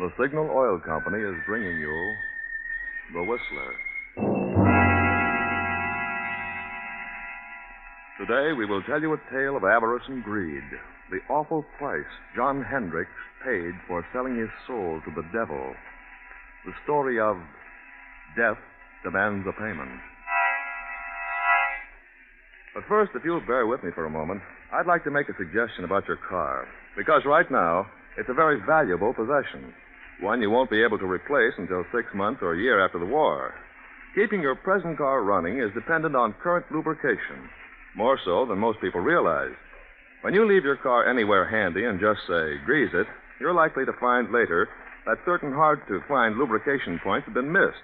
The Signal Oil Company is bringing you The Whistler. Today we will tell you a tale of avarice and greed, the awful price John Hendricks paid for selling his soul to the devil. The story of Death Demands a Payment. But first, if you'll bear with me for a moment, I'd like to make a suggestion about your car. Because right now, it's a very valuable possession. One you won't be able to replace until 6 months or a year after the war. Keeping your present car running is dependent on current lubrication, more so than most people realize. When you leave your car anywhere handy and just, say, grease it, you're likely to find later that certain hard-to-find lubrication points have been missed.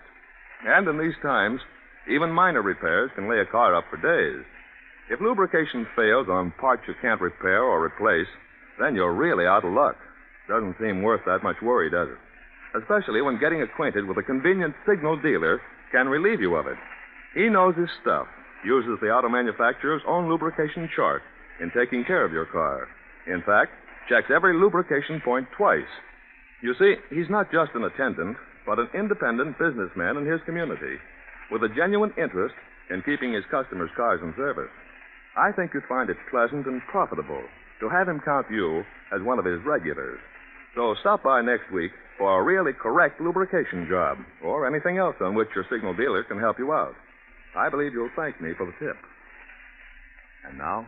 And in these times, even minor repairs can lay a car up for days. If lubrication fails on parts you can't repair or replace, then you're really out of luck. Doesn't seem worth that much worry, does it? Especially when getting acquainted with a convenient signal dealer can relieve you of it. He knows his stuff, uses the auto manufacturer's own lubrication chart in taking care of your car. In fact, checks every lubrication point twice. You see, he's not just an attendant, but an independent businessman in his community, with a genuine interest in keeping his customers' cars in service. I think you'd find it pleasant and profitable to have him count you as one of his regulars. So stop by next week for a really correct lubrication job, or anything else on which your signal dealer can help you out. I believe you'll thank me for the tip. And now?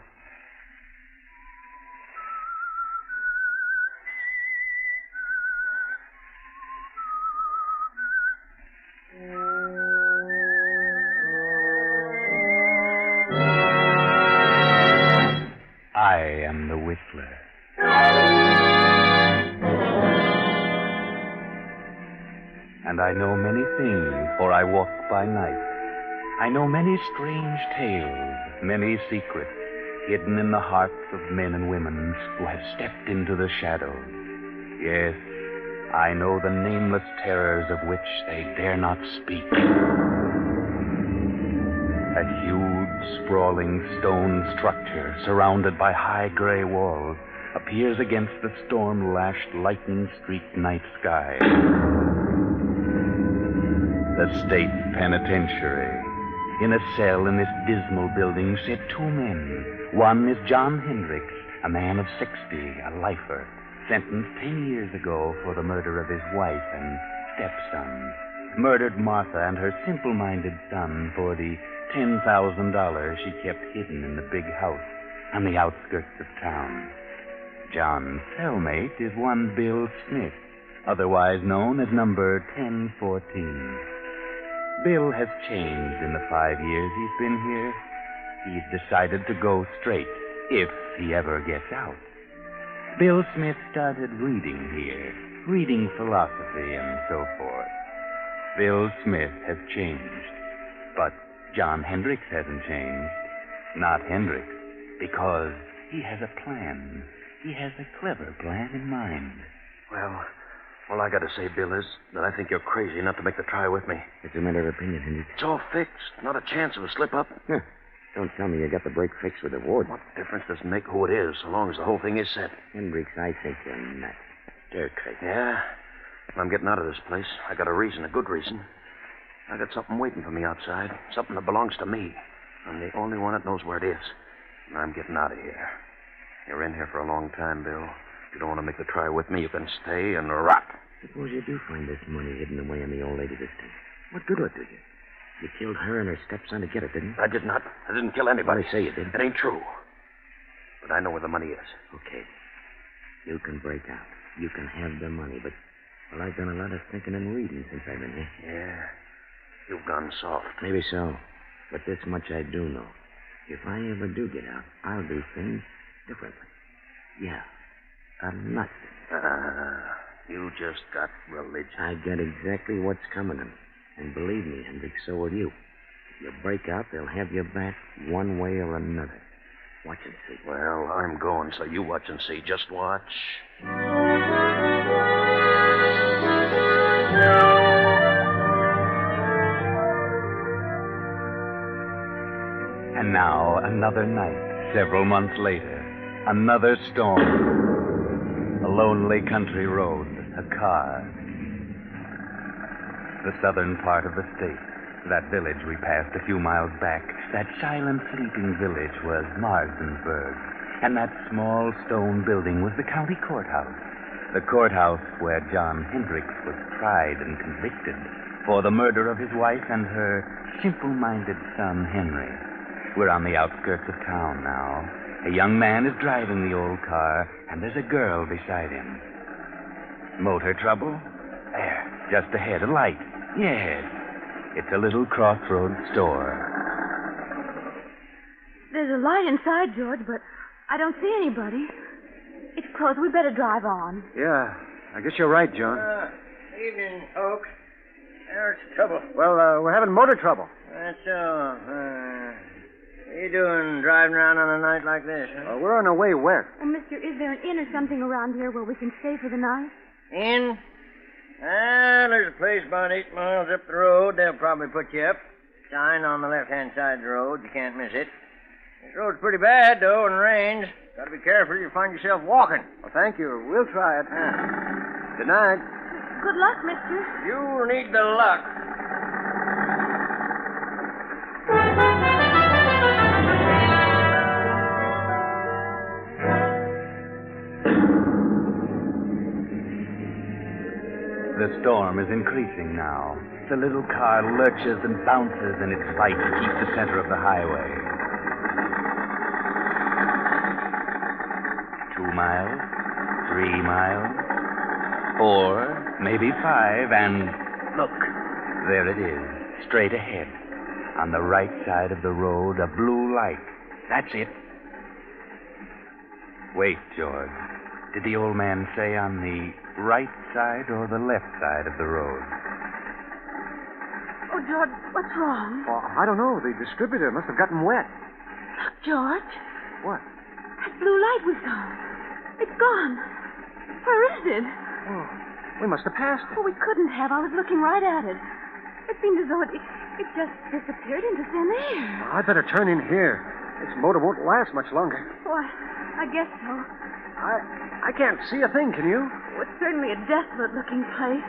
I am the Whistler. And I know many things, for I walk by night. I know many strange tales, many secrets, hidden in the hearts of men and women who have stepped into the shadows. Yes, I know the nameless terrors of which they dare not speak. A huge, sprawling stone structure surrounded by high gray walls appears against the storm-lashed, lightning-streaked night sky. The state penitentiary. In a cell in this dismal building sit two men. One is John Hendricks, a man of 60, a lifer, sentenced 10 years ago for the murder of his wife and stepson. Murdered Martha and her simple-minded son for the $10,000 she kept hidden in the big house on the outskirts of town. John's cellmate is one Bill Smith, otherwise known as number 1014. Bill has changed in the 5 years he's been here. He's decided to go straight, if he ever gets out. Bill Smith started reading here, reading philosophy and so forth. Bill Smith has changed, but John Hendricks hasn't changed. Not Hendricks, because he has a plan. He has a clever plan in mind. Well, all I got to say, Bill, is that I think you're crazy not to make the try with me. It's a matter of opinion, Hendricks. It's all fixed. Not a chance of a slip-up. Don't tell me you got the break fixed with the warden. What difference does it make who it is, so long as the whole thing is set? Hendricks, I think you're nuts. Stir crazy. Yeah? I'm getting out of this place. I got a reason, a good reason. I got something waiting for me outside. Something that belongs to me. I'm the only one that knows where it is. And I'm getting out of here. You're in here for a long time, Bill. If you don't want to make the try with me, you can stay and rot. Suppose you do find this money hidden away in the old lady this time. What good will it do you? You killed her and her stepson to get it, didn't you? I did not. I didn't kill anybody. Well, they say you did. It ain't true. But I know where the money is. Okay. You can break out. You can have the money, but... Well, I've done a lot of thinking and reading since I've been here. Yeah. You've gone soft. Maybe so. But this much I do know. If I ever do get out, I'll do things differently. Yeah. A lot. You just got religion. I got exactly what's coming to me. And believe me, Hendricks, so will you. If you break out, they'll have you back one way or another. Watch and see. Well, I'm going, so you watch and see. Just watch. And now, another night, several months later. Another storm. A lonely country road, a car, the southern part of the state. That village we passed a few miles back, that silent sleeping village was Marsdenburg. And that small stone building was the county courthouse. The courthouse where John Hendricks was tried and convicted for the murder of his wife and her simple-minded son, Henry. We're on the outskirts of town now. A young man is driving the old car, and there's a girl beside him. Motor trouble? There, just ahead, a light. Yes. It's a little crossroads store. There's a light inside, George, but I don't see anybody. It's closed. We better drive on. Yeah, I guess you're right, John. Evening, folks. There's trouble. Well, we're having motor trouble. That's all. What are you doing driving around on a night like this, huh? We're on our way west. Oh, mister, is there an inn or something around here where we can stay for the night? In? There's a place about 8 miles up the road. They'll probably put you up. Sign on the left-hand side of the road. You can't miss it. This road's pretty bad, though, in the rains. Got to be careful. You'll find yourself walking. Well, thank you. We'll try it. Good night. Good luck, mister. You'll need the luck. The storm is increasing now. The little car lurches and bounces in its fight to keep the center of the highway. 2 miles, 3 miles, 4, maybe 5, and look, there it is, straight ahead. On the right side of the road, a blue light. That's it. Wait, George. Did the old man say on the right side or the left side of the road? Oh, George, what's wrong? Well, I don't know. The distributor must have gotten wet. Look, George. What? That blue light we saw. It's gone. Where is it? Oh, we must have passed it. Oh, we couldn't have. I was looking right at it. It seemed as though it just disappeared into thin air. I'd better turn in here. This motor won't last much longer. Oh, I guess so. I can't see a thing, can you? Oh, it's certainly a desolate-looking place.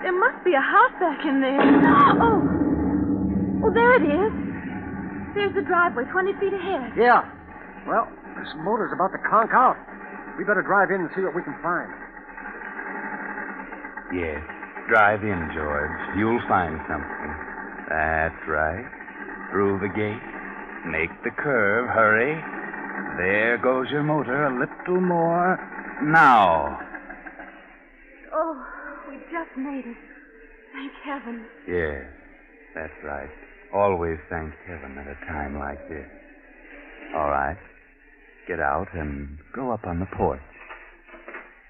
There must be a house back in there. Oh, there it is. There's the driveway, 20 feet ahead. Yeah. Well, this motor's about to conk out. We better drive in and see what we can find. Yes. Drive in, George. You'll find something. That's right. Through the gate. Make the curve. Hurry. There goes your motor. A little more. Now. Oh, we just made it. Thank heaven. Yes, that's right. Always thank heaven at a time like this. All right. Get out and go up on the porch.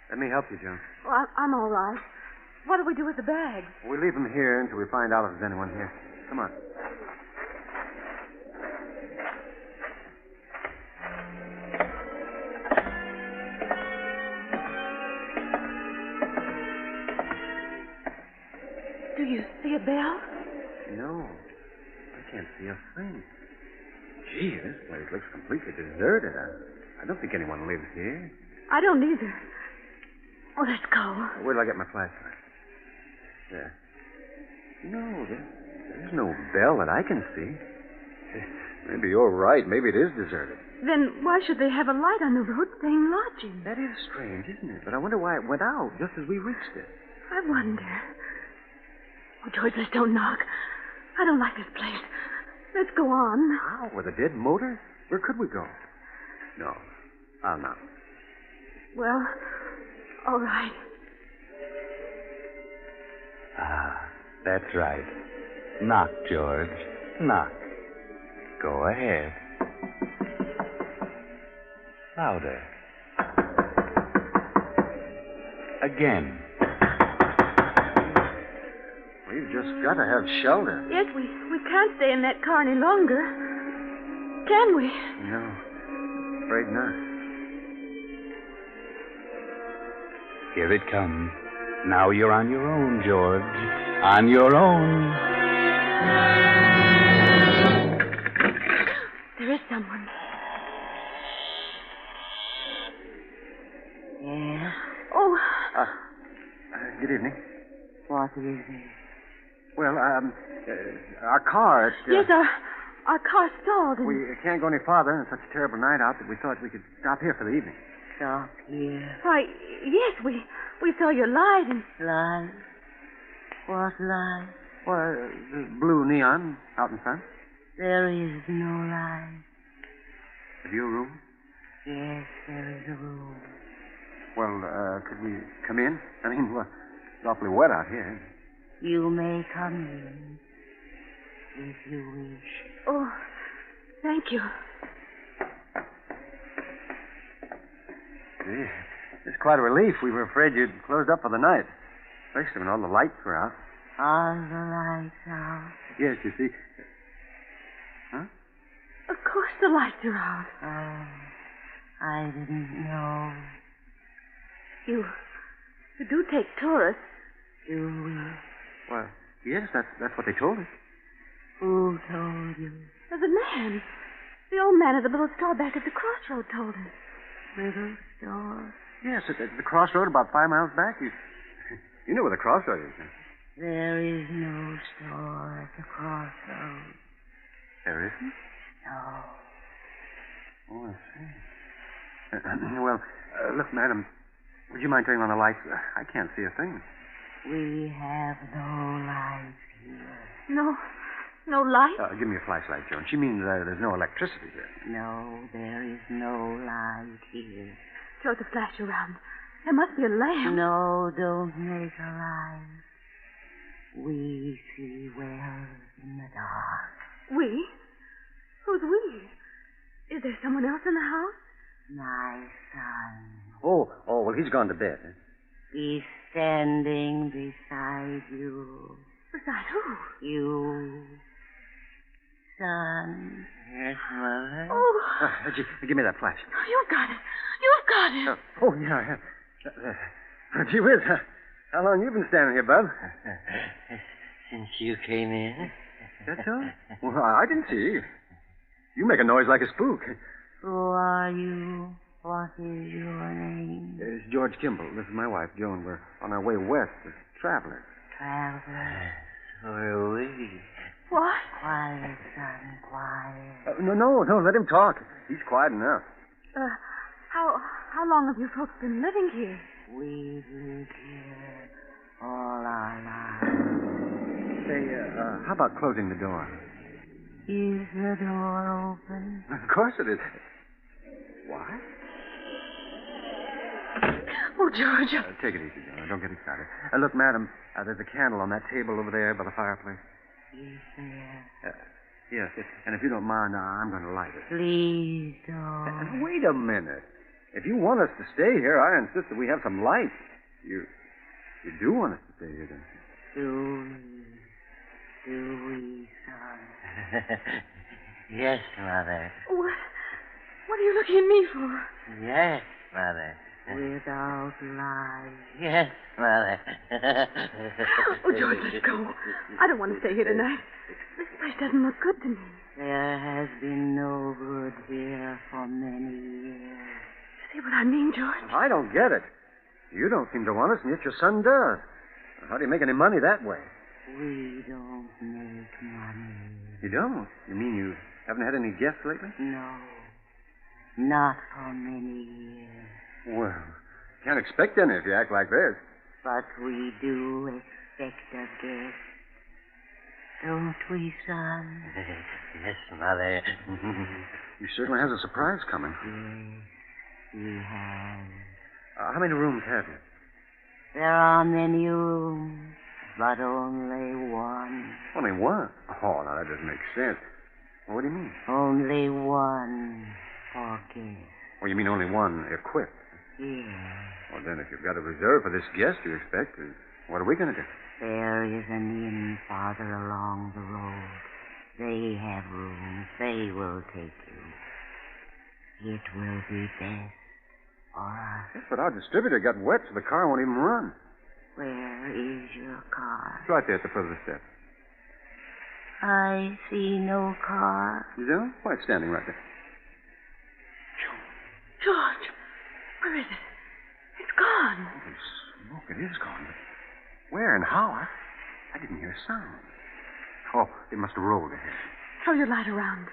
Let me help you, John. Oh, I'm all right. What do we do with the bags? We leave them here until we find out if there's anyone here. Come on. Do you see a bell? No. I can't see a thing. Gee, this place looks completely deserted. I don't think anyone lives here. I don't either. Oh, let's go. Where till I get my flashlight? There. No, there's no bell that I can see. Maybe you're right. Maybe it is deserted. Then why should they have a light on the road saying lodging? That is strange, isn't it? But I wonder why it went out just as we reached it. I wonder. Oh, George, let's don't knock. I don't like this place. Let's go on. How? With a dead motor? Where could we go? No. I'll knock. Well, all right. Ah, that's right. Knock, George. Knock. Go ahead. Louder. Again. We've just got to have shelter. Yes, we can't stay in that car any longer. Can we? No. Afraid not. Here it comes. Now you're on your own, George. On your own. There is someone. Yeah? Oh, Good evening. What is it? Well, our car, Yes, our car stalled. And... we can't go any farther, and it's such a terrible night out that we thought we could stop here for the evening. Stop here. Why, yes, we saw your light and... Light? What light? Well, the blue neon out in front. There is no light. Have you a room? Yes, there is a room. Well, could we come in? I mean, well, it's awfully wet out here. You may come in, if you wish. Oh, thank you. Gee, it's quite a relief. We were afraid you'd closed up for the night, especially when all the lights were out. Are the lights out? Yes, you see. Huh? Of course the lights are out. Oh, I didn't know. You do take tourists. Do we? Well, yes, that's what they told us. Who told you? The man. The old man at the little store back at the crossroad told us. Little store? Yes, at the crossroad about 5 miles back. You know where the crossroad is. There is no store at the crossroad. There isn't? No. Oh, I see. Well, look, madam, would you mind turning on the lights? I can't see a thing. We have no lights here. No light? Give me a flashlight, Joan. She means there's no electricity here. No, there is no light here. Throw the flash around. There must be a lamp. No, don't make a light. We see well in the dark. We? Who's we? Is there someone else in the house? My son. Oh, well, he's gone to bed. He's standing beside you. Beside who? You. Son. Yes, Mother. Oh. Give me that flash. You've got it. You've got it. Oh, yeah, I have. Gee whiz, how long you been standing here, Bub? Since you came in. That's all? Well, I didn't see. You make a noise like a spook. Who are you? What is your name? It's George Kimball. This is my wife, Joan. We're on our way west as travelers. Traveler. So are we. What? Quiet, son, quiet. No, let him talk. He's quiet enough. How long have you folks been living here? We've lived here all our lives. Say, how about closing the door? Is the door open? Of course it is. What? Oh, George. Take it easy, Joan. Don't get excited. Look, madam, there's a candle on that table over there by the fireplace. Is there? Yes, and if you don't mind, I'm going to light it. Please don't. Wait a minute. If you want us to stay here, I insist that we have some light. You do want us to stay here, don't you? Do we, son? Yes, Mother. What are you looking at me for? Yes, Mother. Without light. Yes, Mother. Oh, George, let's go. I don't want to stay here tonight. This place doesn't look good to me. There has been no good here for many years. See what I mean, George? I don't get it. You don't seem to want us, and yet your son does. How do you make any money that way? We don't make money. You don't? You mean you haven't had any guests lately? No. Not for many years. Well, can't expect any if you act like this. But we do expect a guest. Don't we, son? Yes, Mother. He certainly has a surprise coming. Yes, he has. How many rooms have you? There are many rooms, but only one. Only one? Oh, now that doesn't make sense. Well, what do you mean? Only one for guests. Well, you mean only one equipped? Yes. Well, then, if you've got a reserve for this guest you expect, what are we going to do? There is an inn farther along the road. They have rooms. They will take you. It will be best for us. Yes, but our distributor got wet, so the car won't even run. Where is your car? It's right there at the foot of the steps. I see no car. You do? Why, it's standing right there. George, where is it? It's gone. Holy smoke, it is gone. Where and how? I didn't hear a sound. Oh, they must have rolled ahead. Throw your light around.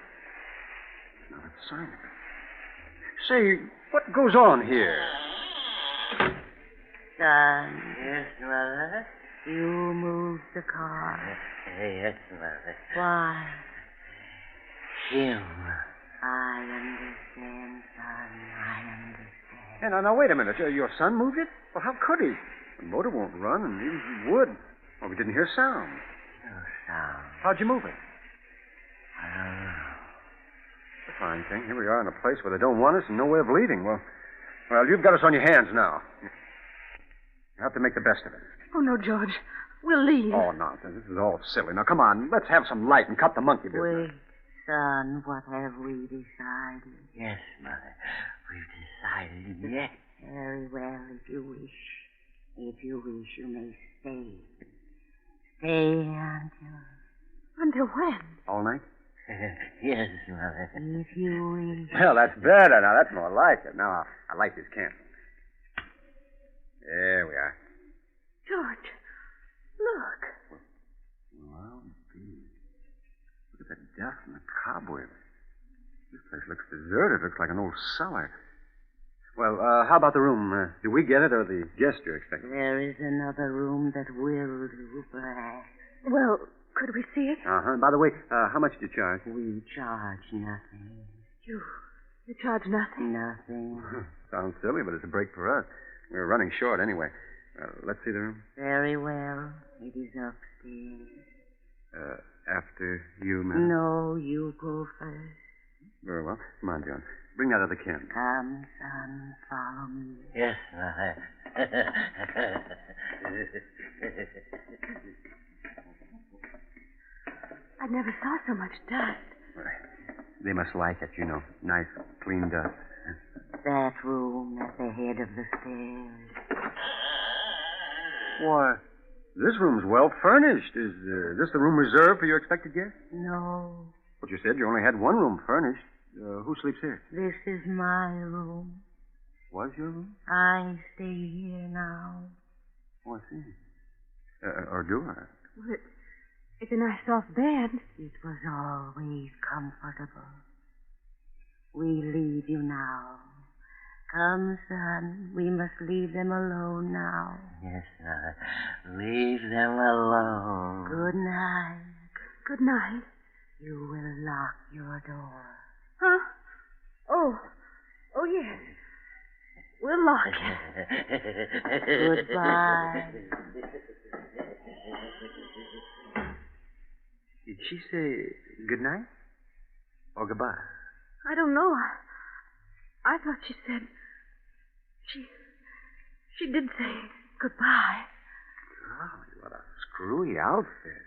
Not a sign of it. Say, what goes on here? Son, Yes, Mother. you moved the car. Yes, Mother. Why? Him. I understand, son. I understand. Hey, now, wait a minute. Your son moved it? Well, how could he? The motor won't run, and even if he would. Well, we didn't hear sound. No sound. How'd you move it? I don't know. It's a fine thing. Here we are in a place where they don't want us and no way of leaving. Well, you've got us on your hands now. You have to make the best of it. Oh, no, George. We'll leave. Oh, nonsense. This is all silly. Now, come on. Let's have some light and cut the monkey business. Wait, son, what have we decided? Yes, Mother. We've decided yes. Very well, if you wish. If you wish, you may stay. Stay until... Until when? All night? Yes, Mother. If you wish. Well, that's better. Now, that's more like it. Now, I'll light this candle. There we are. George, look. Well, indeed. Look at the dust and the cobwebs. This place looks deserted. Looks like an old cellar. Well, how about the room? Do we get it or the guest you're expecting? There is another room that will do, perhaps. Well, could we see it? Uh-huh. By the way, how much did you charge? We charge nothing. You charge nothing? Nothing. Sounds silly, but it's a break for us. We're running short anyway. Let's see the room. Very well. It is upstairs. After you, ma'am? No, you go first. Very well. Come on, John. Bring that other candle. Come, son, follow me. Yes, Mother. I never saw so much dust. They must like it, you know. Nice, clean dust. That room at the head of the stairs. Why, this room's well furnished. Is this the room reserved for your expected guest? No, But you said you only had one room furnished. Who sleeps here? this is my room. Was your room? I stay here now. Oh, I see. Or do I? Well, it's a nice soft bed. It was always comfortable. We leave you now. Come, son, we must leave them alone now. Yes, Mother. Leave them alone. Good night. Good night. You will lock your door. Huh? Oh, yes. We'll lock it. Goodbye. Did she say good night? Or goodbye? I don't know. I thought she said... She did say goodbye. Golly, what a screwy outfit.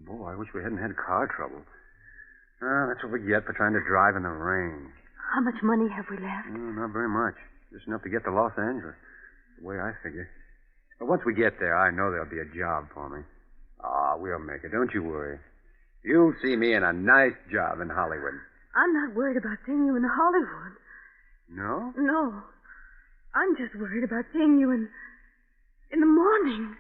Boy, I wish we hadn't had car trouble. That's what we get for trying to drive in the rain. How much money have we left? Not very much. Just enough to get to Los Angeles. The way I figure. But once we get there, I know there'll be a job for me. We'll make it. Don't you worry. You'll see me in a nice job in Hollywood. I'm not worried about seeing you in Hollywood. No? No. I'm just worried about seeing you in the morning.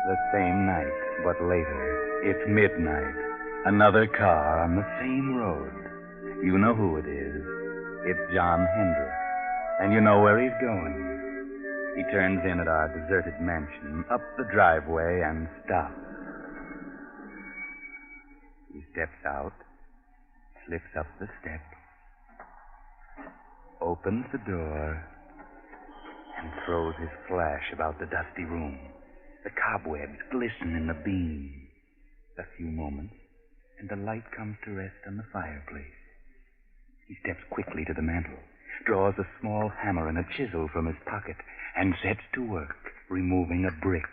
The same night, but later. It's midnight. Another car on the same road. You know who it is. It's John Hendricks. And you know where he's going. He turns in at our deserted mansion, up the driveway, and stops. He steps out, slips up the steps, opens the door, and throws his flash about the dusty room. The cobwebs glisten in the beam. A few moments, and the light comes to rest on the fireplace. He steps quickly to the mantel, draws a small hammer and a chisel from his pocket, and sets to work, removing a brick.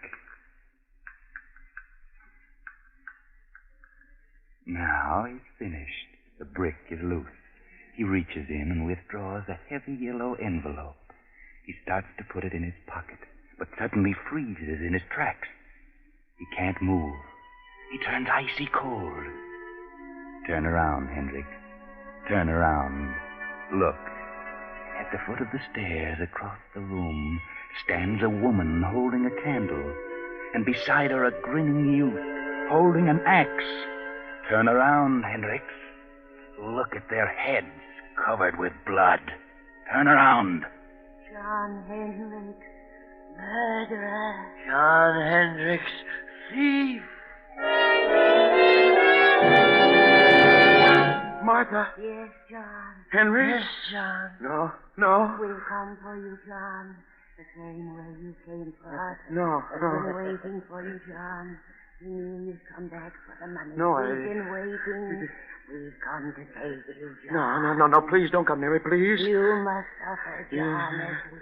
Now he's finished. The brick is loose. He reaches in and withdraws a heavy yellow envelope. He starts to put it in his pocket, but suddenly freezes in his tracks. He can't move. He turns icy cold. Turn around, Hendricks. Turn around. Look. At the foot of the stairs across the room stands a woman holding a candle, and beside her a grinning youth holding an axe. Turn around, Hendricks. Look at their heads covered with blood. Turn around. John Hendricks, murderer. John Hendricks, thief. Martha. Yes, John. Henry? Yes, John. No, no. We'll come for you, John. The same way you came for us. No, We've no. been waiting for you, John. We knew you'd come back for the money. No, We've been waiting. We've come to save you, John. No. Please don't come near me, please. You must suffer, John, as we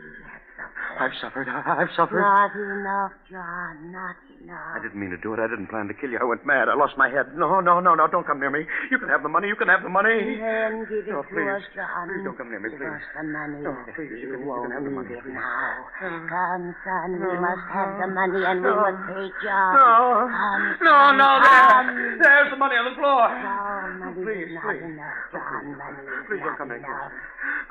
have suffered. I've suffered. Not enough, John. Not enough. I didn't mean to do it. I didn't plan to kill you. I went mad. I lost my head. No. Don't come near me. You can have the money. You can have the money. Then give it No, to please. us, John. Please don't come near me, Give please. us the money. No, please, you can won't have the money, need it please. now. Come, son. We must have the money, and we must take John. No. Come, No, son. There's the money on the floor. No, money Please, is not please. enough, John. Money is Please don't not come near me. enough.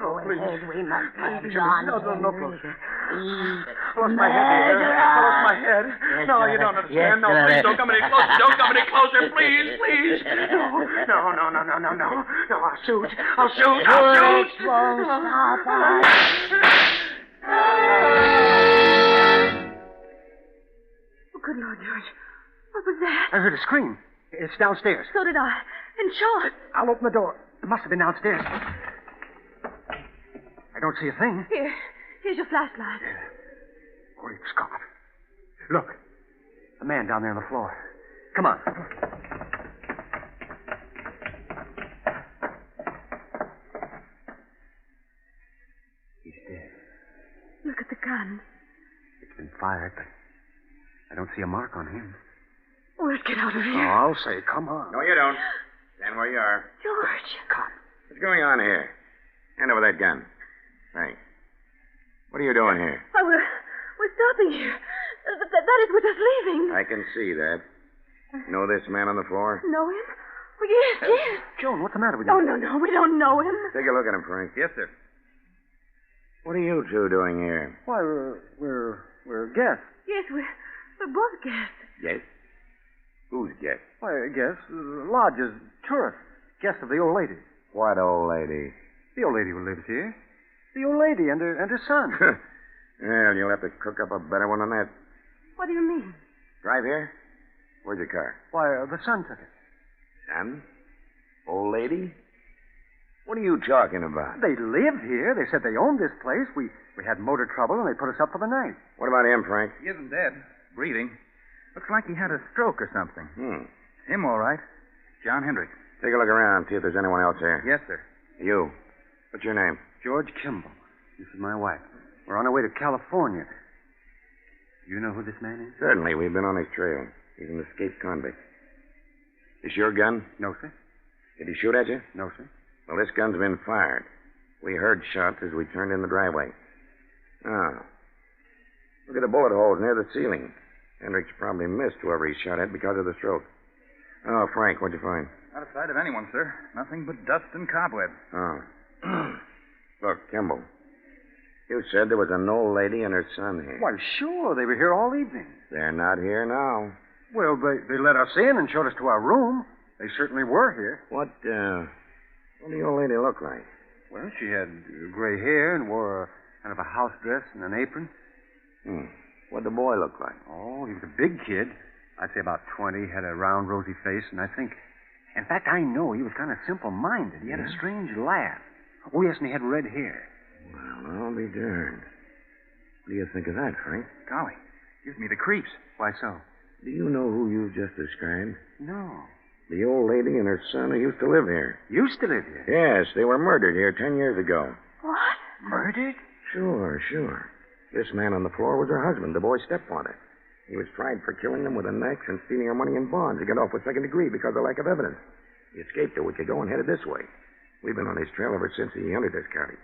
Oh, Go please. ahead. We must have Please, John. no Henry. closer. Please. I lost my head here. I lost my head. No, you don't understand. No, please don't come any closer. Don't come any closer. Please. No. No, I'll shoot. Bullets won't stop us. Oh, good Lord, George. What was that? I heard a scream. It's downstairs. So did I. And Sean. I'll open the door. It must have been downstairs. I don't see a thing. Here's your flashlight. Great Scott. Look. A man down there on the floor. Come on. He's dead. Look at the gun. It's been fired, but I don't see a mark on him. Oh, let's get out of Oh, here. I'll say, come on. No, you don't. Stand where you are. George. Cop. What's going on here? Hand over that gun. Thanks. What are you doing here? Oh, we're stopping here. That is, we're just leaving. I can see that. Know this man on the floor? Know him? Oh, yes. Joan, what's the matter with you? Oh, no, we don't know him. Take a look at him, Frank. Yes, sir. What are you two doing here? Why, we're guests. Yes, we're both guests. Yes. Who's guest? Why, guests. Lodges, tourists. Guests of the old lady. What old lady? The old lady who lives here. The old lady and her son. Well, you'll have to cook up a better one than that. What do you mean? Drive here? Where's your car? Why, the son took it. Son? Old lady? What are you talking about? They live here. They said they owned this place. We had motor trouble, and they put us up for the night. What about him, Frank? He isn't dead. Breathing. Looks like he had a stroke or something. Him, all right. John Hendricks. Take a look around, see if there's anyone else here. Yes, sir. You. What's your name? George Kimball. This is my wife. We're on our way to California. You know who this man is? Certainly. We've been on his trail. He's an escaped convict. Is your gun? No, sir. Did he shoot at you? No, sir. Well, this gun's been fired. We heard shots as we turned in the driveway. Ah. Look at the bullet holes near the ceiling. Hendricks probably missed whoever he shot at because of the stroke. Oh, Frank, what'd you find? Not a sight of anyone, sir. Nothing but dust and cobwebs. Oh. Look, Kimball. You said there was an old lady and her son here. Why, sure. They were here all evening. They're not here now. Well, they let us in and showed us to our room. They certainly were here. What did the old lady look like? Well, she had gray hair and wore a kind of a house dress and an apron. What'd the boy look like? Oh, he was a big kid. I'd say about 20, had a round, rosy face, and I think... In fact, I know he was kind of simple-minded. He had a strange laugh. Oh, yes, and he had red hair. Well, I'll be darned. What do you think of that, Frank? Golly, gives me the creeps. Why so? Do you know who you just described? No. The old lady and her son who used to live here. Used to live here? Yes, they were murdered here 10 years ago. What? Murdered? Sure. This man on the floor was her husband, the boy's stepfather. He was tried for killing them with an axe and stealing her money in bonds. He got off with second degree because of lack of evidence. He escaped a week ago and headed this way. We've been on his trail ever since he entered this county.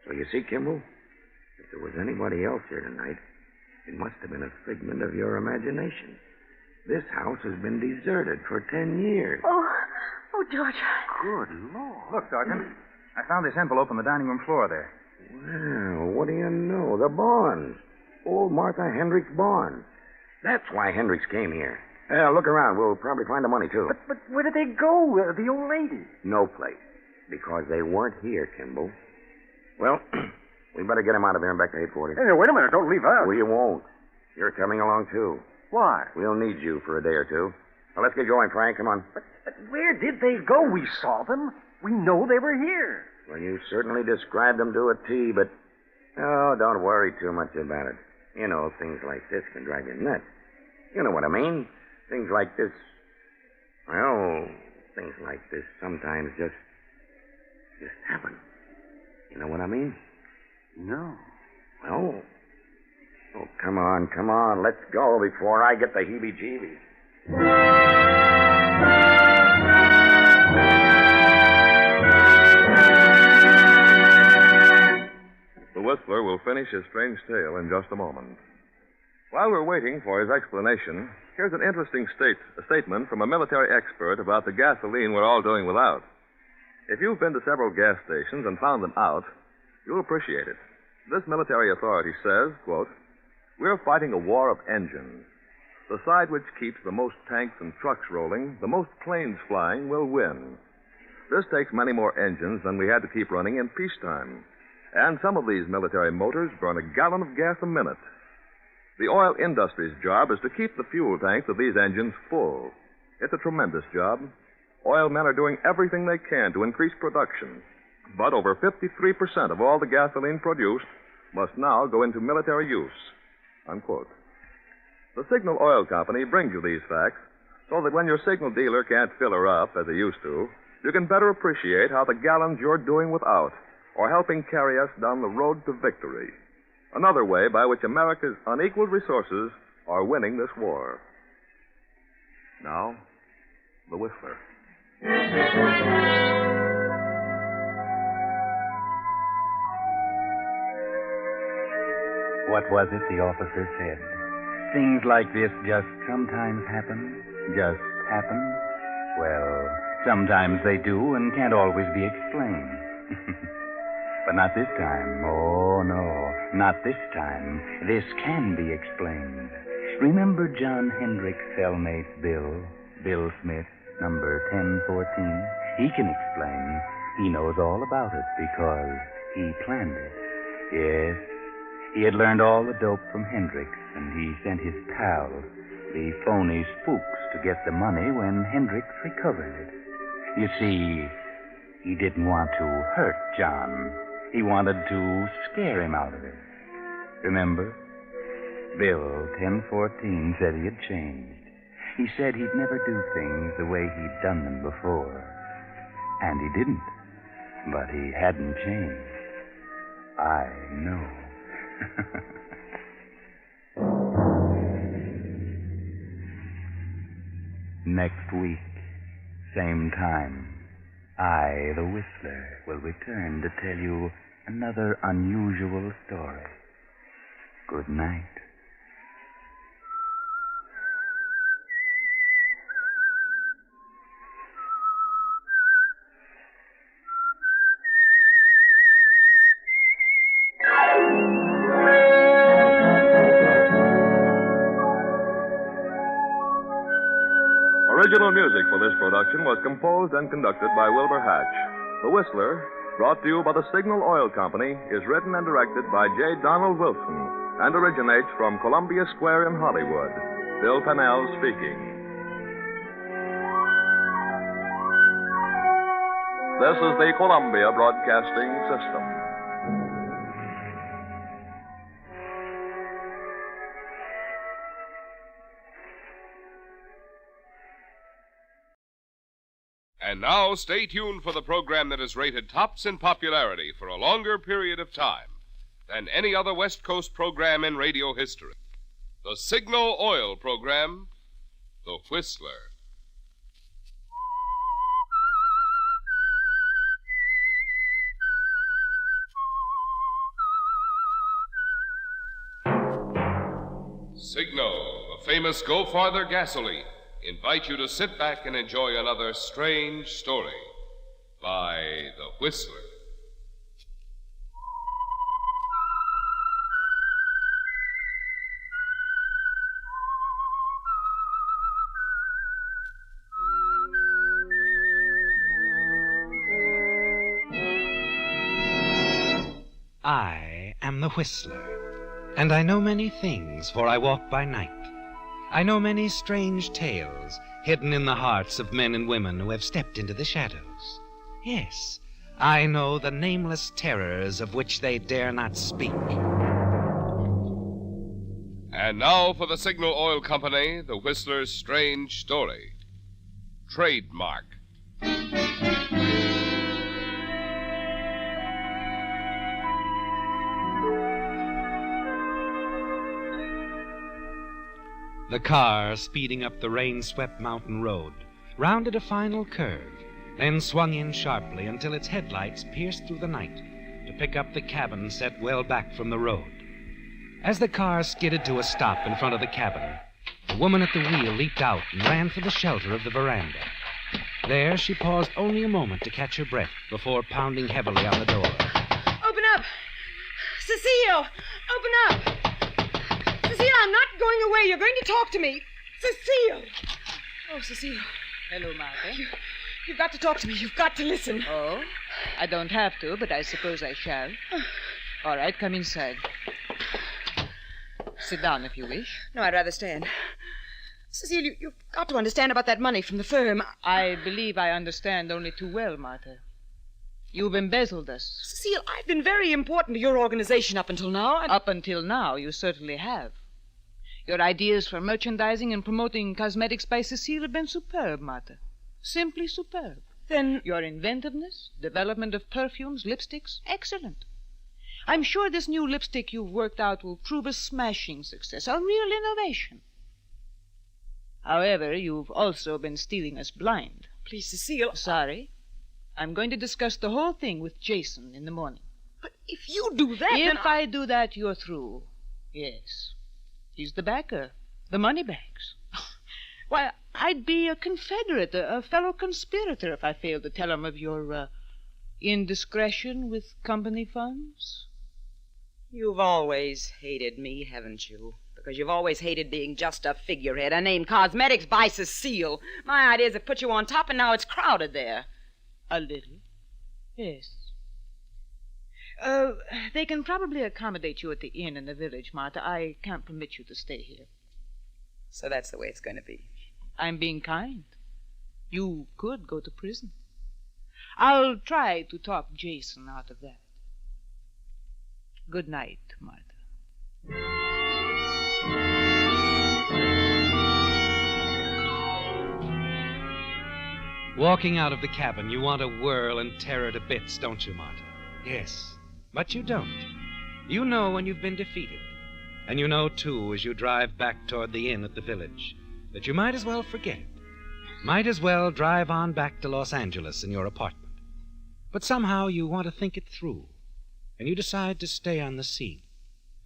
So you see, Kimball, if there was anybody else here tonight, It must have been a figment of your imagination. This house has been deserted for 10 years. Oh, George. Good Lord. Look, Sergeant. I found this envelope on the dining room floor there. Well, what do you know? The bonds. Old Martha Hendricks' bonds. That's why Hendricks came here. Look around. We'll probably find the money, too. But where did they go, the old lady? No place. Because they weren't here, Kimball. Well, we better get him out of here and back to headquarters. Hey, wait a minute. Don't leave out. We won't. You're coming along, too. Why? We'll need you for a day or two. Now, let's get going, Frank. Come on. But where did they go? We saw them. We know they were here. Well, you certainly described them to a T, but... Oh, don't worry too much about it. You know, things like this can drive you nuts. You know what I mean? Things like this... Well, things like this sometimes just happen. You know what I mean? No. Well... Oh, come on. Let's go before I get the heebie-jeebies. The Whistler will finish his strange tale in just a moment. While we're waiting for his explanation, here's an interesting statement from a military expert about the gasoline we're all doing without. If you've been to several gas stations and found them out, you'll appreciate it. This military authority says, quote, "We're fighting a war of engines. The side which keeps the most tanks and trucks rolling, the most planes flying, will win. This takes many more engines than we had to keep running in peacetime. And some of these military motors burn a gallon of gas a minute. The oil industry's job is to keep the fuel tanks of these engines full. It's a tremendous job. Oil men are doing everything they can to increase production. But over 53% of all the gasoline produced must now go into military use." Unquote. The Signal Oil Company brings you these facts so that when your signal dealer can't fill her up as he used to, you can better appreciate how the gallons you're doing without are helping carry us down the road to victory. Another way by which America's unequaled resources are winning this war. Now, the Whistler. What was it the officer said? Things like this just sometimes happen? Just happen? Well, sometimes they do and can't always be explained. But not this time. Oh, no, not this time. This can be explained. Remember John Hendricks' cellmate, Bill Smith, number 1014? He can explain. He knows all about it because he planned it. Yes, he had learned all the dope from Hendricks, and he sent his pals, the phony spooks, to get the money when Hendricks recovered it. You see, he didn't want to hurt John. He wanted to scare him out of it. Remember? Bill 1014 said he had changed. He said he'd never do things the way he'd done them before. And he didn't. But he hadn't changed. I know. Next week, same time, I, the Whistler, will return to tell you another unusual story. Good night. Original music for this production was composed and conducted by Wilbur Hatch. The Whistler, brought to you by the Signal Oil Company, is written and directed by J. Donald Wilson and originates from Columbia Square in Hollywood. Bill Pennell speaking. This is the Columbia Broadcasting System. And now, stay tuned for the program that is rated tops in popularity for a longer period of time than any other West Coast program in radio history. The Signal Oil program, The Whistler. Signal, the famous Go Farther gasoline, invite you to sit back and enjoy another strange story by the Whistler. I am the Whistler, and I know many things, for I walk by night. I know many strange tales hidden in the hearts of men and women who have stepped into the shadows. Yes, I know the nameless terrors of which they dare not speak. And now for the Signal Oil Company, the Whistler's strange story. Trademark. The car, speeding up the rain-swept mountain road, rounded a final curve, then swung in sharply until its headlights pierced through the night to pick up the cabin set well back from the road. As the car skidded to a stop in front of the cabin, the woman at the wheel leaped out and ran for the shelter of the veranda. There, she paused only a moment to catch her breath before pounding heavily on the door. Open up! Cecile! Open up! Cecile, I'm not going away. You're going to talk to me. Cecile! Oh, Cecile. Hello, Martha. You've got to talk to me. You've got to listen. Oh? I don't have to, but I suppose I shall. All right, come inside. Sit down if you wish. No, I'd rather stand. Cecile, you've got to understand about that money from the firm. I believe I understand only too well, Martha. You've embezzled us. Cecile, I've been very important to your organization up until now. Up until now, you certainly have. Your ideas for merchandising and promoting cosmetics by Cecile have been superb, Martha. Simply superb. Then your inventiveness, development of perfumes, lipsticks, excellent. I'm sure this new lipstick you've worked out will prove a smashing success, a real innovation. However, you've also been stealing us blind. Please, Cecile. Sorry. I'm going to discuss the whole thing with Jason in the morning. But if you do that, If then I do that, you're through. Yes. He's the backer. The money bags. Why, I'd be a confederate, a fellow conspirator if I failed to tell him of your, indiscretion with company funds. You've always hated me, haven't you? Because you've always hated being just a figurehead, a name Cosmetics by Cecile. My ideas have put you on top, and now it's crowded there. A little. Yes. They can probably accommodate you at the inn in the village, Martha. I can't permit you to stay here. So that's the way it's going to be. I'm being kind. You could go to prison. I'll try to talk Jason out of that. Good night, Martha. Walking out of the cabin, you want to whirl and tear her to bits, don't you, Martha? Yes, but you don't. You know when you've been defeated. And you know, too, as you drive back toward the inn at the village, that you might as well forget it. Might as well drive on back to Los Angeles in your apartment. But somehow you want to think it through, and you decide to stay on the scene.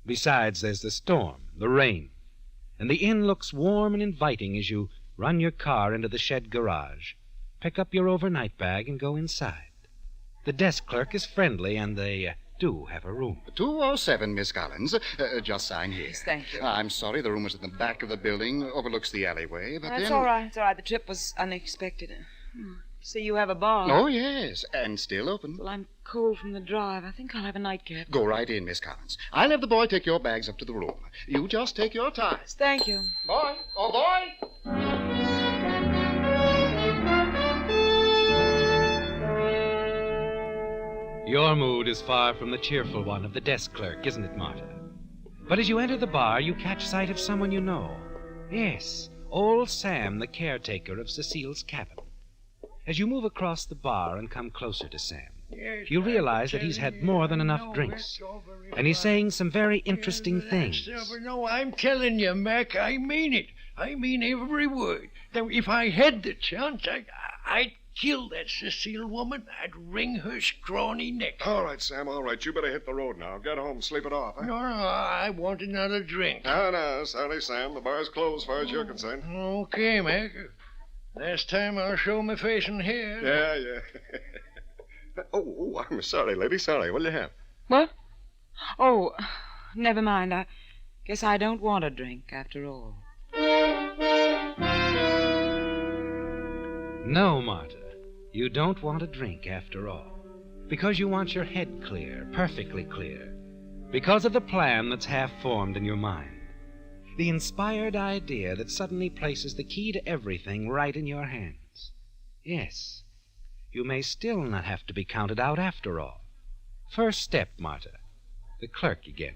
Besides, there's the storm, the rain, and the inn looks warm and inviting as you run your car into the shed garage, pick up your overnight bag, and go inside. The desk clerk is friendly, and they do have a room. 207, Miss Collins. Just sign here. Yes, thank you. I'm sorry, the room is at the back of the building, overlooks the alleyway, but That's then... all right. It's all right. The trip was unexpected. See, you have a bar. Oh, yes, and still open. Well, I'm cold from the drive. I think I'll have a nightcap. Go right in, Miss Collins. I'll have the boy take your bags up to the room. You just take your time. Thank you. Boy! Oh, boy! Your mood is far from the cheerful one of the desk clerk, isn't it, Martha? But as you enter the bar, you catch sight of someone you know. Yes, old Sam, the caretaker of Cecile's cabin. As you move across the bar and come closer to Sam, you realize that he's had more than enough drinks, and he's saying some very interesting things. No, I'm telling you, Mac, I mean it. I mean every word. Now, if I had the chance, I'd kill that Cecile woman, I'd wring her scrawny neck. All right, Sam, all right. You better hit the road now. Get home, sleep it off, huh? No, I want another drink. No, sorry, Sam. The bar's closed as far as you're concerned. Okay, Mac. Last time I'll show my face in here. Yeah. Oh, I'm sorry, lady. Sorry. What'll you have? What? Oh, never mind. I guess I don't want a drink after all. No, Marta. You don't want a drink after all. Because you want your head clear, perfectly clear. Because of the plan that's half formed in your mind. The inspired idea that suddenly places the key to everything right in your hands. Yes, you may still not have to be counted out after all. First step, Marta. The clerk again.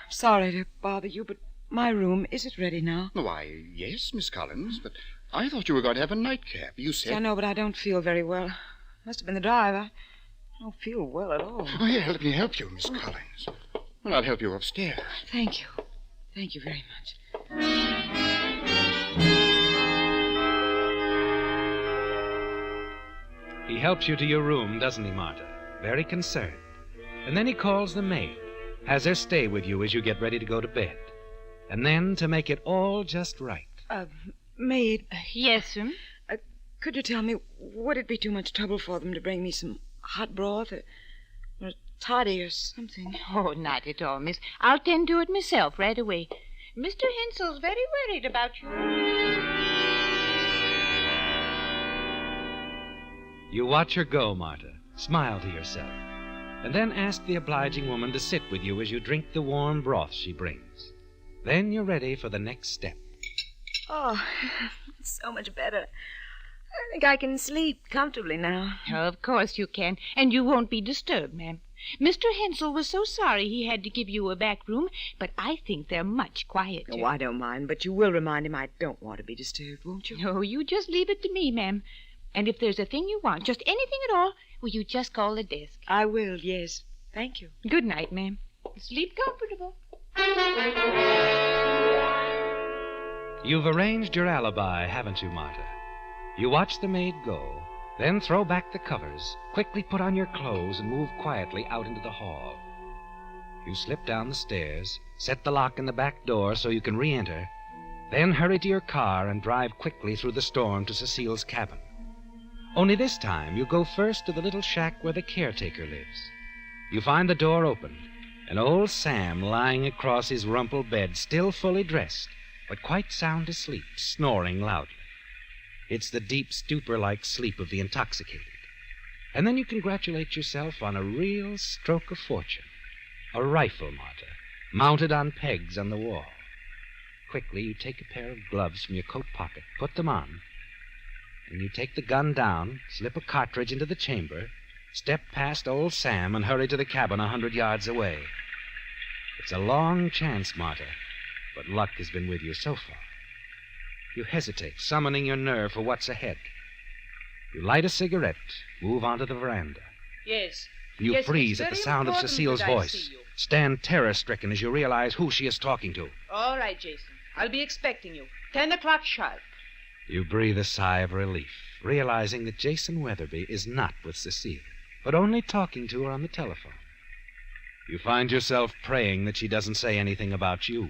Sorry to bother you, but my room, is it ready now? Why, yes, Miss Collins, but I thought you were going to have a nightcap. You said... I know, but I don't feel very well. Must have been the drive. I don't feel well at all. Oh, here, let me help you, Miss Collins. Well, I'll help you upstairs. Thank you. Thank you very much. He helps you to your room, doesn't he, Marta? Very concerned. And then he calls the maid, has her stay with you as you get ready to go to bed. And then, to make it all just right... Maid. Yes, sir? Could you tell me, would it be too much trouble for them to bring me some hot broth or a toddy or something? Oh, not at all, miss. I'll tend to it myself right away. Mr. Hensel's very worried about you. You watch her go, Marta. Smile to yourself. And then ask the obliging woman to sit with you as you drink the warm broth she brings. Then you're ready for the next step. Oh, it's so much better. I think I can sleep comfortably now. Of course you can, and you won't be disturbed, ma'am. Mr. Hensel was so sorry he had to give you a back room, but I think they're much quieter. Oh, I don't mind, but you will remind him I don't want to be disturbed, won't you? No, you just leave it to me, ma'am. And if there's a thing you want, just anything at all, will you just call the desk? I will, yes. Thank you. Good night, ma'am. Sleep comfortable. You've arranged your alibi, haven't you, Marta? You watch the maid go, then throw back the covers, quickly put on your clothes, and move quietly out into the hall. You slip down the stairs, set the lock in the back door so you can re-enter, then hurry to your car and drive quickly through the storm to Cecile's cabin. Only this time you go first to the little shack where the caretaker lives. You find the door open, and old Sam lying across his rumpled bed, still fully dressed, but quite sound asleep, snoring loudly. It's the deep stupor-like sleep of the intoxicated. And then you congratulate yourself on a real stroke of fortune. A rifle, Marta, mounted on pegs on the wall. Quickly, you take a pair of gloves from your coat pocket, put them on, and you take the gun down, slip a cartridge into the chamber, step past old Sam, and hurry to the cabin 100 yards away. It's a long chance, Marta, but luck has been with you so far. You hesitate, summoning your nerve for what's ahead. You light a cigarette, move onto the veranda. Yes. You yes, freeze at the sound of Cecile's voice. Stand terror-stricken as you realize who she is talking to. All right, Jason. I'll be expecting you. 10 o'clock sharp. You breathe a sigh of relief, realizing that Jason Weatherby is not with Cecile, but only talking to her on the telephone. You find yourself praying that she doesn't say anything about you.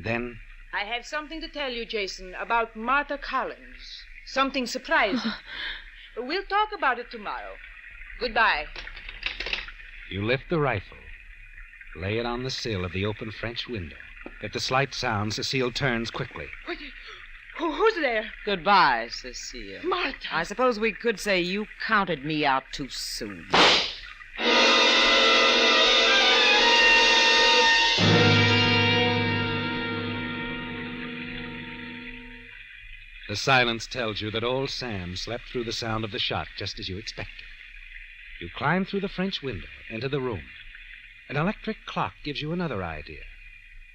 Then... I have something to tell you, Jason, about Martha Collins. Something surprising. We'll talk about it tomorrow. Goodbye. You lift the rifle, lay it on the sill of the open French window. At the slight sound, Cecile turns quickly. Wait, who's there? Goodbye, Cecile. Martha. I suppose we could say you counted me out too soon. The silence tells you that old Sam slept through the sound of the shot just as you expected. You climb through the French window, into the room. An electric clock gives you another idea,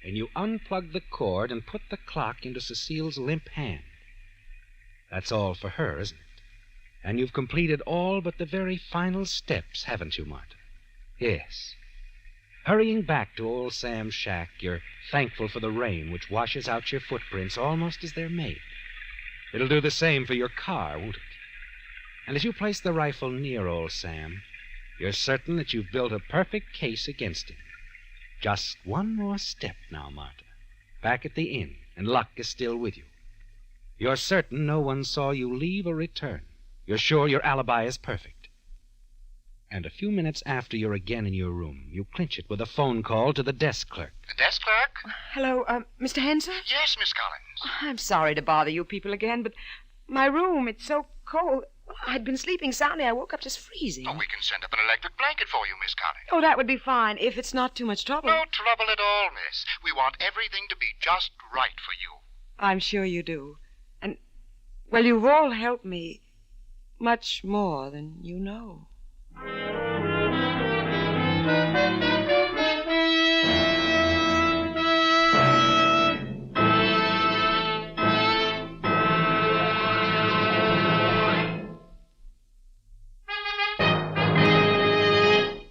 and you unplug the cord and put the clock into Cecile's limp hand. That's all for her, isn't it? And you've completed all but the very final steps, haven't you, Marta? Yes. Hurrying back to old Sam's shack, you're thankful for the rain which washes out your footprints almost as they're made. It'll do the same for your car, won't it? And as you place the rifle near old Sam, you're certain that you've built a perfect case against him. Just one more step now, Martha. Back at the inn, and luck is still with you. You're certain no one saw you leave or return. You're sure your alibi is perfect. And a few minutes after you're again in your room, you clinch it with a phone call to the desk clerk. The desk clerk? Hello, Mr. Henson? Yes, Miss Collins. I'm sorry to bother you people again, but my room, it's so cold. I'd been sleeping soundly. I woke up just freezing. Oh, we can send up an electric blanket for you, Miss Collins. Oh, that would be fine, if it's not too much trouble. No trouble at all, miss. We want everything to be just right for you. I'm sure you do. And, well, you've all helped me much more than you know.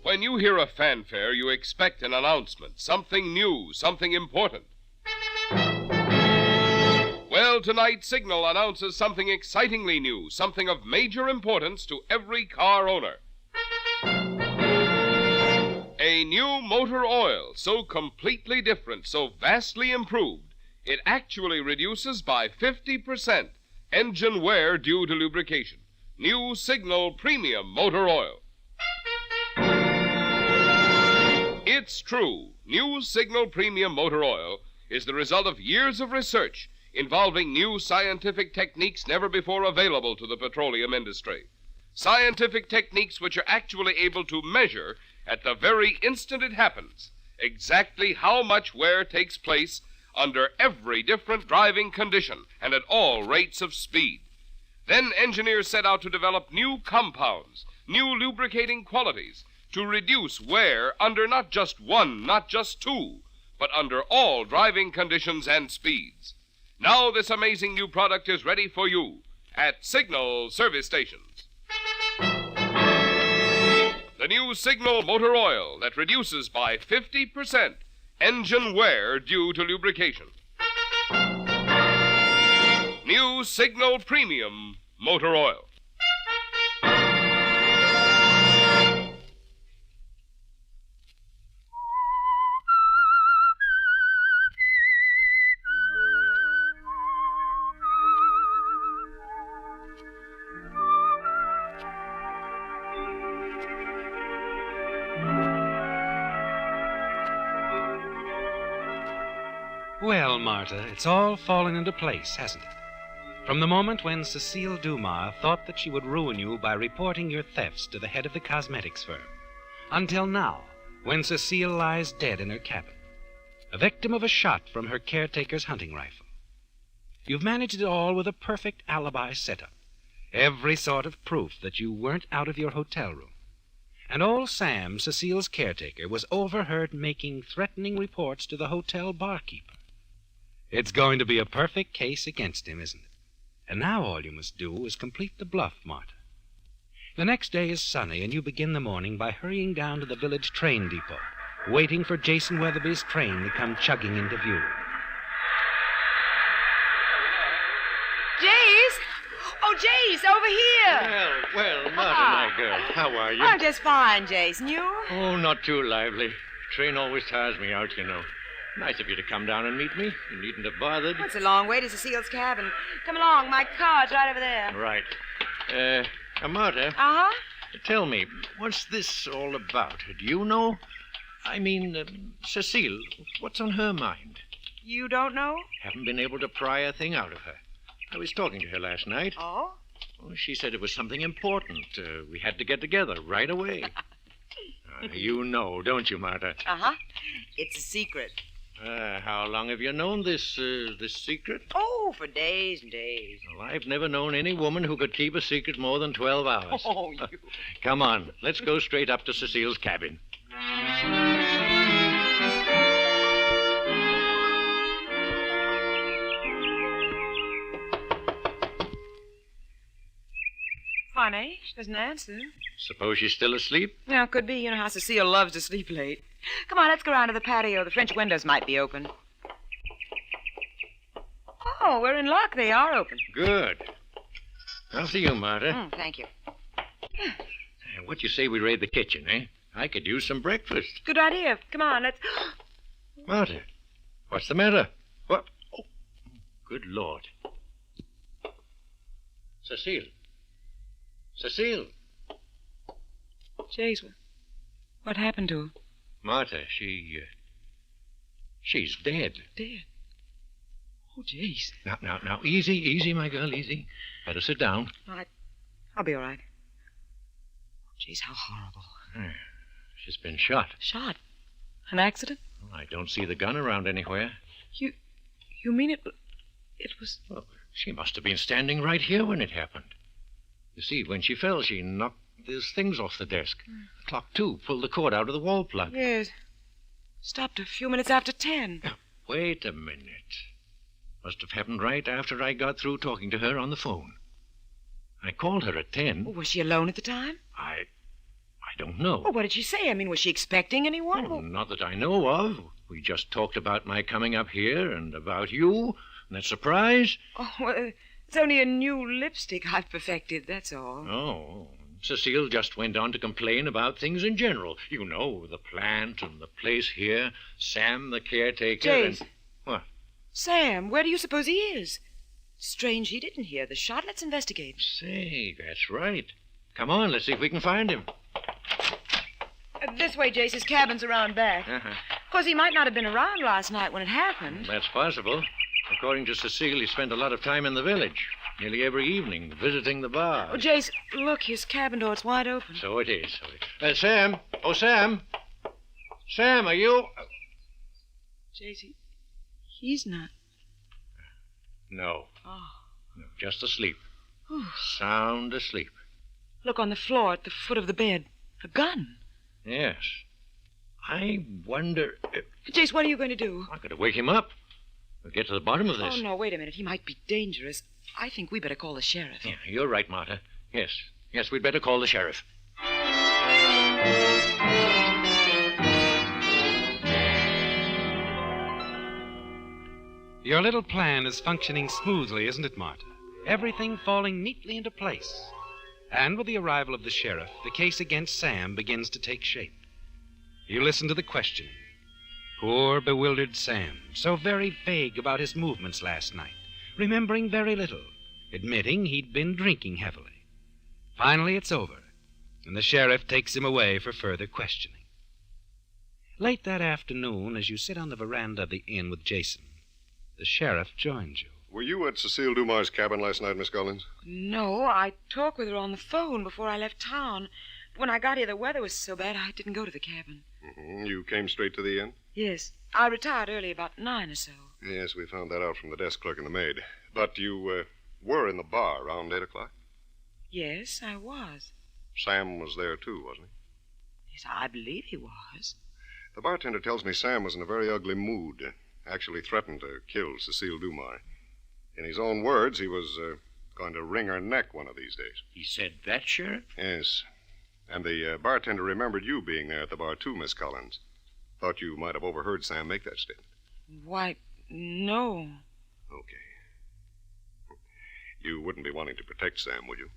When you hear a fanfare, you expect an announcement, something new, something important. Well, tonight, Signal announces something excitingly new, something of major importance to every car owner. A new motor oil, so completely different, so vastly improved, it actually reduces by 50% engine wear due to lubrication. New Signal Premium Motor Oil. It's true. New Signal Premium Motor Oil is the result of years of research involving new scientific techniques never before available to the petroleum industry. Scientific techniques which are actually able to measure, at the very instant it happens, exactly how much wear takes place under every different driving condition and at all rates of speed. Then engineers set out to develop new compounds, new lubricating qualities, to reduce wear under not just one, not just two, but under all driving conditions and speeds. Now this amazing new product is ready for you at Signal service stations. The new Signal Motor Oil that reduces by 50% engine wear due to lubrication. New Signal Premium Motor Oil. Well, Martha, it's all fallen into place, hasn't it? From the moment when Cecile Dumas thought that she would ruin you by reporting your thefts to the head of the cosmetics firm, until now, when Cecile lies dead in her cabin, a victim of a shot from her caretaker's hunting rifle. You've managed it all with a perfect alibi setup, every sort of proof that you weren't out of your hotel room. And old Sam, Cecile's caretaker, was overheard making threatening reports to the hotel barkeeper. It's going to be a perfect case against him, isn't it? And now all you must do is complete the bluff, Martha. The next day is sunny, and you begin the morning by hurrying down to the village train depot, waiting for Jason Weatherby's train to come chugging into view. Jace! Oh, Jace, over here! Well, Martha, my girl, how are you? I'm just fine, Jace. And you? Oh, not too lively. Train always tires me out, you know. Nice of you to come down and meet me. You needn't have bothered. It's a long way to Cecile's cabin. Come along. My car's right over there. Right. Martha. Uh-huh. Tell me, what's this all about? Do you know? I mean, Cecile, what's on her mind? You don't know? Haven't been able to pry a thing out of her. I was talking to her last night. Oh? Oh, she said it was something important. We had to get together right away. You know, don't you, Martha? Uh-huh. It's a secret. How long have you known this secret? Oh, for days and days. Well, I've never known any woman who could keep a secret more than 12 hours. Oh, you... Come on, let's go straight up to Cecile's cabin. Funny, she doesn't answer. Suppose she's still asleep? Yeah, could be. You know how Cecile loves to sleep late. Come on, let's go around to the patio. The French windows might be open. Oh, we're in luck. They are open. Good. After you, Martha. Thank you. What do you say we raid the kitchen, eh? I could use some breakfast. Good idea. Come on, let's... Martha, what's the matter? What? Oh, good Lord. Cecile. Cecile. Jace, what happened to her? Martha, she's dead. Dead? Oh, Jace. Now, easy, my girl, easy. Better sit down. I'll be all right. Jace, how horrible. She's been shot. Shot? An accident? I don't see the gun around anywhere. You mean it was... Well, she must have been standing right here when it happened. You see, when she fell, she knocked these things off the desk. The clock, too, pulled the cord out of the wall plug. Yes. Stopped a few minutes after 10. Now, wait a minute. Must have happened right after I got through talking to her on the phone. I called her at 10. Oh, was she alone at the time? I don't know. Oh, what did she say? I mean, was she expecting anyone? Oh, not that I know of. We just talked about my coming up here and about you and that surprise. Oh, well, it's only a new lipstick I've perfected, that's all. Oh, Cecile just went on to complain about things in general. You know, the plant and the place here, Sam, the caretaker. Jace. And... What? Sam, where do you suppose he is? Strange he didn't hear the shot. Let's investigate. Say, that's right. Come on, let's see if we can find him. This way, Jace. His cabin's around back. Uh-huh. Of course, he might not have been around last night when it happened. That's possible. According to Cecile, he spent a lot of time in the village, nearly every evening, visiting the bar. Oh, Jace, look, his cabin door, it's wide open. So it is. Sam! Oh, Sam! Sam, are you... Jace, he's not. No. Oh. No, just asleep. Whew. Sound asleep. Look on the floor at the foot of the bed. A gun. Yes. I wonder... Jace, what are you going to do? I gotta wake him up. We'll get to the bottom of this. Oh, no, wait a minute. He might be dangerous. I think we better call the sheriff. Yeah, you're right, Martha. Yes, we'd better call the sheriff. Your little plan is functioning smoothly, isn't it, Martha? Everything falling neatly into place. And with the arrival of the sheriff, the case against Sam begins to take shape. You listen to the questioning. Poor, bewildered Sam, so very vague about his movements last night, remembering very little, admitting he'd been drinking heavily. Finally, it's over, and the sheriff takes him away for further questioning. Late that afternoon, as you sit on the veranda of the inn with Jason, the sheriff joins you. Were you at Cecile Dumar's cabin last night, Miss Collins? No, I talked with her on the phone before I left town. When I got here, the weather was so bad I didn't go to the cabin. Mm-hmm. You came straight to the inn? Yes. I retired early, about 9 or so. Yes, we found that out from the desk clerk and the maid. But you were in the bar around 8 o'clock? Yes, I was. Sam was there, too, wasn't he? Yes, I believe he was. The bartender tells me Sam was in a very ugly mood. Actually threatened to kill Cecile Dumar. In his own words, he was going to wring her neck one of these days. He said that, Sheriff? Yes. And the bartender remembered you being there at the bar, too, Miss Collins. Thought you might have overheard Sam make that statement. Why, no. Okay. You wouldn't be wanting to protect Sam, would you?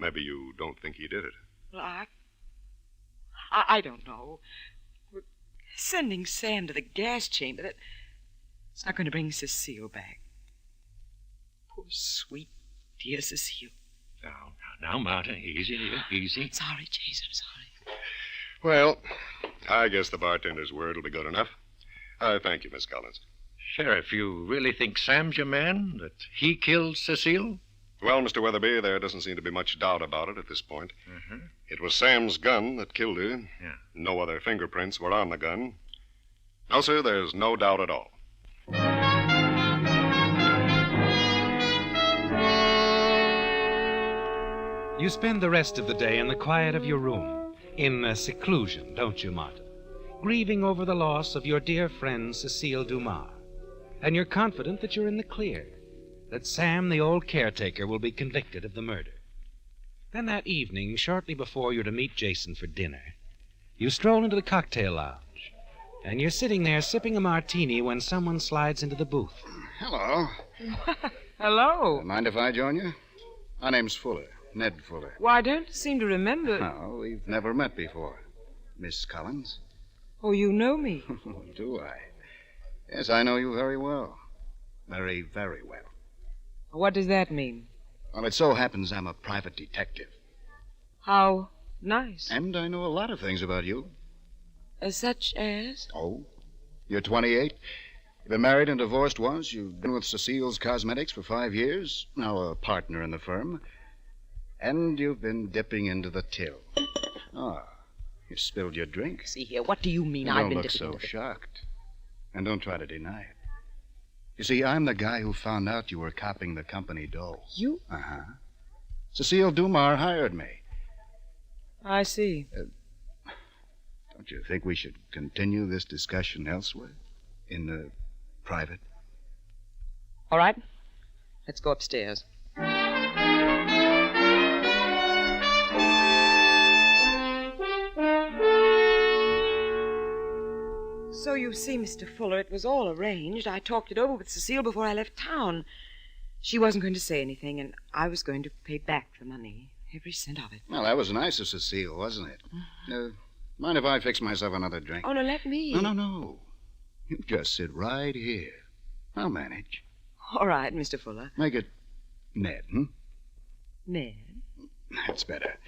Maybe you don't think he did it. Well, I don't know. We're sending Sam to the gas chamber. It's not going to bring Cecile back. Poor, sweet, dear Cecile. Now, Martha, easy, dear, easy. I'm sorry, Jason, I'm sorry. Well, I guess the bartender's word will be good enough. Thank you, Miss Collins. Sheriff, you really think Sam's your man? That he killed Cecile? Well, Mr. Weatherby, there doesn't seem to be much doubt about it at this point. Mm-hmm. It was Sam's gun that killed her. Yeah. No other fingerprints were on the gun. No, sir, there's no doubt at all. You spend the rest of the day in the quiet of your room, in seclusion, don't you, Martha? Grieving over the loss of your dear friend, Cecile Dumar. And you're confident that you're in the clear, that Sam, the old caretaker, will be convicted of the murder. Then that evening, shortly before you're to meet Jason for dinner, you stroll into the cocktail lounge, and you're sitting there sipping a martini when someone slides into the booth. Hello. Hello. Mind if I join you? My name's Fuller, Ned Fuller. Well, I don't seem to remember. No, we've never met before. Miss Collins? Oh, you know me. Do I? Yes, I know you very well. Very, very well. What does that mean? Well, it so happens I'm a private detective. How nice. And I know a lot of things about you. Such as? Oh, you're 28. You've been married and divorced once. You've been with Cecile's Cosmetics for 5 years. Now a partner in the firm. And you've been dipping into the till. Ah, you spilled your drink. See here, what do you mean You I've don't been look dipping so into the... shocked. And don't try to deny it. You see, I'm the guy who found out you were copying the company dough. You? Uh-huh. Cecile Dumar hired me. I see. Don't you think we should continue this discussion elsewhere? In private? All right. Let's go upstairs. So you see, Mr. Fuller, it was all arranged. I talked it over with Cecile before I left town. She wasn't going to say anything, and I was going to pay back the money. Every cent of it. Well, that was nice of Cecile, wasn't it? Mind if I fix myself another drink? Oh, no, let me. No. You just sit right here. I'll manage. All right, Mr. Fuller. Make it Ned, Ned? That's better.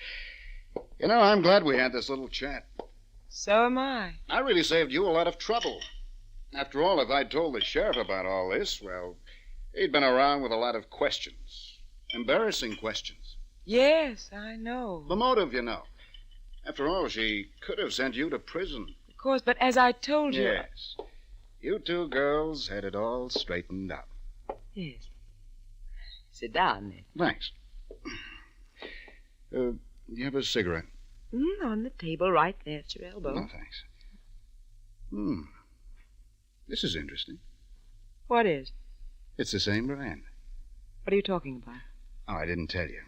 You know, I'm glad we had this little chat. So am I. I really saved you a lot of trouble. After all, if I'd told the sheriff about all this, well, he'd been around with a lot of questions. Embarrassing questions. Yes, I know. The motive, you know. After all, she could have sent you to prison. Of course, but as I told you... Yes. You two girls had it all straightened out. Yes. Sit down, Ned. Thanks. You have a cigarette? On the table right there at your elbow. No, thanks. This is interesting. What is? It's the same brand. What are you talking about? Oh, I didn't tell you.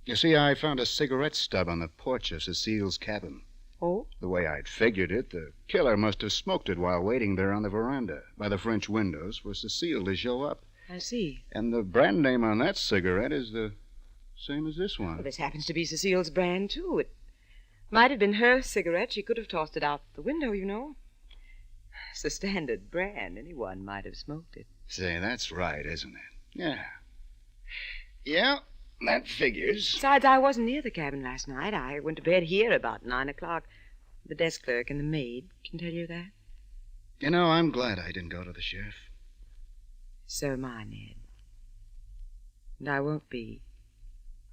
You see, I found a cigarette stub on the porch of Cecile's cabin. Oh? The way I'd figured it, the killer must have smoked it while waiting there on the veranda by the French windows for Cecile to show up. I see. And the brand name on that cigarette is the same as this one. Well, this happens to be Cecile's brand, too. It might have been her cigarette. She could have tossed it out the window, you know. It's the standard brand. Anyone might have smoked it. Say, that's right, isn't it? Yeah. Yeah, that figures. Besides, I wasn't near the cabin last night. I went to bed here about 9 o'clock. The desk clerk and the maid can tell you that. You know, I'm glad I didn't go to the sheriff. So am I, Ned. And I won't be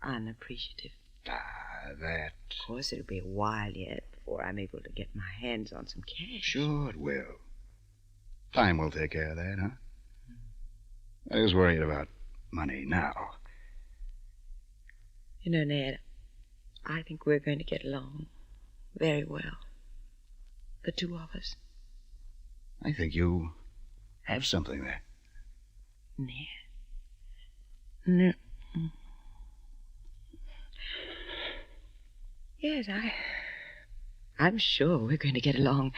unappreciative. That... Of course, it'll be a while yet before I'm able to get my hands on some cash. Sure it will. Time will take care of that, huh? I was worried about money now. You know, Ned, I think we're going to get along very well. The two of us. I think you have something there. Ned. No. Yes, I'm sure we're going to get along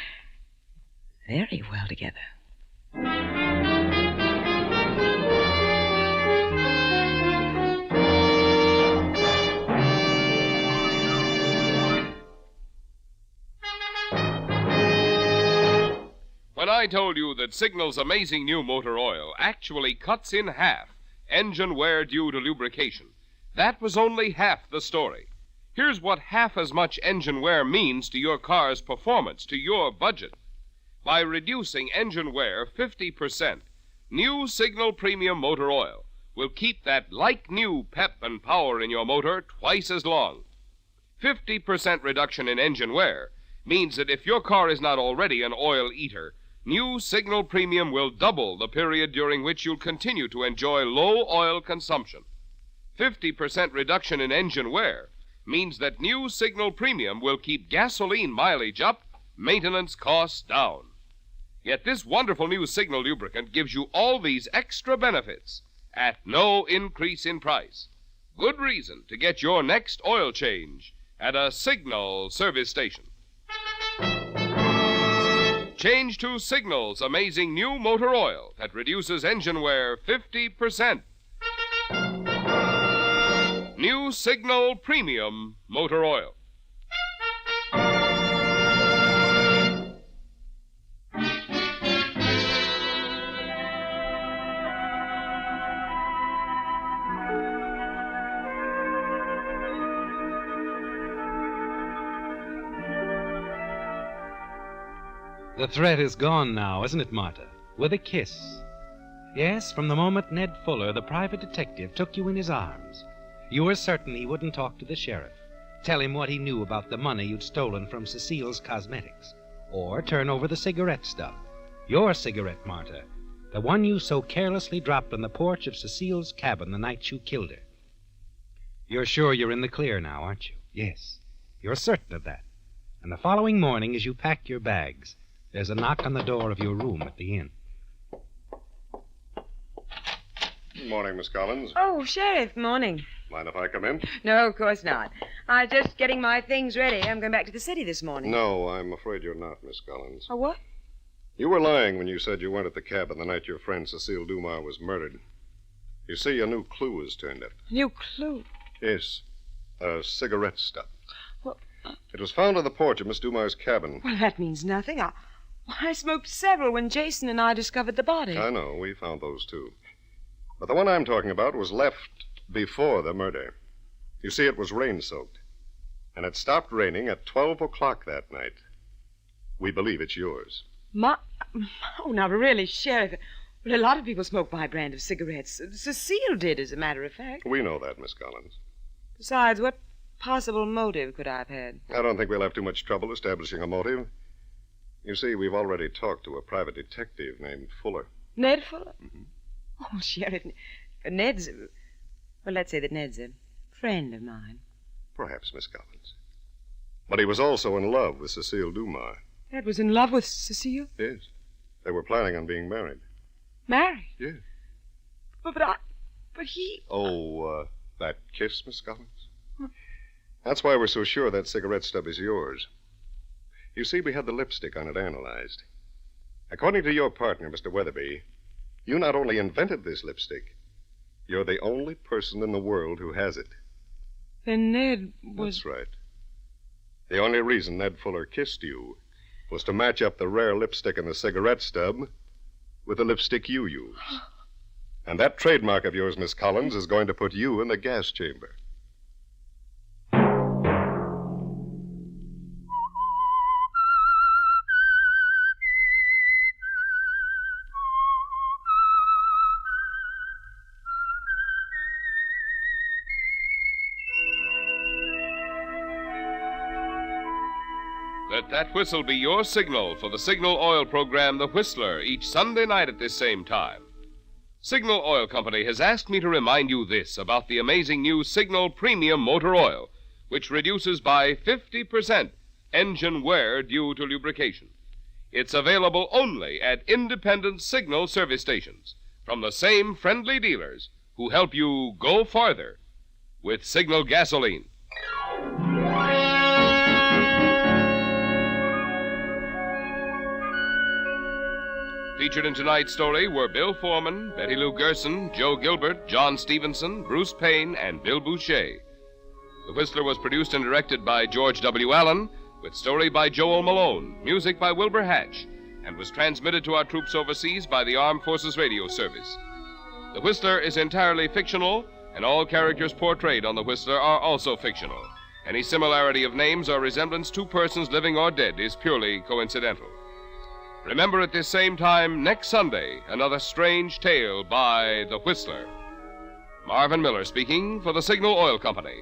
very well together. When I told you that Signal's amazing new motor oil actually cuts in half engine wear due to lubrication, that was only half the story. Here's what half as much engine wear means to your car's performance, to your budget. By reducing engine wear 50%, new Signal Premium Motor Oil will keep that like-new pep and power in your motor twice as long. 50% reduction in engine wear means that if your car is not already an oil eater, new Signal Premium will double the period during which you'll continue to enjoy low oil consumption. 50% reduction in engine wear means that new Signal Premium will keep gasoline mileage up, maintenance costs down. Yet this wonderful new Signal lubricant gives you all these extra benefits at no increase in price. Good reason to get your next oil change at a Signal service station. Change to Signal's amazing new motor oil that reduces engine wear 50%. New Signal Premium Motor Oil. The threat is gone now, isn't it, Martha? With a kiss. Yes, from the moment Ned Fuller, the private detective, took you in his arms, you were certain he wouldn't talk to the sheriff, tell him what he knew about the money you'd stolen from Cecile's cosmetics, or turn over the cigarette stub. Your cigarette, Martha, the one you so carelessly dropped on the porch of Cecile's cabin the night you killed her. You're sure you're in the clear now, aren't you? Yes, you're certain of that. And the following morning, as you pack your bags, there's a knock on the door of your room at the inn. Good morning, Miss Collins. Oh, Sheriff, morning. Mind if I come in? No, of course not. I'm just getting my things ready. I'm going back to the city this morning. No, I'm afraid you're not, Miss Collins. Oh, what? You were lying when you said you weren't at the cabin the night your friend Cecile Dumas was murdered. You see, a new clue has turned up. New clue? Yes, a cigarette stub. Well, It was found on the porch of Miss Dumas' cabin. Well, that means nothing. I smoked several when Jason and I discovered the body. I know, we found those too. But the one I'm talking about was left before the murder. You see, it was rain-soaked. And it stopped raining at 12 o'clock that night. We believe it's yours. Oh, now, really, Sheriff. Well, a lot of people smoke my brand of cigarettes. Cecile did, as a matter of fact. We know that, Miss Collins. Besides, what possible motive could I have had? I don't think we'll have too much trouble establishing a motive. You see, we've already talked to a private detective named Fuller. Ned Fuller? Mm-hmm. Oh, Sheriff, Ned's... Well, let's say that Ned's a friend of mine. Perhaps, Miss Collins. But he was also in love with Cecile Dumas. Ned was in love with Cecile? Yes. They were planning on being married. Married? Yes. But he... Oh, that kiss, Miss Collins? That's why we're so sure that cigarette stub is yours. You see, we had the lipstick on it analyzed. According to your partner, Mr. Weatherby, you not only invented this lipstick, you're the only person in the world who has it. Then Ned was... That's right. The only reason Ned Fuller kissed you was to match up the rare lipstick in the cigarette stub with the lipstick you used. And that trademark of yours, Miss Collins, is going to put you in the gas chamber. Let that whistle be your signal for the Signal Oil program, The Whistler, each Sunday night at this same time. Signal Oil Company has asked me to remind you this about the amazing new Signal Premium Motor Oil, which reduces by 50% engine wear due to lubrication. It's available only at independent Signal service stations from the same friendly dealers who help you go farther with Signal gasoline. Featured in tonight's story were Bill Foreman, Betty Lou Gerson, Joe Gilbert, John Stevenson, Bruce Payne, and Bill Boucher. The Whistler was produced and directed by George W. Allen, with story by Joel Malone, music by Wilbur Hatch, and was transmitted to our troops overseas by the Armed Forces Radio Service. The Whistler is entirely fictional, and all characters portrayed on The Whistler are also fictional. Any similarity of names or resemblance to persons living or dead is purely coincidental. Remember at this same time next Sunday, another strange tale by The Whistler. Marvin Miller speaking for the Signal Oil Company.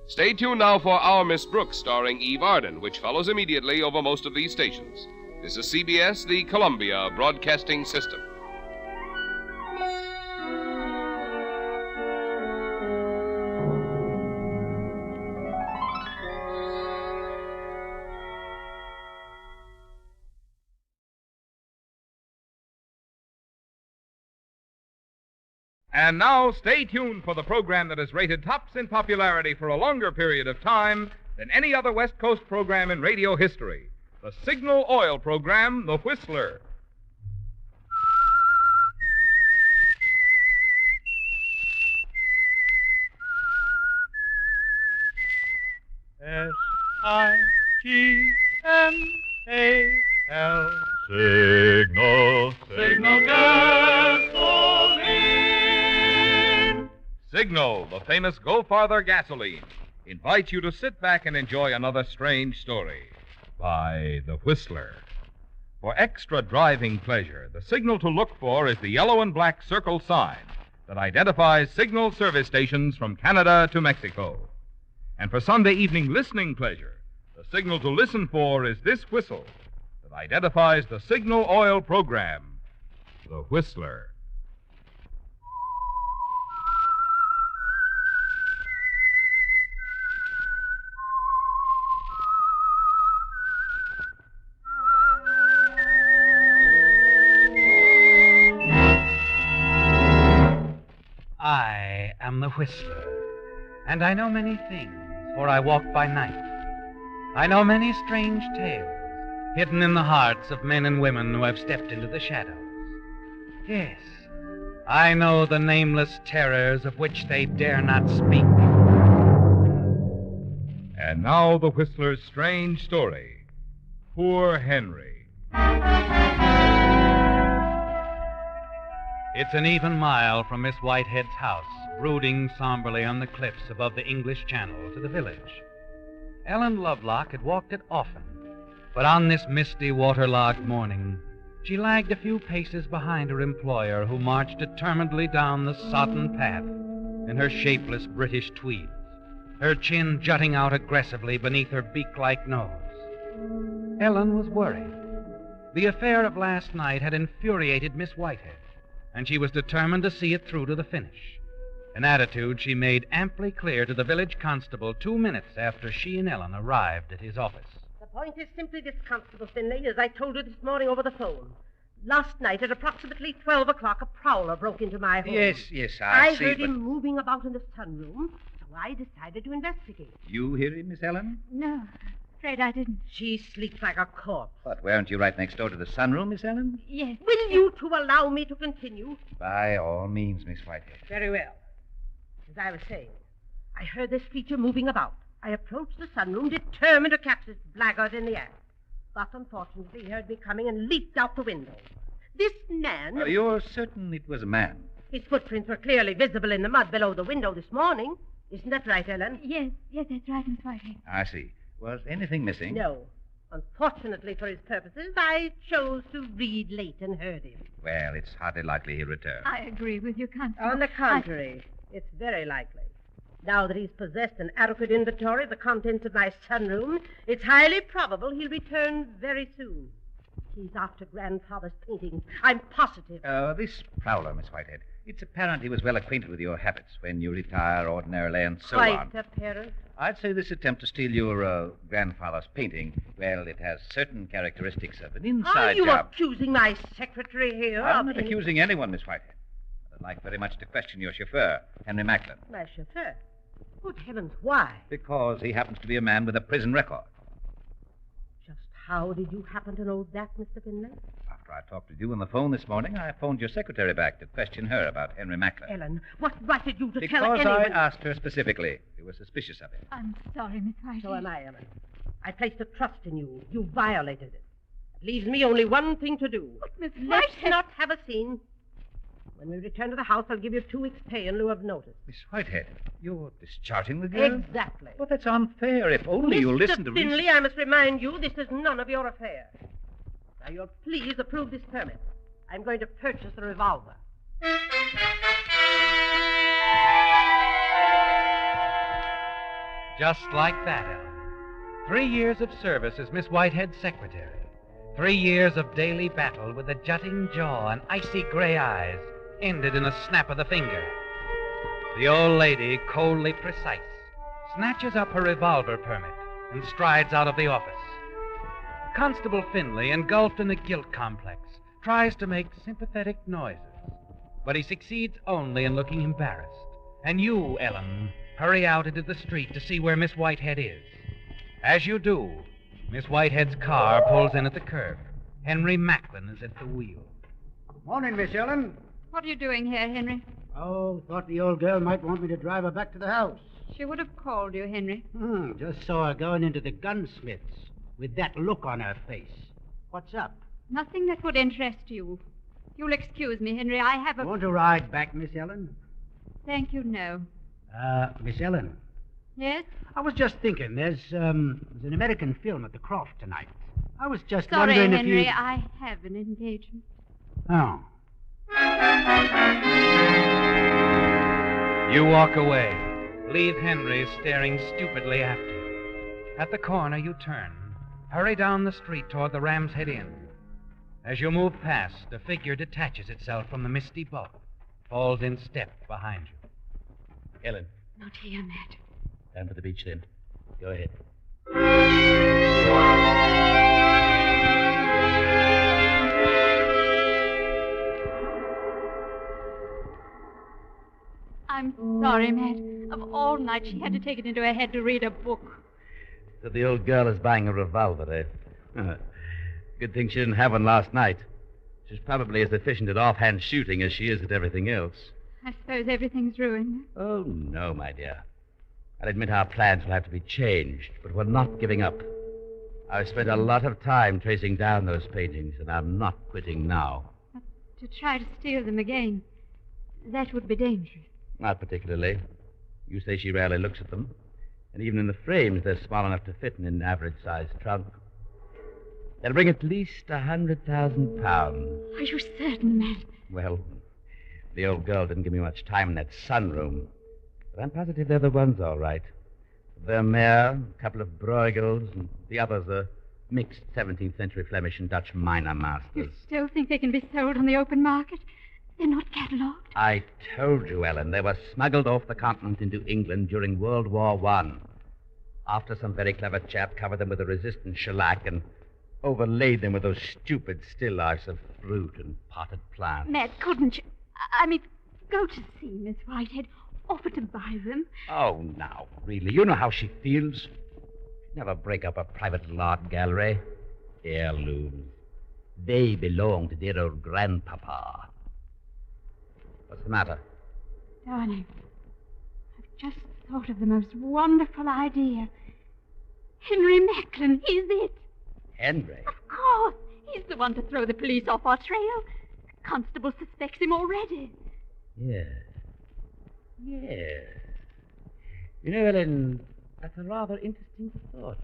Stay tuned now for Our Miss Brooks, starring Eve Arden, which follows immediately over most of these stations. This is CBS, the Columbia Broadcasting System. And now, stay tuned for the program that is rated tops in popularity for a longer period of time than any other West Coast program in radio history. The Signal Oil program, The Whistler. I-G-N-A-L. Signal, signal gasoline. Signal, the famous Go Farther gasoline, invites you to sit back and enjoy another strange story by The Whistler. For extra driving pleasure, the signal to look for is the yellow and black circle sign that identifies signal service stations from Canada to Mexico. And for Sunday evening listening pleasure, the signal to listen for is this whistle that identifies the signal oil program, The Whistler. I am the Whistler, and I know many things, for I walk by night. I know many strange tales, hidden in the hearts of men and women who have stepped into the shadows. Yes, I know the nameless terrors of which they dare not speak. And now the Whistler's strange story, Poor Henry. It's an even mile from Miss Whitehead's house, brooding somberly on the cliffs above the English Channel, to the village. Ellen Lovelock had walked it often, but on this misty, waterlogged morning, she lagged a few paces behind her employer, who marched determinedly down the sodden path in her shapeless British tweeds, her chin jutting out aggressively beneath her beak-like nose. Ellen was worried. The affair of last night had infuriated Miss Whitehead, and she was determined to see it through to the finish, an attitude she made amply clear to the village constable 2 minutes after she and Ellen arrived at his office. The point is simply this, Constable Finlay, as I told you this morning over the phone. Last night at approximately 12 o'clock, a prowler broke into my home. Yes, I see. I heard him moving about in the sunroom, so I decided to investigate. You hear him, Miss Ellen? No, afraid I didn't. She sleeps like a corpse. But weren't you right next door to the sunroom, Miss Ellen? Yes. Will you two allow me to continue? By all means, Miss Whitehead. Very well. As I was saying, I heard this creature moving about. I approached the sunroom, determined to catch this blackguard in the act. But unfortunately, he heard me coming and leaped out the window. This man... You're certain it was a man? His footprints were clearly visible in the mud below the window this morning. Isn't that right, Ellen? Yes, that's right, Miss Whitehead. I see. Was anything missing? No. Unfortunately for his purposes, I chose to read late and heard him. Well, it's hardly likely he'll return. I agree with you, Constable. On the contrary, it's very likely. Now that he's possessed an adequate inventory of the contents of my sunroom, it's highly probable he'll return very soon. He's after Grandfather's paintings. I'm positive. This prowler, Miss Whitehead. It's apparent he was well acquainted with your habits when you retire ordinarily and so on. Quite apparent. I'd say this attempt to steal your grandfather's painting, well, it has certain characteristics of an inside Are you job. accusing my secretary here? I'm not accusing anyone, Miss Whitehead. I'd like very much to question your chauffeur, Henry Macklin. My chauffeur? Good heavens, why? Because he happens to be a man with a prison record. Just how did you happen to know that, Mr. Finlay? After I talked to you on the phone this morning, I phoned your secretary back to question her about Henry Macklin. Ellen, what right did you to because tell anyone? I asked her specifically. You were suspicious of him. I'm sorry, Miss Whitehead. So am I, Ellen. I placed a trust in you. You violated it. It leaves me only one thing to do. But, Miss Let's Whitehead... not have a scene. When we return to the house, I'll give you 2 weeks' pay in lieu of notice. Miss Whitehead, you're discharging the girl? Exactly. But that's unfair. If only you'll listen to Mr. Finlay, I must remind you, this is none of your affair. Now, you'll please approve this permit. I'm going to purchase a revolver. Just like that, Ellen. 3 years of service as Miss Whitehead's secretary. 3 years of daily battle with a jutting jaw and icy gray eyes ended in a snap of the finger. The old lady, coldly precise, snatches up her revolver permit and strides out of the office. Constable Finlay, engulfed in the guilt complex, tries to make sympathetic noises, but he succeeds only in looking embarrassed. And you, Ellen, hurry out into the street to see where Miss Whitehead is. As you do, Miss Whitehead's car pulls in at the curb. Henry Macklin is at the wheel. Morning, Miss Ellen. What are you doing here, Henry? Oh, thought the old girl might want me to drive her back to the house. She would have called you, Henry. Just saw her going into the gunsmith's with that look on her face. What's up? Nothing that would interest you. You'll excuse me, Henry. I have a... Want to ride back, Miss Ellen? Thank you, no. Miss Ellen. Yes? I was just thinking, there's an American film at the Croft tonight. I was just Sorry, wondering Henry, if you... I have an engagement. Oh. You walk away. Leave Henry staring stupidly after you. At the corner, you turn. Hurry down the street toward the Ram's Head Inn. As you move past, a figure detaches itself from the misty bulk, falls in step behind you. Ellen, Not here, Matt. down to the beach then. Go ahead. I'm sorry, Matt. Of all nights, she had to take it into her head to read a book. So the old girl is buying a revolver, eh? Good thing she didn't have one last night. She's probably as efficient at offhand shooting as she is at everything else. I suppose everything's ruined. Oh, no, my dear. I'll admit our plans will have to be changed, but we're not giving up. I've spent a lot of time tracing down those paintings, and I'm not quitting now. But to try to steal them again, that would be dangerous. Not particularly. You say she rarely looks at them. And even in the frames, they're small enough to fit in an average-sized trunk. They'll bring at least 100,000 pounds. Are you certain, Matt? Well, the old girl didn't give me much time in that sunroom. But I'm positive they're the ones, all right. Vermeer, a couple of Bruegels, and the others are mixed 17th century Flemish and Dutch minor masters. You still think they can be sold on the open market? They're not catalogued. I told you, Ellen, they were smuggled off the continent into England during World War I. After some very clever chap covered them with a resistant shellac and overlaid them with those stupid still lifes of fruit and potted plants. Matt, couldn't you? I mean, go to see Miss Whitehead. Offer to buy them. Oh, now, really, you know how she feels. She'd never break up a private art gallery. Heirlooms. They belong to dear old grandpapa. What's the matter? Darling, I've just thought of the most wonderful idea. Henry Macklin, he's it. Henry? Of course. He's the one to throw the police off our trail. The constable suspects him already. Yes. Yes. You know, Ellen, that's a rather interesting thought.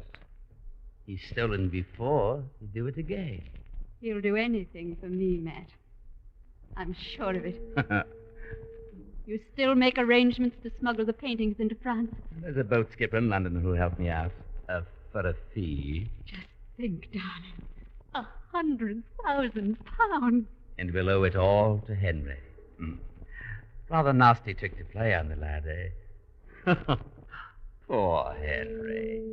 He's stolen before. He'd do it again. He'll do anything for me, Matt. I'm sure of it. You still make arrangements to smuggle the paintings into France? There's a boat skipper in London who'll help me out. For a fee. Just think, darling. 100,000 pounds. And we'll owe it all to Henry. Rather nasty trick to play on the lad, eh? Poor Henry.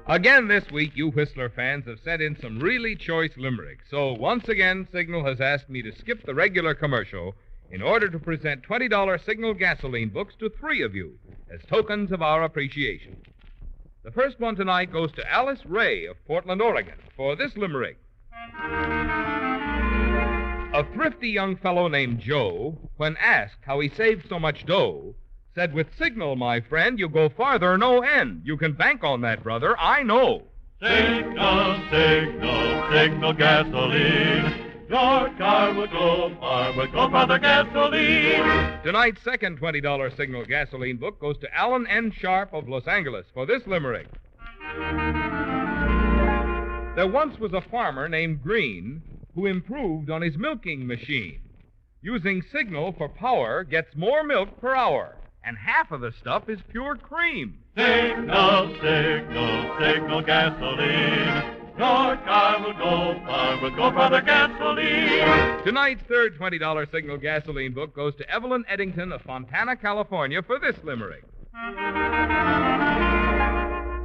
Again this week, you Whistler fans have sent in some really choice limericks. So once again, Signal has asked me to skip the regular commercial in order to present $20 Signal gasoline books to 3 of you as tokens of our appreciation. The first one tonight goes to Alice Ray of Portland, Oregon, for this limerick. A thrifty young fellow named Joe, when asked how he saved so much dough, said, "With Signal, my friend, you go farther no end. You can bank on that, brother, I know." Signal, signal, signal gasoline. Your car will go far with go farther gasoline. Tonight's second $20 Signal gasoline book goes to Alan N. Sharp of Los Angeles for this limerick. There once was a farmer named Green who improved on his milking machine. Using Signal for power gets more milk per hour, and half of the stuff is pure cream. Signal, signal, signal gasoline. Your car will go far with go farther gasoline. Tonight's third $20 Signal gasoline book goes to Evelyn Eddington of Fontana, California for this limerick.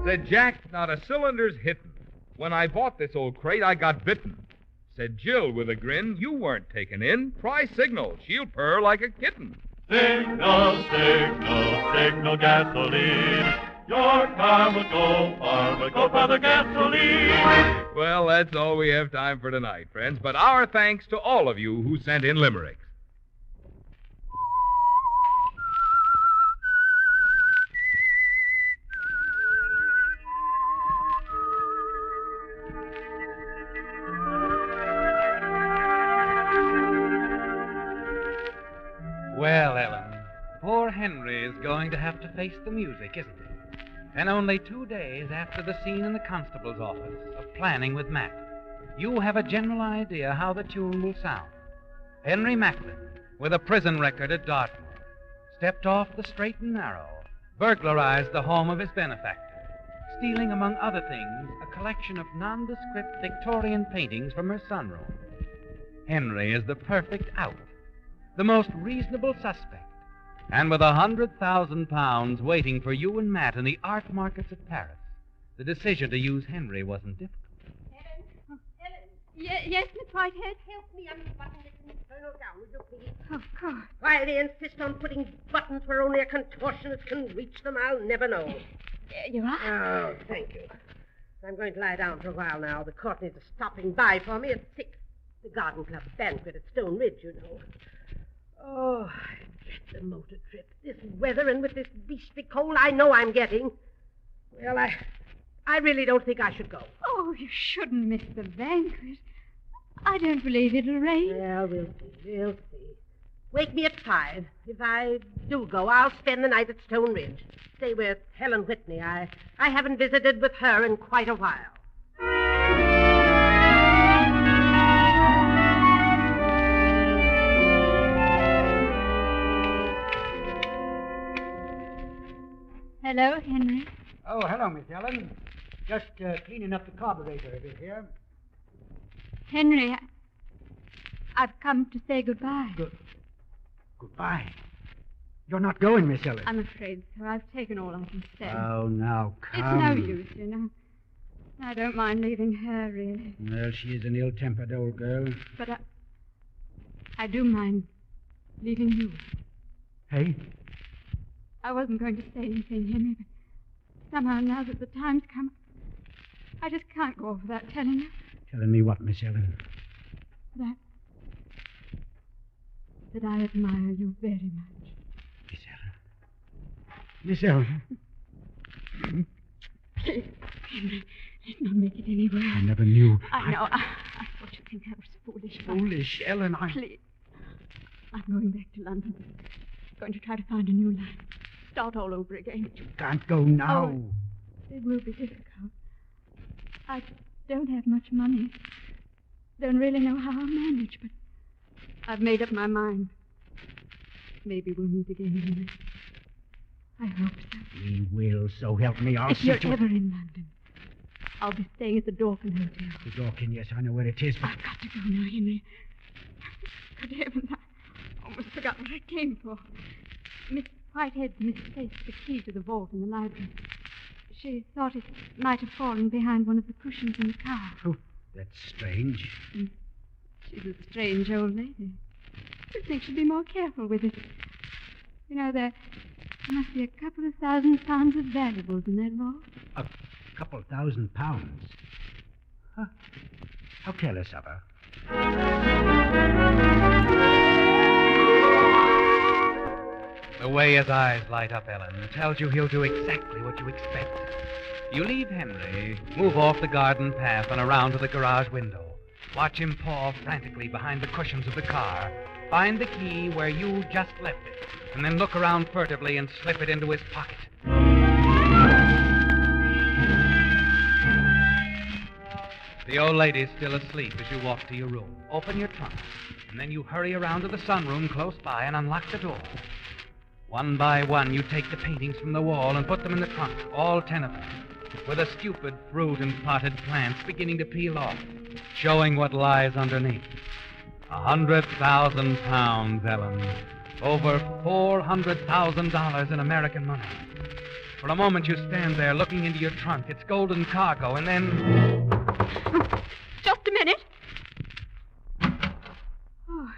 Said Jack, not a cylinder's hittin'. When I bought this old crate, I got bitten. Said Jill with a grin, you weren't taken in. Try Signal, she'll purr like a kitten. Signal, signal, signal gasoline. Your car will go far, will go for the gasoline. Well, that's all we have time for tonight, friends. But our thanks to all of you who sent in limericks. Well, Ellen, poor Henry is going to have to face the music, isn't he? And only 2 days after the scene in the constable's office of planning with Matt, you have a general idea how the tune will sound. Henry Macklin, with a prison record at Dartmoor, stepped off the straight and narrow, burglarized the home of his benefactor, stealing, among other things, a collection of nondescript Victorian paintings from her sunroom. Henry is the perfect out, the most reasonable suspect. And with £100,000 waiting for you and Matt in the art markets of Paris, the decision to use Henry wasn't difficult. Yes, Miss Whitehead? Help me unbutton this infernal gown, will you please? Of course. Why they insist on putting buttons where only a contortionist can reach them, I'll never know. There you are. Oh, thank you. I'm going to lie down for a while now. The Courtneys are stopping by for me at 6. The Garden Club banquet at Stone Ridge, you know. Oh, I dread the motor trip. This weather and with this beastly cold I know I'm getting. Well, I really don't think I should go. Oh, you shouldn't miss the banquet. I don't believe it'll rain. Well, we'll see. We'll see. Wake me at 5. If I do go, I'll spend the night at Stone Ridge. Stay with Helen Whitney. I haven't visited with her in quite a while. Hello, Henry. Oh, hello, Miss Ellen. Just cleaning up the carburetor a bit here. Henry, I've come to say goodbye. Goodbye. You're not going, Miss Ellen. I'm afraid so. I've taken all I can say. Oh, now, come. It's no use, you know. I don't mind leaving her, really. Well, she is an ill-tempered old girl. But I do mind leaving you. Hey? I wasn't going to say anything, Henry, but somehow now that the time's come, I just can't go off without telling you. Telling me what, Miss Ellen? That I admire you very much. Miss Ellen. Please, Henry, let's not make it any worse. I never knew. I know. I thought you'd think I was foolish. Foolish, Ellen, Please. I'm going back to London. Going to try to find a new life. Start all over again. You can't go now. Oh, it will be difficult. I don't have much money. Don't really know how I'll manage, but I've made up my mind. Maybe we'll meet again, Henry. I hope so. We will, so help me. I'll if see you're to it. ever in London, I'll be staying at the Dorkin Hotel. The Dorkin, yes, I know where it is, but... I've got to go now, Henry. Good heavens, I almost forgot what I came for. Miss Whitehead misplaced the key to the vault in the library. She thought it might have fallen behind one of the cushions in the car. Oh, that's strange. She's a strange old lady. You'd think she'd be more careful with it. You know, there must be a couple of £1,000 of valuables in that vault. A couple £1,000? Huh. How careless of her. The way his eyes light up, Ellen, tells you he'll do exactly what you expect. You leave Henry, move off the garden path and around to the garage window. Watch him paw frantically behind the cushions of the car, find the key where you just left it, and then look around furtively and slip it into his pocket. The old lady's still asleep as you walk to your room. Open your trunk, and then you hurry around to the sunroom close by and unlock the door. One by one, you take the paintings from the wall and put them in the trunk, all 10 of them, with the stupid fruit and potted plants beginning to peel off, showing what lies underneath. £100,000, Ellen. Over $400,000 in American money. For a moment, you stand there looking into your trunk, its golden cargo, and then... Just a minute. Oh,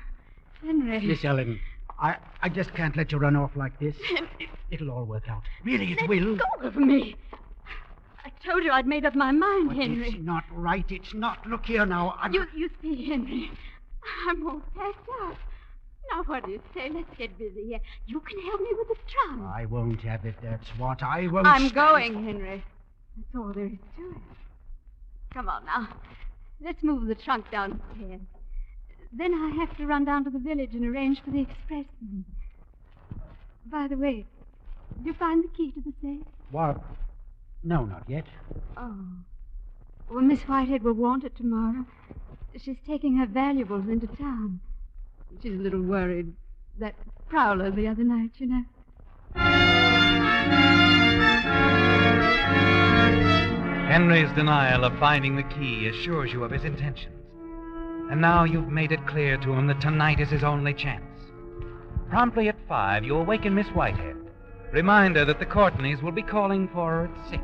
Henry. Miss Ellen, I just can't let you run off like this. Henry, It'll all work out. Really, it Let will. go of me. I told you I'd made up my mind, But Henry. it's not right. It's not. Look here now. You see, Henry, I'm all packed up. Now, what do you say? Let's get busy here. You can help me with the trunk. I won't have it, that's what. I won't I'm stand- going, Henry. That's all there is to it. Come on now. Let's move the trunk downstairs. Then I have to run down to the village and arrange for the expressman. By the way, did you find the key to the safe? What? No, not yet. Oh. Well, Miss Whitehead will want it tomorrow. She's taking her valuables into town. She's a little worried. That prowler the other night, you know. Henry's denial of finding the key assures you of his intentions. And now you've made it clear to him that tonight is his only chance. Promptly at 5, you awaken Miss Whitehead. Remind her that the Courtneys will be calling for her at 6.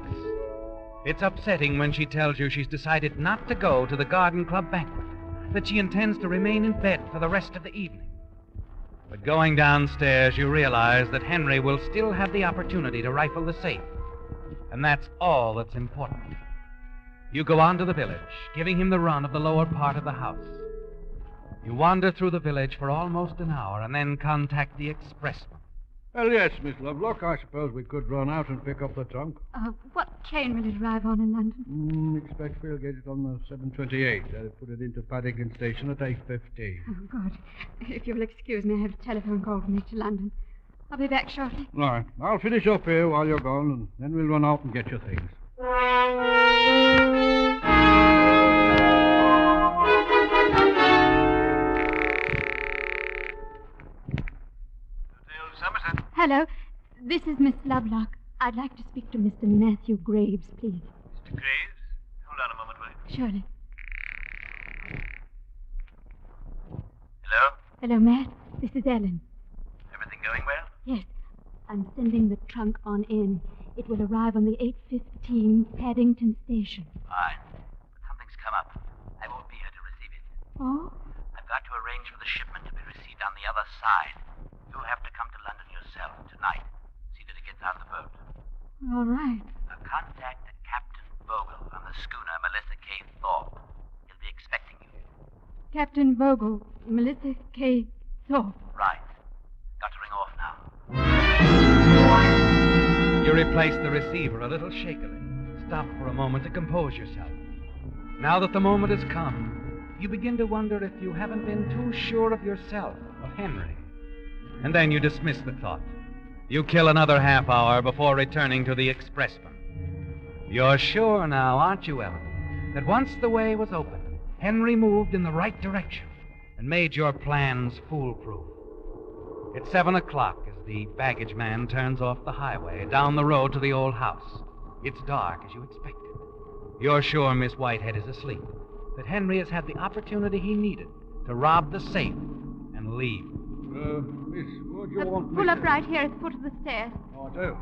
It's upsetting when she tells you she's decided not to go to the Garden Club banquet, that she intends to remain in bed for the rest of the evening. But going downstairs, you realize that Henry will still have the opportunity to rifle the safe. And that's all that's important. You go on to the village, giving him the run of the lower part of the house. You wander through the village for almost an hour and then contact the expressman. Well, yes, Miss Lovelock. I suppose we could run out and pick up the trunk. What train will it arrive on in London? Expect we'll get it on the 7:28. I'll put it into Paddington Station at 8:15. Oh, good. If you'll excuse me, I have a telephone call for me to London. I'll be back shortly. All right. I'll finish up here while you're gone, and then we'll run out and get your things. Hello. This is Miss Lovelock. I'd like to speak to Mr. Matthew Graves, please. Mr. Graves? Hold on a moment, will you? Surely. Hello? Hello, Matt. This is Ellen. Everything going well? Yes. I'm sending the trunk on in. It will arrive on the 8:15 Paddington Station. Fine. But something's come up. I won't be here to receive it. Oh? I've got to arrange for the shipment to be received on the other side. You'll have to come to London yourself tonight. See that it gets on the boat. All right. Contact Captain Vogel on the schooner Melissa K. Thorpe. He'll be expecting you. Captain Vogel, Melissa K. Thorpe. Right. Got to ring off now. You replace the receiver a little shakily. Stop for a moment to compose yourself. Now that the moment has come, you begin to wonder if you haven't been too sure of yourself, of Henry. And then you dismiss the thought. You kill another half hour before returning to the expressman. You're sure now, aren't you, Ellen, that once the way was open, Henry moved in the right direction and made your plans foolproof. It's 7 o'clock as the baggage man turns off the highway down the road to the old house. It's dark as you expected. You're sure Miss Whitehead is asleep, that Henry has had the opportunity he needed to rob the safe and leave. Miss, what do you want me Pull to... up right here at the foot of the stairs. Oh, I do.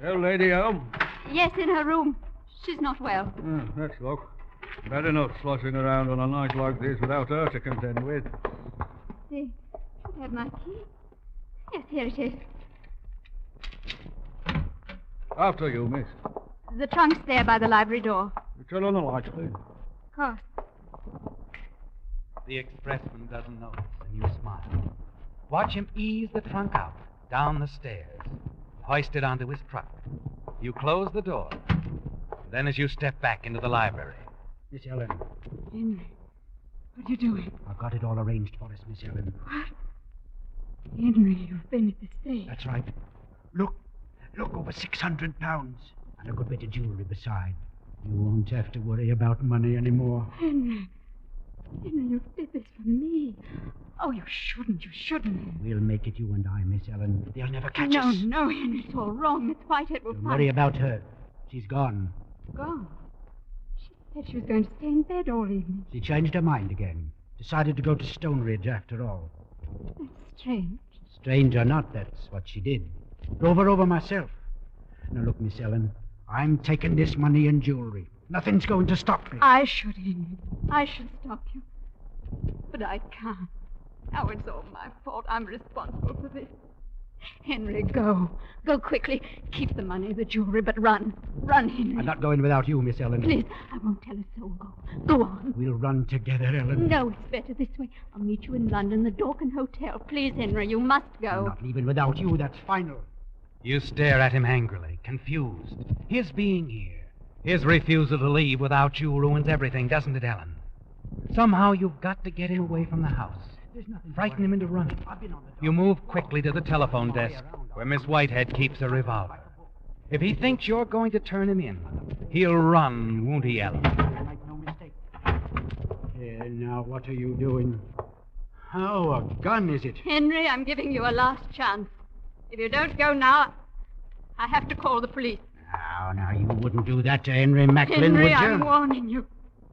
Well, lady home? Yes, in her room. She's not well. That's luck. Better not sloshing around on a night like this without her to contend with. See, should have my key. Yes, here it is. After you, miss. The trunk's there by the library door. You turn on the lights, please. Of course. The expressman doesn't notice, and you smile. Watch him ease the trunk out, down the stairs, hoist it onto his truck. You close the door. Then as you step back into the library. Miss Ellen. Henry, what are you doing? I've got it all arranged for us, Miss Ellen. What? Henry, you've been at the safe. That's right. Look, over £600. And a good bit of jewelry beside. You won't have to worry about money anymore. Henry, you did this for me. Oh, you shouldn't. We'll make it, you and I, Miss Ellen. They'll never catch us. No, Henry, it's all wrong. Miss Whitehead will Don't find worry about her. She's gone. Gone? She said she was going to stay in bed all evening. She changed her mind again. Decided to go to Stonebridge after all. That's strange. Strange or not, that's what she did. Drove her over myself. Now, look, Miss Ellen, I'm taking this money and jewelry. Nothing's going to stop me. I should, Henry. I should stop you. But I can't. Now it's all my fault. I'm responsible for this. Henry, go. Go quickly. Keep the money, the jewelry, but run. Run, Henry. I'm not going without you, Miss Ellen. Please, I won't tell a soul. Go on. We'll run together, Ellen. No, it's better this way. I'll meet you in London, the Dorkin Hotel. Please, Henry, you must go. I'm not leaving without you. That's final. You stare at him angrily, confused. His being here, his refusal to leave without you ruins everything, doesn't it, Ellen? Somehow you've got to get him away from the house. Frighten him into running. You move quickly to the telephone desk where Miss Whitehead keeps a revolver. If he thinks you're going to turn him in, he'll run, won't he, Ellen? Make no mistake. Now, what are you doing? Oh, a gun, is it? Henry, I'm giving you a last chance. If you don't go now, I have to call the police. Now, you wouldn't do that to Henry Macklin, Henry, would you? I'm warning you.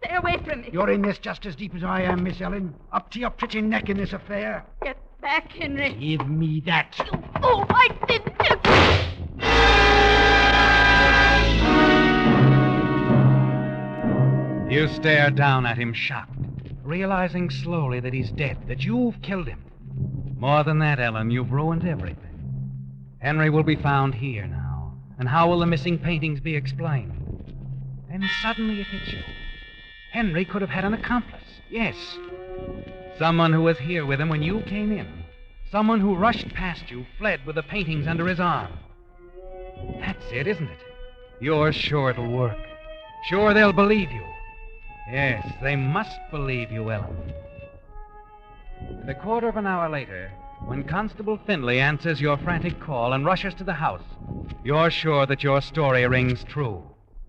Stay away from me. You're in this just as deep as I am, Miss Ellen. Up to your pretty neck in this affair. Get back, Henry. Give me that. Oh, I didn't. You stare down at him, shocked, realizing slowly that he's dead, that you've killed him. More than that, Ellen, you've ruined everything. Henry will be found here now, and how will the missing paintings be explained? Then suddenly it hits you. Henry could have had an accomplice. Yes. Someone who was here with him when you came in. Someone who rushed past you, fled with the paintings under his arm. That's it, isn't it? You're sure it'll work. Sure they'll believe you. Yes, they must believe you, Ellen. And a quarter of an hour later, when Constable Finley answers your frantic call and rushes to the house, you're sure that your story rings true.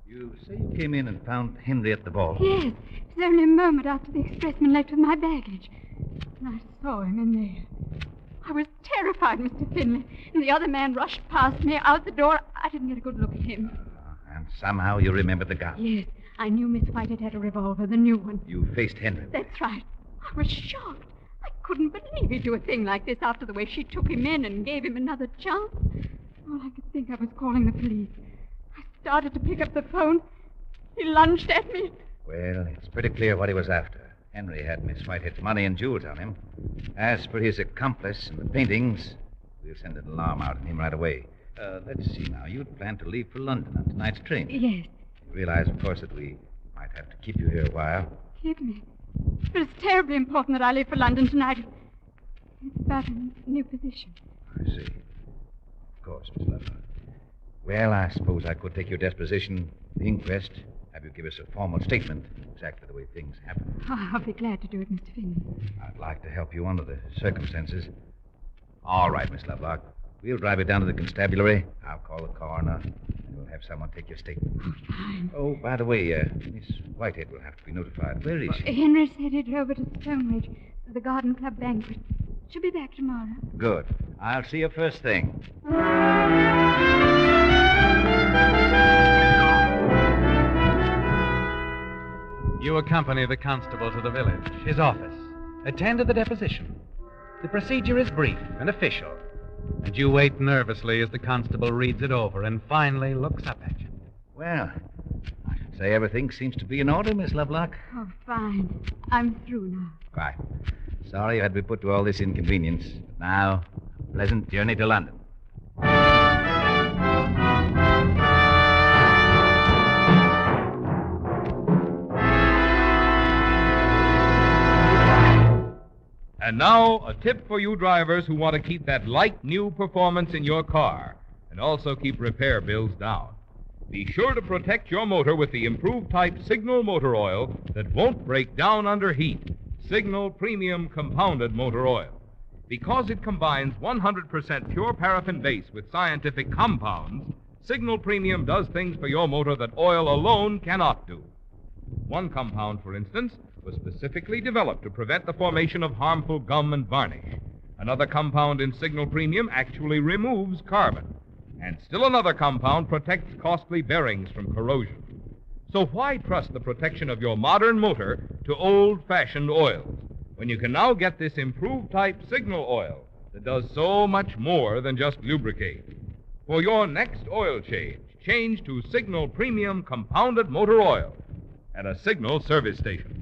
You say you came in and found Henry at the vault? Yes. It was only a moment after the expressman left with my baggage. And I saw him in there. I was terrified, Mr. Finley. And the other man rushed past me out the door. I didn't get a good look at him. And somehow you remembered the gun? Yes. I knew Miss Whitehead had a revolver, the new one. You faced Henry? That's right. I was shocked. I couldn't believe he'd do a thing like this after the way she took him in and gave him another chance. All I could think of was calling the police. I started to pick up the phone. He lunged at me. Well, it's pretty clear what he was after. Henry had Miss Whitehead's money and jewels on him. As for his accomplice and the paintings, we'll send an alarm out on him right away. Let's see now. You'd planned to leave for London on tonight's train. Yes. You realize, of course, that we might have to keep you here a while. Keep me? But it's terribly important that I leave for London tonight. It's about a new position. I see. Of course, Miss Lovelock. Well, I suppose I could take your deposition, the inquest, have you give us a formal statement, exactly the way things happen. Oh, I'll be glad to do it, Mr. Finley. I'd like to help you under the circumstances. All right, Miss Lovelock. We'll drive you down to the constabulary. I'll call the coroner, and we'll have someone take your statement. Oh, fine. Oh, by the way, Miss Whitehead will have to be notified. Where is she? Henry's headed over to Stonebridge, the Garden Club banquet. She'll be back tomorrow. Good. I'll see you first thing. You accompany the constable to the village, his office. Attend to the deposition. The procedure is brief and official, and you wait nervously as the constable reads it over and finally looks up at you. Well, I should say everything seems to be in order, Miss Lovelock. Oh, fine. I'm through now. Right. Sorry you had to be put to all this inconvenience. But now, pleasant journey to London. And now, a tip for you drivers who want to keep that light new performance in your car and also keep repair bills down. Be sure to protect your motor with the improved type Signal motor oil that won't break down under heat. Signal Premium Compounded Motor Oil. Because it combines 100% pure paraffin base with scientific compounds, Signal Premium does things for your motor that oil alone cannot do. One compound, for instance, was specifically developed to prevent the formation of harmful gum and varnish. Another compound in Signal Premium actually removes carbon. And still another compound protects costly bearings from corrosion. So why trust the protection of your modern motor to old-fashioned oils when you can now get this improved type Signal oil that does so much more than just lubricate? For your next oil change, change to Signal Premium Compounded Motor Oil at a Signal service station.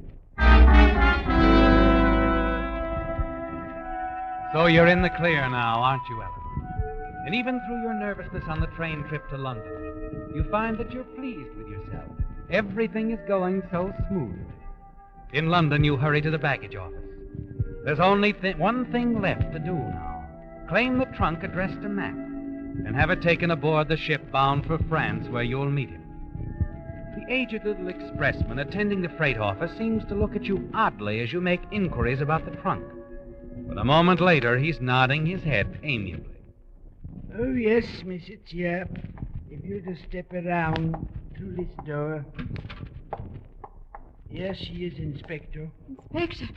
So you're in the clear now, aren't you, Ellen? And even through your nervousness on the train trip to London, you find that you're pleased with yourself. Everything is going so smoothly. In London, you hurry to the baggage office. There's only one thing left to do now. Claim the trunk addressed to Matt and have it taken aboard the ship bound for France, where you'll meet him. The aged little expressman attending the freight office seems to look at you oddly as you make inquiries about the trunk. But a moment later, he's nodding his head amiably. Oh, yes, miss, it's here. If you just step around through this door. Yes, she is, Inspector. Inspector?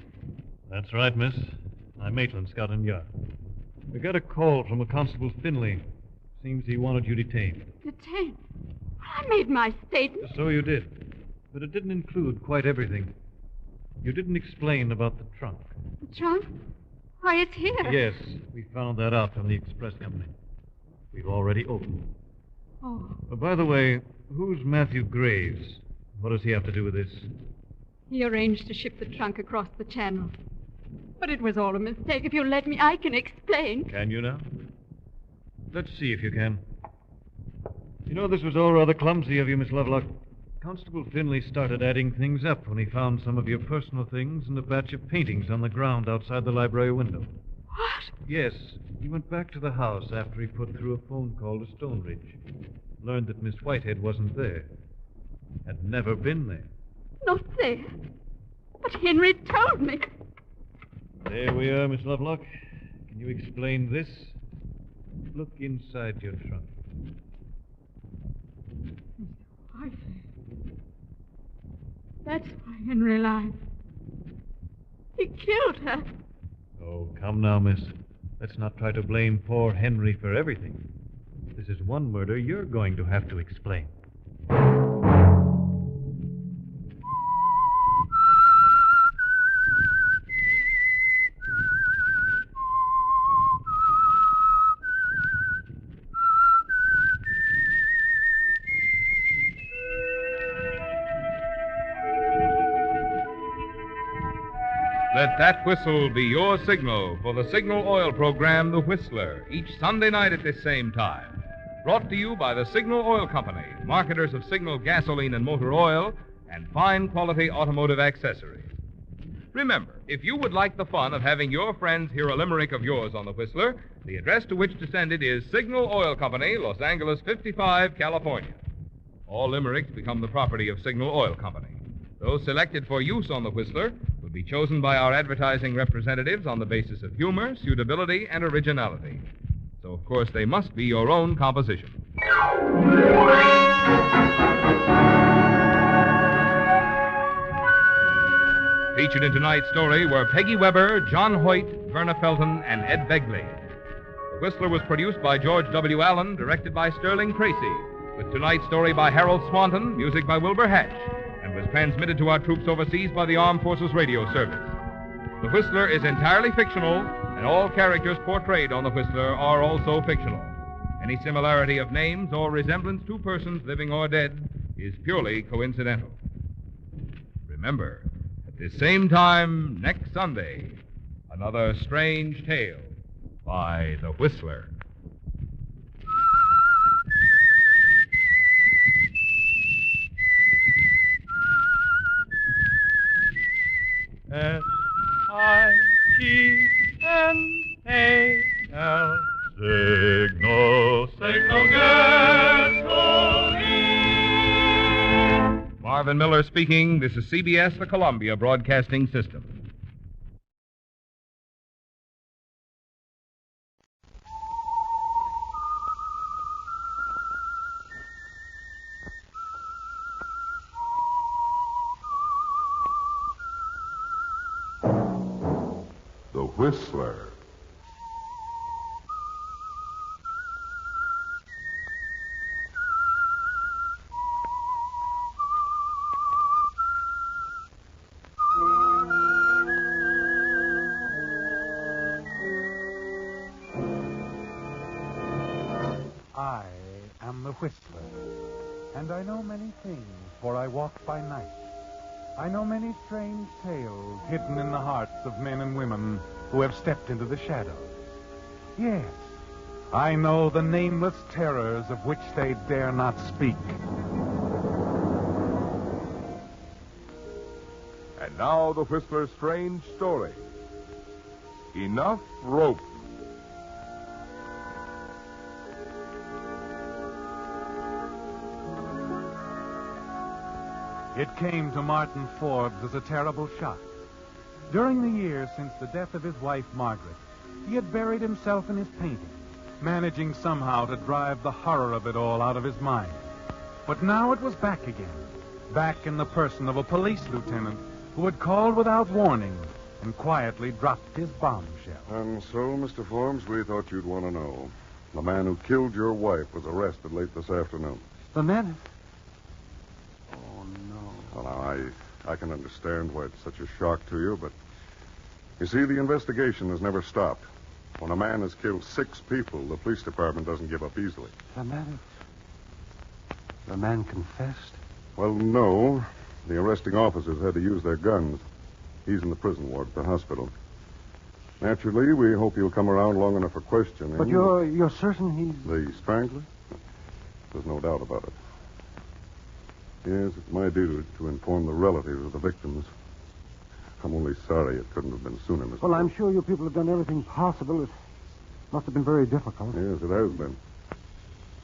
That's right, miss. I'm Maitland, Scotland Yard. We got a call from a Constable Finley. Seems he wanted you detained. Detained? I made my statement. So you did. But it didn't include quite everything. You didn't explain about the trunk. The trunk? Why, it's here. Yes, we found that out from the express company. We've already opened. Oh. By the way, who's Matthew Graves? What does he have to do with this? He arranged to ship the trunk across the channel. But it was all a mistake. If you'll let me, I can explain. Can you now? Let's see if you can. You know, this was all rather clumsy of you, Miss Lovelock. Constable Finley started adding things up when he found some of your personal things and a batch of paintings on the ground outside the library window. What? Yes. He went back to the house after he put through a phone call to Stonebridge. Learned that Miss Whitehead wasn't there. Had never been there. Not there. But Henry told me. There we are, Miss Lovelock. Can you explain this? Look inside your trunk. That's why Henry lied. He killed her. Oh, come now, miss. Let's not try to blame poor Henry for everything. This is one murder you're going to have to explain. Let that whistle be your signal for the Signal Oil program, The Whistler, each Sunday night at this same time. Brought to you by the Signal Oil Company, marketers of Signal gasoline and motor oil, and fine quality automotive accessories. Remember, if you would like the fun of having your friends hear a limerick of yours on The Whistler, the address to which to send it is Signal Oil Company, Los Angeles 55, California. All limericks become the property of Signal Oil Company. Those selected for use on The Whistler will be chosen by our advertising representatives on the basis of humor, suitability, and originality. So, of course, they must be your own composition. Featured in tonight's story were Peggy Weber, John Hoyt, Verna Felton, and Ed Begley. The Whistler was produced by George W. Allen, directed by Sterling Tracy, with tonight's story by Harold Swanton, music by Wilbur Hatch, and was transmitted to our troops overseas by the Armed Forces Radio Service. The Whistler is entirely fictional, and all characters portrayed on The Whistler are also fictional. Any similarity of names or resemblance to persons living or dead is purely coincidental. Remember, at this same time next Sunday, another strange tale by The Whistler. S-I-G-N-A-L Signal, signal gasoline. Marvin Miller speaking. This is CBS, the Columbia Broadcasting System. The Whistler. I am the Whistler, and I know many things, for I walk by night. I know many strange tales hidden in the hearts of men and women who have stepped into the shadows. Yes, I know the nameless terrors of which they dare not speak. And now the Whistler's strange story. Enough rope. It came to Martin Forbes as a terrible shock. During the years since the death of his wife, Margaret, he had buried himself in his painting, managing somehow to drive the horror of it all out of his mind. But now it was back again, back in the person of a police lieutenant who had called without warning and quietly dropped his bombshell. And so, Mr. Forbes, we thought you'd want to know. The man who killed your wife was arrested late this afternoon. The man? Oh, no. Well, now, I can understand why it's such a shock to you, but you see, the investigation has never stopped. When a man has killed 6 people, the police department doesn't give up easily. The man confessed? Well, no. The arresting officers had to use their guns. He's in the prison ward at the hospital. Naturally, we hope he'll come around long enough for questioning. But you're certain he's... The strangler? There's no doubt about it. Yes, it's my duty to inform the relatives of the victims. I'm only sorry it couldn't have been sooner, Mr. Well, I'm sure you people have done everything possible. It must have been very difficult. Yes, it has been.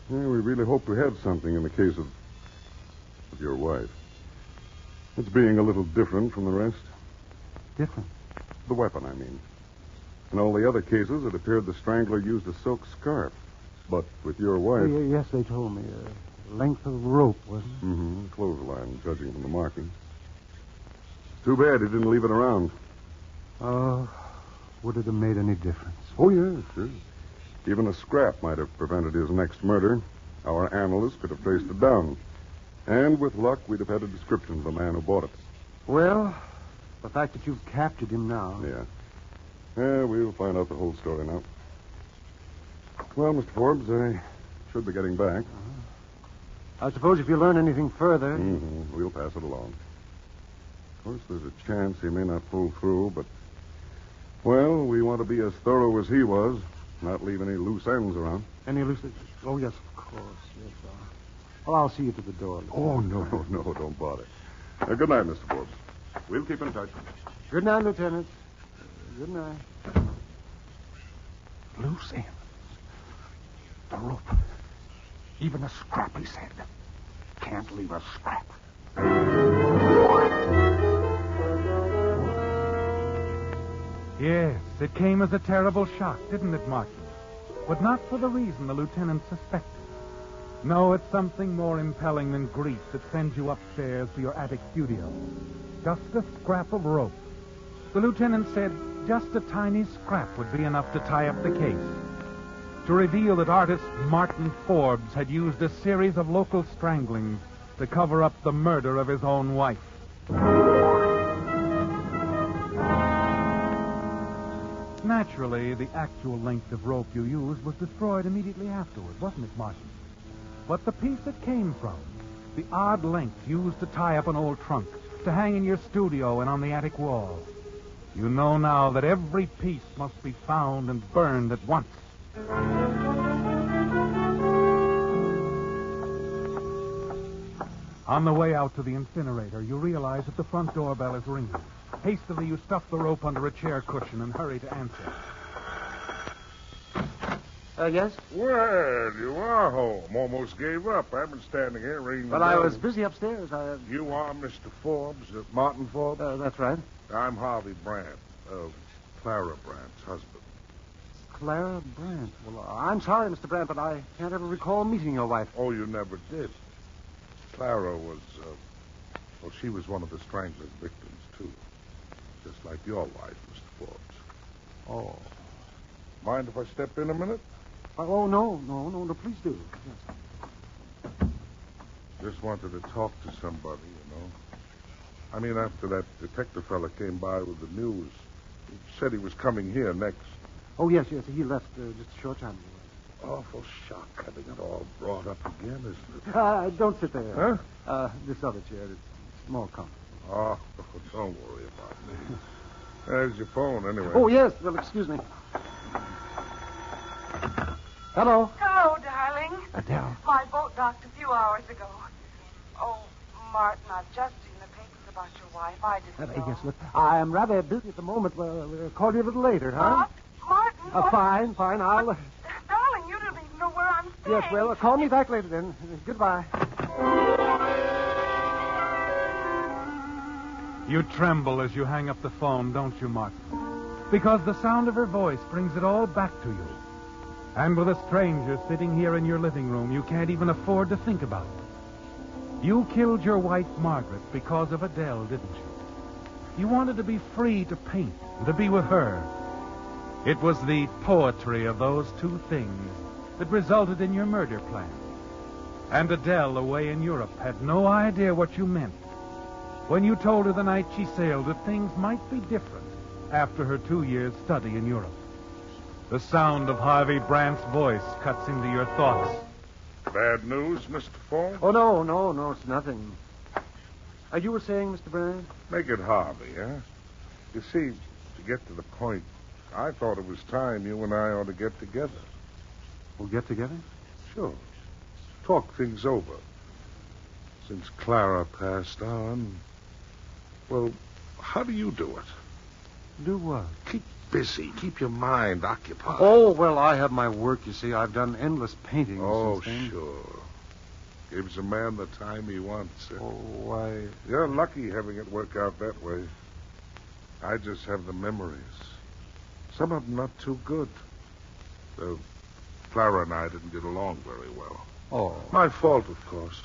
Yeah, we really hoped we had something in the case of your wife. It's being a little different from the rest. Different? The weapon, I mean. In all the other cases, it appeared the strangler used a silk scarf. But with your wife... Yes, they told me. A length of rope, wasn't it? Mm-hmm. Clothesline, judging from the marking. Too bad he didn't leave it around. Would it have made any difference? Oh, yes, sure. Even a scrap might have prevented his next murder. Our analyst could have traced it down. And with luck, we'd have had a description of the man who bought it. Well, the fact that you've captured him now... Yeah. Yeah, we'll find out the whole story now. Well, Mr. Forbes, I should be getting back. I suppose if you learn anything further... Mm-hmm. We'll pass it along. Of course, there's a chance he may not pull through, but... Well, we want to be as thorough as he was, not leave any loose ends around. Any loose ends? Oh, yes, of course. Yes, well, I'll see you to the door. Oh, no, don't bother. Good night, Mr. Forbes. We'll keep in touch. Good night, Lieutenant. Good night. Loose ends. The rope. Even a scrap, he said. Can't leave a scrap. Yes, it came as a terrible shock, didn't it, Martin? But not for the reason the lieutenant suspected. No, it's something more impelling than grief that sends you upstairs to your attic studio. Just a scrap of rope. The lieutenant said just a tiny scrap would be enough to tie up the case. To reveal that artist Martin Forbes had used a series of local stranglings to cover up the murder of his own wife. Naturally, the actual length of rope you used was destroyed immediately afterward, wasn't it, Martin? But the piece it came from, the odd length used to tie up an old trunk, to hang in your studio and on the attic wall. You know now that every piece must be found and burned at once. On the way out to the incinerator, you realize that the front doorbell is ringing. Hastily, you stuff the rope under a chair cushion and hurry to answer. Yes? Well, you are home. Almost gave up. I've been standing here reading. Well, I was busy upstairs. You are Mr. Forbes, Martin Forbes? That's right. I'm Harvey Brandt, Clara Brandt's husband. Clara Brandt. Well, I'm sorry, Mr. Brandt, but I can't ever recall meeting your wife. Oh, you never did. Clara was, she was one of the strangler's victims, too. Just like your wife, Mr. Forbes. Oh. Mind if I step in a minute? Oh, no, please do. Yes. Just wanted to talk to somebody, you know. I mean, after that detective fella came by with the news, he said he was coming here next. Oh, yes, he left just a short time ago. Awful shock having it all brought up again, isn't it? Don't sit there. Huh? This other chair, it's more comfortable. Oh, don't worry about me. There's your phone, anyway. Oh, yes. Well, excuse me. Hello. Hello, darling. Adele. My boat docked a few hours ago. Oh, Martin, I've just seen the papers about your wife. I didn't know. Yes, look, I am rather busy at the moment. We'll call you a little later, huh? Martin. Fine. I'll... Darling, you don't even know where I'm staying. Yes, well, call me back later then. Goodbye. You tremble as you hang up the phone, don't you, Martin? Because the sound of her voice brings it all back to you. And with a stranger sitting here in your living room, you can't even afford to think about it. You killed your wife, Margaret, because of Adele, didn't you? You wanted to be free to paint and to be with her. It was the poetry of those two things that resulted in your murder plan. And Adele, away in Europe, had no idea what you meant when you told her the night she sailed that things might be different after her 2 years' study in Europe. The sound of Harvey Brandt's voice cuts into your thoughts. Bad news, Mr. Ford? Oh, no, it's nothing. You were saying, Mr. Brandt? Make it Harvey, huh? You see, to get to the point, I thought it was time you and I ought to get together. We'll get together? Sure. Talk things over. Since Clara passed on, well, how do you do it? Do what? Keep busy. Keep your mind occupied. Oh, well, I have my work, you see. I've done endless paintings. Oh, since then. sure. Gives a man the time he wants. Oh, why? You're lucky having it work out that way. I just have the memories. Some of them not too good. Clara and I didn't get along very well. Oh. My fault, of course.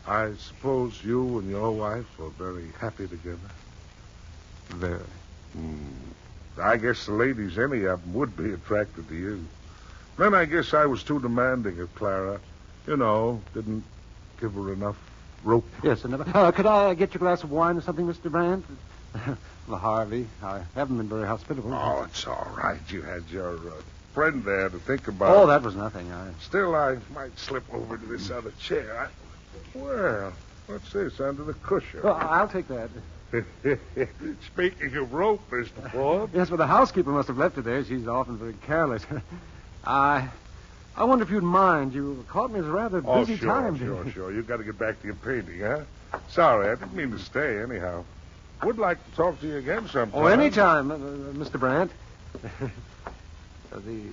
I suppose you and your wife are very happy together. Very. I guess the ladies, any of them, would be attracted to you. Then I guess I was too demanding of Clara. You know, didn't give her enough rope. Yes, and could I get you a glass of wine or something, Mr. Brandt? Well, Harvey, I haven't been very hospitable. Oh, it's all right. You had your friend there to think about. Oh, that was nothing. Still, I might slip over to this other chair. Well, what's this under the cushion? Oh, I'll take that. Speaking of rope, Mr. Ford. Yes, well, the housekeeper must have left it there. She's often very careless. I wonder if you'd mind. You caught me at a rather busy time. Sure. You've got to get back to your painting, huh? Sorry, I didn't mean to stay anyhow. Would like to talk to you again sometime. Oh, anytime, Mr. Brandt. The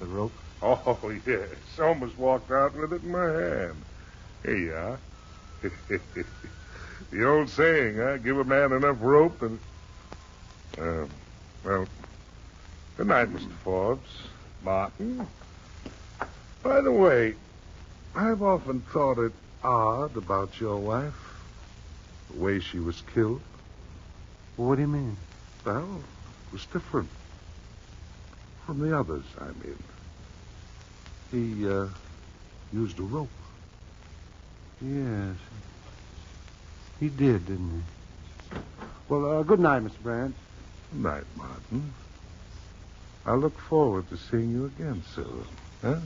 rope? Oh, yes. Almost walked out with it in my hand. Here you are. The old saying, huh? Give a man enough rope and... well, good night, Mr. Forbes. Martin. By the way, I've often thought it odd about your wife. The way she was killed. What do you mean? Well, it was different. From the others, I mean. He used a rope. Yes. He did, didn't he? Well, good night, Mr. Brandt. Good night, Martin. I look forward to seeing you again soon, huh?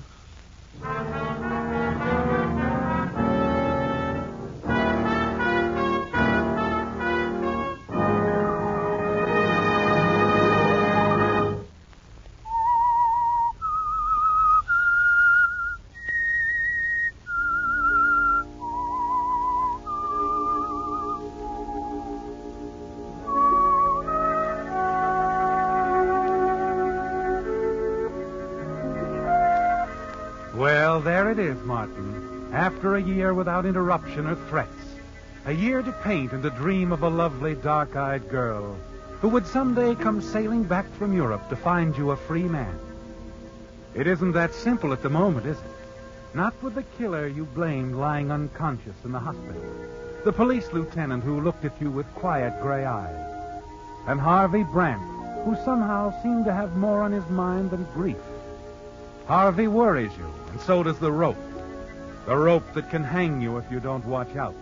Well, there it is, Martin. After a year without interruption or threats. A year to paint and to dream of a lovely, dark-eyed girl who would someday come sailing back from Europe to find you a free man. It isn't that simple at the moment, is it? Not with the killer you blamed lying unconscious in the hospital. The police lieutenant who looked at you with quiet gray eyes. And Harvey Brandt, who somehow seemed to have more on his mind than grief. Harvey worries you, and so does the rope. The rope that can hang you if you don't watch out.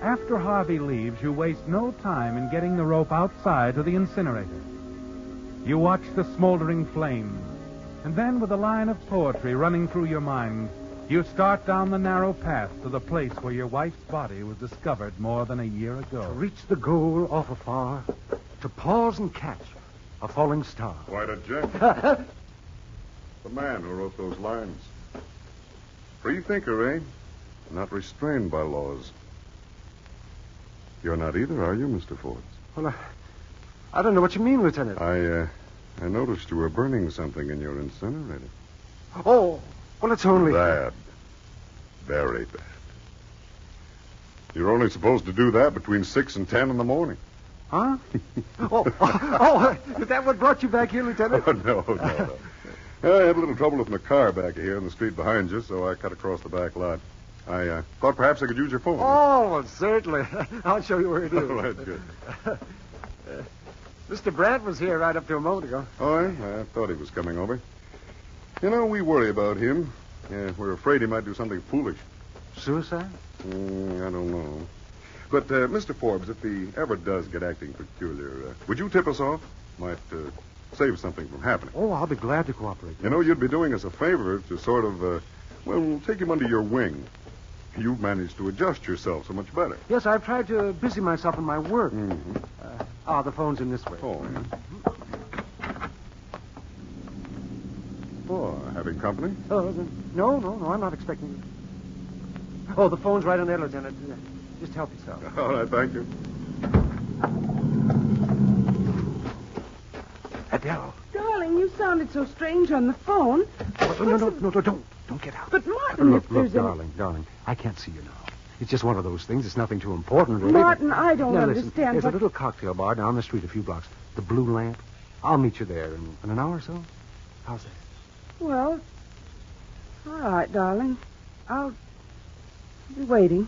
After Harvey leaves, you waste no time in getting the rope outside to the incinerator. You watch the smoldering flames, and then with a line of poetry running through your mind, You start down the narrow path to the place where your wife's body was discovered more than a year ago. To reach the goal off afar, to pause and catch a falling star. Quite a gent. The man who wrote those lines. Free thinker, eh? Not restrained by laws. You're not either, are you, Mr. Forbes? Well, I don't know what you mean, Lieutenant. I noticed you were burning something in your incinerator. Oh, well, it's only... Bad. Very bad. You're only supposed to do that between 6 and 10 in the morning. Huh? Is that what brought you back here, Lieutenant? Oh, no. I had a little trouble with my car back here in the street behind you, so I cut across the back lot. I thought perhaps I could use your phone. Oh, well, certainly. I'll show you where it is. Oh, that's good. Mr. Brandt was here right up to a moment ago. Oh, I thought he was coming over. You know, we worry about him. We're afraid he might do something foolish. Suicide? I don't know. But, Mr. Forbes, if he ever does get acting peculiar, would you tip us off? Might save something from happening. Oh, I'll be glad to cooperate. You know, you'd be doing us a favor to sort of, take him under your wing. You've managed to adjust yourself so much better. Yes, I've tried to busy myself in my work. Mm-hmm. The phone's in this way. Oh, yeah. Oh, having company? No, I'm not expecting you. Oh, the phone's right on there, Lieutenant. Just help yourself. All right, thank you. Adele. Darling, you sounded so strange on the phone. No, don't get out. But, Martin, Look, darling, I can't see you now. It's just one of those things. It's nothing too important, really. Martin, I don't now, understand. Listen, there's a little cocktail bar down the street a few blocks. The Blue Lamp. I'll meet you there in an hour or so. How's that? Well, all right, darling. I'll be waiting.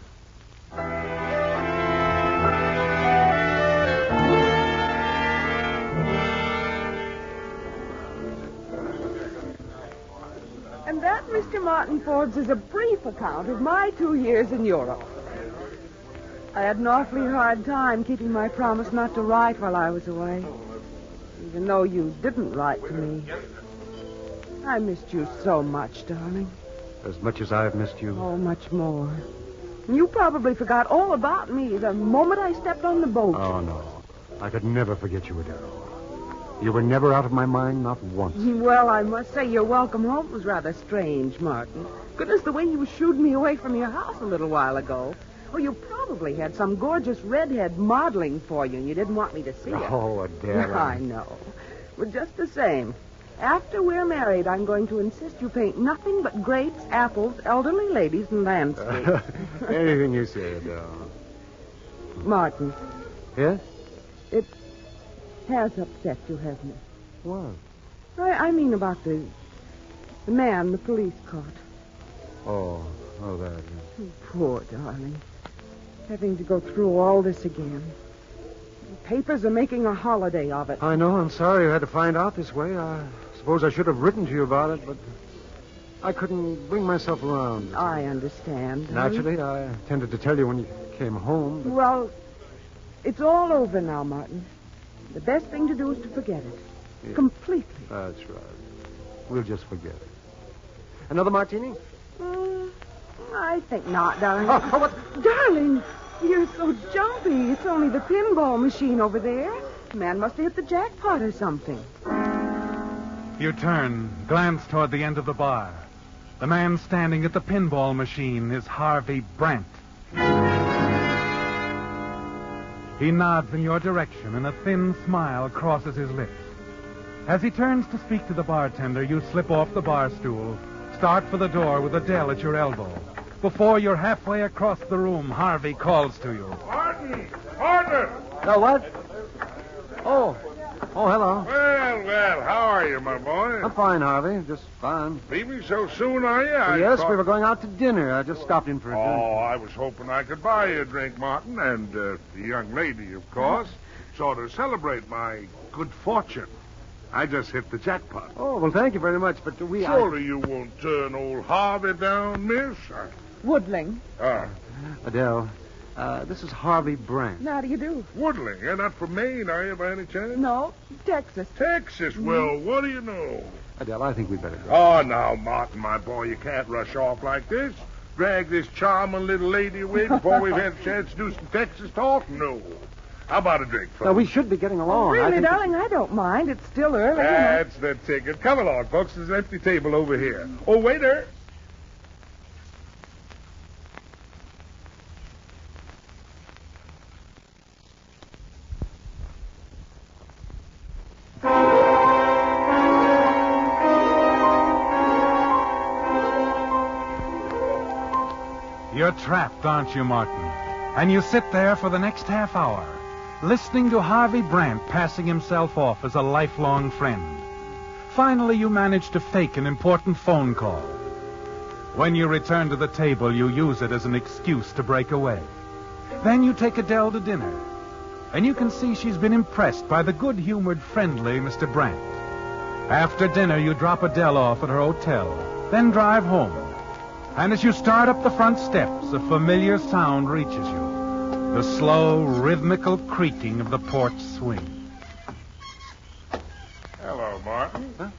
And that, Mr. Martin Forbes, is a brief account of my 2 years in Europe. I had an awfully hard time keeping my promise not to write while I was away, even though you didn't write to me. I missed you so much, darling. As much as I've missed you. Oh, much more. You probably forgot all about me the moment I stepped on the boat. Oh, no. I could never forget you, Adele. You were never out of my mind, not once. Well, I must say your welcome home was rather strange, Martin. Goodness, the way you shooed me away from your house a little while ago. Oh, you probably had some gorgeous redhead modeling for you, and you didn't want me to see it. Oh, Adele. I know. But just the same, after we're married, I'm going to insist you paint nothing but grapes, apples, elderly ladies, and landscapes. Anything you say, Adele. Martin. Yes? It has upset you, hasn't it? What? I mean about the man the police caught. Oh, that. Oh, poor darling. Having to go through all this again. The papers are making a holiday of it. I know. I'm sorry you had to find out this way. I suppose I should have written to you about it, but I couldn't bring myself around. I understand. Naturally, I intended to tell you when you came home. But... Well, it's all over now, Martin. The best thing to do is to forget it. Yeah. Completely. That's right. We'll just forget it. Another martini? I think not, darling. Darling, you're so jumpy. It's only the pinball machine over there. The man must have hit the jackpot or something. You turn, glance toward the end of the bar. The man standing at the pinball machine is Harvey Brandt. He nods in your direction, and a thin smile crosses his lips. As he turns to speak to the bartender, you slip off the bar stool, start for the door with Adele at your elbow. Before you're halfway across the room, Harvey calls to you. Martin! Partner! No, what? Oh, hello. Well, how are you, my boy? I'm fine, Harvey. Just fine. Leaving so soon, are you? Yes, we were going out to dinner. I just stopped in for a drink. Oh, I was hoping I could buy you a drink, Martin, and the young lady, of course, sort of celebrate my good fortune. I just hit the jackpot. Oh, well, thank you very much, but we... Surely you won't turn old Harvey down, miss? Woodling. Adele, This is Harvey Brand. How do you do? Woodling. You're not from Maine, are you, by any chance? No, Texas. Texas? Well, what do you know? Adele, I think we'd better go. Oh, now, Martin, my boy, you can't rush off like this. Drag this charming little lady away before we've had a chance to do some Texas talk? No. How about a drink, fellas? Now, we should be getting along. Really, darling, I don't mind. It's still early. That's the ticket. Come along, folks. There's an empty table over here. Oh, waiter. You're trapped, aren't you, Martin? And you sit there for the next half hour, listening to Harvey Brandt passing himself off as a lifelong friend. Finally, you manage to fake an important phone call. When you return to the table, you use it as an excuse to break away. Then you take Adele to dinner, and you can see she's been impressed by the good-humored, friendly Mr. Brandt. After dinner, you drop Adele off at her hotel, then drive home. And as you start up the front steps, a familiar sound reaches you. The slow, rhythmical creaking of the porch swing. Hello, Martin. Huh?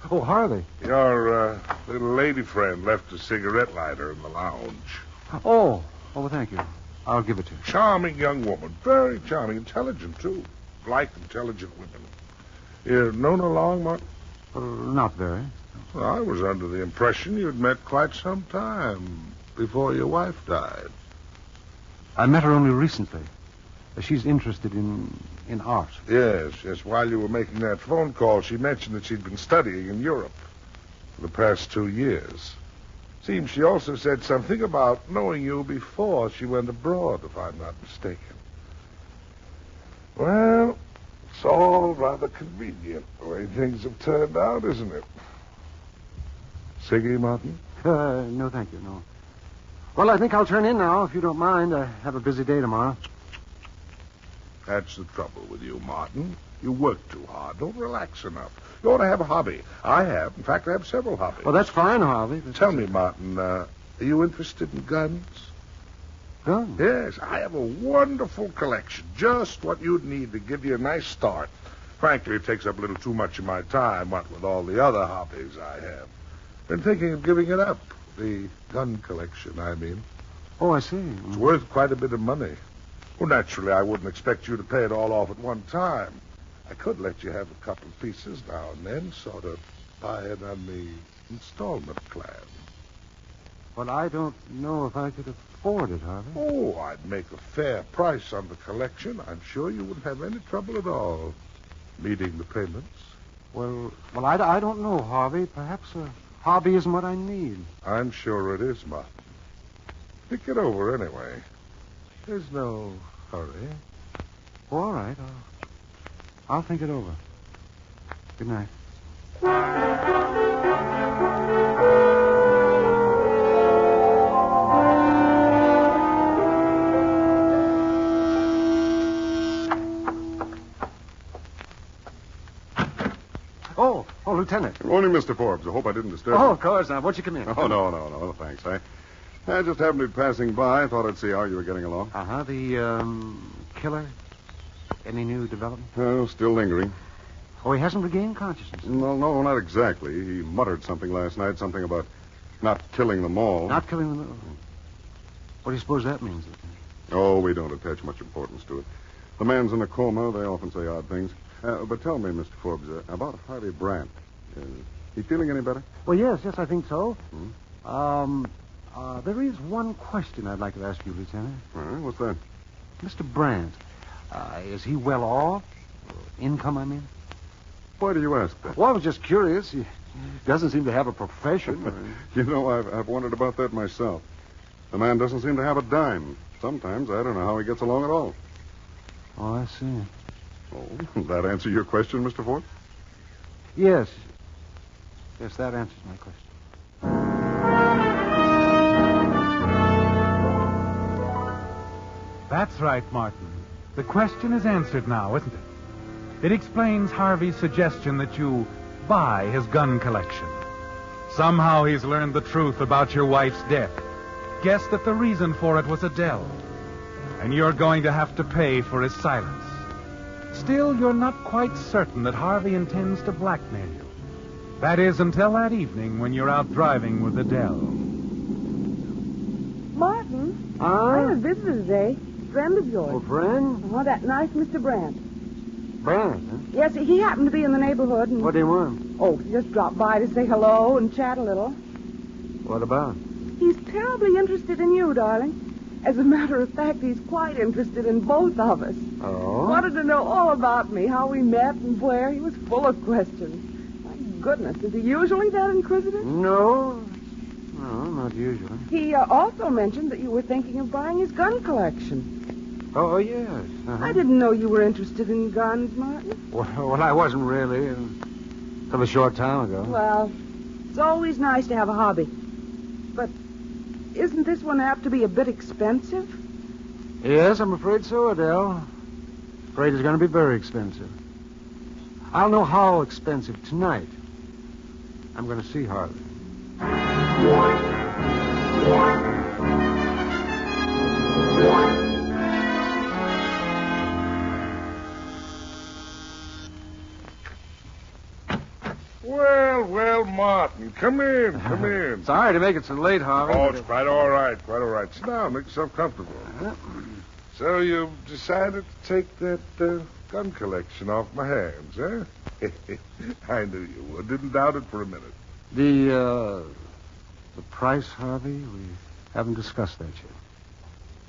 Oh, Harvey. Your little lady friend left a cigarette lighter in the lounge. Oh, well, thank you. I'll give it to you. Charming young woman. Very charming. Intelligent, too. Like intelligent women. You known her long, Martin? Not very. Well, I was under the impression you'd met quite some time before your wife died. I met her only recently. She's interested in art. Yes. While you were making that phone call, she mentioned that she'd been studying in Europe for the past 2 years. Seems she also said something about knowing you before she went abroad, if I'm not mistaken. Well, it's all rather convenient the way things have turned out, isn't it? Ciggy, Martin? No, thank you, no. Well, I think I'll turn in now, if you don't mind. I have a busy day tomorrow. That's the trouble with you, Martin. You work too hard. Don't relax enough. You ought to have a hobby. I have. In fact, I have several hobbies. Well, that's fine, Harvey. Tell me, Martin, are you interested in guns? Guns? Yes, I have a wonderful collection. Just what you'd need to give you a nice start. Frankly, it takes up a little too much of my time, what with all the other hobbies I have. Been thinking of giving it up. The gun collection, I mean. Oh, I see. It's worth quite a bit of money. Well, naturally, I wouldn't expect you to pay it all off at one time. I could let you have a couple of pieces now and then, sort of buy it on the installment plan. Well, I don't know if I could afford it, Harvey. Oh, I'd make a fair price on the collection. I'm sure you wouldn't have any trouble at all meeting the payments. Well, I don't know, Harvey. Perhaps a hobby isn't what I need. I'm sure it is, Martin. Think it over anyway. There's no hurry. Oh, all right. I'll think it over. Good night. Oh, Lieutenant. Good morning, Mr. Forbes. I hope I didn't disturb you. Oh, of course. Now, won't you come in? Oh, no, thanks. I just happened to be passing by. I thought I'd see how you were getting along. Uh-huh. The, killer? Any new development? Oh, still lingering. Oh, he hasn't regained consciousness? No, not exactly. He muttered something last night, something about not killing them all. Not killing them all? What do you suppose that means, Lieutenant? Oh, we don't attach much importance to it. The man's in a coma. They often say odd things. But tell me, Mr. Forbes, about Harvey Brandt. He feeling any better? Well, yes, I think so. Hmm? There is one question I'd like to ask you, Lieutenant. What's that? Mr. Brandt, is he well off? Income, I mean? Why do you ask that? Well, I was just curious. He doesn't seem to have a profession. You know, I've wondered about that myself. The man doesn't seem to have a dime. Sometimes I don't know how he gets along at all. Oh, I see. Oh, that answer your question, Mr. Forbes? Yes. Yes, that answers my question. That's right, Martin. The question is answered now, isn't it? It explains Harvey's suggestion that you buy his gun collection. Somehow he's learned the truth about your wife's death. Guessed that the reason for it was Adele. and you're going to have to pay for his silence. Still, you're not quite certain that Harvey intends to blackmail you. That is, until that evening when you're out driving with Adele. Martin, I have a visitor today. A friend of yours. Oh, friend? Oh, that nice Mr. Brandt. Brandt, huh? Yes, he happened to be in the neighborhood. And... What do you want? Oh, he just dropped by to say hello and chat a little. What about? He's terribly interested in you, darling. As a matter of fact, he's quite interested in both of us. Oh? Wanted to know all about me, how we met and where. He was full of questions. My goodness, is he usually that inquisitive? No, not usually. He also mentioned that you were thinking of buying his gun collection. Oh, yes. I didn't know you were interested in guns, Martin. Well, I wasn't really until a short time ago. Well, it's always nice to have a hobby. But isn't this one apt to be a bit expensive? Yes, I'm afraid so, Adele. Afraid it's going to be very expensive. I'll know how expensive tonight. I'm going to see Harvey. Well, Martin, come in. Sorry to make it so late, Harvey. Oh, it's quite all right. Sit down, make yourself comfortable. So you've decided to take that gun collection off my hands, huh? I knew you would. Didn't doubt it for a minute. The price, Harvey? We haven't discussed that yet.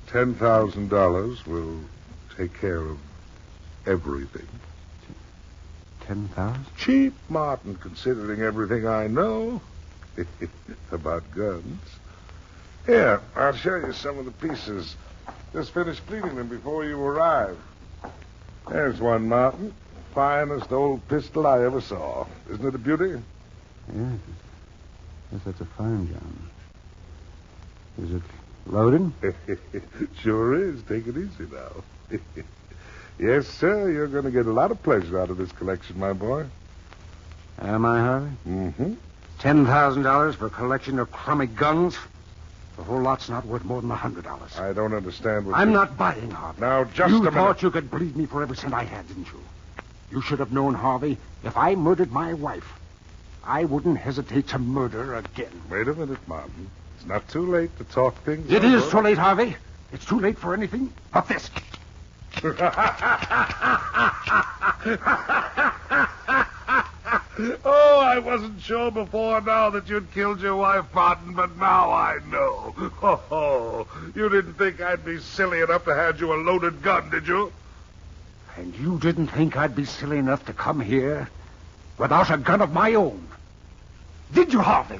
$10,000 will take care of everything. 10,000? Cheap, Martin, considering everything I know about guns. Here, I'll show you some of the pieces. Just finished cleaning them before you arrived. There's one, Martin. Finest old pistol I ever saw. Isn't it a beauty? Yes, that's a fine gun. Is it loaded? Sure is. Take it easy now. Yes, sir, you're going to get a lot of pleasure out of this collection, my boy. Am I, Harvey? Mm-hmm. $10,000 for a collection of crummy guns? The whole lot's not worth more than $100. I don't understand what I'm not buying, Harvey. Now, just a You minute. thought you could bleed me for every cent I had, didn't you? You should have known, Harvey, if I murdered my wife, I wouldn't hesitate to murder her again. Wait a minute, Martin. It's not too late to talk things It over. is too late, Harvey. It's too late for anything but this. Oh, I wasn't sure before now that you'd killed your wife, Martin, but now I know. Oh, you didn't think I'd be silly enough to hand you a loaded gun, did you? And you didn't think I'd be silly enough to come here without a gun of my own. Did you, Harvey?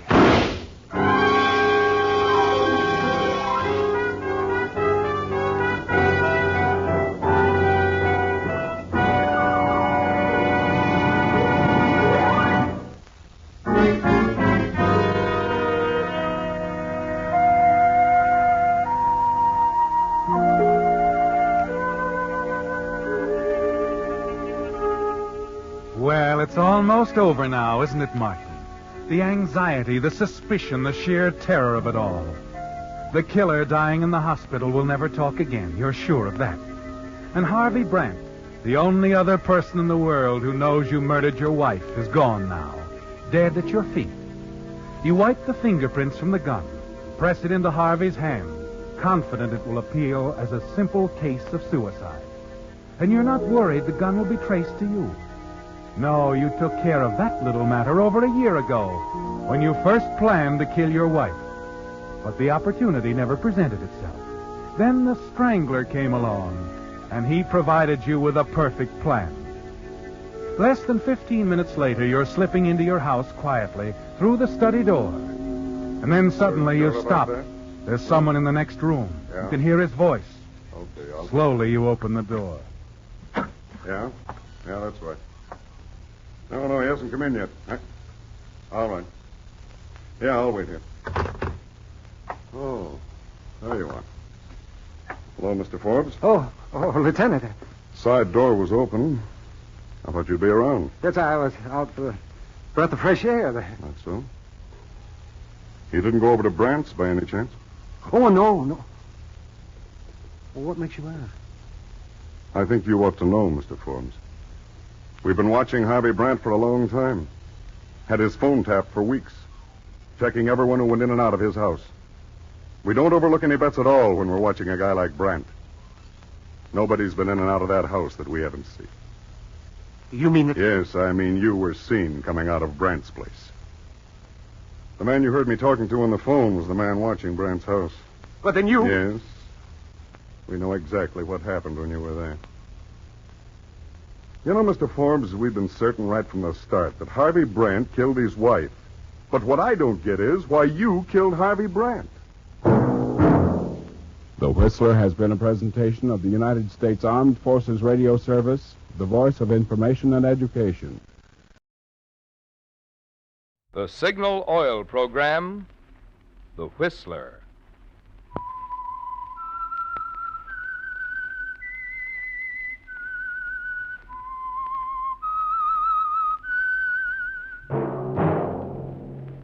Well, it's almost over now, isn't it, Martin? The anxiety, the suspicion, the sheer terror of it all. The killer dying in the hospital will never talk again. You're sure of that. And Harvey Brandt, the only other person in the world who knows you murdered your wife, is gone now, dead at your feet. You wipe the fingerprints from the gun, press it into Harvey's hand, confident it will appeal as a simple case of suicide. And you're not worried the gun will be traced to you. No, you took care of that little matter over a year ago, when you first planned to kill your wife. But the opportunity never presented itself. Then the Strangler came along, and he provided you with a perfect plan. Less than 15 minutes later, you're slipping into your house quietly through the study door. And then suddenly you stop. There's someone in the next room. Yeah. You can hear his voice. Okay, Slowly you open the door. Yeah, that's right. No, he hasn't come in yet. All right. Yeah, I'll wait here. Oh, there you are. Hello, Mr. Forbes. Oh, Lieutenant. Side door was open. I thought you'd be around. Yes, I was out for a breath of fresh air. That's so. You didn't go over to Brandt's by any chance? Oh, no. Well, what makes you ask? I think you ought to know, Mr. Forbes. We've been watching Harvey Brandt for a long time. Had his phone tapped for weeks, checking everyone who went in and out of his house. We don't overlook any bets at all when we're watching a guy like Brandt. Nobody's been in and out of that house that we haven't seen. You mean that... Yes, I mean you were seen coming out of Brandt's place. The man you heard me talking to on the phone was the man watching Brandt's house. But then you... Yes. We know exactly what happened when you were there. You know, Mr. Forbes, we've been certain right from the start that Harvey Brandt killed his wife. But what I don't get is why you killed Harvey Brandt. The Whistler has been a presentation of the United States Armed Forces Radio Service, the voice of information and education. The Signal Oil Program, The Whistler.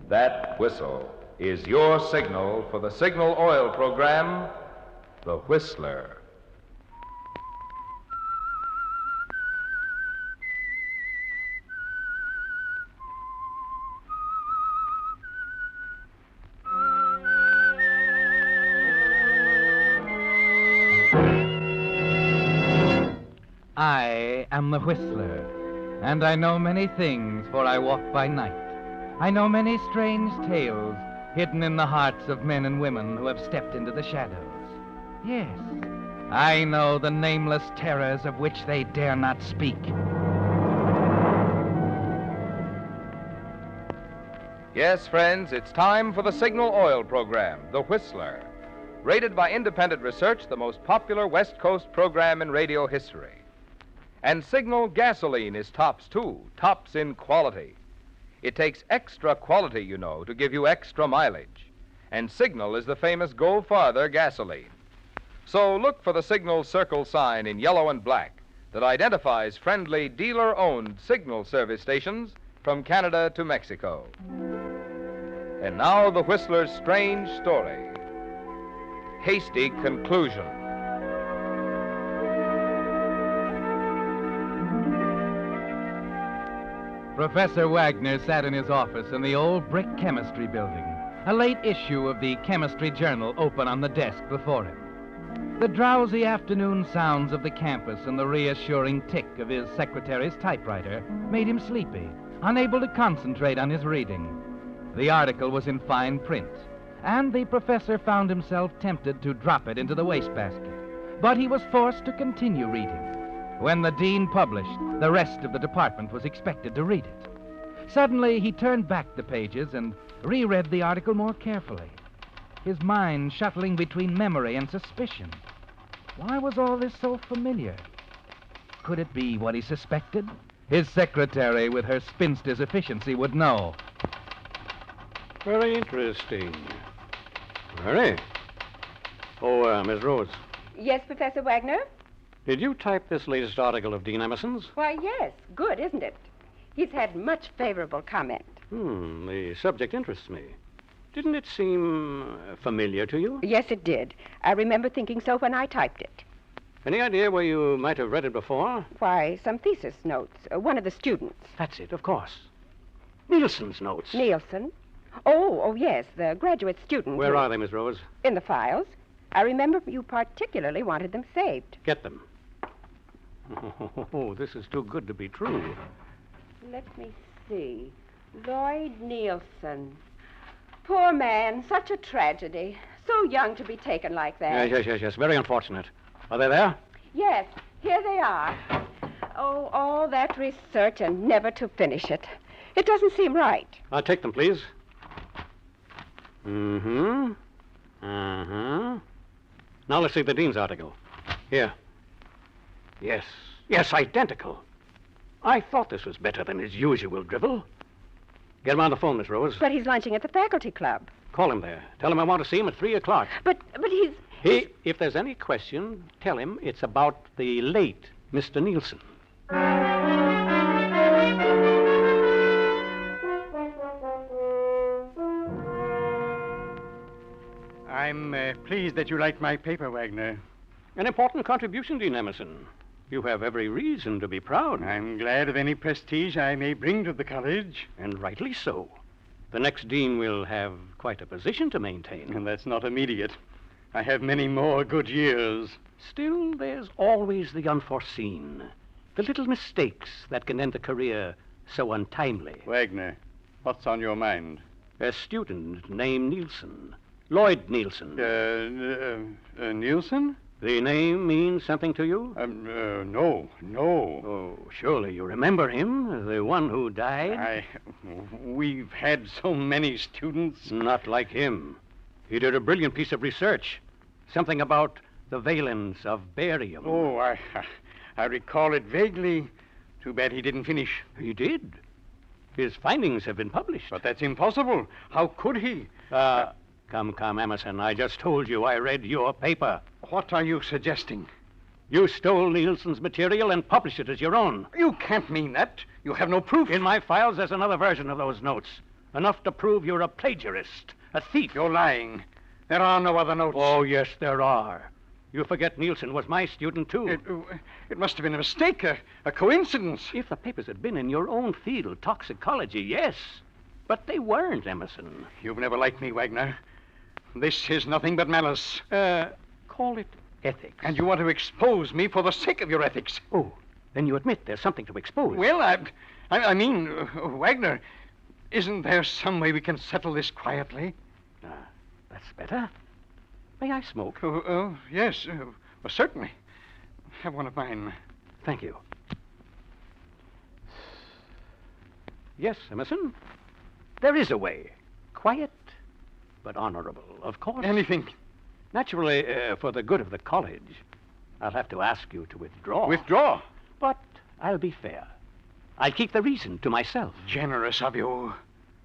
That whistle is your signal for the Signal Oil Program, The Whistler. I am the Whistler, and I know many things, for I walk by night. I know many strange tales hidden in the hearts of men and women who have stepped into the shadows. Yes, I know the nameless terrors of which they dare not speak. Yes, friends, it's time for the Signal Oil Program, The Whistler. Rated by independent research, the most popular West Coast program in radio history. And Signal gasoline is tops, too, tops in quality. It takes extra quality, you know, to give you extra mileage. And Signal is the famous Go Farther gasoline. So look for the Signal circle sign in yellow and black that identifies friendly dealer-owned Signal service stations from Canada to Mexico. And now the Whistler's strange story. Hasty conclusion. Professor Wagner sat in his office in the old brick chemistry building, a late issue of the Chemistry Journal open on the desk before him. The drowsy afternoon sounds of the campus and the reassuring tick of his secretary's typewriter made him sleepy, unable to concentrate on his reading. The article was in fine print, and the professor found himself tempted to drop it into the wastebasket. But he was forced to continue reading. When the dean published, the rest of the department was expected to read it. Suddenly, he turned back the pages and reread the article more carefully, his mind shuttling between memory and suspicion. Why was all this so familiar? Could it be what he suspected? His secretary, with her spinster's efficiency, would know. Very interesting. Very. Oh, Miss Rhodes. Yes, Professor Wagner? Did you type this latest article of Dean Emerson's? Why, yes. Good, isn't it? He's had much favorable comment. The subject interests me. Didn't it seem familiar to you? Yes, it did. I remember thinking so when I typed it. Any idea where you might have read it before? Why, some thesis notes. One of the students. That's it, of course. Nielsen's notes. Nielsen? Oh, yes, the graduate student. Where are they, Miss Rose? In the files. I remember you particularly wanted them saved. Get them. Oh, this is too good to be true. Let me see. Lloyd Nielsen. Poor man, such a tragedy. So young to be taken like that. Yes. Very unfortunate. Are they there? Yes, here they are. Oh, all that research and never to finish it. It doesn't seem right. I'll take them, please. Now let's see the dean's article. Here. Yes, identical. I thought this was better than his usual drivel. Get him on the phone, Miss Rose. But he's lunching at the faculty club. Call him there. Tell him I want to see him at 3 o'clock. But he's... If there's any question, tell him it's about the late Mr. Nielsen. I'm pleased that you like my paper, Wagner. An important contribution, Dean Emerson. You have every reason to be proud. I'm glad of any prestige I may bring to the college. And rightly so. The next dean will have quite a position to maintain. And that's not immediate. I have many more good years. Still, there's always the unforeseen. The little mistakes that can end a career so untimely. Wagner, what's on your mind? A student named Nielsen. Lloyd Nielsen. Nielsen? The name means something to you? No. Oh, surely you remember him, the one who died? We've had so many students. Not like him. He did a brilliant piece of research. Something about the valence of barium. Oh, I recall it vaguely. Too bad he didn't finish. He did. His findings have been published. But that's impossible. How could he? Come, Emerson. I just told you I read your paper. What are you suggesting? You stole Nielsen's material and published it as your own. You can't mean that. You have no proof. In my files, there's another version of those notes. Enough to prove you're a plagiarist, a thief. You're lying. There are no other notes. Oh, yes, there are. You forget Nielsen was my student, too. It must have been a mistake, a coincidence. If the papers had been in your own field, toxicology, yes. But they weren't, Emerson. You've never liked me, Wagner. This is nothing but malice. Call it ethics. And you want to expose me for the sake of your ethics. Oh, then you admit there's something to expose. Well, I mean, Wagner, isn't there some way we can settle this quietly? That's better. May I smoke? Yes, certainly. Have one of mine. Thank you. Yes, Emerson. There is a way. Quiet, but honorable, of course. Anything. Naturally, for the good of the college, I'll have to ask you to withdraw. Withdraw? But I'll be fair. I'll keep the reason to myself. Generous of you.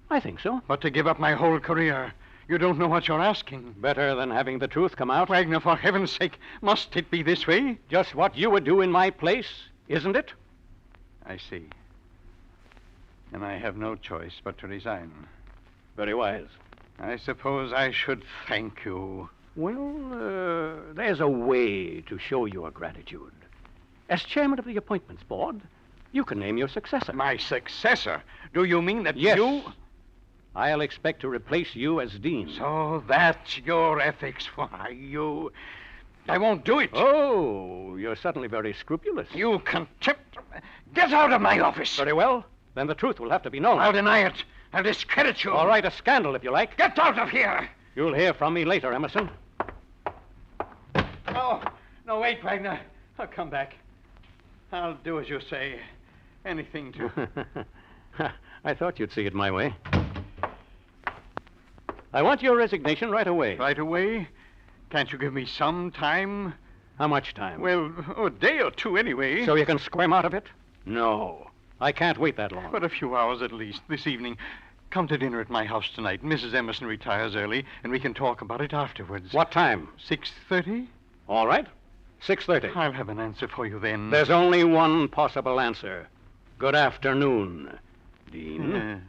I think so. But to give up my whole career, you don't know what you're asking. Better than having the truth come out. Wagner, for heaven's sake, must it be this way? Just what you would do in my place, isn't it? I see. And I have no choice but to resign. Very wise. I suppose I should thank you. Well, there's a way to show your gratitude. As chairman of the appointments board, you can name your successor. My successor? Do you mean that yes. you... I'll expect to replace you as dean. So that's your ethics. Why, you... I won't do it. Oh, you're suddenly very scrupulous. You contempt... Get out of my office. Very well. Then the truth will have to be known. I'll deny it. I'll discredit you. All right, a scandal, if you like. Get out of here. You'll hear from me later, Emerson. No, wait, Wagner. I'll come back. I'll do as you say. Anything to... I thought you'd see it my way. I want your resignation right away. Right away? Can't you give me some time? How much time? Well, a day or two anyway. So you can squirm out of it? No. I can't wait that long. But a few hours at least, this evening. Come to dinner at my house tonight. Mrs. Emerson retires early, and we can talk about it afterwards. What time? 6:30? All right. 6:30. I'll have an answer for you then. There's only one possible answer. Good afternoon, Dean.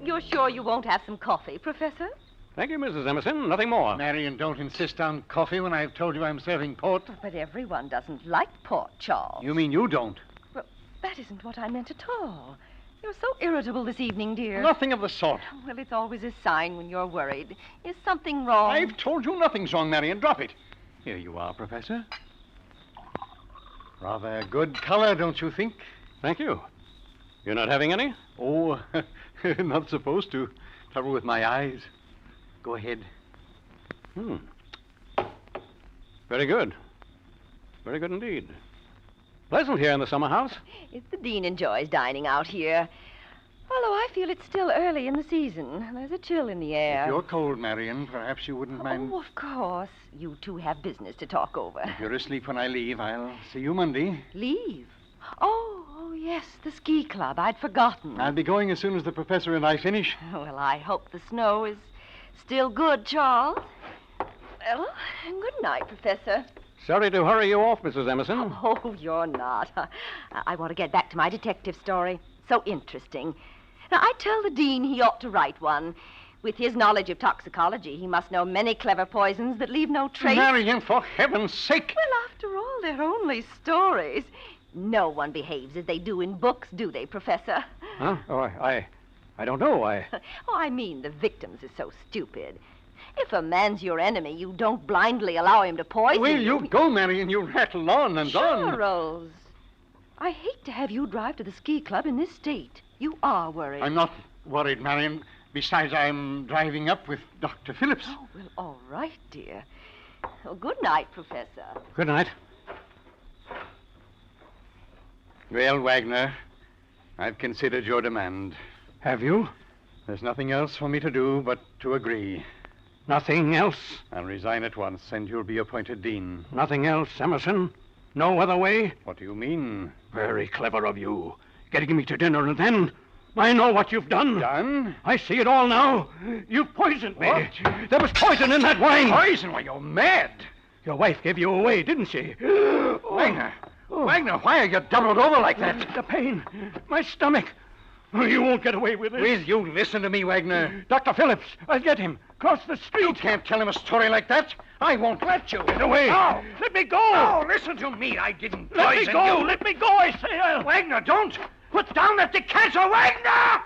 You're sure you won't have some coffee, Professor? Thank you, Mrs. Emerson. Nothing more. Marion, don't insist on coffee when I've told you I'm serving port. But everyone doesn't like port, Charles. You mean you don't? Well, that isn't what I meant at all. You're so irritable this evening, dear. Nothing of the sort. Well, it's always a sign when you're worried. Is something wrong? I've told you nothing's wrong, Marion. Drop it. Here you are, Professor. Rather good color, don't you think? Thank you. You're not having any? Oh, not supposed to. Trouble with my eyes. Go ahead. Very good. Very good indeed. Pleasant here in the summer house. The dean enjoys dining out here. Although I feel it's still early in the season. There's a chill in the air. If you're cold, Marion, perhaps you wouldn't mind... Oh, of course. You two have business to talk over. If you're asleep when I leave, I'll see you Monday. Leave? Oh, yes, the ski club. I'd forgotten. I'll be going as soon as the professor and I finish. Well, I hope the snow is still good, Charles. Well, good night, Professor. Sorry to hurry you off, Mrs. Emerson. Oh, you're not. I want to get back to my detective story. So interesting. Now, I tell the dean he ought to write one. With his knowledge of toxicology, he must know many clever poisons that leave no trace. Marion, for heaven's sake. Well, after all, they're only stories. No one behaves as they do in books, do they, Professor? Huh? Oh, I don't know. Oh, I mean, the victims are so stupid. If a man's your enemy, you don't blindly allow him to poison Will you go, Marion? You rattle on and on. Sure, Rose. I hate to have you drive to the ski club in this state. You are worried. I'm not worried, Marion. Besides, I'm driving up with Dr. Phillips. Oh, well, all right, dear. Well, good night, Professor. Good night. Well, Wagner, I've considered your demand. Have you? There's nothing else for me to do but to agree. Nothing else? I'll resign at once, and you'll be appointed dean. Nothing else, Emerson? No other way? What do you mean? Very clever of you. Getting me to dinner, and then I know what you've done. Done? I see it all now. You poisoned me. What? There was poison in that wine. Poison? Why, you're mad. Your wife gave you away, didn't she? Wagner. Wagner, why are you doubled over like that? The pain. My stomach. Oh, you won't get away with it. Will you listen to me, Wagner? Dr. Phillips, I'll get him. Cross the street. You can't tell him a story like that. I won't let you. Get away. No. Let me go. No, listen to me. I didn't poison you. Let me go. Let me go, I say. Wagner, don't. Put down that decanter, Wagner!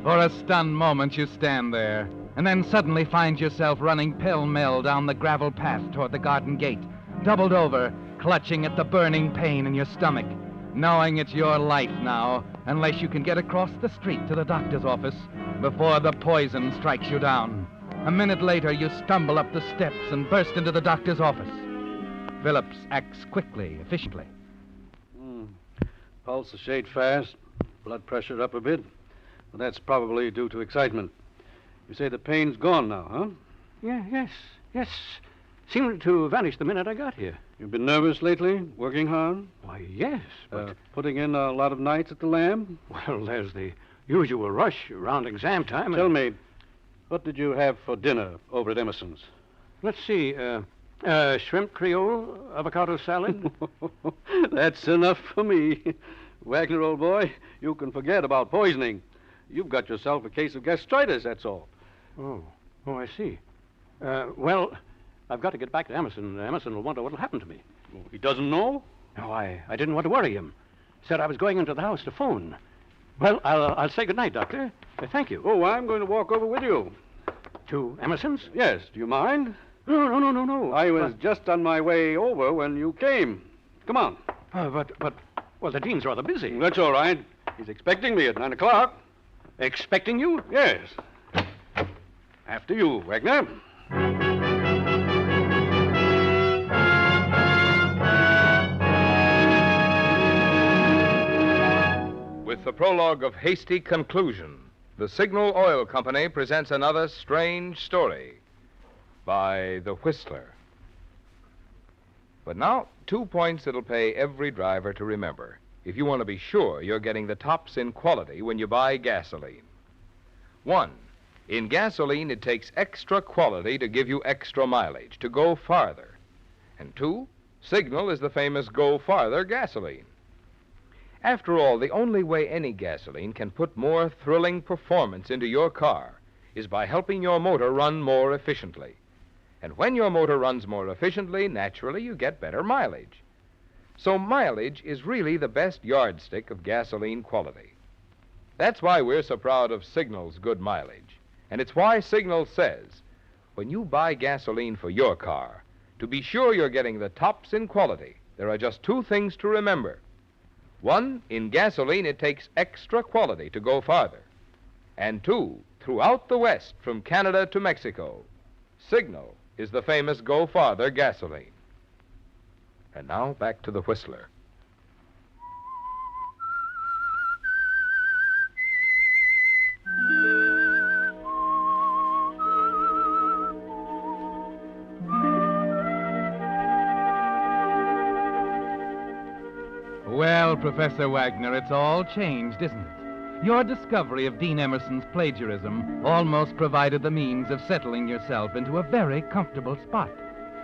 For a stunned moment, you stand there, and then suddenly find yourself running pell-mell down the gravel path toward the garden gate, doubled over, clutching at the burning pain in your stomach, knowing it's your life now, unless you can get across the street to the doctor's office before the poison strikes you down. A minute later, you stumble up the steps and burst into the doctor's office. Phillips acts quickly, efficiently. Pulse a shade fast, blood pressure up a bit. Well, that's probably due to excitement. You say the pain's gone now, huh? Yes. Seemed to vanish the minute I got here. You've been nervous lately? Working hard? Why, yes, but... Putting in a lot of nights at the lab? Well, there's the usual rush around exam time. Tell me, what did you have for dinner over at Emerson's? Let's see, shrimp creole, avocado salad. That's enough for me. Wagner, old boy, you can forget about poisoning. You've got yourself a case of gastritis, that's all. Oh, I see. Well, I've got to get back to Emerson. Emerson will wonder what'll happen to me. Oh, he doesn't know? No, I didn't want to worry him. Said I was going into the house to phone. Well, I'll say good night, Doctor. Thank you. Oh, I'm going to walk over with you. To Emerson's? Yes. Do you mind? No. I was just on my way over when you came. Come on. Well, the dean's rather busy. That's all right. He's expecting me at 9 o'clock. Expecting you? Yes. After you, Wagner. With the prologue of Hasty Conclusion, the Signal Oil Company presents another strange story by The Whistler. But now, 2 points that'll pay every driver to remember if you want to be sure you're getting the tops in quality when you buy gasoline. 1, in gasoline, it takes extra quality to give you extra mileage, to go farther. And 2, Signal is the famous Go Farther gasoline. After all, the only way any gasoline can put more thrilling performance into your car is by helping your motor run more efficiently. And when your motor runs more efficiently, naturally, you get better mileage. So mileage is really the best yardstick of gasoline quality. That's why we're so proud of Signal's good mileage. And it's why Signal says, when you buy gasoline for your car, to be sure you're getting the tops in quality, there are just 2 things to remember. 1, in gasoline, it takes extra quality to go farther. And 2, throughout the West, from Canada to Mexico, Signal is the famous Go Farther gasoline. And now, back to the Whistler. Well, Professor Wagner, it's all changed, isn't it? Your discovery of Dean Emerson's plagiarism almost provided the means of settling yourself into a very comfortable spot.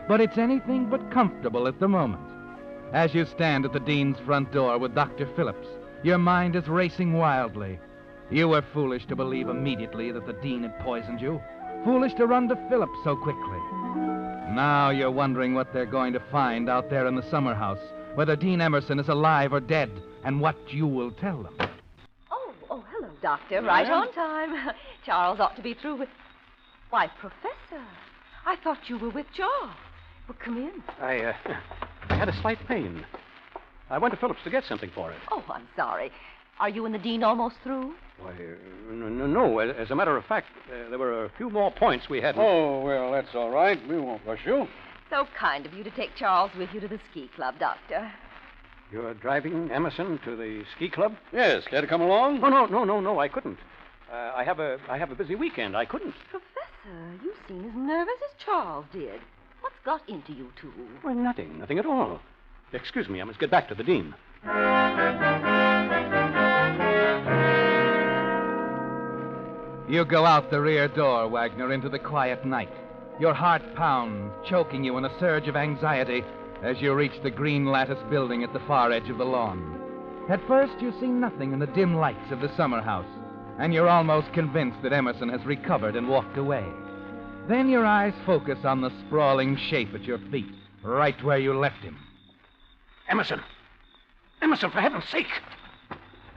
But it's anything but comfortable at the moment. As you stand at the Dean's front door with Dr. Phillips, your mind is racing wildly. You were foolish to believe immediately that the Dean had poisoned you. Foolish to run to Phillips so quickly. Now you're wondering what they're going to find out there in the summer house, whether Dean Emerson is alive or dead, and what you will tell them. Oh, hello, Doctor. Right on time. Charles ought to be through with... Why, Professor, I thought you were with Charles. Well, come in. I had a slight pain. I went to Phillips to get something for it. Oh, I'm sorry. Are you and the Dean almost through? Why, no. As a matter of fact, there were a few more points we hadn't... Oh, well, that's all right. We won't rush you. So kind of you to take Charles with you to the ski club, Doctor. You're driving Emerson to the ski club? Yes. Care to come along? Oh, no, I couldn't. I have a busy weekend. I couldn't. Professor, you seem as nervous as Charles did. What's got into you two? Well, nothing at all. Excuse me, I must get back to the Dean. You go out the rear door, Wagner, into the quiet night. Your heart pounds, choking you in a surge of anxiety as you reach the green lattice building at the far edge of the lawn. At first, you see nothing in the dim lights of the summer house, and you're almost convinced that Emerson has recovered and walked away. Then your eyes focus on the sprawling shape at your feet, right where you left him. Emerson! Emerson, for heaven's sake!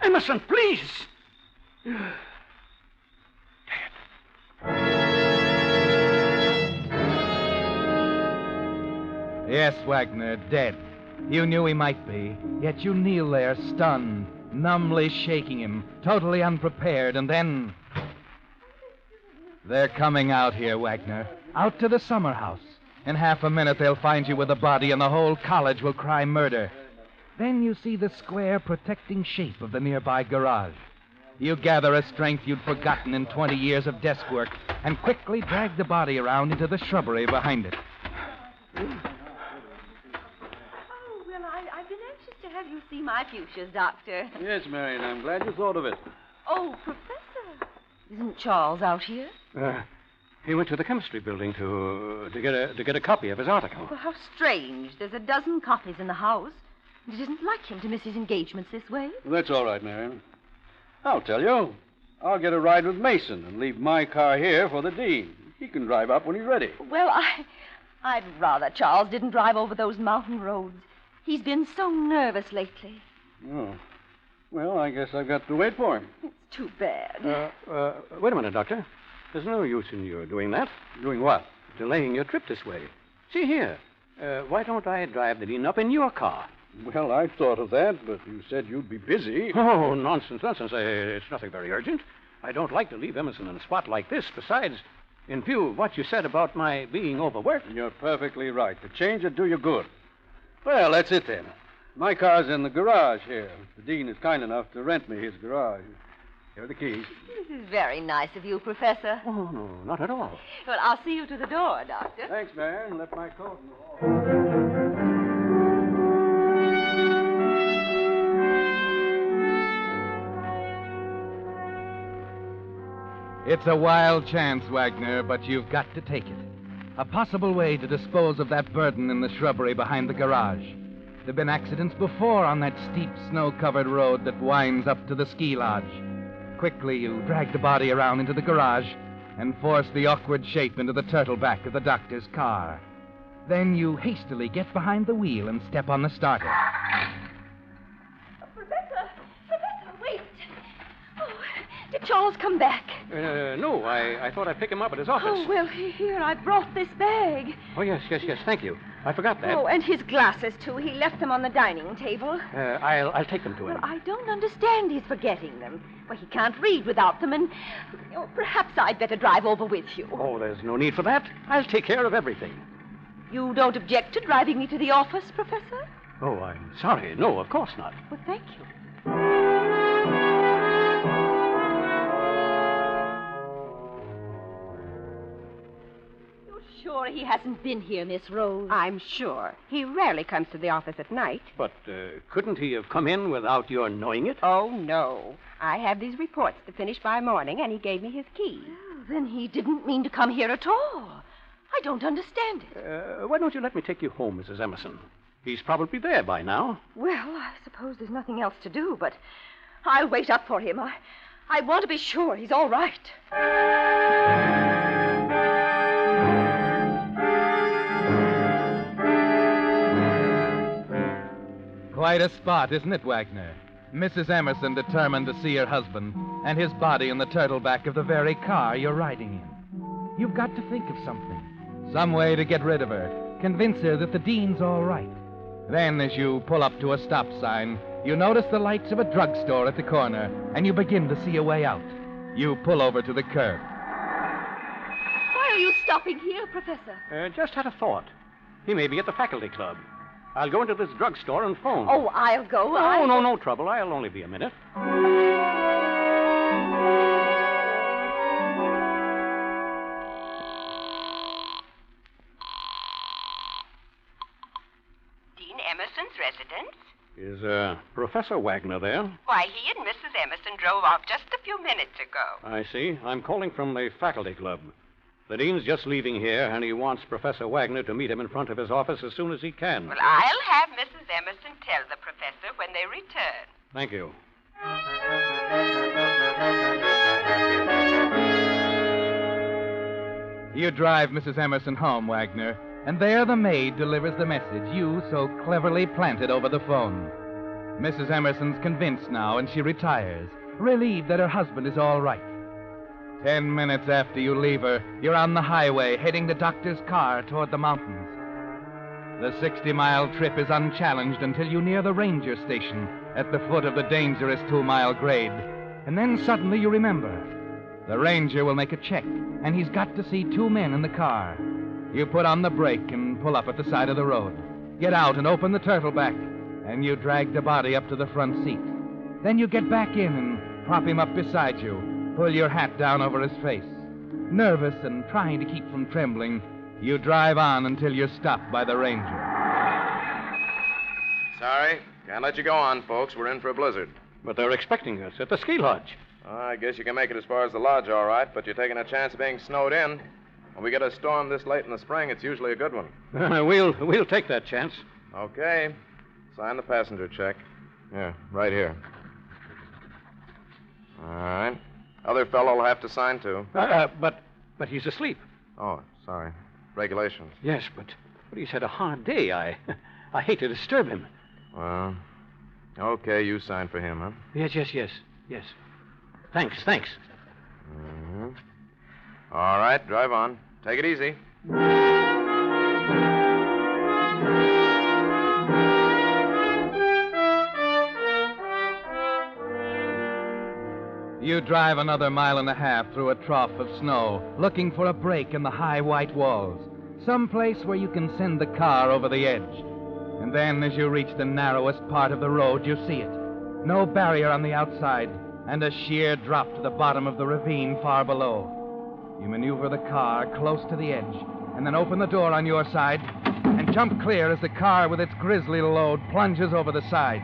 Emerson, please! Yes, Wagner, dead. You knew he might be, yet you kneel there, stunned, numbly shaking him, totally unprepared, and then... They're coming out here, Wagner. Out to the summer house. In half a minute, they'll find you with the body, and the whole college will cry murder. Then you see the square, protecting shape of the nearby garage. You gather a strength you'd forgotten in 20 years of desk work, and quickly drag the body around into the shrubbery behind it. I've been anxious to have you see my fuchsias, Doctor. Yes, Marion, I'm glad you thought of it. Oh, Professor, isn't Charles out here? He went to the chemistry building to get a copy of his article. Well, how strange. There's a dozen copies in the house. It isn't like him to miss his engagements this way. Well, that's all right, Marion. I'll tell you. I'll get a ride with Mason and leave my car here for the Dean. He can drive up when he's ready. Well, I'd rather Charles didn't drive over those mountain roads. He's been so nervous lately. Oh. Well, I guess I've got to wait for him. It's too bad. Wait a minute, Doctor. There's no use in your doing that. Doing what? Delaying your trip this way. See here. Why don't I drive the Dean up in your car? Well, I thought of that, but you said you'd be busy. Oh, nonsense. It's nothing very urgent. I don't like to leave Emerson in a spot like this. Besides, in view of what you said about my being overworked... You're perfectly right. The change would do you good. Well, that's it then. My car's in the garage here. The Dean is kind enough to rent me his garage. Here are the keys. This is very nice of you, Professor. Oh, no, not at all. Well, I'll see you to the door, Doctor. Thanks, Marion. Left my coat in the hall. It's a wild chance, Wagner, but you've got to take it. A possible way to dispose of that burden in the shrubbery behind the garage. There've been accidents before on that steep, snow-covered road that winds up to the ski lodge. Quickly, you drag the body around into the garage and force the awkward shape into the turtle back of the doctor's car. Then you hastily get behind the wheel and step on the starter. Professor, wait. Oh, did Charles come back? No, I thought I'd pick him up at his office. Oh, well, here, I brought this bag. Oh, yes, thank you. I forgot that. Oh, and his glasses, too. He left them on the dining table. I'll take them to him. Well, I don't understand his forgetting them. Well, he can't read without them, and perhaps I'd better drive over with you. Oh, there's no need for that. I'll take care of everything. You don't object to driving me to the office, Professor? Oh, I'm sorry. No, of course not. Well, thank you. You're sure sure he hasn't been here, Miss Rose? I'm sure. He rarely comes to the office at night. But couldn't he have come in without your knowing it? Oh, no. I have these reports to finish by morning, and he gave me his key. Well, then he didn't mean to come here at all. I don't understand it. Why don't you let me take you home, Mrs. Emerson? He's probably there by now. Well, I suppose there's nothing else to do, but I'll wait up for him. I want to be sure he's all right. Quite a spot, isn't it, Wagner? Mrs. Emerson determined to see her husband and his body in the turtleback of the very car you're riding in. You've got to think of something. Some way to get rid of her. Convince her that the Dean's all right. Then, as you pull up to a stop sign, you notice the lights of a drugstore at the corner, and you begin to see a way out. You pull over to the curb. Why are you stopping here, Professor? Just had a thought. He may be at the faculty club. I'll go into this drugstore and phone. Oh, I'll go. Oh, no trouble. I'll only be a minute. Emerson's residence? Is Professor Wagner there? Why, he and Mrs. Emerson drove off just a few minutes ago. I see. I'm calling from the faculty club. The dean's just leaving here, and he wants Professor Wagner to meet him in front of his office as soon as he can. Well, I'll have Mrs. Emerson tell the professor when they return. Thank you. You drive Mrs. Emerson home, Wagner, and there the maid delivers the message you so cleverly planted over the phone. Mrs. Emerson's convinced now, and she retires, relieved that her husband is all right. 10 minutes after you leave her, you're on the highway, heading the doctor's car toward the mountains. The 60-mile trip is unchallenged until you near the ranger station at the foot of the dangerous 2-mile grade. And then suddenly you remember. The ranger will make a check, and he's got to see 2 men in the car. You put on the brake and pull up at the side of the road. Get out and open the turtleback, and you drag the body up to the front seat. Then you get back in and prop him up beside you. Pull your hat down over his face. Nervous and trying to keep from trembling, you drive on until you're stopped by the ranger. Sorry, can't let you go on, folks. We're in for a blizzard. But they're expecting us at the ski lodge. I guess you can make it as far as the lodge, all right, but you're taking a chance of being snowed in. When we get a storm this late in the spring, it's usually a good one. We'll take that chance. Okay. Sign the passenger check. Yeah, right here. All right. Other fellow will have to sign, too. But he's asleep. Oh, sorry. Regulations. Yes, but he's had a hard day. I hate to disturb him. Well, okay, you sign for him, huh? Yes. Thanks. Mm-hmm. All right, drive on. Take it easy. You drive another 1.5 miles through a trough of snow, looking for a break in the high white walls, some place where you can send the car over the edge. And then, as you reach the narrowest part of the road, you see it. No barrier on the outside, and a sheer drop to the bottom of the ravine far below. You maneuver the car close to the edge, and then open the door on your side and jump clear as the car with its grisly load plunges over the side.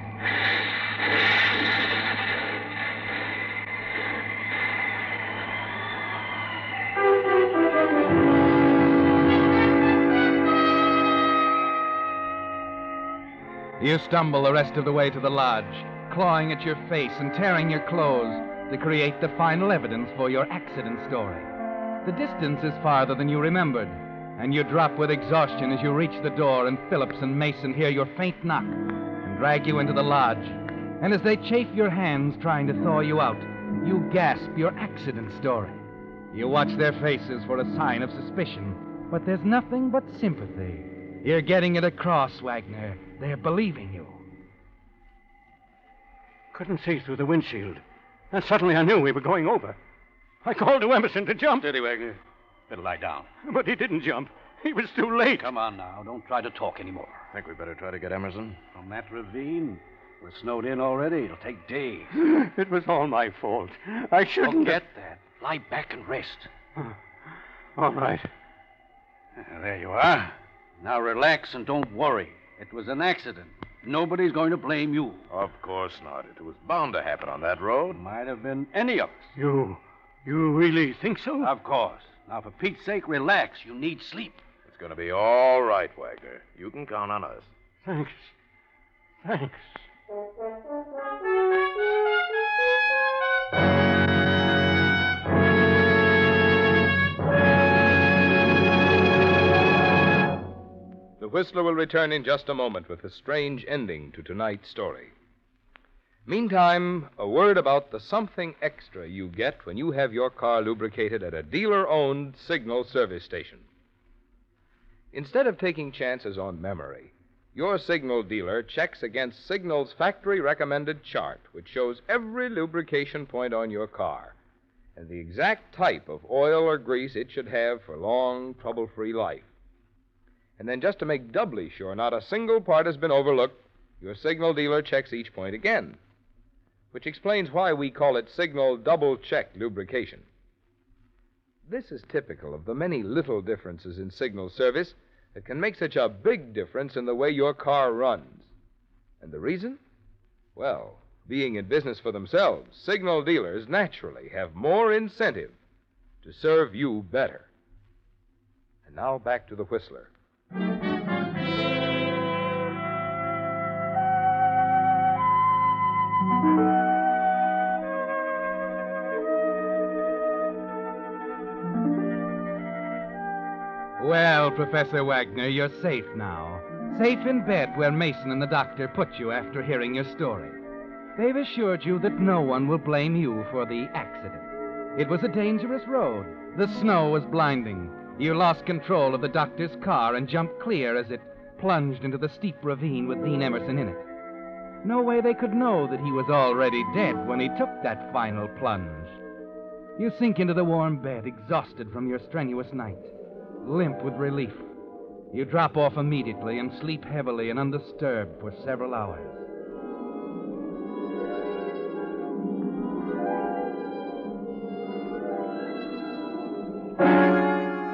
You stumble the rest of the way to the lodge, clawing at your face and tearing your clothes to create the final evidence for your accident story. The distance is farther than you remembered, and you drop with exhaustion as you reach the door and Phillips and Mason hear your faint knock and drag you into the lodge. And as they chafe your hands trying to thaw you out, you gasp your accident story. You watch their faces for a sign of suspicion, but there's nothing but sympathy. You're getting it across, Wagner. They're believing you. Couldn't see through the windshield. And suddenly I knew we were going over. I called to Emerson to jump. Steady, Wagner. Better lie down. But he didn't jump. He was too late. Come on now. Don't try to talk anymore. Think we better try to get Emerson. From that ravine? We're snowed in already. It'll take days. It was all my fault. I shouldn't... Forget that. Lie back and rest. All right. There you are. Now relax and don't worry. It was an accident. Nobody's going to blame you. Of course not. It was bound to happen on that road. Might have been any of us. You really think so? Of course. Now, for Pete's sake, relax. You need sleep. It's going to be all right, Wagner. You can count on us. Thanks. Thanks. The Whistler will return in just a moment with a strange ending to tonight's story. Meantime, a word about the something extra you get when you have your car lubricated at a dealer-owned Signal service station. Instead of taking chances on memory, your Signal dealer checks against Signal's factory-recommended chart, which shows every lubrication point on your car and the exact type of oil or grease it should have for long, trouble-free life. And then, just to make doubly sure not a single part has been overlooked, your Signal dealer checks each point again, which explains why we call it Signal double-check lubrication. This is typical of the many little differences in Signal service that can make such a big difference in the way your car runs. And the reason? Well, being in business for themselves, Signal dealers naturally have more incentive to serve you better. And now back to the Whistler. Well, Professor Wagner, you're safe now. Safe in bed where Mason and the doctor put you after hearing your story. They've assured you that no one will blame you for the accident. It was a dangerous road. The snow was blinding. You lost control of the doctor's car and jumped clear as it plunged into the steep ravine with Dean Emerson in it. No way they could know that he was already dead when he took that final plunge. You sink into the warm bed, exhausted from your strenuous night, limp with relief. You drop off immediately and sleep heavily and undisturbed for several hours.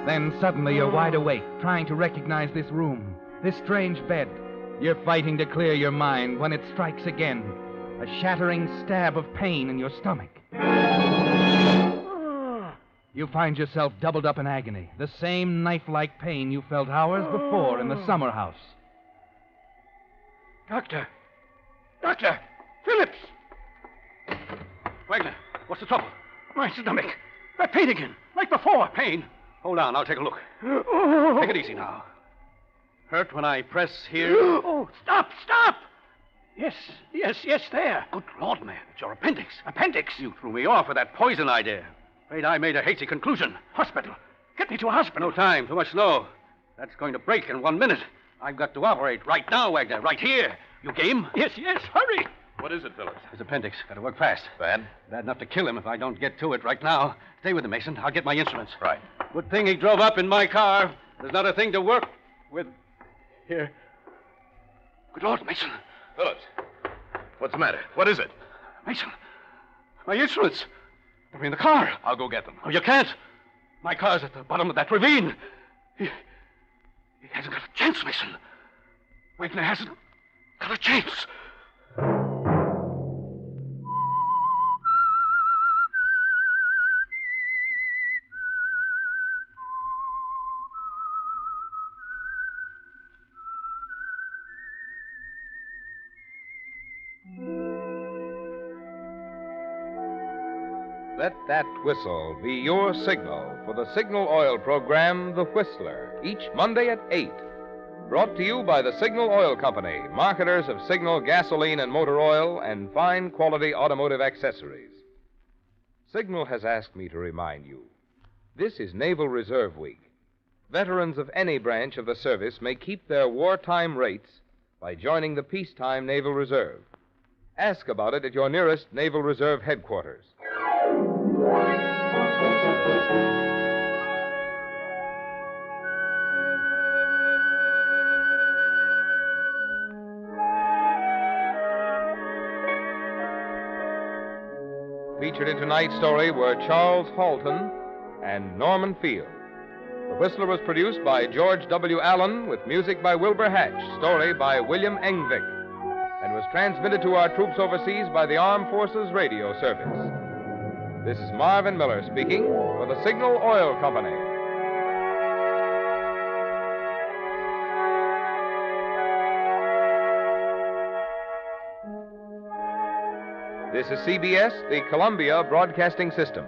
Then suddenly you're wide awake, trying to recognize this room, this strange bed. You're fighting to clear your mind when it strikes again, a shattering stab of pain in your stomach. You find yourself doubled up in agony, the same knife-like pain you felt hours before in the summer house. Doctor! Doctor! Phillips! Wagner, what's the trouble? My stomach. That pain again, like before. Pain? Hold on, I'll take a look. Take it easy now. Hurt when I press here? Oh, stop! Yes, there. Good Lord, man, it's your appendix. Appendix? You threw me off with that poison idea. Afraid I made a hasty conclusion. Hospital. Get me to a hospital. No time, too much snow. That's going to break in 1 minute. I've got to operate right now, Wagner, right here. You game? Yes, hurry. What is it, Phillips? His appendix. Got to work fast. Bad? Bad enough to kill him if I don't get to it right now. Stay with him, Mason. I'll get my instruments. Right. Good thing he drove up in my car. There's not a thing to work with here. Good Lord, Mason. Phillips, what's the matter? What is it? Mason, my instruments. They're in the car. I'll go get them. Oh, you can't. My car's at the bottom of that ravine. He hasn't got a chance, Mason. Wagner hasn't got a chance. Let that whistle be your signal for the Signal Oil program, The Whistler, each Monday at 8. Brought to you by the Signal Oil Company, marketers of Signal gasoline and motor oil and fine quality automotive accessories. Signal has asked me to remind you, this is Naval Reserve Week. Veterans of any branch of the service may keep their wartime rates by joining the peacetime Naval Reserve. Ask about it at your nearest Naval Reserve headquarters. Featured in tonight's story were Charles Halton and Norman Field. The The Whistler was produced by George W. Allen with music by Wilbur Hatch, story by William Engvik, and was transmitted to our troops overseas by the Armed Forces Radio Service. This is Marvin Miller speaking for the Signal Oil Company. This is CBS, the Columbia Broadcasting System.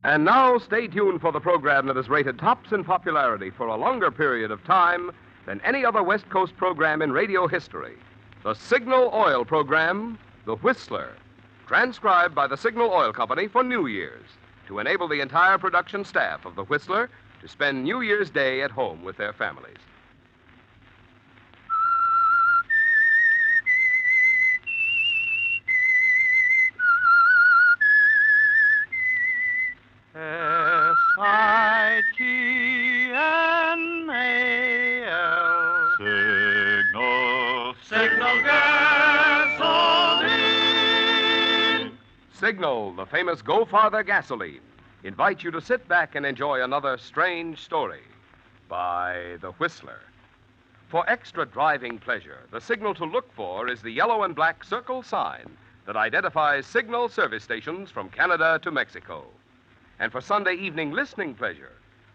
And now, stay tuned for the program that is rated tops in popularity for a longer period of time than any other West Coast program in radio history. The Signal Oil program, The Whistler, transcribed by the Signal Oil Company for New Year's to enable the entire production staff of The Whistler to spend New Year's Day at home with their families. S-I-G-N-A-L Signal gasoline. Signal, the famous Go Farther gasoline, invites you to sit back and enjoy another strange story by The Whistler. For extra driving pleasure, the signal to look for is the yellow and black circle sign that identifies Signal service stations from Canada to Mexico. And for Sunday evening listening pleasure,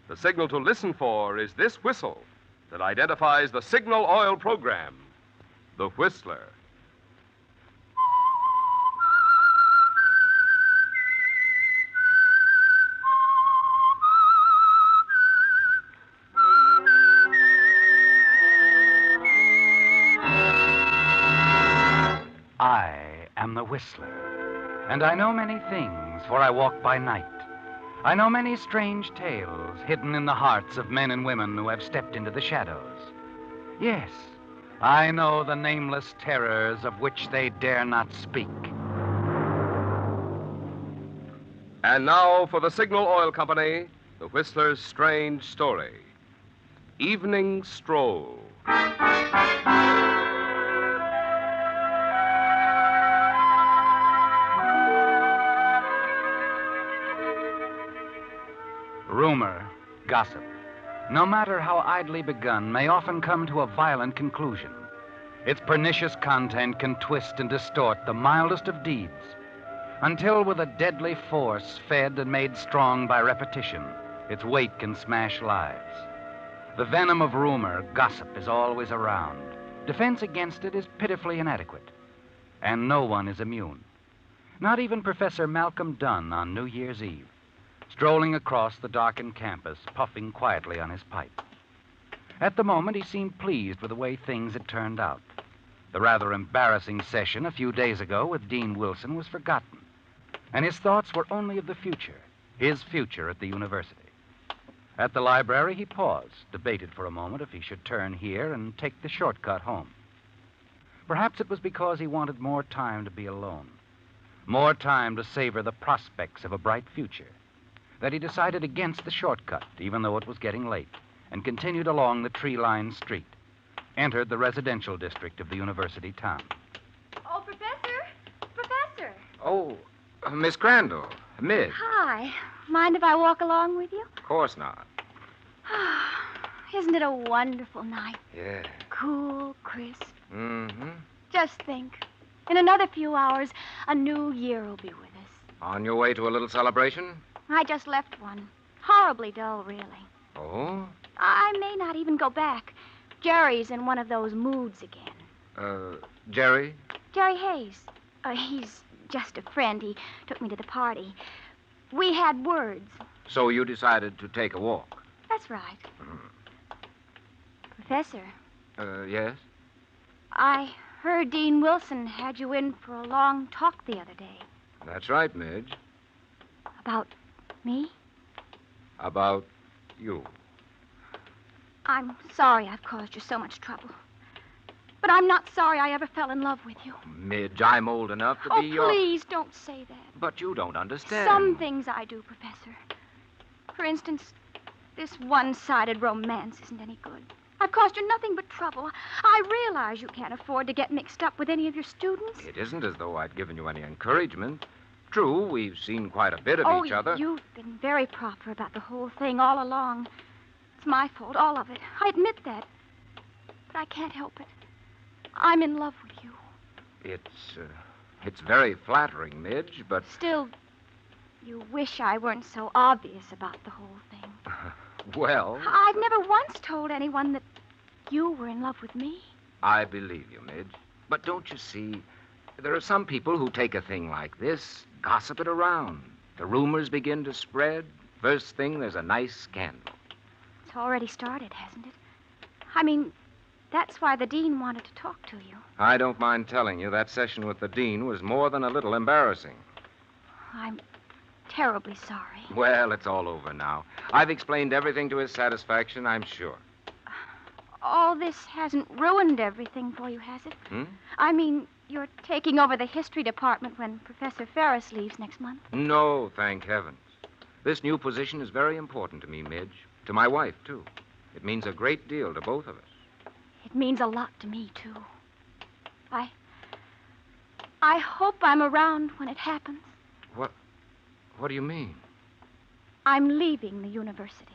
the signal to listen for is this whistle that identifies the Signal Oil program, The Whistler. I am the Whistler, and I know many things, for I walk by night. I know many strange tales hidden in the hearts of men and women who have stepped into the shadows. Yes, I know the nameless terrors of which they dare not speak. And now for the Signal Oil Company, The Whistler's strange story. Evening Stroll. Rumor, gossip, no matter how idly begun, may often come to a violent conclusion. Its pernicious content can twist and distort the mildest of deeds, until with a deadly force, fed and made strong by repetition, its weight can smash lives. The venom of rumor, gossip, is always around. Defense against it is pitifully inadequate, and no one is immune. Not even Professor Malcolm Dunn on New Year's Eve, strolling across the darkened campus, puffing quietly on his pipe. At the moment, he seemed pleased with the way things had turned out. The rather embarrassing session a few days ago with Dean Wilson was forgotten, and his thoughts were only of the future, his future at the university. At the library, he paused, debated for a moment if he should turn here and take the shortcut home. Perhaps it was because he wanted more time to be alone, more time to savor the prospects of a bright future, that he decided against the shortcut, even though it was getting late, and continued along the tree-lined street, entered the residential district of the university town. Oh, Professor! Professor! Oh, Miss Crandall. Midge. Hi. Mind if I walk along with you? Of course not. Isn't it a wonderful night? Yeah. Cool, crisp. Mm-hmm. Just think. In another few hours, a new year will be with us. On your way to a little celebration? I just left one. Horribly dull, really. Oh? I may not even go back. Jerry's in one of those moods again. Jerry? Jerry Hayes. He's just a friend. He took me to the party. We had words. So you decided to take a walk? That's right. Professor. Yes? I heard Dean Wilson had you in for a long talk the other day. That's right, Midge. About me? About you. I'm sorry I've caused you so much trouble. But I'm not sorry I ever fell in love with you. Midge, I'm old enough to be your... Oh, please don't say that. But you don't understand. Some things I do, Professor. For instance, this one-sided romance isn't any good. I've caused you nothing but trouble. I realize you can't afford to get mixed up with any of your students. It isn't as though I'd given you any encouragement. True, we've seen quite a bit of each other. You've been very proper about the whole thing all along. It's my fault, all of it. I admit that. But I can't help it. I'm in love with you. It's very flattering, Midge, but... Still, you wish I weren't so obvious about the whole thing. Well... I've never once told anyone that you were in love with me. I believe you, Midge. But don't you see, there are some people who take a thing like this, gossip it around. The rumors begin to spread. First thing, there's a nice scandal. It's already started, hasn't it? I mean, that's why the dean wanted to talk to you. I don't mind telling you that session with the dean was more than a little embarrassing. I'm terribly sorry. Well, it's all over now. I've explained everything to his satisfaction, I'm sure. All this hasn't ruined everything for you, has it? I mean, you're taking over the history department when Professor Ferris leaves next month. No, thank heavens. This new position is very important to me, Midge. To my wife, too. It means a great deal to both of us. It means a lot to me, too. I hope I'm around when it happens. What do you mean? I'm leaving the university.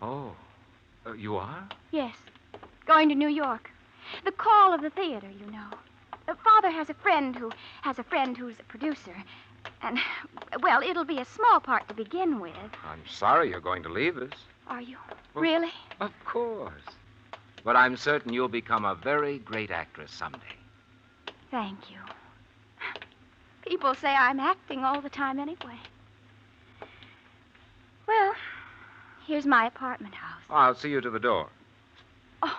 Oh, you are? Yes, going to New York. The call of the theater, you know. Father has a friend who's a producer. And, well, it'll be a small part to begin with. I'm sorry you're going to leave us. Are you? Really? Of course. But I'm certain you'll become a very great actress someday. Thank you. People say I'm acting all the time anyway. Well, here's my apartment house. I'll see you to the door. Oh,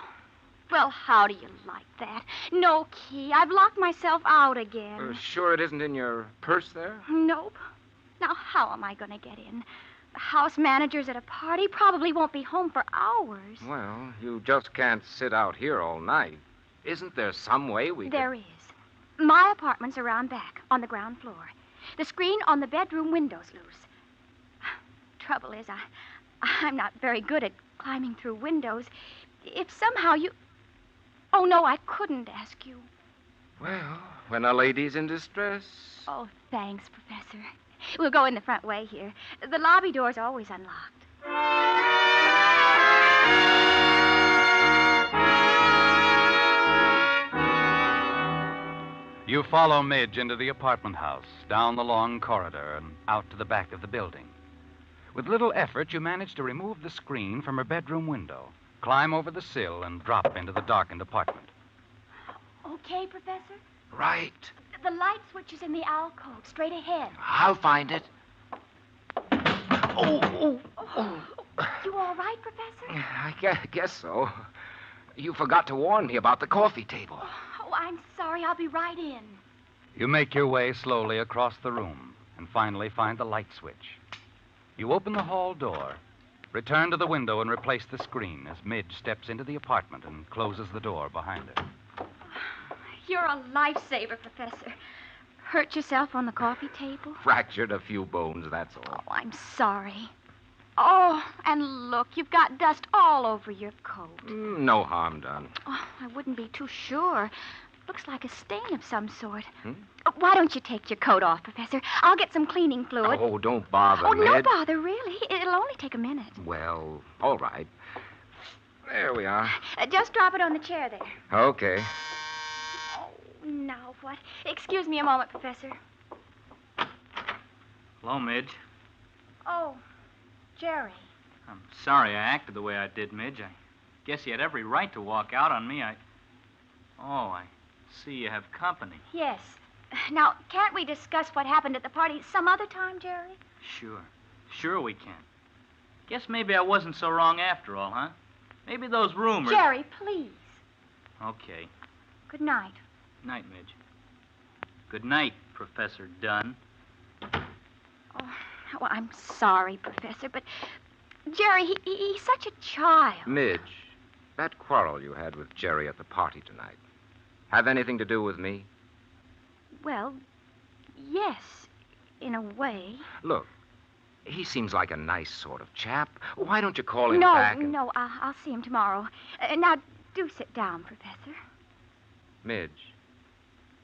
well, how do you like that? No key. I've locked myself out again. Sure it isn't in your purse there? Nope. Now, how am I going to get in? The house manager's at a party. Probably won't be home for hours. Well, you just can't sit out here all night. Isn't there some way we There is. My apartment's around back, on the ground floor. The screen on the bedroom window's loose. Trouble is, I'm not very good at climbing through windows. If somehow you... Oh, no, I couldn't ask you. Well, when a lady's in distress... Oh, thanks, Professor. We'll go in the front way here. The lobby door's always unlocked. You follow Midge into the apartment house, down the long corridor, and out to the back of the building. With little effort, you manage to remove the screen from her bedroom window, climb over the sill, and drop into the darkened apartment. Okay, Professor? Right. The light switch is in the alcove, straight ahead. I'll find it. Oh. You all right, Professor? I guess so. You forgot to warn me about the coffee table. Oh, I'm sorry. I'll be right in. You make your way slowly across the room and finally find the light switch. You open the hall door, return to the window, and replace the screen as Midge steps into the apartment and closes the door behind her. You're a lifesaver, Professor. Hurt yourself on the coffee table? Fractured a few bones, that's all. Oh, I'm sorry. Oh, and look, you've got dust all over your coat. No harm done. Oh, I wouldn't be too sure. Looks like a stain of some sort. Why don't you take your coat off, Professor? I'll get some cleaning fluid. Oh, don't bother, Oh, no Midge. bother, really. It'll only take a minute. Well, all right. There we are. Just drop it on the chair there. Okay. Now what? Excuse me a moment, Professor. Hello, Midge. Oh, Jerry. I'm sorry I acted the way I did, Midge. I guess you had every right to walk out on me. Oh, I see you have company. Yes. Now, can't we discuss what happened at the party some other time, Jerry? Sure. Sure we can. Guess maybe I wasn't so wrong after all, huh? Maybe those rumors... Jerry, please. Okay. Good night. Night, Midge. Good night, Professor Dunn. Oh, well, I'm sorry, Professor, but Jerry, he's such a child. Midge, that quarrel you had with Jerry at the party tonight, have anything to do with me? Well, yes, in a way. Look, He seems like a nice sort of chap. Why don't you call him No, back? no, I'll see him tomorrow. Now, do sit down, Professor. Midge,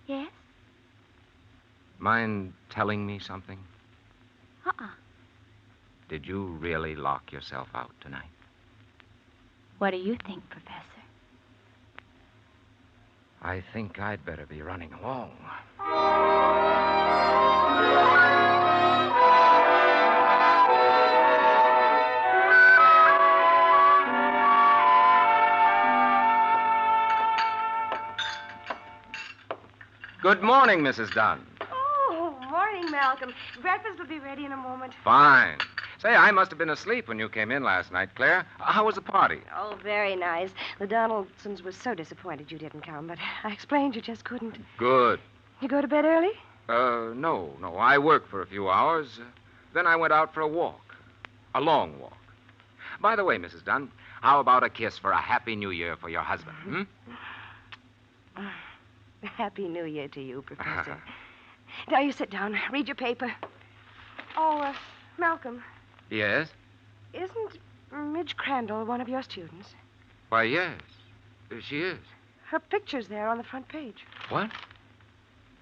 Yes? mind telling me something? Uh-uh. Did you really lock yourself out tonight? What do you think, Professor? I think I'd better be running along. Good morning, Mrs. Dunn. Oh, morning, Malcolm. Breakfast will be ready in a moment. Fine. Say, I must have been asleep when you came in last night, Claire. How was the party? Oh, very nice. The Donaldsons were so disappointed you didn't come, but I explained you just couldn't. Good. You go to bed early? No. I worked for a few hours. Then I went out for a walk. A long walk. By the way, Mrs. Dunn, how about a kiss for a Happy New Year for your husband, Happy New Year to you, Professor. Now you sit down. Read your paper. Oh, Malcolm, Yes? isn't Midge Crandall one of your students? Why, yes. She is. Her picture's there on the front page. What?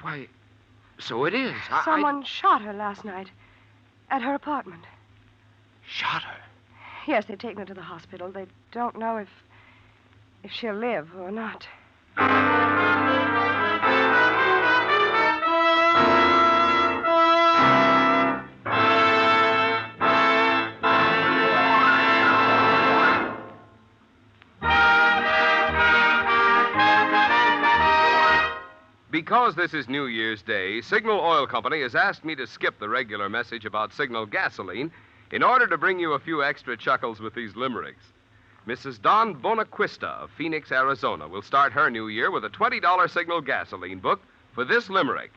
Why, so it is. Someone shot her last night at her apartment. Shot her? Yes, they've taken her to the hospital. They don't know if she'll live or not. Because this is New Year's Day, Signal Oil Company has asked me to skip the regular message about Signal gasoline in order to bring you a few extra chuckles with these limericks. Mrs. Don Bonaquista of Phoenix, Arizona, will start her new year with a $20 Signal gasoline book for this limerick.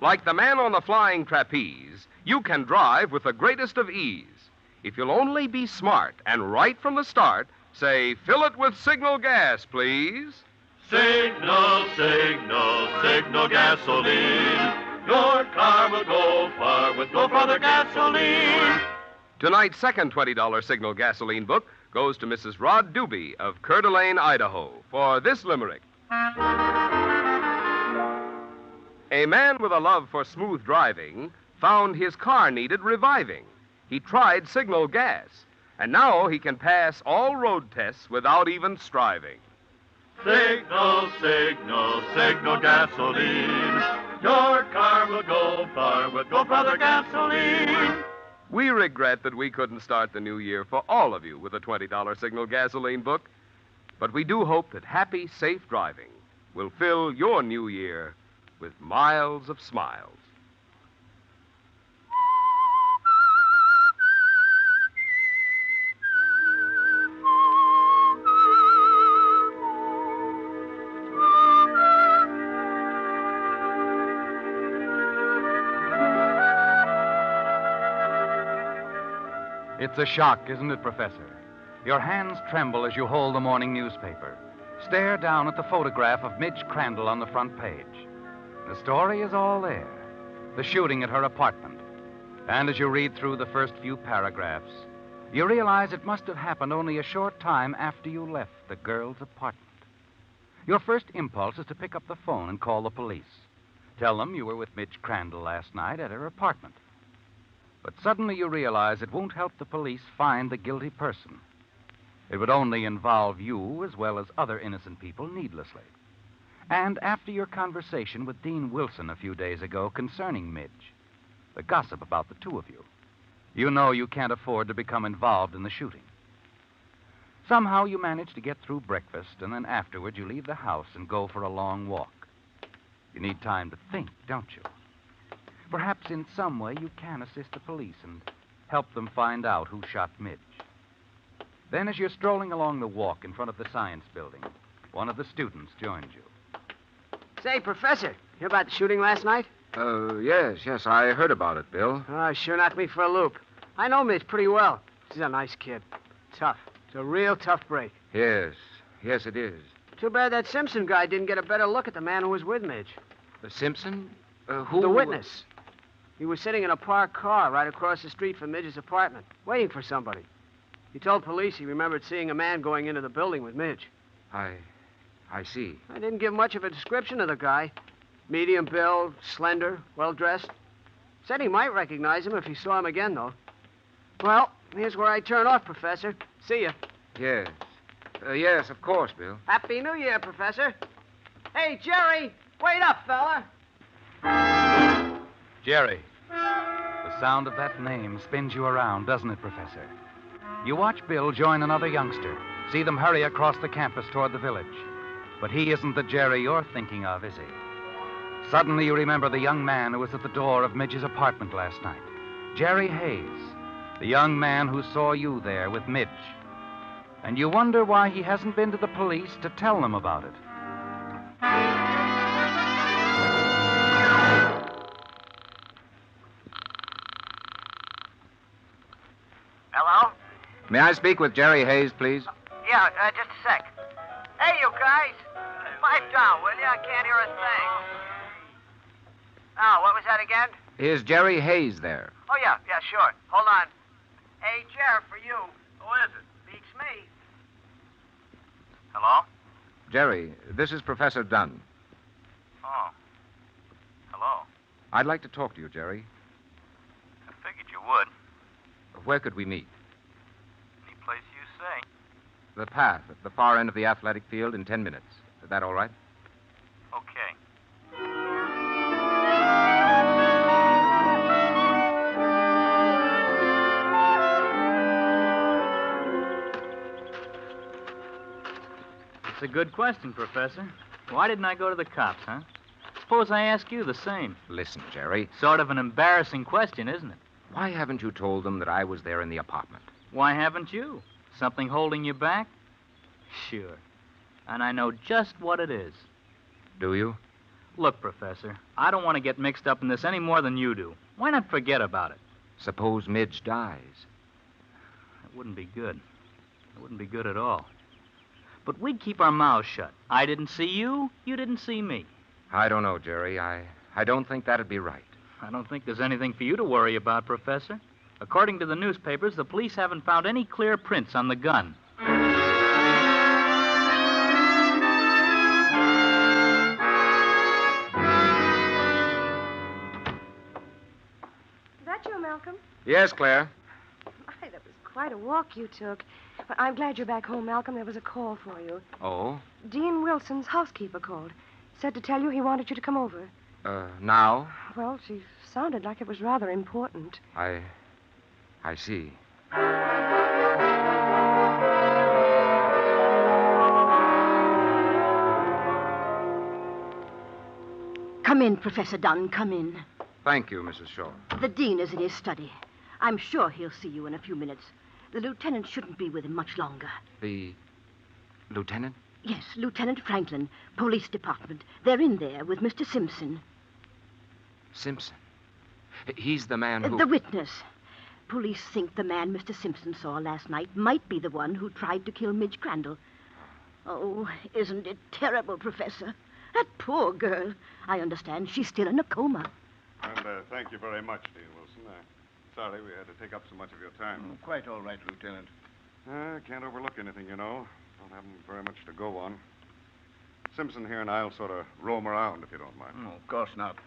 Like the man on the flying trapeze, you can drive with the greatest of ease. If you'll only be smart and right from the start, say, fill it with Signal gas, please. Signal, signal, signal gasoline. Your car will go far with no further gasoline. Tonight's second $20 Signal gasoline book goes to Mrs. Rod Doobie of Coeur d'Alene, Idaho, for this limerick. A man with a love for smooth driving found his car needed reviving. He tried Signal gas, and now he can pass all road tests without even striving. Signal, signal, signal gasoline. Your car will go far with no further gasoline. We regret that we couldn't start the new year for all of you with a $20 Signal gasoline book, but we do hope that happy, safe driving will fill your new year with miles of smiles. It's a shock, isn't it, Professor? Your hands tremble as you hold the morning newspaper. Stare down at the photograph of Midge Crandall on the front page. The story is all there. The shooting at her apartment. And as you read through the first few paragraphs, you realize it must have happened only a short time after you left the girl's apartment. Your first impulse is to pick up the phone and call the police. Tell them you were with Midge Crandall last night at her apartment. But suddenly you realize it won't help the police find the guilty person. It would only involve you as well as other innocent people needlessly. And after your conversation with Dean Wilson a few days ago concerning Midge, the gossip about the two of you, you know you can't afford to become involved in the shooting. Somehow you manage to get through breakfast, and then afterward you leave the house and go for a long walk. You need time to think, don't you? Perhaps in some way you can assist the police and help them find out who shot Midge. Then as you're strolling along the walk in front of the science building, one of the students joins you. Say, Professor, hear about the shooting last night? Yes, I heard about it, Bill. Oh, sure knocked me for a loop. I know Midge pretty well. She's a nice kid. Tough. It's a real tough break. Yes, it is. Too bad that Simpson guy didn't get a better look at the man who was with Midge. Simpson? Who? The witness. He was sitting in a parked car right across the street from Midge's apartment, waiting for somebody. He told police he remembered seeing a man going into the building with Midge. I see. I didn't give much of a description of the guy. Medium build, slender, well-dressed. Said he might recognize him if he saw him again, though. Well, here's where I turn off, Professor. See ya. Yes. Yes, of course, Bill. Happy New Year, Professor. Hey, Jerry, wait up, fella. Jerry. The sound of that name spins you around, doesn't it, Professor? You watch Bill join another youngster, see them hurry across the campus toward the village. But he isn't the Jerry you're thinking of, is he? Suddenly you remember the young man who was at the door of Midge's apartment last night. Jerry Hayes, the young man who saw you there with Midge. And you wonder why he hasn't been to the police to tell them about it. Hello? May I speak with Jerry Hayes, please? Yeah, just a sec. Hey, you guys. Pipe down, will you? I can't hear a thing. Oh, what was that again? Is Jerry Hayes there? Oh, yeah, sure. Hold on. Hey, Jer, for you. Who is it? Beats me. Hello? Jerry, this is Professor Dunn. Oh. Hello. I'd like to talk to you, Jerry. I figured you would. Where could we meet? Any place you say. The path at the far end of the athletic field in 10 minutes. Is that all right? Okay. It's a good question, Professor. Why didn't I go to the cops, huh? Suppose I ask you the same. Listen, Jerry. Sort of an embarrassing question, isn't it? Why haven't you told them that I was there in the apartment? Why haven't you? Something holding you back? Sure. And I know just what it is. Do you? Look, Professor, I don't want to get mixed up in this any more than you do. Why not forget about it? Suppose Midge dies. That wouldn't be good. It wouldn't be good at all. But we'd keep our mouths shut. I didn't see you, you didn't see me. I don't know, Jerry. I don't think that'd be right. I don't think there's anything for you to worry about, Professor. According to the newspapers, the police haven't found any clear prints on the gun. Is that you, Malcolm? Yes, Claire. My, that was quite a walk you took. But I'm glad you're back home, Malcolm. There was a call for you. Oh? Dean Wilson's housekeeper called. Said to tell you he wanted you to come over. Now? Well, she sounded like it was rather important. I see. Come in, Professor Dunn, come in. Thank you, Mrs. Shaw. The dean is in his study. I'm sure he'll see you in a few minutes. The lieutenant shouldn't be with him much longer. The lieutenant? Yes, Lieutenant Franklin, Police Department. They're in there with Mr. Simpson. Simpson? He's the man who... The witness. Police think the man Mr. Simpson saw last night might be the one who tried to kill Midge Crandall. Oh, isn't it terrible, Professor? That poor girl. I understand she's still in a coma. And thank you very much, Dean Wilson. Sorry we had to take up so much of your time. Quite all right, Lieutenant. Can't overlook anything, you know. Don't have very much to go on. Simpson here and I'll sort of roam around, if you don't mind. Oh, of course not.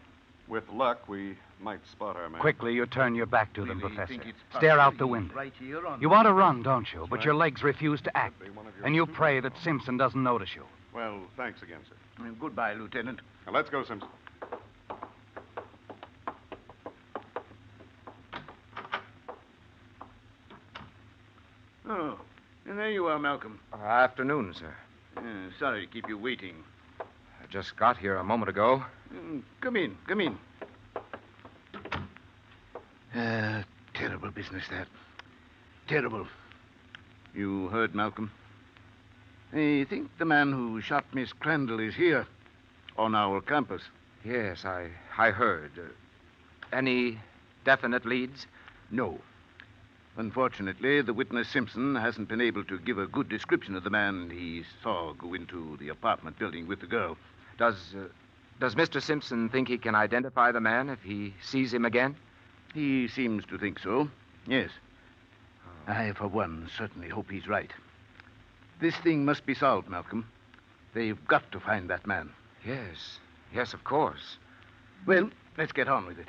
With luck, we might spot our man. Quickly, you turn your back to them, Really Professor. think it's Stare out possible the he's window. right here on You want to run, don't you? But your legs refuse to act. And you pray that Simpson doesn't notice you. Well, thanks again, sir. Goodbye, Lieutenant. Now, let's go, Simpson. Oh, and there you are, Malcolm. Afternoon, sir. Sorry to keep you waiting. I just got here a moment ago. Come in. Terrible business, that. Terrible. You heard, Malcolm? I think the man who shot Miss Crandall is here, on our campus. Yes, I heard. Any definite leads? No. Unfortunately, the witness Simpson hasn't been able to give a good description of the man he saw go into the apartment building with the girl. Does Does Mr. Simpson think he can identify the man if he sees him again? He seems to think so, yes. I, for one, certainly hope he's right. This thing must be solved, Malcolm. They've got to find that man. Yes. Yes, of course. Well, let's get on with it.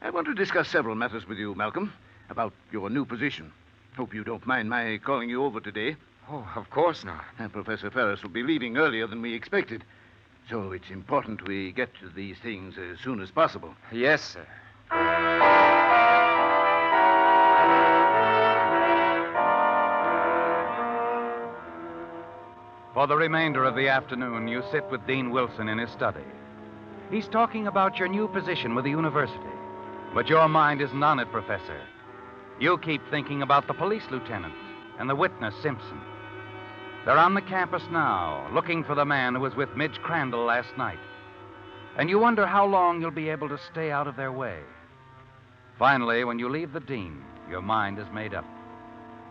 I want to discuss several matters with you, Malcolm, about your new position. Hope you don't mind my calling you over today. Oh, of course not. Professor Ferris will be leaving earlier than we expected. So it's important we get to these things as soon as possible. Yes, sir. For the remainder of the afternoon, you sit with Dean Wilson in his study. He's talking about your new position with the university. But your mind isn't on it, Professor. You keep thinking about the police lieutenant and the witness, Simpson. They're on the campus now, looking for the man who was with Midge Crandall last night. And you wonder how long you'll be able to stay out of their way. Finally, when you leave the dean, your mind is made up.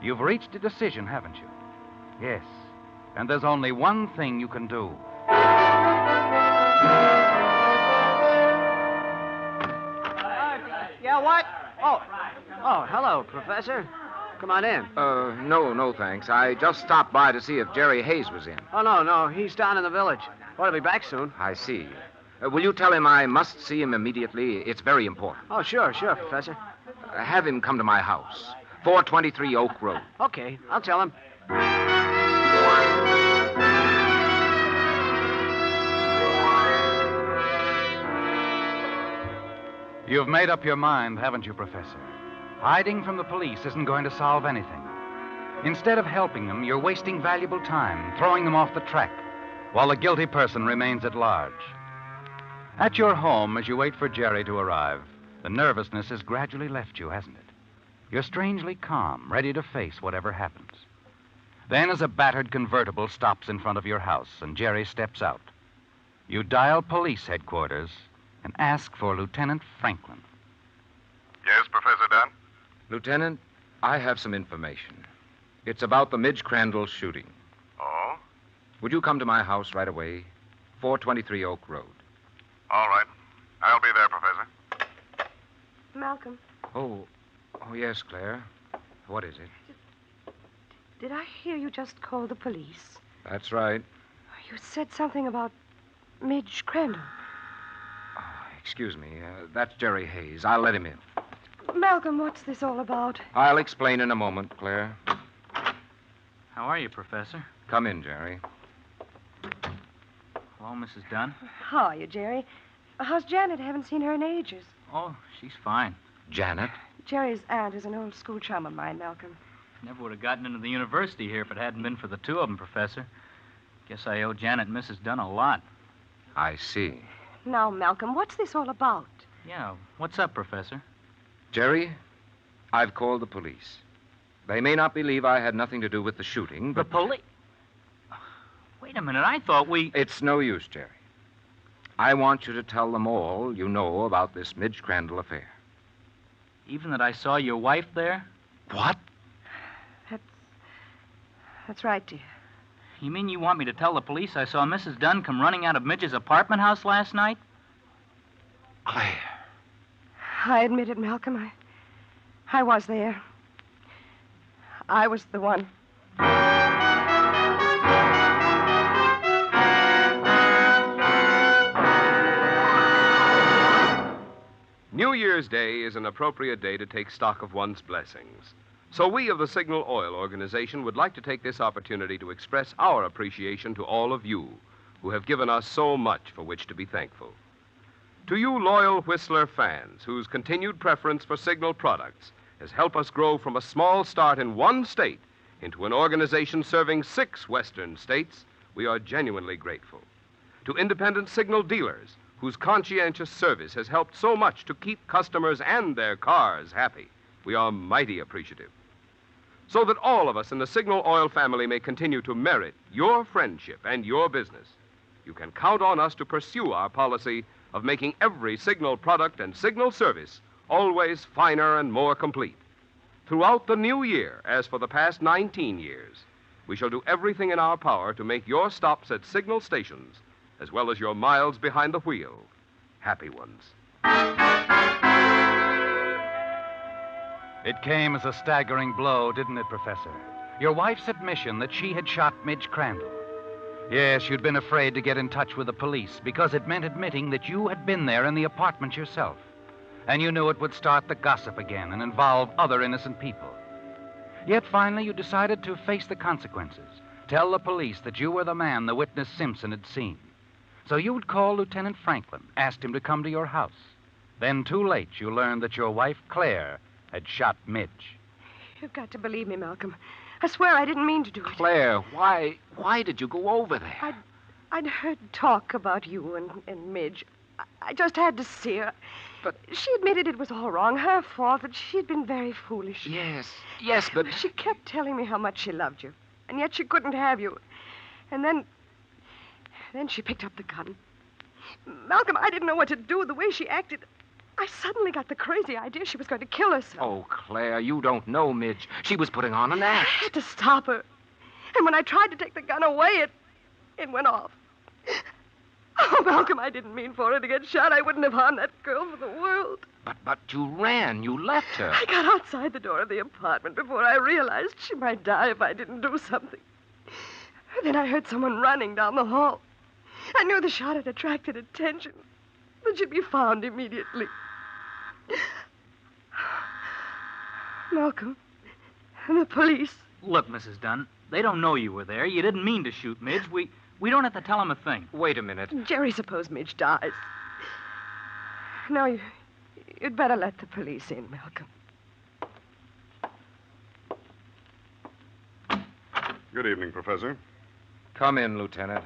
You've reached a decision, haven't you? Yes. And there's only one thing you can do. Yeah, what? Oh, hello, Professor. Come on in. No, thanks. I just stopped by to see if Jerry Hayes was in. Oh, no, he's down in the village. Ought to be back soon. I see. Will you tell him I must see him immediately? It's very important. Oh, sure, Professor. Have him come to my house, 423 Oak Road. Okay, I'll tell him. You've made up your mind, haven't you, Professor? Hiding from the police isn't going to solve anything. Instead of helping them, you're wasting valuable time, throwing them off the track, while the guilty person remains at large. At your home, as you wait for Jerry to arrive, the nervousness has gradually left you, hasn't it? You're strangely calm, ready to face whatever happens. Then, as a battered convertible stops in front of your house and Jerry steps out, you dial police headquarters and ask for Lieutenant Franklin. Yes, Professor Dunn? Lieutenant, I have some information. It's about the Midge Crandall shooting. Oh? Would you come to my house right away? 423 Oak Road. All right. I'll be there, Professor. Malcolm, Oh, yes, Claire. What is it? did I hear you just call the police? That's right. You said something about Midge Crandall. Excuse me. That's Jerry Hayes. I'll let him in. Malcolm, what's this all about? I'll explain in a moment, Claire. How are you, Professor? Come in, Jerry. Hello, Mrs. Dunn. How are you, Jerry? How's Janet? I haven't seen her in ages. Oh, she's fine. Janet? Jerry's aunt is an old school chum of mine, Malcolm. Never would have gotten into the university here if it hadn't been for the two of them, Professor. Guess I owe Janet and Mrs. Dunn a lot. I see. Now, Malcolm, what's this all about? Yeah, what's up, Professor? Jerry, I've called the police. They may not believe I had nothing to do with the shooting, but... The police? Wait a minute, I thought we... It's no use, Jerry. I want you to tell them all you know about this Midge Crandall affair. Even that I saw your wife there? What? That's right, dear. You mean you want me to tell the police I saw Mrs. Dunn come running out of Midge's apartment house last night? Claire. I admit it, Malcolm. I was there. I was the one. New Year's Day is an appropriate day to take stock of one's blessings. So we of the Signal Oil Organization would like to take this opportunity to express our appreciation to all of you who have given us so much for which to be thankful. To you loyal Whistler fans whose continued preference for Signal products has helped us grow from a small start in one state into an organization serving 6 western states, we are genuinely grateful. To independent Signal dealers whose conscientious service has helped so much to keep customers and their cars happy, we are mighty appreciative. So that all of us in the Signal Oil family may continue to merit your friendship and your business, you can count on us to pursue our policy of making every Signal product and Signal service always finer and more complete. Throughout the new year, as for the past 19 years, we shall do everything in our power to make your stops at Signal stations as well as your miles behind the wheel. Happy ones. It came as a staggering blow, didn't it, Professor? Your wife's admission that she had shot Midge Crandall. Yes, you'd been afraid to get in touch with the police because it meant admitting that you had been there in the apartment yourself. And you knew it would start the gossip again and involve other innocent people. Yet finally you decided to face the consequences. Tell the police that you were the man the witness Simpson had seen. So you would call Lieutenant Franklin, asked him to come to your house. Then, too late, you learned that your wife, Claire, had shot Midge. You've got to believe me, Malcolm. I swear I didn't mean to do it. Claire, why did you go over there? I'd heard talk about you and Midge. I just had to see her. But she admitted it was all wrong, her fault, that she'd been very foolish. Yes, but... She kept telling me how much she loved you, and yet she couldn't have you. And then she picked up the gun. Malcolm, I didn't know what to do. The way she acted, I suddenly got the crazy idea she was going to kill herself. Oh, Claire, you don't know Midge. She was putting on an act. I had to stop her. And when I tried to take the gun away, it went off. Oh, Malcolm, I didn't mean for her to get shot. I wouldn't have harmed that girl for the world. But you ran. You left her. I got outside the door of the apartment before I realized she might die if I didn't do something. Then I heard someone running down the hall. I knew the shot had attracted attention, that she'd be found immediately. Malcolm, the police. Look, Mrs. Dunn, they don't know you were there. You didn't mean to shoot Midge. We don't have to tell them a thing. Wait a minute. Jerry, suppose Midge dies. No, you'd better let the police in, Malcolm. Good evening, Professor. Come in, Lieutenant.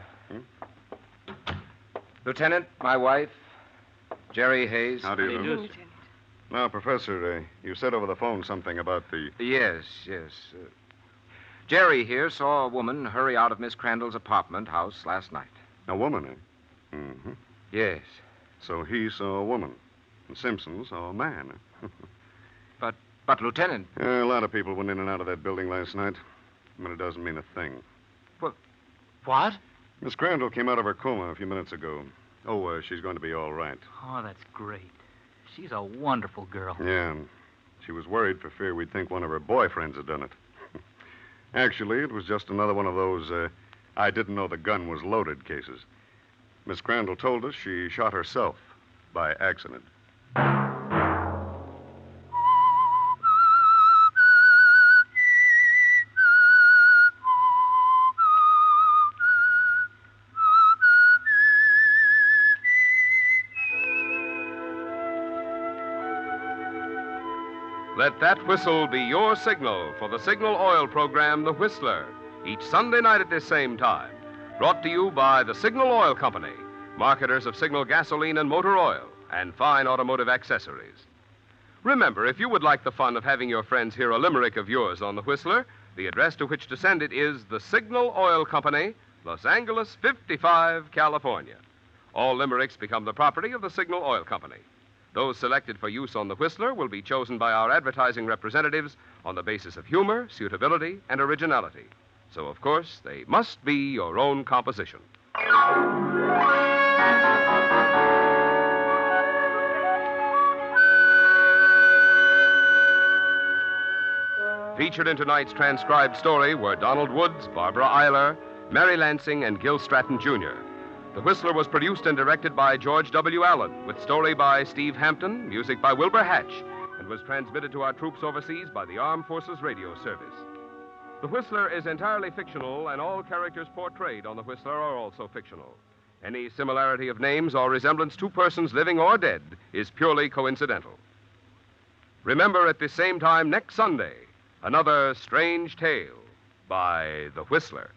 Lieutenant, my wife, Jerry Hayes. How do you do? Lieutenant. Now, Professor, you said over the phone something about the... Yes. Jerry here saw a woman hurry out of Miss Crandall's apartment house last night. A woman, eh? Mm-hmm. Yes. So he saw a woman, and Simpson saw a man. But, Lieutenant... A lot of people went in and out of that building last night, but it doesn't mean a thing. What? Miss Crandall came out of her coma a few minutes ago. Oh, she's going to be all right. Oh, that's great. She's a wonderful girl. Yeah. She was worried for fear we'd think one of her boyfriends had done it. Actually, it was just another one of those I didn't know the gun was loaded cases. Miss Crandall told us she shot herself by accident. Let that whistle be your signal for the Signal Oil program, The Whistler, each Sunday night at this same time. Brought to you by the Signal Oil Company, marketers of Signal gasoline and motor oil, and fine automotive accessories. Remember, if you would like the fun of having your friends hear a limerick of yours on The Whistler, the address to which to send it is the Signal Oil Company, Los Angeles 55, California. All limericks become the property of the Signal Oil Company. Those selected for use on The Whistler will be chosen by our advertising representatives on the basis of humor, suitability, and originality. So, of course, they must be your own composition. Featured in tonight's transcribed story were Donald Woods, Barbara Eiler, Mary Lansing, and Gil Stratton, Jr. The Whistler was produced and directed by George W. Allen, with story by Steve Hampton, music by Wilbur Hatch, and was transmitted to our troops overseas by the Armed Forces Radio Service. The Whistler is entirely fictional, and all characters portrayed on The Whistler are also fictional. Any similarity of names or resemblance to persons living or dead is purely coincidental. Remember, at the same time next Sunday, another strange tale by The Whistler.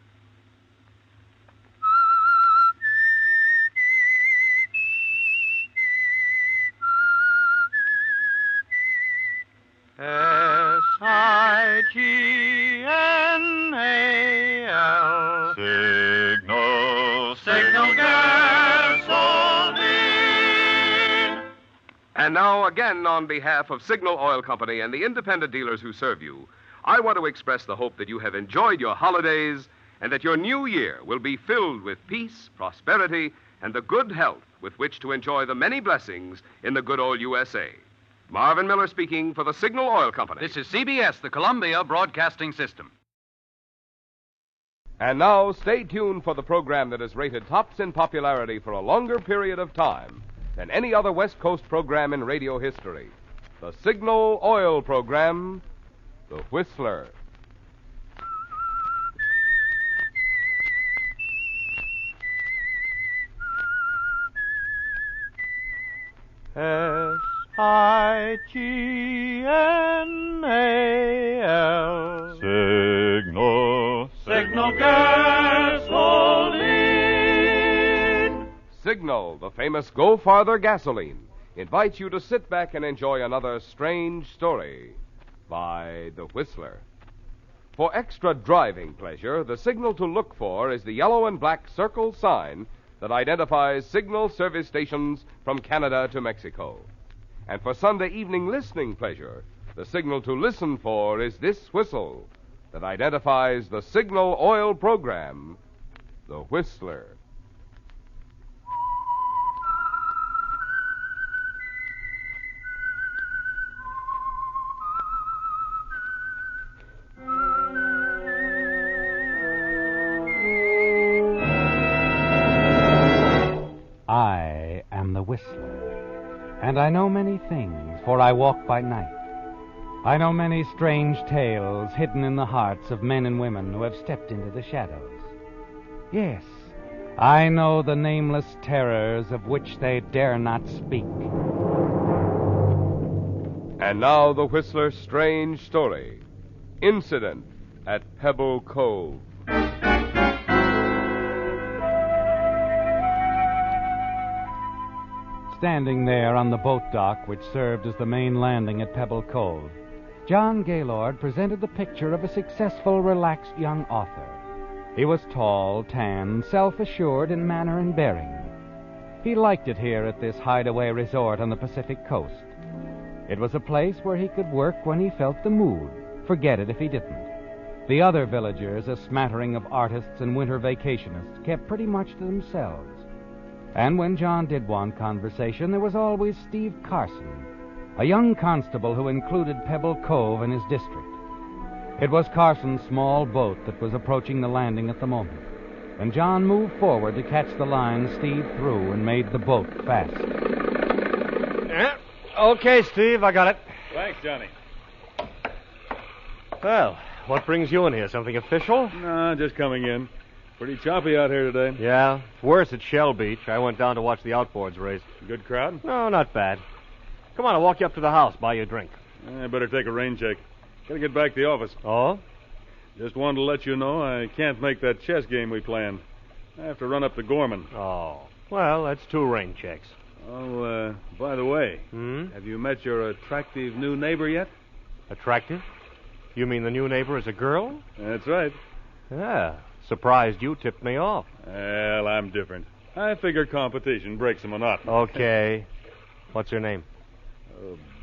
S-I-G-N-A-L Signal gasoline. And now, again, on behalf of Signal Oil Company and the independent dealers who serve you, I want to express the hope that you have enjoyed your holidays and that your new year will be filled with peace, prosperity, and the good health with which to enjoy the many blessings in the good old USA. Marvin Miller speaking for the Signal Oil Company. This is CBS, the Columbia Broadcasting System. And now, stay tuned for the program that is rated tops in popularity for a longer period of time than any other West Coast program in radio history. The Signal Oil Program, The Whistler. Signal. Signal gasoline. Signal, the famous Go Farther gasoline, invites you to sit back and enjoy another strange story by The Whistler. For extra driving pleasure, the signal to look for is the yellow and black circle sign that identifies signal service stations from Canada to Mexico. And for Sunday evening listening pleasure, the signal to listen for is this whistle that identifies the Signal Oil Program, The Whistler. I am the Whistler, and I know many things, for I walk by night. I know many strange tales hidden in the hearts of men and women who have stepped into the shadows. Yes, I know the nameless terrors of which they dare not speak. And now the Whistler's strange story. Incident at Pebble Cove. Standing there on the boat dock which served as the main landing at Pebble Cove, John Gaylord presented the picture of a successful, relaxed young author. He was tall, tan, self-assured in manner and bearing. He liked it here at this hideaway resort on the Pacific coast. It was a place where he could work when he felt the mood, forget it if he didn't. The other villagers, a smattering of artists and winter vacationists, kept pretty much to themselves. And when John did want conversation, there was always Steve Carson, a young constable who included Pebble Cove in his district. It was Carson's small boat that was approaching the landing at the moment, and John moved forward to catch the line Steve threw and made the boat fast. Yeah. Okay, Steve, I got it. Thanks, Johnny. Well, what brings you in here? Something official? No, just coming in. Pretty choppy out here today. Yeah, it's worse at Shell Beach. I went down to watch the outboards race. Good crowd? No, not bad. Come on, I'll walk you up to the house, buy you a drink. I better take a rain check. Gotta get back to the office. Oh? Just wanted to let you know I can't make that chess game we planned. I have to run up to Gorman. Oh. Well, that's 2 rain checks. Oh, by the way, have you met your attractive new neighbor yet? Attractive? You mean the new neighbor is a girl? That's right. Yeah. Surprised you tipped me off. Well, I'm different. I figure competition breaks the monotony. Okay. What's her name?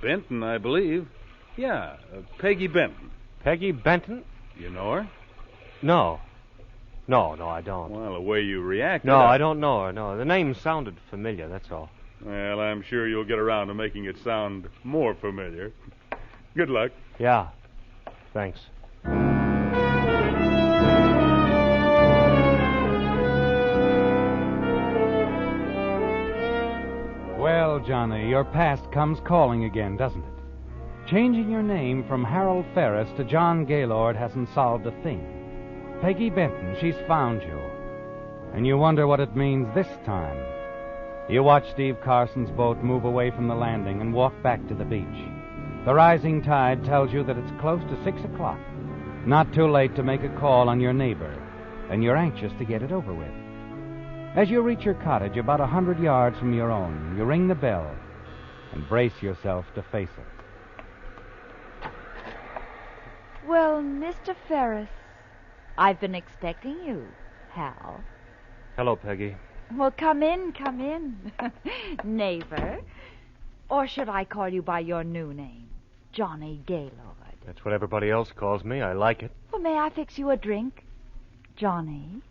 Benton, I believe. Yeah, Peggy Benton. Peggy Benton? You know her? No. No, I don't. Well, the way you reacted... No, I don't know her, no. The name sounded familiar, that's all. Well, I'm sure you'll get around to making it sound more familiar. Good luck. Yeah. Thanks. Well, Johnny, your past comes calling again, doesn't it? Changing your name from Harold Ferris to John Gaylord hasn't solved a thing. Peggy Benton, she's found you. And you wonder what it means this time. You watch Steve Carson's boat move away from the landing and walk back to the beach. The rising tide tells you that it's close to 6 o'clock. Not too late to make a call on your neighbor, and you're anxious to get it over with. As you reach your cottage about 100 yards from your own, you ring the bell and brace yourself to face it. Well, Mr. Ferris, I've been expecting you, Hal. Hello, Peggy. Well, come in. Neighbor. Or should I call you by your new name, Johnny Gaylord? That's what everybody else calls me. I like it. Well, may I fix you a drink, Johnny?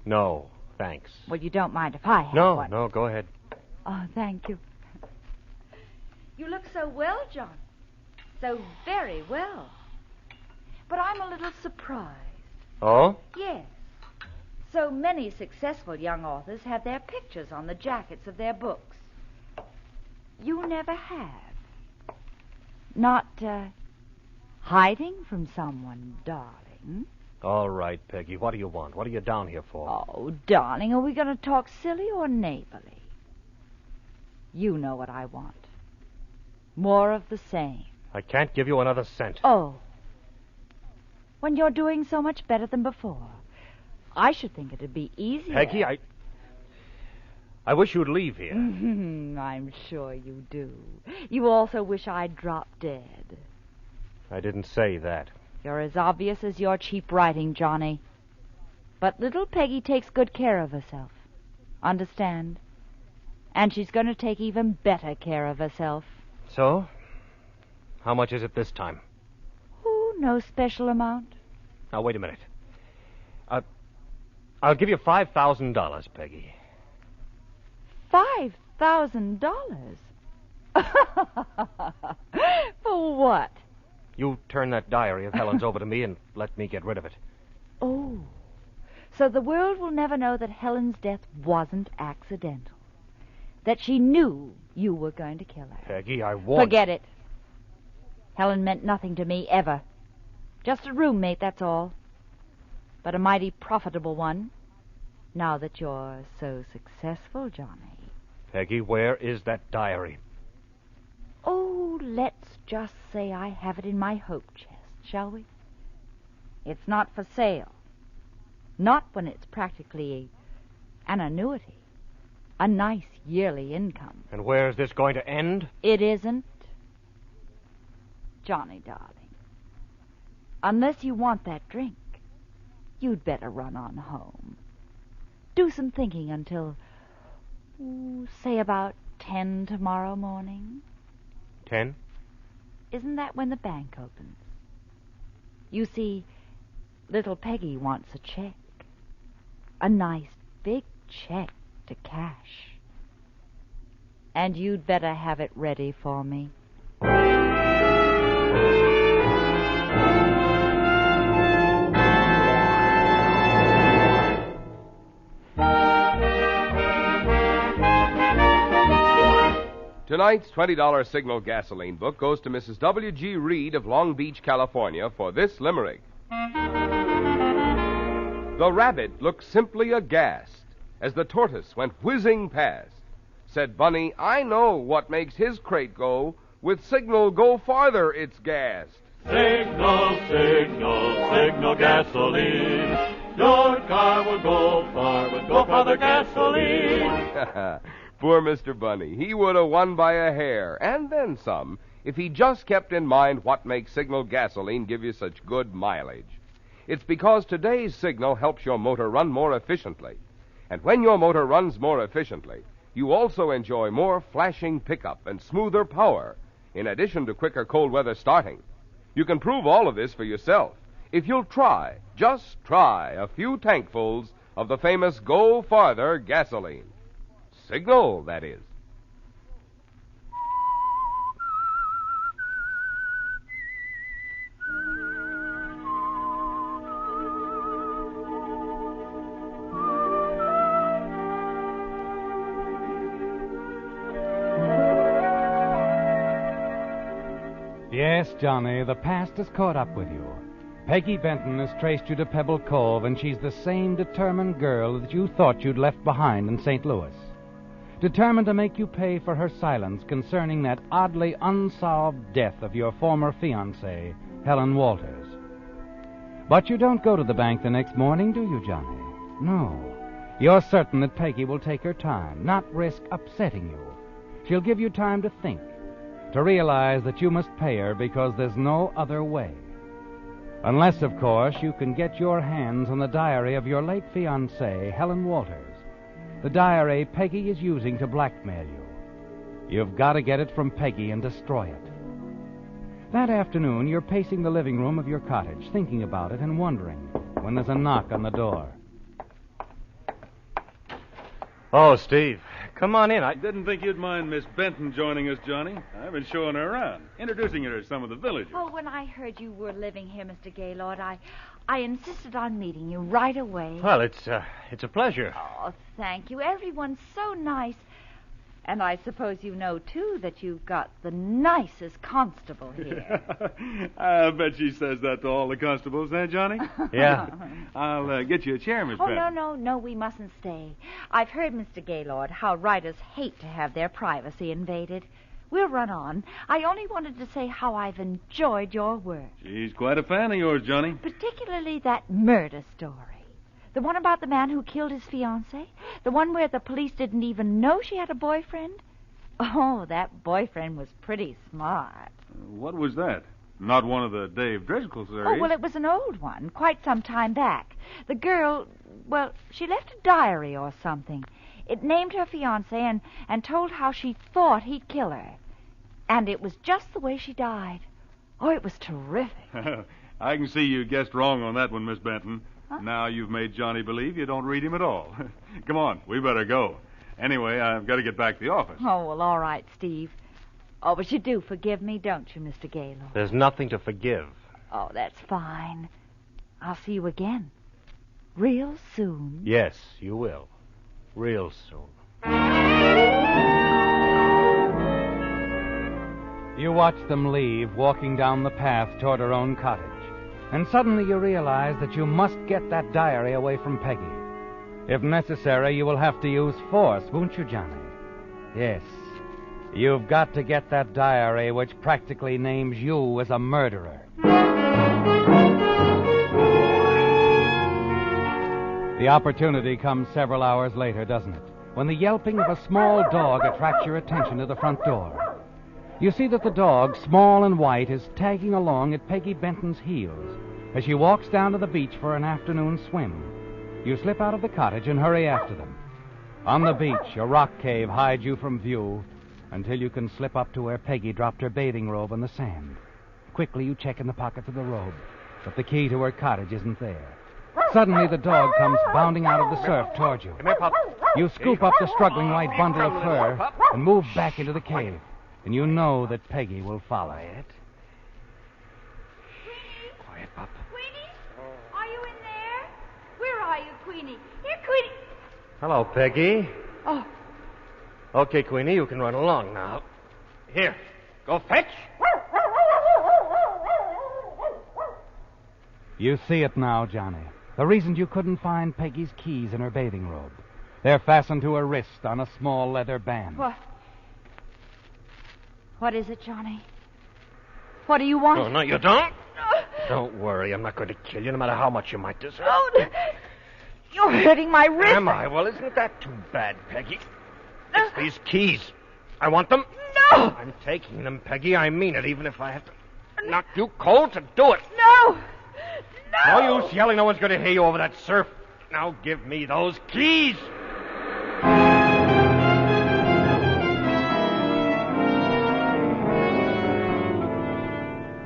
No, Thanks. Well, you don't mind if I have No, one. no, go ahead. Oh, thank you. You look so well, John. So very well. But I'm a little surprised. Oh? Yes. So many successful young authors have their pictures on the jackets of their books. You never have. Not, hiding from someone, darling. All right, Peggy. What do you want? What are you down here for? Oh, darling, are we going to talk silly or neighborly? You know what I want. More of the same. I can't give you another cent. Oh. When you're doing so much better than before, I should think it'd be easier. Peggy, I wish you'd leave here. I'm sure you do. You also wish I'd drop dead. I didn't say that. You're as obvious as your cheap writing, Johnny. But little Peggy takes good care of herself. Understand? And she's going to take even better care of herself. So? How much is it this time? Oh, no special amount. Now, wait a minute. I'll give you $5,000, Peggy. $5,000? For what? You turn that diary of Helen's over to me and let me get rid of it. Oh. So the world will never know that Helen's death wasn't accidental. That she knew you were going to kill her. Peggy, I warned you. Forget it. Helen meant nothing to me, ever. Just a roommate, that's all. But a mighty profitable one, now that you're so successful, Johnny. Peggy, where is that diary? Oh, let's just say I have it in my hope chest, shall we? It's not for sale. Not when it's practically an annuity. A nice yearly income. And where's this going to end? It isn't. Johnny, darling. Unless you want that drink, you'd better run on home. Do some thinking until, say about 10 tomorrow morning. 10? Isn't that when the bank opens? You see, little Peggy wants a check. A nice big check to cash. And you'd better have it ready for me. Tonight's $20 Signal gasoline book goes to Mrs. W.G. Reed of Long Beach, California, for this limerick. The rabbit looked simply aghast as the tortoise went whizzing past. Said Bunny, I know what makes his crate go. With Signal, go farther, it's gassed. Signal, signal, signal gasoline. Your car will go far with go farther gasoline. Poor Mr. Bunny. He would have won by a hair, and then some, if he just kept in mind what makes Signal gasoline give you such good mileage. It's because today's Signal helps your motor run more efficiently. And when your motor runs more efficiently, you also enjoy more flashing pickup and smoother power, in addition to quicker cold weather starting. You can prove all of this for yourself if you'll try, just try, a few tankfuls of the famous Go Farther gasoline. Signal, that is. Yes, Johnny, the past has caught up with you. Peggy Benton has traced you to Pebble Cove, and she's the same determined girl that you thought you'd left behind in St. Louis. Determined to make you pay for her silence concerning that oddly unsolved death of your former fiancée, Helen Walters. But you don't go to the bank the next morning, do you, Johnny? No. You're certain that Peggy will take her time, not risk upsetting you. She'll give you time to think, to realize that you must pay her because there's no other way. Unless, of course, you can get your hands on the diary of your late fiancée, Helen Walters. The diary Peggy is using to blackmail you. You've got to get it from Peggy and destroy it. That afternoon, you're pacing the living room of your cottage, thinking about it and wondering, when there's a knock on the door. Oh, Steve, come on in. I didn't think you'd mind Miss Benton joining us, Johnny. I've been showing her around, introducing her to some of the villagers. Oh, when I heard you were living here, Mr. Gaylord, I insisted on meeting you right away. Well, it's a pleasure. Oh, thank you. Everyone's so nice. And I suppose you know, too, that you've got the nicest constable here. I bet she says that to all the constables, eh, Johnny? Yeah. I'll get you a chair, Miss Benton. No, we mustn't stay. I've heard, Mr. Gaylord, how writers hate to have their privacy invaded. We'll run on. I only wanted to say how I've enjoyed your work. She's quite a fan of yours, Johnny. Particularly that murder story. The one about the man who killed his fiancée? The one where the police didn't even know she had a boyfriend? Oh, that boyfriend was pretty smart. What was that? Not one of the Dave Driscoll series? Oh, well, it was an old one, quite some time back. The girl, well, she left a diary or something. It named her fiancé and told how she thought he'd kill her. And it was just the way she died. Oh, it was terrific. I can see you guessed wrong on that one, Miss Benton. Huh? Now you've made Johnny believe you don't read him at all. Come on, we better go. Anyway, I've got to get back to the office. Oh, well, all right, Steve. Oh, but you do forgive me, don't you, Mr. Gaylord? There's nothing to forgive. Oh, that's fine. I'll see you again. Real soon. Yes, you will. Real soon. You watch them leave, walking down the path toward her own cottage. And suddenly you realize that you must get that diary away from Peggy. If necessary, you will have to use force, won't you, Johnny? Yes. You've got to get that diary which practically names you as a murderer. The opportunity comes several hours later, doesn't it? When the yelping of a small dog attracts your attention to the front door. You see that the dog, small and white, is tagging along at Peggy Benton's heels as she walks down to the beach for an afternoon swim. You slip out of the cottage and hurry after them. On the beach, a rock cave hides you from view until you can slip up to where Peggy dropped her bathing robe on the sand. Quickly, you check in the pockets of the robe, but the key to her cottage isn't there. Suddenly, the dog comes bounding out of the surf toward you. Come here, Pup. You scoop up the struggling white bundle of fur and move back into the cave. And you know that Peggy will follow. Quiet, Pup. Queenie? Are you in there? Where are you, Queenie? Here, Queenie. Hello, Peggy. Oh. Okay, Queenie, you can run along now. Here, go fetch. You see it now, Johnny. The reason you couldn't find Peggy's keys in her bathing robe. They're fastened to her wrist on a small leather band. What is it, Johnny? What do you want? Oh, no, you don't. Don't worry. I'm not going to kill you, no matter how much you might deserve. Oh, you're hurting my wrist. Am I? Well, isn't that too bad, Peggy? It's these keys. I want them. No! I'm taking them, Peggy. I mean it, even if I have to knock you cold to do it. No! No use yelling. No one's going to hear you over that surf. Now give me those keys.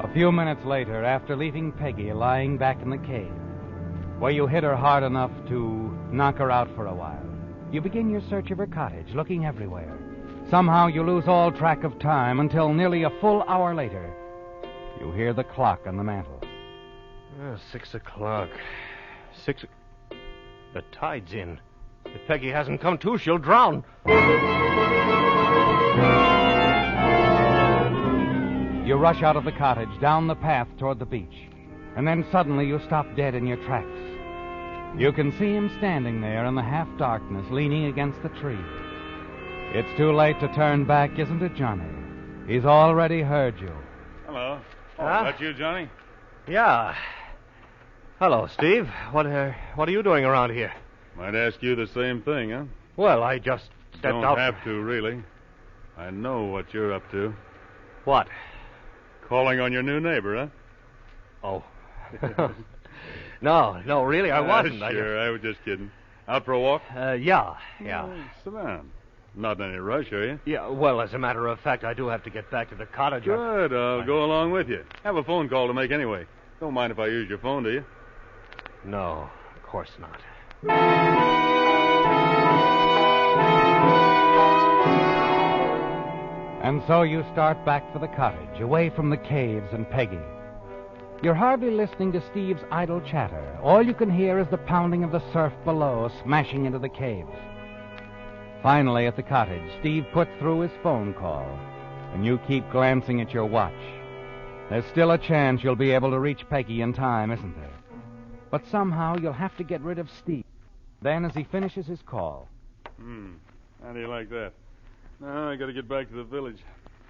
A few minutes later, after leaving Peggy lying back in the cave, where you hit her hard enough to knock her out for a while, you begin your search of her cottage, looking everywhere. Somehow you lose all track of time until nearly a full hour later, you hear the clock on the mantel. 6 o'clock. The tide's in. If Peggy hasn't come to, she'll drown. You rush out of the cottage, down the path toward the beach, and then suddenly you stop dead in your tracks. You can see him standing there in the half-darkness, leaning against the tree. It's too late to turn back, isn't it, Johnny? He's already heard you. Hello. Oh, Huh? that you, Johnny? Yeah. Hello, Steve. What are you doing around here? Might ask you the same thing, huh? Well, I just stepped Don't out. have to, really. I know what you're up to. What? Calling on your new neighbor, huh? Oh. No, really, I wasn't. Sure, I was just kidding. Out for a walk? Yeah. Sit down. Not in any rush, are you? Yeah, well, as a matter of fact, I do have to get back to the cottage. Good, I'll go along with you. Have a phone call to make anyway. Don't mind if I use your phone, do you? No, of course not. And so you start back for the cottage, away from the caves and Peggy. You're hardly listening to Steve's idle chatter. All you can hear is the pounding of the surf below, smashing into the caves. Finally, at the cottage, Steve puts through his phone call, and you keep glancing at your watch. There's still a chance you'll be able to reach Peggy in time, isn't there? But somehow you'll have to get rid of Steve. Then, as he finishes his call... How do you like that? Now I got to get back to the village.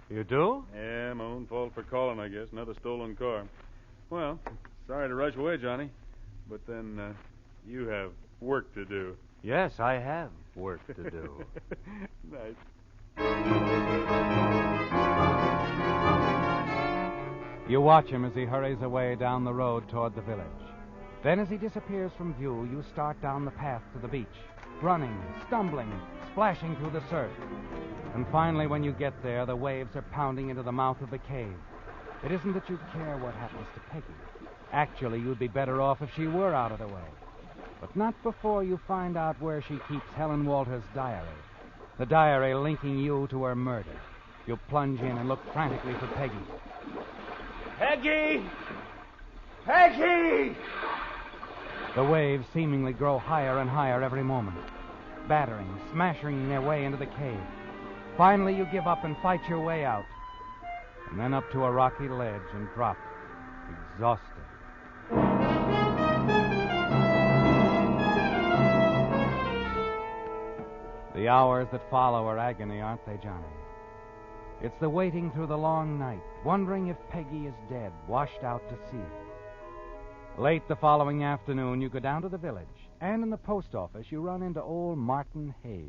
You do? Yeah, my own fault for calling, I guess. Another stolen car. Well, sorry to rush away, Johnny. But then you have work to do. Yes, I have work to do. Nice. You watch him as he hurries away down the road toward the village. Then, as he disappears from view, you start down the path to the beach, running, stumbling, splashing through the surf. And finally, when you get there, the waves are pounding into the mouth of the cave. It isn't that you care what happens to Peggy. Actually, you'd be better off if she were out of the way. But not before you find out where she keeps Helen Walters' diary. The diary linking you to her murder. You plunge in and look frantically for Peggy. Peggy! Peggy! The waves seemingly grow higher and higher every moment, battering, smashing their way into the cave. Finally, you give up and fight your way out, and then up to a rocky ledge and drop, exhausted. The hours that follow are agony, aren't they, Johnny? It's the waiting through the long night, wondering if Peggy is dead, washed out to sea. Late the following afternoon, you go down to the village, and in the post office, you run into old Martin Hayes.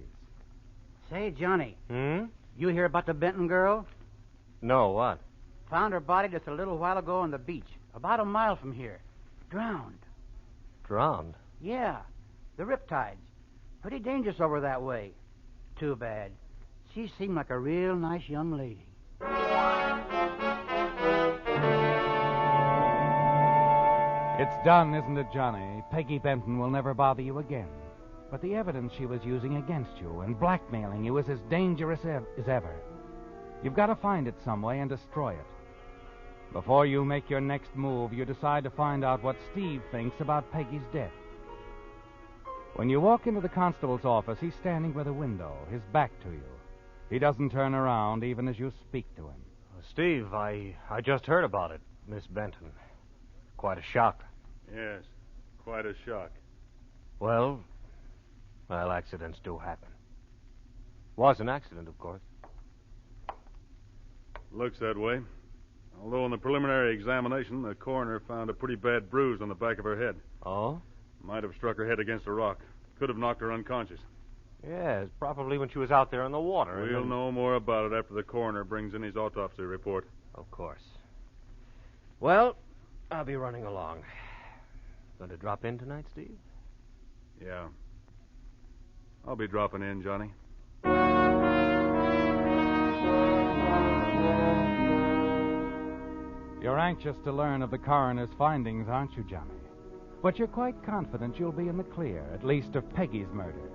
Say, Johnny. Hmm? You hear about the Benton girl? No, what? Found her body just a little while ago on the beach, about a mile from here. Drowned. Drowned? Yeah. The riptides. Pretty dangerous over that way. Too bad. She seemed like a real nice young lady. It's done, isn't it, Johnny? Peggy Benton will never bother you again. But the evidence she was using against you and blackmailing you is as dangerous as ever. You've got to find it some way and destroy it. Before you make your next move, you decide to find out what Steve thinks about Peggy's death. When you walk into the constable's office, he's standing by the window, his back to you. He doesn't turn around even as you speak to him. Steve, I just heard about it, Miss Benton. Quite a shock. Yes, quite a shock. Well, accidents do happen. Was an accident, of course. Looks that way. Although in the preliminary examination, the coroner found a pretty bad bruise on the back of her head. Oh? Might have struck her head against a rock. Could have knocked her unconscious. Yes, probably when she was out there in the water. We'll know more about it after the coroner brings in his autopsy report. Of course. Well, I'll be running along. Going to drop in tonight, Steve? Yeah. I'll be dropping in, Johnny. You're anxious to learn of the coroner's findings, aren't you, Johnny? But you're quite confident you'll be in the clear, at least of Peggy's murder.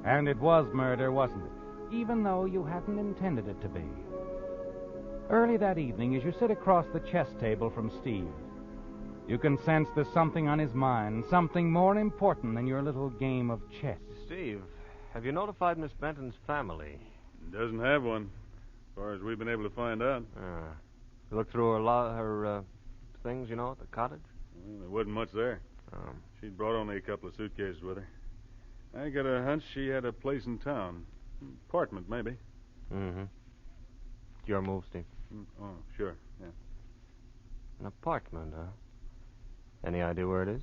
And it was murder, wasn't it? Even though you hadn't intended it to be. Early that evening, as you sit across the chess table from Steve, you can sense there's something on his mind, something more important than your little game of chess. Steve, have you notified Miss Benton's family? Doesn't have one, as far as we've been able to find out. You looked through her things, at the cottage? Well, there wasn't much there. She'd brought only a couple of suitcases with her. I got a hunch she had a place in town. Apartment, maybe. Mm-hmm. Your move, Steve. Oh, sure, yeah. An apartment, huh? Any idea where it is?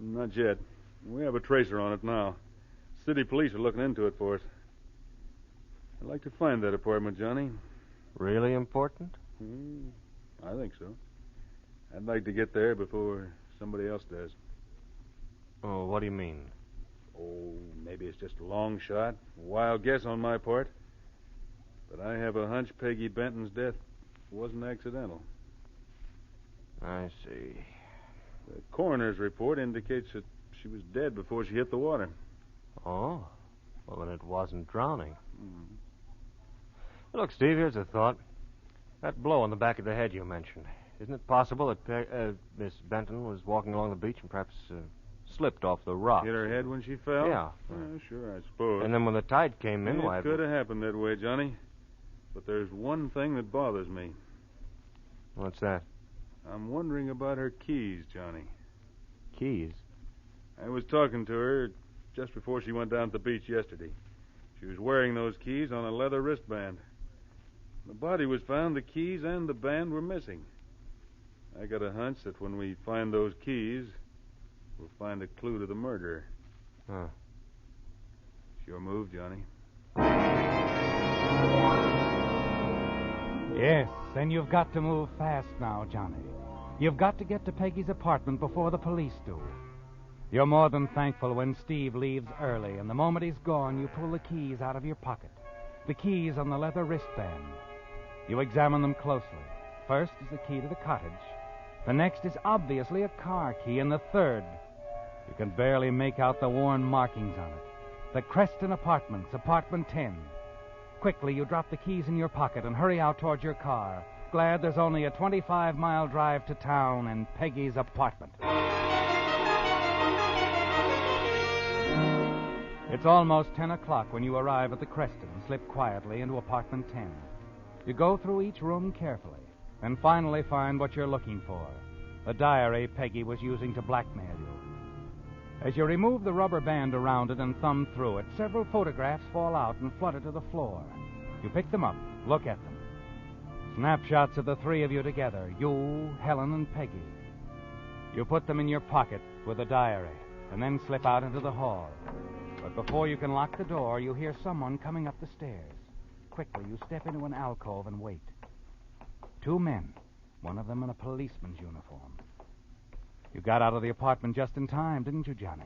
Not yet. We have a tracer on it now. City police are looking into it for us. I'd like to find that apartment, Johnny. Really important? I think so. I'd like to get there before somebody else does. Oh, what do you mean? Oh, maybe it's just a long shot. A wild guess on my part. But I have a hunch Peggy Benton's death wasn't accidental. I see. The coroner's report indicates that she was dead before she hit the water. Oh? Well, then it wasn't drowning. Look, Steve, here's a thought. That blow on the back of the head you mentioned. Isn't it possible that Miss Benton was walking along the beach and perhaps slipped off the rock? Hit her head when she fell? Yeah. Sure, I suppose. And then when the tide came in, It could have happened that way, Johnny. But there's one thing that bothers me. What's that? I'm wondering about her keys, Johnny. Keys? I was talking to her just before she went down to the beach yesterday. She was wearing those keys on a leather wristband. The body was found, the keys and the band were missing. I got a hunch that when we find those keys, we'll find a clue to the murder. Huh. Sure move, Johnny. Yes, and you've got to move fast now, Johnny. You've got to get to Peggy's apartment before the police do. You're more than thankful when Steve leaves early, and the moment he's gone, you pull the keys out of your pocket. The keys on the leather wristband. You examine them closely. First is the key to the cottage. The next is obviously a car key, and the third, you can barely make out the worn markings on it. The Creston Apartments, apartment 10. Quickly, you drop the keys in your pocket and hurry out towards your car, glad there's only a 25-mile drive to town and Peggy's apartment. It's almost 10 o'clock when you arrive at the Creston and slip quietly into apartment 10. You go through each room carefully and finally find what you're looking for, the diary Peggy was using to blackmail you. As you remove the rubber band around it and thumb through it, several photographs fall out and flutter to the floor. You pick them up, look at them. Snapshots of the three of you together, you, Helen, and Peggy. You put them in your pocket with the diary and then slip out into the hall. But before you can lock the door, you hear someone coming up the stairs. Quickly, you step into an alcove and wait. Two men, one of them in a policeman's uniform. You got out of the apartment just in time, didn't you, Johnny?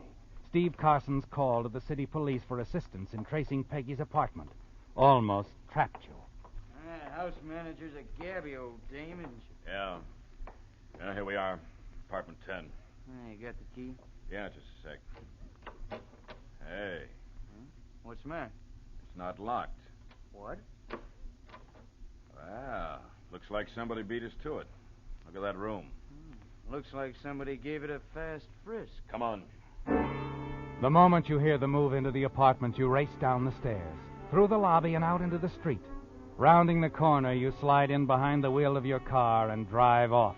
Steve Carson's call to the city police for assistance in tracing Peggy's apartment almost trapped you. House manager's a gabby old dame, isn't she? Yeah. Yeah, here we are. Apartment 10. You got the key? Yeah, just a sec. Hey. What's the matter? It's not locked. What? Well, looks like somebody beat us to it. Look at that room. Looks like somebody gave it a fast frisk. Come on. The moment you hear the move into the apartment, you race down the stairs, through the lobby and out into the street. Rounding the corner, you slide in behind the wheel of your car and drive off.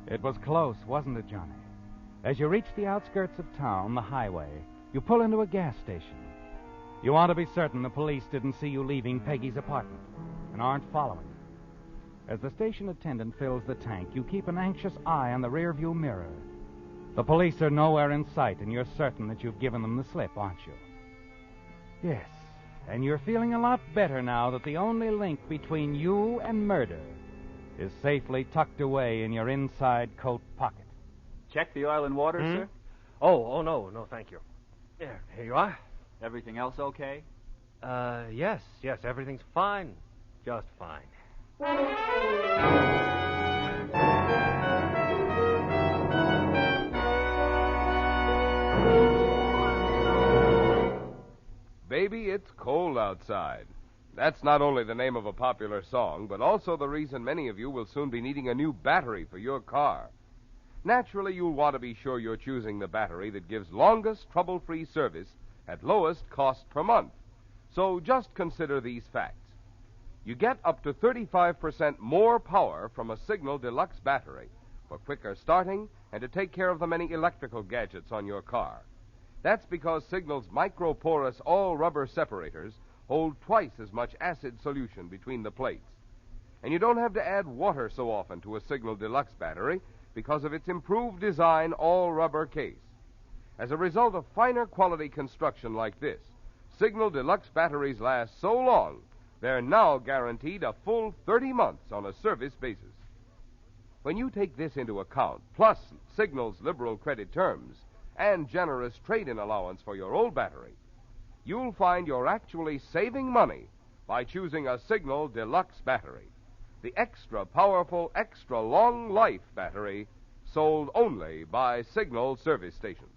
It was close, wasn't it, Johnny? As you reach the outskirts of town, the highway, you pull into a gas station. You want to be certain the police didn't see you leaving Peggy's apartment and aren't following. As the station attendant fills the tank, you keep an anxious eye on the rearview mirror. The police are nowhere in sight, and you're certain that you've given them the slip, aren't you? Yes, and you're feeling a lot better now that the only link between you and murder is safely tucked away in your inside coat pocket. Check the oil and water, sir? Oh, no, thank you. Here you are. Everything else okay? Yes, everything's fine. Just fine. Baby, it's cold outside. That's not only the name of a popular song, but also the reason many of you will soon be needing a new battery for your car. Naturally, you'll want to be sure you're choosing the battery that gives longest trouble-free service at lowest cost per month. So just consider these facts. You get up to 35% more power from a Signal Deluxe battery for quicker starting and to take care of the many electrical gadgets on your car. That's because Signal's microporous all-rubber separators hold twice as much acid solution between the plates. And you don't have to add water so often to a Signal Deluxe battery because of its improved design all-rubber case. As a result of finer quality construction like this, Signal Deluxe batteries last so long, they're now guaranteed a full 30 months on a service basis. When you take this into account, plus Signal's liberal credit terms and generous trade-in allowance for your old battery, you'll find you're actually saving money by choosing a Signal Deluxe battery, the extra powerful, extra long life battery sold only by Signal service stations.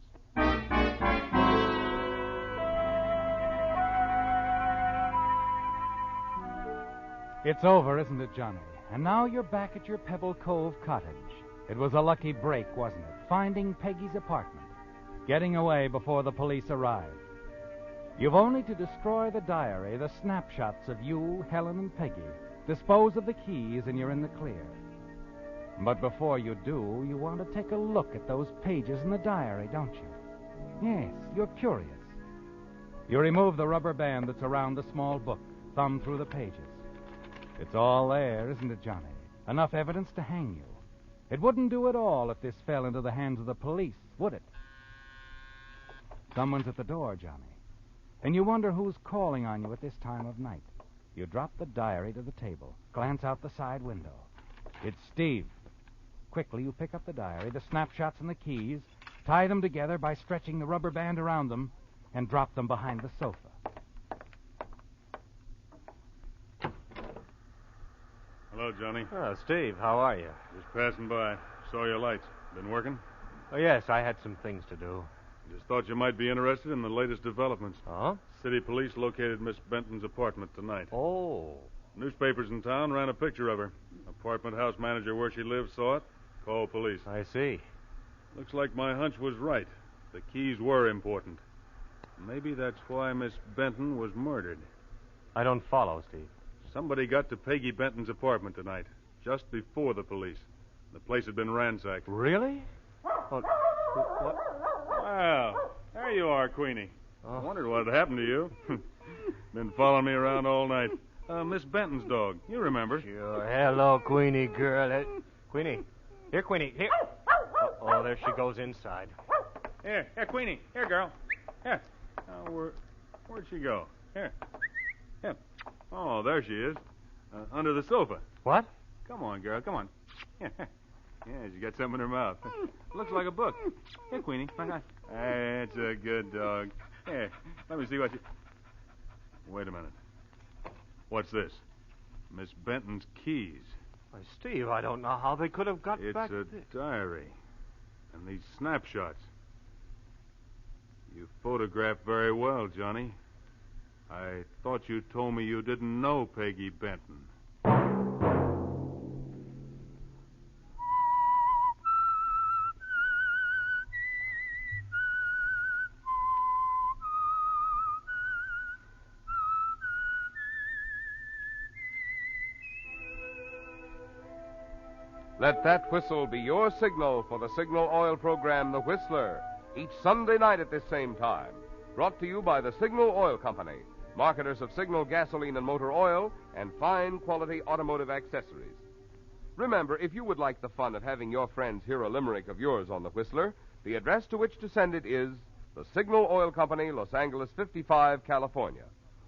It's over, isn't it, Johnny? And now you're back at your Pebble Cove cottage. It was a lucky break, wasn't it? Finding Peggy's apartment. Getting away before the police arrived. You've only to destroy the diary, the snapshots of you, Helen, and Peggy. Dispose of the keys, and you're in the clear. But before you do, you want to take a look at those pages in the diary, don't you? Yes, you're curious. You remove the rubber band that's around the small book, thumb through the pages. It's all there, isn't it, Johnny? Enough evidence to hang you. It wouldn't do at all if this fell into the hands of the police, would it? Someone's at the door, Johnny. And you wonder who's calling on you at this time of night. You drop the diary to the table, glance out the side window. It's Steve. Quickly, you pick up the diary, the snapshots and the keys, tie them together by stretching the rubber band around them, and drop them behind the sofa. Hello, Johnny. Oh, Steve, how are you? Just passing by. Saw your lights. Been working? Oh, yes, I had some things to do. Just thought you might be interested in the latest developments. Huh? City police located Miss Benton's apartment tonight. Oh. Newspapers in town ran a picture of her. Apartment house manager where she lives saw it. Called police. I see. Looks like my hunch was right. The keys were important. Maybe that's why Miss Benton was murdered. I don't follow, Steve. Somebody got to Peggy Benton's apartment tonight, just before the police. The place had been ransacked. Really? What? Wow. There you are, Queenie. I wondered what had happened to you. Been following me around all night. Miss Benton's dog. You remember. Sure. Hello, Queenie girl. Queenie. Here, Queenie. Here. Oh, there she goes inside. Here, Queenie. Here, girl. Here. Where'd she go? Here. Here. Oh, there she is. Under the sofa. What? Come on, girl. Come on. Yeah, she's got something in her mouth. Looks like a book. Here, Queenie. That's a good dog. Here, let me see what you... Wait a minute. What's this? Miss Benton's keys. Why, Steve, I don't know how they could have got back... It's a diary. And these snapshots. You photographed very well, Johnny. I thought you told me you didn't know Peggy Benton. Let that whistle be your signal for the Signal Oil program, The Whistler, each Sunday night at this same time. Brought to you by the Signal Oil Company, marketers of Signal gasoline and motor oil and fine quality automotive accessories. Remember, if you would like the fun of having your friends hear a limerick of yours on The Whistler, the address to which to send it is the Signal Oil Company, Los Angeles 55, California.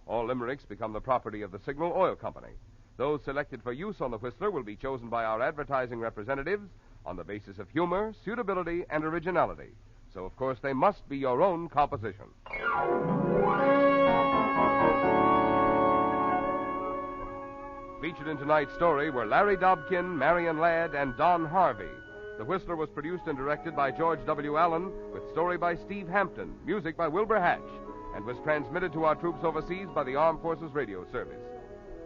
All limericks become the property of the Signal Oil Company. Those selected for use on The Whistler will be chosen by our advertising representatives on the basis of humor, suitability, and originality. So, of course, they must be your own composition. Featured in tonight's story were Larry Dobkin, Marion Ladd, and Don Harvey. The Whistler was produced and directed by George W. Allen, with story by Steve Hampton, music by Wilbur Hatch, and was transmitted to our troops overseas by the Armed Forces Radio Service.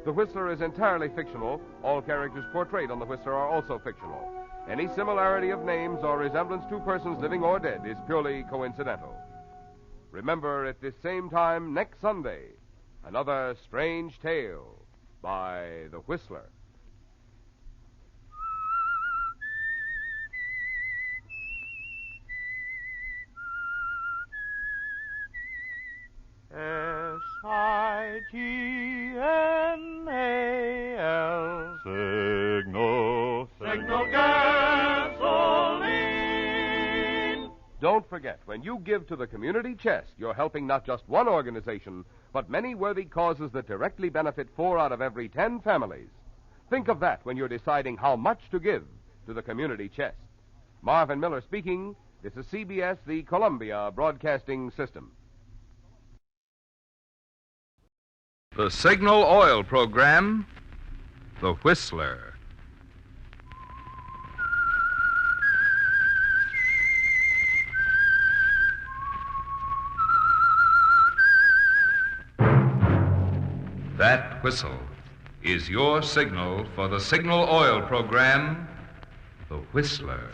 The Whistler is entirely fictional. All characters portrayed on The Whistler are also fictional. Any similarity of names or resemblance to persons living or dead is purely coincidental. Remember, at this same time next Sunday, another strange tale by The Whistler. S-I-G-N-A-L Signal, Signal gasoline. Don't forget, when you give to the community chest, you're helping not just one organization, but many worthy causes that directly benefit 4 out of every 10 families. Think of that when you're deciding how much to give to the community chest. Marvin Miller speaking. This is CBS, the Columbia Broadcasting System. The Signal Oil program, The Whistler. That whistle is your signal for the signal oil program, The Whistler.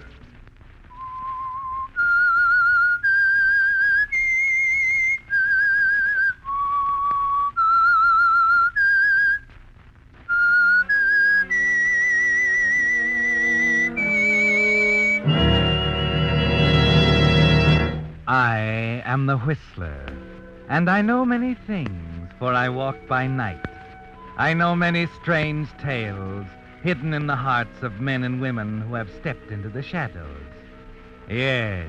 I am the Whistler, and I know many things, for I walk by night. I know many strange tales hidden in the hearts of men and women who have stepped into the shadows. Yes,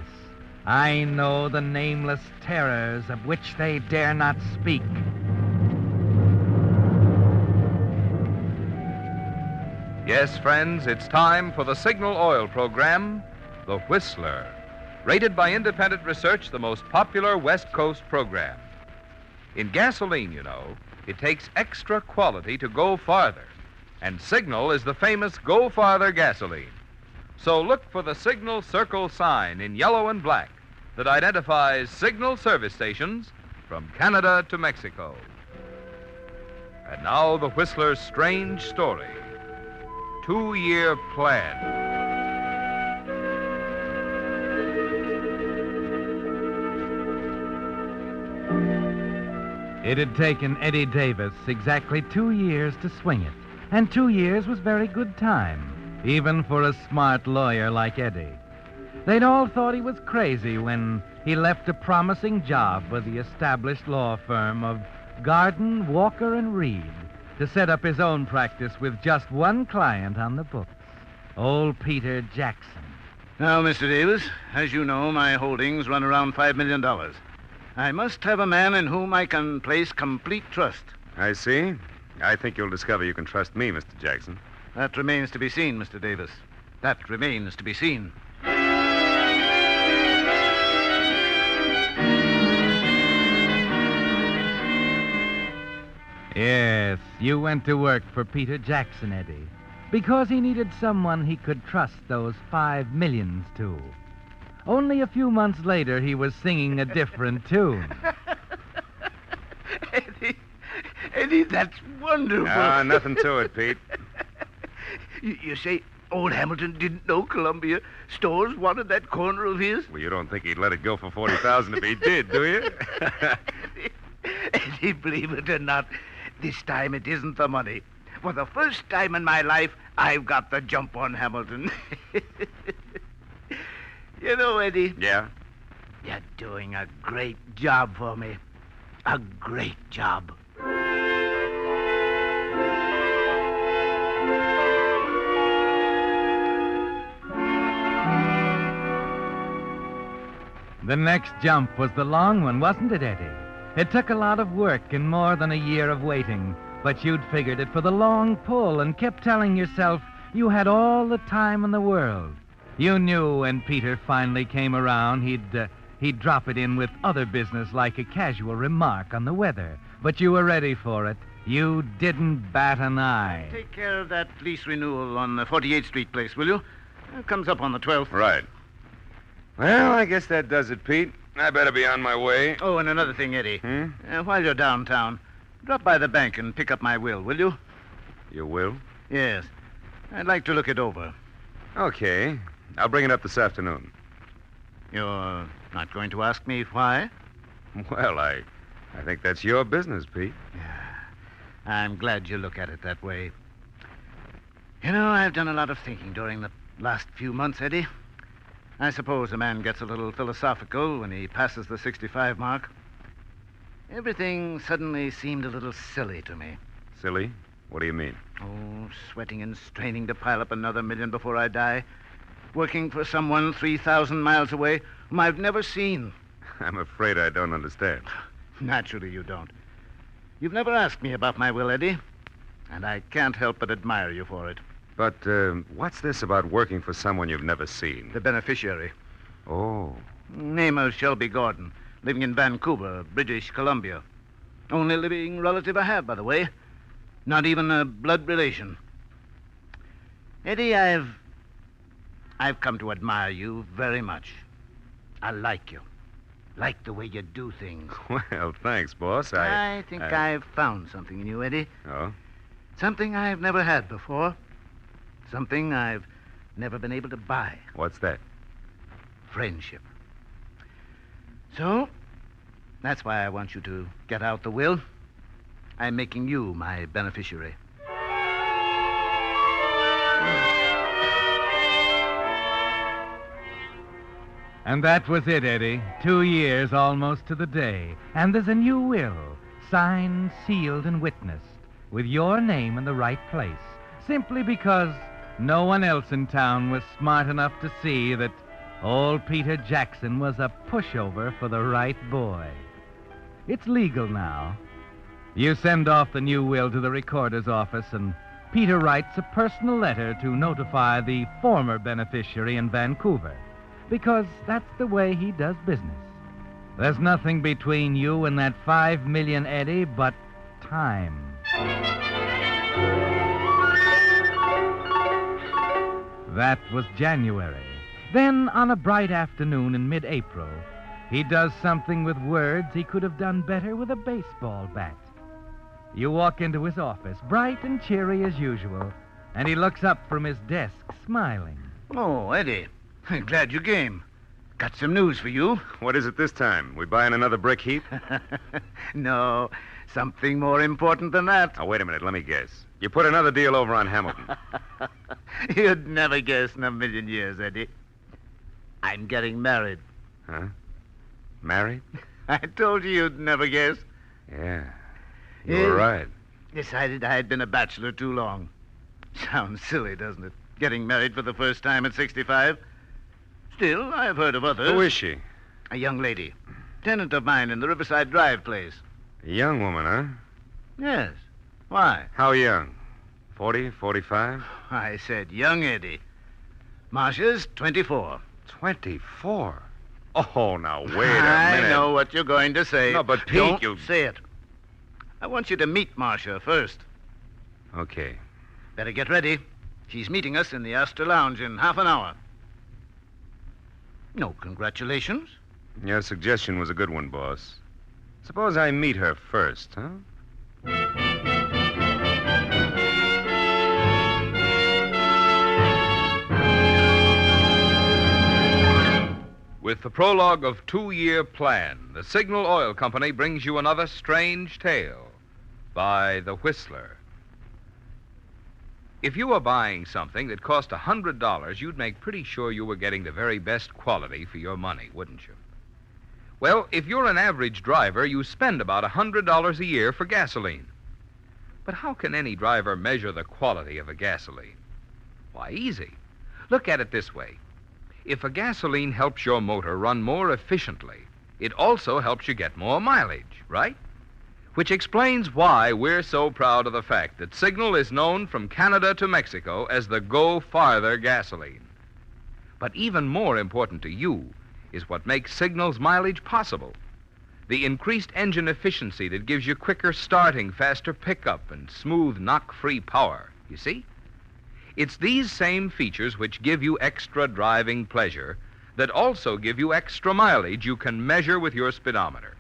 I know the nameless terrors of which they dare not speak. Yes, friends, it's time for the signal oil program, The Whistler. Rated by independent research, the most popular West Coast program. In gasoline, you know, it takes extra quality to go farther. And Signal is the famous Go Farther gasoline. So look for the Signal Circle sign in yellow and black that identifies Signal service stations from Canada to Mexico. And now the Whistler's strange story. 2-year plan. It had taken Eddie Davis exactly 2 years to swing it, and 2 years was very good time, even for a smart lawyer like Eddie. They'd all thought he was crazy when he left a promising job with the established law firm of Garden, Walker, and Reed to set up his own practice with just one client on the books, old Peter Jackson. Now, Mr. Davis, as you know, my holdings run around $5 million. I must have a man in whom I can place complete trust. I see. I think you'll discover you can trust me, Mr. Jackson. That remains to be seen, Mr. Davis. That remains to be seen. Yes, you went to work for Peter Jackson, Eddie, because he needed someone he could trust those 5 millions to. Only a few months later, he was singing a different tune. Eddie, that's wonderful. Nothing to it, Pete. You say old Hamilton didn't know Columbia stores wanted that corner of his? Well, you don't think he'd let it go for $40,000 if he did, do you? Eddie, believe it or not, this time it isn't the money. For the first time in my life, I've got the jump on Hamilton. You know, Eddie. Yeah? You're doing a great job for me. A great job. The next jump was the long one, wasn't it, Eddie? It took a lot of work and more than a year of waiting, but you'd figured it for the long pull and kept telling yourself you had all the time in the world. You knew when Peter finally came around, he'd drop it in with other business like a casual remark on the weather. But you were ready for it. You didn't bat an eye. Take care of that lease renewal on the 48th Street place, will you? It comes up on the 12th. Right. Well, I guess that does it, Pete. I better be on my way. Oh, and another thing, Eddie. While you're downtown, drop by the bank and pick up my will you? Your will? Yes. I'd like to look it over. Okay. I'll bring it up this afternoon. You're not going to ask me why? Well, I think that's your business, Pete. I'm glad you look at it that way. You know, I've done a lot of thinking during the last few months, Eddie. I suppose a man gets a little philosophical when he passes the 65 mark. Everything suddenly seemed a little silly to me. Silly? What do you mean? Oh, sweating and straining to pile up another million before I die. Working for someone 3,000 miles away whom I've never seen. I'm afraid I don't understand. Naturally you don't. You've never asked me about my will, Eddie, and I can't help but admire you for it. But what's this about working for someone you've never seen? The beneficiary. Oh. Name of Shelby Gordon, living in Vancouver, British Columbia. Only living relative I have, by the way. Not even a blood relation. Eddie, I've come to admire you very much. I like you. Like the way you do things. Well, thanks, boss. I think I've found something in you, Eddie. Oh? Something I've never had before. Something I've never been able to buy. What's that? Friendship. So, that's why I want you to get out the will. I'm making you my beneficiary. And that was it, Eddie. 2 years almost to the day. And there's a new will, signed, sealed, and witnessed, with your name in the right place, simply because no one else in town was smart enough to see that old Peter Jackson was a pushover for the right boy. It's legal now. You send off the new will to the recorder's office, and Peter writes a personal letter to notify the former beneficiary in Vancouver, because that's the way he does business. There's nothing between you and that 5 million, Eddie, but time. That was January. Then, on a bright afternoon in mid-April, he does something with words he could have done better with a baseball bat. You walk into his office, bright and cheery as usual, and he looks up from his desk, smiling. Oh, Eddie. I'm glad you came. Got some news for you. What is it this time? We buying another brick heap? No, something more important than that. Oh, wait a minute. Let me guess. You put another deal over on Hamilton. You'd never guess in a million years, Eddie. I'm getting married. Huh? Married? I told you you'd never guess. Yeah. You were right. Decided I had been a bachelor too long. Sounds silly, doesn't it? Getting married for the first time at 65. Still, I've heard of others. Who is she? A young lady. Tenant of mine in the Riverside Drive place. A young woman, huh? Yes. Why? How young? 40, 45? I said young, Eddie. Marcia's 24. 24? Oh, now, wait a minute. I know what you're going to say. No, but Pete, Don't you... say it. I want you to meet Marcia first. Okay. Better get ready. She's meeting us in the Astor Lounge in half an hour. No congratulations. Your suggestion was a good one, boss. Suppose I meet her first, huh? With the prologue of 2-Year Plan, the Signal Oil Company brings you another strange tale by The Whistler. If you were buying something that cost $100, you'd make pretty sure you were getting the very best quality for your money, wouldn't you? Well, if you're an average driver, you spend about $100 a year for gasoline. But how can any driver measure the quality of a gasoline? Why, easy. Look at it this way. If a gasoline helps your motor run more efficiently, it also helps you get more mileage, right? Which explains why we're so proud of the fact that Signal is known from Canada to Mexico as the Go Farther gasoline. But even more important to you is what makes Signal's mileage possible. The increased engine efficiency that gives you quicker starting, faster pickup, and smooth knock-free power. You see? It's these same features which give you extra driving pleasure that also give you extra mileage you can measure with your speedometer.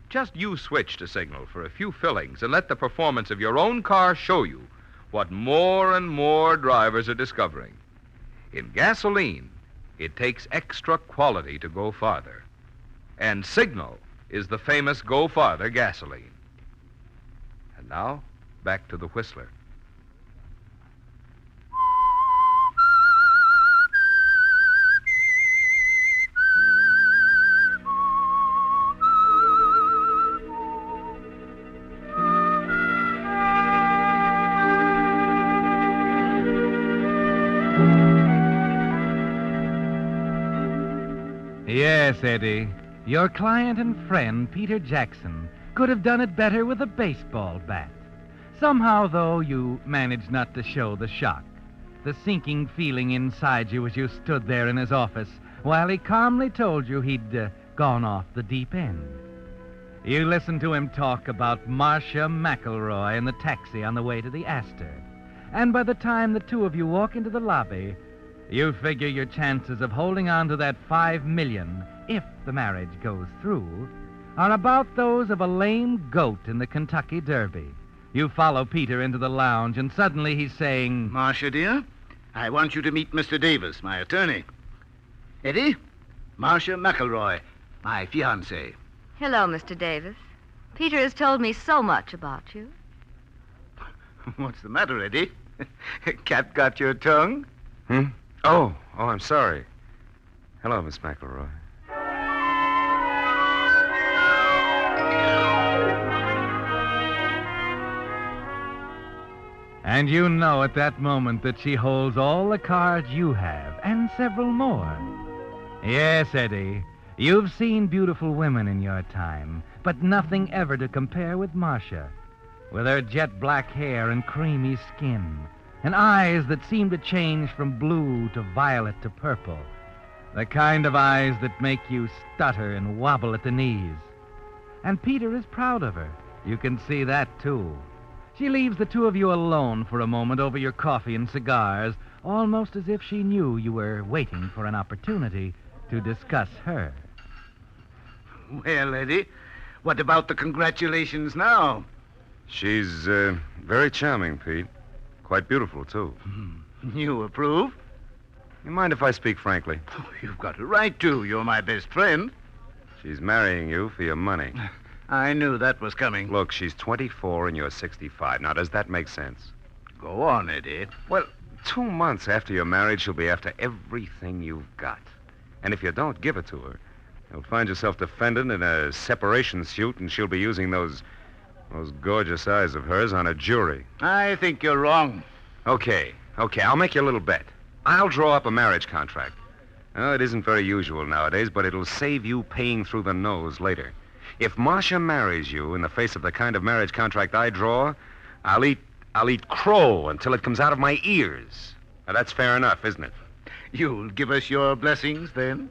Just you switch to Signal for a few fillings and let the performance of your own car show you what more and more drivers are discovering. In gasoline, it takes extra quality to go farther. And Signal is the famous Go Farther gasoline. And now, back to the Whistler. Yes, Eddie. Your client and friend, Peter Jackson, could have done it better with a baseball bat. Somehow, though, you managed not to show the shock, the sinking feeling inside you as you stood there in his office while he calmly told you he'd gone off the deep end. You listened to him talk about Marcia McElroy in the taxi on the way to the Astor. And by the time the two of you walk into the lobby, you figure your chances of holding on to that $5 million, if the the marriage goes through, are about those of a lame goat in the Kentucky Derby. You follow Peter into the lounge, and suddenly he's saying, Marcia, dear, I want you to meet Mr. Davis, my attorney. Eddie, Marcia McElroy, my fiancée. Hello, Mr. Davis. Peter has told me so much about you. What's the matter, Eddie? Cat got your tongue? Oh, I'm sorry. Hello, Miss McElroy. And you know at that moment that she holds all the cards you have, and several more. Yes, Eddie, you've seen beautiful women in your time, but nothing ever to compare with Marcia. With her jet black hair and creamy skin, and eyes that seem to change from blue to violet to purple. The kind of eyes that make you stutter and wobble at the knees. And Peter is proud of her. You can see that, too. She leaves the two of you alone for a moment over your coffee and cigars, almost as if she knew you were waiting for an opportunity to discuss her. Well, Eddie, what about the congratulations now? She's very charming, Pete. Quite beautiful, too. You approve? You mind if I speak frankly? Oh, you've got a right to. You're my best friend. She's marrying you for your money. I knew that was coming. Look, she's 24 and you're 65. Now, does that make sense? Go on, Eddie. Well, 2 months after you're married, she'll be after everything you've got. And if you don't give it to her, you'll find yourself defendant in a separation suit, and she'll be using those gorgeous eyes of hers on a jury. I think you're wrong. Okay, I'll make you a little bet. I'll draw up a marriage contract. It isn't very usual nowadays, but it'll save you paying through the nose later. If Marcia marries you in the face of the kind of marriage contract I draw, I'll eat crow until it comes out of my ears. Now, that's fair enough, isn't it? You'll give us your blessings, then?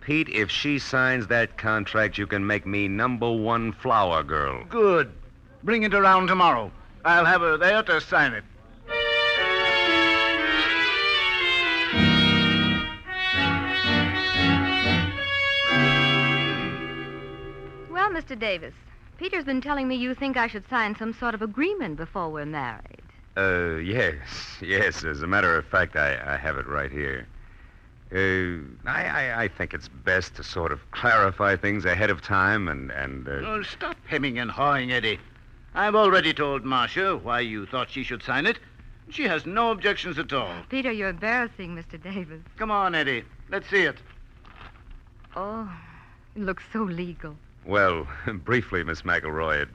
Pete, if she signs that contract, you can make me #1 flower girl. Good. Bring it around tomorrow. I'll have her there to sign it. Well, Mr. Davis, Peter's been telling me you think I should sign some sort of agreement before we're married. Yes. As a matter of fact, I have it right here. I think it's best to sort of clarify things ahead of time and Oh, stop hemming and hawing, Eddie. I've already told Marcia why you thought she should sign it. She has no objections at all. Peter, you're embarrassing, Mr. Davis. Come on, Eddie. Let's see it. Oh, it looks so legal. Well, briefly, Miss McElroy,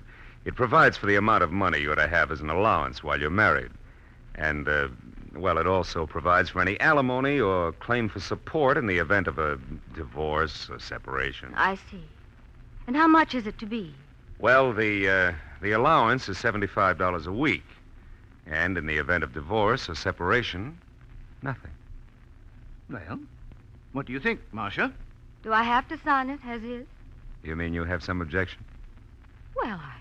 it provides for the amount of money you ought to have as an allowance while you're married. And, it also provides for any alimony or claim for support in the event of a divorce or separation. I see. And how much is it to be? Well, the allowance is $75 a week. And in the event of divorce or separation, nothing. Well, what do you think, Marcia? Do I have to sign it as is? You mean you have some objection? Well, I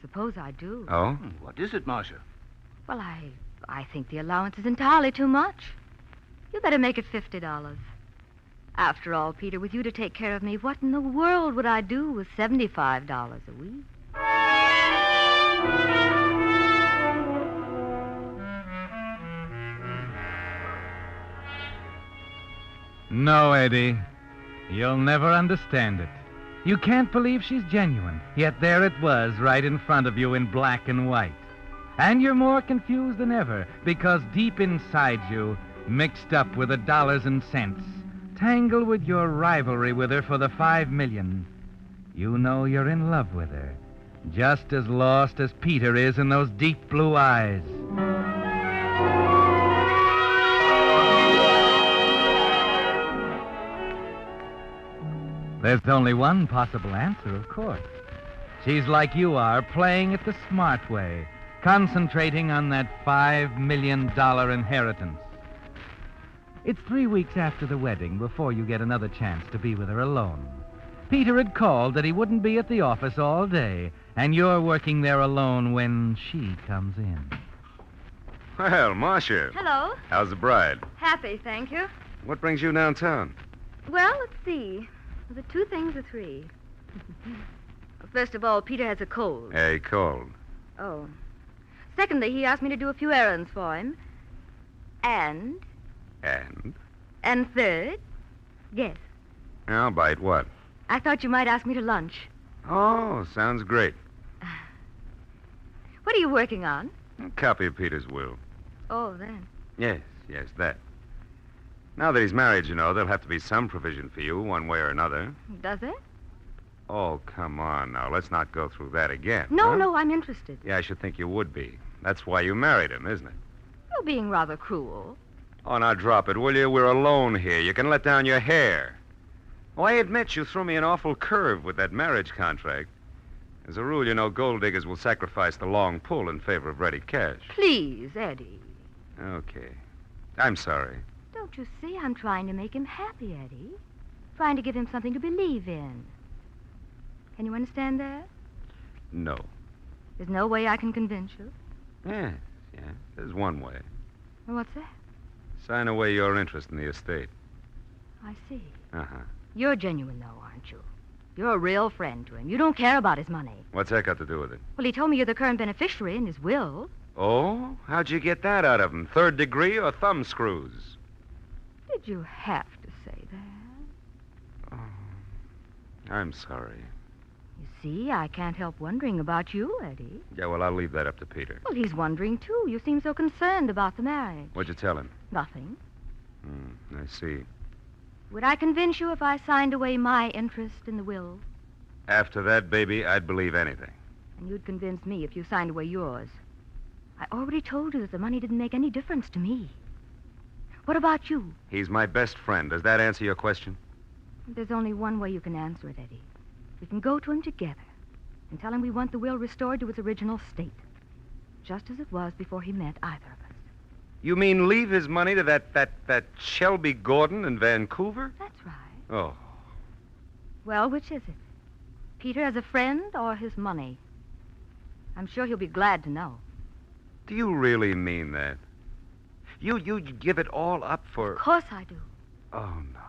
suppose I do. Oh? What is it, Marcia? Well, I think the allowance is entirely too much. You better make it $50. After all, Peter, with you to take care of me, what in the world would I do with $75 a week? No, Eddie. You'll never understand it. You can't believe she's genuine, yet there it was right in front of you in black and white. And you're more confused than ever, because deep inside you, mixed up with the dollars and cents, tangled with your rivalry with her for the $5 million, you know you're in love with her, just as lost as Peter is in those deep blue eyes. There's only one possible answer, of course. She's like you are, playing it the smart way, concentrating on that $5 million inheritance. It's 3 weeks after the wedding before you get another chance to be with her alone. Peter had called that he wouldn't be at the office all day, and you're working there alone when she comes in. Well, Marcia. Hello. How's the bride? Happy, thank you. What brings you downtown? Well, let's see. Well, the two things are three. Well, first of all, Peter has a cold. Hey, cold. Oh. Secondly, he asked me to do a few errands for him. And? And third, guess. I'll bite what? I thought you might ask me to lunch. Oh, sounds great. What are you working on? A copy of Peter's will. Oh, then. Yes, that. Now that he's married, you know, there'll have to be some provision for you, one way or another. Does it? Oh, come on now. Let's not go through that again. No, I'm interested. Yeah, I should think you would be. That's why you married him, isn't it? You're being rather cruel. Oh, now drop it, will you? We're alone here. You can let down your hair. Oh, I admit you threw me an awful curve with that marriage contract. As a rule, you know, gold diggers will sacrifice the long pull in favor of ready cash. Please, Eddie. Okay. I'm sorry. Don't you see? I'm trying to make him happy, Eddie. Trying to give him something to believe in. Can you understand that? No. There's no way I can convince you? Yeah. There's one way. Well, what's that? Sign away your interest in the estate. I see. Uh-huh. You're genuine, though, aren't you? You're a real friend to him. You don't care about his money. What's that got to do with it? Well, he told me you're the current beneficiary in his will. Oh? How'd you get that out of him? Third degree or thumb screws? Did you have to say that? Oh, I'm sorry. You see, I can't help wondering about you, Eddie. Yeah, well, I'll leave that up to Peter. Well, he's wondering, too. You seem so concerned about the marriage. What'd you tell him? Nothing. I see. Would I convince you if I signed away my interest in the will? After that, baby, I'd believe anything. And you'd convince me if you signed away yours. I already told you that the money didn't make any difference to me. What about you? He's my best friend. Does that answer your question? There's only one way you can answer it, Eddie. We can go to him together and tell him we want the will restored to its original state, just as it was before he met either of us. You mean leave his money to that Shelby Gordon in Vancouver? That's right. Oh. Well, which is it? Peter as a friend or his money? I'm sure he'll be glad to know. Do you really mean that? You'd give it all up for... Of course I do. Oh, no.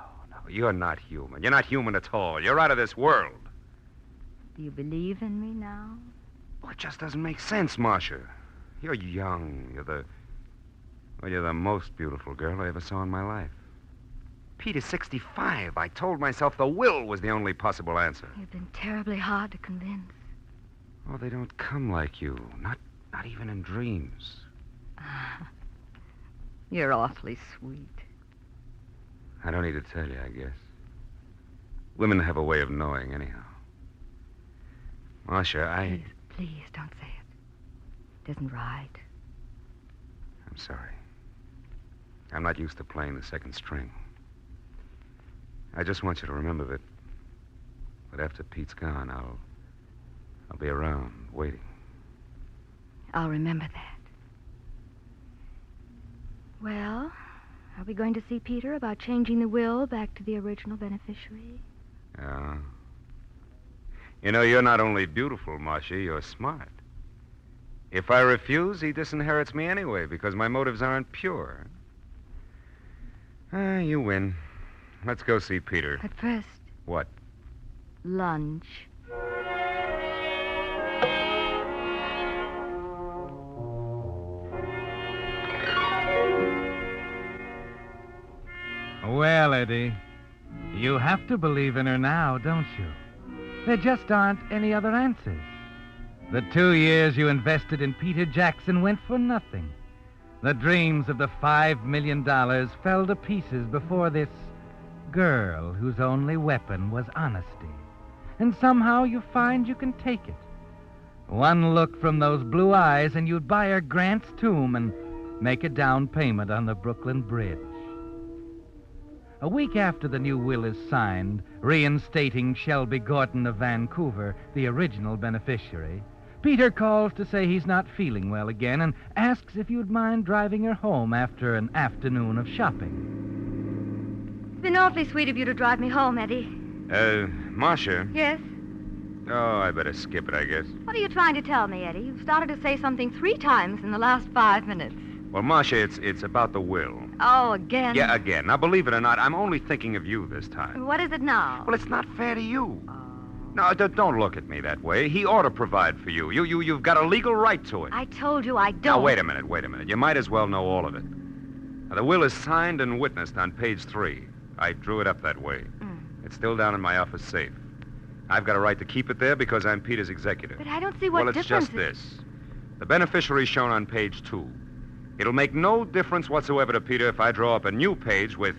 You're not human. You're not human at all. You're out of this world. Do you believe in me now? Oh, it just doesn't make sense, Marcia. You're young. You're the most beautiful girl I ever saw in my life. Peter's 65. I told myself the will was the only possible answer. You've been terribly hard to convince. Oh, they don't come like you. Not even in dreams. You're awfully sweet. I don't need to tell you, I guess. Women have a way of knowing, anyhow. Marcia, Please, don't say it. It isn't right. I'm sorry. I'm not used to playing the second string. I just want you to remember that... But after Pete's gone, I'll be around, waiting. I'll remember that. Well, are we going to see Peter about changing the will back to the original beneficiary? Yeah. You know, you're not only beautiful, Marcia, you're smart. If I refuse, he disinherits me anyway, because my motives aren't pure. You win. Let's go see Peter. But first... What? Lunch. Well, Eddie, you have to believe in her now, don't you? There just aren't any other answers. The 2 years you invested in Peter Jackson went for nothing. The dreams of the $5 million fell to pieces before this girl whose only weapon was honesty. And somehow you find you can take it. One look from those blue eyes and you'd buy her Grant's tomb and make a down payment on the Brooklyn Bridge. A week after the new will is signed, reinstating Shelby Gordon of Vancouver, the original beneficiary, Peter calls to say he's not feeling well again and asks if you'd mind driving her home after an afternoon of shopping. It's been awfully sweet of you to drive me home, Eddie. Marcia? Yes? Oh, I better skip it, I guess. What are you trying to tell me, Eddie? You've started to say something 3 times in the last 5 minutes. Well, Marcia, it's about the will. Oh, again? Yeah, again. Now, believe it or not, I'm only thinking of you this time. What is it now? Well, it's not fair to you. No, don't look at me that way. He ought to provide for you. You've got a legal right to it. I told you I don't. Now, wait a minute. You might as well know all of it. Now, the will is signed and witnessed on page 3. I drew it up that way. It's still down in my office safe. I've got a right to keep it there because I'm Peter's executor. But I don't see what difference... Well, it's just this. The beneficiary is shown on page 2. It'll make no difference whatsoever to Peter if I draw up a new page with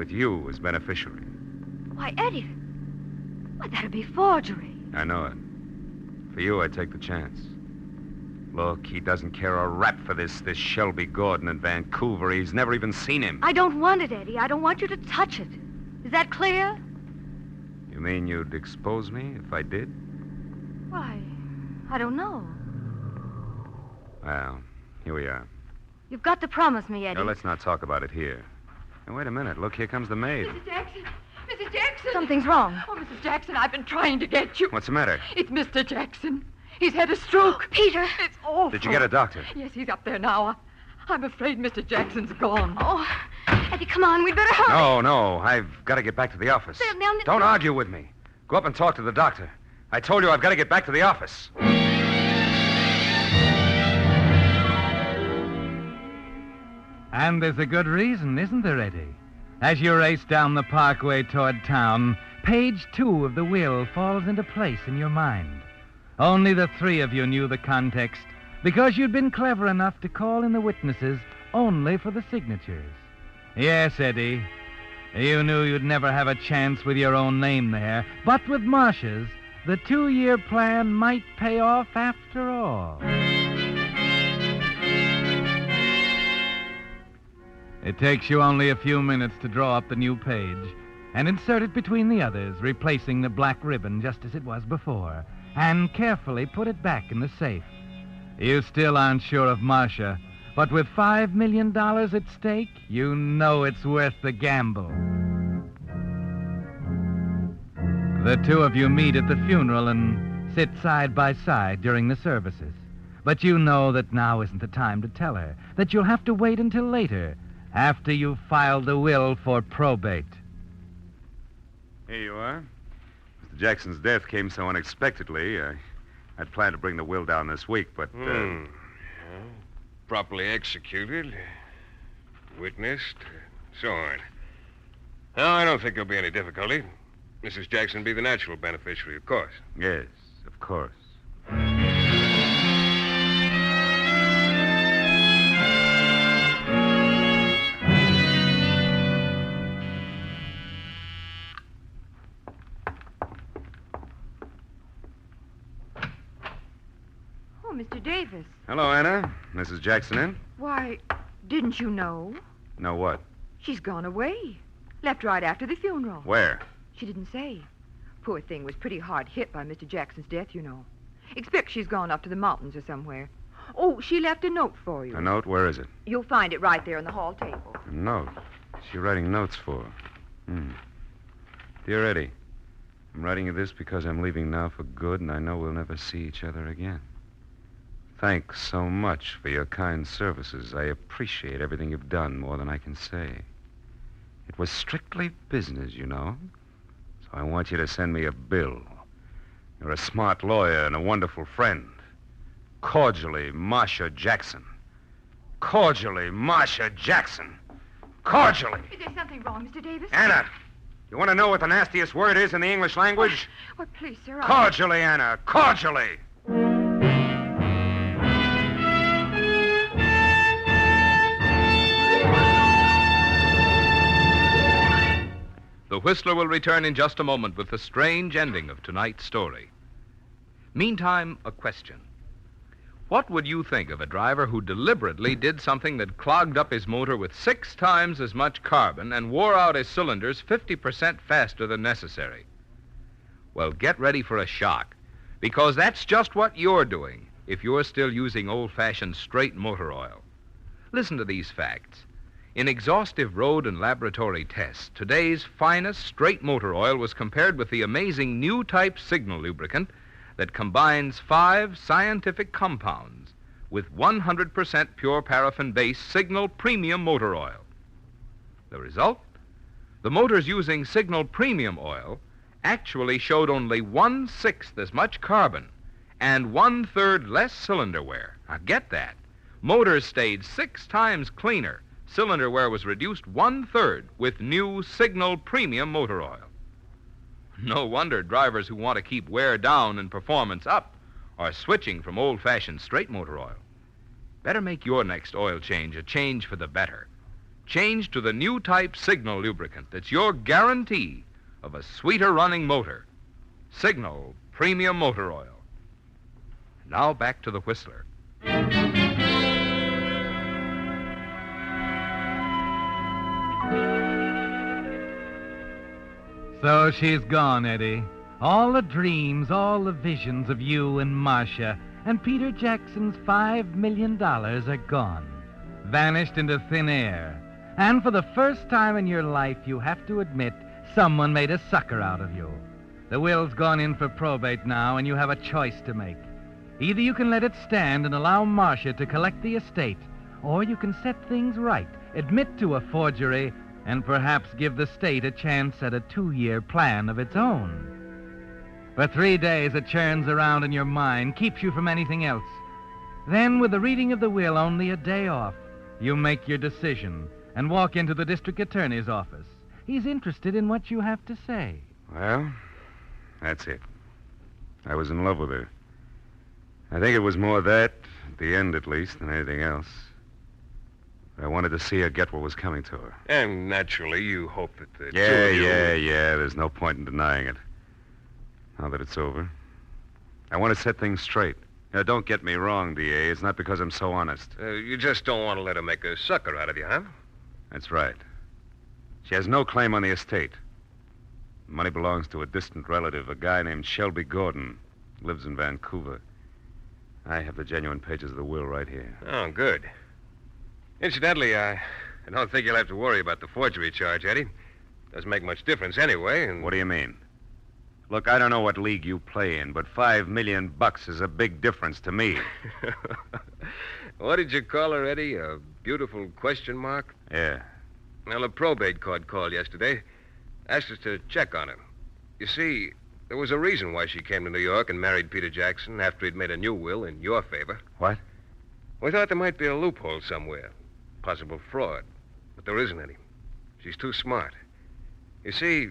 you as beneficiary. Why, Eddie... Why, that'd be forgery. I know it. For you, I take the chance. Look, he doesn't care a rap for this Shelby Gordon in Vancouver. He's never even seen him. I don't want it, Eddie. I don't want you to touch it. Is that clear? You mean you'd expose me if I did? Why, I don't know. Well, here we are. You've got to promise me, Eddie. Now, let's not talk about it here. Now, wait a minute. Look, here comes the maid. Mrs. Jackson! Mrs. Jackson! Something's wrong. Oh, Mrs. Jackson, I've been trying to get you. What's the matter? It's Mr. Jackson. He's had a stroke. Peter! It's awful. Did you get a doctor? Yes, he's up there now. I'm afraid Mr. Jackson's gone. Oh, Eddie, come on. We'd better hurry. No. I've got to get back to the office. Now, Don't argue with me. Go up and talk to the doctor. I told you I've got to get back to the office. And there's a good reason, isn't there, Eddie? As you race down the parkway toward town, page 2 of the will falls into place in your mind. Only the 3 of you knew the context because you'd been clever enough to call in the witnesses only for the signatures. Yes, Eddie, you knew you'd never have a chance with your own name there, but with Marcia's, the 2-year plan might pay off after all. It takes you only a few minutes to draw up the new page and insert it between the others, replacing the black ribbon just as it was before, and carefully put it back in the safe. You still aren't sure of Marcia, but with $5 million at stake, you know it's worth the gamble. The 2 of you meet at the funeral and sit side by side during the services. But you know that now isn't the time to tell her, that you'll have to wait until later, after you've filed the will for probate. Here you are. Mr. Jackson's death came so unexpectedly. I'd planned to bring the will down this week, but... Properly executed, witnessed, so on. No, I don't think there'll be any difficulty. Mrs. Jackson be the natural beneficiary, of course. Yes, of course. Mr. Davis. Hello, Anna. Mrs. Jackson in? Why, didn't you know? No, what? She's gone away. Left right after the funeral. Where? She didn't say. Poor thing was pretty hard hit by Mr. Jackson's death, you know. Expect she's gone up to the mountains or somewhere. Oh, she left a note for you. A note? Where is it? You'll find it right there on the hall table. A note? What's she writing notes for? Dear Eddie, I'm writing you this because I'm leaving now for good, and I know we'll never see each other again. Thanks so much for your kind services. I appreciate everything you've done more than I can say. It was strictly business, you know. So I want you to send me a bill. You're a smart lawyer and a wonderful friend. Cordially, Marcia Jackson. Cordially, Marcia Jackson. Cordially. Is there something wrong, Mr. Davis? Anna, you want to know what the nastiest word is in the English language? Well, please, sir. Cordially, Anna. Cordially. The Whistler will return in just a moment with the strange ending of tonight's story. Meantime, a question. What would you think of a driver who deliberately did something that clogged up his motor with 6 times as much carbon and wore out his cylinders 50% faster than necessary? Well, get ready for a shock, because that's just what you're doing if you're still using old-fashioned straight motor oil. Listen to these facts. In exhaustive road and laboratory tests, today's finest straight motor oil was compared with the amazing new type signal lubricant that combines 5 scientific compounds with 100% pure paraffin-based Signal Premium Motor Oil. The result? The motors using Signal Premium Oil actually showed only 1/6 as much carbon and 1/3 less cylinder wear. Now get that. Motors stayed 6 times cleaner. Cylinder wear was reduced 1/3 with new Signal Premium Motor Oil. No wonder drivers who want to keep wear down and performance up are switching from old-fashioned straight motor oil. Better make your next oil change a change for the better. Change to the new type Signal lubricant that's your guarantee of a sweeter running motor. Signal Premium Motor Oil. Now back to the Whistler. So she's gone, Eddie. All the dreams, all the visions of you and Marcia and Peter Jackson's $5 million are gone. Vanished into thin air. And for the first time in your life, you have to admit someone made a sucker out of you. The will's gone in for probate now, and you have a choice to make. Either you can let it stand and allow Marcia to collect the estate, or you can set things right, admit to a forgery, and perhaps give the state a chance at a 2-year plan of its own. For 3 days, it churns around in your mind, keeps you from anything else. Then, with the reading of the will only a day off, you make your decision and walk into the district attorney's office. He's interested in what you have to say. Well, that's it. I was in love with her. I think it was more that, at the end at least, than anything else. I wanted to see her get what was coming to her. And naturally, you hope that the two Yeah, of you... There's no point in denying it. Now that it's over, I want to set things straight. Now, don't get me wrong, D.A. It's not because I'm so honest. You just don't want to let her make a sucker out of you, huh? That's right. She has no claim on the estate. The money belongs to a distant relative, a guy named Shelby Gordon. Lives in Vancouver. I have the genuine pages of the will right here. Oh, good. Incidentally, I don't think you'll have to worry about the forgery charge, Eddie. Doesn't make much difference anyway, and... What do you mean? Look, I don't know what league you play in, but $5 million is a big difference to me. What did you call her, Eddie? A beautiful question mark? Yeah. Well, a probate court called yesterday. Asked us to check on her. You see, there was a reason why she came to New York and married Peter Jackson after he'd made a new will in your favor. What? We thought there might be a loophole somewhere. Possible fraud. But there isn't any. She's too smart. You see,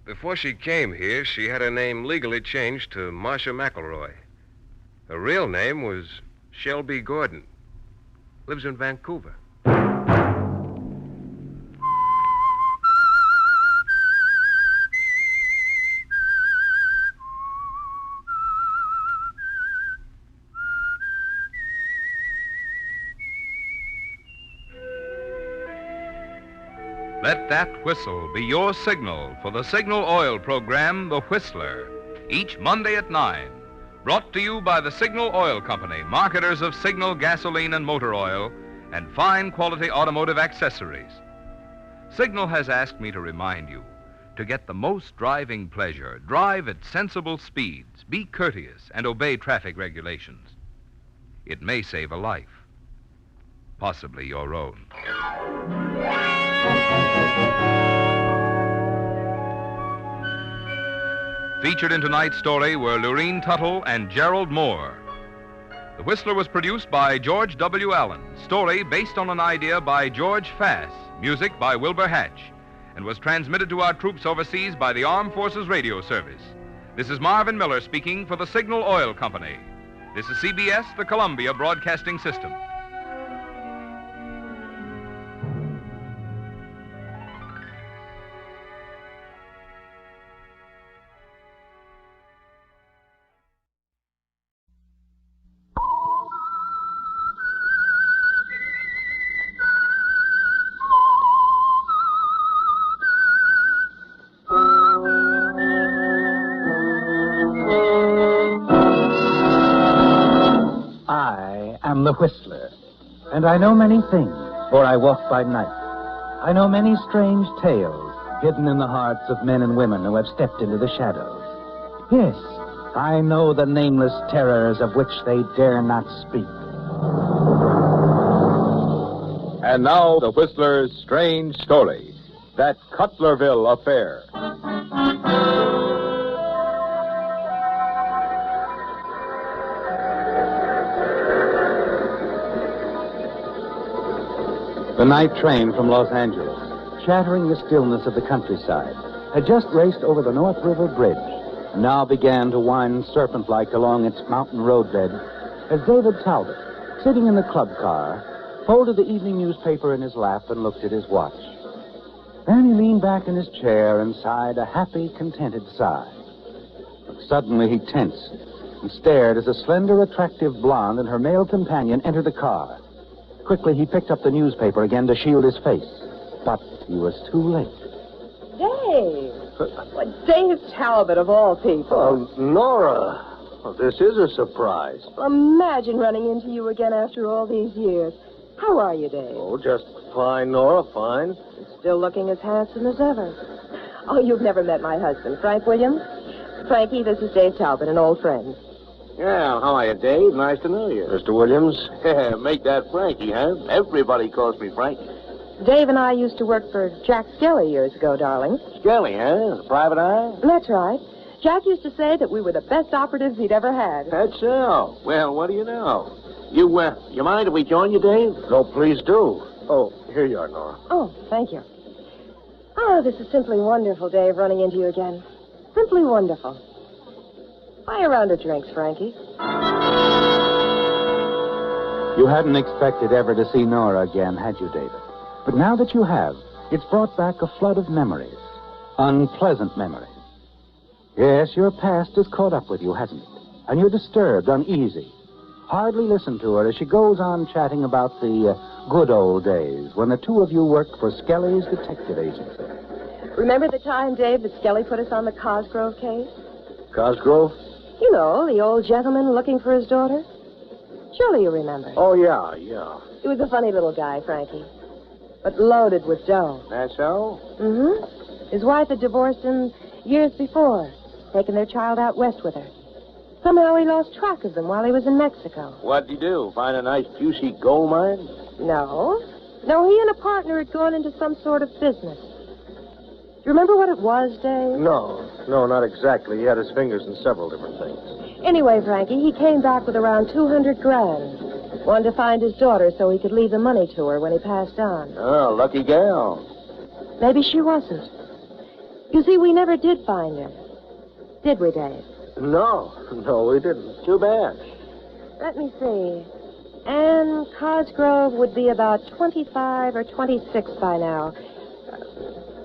before she came here, she had her name legally changed to Marcia McElroy. Her real name was Shelby Gordon. Lives in Vancouver. Let that whistle be your signal for the Signal Oil program, The Whistler, each Monday at 9. Brought to you by the Signal Oil Company, marketers of Signal gasoline and motor oil, and fine quality automotive accessories. Signal has asked me to remind you, to get the most driving pleasure, drive at sensible speeds, be courteous, and obey traffic regulations. It may save a life, possibly your own. Featured in tonight's story were Lurene Tuttle and Gerald Moore. The Whistler was produced by George W. Allen. Story based on an idea by George Fass. Music by Wilbur Hatch. And was transmitted to our troops overseas by the Armed Forces Radio Service. This is Marvin Miller speaking for the Signal Oil Company. This is CBS, the Columbia Broadcasting System. The Whistler, and I know many things, for I walk by night. I know many strange tales hidden in the hearts of men and women who have stepped into the shadows. Yes, I know the nameless terrors of which they dare not speak. And now, the Whistler's strange story, that Cutlerville affair. The night train from Los Angeles, shattering the stillness of the countryside, had just raced over the North River Bridge and now began to wind serpent-like along its mountain roadbed as David Talbot, sitting in the club car, folded the evening newspaper in his lap and looked at his watch. Then he leaned back in his chair and sighed a happy, contented sigh. But suddenly he tensed and stared as a slender, attractive blonde and her male companion entered the car. Quickly, he picked up the newspaper again to shield his face. But he was too late. Dave! Dave Talbot, of all people. Nora. Well, this is a surprise. Imagine running into you again after all these years. How are you, Dave? Oh, just fine, Nora, fine. Still looking as handsome as ever. Oh, you've never met my husband, Frank Williams? Frankie, this is Dave Talbot, an old friend. Yeah, how are you, Dave? Nice to know you. Mr. Williams? Make that Frankie, huh? Everybody calls me Frankie. Dave and I used to work for Jack Skelly years ago, darling. Skelly, huh? The private eye? That's right. Jack used to say that we were the best operatives he'd ever had. That's so. Well, what do you know? You mind if we join you, Dave? No, please do. Oh, here you are, Nora. Oh, thank you. Oh, this is simply wonderful, Dave, running into you again. Simply wonderful. Buy a round of drinks, Frankie. You hadn't expected ever to see Nora again, had you, David? But now that you have, it's brought back a flood of memories. Unpleasant memories. Yes, your past has caught up with you, hasn't it? And you're disturbed, uneasy. Hardly listen to her as she goes on chatting about the good old days when the two of you worked for Skelly's detective agency. Remember the time, Dave, that Skelly put us on the Cosgrove case? Cosgrove? You know, the old gentleman looking for his daughter. Surely you remember. Oh, yeah. He was a funny little guy, Frankie. But loaded with dough. That's so? Mm-hmm. His wife had divorced him years before, taken their child out west with her. Somehow he lost track of them while he was in Mexico. What'd he do? Find a nice, juicy gold mine? No, he and a partner had gone into some sort of business. Do you remember what it was, Dave? No, not exactly. He had his fingers in several different things. Anyway, Frankie, he came back with around $200,000. Wanted to find his daughter so he could leave the money to her when he passed on. Oh, lucky gal. Maybe she wasn't. You see, we never did find her. Did we, Dave? No, we didn't. Too bad. Let me see. Anne Cosgrove would be about 25 or 26 by now.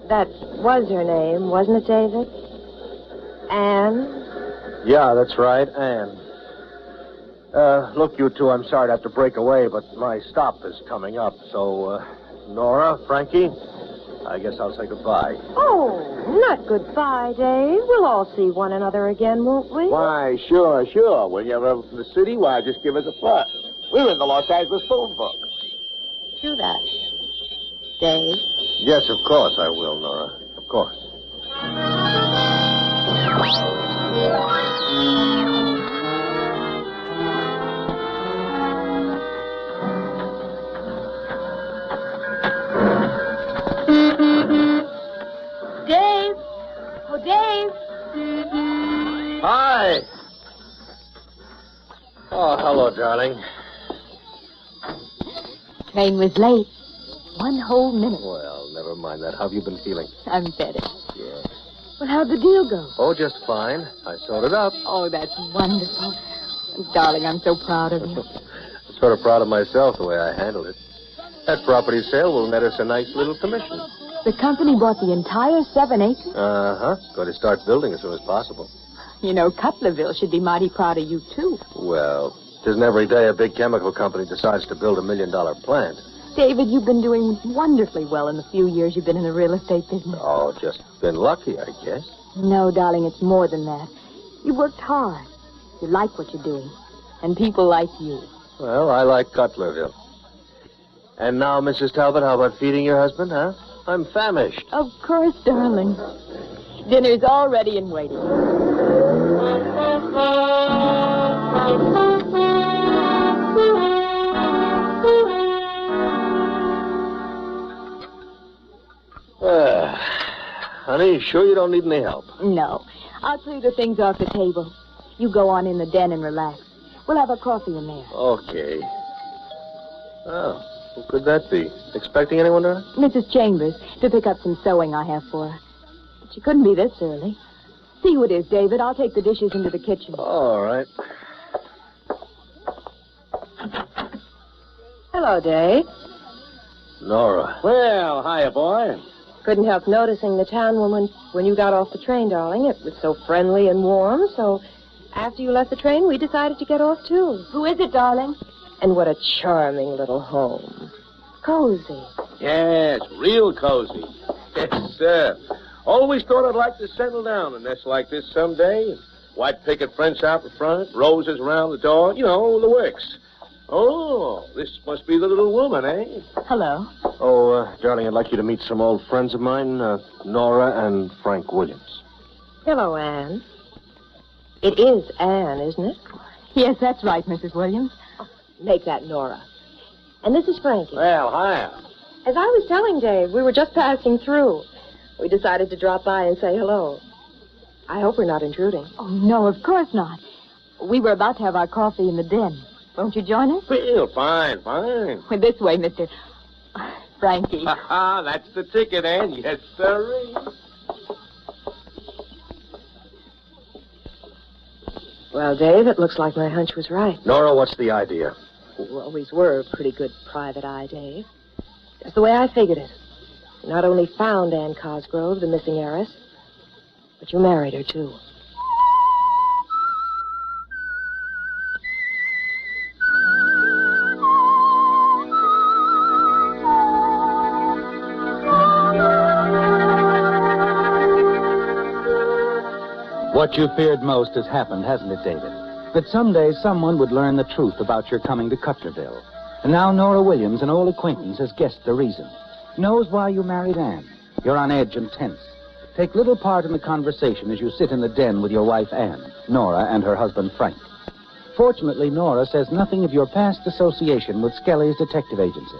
That was her name, wasn't it, David? Anne? Yeah, that's right, Anne. Look, you two, I'm sorry to have to break away, but my stop is coming up. So, Nora, Frankie, I guess I'll say goodbye. Oh, not goodbye, Dave. We'll all see one another again, won't we? Why, sure. When you're ever from the city, why, just give us a fuss. We're in the Los Angeles phone book. Do that, Dave. Yes, of course I will, Nora. Of course. Dave! Oh, Dave! Hi! Oh, hello, darling. Train was late. 1 whole minute. Well, never mind that. How have you been feeling? I'm better. Yeah. Well, how'd the deal go? Oh, just fine. I sewed it up. Oh, that's wonderful. Darling, I'm so proud of you. I'm sort of proud of myself the way I handled it. That property sale will net us a nice little commission. The company bought the entire 7 acres? Uh-huh. Going to start building as soon as possible. You know, Cutlerville should be mighty proud of you, too. Well, it isn't every day a big chemical company decides to build $1 million plant. David, you've been doing wonderfully well in the few years you've been in the real estate business. Oh, just been lucky, I guess. No, darling, it's more than that. You worked hard. You like what you're doing. And people like you. Well, I like Cutlerville. And now, Mrs. Talbot, how about feeding your husband, huh? I'm famished. Of course, darling. Dinner's all ready and waiting. you sure you don't need any help? No. I'll clear the things off the table. You go on in the den and relax. We'll have our coffee in there. Okay. Oh, who could that be? Expecting anyone there? Mrs. Chambers, to pick up some sewing I have for her. But she couldn't be this early. See who it is, David. I'll take the dishes into the kitchen. All right. Hello, Dave. Nora. Well, hiya, boy. Couldn't help noticing the town woman when you got off the train, darling. It was so friendly and warm, so after you left the train, we decided to get off, too. Who is it, darling? And what a charming little home. Cozy. Yes, real cozy. Yes, sir. Always thought I'd like to settle down in a nest like this someday. White picket fence out in front, roses around the door, you know, the works. Oh, this must be the little woman, eh? Hello. Oh, darling, I'd like you to meet some old friends of mine, Nora and Frank Williams. Hello, Anne. It is Anne, isn't it? Yes, that's right, Mrs. Williams. Make that Nora. And this is Frankie. Well, hiya. As I was telling Dave, we were just passing through. We decided to drop by and say hello. I hope we're not intruding. Oh, no, of course not. We were about to have our coffee in the den. Won't you join us? Well, fine. Well, this way, Mr. Frankie. Ha-ha, that's the ticket, Ann. Yes, sirree. Well, Dave, it looks like my hunch was right. Nora, what's the idea? You always were a pretty good private eye, Dave. Just the way I figured it. You not only found Ann Cosgrove, the missing heiress, but you married her, too. What you feared most has happened, hasn't it, David? That someday someone would learn the truth about your coming to Cutlerville. And now Nora Williams, an old acquaintance, has guessed the reason. Knows why you married Anne. You're on edge and tense. Take little part in the conversation as you sit in the den with your wife, Anne, Nora, and her husband, Frank. Fortunately, Nora says nothing of your past association with Skelly's detective agency,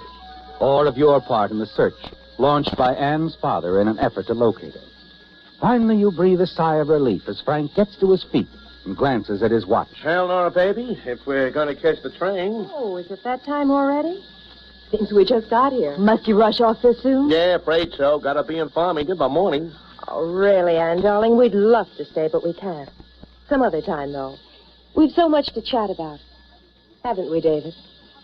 or of your part in the search launched by Anne's father in an effort to locate her. Finally, you breathe a sigh of relief as Frank gets to his feet and glances at his watch. Well, Nora, baby, if we're going to catch the train. Oh, is it that time already? Seems we just got here. Must you rush off so soon? Yeah, afraid so. Gotta be in Farmington by morning. Oh, really, Anne, darling? We'd love to stay, but we can't. Some other time, though. We've so much to chat about. Haven't we, David?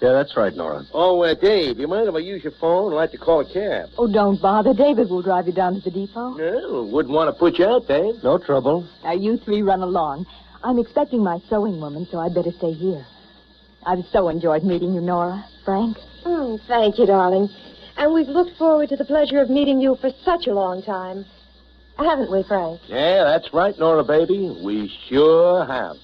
Yeah, that's right, Nora. Oh, Dave, you mind if I use your phone? I'd like to call a cab. Oh, don't bother. David will drive you down to the depot. No, wouldn't want to put you out, Dave. No trouble. Now, you three run along. I'm expecting my sewing woman, so I'd better stay here. I've so enjoyed meeting you, Nora. Frank? Thank you, darling. And we've looked forward to the pleasure of meeting you for such a long time. Haven't we, Frank? Yeah, that's right, Nora, baby. We sure have.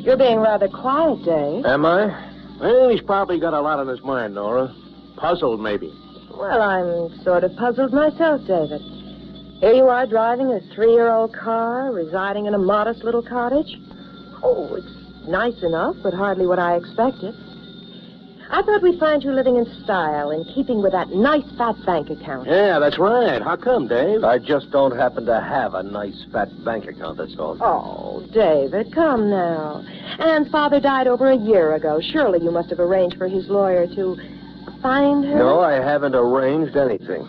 You're being rather quiet, Dave. Am I? Well, he's probably got a lot on his mind, Nora. Puzzled, maybe. Well, I'm sort of puzzled myself, David. Here you are driving a 3-year-old car, residing in a modest little cottage. Oh, it's nice enough, but hardly what I expected. I thought we'd find you living in style, in keeping with that nice fat bank account. Yeah, that's right. How come, Dave? I just don't happen to have a nice fat bank account, that's all. Oh, David, come now. Ann's father died over a year ago. Surely you must have arranged for his lawyer to find her. No, I haven't arranged anything.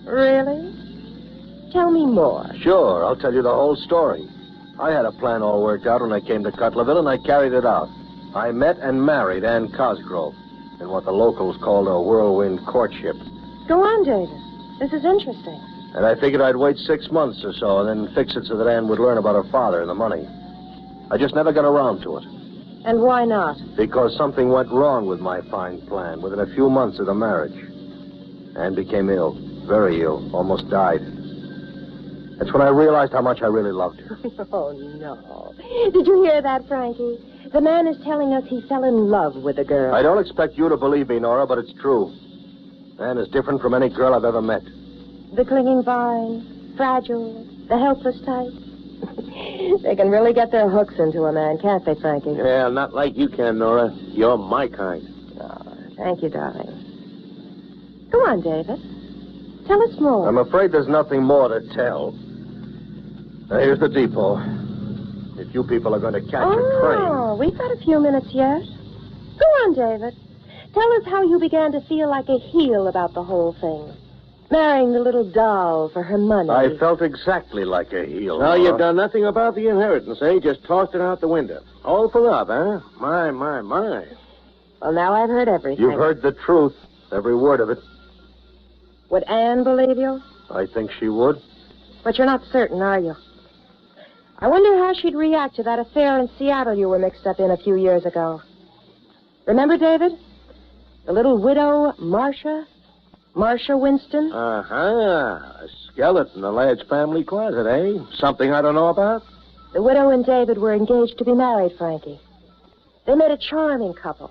Really? Tell me more. Sure, I'll tell you the whole story. I had a plan all worked out when I came to Cutlerville, and I carried it out. I met and married Ann Cosgrove in what the locals called a whirlwind courtship. Go on, David. This is interesting. And I figured I'd wait 6 months or so and then fix it so that Ann would learn about her father and the money. I just never got around to it. And why not? Because something went wrong with my fine plan within a few months of the marriage. Ann became ill, very ill, almost died. That's when I realized how much I really loved her. Oh, no. Did you hear that, Frankie? The man is telling us he fell in love with a girl. I don't expect you to believe me, Nora, but it's true. Ann is different from any girl I've ever met. The clinging vine, fragile, the helpless type. They can really get their hooks into a man, can't they, Frankie? Yeah, not like you can, Nora. You're my kind. Oh, thank you, darling. Go on, David. Tell us more. I'm afraid there's nothing more to tell. Now, here's the depot. If you people are going to catch a train... Oh, we've got a few minutes yet. Go on, David. Tell us how you began to feel like a heel about the whole thing. Marrying the little doll for her money. I felt exactly like a heel. Now, Nora. you've done nothing about the inheritance, eh? Just tossed it out the window. All for love, huh? My. Well, now I've heard everything. You've heard the truth, every word of it. Would Anne believe you? I think she would. But you're not certain, are you? I wonder how she'd react to that affair in Seattle you were mixed up in a few years ago. Remember, David? The little widow, Marcia Winston? Uh-huh. A skeleton in the lad's family closet, eh? Something I don't know about? The widow and David were engaged to be married, Frankie. They made a charming couple.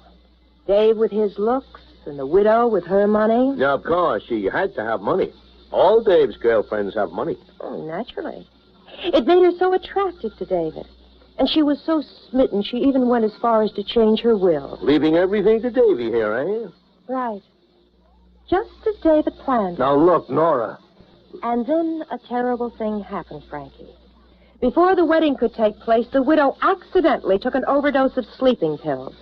Dave with his looks and the widow with her money. Yeah, of course. She had to have money. All Dave's girlfriends have money. Oh, naturally. It made her so attractive to David. And she was so smitten, she even went as far as to change her will. Leaving everything to Davy here, eh? Right. Just as David planned. Now, look, Nora. And then a terrible thing happened, Frankie. Before the wedding could take place, the widow accidentally took an overdose of sleeping pills.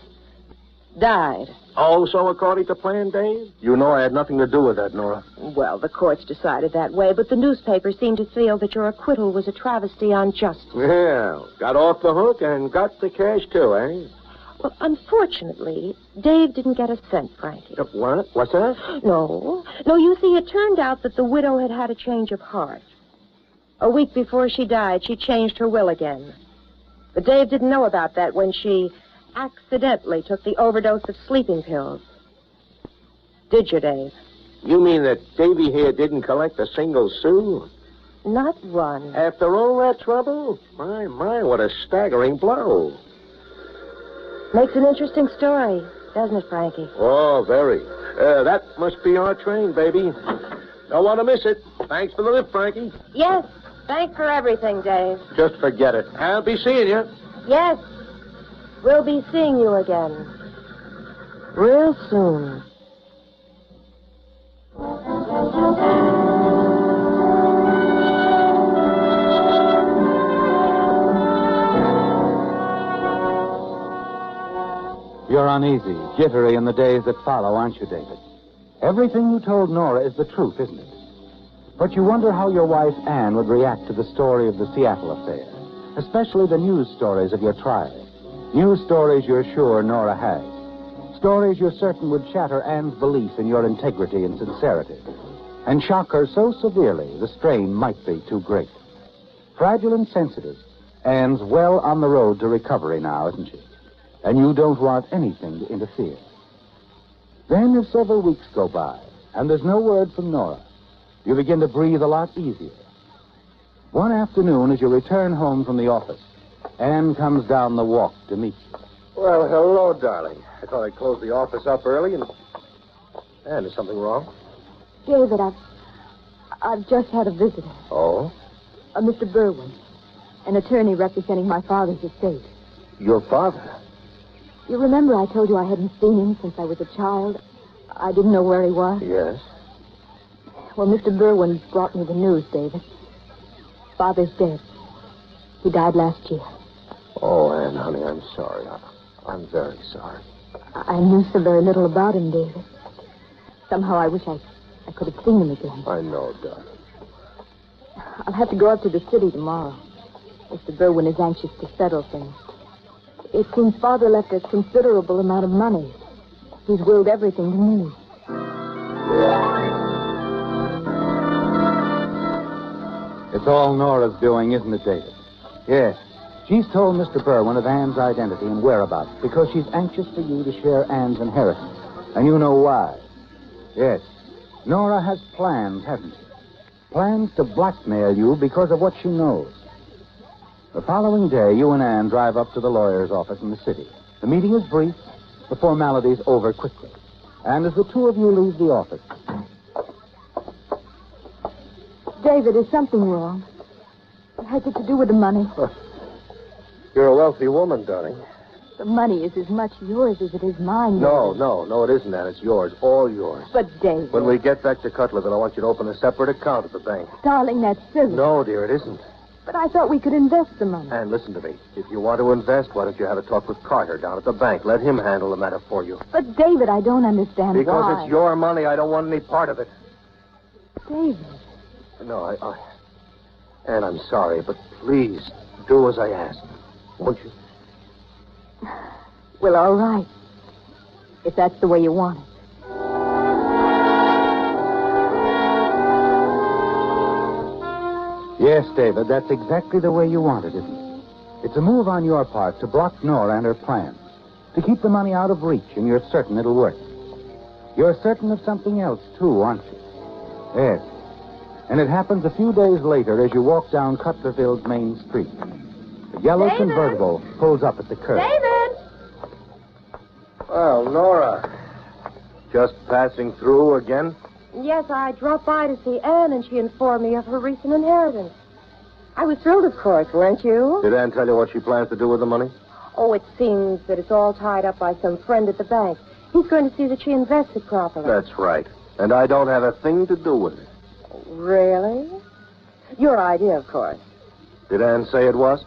Died. Oh, so according to plan, Dave? You know I had nothing to do with that, Nora. Well, the courts decided that way, but the newspapers seemed to feel that your acquittal was a travesty on justice. Yeah, got off the hook and got the cash, too, eh? Well, unfortunately, Dave didn't get a cent, Frankie. What? What's that? No, you see, it turned out that the widow had had a change of heart. A week before she died, she changed her will again. But Dave didn't know about that when she accidentally took the overdose of sleeping pills. Did you, Dave? You mean that Davy here didn't collect a single sou? Not one. After all that trouble? My, what a staggering blow. Makes an interesting story, doesn't it, Frankie? Oh, very. That must be our train, baby. Don't want to miss it. Thanks for the lift, Frankie. Yes, thanks for everything, Dave. Just forget it. I'll be seeing you. Yes, we'll be seeing you again. Real soon. You're uneasy, jittery in the days that follow, aren't you, David? Everything you told Nora is the truth, isn't it? But you wonder how your wife, Anne, would react to the story of the Seattle affair, especially the news stories of your trial. News stories you're sure Nora has. Stories you're certain would shatter Anne's belief in your integrity and sincerity, and shock her so severely the strain might be too great. Fragile and sensitive, Anne's well on the road to recovery now, isn't she? And you don't want anything to interfere. Then, if several weeks go by, and there's no word from Nora, you begin to breathe a lot easier. One afternoon, as you return home from the office, Anne comes down the walk to meet you. Well, hello, darling. I thought I'd close the office up early and... Anne, is something wrong? David, I've just had a visitor. Oh? Mr. Berwin, an attorney representing my father's estate. Your father? You remember I told you I hadn't seen him since I was a child? I didn't know where he was. Yes. Well, Mr. Berwin brought me the news, David. Father's dead. He died last year. Oh, Anne, honey, I'm sorry. I'm very sorry. I knew so very little about him, David. Somehow I wish I could have seen him again. I know, darling. I'll have to go up to the city tomorrow. Mr. Berwin is anxious to settle things. It seems Father left a considerable amount of money. He's willed everything to me. It's all Nora's doing, isn't it, David? Yes. She's told Mr. Berwin of Anne's identity and whereabouts because she's anxious for you to share Anne's inheritance. And you know why. Yes. Nora has plans, hasn't she? Plans to blackmail you because of what she knows. The following day, you and Anne drive up to the lawyer's office in the city. The meeting is brief, the formalities over quickly. And as the two of you leave the office... David, is something wrong? What has it to do with the money? You're a wealthy woman, darling. The money is as much yours as it is mine. No, David. it isn't, Ann. It's yours. All yours. But, David... When we get back to Cutlerville, I want you to open a separate account at the bank. Darling, that's silly. No, dear, it isn't. But I thought we could invest the money. And listen to me. If you want to invest, why don't you have a talk with Carter down at the bank? Let him handle the matter for you. But, David, I don't understand because why. It's your money. I don't want any part of it. David. No, Ann, I'm sorry, but please do as I ask. Won't you? Well, all right. If that's the way you want it. Yes, David, that's exactly the way you want it, isn't it? It's a move on your part to block Nora and her plans, to keep the money out of reach, and you're certain it'll work. You're certain of something else, too, aren't you? Yes. And it happens a few days later as you walk down Cutlerville's main street. The yellow David! convertible pulls up at the curb. David! Well, Nora. Just passing through again? Yes, I dropped by to see Anne, and she informed me of her recent inheritance. I was thrilled, of course, weren't you? Did Ann tell you what she plans to do with the money? Oh, it seems that it's all tied up by some friend at the bank. He's going to see that she invests it properly. That's right. And I don't have a thing to do with it. Really? Your idea, of course. Did Ann say it was?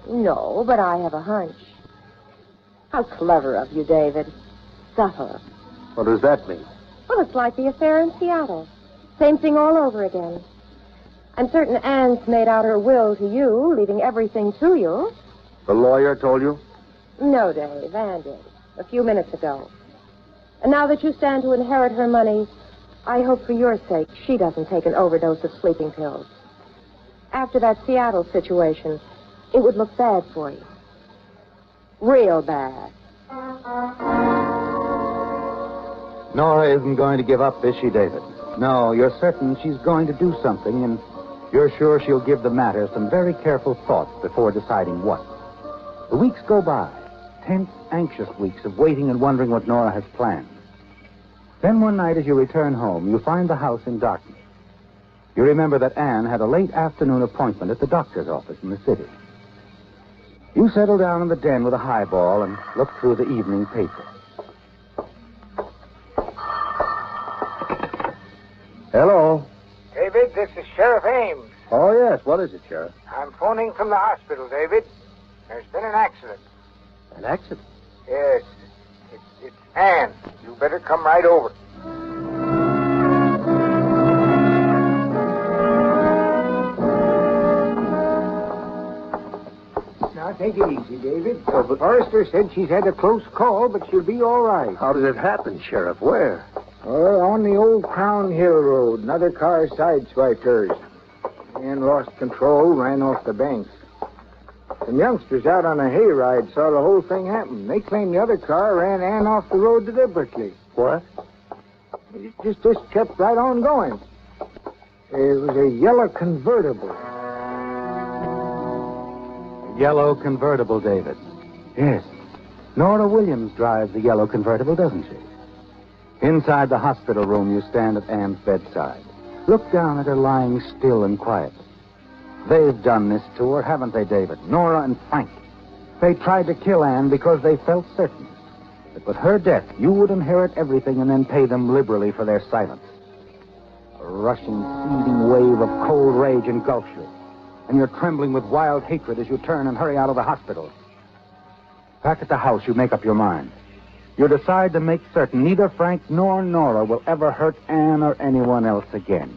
No, but I have a hunch. How clever of you, David. Subtle. What does that mean? Well, it's like the affair in Seattle. Same thing all over again. I'm certain Anne's made out her will to you, leaving everything to you. The lawyer told you? No, Dave, Anne did. A few minutes ago. And now that you stand to inherit her money, I hope for your sake she doesn't take an overdose of sleeping pills. After that Seattle situation, it would look bad for you. Real bad. Nora isn't going to give up, is she, David? No, you're certain she's going to do something, and you're sure she'll give the matter some very careful thought before deciding what. The weeks go by, tense, anxious weeks of waiting and wondering what Nora has planned. Then one night as you return home, you find the house in darkness. You remember that Anne had a late afternoon appointment at the doctor's office in the city. You settle down in the den with a highball and look through the evening paper. Hello. David, this is Sheriff Ames. Oh, yes. What is it, Sheriff? I'm phoning from the hospital, David. There's been an accident. An accident? Yes. It's Anne. You better come right over. Now, take it easy, David. Forrester said she's had a close call, but she'll be all right. How did it happen, Sheriff? Where? On the old Crown Hill Road. Another car sideswiped hers. Anne lost control, ran off the banks. Some youngsters out on a hayride saw the whole thing happen. They claim the other car ran Anne off the road deliberately. What? It just kept right on going. It was a yellow convertible. Yellow convertible, David. Yes. Nora Williams drives the yellow convertible, doesn't she? Inside the hospital room, you stand at Anne's bedside. Look down at her lying still and quiet. They've done this to her, haven't they, David? Nora and Frank. They tried to kill Anne because they felt certain that with her death, you would inherit everything and then pay them liberally for their silence. A rushing, seething wave of cold rage engulfs you, and you're trembling with wild hatred as you turn and hurry out of the hospital. Back at the house, you make up your mind. You decide to make certain neither Frank nor Nora will ever hurt Anne or anyone else again.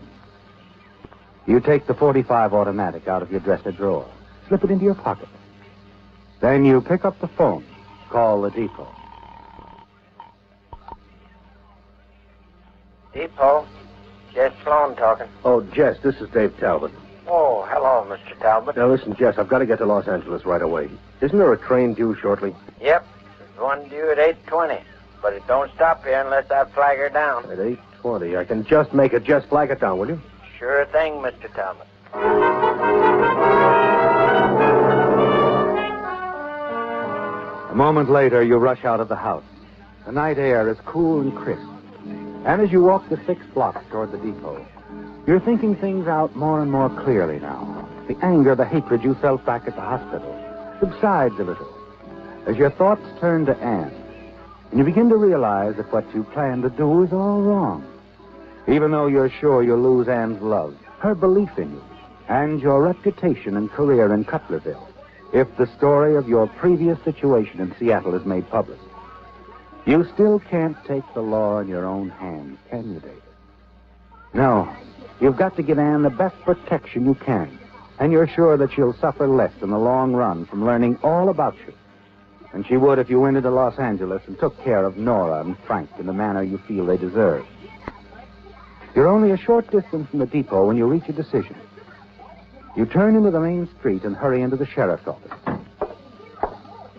You take the .45 automatic out of your dresser drawer, slip it into your pocket. Then you pick up the phone, call the depot. Depot? Jess Sloan talking. Oh, Jess, this is Dave Talbot. Oh, hello, Mr. Talbot. Now, listen, Jess, I've got to get to Los Angeles right away. Isn't there a train due shortly? Yep. There's one due at 8:20. But it don't stop here unless I flag her down. At 8:20. I can just make it. Just flag it down, will you? Sure thing, Mr. Talbot. A moment later, you rush out of the house. The night air is cool and crisp. And as you walk the 6 blocks toward the depot, you're thinking things out more and more clearly now. the anger, the hatred you felt back at the hospital subsides a little as your thoughts turn to Anne, and you begin to realize that what you plan to do is all wrong. Even though you're sure you'll lose Anne's love, her belief in you, and your reputation and career in Cutlerville, if the story of your previous situation in Seattle is made public. You still can't take the law in your own hands, can you, David? No. You've got to give Anne the best protection you can, and you're sure that she'll suffer less in the long run from learning all about you than she would if you went into Los Angeles and took care of Nora and Frank in the manner you feel they deserve. You're only a short distance from the depot when you reach a decision. You turn into the main street and hurry into the sheriff's office.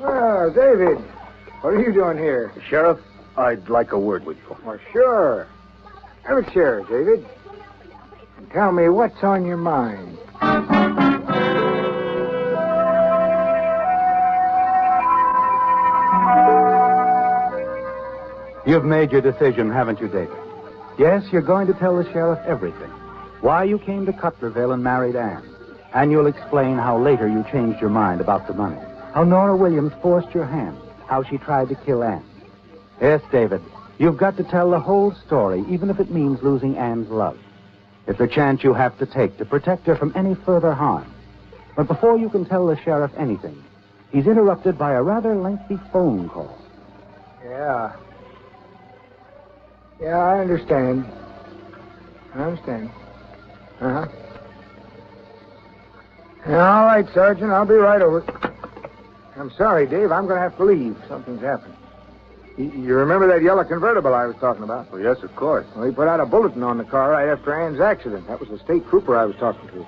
Well, David, what are you doing here? Sheriff, I'd like a word with you. Well, sure. Have a chair, David. And tell me what's on your mind. You've made your decision, haven't you, David? Yes, you're going to tell the sheriff everything. Why you came to Cutlerville and married Anne. And you'll explain how later you changed your mind about the money. How Nora Williams forced your hand. How she tried to kill Anne. Yes, David, you've got to tell the whole story, even if it means losing Anne's love. It's a chance you have to take to protect her from any further harm. But before you can tell the sheriff anything, he's interrupted by a rather lengthy phone call. Yeah. Yeah, I understand. Uh-huh. Yeah, all right, Sergeant. I'll be right over. I'm sorry, Dave. I'm going to have to leave. Something's happened. You remember that yellow convertible I was talking about? Well, yes, of course. Well, he put out a bulletin on the car right after Ann's accident. That was the state trooper I was talking to.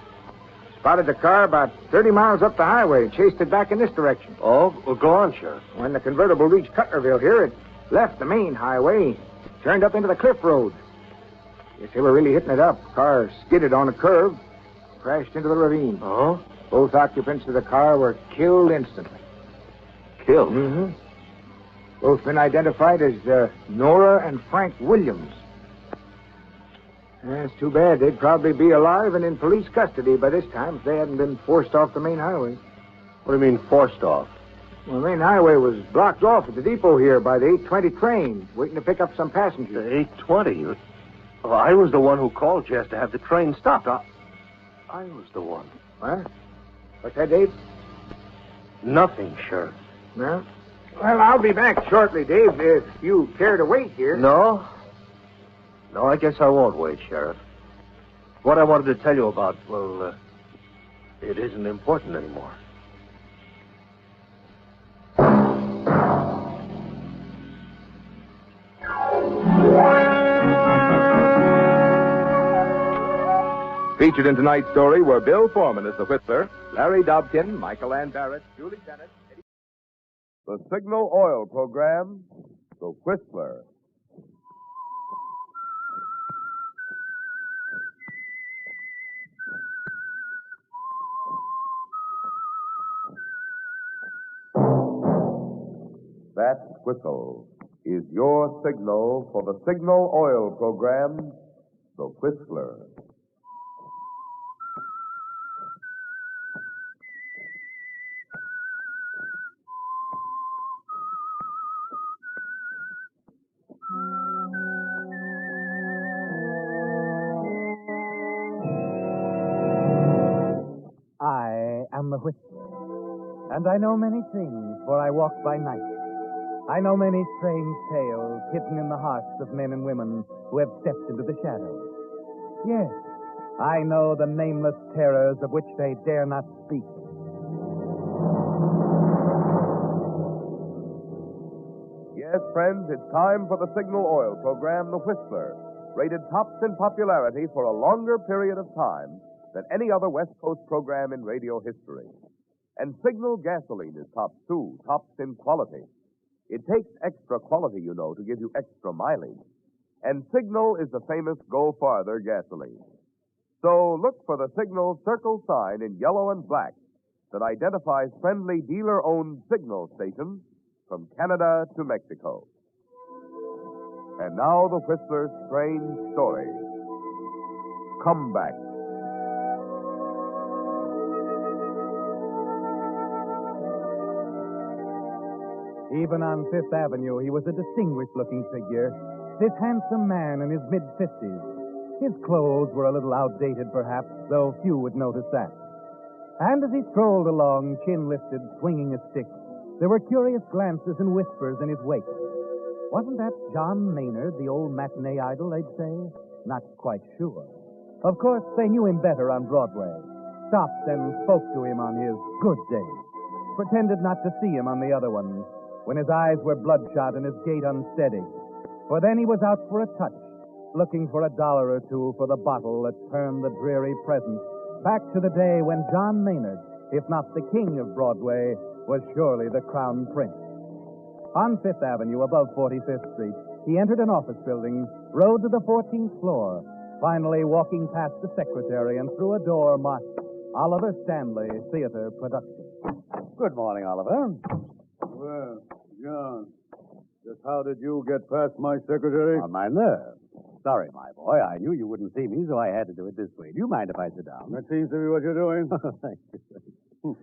Spotted the car about 30 miles up the highway and chased it back in this direction. Oh, well, go on, Sheriff. When the convertible reached Cutlerville here, it left the main highway, turned up into the cliff road. Guess they were really hitting it up. The car skidded on a curve, crashed into the ravine. Oh? Both occupants of the car were killed instantly. Killed? Mm-hmm. Both been identified as Nora and Frank Williams. That's too bad. They'd probably be alive and in police custody by this time if they hadn't been forced off the main highway. What do you mean, forced off? Well, the main highway was blocked off at the depot here by the 8:20 train, waiting to pick up some passengers. The 8:20? Well, I was the one who called Jess to have the train stopped. I was the one. What? What's that, Dave? Nothing, Sheriff. No? Well, I'll be back shortly, Dave, if you care to wait here. No, I guess I won't wait, Sheriff. What I wanted to tell you about, well, it isn't important anymore. Featured in tonight's story were Bill Foreman as the Whistler, Larry Dobkin, Michael Ann Barrett, Julie Bennett, the Signal Oil Program, The Whistler. That whistle is your signal for the Signal Oil Program, The Whistler. I am the Whistler, and I know many things, for I walk by night. I know many strange tales hidden in the hearts of men and women who have stepped into the shadows. Yes, I know the nameless terrors of which they dare not speak. Yes, friends, it's time for the Signal Oil Program, The Whistler, rated tops in popularity for a longer period of time than any other West Coast program in radio history. And Signal gasoline is tops, too, tops in quality. It takes extra quality, you know, to give you extra mileage. And Signal is the famous Go Farther gasoline. So look for the Signal circle sign in yellow and black that identifies friendly dealer-owned Signal stations from Canada to Mexico. And now the Whistler's strange story. Comeback. Even on Fifth Avenue, he was a distinguished-looking figure, this handsome man in his mid-50s. His clothes were a little outdated, perhaps, though few would notice that. And as he strolled along, chin lifted, swinging a stick, there were curious glances and whispers in his wake. Wasn't that John Maynard, the old matinee idol, they'd say? Not quite sure. Of course, they knew him better on Broadway. Stopped and spoke to him on his good days. Pretended not to see him on the other ones, when his eyes were bloodshot and his gait unsteady. For then he was out for a touch, looking for $1 or $2 for the bottle that turned the dreary present back to the day when John Maynard, if not the king of Broadway, was surely the crown prince. On Fifth Avenue, above 45th Street, he entered an office building, rode to the 14th floor, finally walking past the secretary and through a door marked Oliver Stanley Theater Production. Good morning, Oliver. Well, John, just how did you get past my secretary? On my nerve. Sorry, my boy. I knew you wouldn't see me, so I had to do it this way. Do you mind if I sit down? That seems to be what you're doing. Thank you.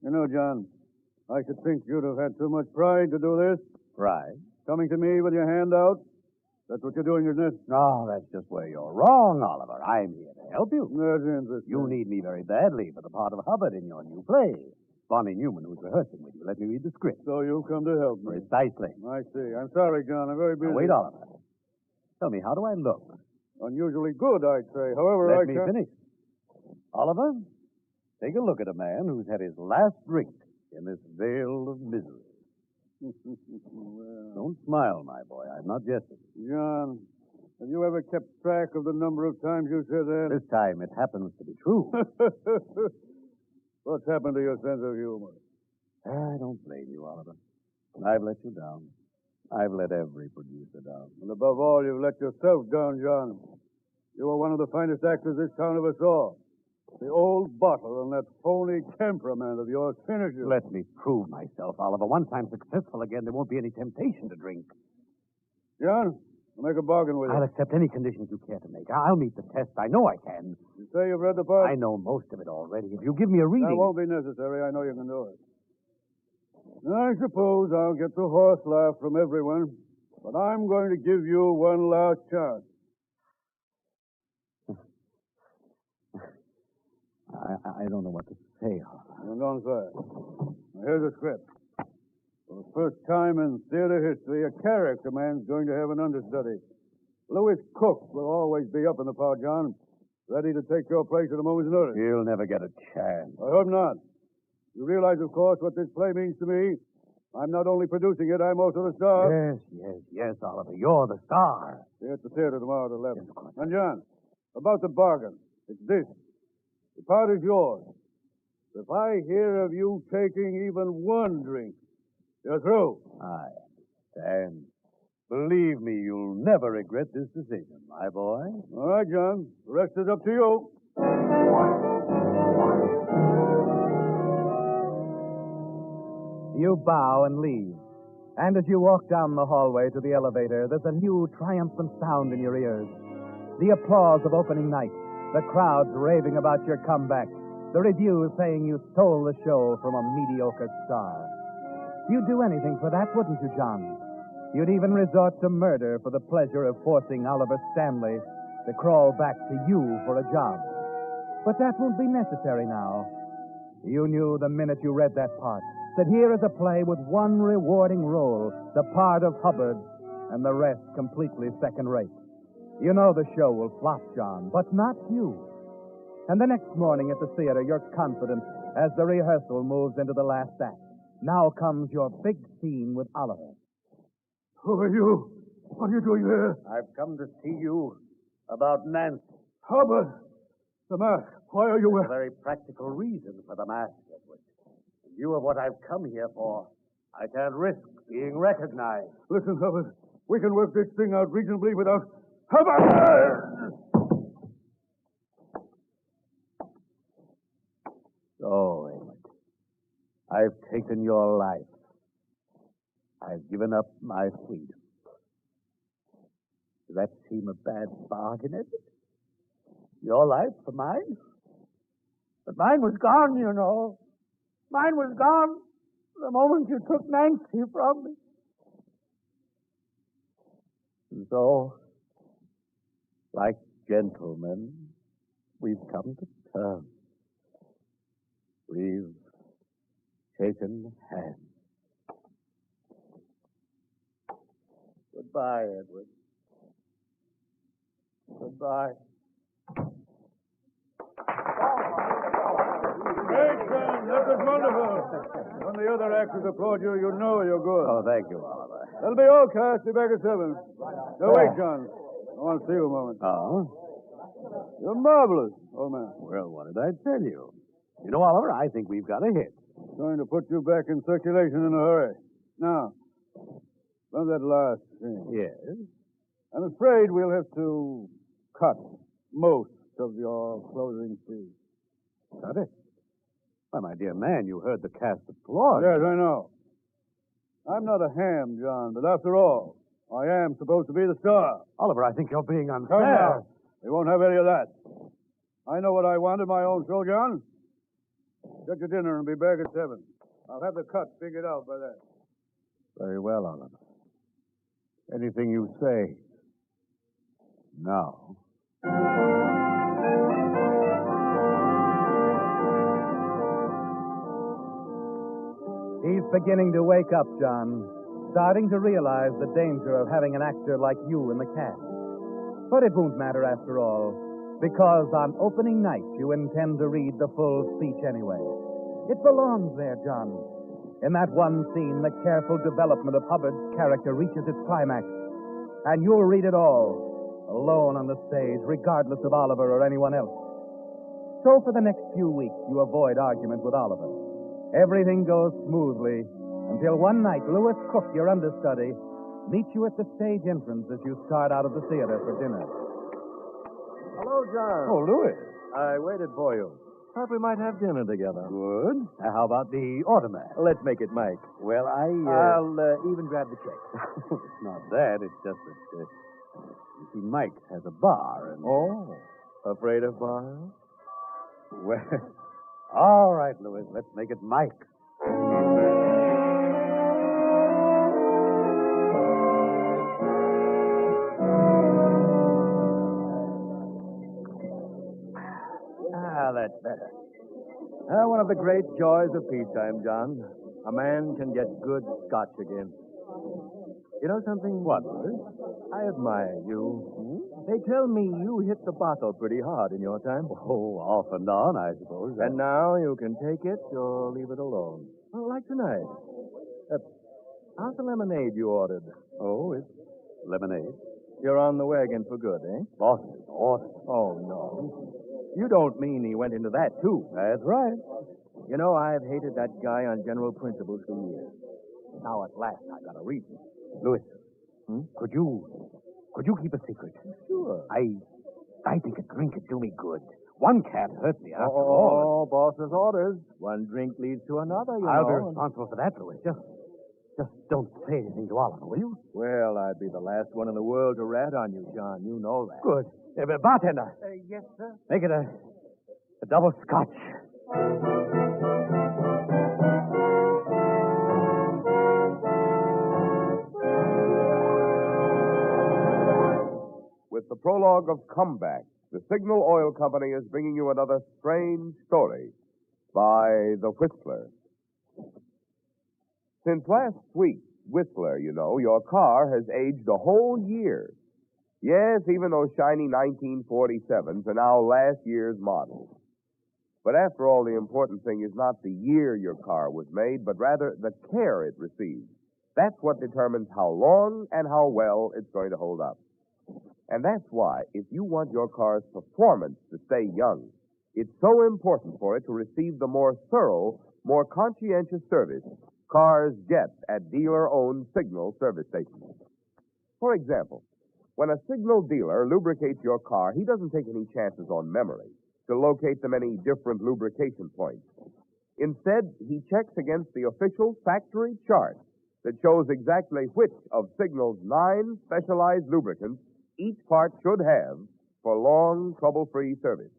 You know, John, I should think you'd have had too much pride to do this. Pride? Coming to me with your hand out. That's what you're doing, isn't it? No, that's just where you're wrong, Oliver. I'm here to help you. That's interesting. You need me very badly for the part of Hubbard in your new play. Bonnie Newman, who's rehearsing with you. Let me read the script. So you come to help me. Precisely. I see. I'm sorry, John. I'm very busy. Now, wait, Oliver. Tell me, how do I look? Unusually good, I'd say. However, Let me finish. Oliver, take a look at a man who's had his last drink in this vale of misery. Well, Don't smile, my boy. I'm not jesting. John, have you ever kept track of the number of times you said that? This time it happens to be true. What's happened to your sense of humor? I don't blame you, Oliver. I've let you down. I've let every producer down. And above all, you've let yourself down, John. You were one of the finest actors this town ever saw. The old bottle and that phony temperament of yours finishes. Let me prove myself, Oliver. Once I'm successful again, there won't be any temptation to drink. John, I'll make a bargain with you. I'll accept any conditions you care to make. I'll meet the test. I know I can. You say you've read the part? I know most of it already. If you give me a reading... That won't be necessary. I know you can do it. I suppose I'll get the horse laugh from everyone, but I'm going to give you one last chance. I don't know what to say, Oliver. You don't say. Now, here's the script. For the first time in theater history, a character man's going to have an understudy. Louis Cook will always be up in the part, John, ready to take your place at a moment's notice. He'll never get a chance. I hope not. You realize, of course, what this play means to me. I'm not only producing it, I'm also the star. Yes, Oliver. You're the star. See you at the theater tomorrow at 11. And, John, about the bargain, it's this. The part is yours. If I hear of you taking even one drink, you're through. I understand. Believe me, you'll never regret this decision, my boy. All right, John. The rest is up to you. You bow and leave. And as you walk down the hallway to the elevator, there's a new triumphant sound in your ears. The applause of opening night. The crowds raving about your comeback. The reviews saying you stole the show from a mediocre star. You'd do anything for that, wouldn't you, John? You'd even resort to murder for the pleasure of forcing Oliver Stanley to crawl back to you for a job. But that won't be necessary now. You knew the minute you read that part that here is a play with one rewarding role, the part of Hubbard, and the rest completely second-rate. You know the show will flop, John, but not you. And the next morning at the theater, you're confident as the rehearsal moves into the last act. Now comes your big scene with Oliver. Who are you? What are you doing here? I've come to see you about Nancy. Hubbard! The mask. Why are you There's a very practical reason for the mask, Edward. In view of what I've come here for, I can't risk being recognized. Listen, Hubbard. We can work this thing out reasonably without... Hubbard! So, Edward, I've taken your life. I've given up my freedom. Does that seem a bad bargain, Edward? Your life for mine? But mine was gone, you know. Mine was gone The moment you took Nancy from me. And so, like gentlemen, we've come to terms. We've shaken hands. Goodbye, Edward. Goodbye. Great, John. That was wonderful. When the other actors applaud you, you know you're good. Oh, thank you, Oliver. That'll be all, Cass. Be back at 7. Now, wait, John. I want to see you a moment. Oh? You're marvelous, old man. Well, what did I tell you? You know, Oliver, I think we've got a hit. Going to put you back in circulation in a hurry. Now, on that last thing. Yes? I'm afraid we'll have to cut most of your closing fee. Cut it? Why, my dear man, you heard the cast applaud. Yes, I know. I'm not a ham, John, but after all, I am supposed to be the star. Oliver, I think you're being Come unfair. now. We won't have any of that. I know what I want in my own show, John. Get your dinner and be back at 7. I'll have the cut figured out by then. Very well, Oliver. Anything you say. Now. He's beginning to wake up, John. Starting to realize the danger of having an actor like you in the cast. But it won't matter after all, because on opening night you intend to read the full speech anyway. It belongs there, John. In that one scene, the careful development of Hubbard's character reaches its climax. And you'll read it all, alone on the stage, regardless of Oliver or anyone else. So for the next few weeks, you avoid argument with Oliver. Everything goes smoothly until one night, Louis Cook, your understudy, meets you at the stage entrance as you start out of the theater for dinner. Hello, John. Oh, Louis. I waited for you. Thought we might have dinner together. Good. How about the automat? Let's make it Mike. Well, I'll even grab the check. It's not that. It's just that, you see, Mike has a bar. And... Oh, afraid of bars? Well, all right, Louis. Let's make it Mike. That's better. One of the great joys of peacetime, John. A man can get good scotch again. You know something? What? I admire you. They tell me you hit the bottle pretty hard in your time. Oh, off and on, I suppose. And now you can take it or leave it alone. Well, like tonight. How's the lemonade you ordered? Oh, it's lemonade. You're on the wagon for good, eh? Boss ordered. Oh, no. You don't mean he went into that, too. That's right. You know, I've hated that guy on general principles for years. Now, at last, I got a reason. Louis, could you keep a secret? Sure. I think a drink would do me good. One can't hurt me after Oh, all. boss's orders. One drink leads to another, I'll know. be responsible for that, Louis. Just don't say anything to Oliver, will you? Well, I'd be the last one in the world to rat on you, John. You know that. Good. Bartender. Yes, sir? Make it a double scotch. With the prologue of Comeback, the Signal Oil Company is bringing you another strange story by The Whistler. Since last week, Whistler, you know, your car has aged a whole year. Yes, even those shiny 1947s are now last year's models. But after all, the important thing is not the year your car was made, but rather the care it received. That's what determines how long and how well it's going to hold up. And that's why, if you want your car's performance to stay young, it's so important for it to receive the more thorough, more conscientious service cars get at dealer-owned Signal service stations. For example, when a Signal dealer lubricates your car, he doesn't take any chances on memory to locate the many different lubrication points. Instead, he checks against the official factory chart that shows exactly which of Signal's 9 specialized lubricants each part should have for long, trouble-free service.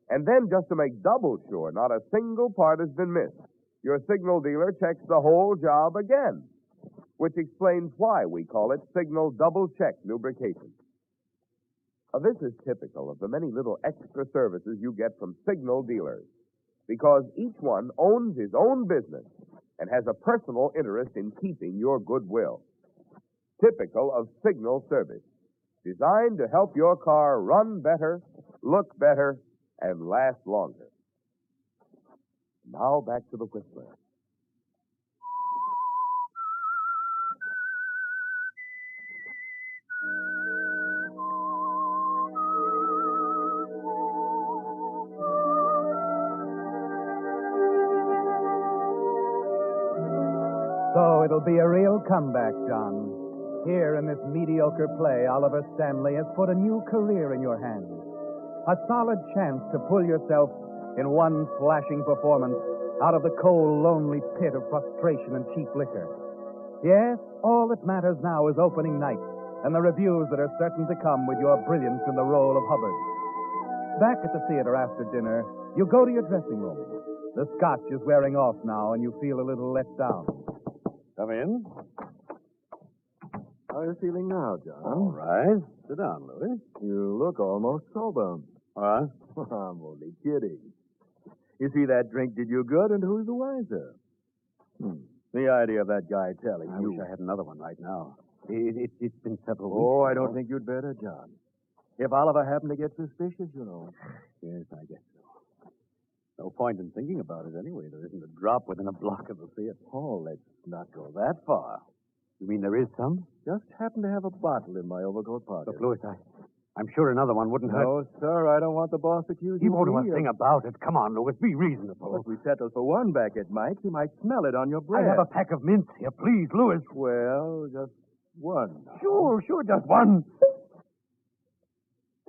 And then, just to make double sure not a single part has been missed, your signal dealer checks the whole job again, which explains why we call it Signal Double Check Lubrication. This is typical of the many little extra services you get from signal dealers, because each one owns his own business and has a personal interest in keeping your goodwill. Typical of signal service, designed to help your car run better, look better, and last longer. Now back to the Whistler. So it'll be a real comeback, John. Here in this mediocre play, Oliver Stanley has put a new career in your hands. A solid chance to pull yourself in one flashing performance out of the cold, lonely pit of frustration and cheap liquor. Yes, all that matters now is opening night and the reviews that are certain to come with your brilliance in the role of Hubbard. Back at the theater after dinner, you go to your dressing room. The scotch is wearing off now, and you feel a little let down. Come in. How are you feeling now, John? All right. Sit down, Louis. You look almost sober. What? I'm only kidding. You see, that drink did you good, and who's the wiser? The idea of that guy telling you... I wish I had another one right now. It's been several weeks. Oh, I don't think you'd better, John. If Oliver happened to get suspicious, you know. Yes, I guess so. No point in thinking about it anyway. There isn't a drop within a block of the theater. Oh, let's not go that far. You mean there is some? Just happen to have a bottle in my overcoat pocket. Look, Louis, I'm sure another one wouldn't hurt. No, sir, I don't want the boss accusing me. He won't do a thing about it. Come on, Louis, be reasonable. Well, if we settle for one back at Mike's, he might smell it on your breath. I have a pack of mints here. Please, Louis. Well, just one. Sure, just one.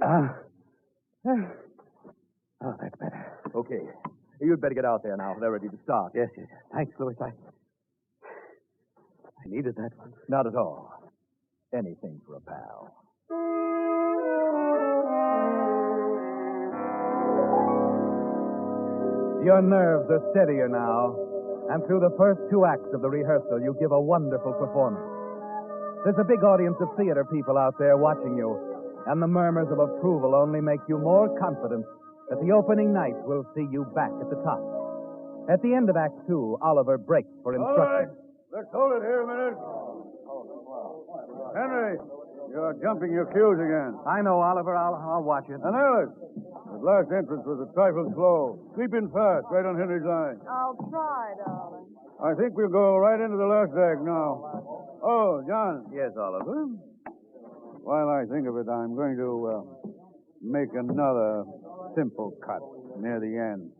Oh, that's better. Okay. You'd better get out there now. They're ready to start. Yes. Thanks, Louis. I needed that one. Not at all. Anything for a pal. Your nerves are steadier now, and through the first two acts of the rehearsal, you give a wonderful performance. There's a big audience of theater people out there watching you, and the murmurs of approval only make you more confident that the opening night will see you back at the top. At the end of Act 2, Oliver breaks for instructions. All right, let's hold it here a minute. Henry, you're jumping your cues again. I know, Oliver. I'll watch it. And Alice, the last entrance was a trifle slow. Sweep in fast, right on Henry's line. I'll try, darling. I think we'll go right into the last act now. Oh, John. Yes, Oliver? While I think of it, I'm going to make another simple cut near the end.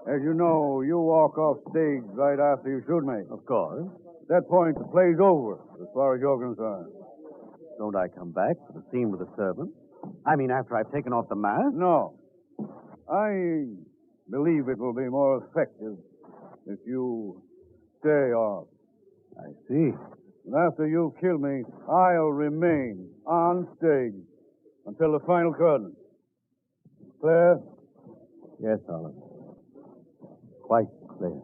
As you know, you walk off stage right after you shoot me. Of course. At that point, the play's over, as far as you're concerned. Don't I come back for the scene with the servant? I mean, after I've taken off the mask? No. I believe it will be more effective if you stay off. I see. And after you kill me, I'll remain on stage until the final curtain. Clear? Yes, Oliver. Quite clear.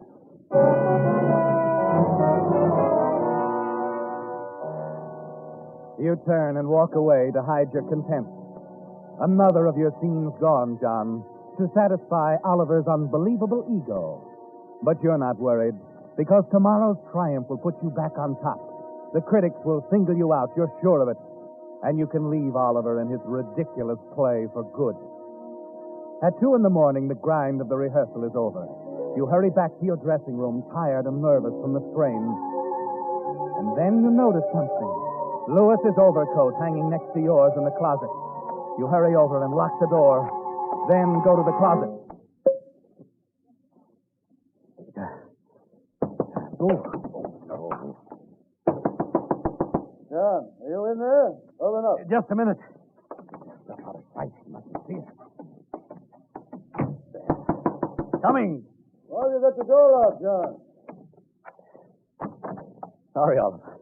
You turn and walk away to hide your contempt. Another of your scenes gone, John, to satisfy Oliver's unbelievable ego. But you're not worried, because tomorrow's triumph will put you back on top. The critics will single you out, you're sure of it. And you can leave Oliver and his ridiculous play for good. At 2 a.m, the grind of the rehearsal is over. You hurry back to your dressing room, tired and nervous from the strain. And then you notice something. Louis's overcoat hanging next to yours in the closet. You hurry over and lock the door, then go to the closet. John, are you in there? Open up. Just a minute. Step out of sight. He mustn't see us. Coming. Why you got the door locked, John? Sorry, Oliver.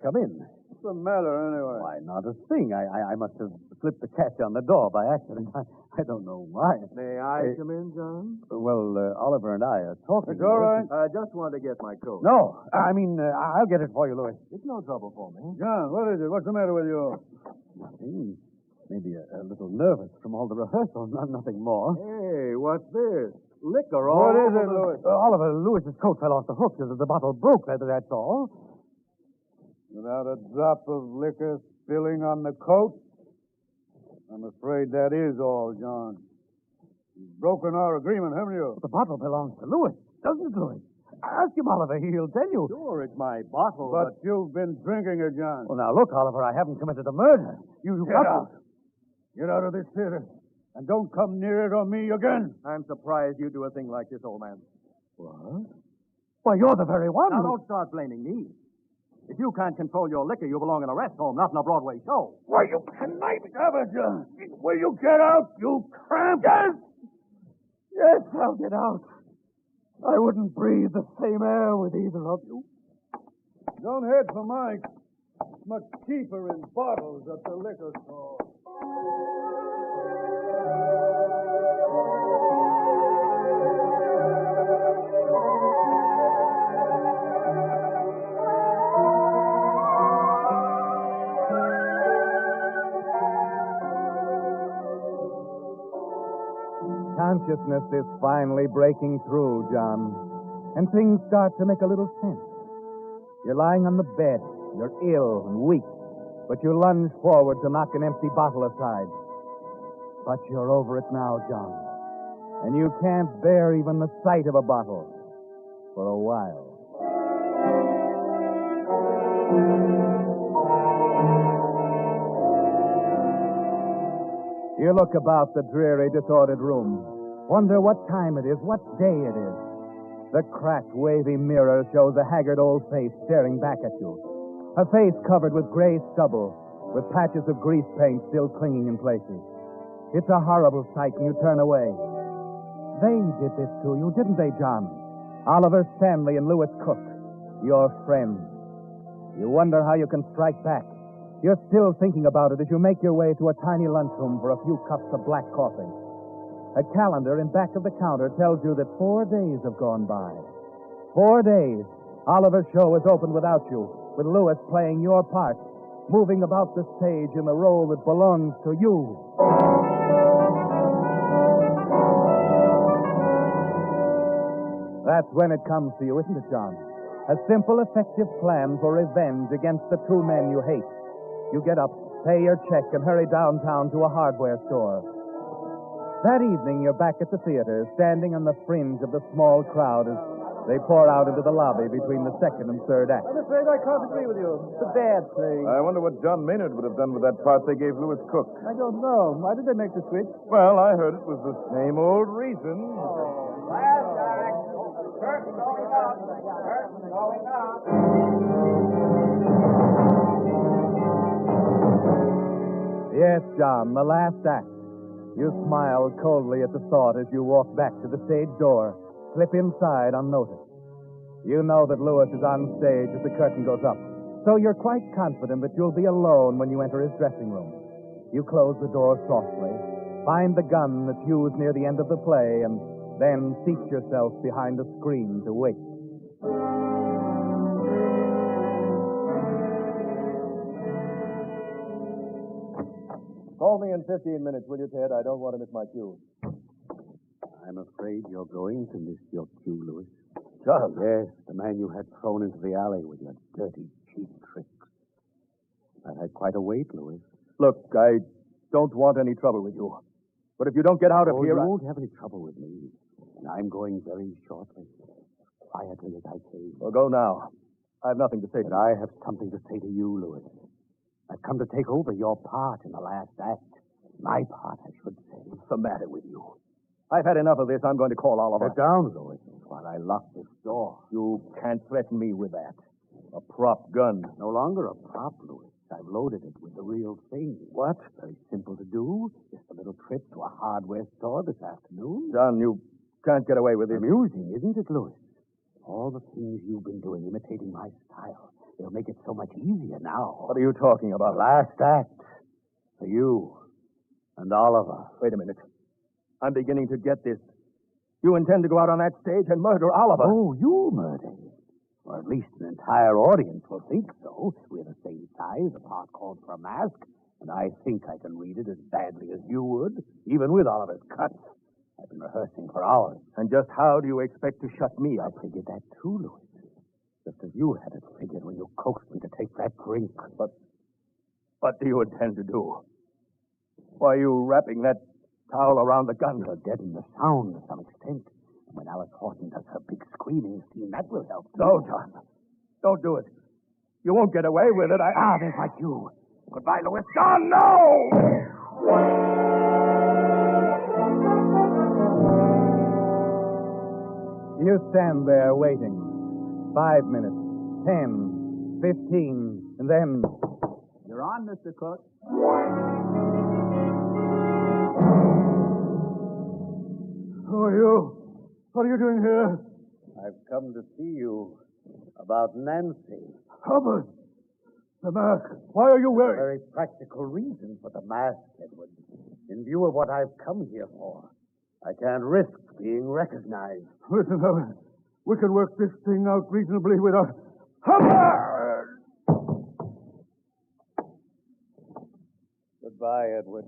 Come in. What's the matter, anyway? Why, not a thing. I must have slipped the catch on the door by accident. I don't know why. May I come in, John? Well, Oliver and I are talking. It's all right. I just want to get my coat. No, I mean, I'll get it for you, Louis. It's no trouble for me. John, what is it? What's the matter with you? Nothing. Maybe a little nervous from all the rehearsal, nothing more. Hey, what's this? Liquor all What is over it, Louis? Oliver, Louis's coat fell off the hook. The bottle broke, that's all. Without a drop of liquor spilling on the coat? I'm afraid that is all, John. You've broken our agreement, haven't you? The bottle belongs to Louis, doesn't it, Louis? Ask him, Oliver. He'll tell you. Sure, it's my bottle, but you've been drinking it, John. Well, now, look, Oliver, I haven't committed a murder. You Get out. Get out of this theater. And don't come near it or me again. I'm surprised you do a thing like this, old man. What? Why, you're the very one. Now, don't start blaming me. If you can't control your liquor, you belong in a rest home, not in a Broadway show. Why, you conniving John. Will you get out, you cramp? Yes! Yes, I'll get out. I wouldn't breathe the same air with either of you. Don't head for Mike. It's much cheaper in bottles at the liquor store. Consciousness is finally breaking through, John, and things start to make a little sense. You're lying on the bed. You're ill and weak, but you lunge forward to knock an empty bottle aside. But you're over it now, John, and you can't bear even the sight of a bottle for a while. You look about the dreary, disordered room. Wonder what time it is, what day it is. The cracked, wavy mirror shows a haggard old face staring back at you. A face covered with gray stubble, with patches of grease paint still clinging in places. It's a horrible sight, and you turn away. They did this to you, didn't they, John? Oliver Stanley and Louis Cook, your friends. You wonder how you can strike back. You're still thinking about it as you make your way to a tiny lunchroom for a few cups of black coffee. A calendar in back of the counter tells you that 4 days have gone by. 4 days. Oliver's show is opened without you, with Louis playing your part, moving about the stage in the role that belongs to you. That's when it comes to you, isn't it, John? A simple, effective plan for revenge against the two men you hate. You get up, pay your check, and hurry downtown to a hardware store. That evening, you're back at the theater, standing on the fringe of the small crowd as they pour out into the lobby between the second and third act. I'm afraid I can't agree with you. It's a bad play. I wonder what John Maynard would have done with that part they gave Louis Cook. I don't know. Why did they make the switch? Well, I heard it was the same old reason. Last act. Curtain going up. Curtain going up. Yes, John, the last act. You smile coldly at the thought as you walk back to the stage door, slip inside unnoticed. You know that Louis is on stage as the curtain goes up, so you're quite confident that you'll be alone when you enter his dressing room. You close the door softly, find the gun that's used near the end of the play, and then seat yourself behind a screen to wait. Call me in 15 minutes, will you, Ted? I don't want to miss my cue. I'm afraid you're going to miss your cue, Louis. Charles? Yes, the man you had thrown into the alley with your dirty, cheap tricks. That had quite a weight, Louis. Look, I don't want any trouble with you. But if you don't get out of here... You won't have any trouble with me. And I'm going very shortly. As quietly as I came. Well, go now. I have nothing to say to you. But I have something to say to you, Louis. I've come to take over your part in the last act. My part, I should say. What's the matter with you? I've had enough of this. I'm going to call Oliver. Sit down, Louis, while I lock this door. You can't threaten me with that. A prop gun. No longer a prop, Louis. I've loaded it with the real thing. What? Very simple to do. Just a little trip to a hardware store this afternoon. John, you can't get away with this. Amusing, isn't it, Louis? All the things you've been doing, imitating my style. It'll make it so much easier now. What are you talking about? Last act. For you. And Oliver. Wait a minute. I'm beginning to get this. You intend to go out on that stage and murder Oliver? Oh, you'll murder him. Or at least an entire audience will think so. We're the same size, the part called for a mask, and I think I can read it as badly as you would, even with Oliver's cuts. I've been rehearsing for hours. And just how do you expect to shut me up? I figured that too, Louis. Just as you had it figured when you coaxed me to take that drink. But what do you intend to do? Why are you wrapping that towel around the gun? You'll deaden the sound to some extent. And when Alice Horton does her big screaming scene, that will help. No, John. Don't do it. You won't get away with it. There's my cue. Goodbye, Louis. John, no! You stand there waiting. 5 minutes, 10, 15, and then... You're on, Mr. Cook. Who are you? What are you doing here? I've come to see you about Nancy. Hubbard! The mask. Why are you wearing... A very practical reason for the mask, Edward. In view of what I've come here for, I can't risk being recognized. Listen, Hubbard. We can work this thing out reasonably without... Hubbard! Goodbye, Edward.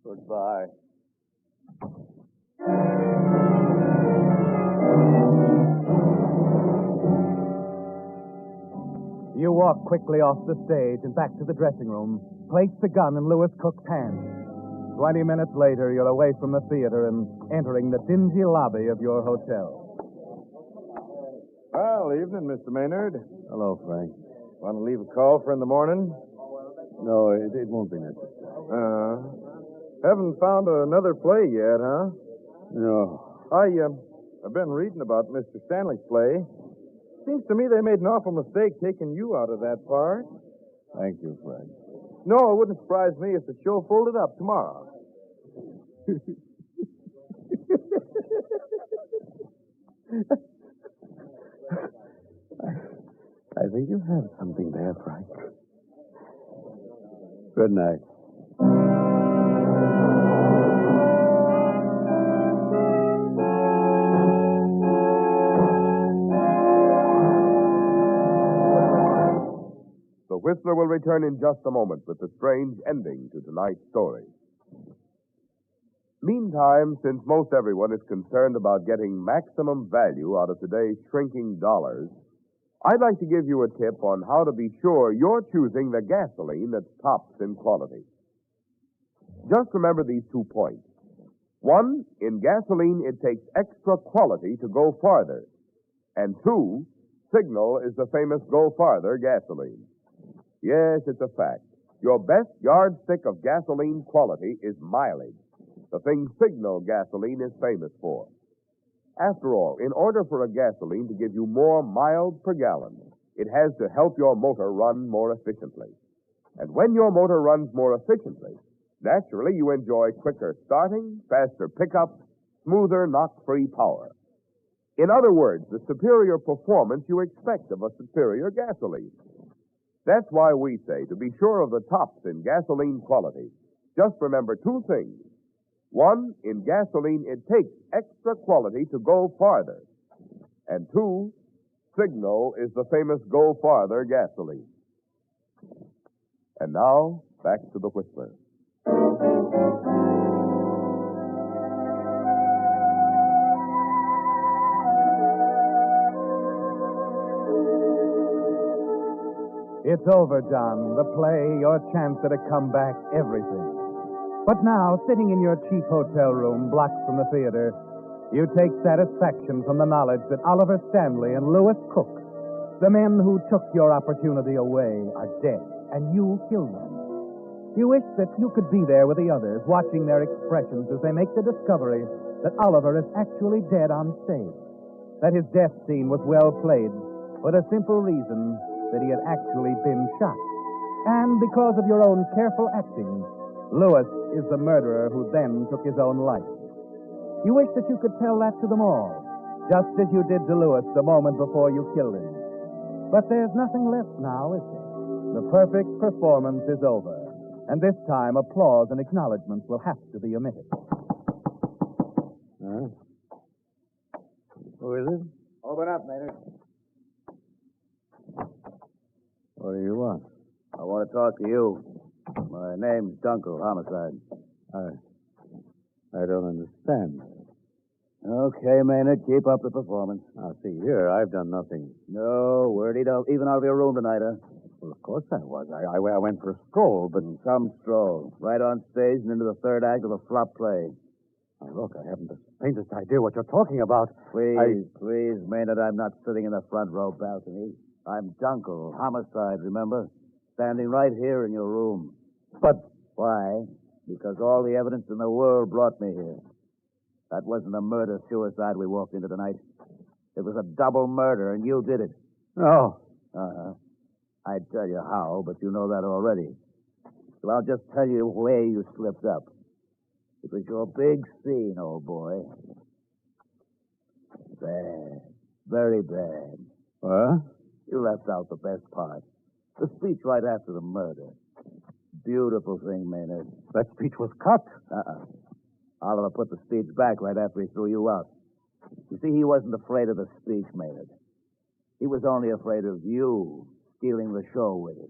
Goodbye. You walk quickly off the stage and back to the dressing room, place the gun in Louis Cook's hand. 20 minutes later, you're away from the theater and entering the dingy lobby of your hotel. Well, evening, Mr. Maynard. Hello, Frank. Want to leave a call for in the morning? No, it won't be necessary. Haven't found another play yet, huh? No. I've been reading about Mr. Stanley's play. Seems to me they made an awful mistake taking you out of that part. Thank you, Frank. No, it wouldn't surprise me if the show folded up tomorrow. I think you have something there, Frank. Good night. The Whistler will return in just a moment with the strange ending to tonight's story. Meantime, since most everyone is concerned about getting maximum value out of today's shrinking dollars, I'd like to give you a tip on how to be sure you're choosing the gasoline that's tops in quality. Just remember these 2 points. 1, in gasoline, it takes extra quality to go farther. And 2, Signal is the famous Go Farther gasoline. Yes, it's a fact. Your best yardstick of gasoline quality is mileage, the thing Signal gasoline is famous for. After all, in order for a gasoline to give you more miles per gallon, it has to help your motor run more efficiently. And when your motor runs more efficiently, naturally you enjoy quicker starting, faster pickup, smoother knock-free power. In other words, the superior performance you expect of a superior gasoline. That's why we say, to be sure of the tops in gasoline quality, just remember 2 things. 1, in gasoline, it takes extra quality to go farther. And 2, Signal is the famous Go Farther gasoline. And now, back to the Whistler. It's over, John. The play, your chance at a comeback, everything. But now, sitting in your cheap hotel room, blocks from the theater, you take satisfaction from the knowledge that Oliver Stanley and Louis Cook, the men who took your opportunity away, are dead, and you killed them. You wish that you could be there with the others, watching their expressions as they make the discovery that Oliver is actually dead on stage, that his death scene was well played for the simple reason that he had actually been shot. And because of your own careful acting, Louis is the murderer who then took his own life. You wish that you could tell that to them all, just as you did to Louis the moment before you killed him. But there's nothing left now, is there? The perfect performance is over. And this time, applause and acknowledgments will have to be omitted. Huh? Who is it? Open up, Maynard. What do you want? I want to talk to you. My name's Dunkel, homicide. I don't understand. Okay, Maynard, keep up the performance. Now, see here, I've done nothing. No, wordy don't even out of your room tonight, huh? Well, of course I was. I went for a stroll, but... Some stroll. Right on stage and into the third act of a flop play. Now, look, I haven't the faintest idea what you're talking about. Please, Maynard, I'm not sitting in the front row balcony. I'm Dunkel, homicide, remember? Standing right here in your room. But... Why? Because all the evidence in the world brought me here. That wasn't a murder-suicide we walked into tonight. It was a double murder, and you did it. No. Uh-huh. I'd tell you how, but you know that already. So I'll just tell you where you slipped up. It was your big scene, old boy. Bad. Very bad. What? You left out the best part. The speech right after the murder. Beautiful thing, Maynard. That speech was cut. Oliver put the speech back right after he threw you out. You see, he wasn't afraid of the speech, Maynard. He was only afraid of you stealing the show with him.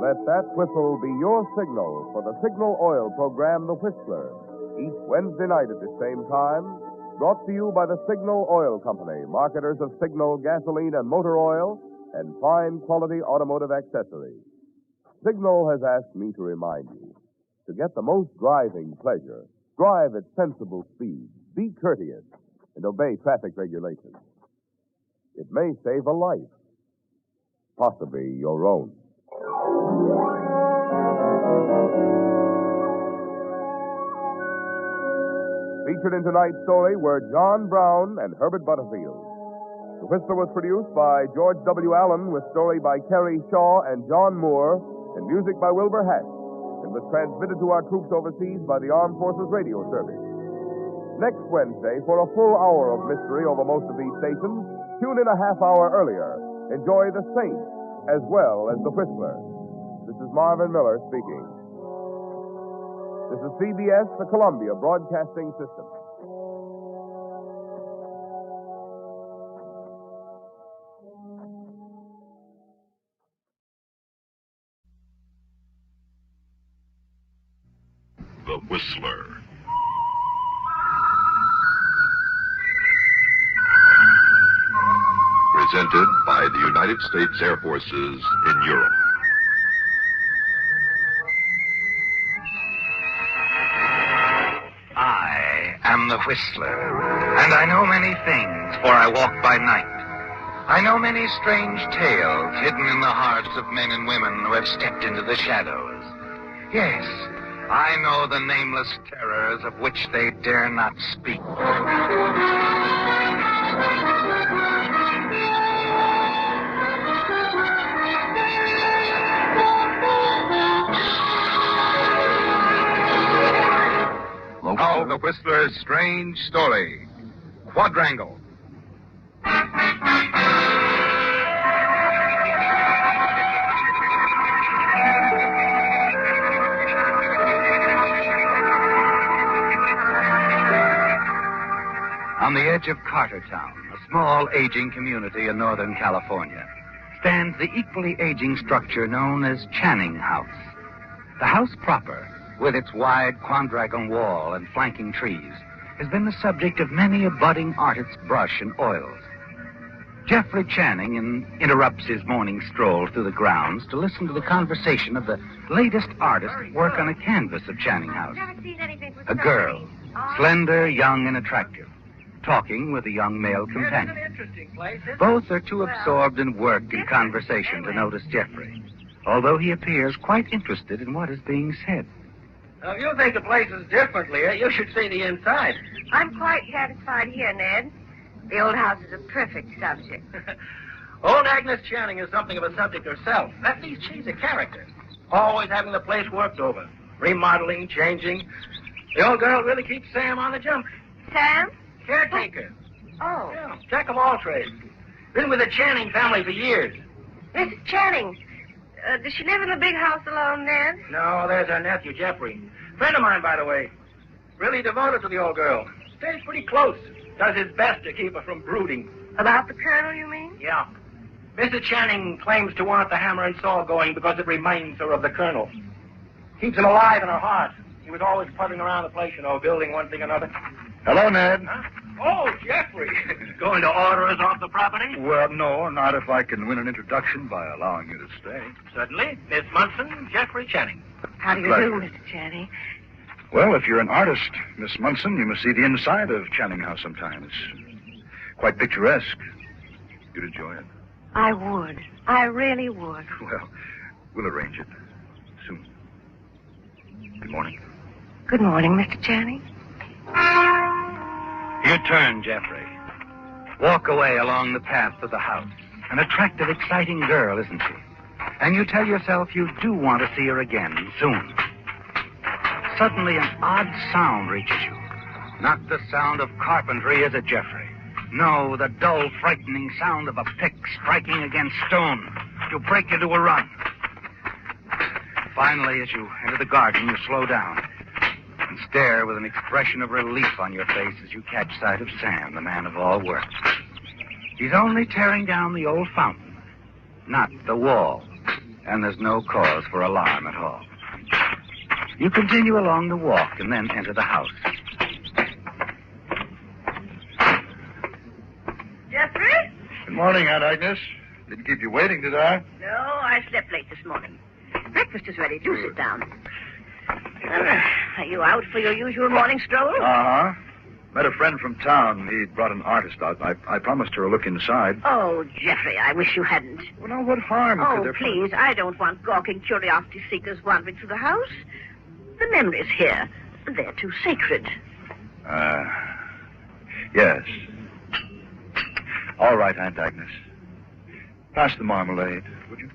Let that whistle be your signal for the Signal Oil program, The Whistler, each Wednesday night at the same time, brought to you by the Signal Oil Company, marketers of Signal gasoline and motor oil and fine quality automotive accessories. Signal has asked me to remind you, to get the most driving pleasure, drive at sensible speed, be courteous, and obey traffic regulations. It may save a life, possibly your own. Featured in tonight's story were John Brown and Herbert Butterfield. The Whistler was produced by George W. Allen with story by Kerry Shaw and John Moore and music by Wilbur Hatch and was transmitted to our troops overseas by the Armed Forces Radio Service. Next Wednesday, for a full hour of mystery over most of these stations, tune in a half hour earlier. Enjoy The Saint as well as The Whistler. This is Marvin Miller speaking. This is CBS, the Columbia Broadcasting System. The Whistler. Presented by the United States Air Forces in Europe. I am the Whistler, and I know many things, for I walk by night. I know many strange tales hidden in the hearts of men and women who have stepped into the shadows. Yes, I know the nameless terrors of which they dare not speak. Now, the Whistler's strange story, Quadrangle. On the edge of Cartertown, a small aging community in Northern California, stands the equally aging structure known as Channing House. The house proper, with its wide quadrangle wall and flanking trees, has been the subject of many a budding artist's brush and oils. Jeffrey Channing interrupts his morning stroll through the grounds to listen to the conversation of the latest artist at work on a canvas of Channing House. A girl, slender, young, and attractive, talking with a young male companion. Both are too absorbed in work and conversation to notice Jeffrey, although he appears quite interested in what is being said. Now, if you think the place is different, Leah, you should see the inside. I'm quite satisfied here, Ned. The old house is a perfect subject. Old Agnes Channing is something of a subject herself. At least she's a character. Always having the place worked over. Remodeling, changing. The old girl really keeps Sam on the jump. Sam? Caretaker. Oh. Yeah, jack of all trades. Been with the Channing family for years. Mrs. Channing. Does she live in a big house alone, Ned? No, there's her nephew, Jeffrey. Friend of mine, by the way. Really devoted to the old girl. Stays pretty close. Does his best to keep her from brooding. About the Colonel, you mean? Yeah. Mrs. Channing claims to want the hammer and saw going because it reminds her of the Colonel. Keeps him alive in her heart. He was always puttering around the place, building one thing or another. Hello, Ned. Huh? Oh, Jeffrey. Going to order us off the property? Well, no, not if I can win an introduction by allowing you to stay. Certainly. Miss Munson, Jeffrey Channing. How do you Pleasure. do, Mr. Channing? Well, if you're an artist, Miss Munson, you must see the inside of Channing House sometime. It's quite picturesque. You'd enjoy it. I would. I really would. Well, we'll arrange it soon. Good morning. Good morning, Mr. Channing. You turn, Jeffrey. Walk away along the path to the house. An attractive, exciting girl, isn't she? And you tell yourself you do want to see her again soon. Suddenly, an odd sound reaches you. Not the sound of carpentry, is it, Jeffrey? No, the dull, frightening sound of a pick striking against stone to break you to a run. Finally, as you enter the garden, you slow down and stare with an expression of relief on your face as you catch sight of Sam, the man of all work. He's only tearing down the old fountain, not the wall, and there's no cause for alarm at all. You continue along the walk and then enter the house. Jeffrey? Good morning, Aunt Agnes. Didn't keep you waiting, did I? No, I slept late this morning. Breakfast is ready. Do sit down. Are you out for your usual morning stroll? Uh-huh. Met a friend from town. He brought an artist out. I promised her a look inside. Oh, Jeffrey, I wish you hadn't. Well, now, what harm could Oh, there... please, I don't want gawking curiosity seekers wandering through the house. The memories here, they're too sacred. Yes. All right, Aunt Agnes. Pass the marmalade, would you?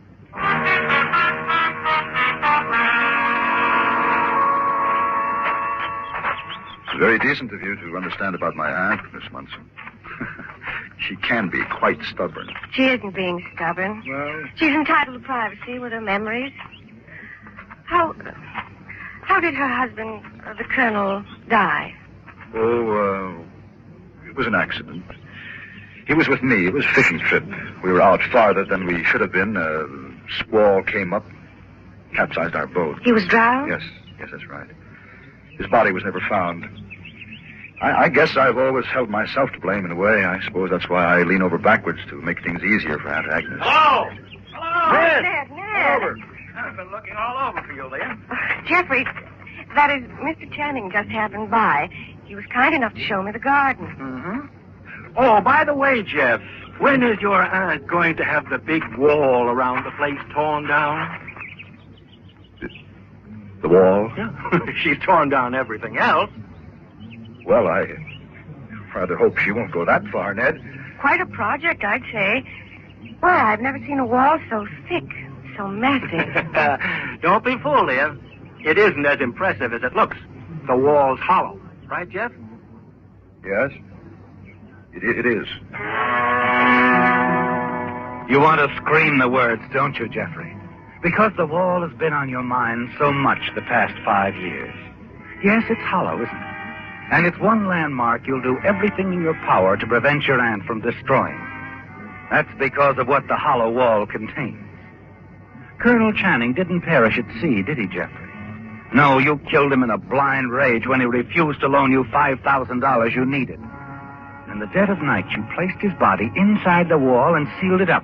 It's very decent of you to understand about my aunt, Miss Munson. She can be quite stubborn. She isn't being stubborn. Well... She's entitled to privacy with her memories. How did her husband, the Colonel, die? Oh, it was an accident. He was with me. It was a fishing trip. We were out farther than we should have been. A squall came up, capsized our boat. He was drowned? Yes, that's right. His body was never found. I guess I've always held myself to blame in a way. I suppose that's why I lean over backwards to make things easier for Aunt Agnes. Hello! Ned. Over. I've been looking all over for you, Leah. Jeffrey, that is, Mr. Channing just happened by. He was kind enough to show me the garden. Mm-hmm. Oh, by the way, Jeff, when is your aunt going to have the big wall around the place torn down? The wall? Yeah. She's torn down everything else. Well, I rather hope she won't go that far, Ned. Quite a project, I'd say. Why, I've never seen a wall so thick, so massive. Don't be fooled, Leah. It isn't as impressive as it looks. The wall's hollow. Right, Jeff? Yes. It is. You want to scream the words, don't you, Jeffrey? Because the wall has been on your mind so much the past 5 years. Yes, it's hollow, isn't it? And it's one landmark you'll do everything in your power to prevent your aunt from destroying. That's because of what the hollow wall contains. Colonel Channing didn't perish at sea, did he, Jeffrey? No, you killed him in a blind rage when he refused to loan you $5,000 you needed. In the dead of night, you placed his body inside the wall and sealed it up.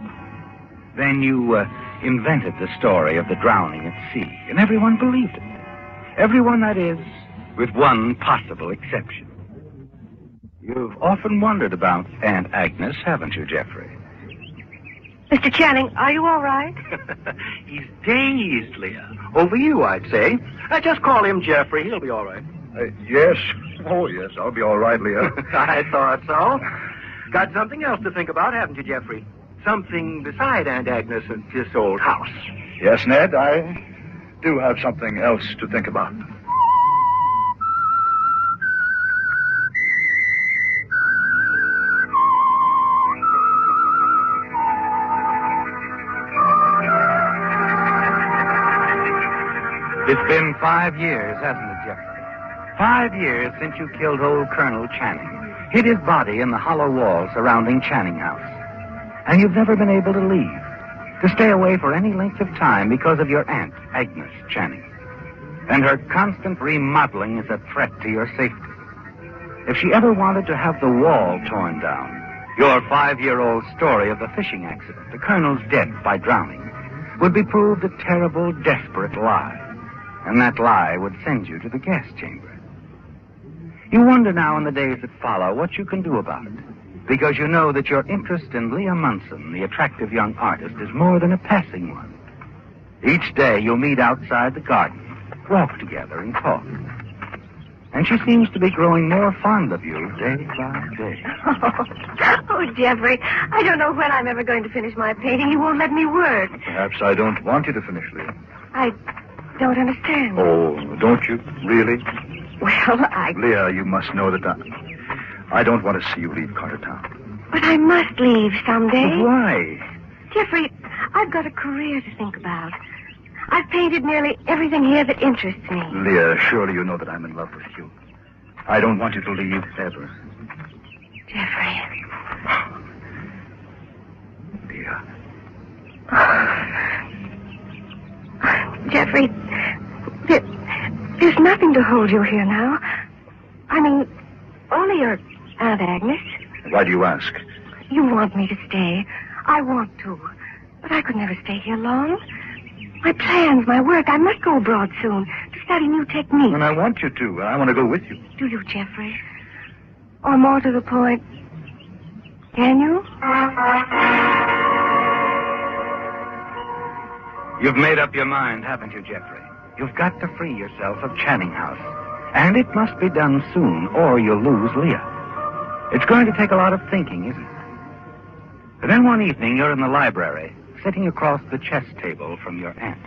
Then you invented the story of the drowning at sea, and everyone believed it. Everyone, that is, with one possible exception. You've often wondered about Aunt Agnes, haven't you, Jeffrey? Mr. Channing, are you all right? He's dazed, Leah. Over you, I'd say. Just call him Jeffrey. He'll be all right. Yes. Oh, yes, I'll be all right, Leah. I thought so. Got something else to think about, haven't you, Jeffrey? Something beside Aunt Agnes and this old house. Yes, Ned, I do have something else to think about. It's been 5 years, hasn't it, Jeffrey? 5 years since you killed old Colonel Channing, hid his body in the hollow wall surrounding Channing House. And you've never been able to leave, to stay away for any length of time because of your aunt, Agnes Channing. And her constant remodeling is a threat to your safety. If she ever wanted to have the wall torn down, your 5-year-old story of the fishing accident, the Colonel's death by drowning, would be proved a terrible, desperate lie. And that lie would send you to the gas chamber. You wonder now in the days that follow what you can do about it, because you know that your interest in Leah Munson, the attractive young artist, is more than a passing one. Each day you'll meet outside the garden, walk together and talk. And she seems to be growing more fond of you day by day. Oh, Jeffrey, I don't know when I'm ever going to finish my painting. You won't let me work. Perhaps I don't want you to finish, Leah. I don't understand. Oh, don't you? Really? Well, Leah, you must know that I don't want to see you leave Cartertown. But I must leave someday. But why? Jeffrey, I've got a career to think about. I've painted nearly everything here that interests me. Leah, surely you know that I'm in love with you. I don't want you to leave ever. Jeffrey. Leah. Jeffrey, there's nothing to hold you here now. I mean, only your Aunt Agnes. Why do you ask? You want me to stay. I want to. But I could never stay here long. My plans, my work, I must go abroad soon to study new techniques. And I want you to. I want to go with you. Do you, Jeffrey? Or more to the point, can you? You've made up your mind, haven't you, Jeffrey? You've got to free yourself of Channing House. And it must be done soon, or you'll lose Leah. It's going to take a lot of thinking, isn't it? And then one evening, you're in the library, sitting across the chess table from your aunt.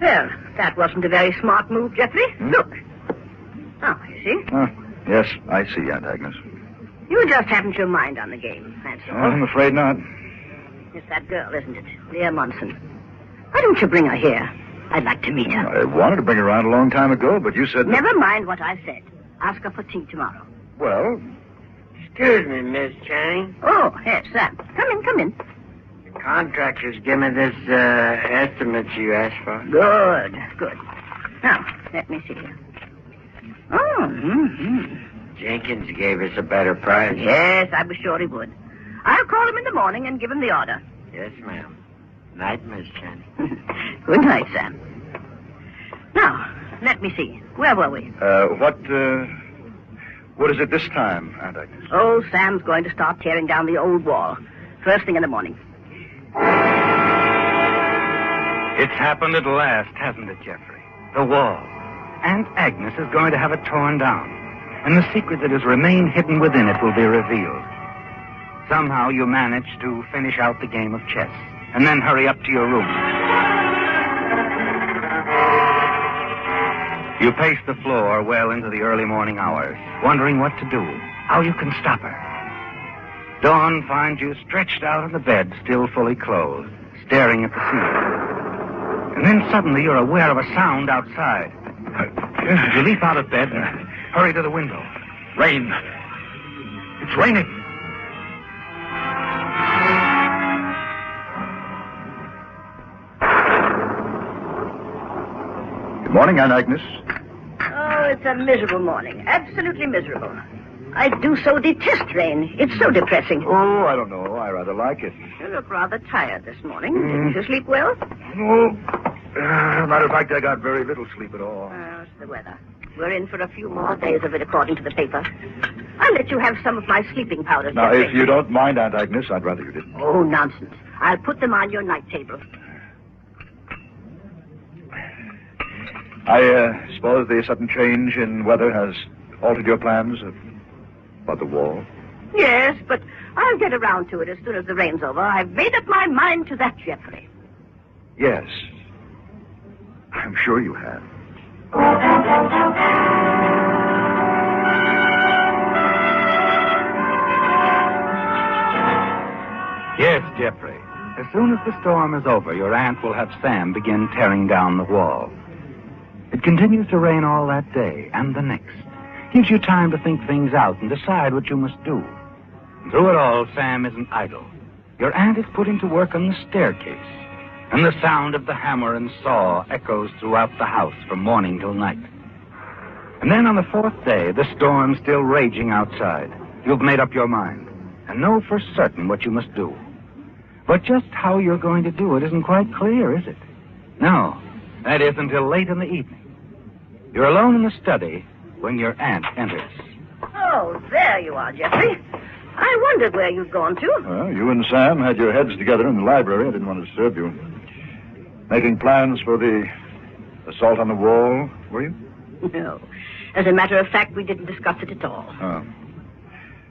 Well, that wasn't a very smart move, Jeffrey. Look. Oh, you see? Yes, I see, Aunt Agnes. You just haven't your mind on the game, that's all. I'm afraid not. It's that girl, isn't it? Leah Munson. Why don't you bring her here? I'd like to meet her. I wanted to bring her around a long time ago, but you said... Never mind what I said. Ask her for tea tomorrow. Well... Excuse me, Miss Channing. Oh, yes, Sam. Come in. The contractor's given me this estimate you asked for. Good. Now, let me see here. Oh, Jenkins gave us a better price. Yes, I was sure he would. I'll call him in the morning and give him the order. Yes, ma'am. Night, Miss Channing. Good night, Sam. Now, let me see. Where were we? What is it this time, Aunt Agnes? Oh, Sam's going to start tearing down the old wall. First thing in the morning. It's happened at last, hasn't it, Jeffrey? The wall. Aunt Agnes is going to have it torn down. And the secret that has remained hidden within it will be revealed. Somehow you manage to finish out the game of chess. And then hurry up to your room. You pace the floor well into the early morning hours, wondering what to do, how you can stop her. Dawn finds you stretched out on the bed, still fully clothed, staring at the ceiling. And then suddenly you're aware of a sound outside. You leap out of bed and hurry to the window. Rain. It's raining. Good morning, Aunt Agnes. Oh, it's a miserable morning. Absolutely miserable. I do so detest rain. It's so depressing. Oh, I don't know. I rather like it. You look rather tired this morning. Didn't you sleep well? No. Matter of fact, I got very little sleep at all. Oh, it's the weather. We're in for a few more days of it, according to the paper. I'll let you have some of my sleeping powders. Now, Jeffrey. if you don't mind, Aunt Agnes, I'd rather you didn't. Oh, nonsense. I'll put them on your night table. I suppose the sudden change in weather has altered your plans about the wall? Yes, but I'll get around to it as soon as the rain's over. I've made up my mind to that, Jeffrey. Yes. I'm sure you have. Yes, Jeffrey. As soon as the storm is over, your aunt will have Sam begin tearing down the wall. It continues to rain all that day and the next. Gives you time to think things out and decide what you must do. Through it all, Sam isn't idle. Your aunt is putting to work on the staircase, and the sound of the hammer and saw echoes throughout the house from morning till night. And then on the fourth day, the storm's still raging outside. You've made up your mind and know for certain what you must do. But just how you're going to do it isn't quite clear, is it? No, that is until late in the evening. You're alone in the study when your aunt enters. Oh, there you are, Jeffrey. I wondered where you'd gone to. Well, you and Sam had your heads together in the library. I didn't want to disturb you. Making plans for the assault on the wall, were you? No. As a matter of fact, we didn't discuss it at all. Oh.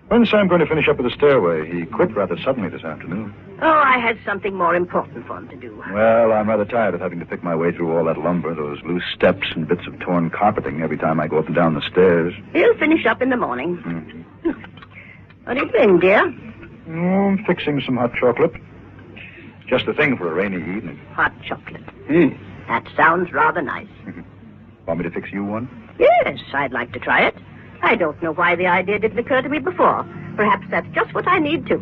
When's Sam going to finish up with the stairway? He quit rather suddenly this afternoon. Oh, I had something more important for him to do. Well, I'm rather tired of having to pick my way through all that lumber, those loose steps and bits of torn carpeting every time I go up and down the stairs. He'll finish up in the morning. What are you doing, dear? Oh, I'm fixing some hot chocolate. Just the thing for a rainy evening. Hot chocolate. That sounds rather nice. Want me to fix you one? Yes, I'd like to try it. I don't know why the idea didn't occur to me before. Perhaps that's just what I need to.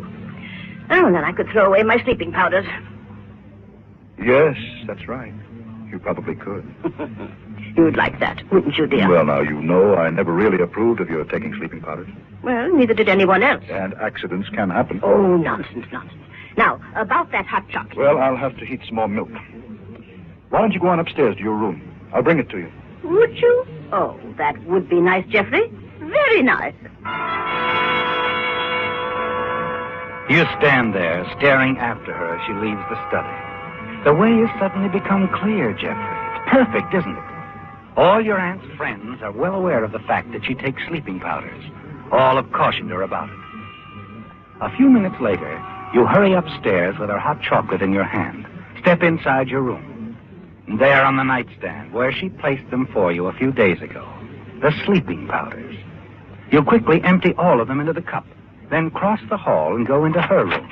Oh, and then I could throw away my sleeping powders. Yes, that's right. You probably could. You'd like that, wouldn't you, dear? Well, now, you know I never really approved of your taking sleeping powders. Well, neither did anyone else. And accidents can happen. Oh, nonsense. Now, about that hot chocolate. Well, I'll have to heat some more milk. Why don't you go on upstairs to your room? I'll bring it to you. Would you? Oh, that would be nice, Jeffrey. Very nice. You stand there, staring after her as she leaves the study. The way has suddenly become clear, Jeffrey. It's perfect, isn't it? All your aunt's friends are well aware of the fact that she takes sleeping powders. All have cautioned her about it. A few minutes later, you hurry upstairs with her hot chocolate in your hand. Step inside your room. And there on the nightstand, where she placed them for you a few days ago, the sleeping powders. You quickly empty all of them into the cup, then cross the hall and go into her room.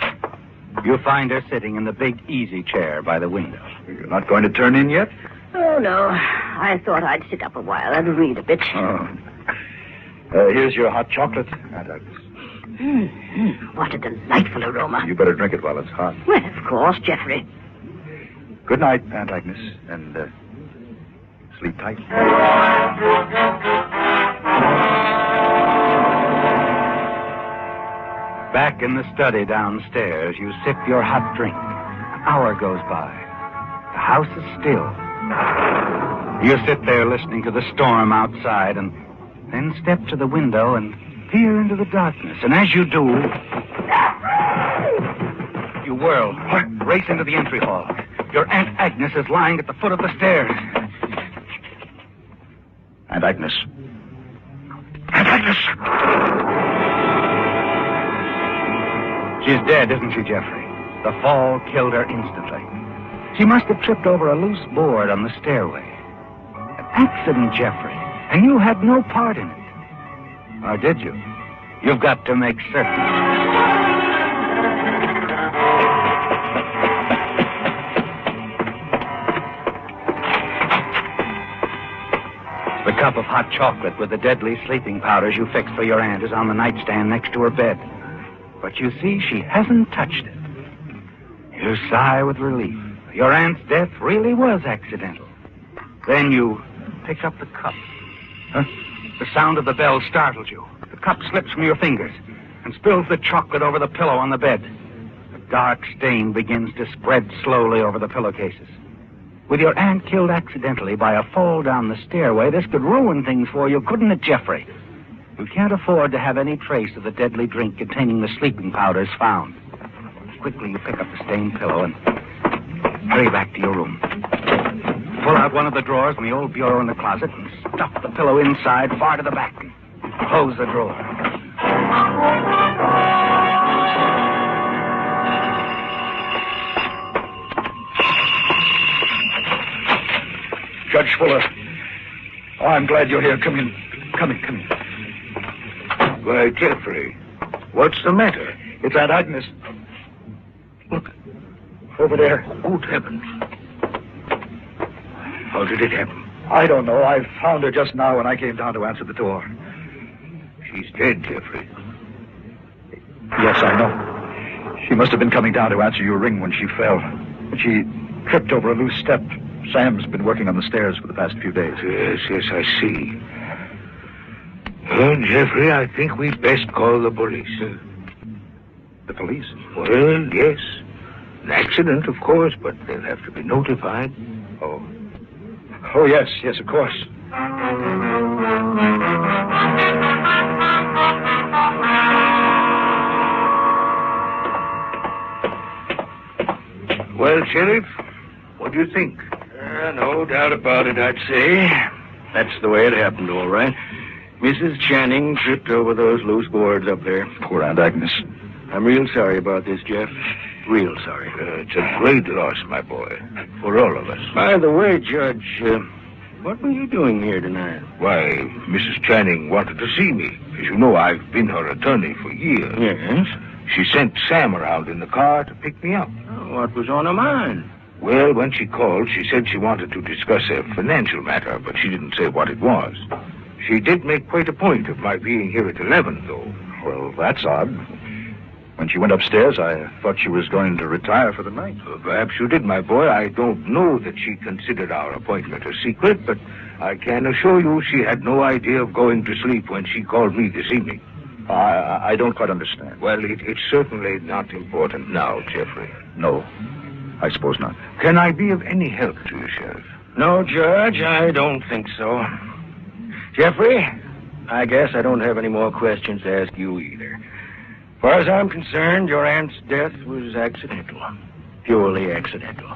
You find her sitting in the big easy chair by the window. You're not going to turn in yet? Oh, no. I thought I'd sit up a while and read a bit. Oh. Here's your hot chocolate, Aunt Agnes. What a delightful aroma. You better drink it while it's hot. Well, of course, Jeffrey. Good night, Aunt Agnes, and sleep tight. Back in the study downstairs, you sip your hot drink. An hour goes by. The house is still. You sit there listening to the storm outside and then step to the window and peer into the darkness. And as you do, you whirl, race into the entry hall. Your Aunt Agnes is lying at the foot of the stairs. Aunt Agnes. Aunt Agnes! She's dead, isn't she, Jeffrey? The fall killed her instantly. She must have tripped over a loose board on the stairway. An accident, Jeffrey, and you had no part in it. Or did you? You've got to make certain. The cup of hot chocolate with the deadly sleeping powders you fixed for your aunt is on the nightstand next to her bed. But you see, she hasn't touched it. You sigh with relief. Your aunt's death really was accidental. Then you pick up the cup. Huh? The sound of the bell startled you. The cup slips from your fingers and spills the chocolate over the pillow on the bed. A dark stain begins to spread slowly over the pillowcases. With your aunt killed accidentally by a fall down the stairway, this could ruin things for you, couldn't it, Jeffrey? You can't afford to have any trace of the deadly drink containing the sleeping powders found. quickly you pick up the stained pillow and hurry back to your room. Pull out one of the drawers in the old bureau in the closet and stuff the pillow inside far to the back and close the drawer. Judge Fuller. Oh, I'm glad you're here. Come in. Come in, come in. Why, Jeffrey, what's the matter? It's Aunt Agnes. Look, over there. Good heavens. How did it happen? I don't know. I found her just now when I came down to answer the door. She's dead, Jeffrey. Yes, I know. She must have been coming down to answer your ring when she fell. She tripped over a loose step. Sam's been working on the stairs for the past few days. Yes, I see. Well, Jeffrey, I think we'd best call the police. The police? Well, yes. An accident, of course, but they'll have to be notified. Oh. Oh, yes, of course. Well, Sheriff, what do you think? No doubt about it, I'd say. That's the way it happened, all right. Mrs. Channing tripped over those loose boards up there. Poor Aunt Agnes. I'm real sorry about this, Jeff. Real sorry. It's a great loss, my boy, for all of us. By the way, Judge, what were you doing here tonight? Why, Mrs. Channing wanted to see me. As you know, I've been her attorney for years. Yes? She sent Sam around in the car to pick me up. Oh, what was on her mind? Well, when she called, she said she wanted to discuss a financial matter, but she didn't say what it was. She did make quite a point of my being here at 11, though. Well, that's odd. When she went upstairs, I thought she was going to retire for the night. Perhaps you did, my boy. I don't know that she considered our appointment a secret, but I can assure you she had no idea of going to sleep when she called me this evening. I don't quite understand. Well, it's certainly not important now, Jeffrey. No, I suppose not. Can I be of any help to you, Sheriff? No, Judge, I don't think so. Jeffrey, I guess I don't have any more questions to ask you either. As far as I'm concerned, your aunt's death was accidental. Purely accidental.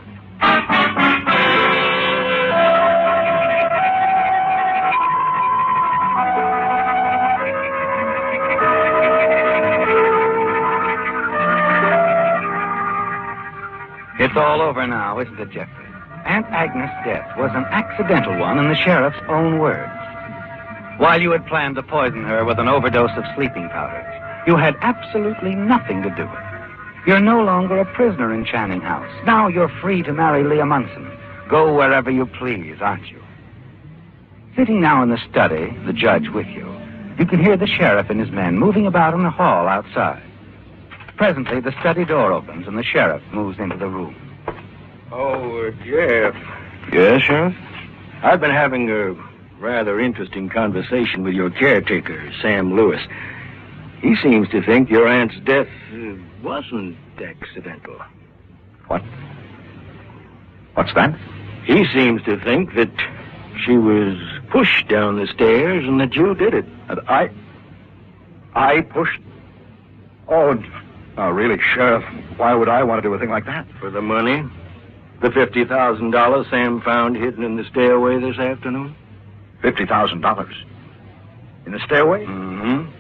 It's all over now, isn't it, Jeffrey? Aunt Agnes' death was an accidental one in the sheriff's own words. While you had planned to poison her with an overdose of sleeping powders, you had absolutely nothing to do with it. You're no longer a prisoner in Channing House. Now you're free to marry Leah Munson. Go wherever you please, aren't you? Sitting now in the study, the judge with you, you can hear the sheriff and his men moving about in the hall outside. Presently, the study door opens and the sheriff moves into the room. Oh, Jeff. Yes, Sheriff? I've been having a rather interesting conversation with your caretaker, Sam Lewis. He seems to think your aunt's death wasn't accidental. What? What's that? He seems to think that she was pushed down the stairs and that you did it. And I pushed? Oh, really, Sheriff, why would I want to do a thing like that? For the money? The $50,000 Sam found hidden in the stairway this afternoon? $50,000? In the stairway? Mm-hmm.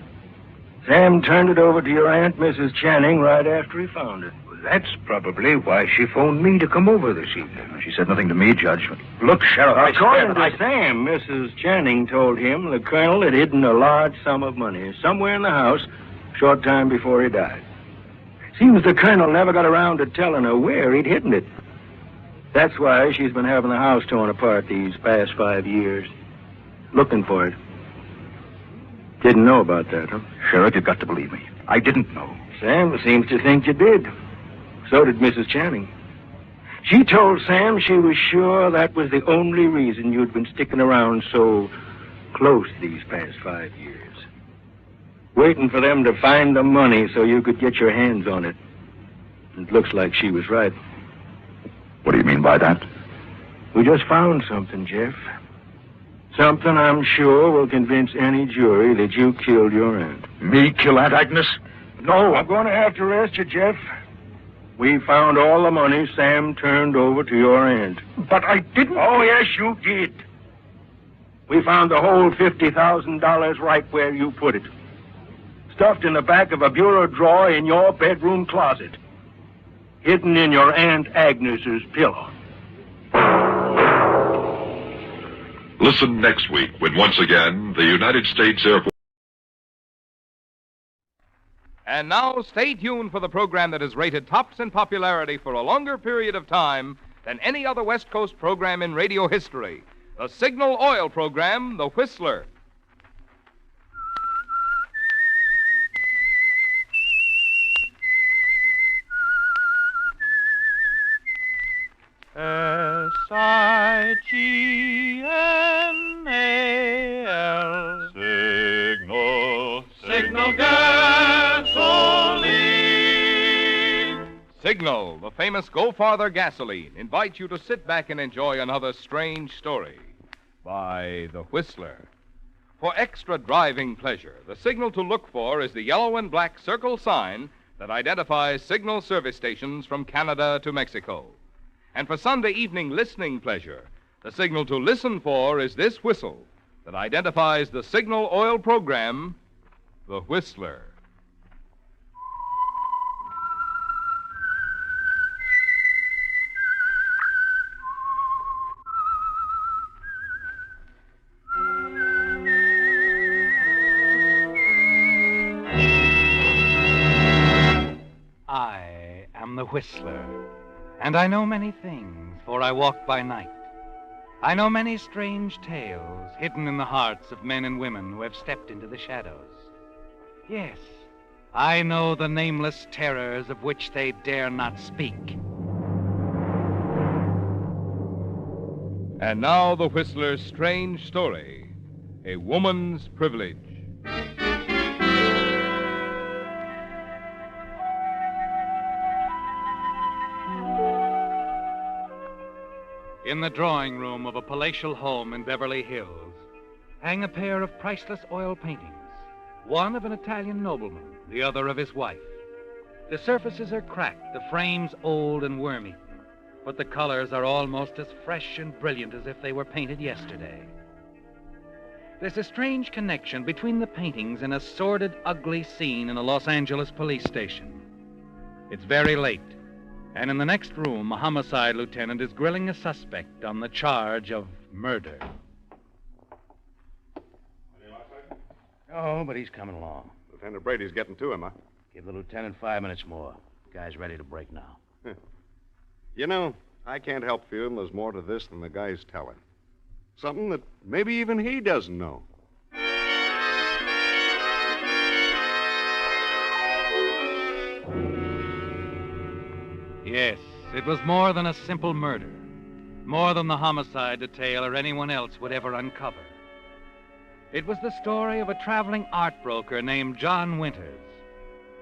Sam turned it over to your Aunt, Mrs. Channing, right after he found it. Well, that's probably why she phoned me to come over this evening. She said nothing to me, Judge. Look, Sheriff, According to Sam, Mrs. Channing told him the colonel had hidden a large sum of money somewhere in the house a short time before he died. Seems the colonel never got around to telling her where he'd hidden it. That's why she's been having the house torn apart these past 5 years. Looking for it. Didn't know about that, huh? Sheriff, you've got to believe me. I didn't know. Sam seems to think you did. So did Mrs. Channing. She told Sam she was sure that was the only reason you'd been sticking around so close these past 5 years. Waiting for them to find the money so you could get your hands on it. It looks like she was right. What do you mean by that? We just found something, Jeff. Something I'm sure will convince any jury that you killed your aunt. Me kill Aunt Agnes? No. I'm going to have to arrest you, Jeff. We found all the money Sam turned over to your aunt. But I didn't. Oh, yes, you did. We found the whole $50,000 right where you put it. Stuffed in the back of a bureau drawer in your bedroom closet. Hidden in your Aunt Agnes's pillow. Listen next week when once again the United States Air Force. And now stay tuned for the program that has rated tops in popularity for a longer period of time than any other West Coast program in radio history. The Signal Oil program, The Whistler. S-I-G-N-A-L. Signal. Signal gasoline. Signal, the famous Go Farther gasoline, invites you to sit back and enjoy another strange story by The Whistler. For extra driving pleasure, the signal to look for is the yellow and black circle sign that identifies signal service stations from Canada to Mexico. And for Sunday evening listening pleasure, the signal to listen for is this whistle that identifies the Signal Oil program, The Whistler. I am the Whistler, and I know many things, for I walk by night. I know many strange tales hidden in the hearts of men and women who have stepped into the shadows. Yes, I know the nameless terrors of which they dare not speak. And now The Whistler's strange story, A Woman's Privilege. In the drawing room of a palatial home in Beverly Hills hang a pair of priceless oil paintings, one of an Italian nobleman, the other of his wife. The surfaces are cracked, the frames old and worm-eaten, but the colors are almost as fresh and brilliant as if they were painted yesterday. There's a strange connection between the paintings and a sordid, ugly scene in a Los Angeles police station. It's very late, and in the next room, a homicide lieutenant is grilling a suspect on the charge of murder. Oh, but he's coming along. Lieutenant Brady's getting to him, huh? Give the lieutenant 5 minutes more. Guy's ready to break now. You know, I can't help feeling there's more to this than the guy's telling. Something that maybe even he doesn't know. Yes, it was more than a simple murder. More than the homicide detail or anyone else would ever uncover. It was the story of a traveling art broker named John Winters,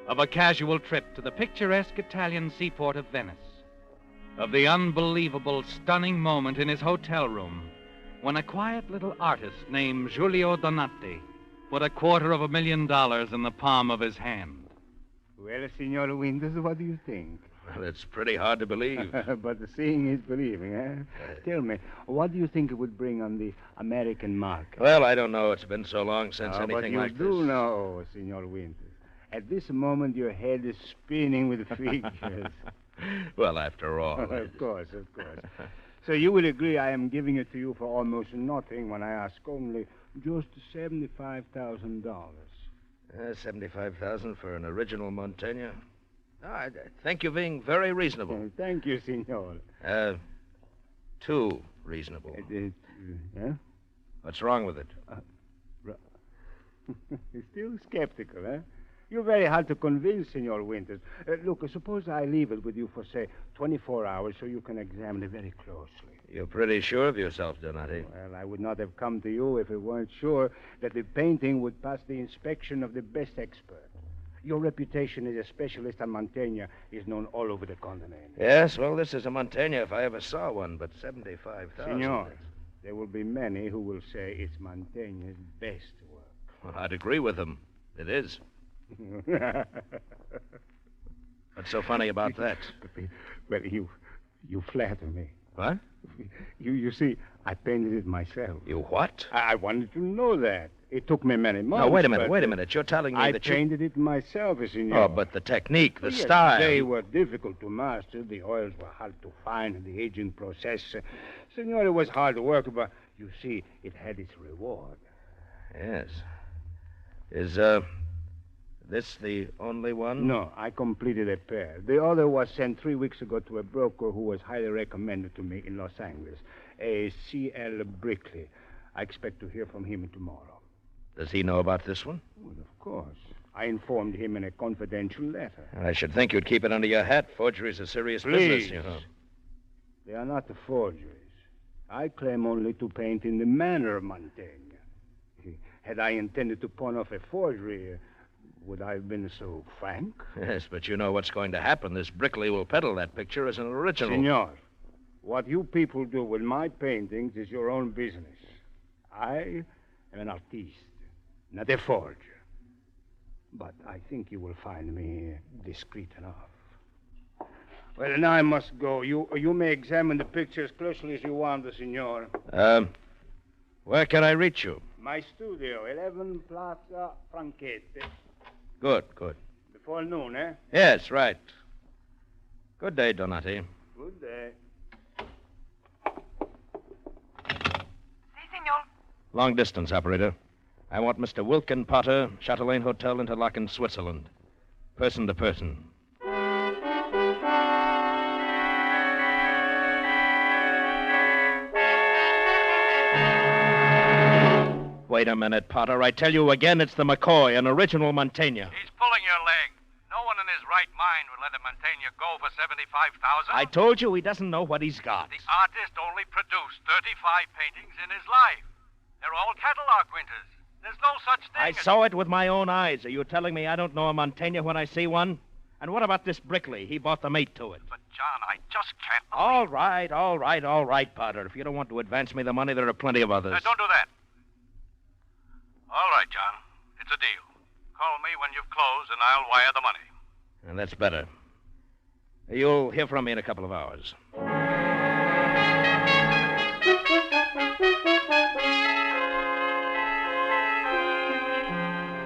of a casual trip to the picturesque Italian seaport of Venice, of the unbelievable, stunning moment in his hotel room when a quiet little artist named Giulio Donati put $250,000 in the palm of his hand. Well, Signor Winters, what do you think? Well, it's pretty hard to believe. But seeing is believing, eh? Tell me, what do you think it would bring on the American market? Well, I don't know. It's been so long since anything like this. But you do know, Signor Winters. At this moment, your head is spinning with figures. Well, after all. Of course. So you will agree I am giving it to you for almost nothing when I ask only just $75,000. $75,000 for an original Montaigne? I think you're being very reasonable. Thank you, Signor. Too reasonable. Huh? What's wrong with it? Still skeptical, huh? You're very hard to convince, Signor Winters. Look, suppose I leave it with you for, say, 24 hours so you can examine it very closely. You're pretty sure of yourself, Donati. Well, I would not have come to you if I weren't sure that the painting would pass the inspection of the best expert. Your reputation as a specialist on Montaigne is known all over the continent. Yes, well, this is a Montaigne if I ever saw one, but $75,000. Signor, there will be many who will say it's Montaigne's best work. Well, I'd agree with them. It is. What's so funny about that? Well, you flatter me. What? You see, I painted it myself. You what? I wanted to know that. It took me many months. No, wait a minute. You're telling me I that you... painted it myself, senor. Oh, but the technique, the Yes, style... They were difficult to master. The oils were hard to find in the aging process. Senor, it was hard work, but you see, it had its reward. Yes. Is, this the only one? No, I completed a pair. The other was sent 3 weeks ago to a broker who was highly recommended to me in Los Angeles, a C.L. Brickley. I expect to hear from him tomorrow. Does he know about this one? Well, of course. I informed him in a confidential letter. I should think you'd keep it under your hat. Forgery's a serious business, you know. They are not the forgeries. I claim only to paint in the manner of Mantegna. Had I intended to pawn off a forgery, would I have been so frank? Yes, but you know what's going to happen. This Brickley will peddle that picture as an original. Senor, what you people do with my paintings is your own business. I am an artiste, not a forger. But I think you will find me discreet enough. Well, now I must go. You may examine the picture as closely as you want, senor. Where can I reach you? My studio, 11 Plaza Franchette. Good. Before noon, eh? Yes, right. Good day, Donati. Good day. Si, senor. Long distance, operator. I want Mr. Wilkin Potter, Chatelaine Hotel, Interlaken, Switzerland. Person to person. Wait a minute, Potter. I tell you again, it's the McCoy, an original Mantegna. He's pulling your leg. No one in his right mind would let a Mantegna go for $75,000. I told you he doesn't know what he's got. The artist only produced 35 paintings in his life. They're all catalog winters. There's no such thing I saw it with my own eyes. Are you telling me I don't know a Mantegna when I see one? And what about this Brickley? He bought the mate to it. But, John, I just can't... All right, Potter. If you don't want to advance me the money, there are plenty of others. Don't do that. All right, John. It's a deal. Call me when you've closed, and I'll wire the money. And that's better. You'll hear from me in a couple of hours.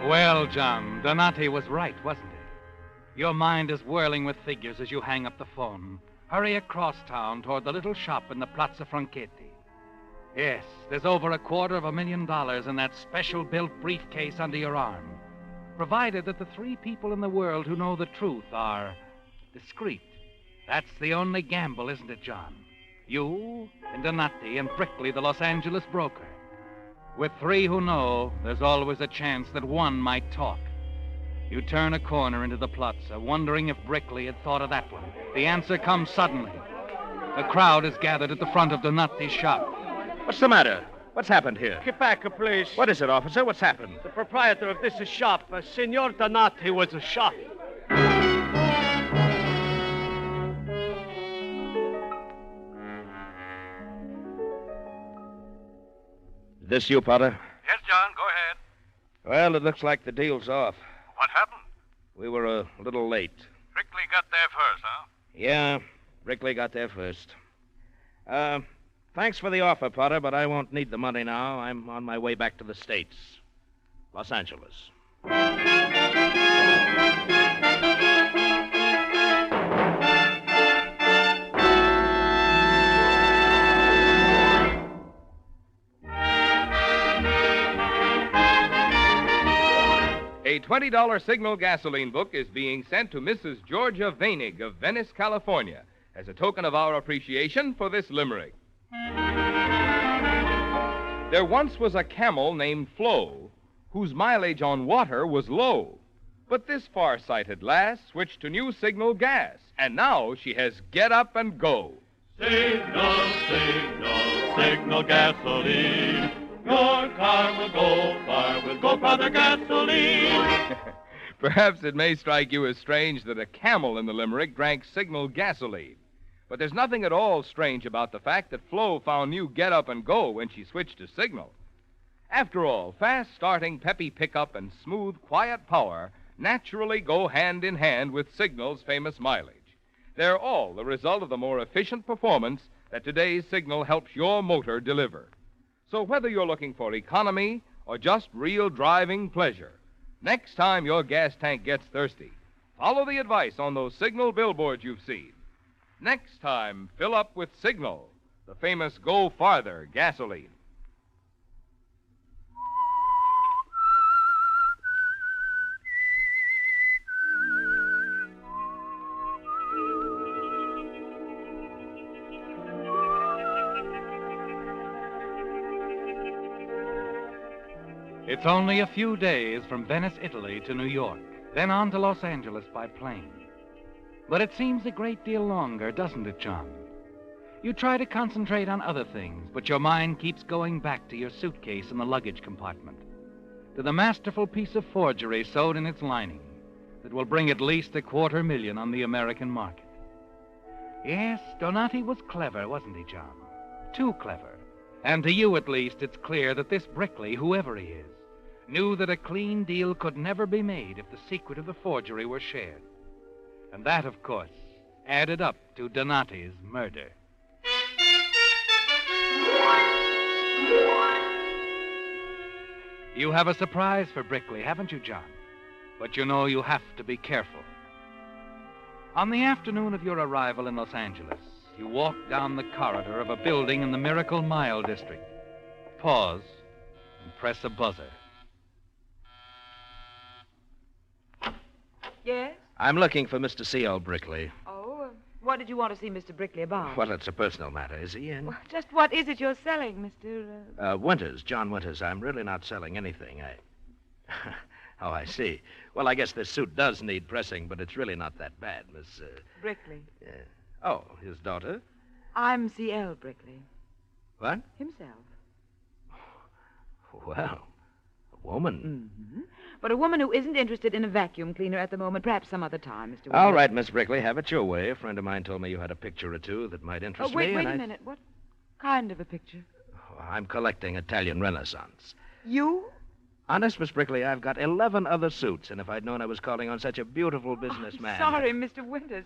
Well, John, Donati was right, wasn't he? Your mind is whirling with figures as you hang up the phone. Hurry across town toward the little shop in the Plaza Franchette. Yes, there's over $250,000 in that special-built briefcase under your arm, provided that the three people in the world who know the truth are discreet. That's the only gamble, isn't it, John? You, and Donati, and Brickley, the Los Angeles broker. With three who know, there's always a chance that one might talk. You turn a corner into the plaza, wondering if Brickley had thought of that one. The answer comes suddenly. A crowd is gathered at the front of Donati's shop. What's the matter? What's happened here? Get back, please. What is it, officer? What's happened? The proprietor of this shop, Senor Donati, was shot. Is this you, Potter? Yes, John, go ahead. Well, it looks like the deal's off. What happened? We were a little late. Brickley got there first, huh? Yeah, Brickley got there first. Thanks for the offer, Potter, but I won't need the money now. I'm on my way back to the States. Los Angeles. A $20 Signal gasoline book is being sent to Mrs. Georgia Vainig of Venice, California, as a token of our appreciation for this limerick. There once was a camel named Flo, whose mileage on water was low. But this far-sighted lass switched to new Signal gas, and now she has get up and go. Signal, signal, signal gasoline. Your car will go far with Go Father gasoline. Perhaps it may strike you as strange that a camel in the limerick drank Signal gasoline. But there's nothing at all strange about the fact that Flo found new Get Up and Go when she switched to Signal. After all, fast-starting, peppy pickup and smooth, quiet power naturally go hand in hand with Signal's famous mileage. They're all the result of the more efficient performance that today's Signal helps your motor deliver. So whether you're looking for economy or just real driving pleasure, next time your gas tank gets thirsty, follow the advice on those Signal billboards you've seen. Next time, fill up with Signal, the famous Go Farther gasoline. It's only a few days from Venice, Italy to New York, then on to Los Angeles by plane. But it seems a great deal longer, doesn't it, John? You try to concentrate on other things, but your mind keeps going back to your suitcase in the luggage compartment, to the masterful piece of forgery sewed in its lining that will bring at least $250,000 on the American market. Yes, Donati was clever, wasn't he, John? Too clever. And to you, at least, it's clear that this Brickley, whoever he is, knew that a clean deal could never be made if the secret of the forgery were shared. And that, of course, added up to Donati's murder. You have a surprise for Brickley, haven't you, John? But you know you have to be careful. On the afternoon of your arrival in Los Angeles, you walk down the corridor of a building in the Miracle Mile district. Pause and press a buzzer. Yes? I'm looking for Mr. C.L. Brickley. Oh, what did you want to see Mr. Brickley about? Well, it's a personal matter. Is he in? Well, just what is it you're selling, Mr. Winters, John Winters. I'm really not selling anything. Oh, I see. Well, I guess this suit does need pressing, but it's really not that bad, Miss... Brickley. Oh, his daughter? I'm C.L. Brickley. What? Himself. Well, a woman. Mm-hmm. But a woman who isn't interested in a vacuum cleaner at the moment, perhaps some other time, Mr. Winters. All right, Miss Brickley, have it your way. A friend of mine told me you had a picture or two that might interest wait me. Wait a minute. What kind of a picture? Oh, I'm collecting Italian Renaissance. You? Honest, Miss Brickley, I've got 11 other suits, and if I'd known I was calling on such a beautiful businessman... Sorry, Mr. Winters.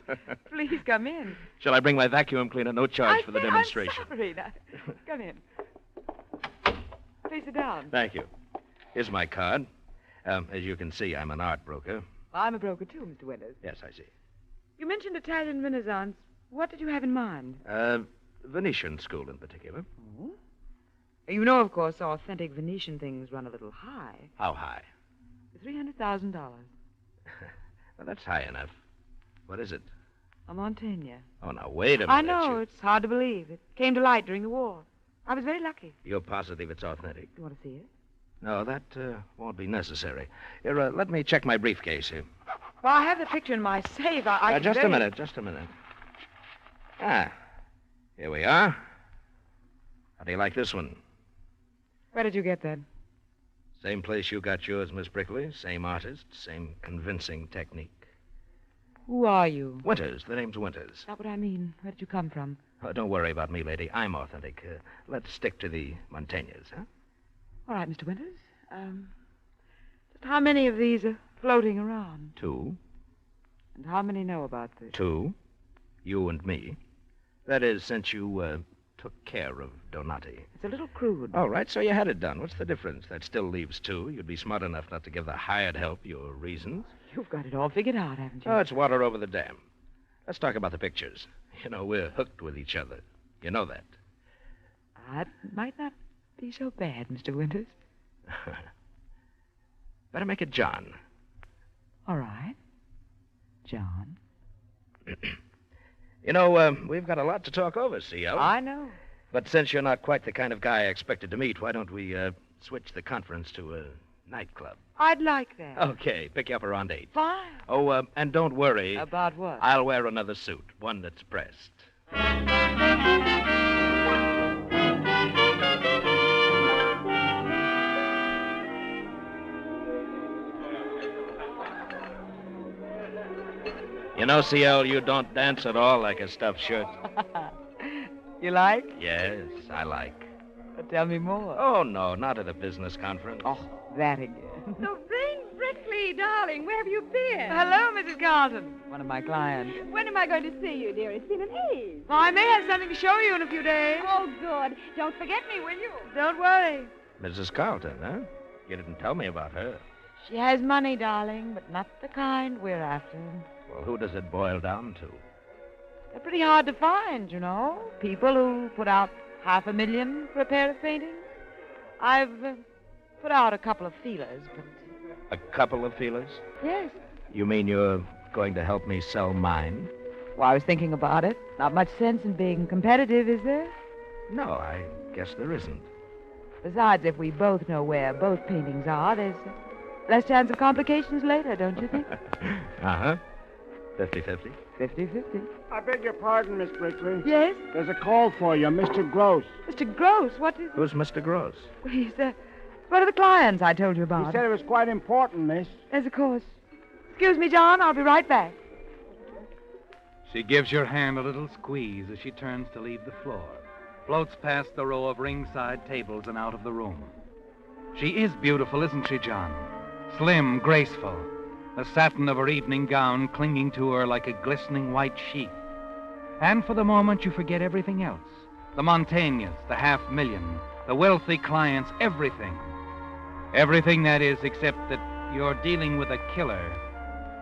Please come in. Shall I bring my vacuum cleaner? No charge for the demonstration. I'm sorry. Now, come in. Please sit down. Thank you. Here's my card. As you can see, I'm an art broker. Well, I'm a broker, too, Mr. Winters. Yes, I see. You mentioned Italian Renaissance. What did you have in mind? Venetian school in particular. Oh? You know, of course, authentic Venetian things run a little high. How high? $300,000. Well, that's high enough. What is it? A Montaigne. Oh, now, wait a minute. I know. It's hard to believe. It came to light during the war. I was very lucky. You're positive it's authentic? You want to see it? No, that won't be necessary. Here, let me check my briefcase here. Well, I have the picture in my safe. Just a minute. Ah, here we are. How do you like this one? Where did you get that? Same place you got yours, Miss Brickley. Same artist, same convincing technique. Who are you? Winters. The name's Winters. Not what I mean. Where did you come from? Oh, don't worry about me, lady. I'm authentic. Let's stick to the Montaignes, huh? All right, Mr. Winters. Just how many of these are floating around? 2. And how many know about this? 2. You and me. That is, since you took care of Donati. It's a little crude. All right, so you had it done. What's the difference? That still leaves 2. You'd be smart enough not to give the hired help your reasons. You've got it all figured out, haven't you? Oh, it's water over the dam. Let's talk about the pictures. You know, we're hooked with each other. You know that. It might not be so bad, Mr. Winters. Better make it John. All right. John. You know, we've got a lot to talk over, C.L. I know. But since you're not quite the kind of guy I expected to meet, why don't we switch the conference to a nightclub? I'd like that. Okay, pick you up around 8. Fine. Oh, and don't worry. About what? I'll wear another suit, one that's pressed. You know, C.L., you don't dance at all like a stuffed shirt. You like? Yes, I like. But tell me more. Oh, no, not at a business conference. Oh, that again. So bring Brickley Honey, darling, where have you been? Hello, Mrs. Carlton. One of my clients. When am I going to see you, dear? It's been an age. Well, I may have something to show you in a few days. Oh, good. Don't forget me, will you? Don't worry. Mrs. Carlton, huh? You didn't tell me about her. She has money, darling, but not the kind we're after. Well, who does it boil down to? They're pretty hard to find, you know. People who put out $500,000 for a pair of paintings. I've put out a couple of feelers, but... A couple of feelers? Yes. You mean you're going to help me sell mine? Well, I was thinking about it. Not much sense in being competitive, is there? No, I guess there isn't. Besides, if we both know where both paintings are, there's less chance of complications later, don't you think? Uh-huh. 50-50? 50-50. I beg your pardon, Miss Brickley. Yes? There's a call for you, Mr. Gross. Mr. Gross? What is... Who's Mr. Gross? Well, he's one of the clients I told you about. He said it was quite important, miss. Yes, of course. Excuse me, John. I'll be right back. She gives your hand a little squeeze as she turns to leave the floor, floats past the row of ringside tables and out of the room. She is beautiful, isn't she, John? Slim, graceful, the satin of her evening gown clinging to her like a glistening white sheath. And for the moment, you forget everything else. The Montaignes, the $500,000, the wealthy clients, everything. Everything, that is, except that you're dealing with a killer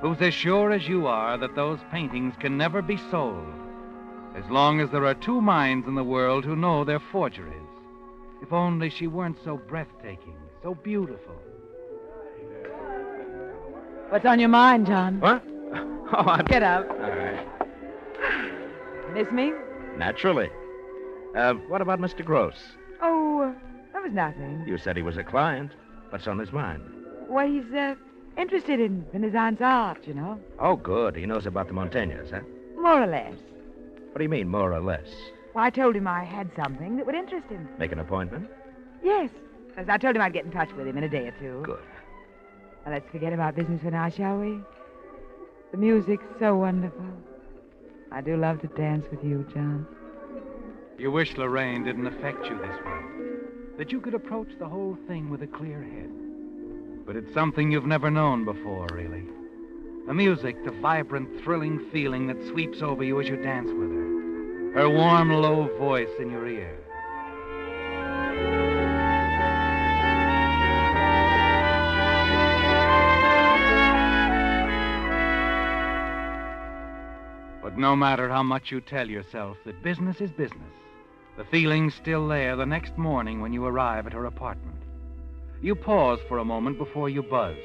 who's as sure as you are that those paintings can never be sold, as long as there are two minds in the world who know they're forgeries. If only she weren't so breathtaking, so beautiful. What's on your mind, John? What? Oh, Get up. All right. Miss me? Naturally. What about Mr. Gross? Oh, that was nothing. You said he was a client. What's on his mind? Well, he's interested in Renaissance art, you know. Oh, good. He knows about the Montaignes, huh? More or less. What do you mean, more or less? Well, I told him I had something that would interest him. Make an appointment? Yes. As I told him I'd get in touch with him in a day or two. Good. Now, let's forget about business for now, shall we? The music's so wonderful. I do love to dance with you, John. You wish Lorraine didn't affect you this way, that you could approach the whole thing with a clear head. But it's something you've never known before, really. The music, the vibrant, thrilling feeling that sweeps over you as you dance with her. Her warm, low voice in your ear. But no matter how much you tell yourself that business is business, the feeling's still there the next morning when you arrive at her apartment. You pause for a moment before you buzz.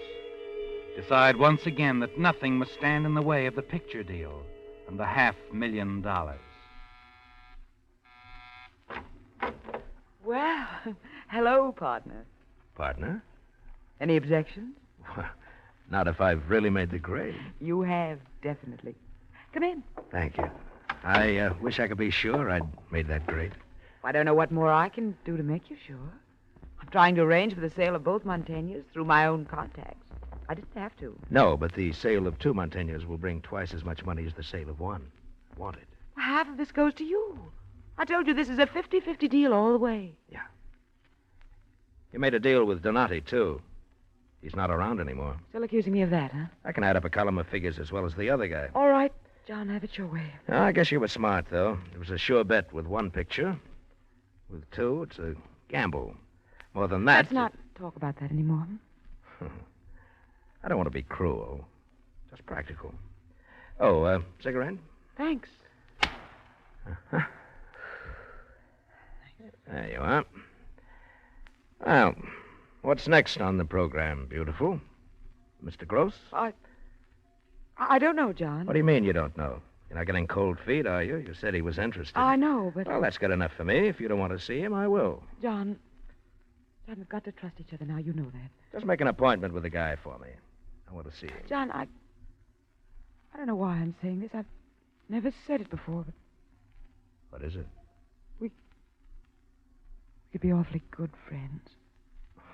Decide once again that nothing must stand in the way of the picture deal and the $500,000. Well, hello, partner. Partner? Any objections? Not if I've really made the grade. You have, definitely. Come in. Thank you. I wish I could be sure I'd made that grade. I don't know what more I can do to make you sure. I'm trying to arrange for the sale of both Montaignes through my own contacts. I didn't have to. No, but the sale of 2 Montaignes will bring twice as much money as the sale of 1. Want it? Half of this goes to you. I told you this is a 50-50 deal all the way. Yeah. You made a deal with Donati, too. He's not around anymore. Still accusing me of that, huh? I can add up a column of figures as well as the other guy. All right, John, have it your way. Oh, I guess you were smart, though. It was a sure bet with 1 picture. With 2, it's a gamble. More than that... Let's not talk about that anymore. I don't want to be cruel. Just practical. Oh, cigarette? Thanks. Uh-huh. There you are. Well, what's next on the program, beautiful? Mr. Gross? I don't know, John. What do you mean you don't know? You're not getting cold feet, are you? You said he was interested. I know, but... Well, that's good enough for me. If you don't want to see him, I will. John, we've got to trust each other now. You know that. Just make an appointment with the guy for me. I want to see him. John, I don't know why I'm saying this. I've never said it before, but... What is it? We could be awfully good friends.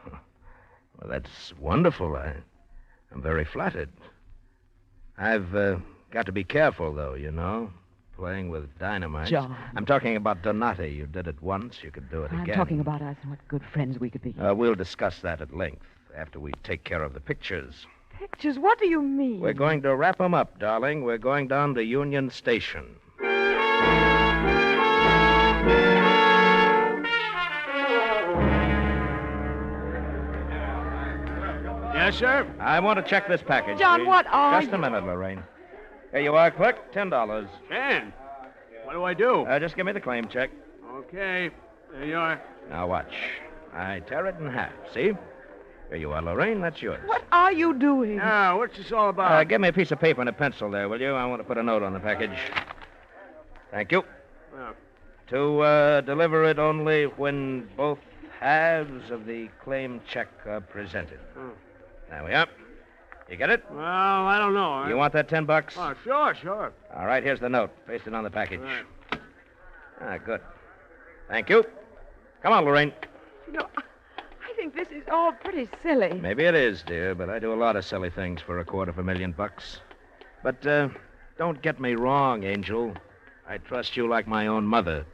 Well, that's wonderful. I'm very flattered. I've got to be careful, though, you know. Playing with dynamite. John. I'm talking about Donati. You did it once. You could do it again. I'm talking about us and what good friends we could be. We'll discuss that at length after we take care of the pictures. Pictures? What do you mean? We're going to wrap 'em up, darling. We're going down to Union Station. Yes, sir? I want to check this package, John, please. what are Just a minute, Lorraine. Here you are, clerk. $10. 10? What do I do? Just give me the claim check. Okay. There you are. Now watch. I tear it in half. See? Here you are, Lorraine. That's yours. What are you doing? Now, what's this all about? Give me a piece of paper and a pencil there, will you? I want to put a note on the package. Thank you. Well, To deliver it only when both halves of the claim check are presented. There we are. You get it? well, I don't know. You want that $10? Oh, sure, sure. All right, here's the note. Paste it on the package. Right. Good. Thank you. Come on, Lorraine. You know, I think this is all pretty silly. Maybe it is, dear, but I do a lot of silly things for $250,000. But don't get me wrong, Angel. I trust you like my own mother.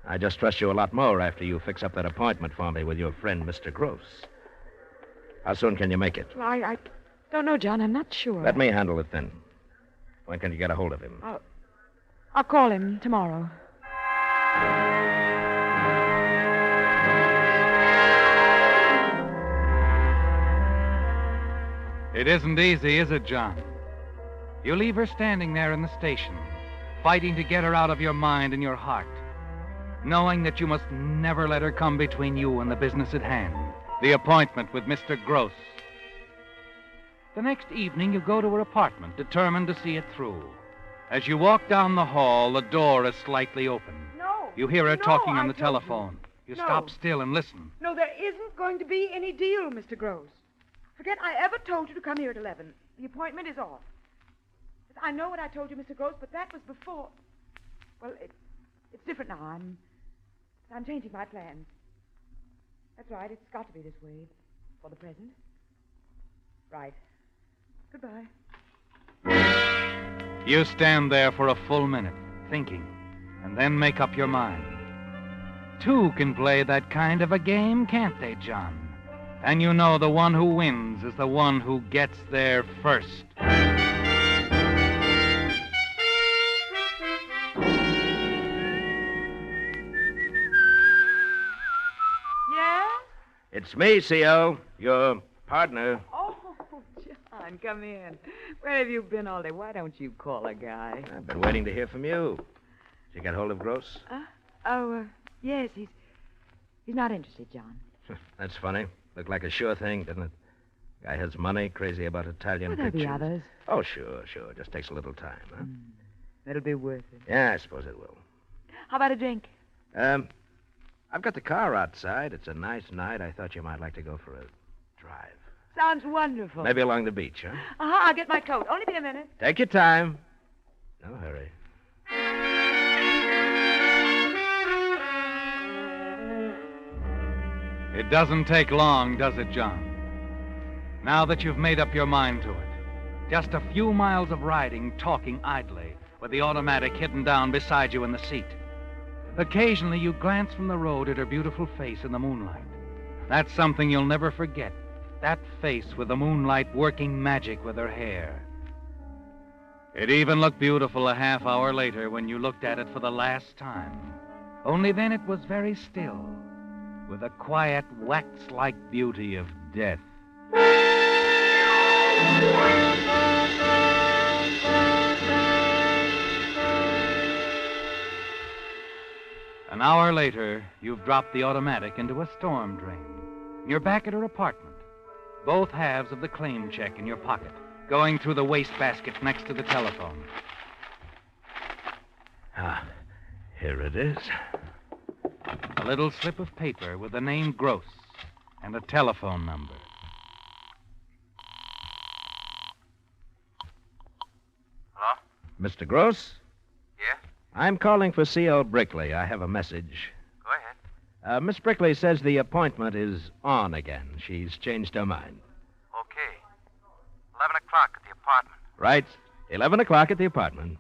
I just trust you a lot more after you fix up that appointment for me with your friend, Mr. Gross. How soon can you make it? Well, I don't know, John. I'm not sure. Let me handle it then. When can you get a hold of him? I'll call him tomorrow. It isn't easy, is it, John? You leave her standing there in the station, fighting to get her out of your mind and your heart, knowing that you must never let her come between you and the business at hand, the appointment with Mr. Gross. The next evening, you go to her apartment, determined to see it through. As you walk down the hall, the door is slightly open. No. You hear her No, talking on I the told you. telephone. You No. stop still and listen. No, there isn't going to be any deal, Mr. Gross. Forget I ever told you to come here at 11. The appointment is off. I know what I told you, Mr. Gross, but that was before. Well, it's different now. I'm changing my plans. That's right. It's got to be this way for the present. Right. Goodbye. You stand there for a full minute, thinking, and then make up your mind. Two can play that kind of a game, can't they, John? And you know the one who wins is the one who gets there first. Yeah? It's me, C.O., your partner. Oh, John, come in. Where have you been all day? Why don't you call a guy? I've been waiting to hear from you. Did you get hold of Gross? Yes, he's not interested, John. That's funny. Looked like a sure thing, didn't it? Guy has money, crazy about Italian Will there pictures. be others? Oh, sure. Just takes a little time, huh? It'll be worth it. Yeah, I suppose it will. How about a drink? I've got the car outside. It's a nice night. I thought you might like to go for a drive. Sounds wonderful. Maybe along the beach, huh? I'll get my coat. Only be a minute. Take your time. No hurry. It doesn't take long, does it, John? Now that you've made up your mind to it. Just a few miles of riding, talking idly, with the automatic hidden down beside you in the seat. Occasionally, you glance from the road at her beautiful face in the moonlight. That's something you'll never forget. That face with the moonlight working magic with her hair. It even looked beautiful a half hour later when you looked at it for the last time. Only then it was very still, with the quiet, wax-like beauty of death. An hour later, you've dropped the automatic into a storm drain. You're back at her apartment, both halves of the claim check in your pocket, going through the wastebasket next to the telephone. Here it is. A little slip of paper with the name Gross and a telephone number. Hello? Mr. Gross? Yeah? I'm calling for C.L. Brickley. I have a message. Go ahead. Miss Brickley says the appointment is on again. She's changed her mind. Okay. 11 o'clock at the apartment. Right. 11 o'clock at the apartment.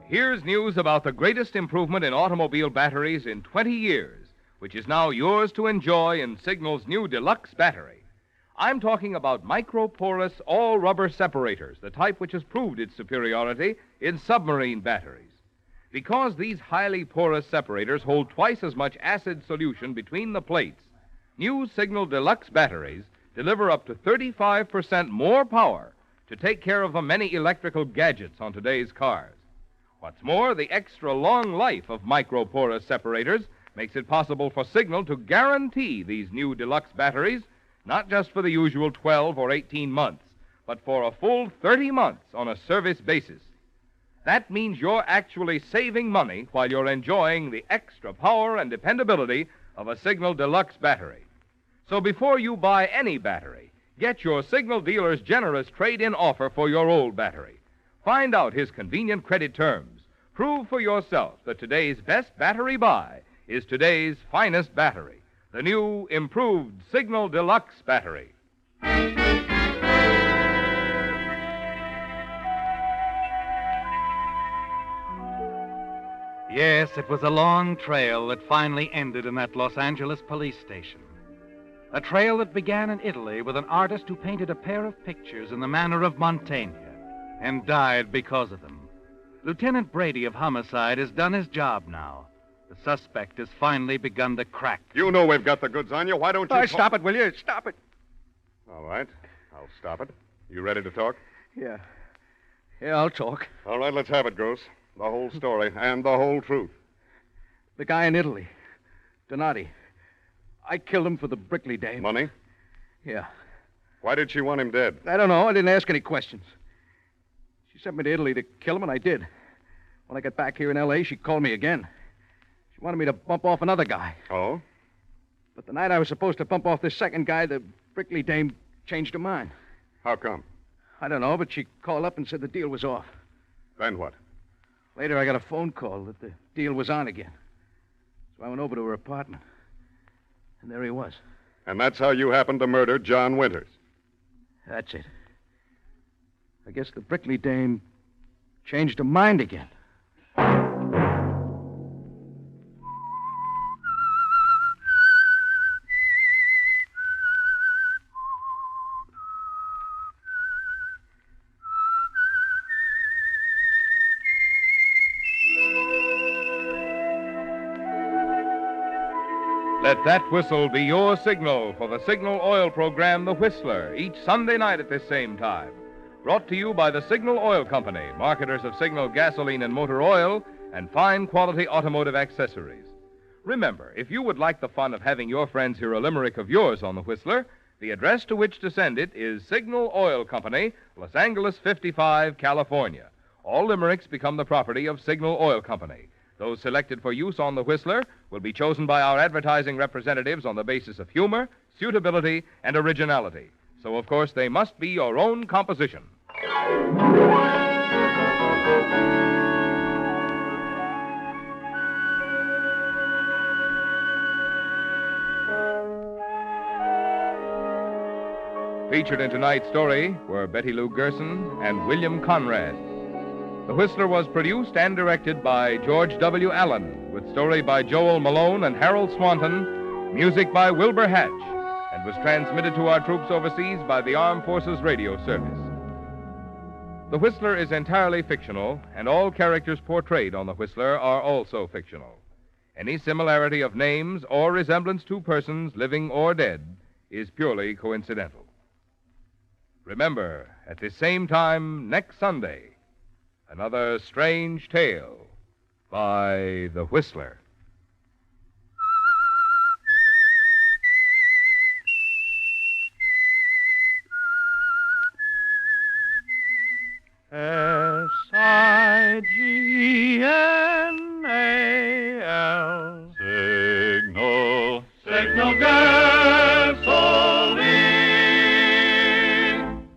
Here's news news about the greatest improvement in automobile batteries in 20 years, which is now yours to enjoy in Signal's new deluxe battery. I'm talking about microporous all-rubber separators, the type which has proved its superiority in submarine batteries. Because these highly porous separators hold twice as much acid solution between the plates, new Signal Deluxe batteries deliver up to 35% more power to take care of the many electrical gadgets on today's cars. What's more, the extra long life of microporous separators makes it possible for Signal to guarantee these new deluxe batteries not just for the usual 12 or 18 months, but for a full 30 months on a service basis. That means you're actually saving money while you're enjoying the extra power and dependability of a Signal Deluxe battery. So before you buy any battery, get your Signal dealer's generous trade-in offer for your old battery. Find out his convenient credit terms. Prove for yourself that today's best battery buy is today's finest battery, the new, improved Signal Deluxe battery. Yes, it was a long trail that finally ended in that Los Angeles police station. A trail that began in Italy with an artist who painted a pair of pictures in the manner of Mantegna and died because of them. Lieutenant Brady of Homicide has done his job now. The suspect has finally begun to crack. You know we've got the goods on you. Why don't you... Stop it, will you? Stop it. All right. I'll stop it. You ready to talk? Yeah. Yeah, I'll talk. All right, let's have it, Gross. The whole story and the whole truth. The guy in Italy, Donati. I killed him for the Brickley dame. Money? Yeah. Why did she want him dead? I don't know. I didn't ask any questions. She sent me to Italy to kill him, and I did. When I got back here in L.A., she called me again. She wanted me to bump off another guy. Oh? But the night I was supposed to bump off this second guy, the Brickley dame changed her mind. How come? I don't know, but she called up and said the deal was off. Then what? Later, I got a phone call that the deal was on again. So I went over to her apartment. And there he was. And that's how you happened to murder John Winters? That's it. I guess the Brickley dame changed her mind again. Let that whistle be your signal for the Signal Oil program, The Whistler, each Sunday night at this same time. Brought to you by the Signal Oil Company, marketers of Signal gasoline and motor oil and fine quality automotive accessories. Remember, if you would like the fun of having your friends hear a limerick of yours on The Whistler, the address to which to send it is Signal Oil Company, Los Angeles 55, California. All limericks become the property of Signal Oil Company. Those selected for use on The Whistler will be chosen by our advertising representatives on the basis of humor, suitability, and originality. So, of course, they must be your own composition. Featured in tonight's story were Betty Lou Gerson and William Conrad. The Whistler was produced and directed by George W. Allen, with story by Joel Malone and Harold Swanton, music by Wilbur Hatch, and was transmitted to our troops overseas by the Armed Forces Radio Service. The Whistler is entirely fictional, and all characters portrayed on The Whistler are also fictional. Any similarity of names or resemblance to persons, living or dead, is purely coincidental. Remember, at this same time next Sunday, another strange tale by The Whistler. S-I-G-N-A-L Signal, Signal gasoline.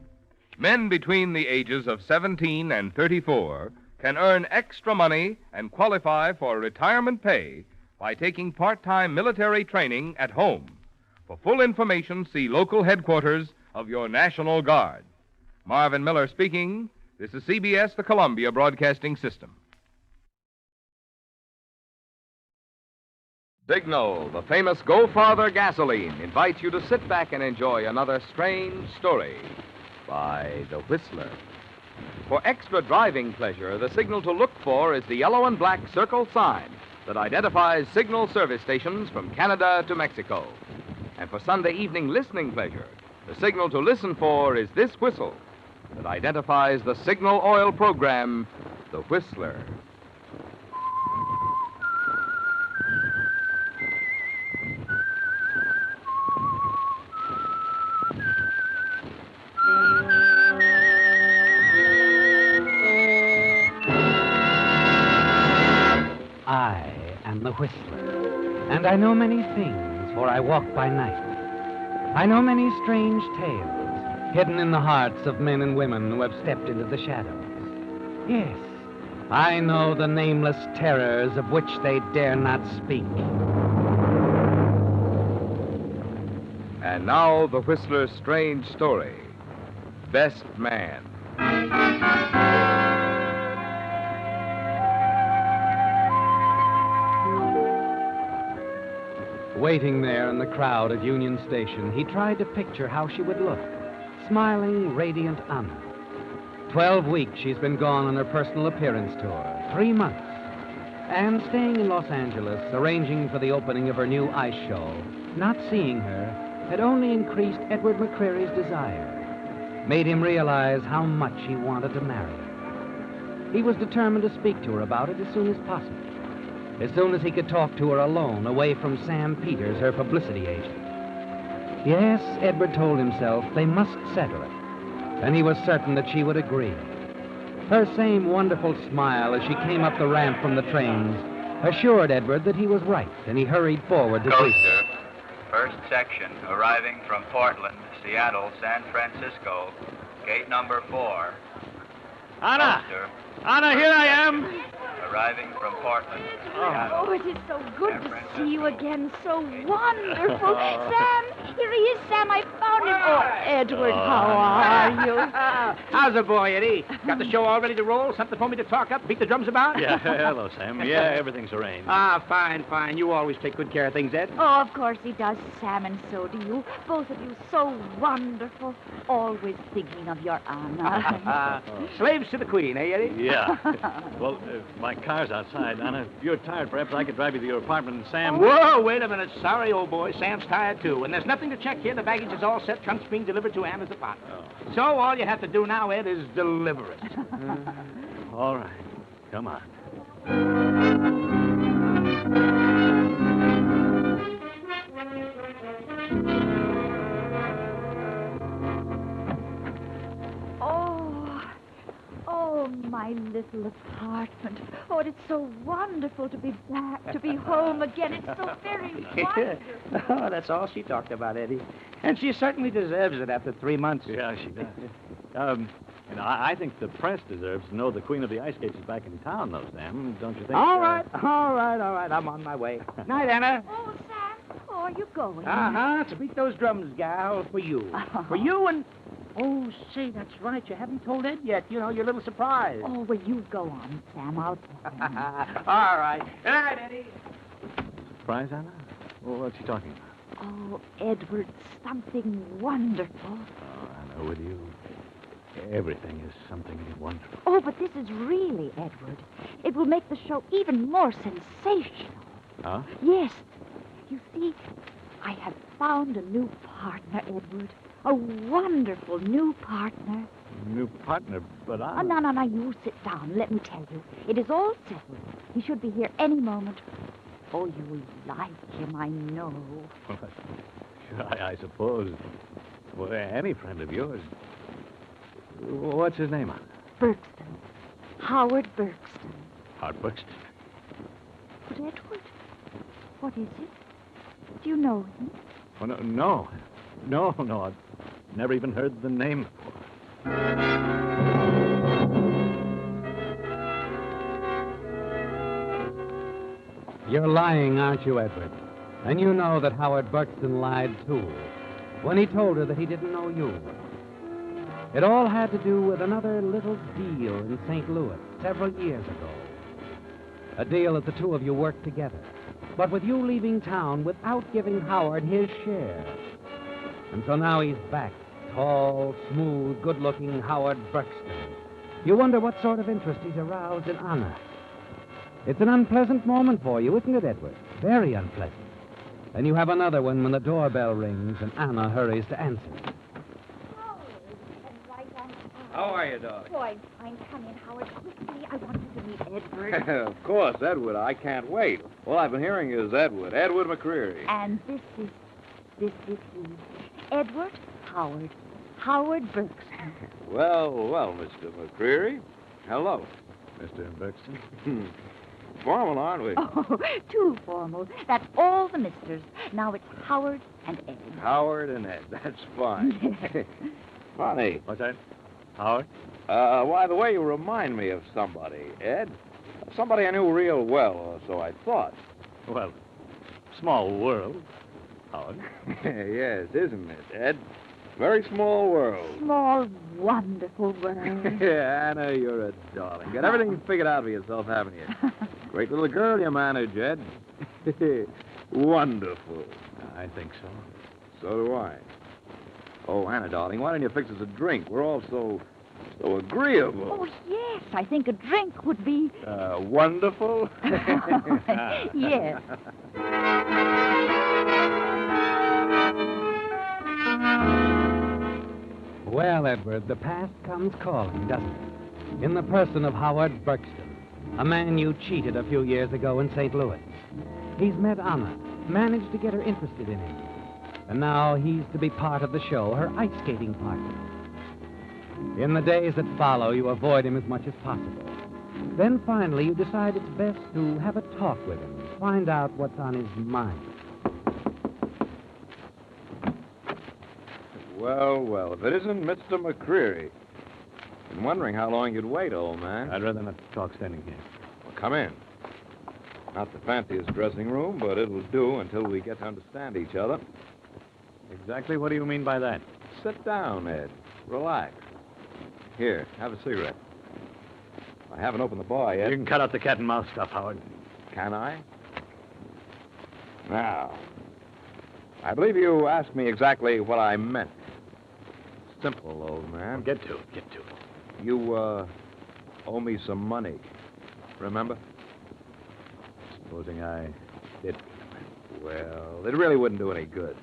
Men between the ages of 17 and 34 can earn extra money and qualify for retirement pay by taking part-time military training at home. For full information, see local headquarters of your National Guard. Marvin Miller speaking. This is CBS, the Columbia Broadcasting System. Signal, the famous Go Farther gasoline, invites you to sit back and enjoy another strange story by The Whistler. For extra driving pleasure, the signal to look for is the yellow and black circle sign that identifies signal service stations from Canada to Mexico. And for Sunday evening listening pleasure, the signal to listen for is this whistle that identifies the signal oil program, The Whistler. I am the Whistler, and I know many things, for I walk by night. I know many strange tales, hidden in the hearts of men and women who have stepped into the shadows. Yes, I know the nameless terrors of which they dare not speak. And now, the Whistler's strange story, Best Man. Waiting there in the crowd at Union Station, he tried to picture how she would look, smiling, radiant Anna. 12 weeks she's been gone on her personal appearance tour, 3 months. And staying in Los Angeles, arranging for the opening of her new ice show, not seeing her had only increased Edward McCreary's desire, made him realize how much he wanted to marry her. He was determined to speak to her about it as soon as possible. As soon as he could talk to her alone, away from Sam Peters, her publicity agent. Yes, Edward told himself they must settle it, and he was certain that she would agree. Her same wonderful smile as she came up the ramp from the trains assured Edward that he was right, and he hurried forward to greet her. Coaster, first section, arriving from Portland, Seattle, San Francisco, gate number 4. Anna! Coaster, Anna, here I am! arriving from Portland, Seattle. Oh, it is so good to see you again. So wonderful. Sam, here he is, Sam. I found him. Oh, Edward, how are you? How's the boy, Eddie? Got the show all ready to roll? Something for me to talk up, beat the drums about? Yeah, hello, Sam. Yeah, everything's arranged. Ah, fine, fine. You always take good care of things, Ed. Oh, of course he does, Sam, and so do you. Both of you so wonderful. Always thinking of your Anna. Slaves to the queen, eh, Eddie? Yeah. Well, my car's outside. Anna, if you're tired, perhaps I could drive you to your apartment, and Sam... Whoa, wait a minute. Sorry, old boy. Sam's tired, too. And there's nothing to check here. The baggage is all set. Trunk's being delivered to Anna's apartment. Oh. So all you have to do now, Ed, is deliver it. All right. Come on. Oh, my little apartment. Oh, it's so wonderful to be back, to be home again. It's so very wonderful. Oh, that's all she talked about, Eddie. And she certainly deserves it after 3 months. Yeah, she does. I think the press deserves to know the Queen of the Ice Skates is back in town, though, Sam. Don't you think? All right. I'm on my way. Night, Anna. Oh, Sam. Oh, are you going? Uh-huh. To beat those drums, gal, for you. For you and... Oh, say, that's right. You haven't told Ed yet. You know, your little surprise. Oh, well, you go on, Sam. I'll tell him. All right. Good night, Eddie. Surprise, Anna? Well, what's he talking about? Oh, Edward, something wonderful. Oh, Anna, with you, everything is something wonderful. Oh, but this is really, Edward. It will make the show even more sensational. Huh? Yes. You see, I have found a new partner, Edward. A wonderful new partner. New partner, but I... Oh, no, you sit down. Let me tell you. It is all settled. He should be here any moment. Oh, you like him, I know. Sure, I suppose. Well, any friend of yours. What's his name, Anna? Berkston. Howard Berkston. Howard Berkston? But, Edward, what is it? Do you know him? Oh, no. I've never even heard the name before. You're lying, aren't you, Edward? And you know that Howard Berkston lied, too, when he told her that he didn't know you. It all had to do with another little deal in St. Louis several years ago. A deal that the two of you worked together. but with you leaving town without giving Howard his share. And so now he's back, tall, smooth, good-looking Howard Buxton. You wonder what sort of interest he's aroused in Anna. It's an unpleasant moment for you, isn't it, Edward? Very unpleasant. Then you have another one when the doorbell rings and Anna hurries to answer. How are you, darling? Oh, I'm fine. Come in, Howard. Quickly, I want you to meet Edward. Of course, Edward. I can't wait. All I've been hearing is Edward. Edward McCreary. And this is he. Edward Howard Buxton. Well, Mr. McCreary. Hello. Mr. Buxton. Formal, aren't we? Oh, too formal. That's all the misters. Now it's Howard and Ed. Howard and Ed. That's fine. Funny. What's that? Howard? Why, the way you remind me of somebody, Ed. Somebody I knew real well, or so I thought. Well, small world, Howard. Yes, isn't it, Ed? Very small world. Small, wonderful world. Yeah, Anna, you're a darling. Got everything figured out for yourself, haven't you? Great little girl you manage, Ed. Wonderful. I think so. So do I. Oh, Anna, darling, why don't you fix us a drink? We're all so agreeable. Oh, yes, I think a drink would be... Wonderful? Yes. Well, Edward, the past comes calling, doesn't it? In the person of Howard Buxton, a man you cheated a few years ago in St. Louis. He's met Anna, managed to get her interested in him. And now he's to be part of the show, her ice skating partner. In the days that follow, you avoid him as much as possible. Then finally, you decide it's best to have a talk with him, find out what's on his mind. Well, if it isn't Mr. McCreary. Been wondering how long you'd wait, old man. I'd rather not talk standing here. Well, come in. Not the fanciest dressing room, but it'll do until we get to understand each other. Exactly what do you mean by that? Sit down, Ed. Relax. Here, have a cigarette. I haven't opened the bar yet. You can cut out the cat and mouse stuff, Howard. Can I? Now, I believe you asked me exactly what I meant. Simple, old man. Get to it. You, owe me some money. Remember? Supposing I did. Well, it really wouldn't do any good.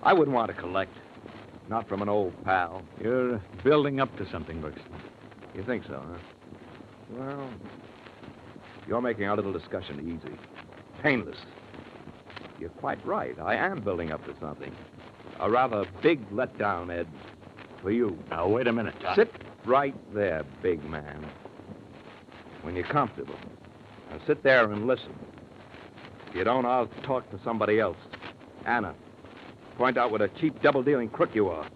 I wouldn't want to collect. Not from an old pal. You're building up to something, Buxton. You think so, huh? Well, you're making our little discussion easy. Painless. You're quite right. I am building up to something. A rather big letdown, Ed. For you. Now, wait a minute. Sit right there, big man. When you're comfortable. Now, sit there and listen. If you don't, I'll talk to somebody else. Anna. Point out what a cheap double-dealing crook you are.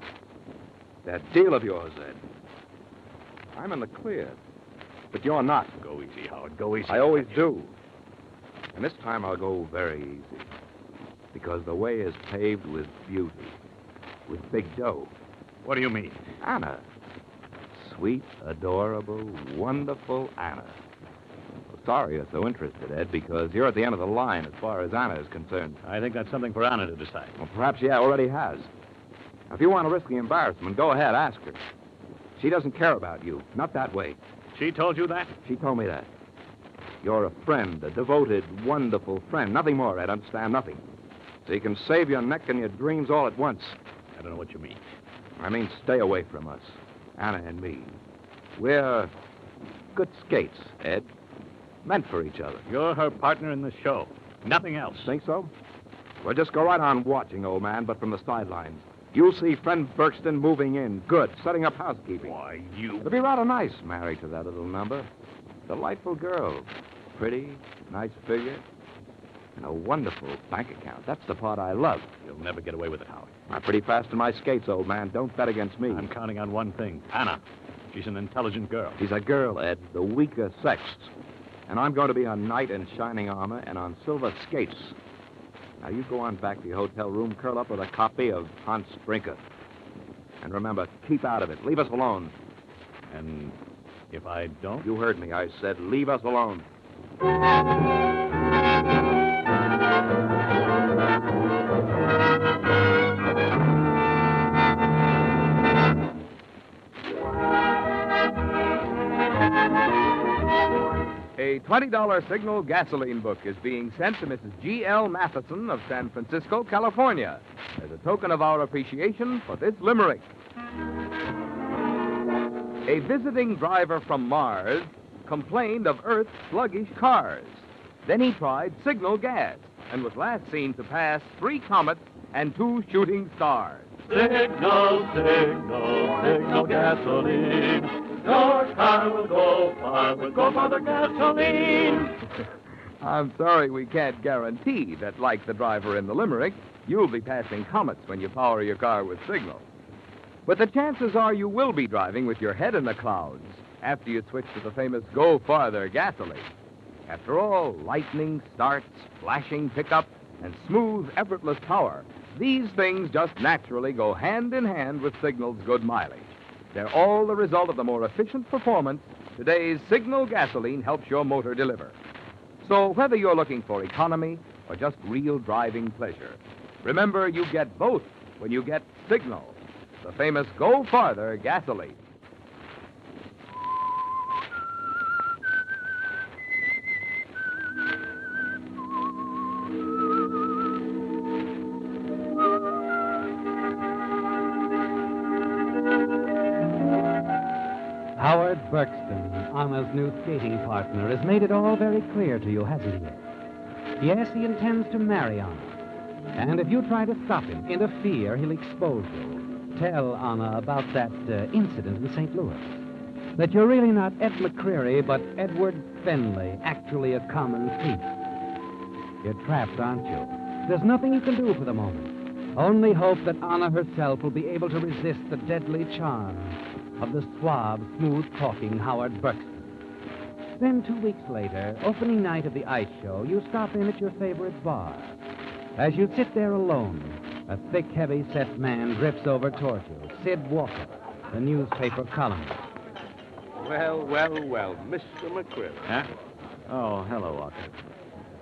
That deal of yours, Ed. I'm in the clear. But you're not. Go easy, Howard. Go easy. I always do. And this time I'll go very easy. Because the way is paved with beauty. With big dough. What do you mean? Anna. Sweet, adorable, wonderful Anna. Well, sorry you're so interested, Ed, because you're at the end of the line as far as Anna is concerned. I think that's something for Anna to decide. Well, perhaps she already has. Now, if you want to risk the embarrassment, go ahead, ask her. She doesn't care about you. Not that way. She told you that? She told me that. You're a friend, a devoted, wonderful friend. Nothing more, Ed. Understand? Nothing. So you can save your neck and your dreams all at once. I don't know what you mean. I mean, stay away from us. Anna and me. We're good skates, Ed. Meant for each other. You're her partner in the show. Nothing else. Think so? Well, just go right on watching, old man, but from the sidelines. You'll see friend Buxton moving in. Good. Setting up housekeeping. Why, you... It'll be rather nice, married to that little number. Delightful girl. Pretty, nice figure, and a wonderful bank account. That's the part I love. You'll never get away with it, Howard. I'm pretty fast in my skates, old man. Don't bet against me. I'm counting on one thing. Anna. She's an intelligent girl. She's a girl, Ed. The weaker sex. And I'm going to be a knight in shining armor and on silver skates. Now, you go on back to your hotel room, curl up with a copy of Hans Brinker. And remember, keep out of it. Leave us alone. And if I don't? You heard me. I said leave us alone. A $20 Signal gasoline book is being sent to Mrs. G.L. Matheson of San Francisco, California, as a token of our appreciation for this limerick. A visiting driver from Mars complained of Earth's sluggish cars. Then he tried Signal gas and was last seen to pass 3 comets and 2 shooting stars. Signal, signal, signal gasoline. Your car will go far with Go Father gasoline. I'm sorry we can't guarantee that, like the driver in the limerick, you'll be passing comets when you power your car with Signal. But the chances are you will be driving with your head in the clouds after you switch to the famous Go Farther gasoline. After all, lightning starts, flashing pickup, and smooth, effortless power, these things just naturally go hand in hand with Signal's good mileage. They're all the result of the more efficient performance today's Signal gasoline helps your motor deliver. So whether you're looking for economy or just real driving pleasure, remember you get both when you get Signal, the famous Go Farther gasoline. Howard Berkston, Anna's new skating partner, has made it all very clear to you, hasn't he? Yes, he intends to marry Anna. And if you try to stop him, interfere, he'll expose you. Tell Anna about that incident in St. Louis. That you're really not Ed McCreary, but Edward Fenley, actually a common thief. You're trapped, aren't you? There's nothing you can do for the moment. Only hope that Anna herself will be able to resist the deadly charm of the suave, smooth-talking Howard Berkston. Then 2 weeks later, opening night of the ice show, you stop in at your favorite bar. As you sit there alone, a thick, heavy-set man drifts over toward you, Sid Walker, the newspaper columnist. Well, Mr. McCreary. Huh? Oh, hello, Walker.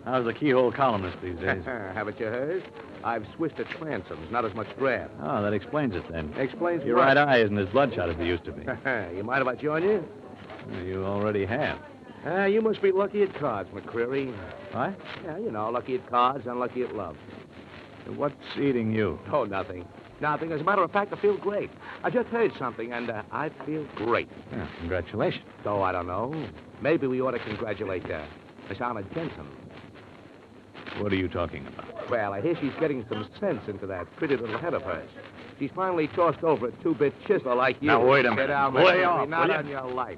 How's the keyhole columnist these days? Haven't you heard? I've switched to transoms, not as much draft. Oh, that explains it then. Explains Your what? right eye isn't as bloodshot as it used to be. You mind if I join you? You already have. You must be lucky at cards, McCreary. What? Yeah, you know, lucky at cards, unlucky at love. What's eating you? Oh, nothing. Nothing. As a matter of fact, I feel great. I just heard something, and I feel great. Yeah, congratulations. Oh, I don't know. Maybe we ought to congratulate Miss Anna Jensen. What are you talking about? Well, I hear she's getting some sense into that pretty little head of hers. She's finally tossed over a 2-bit chisel like you. Now, wait a minute. Get out, Way off, not will on your life.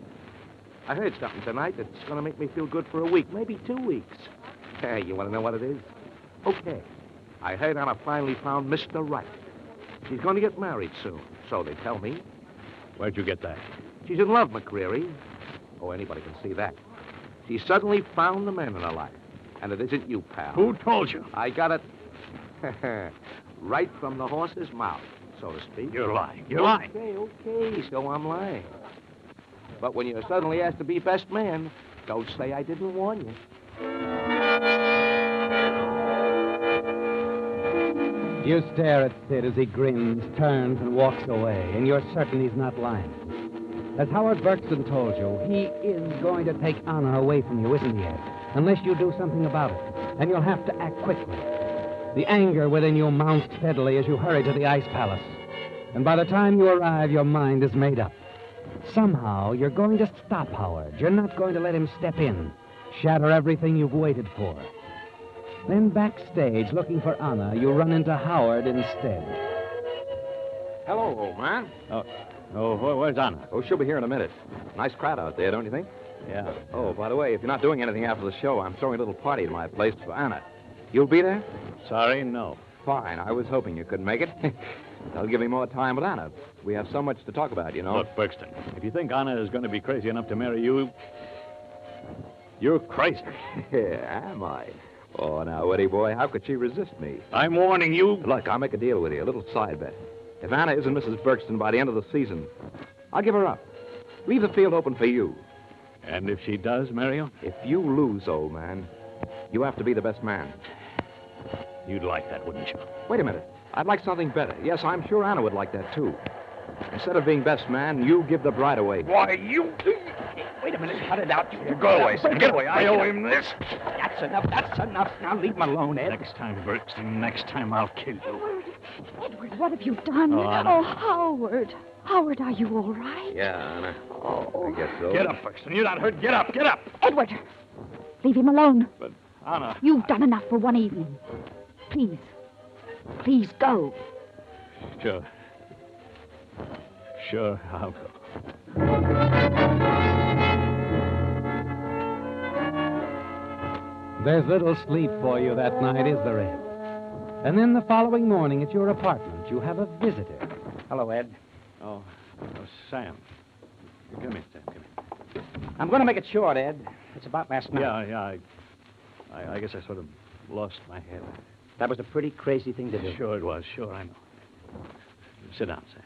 I heard something tonight that's going to make me feel good for a week, maybe 2 weeks. Hey, you want to know what it is? Okay. I heard Anna finally found Mr. Right. She's going to get married soon, so they tell me. Where'd you get that? She's in love, McCreary. Oh, anybody can see that. She suddenly found the man in her life. And it isn't you, pal. Who told you? I got it right from the horse's mouth, so to speak. You're lying. You're lying. Okay, so I'm lying. But when you're suddenly asked to be best man, don't say I didn't warn you. You stare at Sid as he grins, turns, and walks away, and you're certain he's not lying. As Howard Berkston told you, he is going to take Anna away from you, isn't he, Ed? Unless you do something about it. And you'll have to act quickly. The anger within you mounts steadily as you hurry to the ice palace. And by the time you arrive, your mind is made up. Somehow, you're going to stop Howard. You're not going to let him step in, shatter everything you've waited for. Then backstage, looking for Anna, you run into Howard instead. Hello, old man. Where's Anna? Oh, she'll be here in a minute. Nice crowd out there, don't you think? Yeah. Oh, by the way, if you're not doing anything after the show, I'm throwing a little party at my place for Anna. You'll be there? Sorry, no. Fine. I was hoping you couldn't make it. That'll give me more time with Anna. We have so much to talk about, you know. Look, Berkston, if you think Anna is going to be crazy enough to marry you, you're crazy. Am I? Oh, now, Eddie boy, how could she resist me? I'm warning you. Look, I'll make a deal with you, a little side bet. If Anna isn't Mrs. Berkston by the end of the season, I'll give her up. Leave the field open for you. And if she does marry you? If you lose, old man, you have to be the best man. You'd like that, wouldn't you? Wait a minute. I'd like something better. Yes, I'm sure Anna would like that, too. Instead of being best man, you give the bride away. Why, you... Wait a minute. Cut it out. Go away, Sam. Get away. I owe him this. That's enough. That's enough. Now leave him alone, Ed. Next time, Bergson, next time I'll kill you. Edward, what have you done? Oh, Anna. Oh, Howard. Howard, are you all right? Yeah, Anna. I guess so. Get up, Bergson. You're not hurt. Get up. Get up. Edward, leave him alone. But, Anna... You've done enough for one evening. Please. Please go. Sure. Sure, I'll go. There's little sleep for you that night, is there, Ed? And then the following morning at your apartment, you have a visitor. Hello, Ed. Oh, Sam. Come here, Sam. Come here. I'm going to make it short, Ed. It's about last night. Yeah. I guess I sort of lost my head. That was a pretty crazy thing to do. Sure it was. Sure, I know. Sit down, Sam.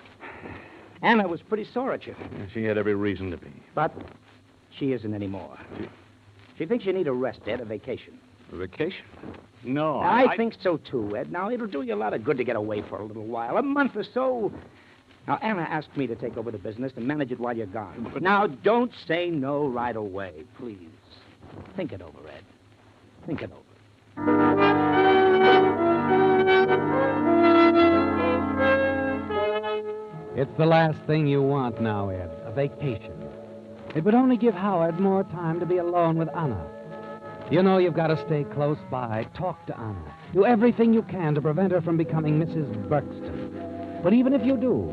Anna was pretty sore at you. Yeah, she had every reason to be. But she isn't anymore. She thinks you need a rest, Ed, a vacation. A vacation? No, I think so, too, Ed. Now, it'll do you a lot of good to get away for a little while. A month or so. Now, Anna asked me to take over the business and manage it while you're gone. But now, don't say no right away, please. Think it over, Ed. Think it over. It's the last thing you want now, Ed, a vacation. It would only give Howard more time to be alone with Anna. You know you've got to stay close by, talk to Anna, do everything you can to prevent her from becoming Mrs. Buxton. But even if you do,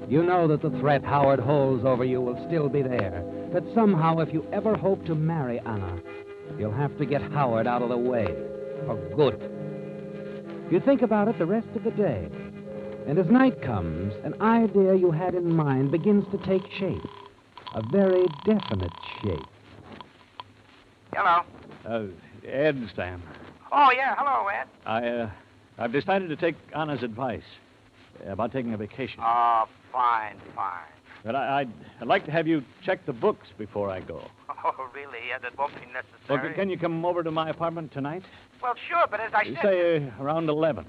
you know that the threat Howard holds over you will still be there, that somehow if you ever hope to marry Anna, you'll have to get Howard out of the way, for good. You think about it the rest of the day, and as night comes, an idea you had in mind begins to take shape, a very definite shape. Hello. Ed, Sam. Oh, yeah. Hello, Ed. I've decided to take Anna's advice about taking a vacation. Oh, fine. But I'd like to have you check the books before I go. Oh, really? Yeah, that won't be necessary. Well, can you come over to my apartment tonight? Well, sure, but as I said... Say around 11.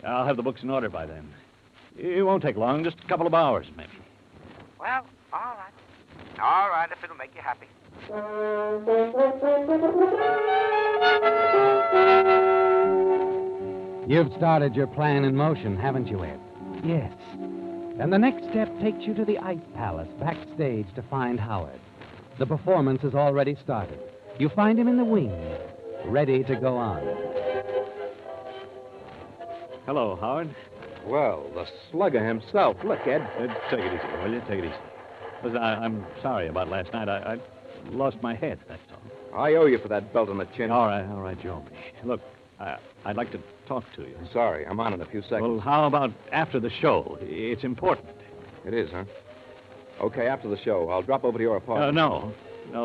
I'll have the books in order by then. It won't take long, just a couple of hours, maybe. Well, all right. All right, if it'll make you happy. You've started your plan in motion, haven't you, Ed? Yes. And the next step takes you to the Ice Palace, backstage, to find Howard. The performance has already started. You find him in the wings, ready to go on. Hello, Howard. Well, the slugger himself. Look, Ed. Take it easy, will you? Take it easy. Listen, I'm sorry about last night. I lost my head, that's all. I owe you for that belt on the chin. All right, you owe me. Look, I'd like to talk to you. Sorry, I'm on in a few seconds. Well, how about after the show? It's important. It is, huh? Okay, after the show. I'll drop over to your apartment. No,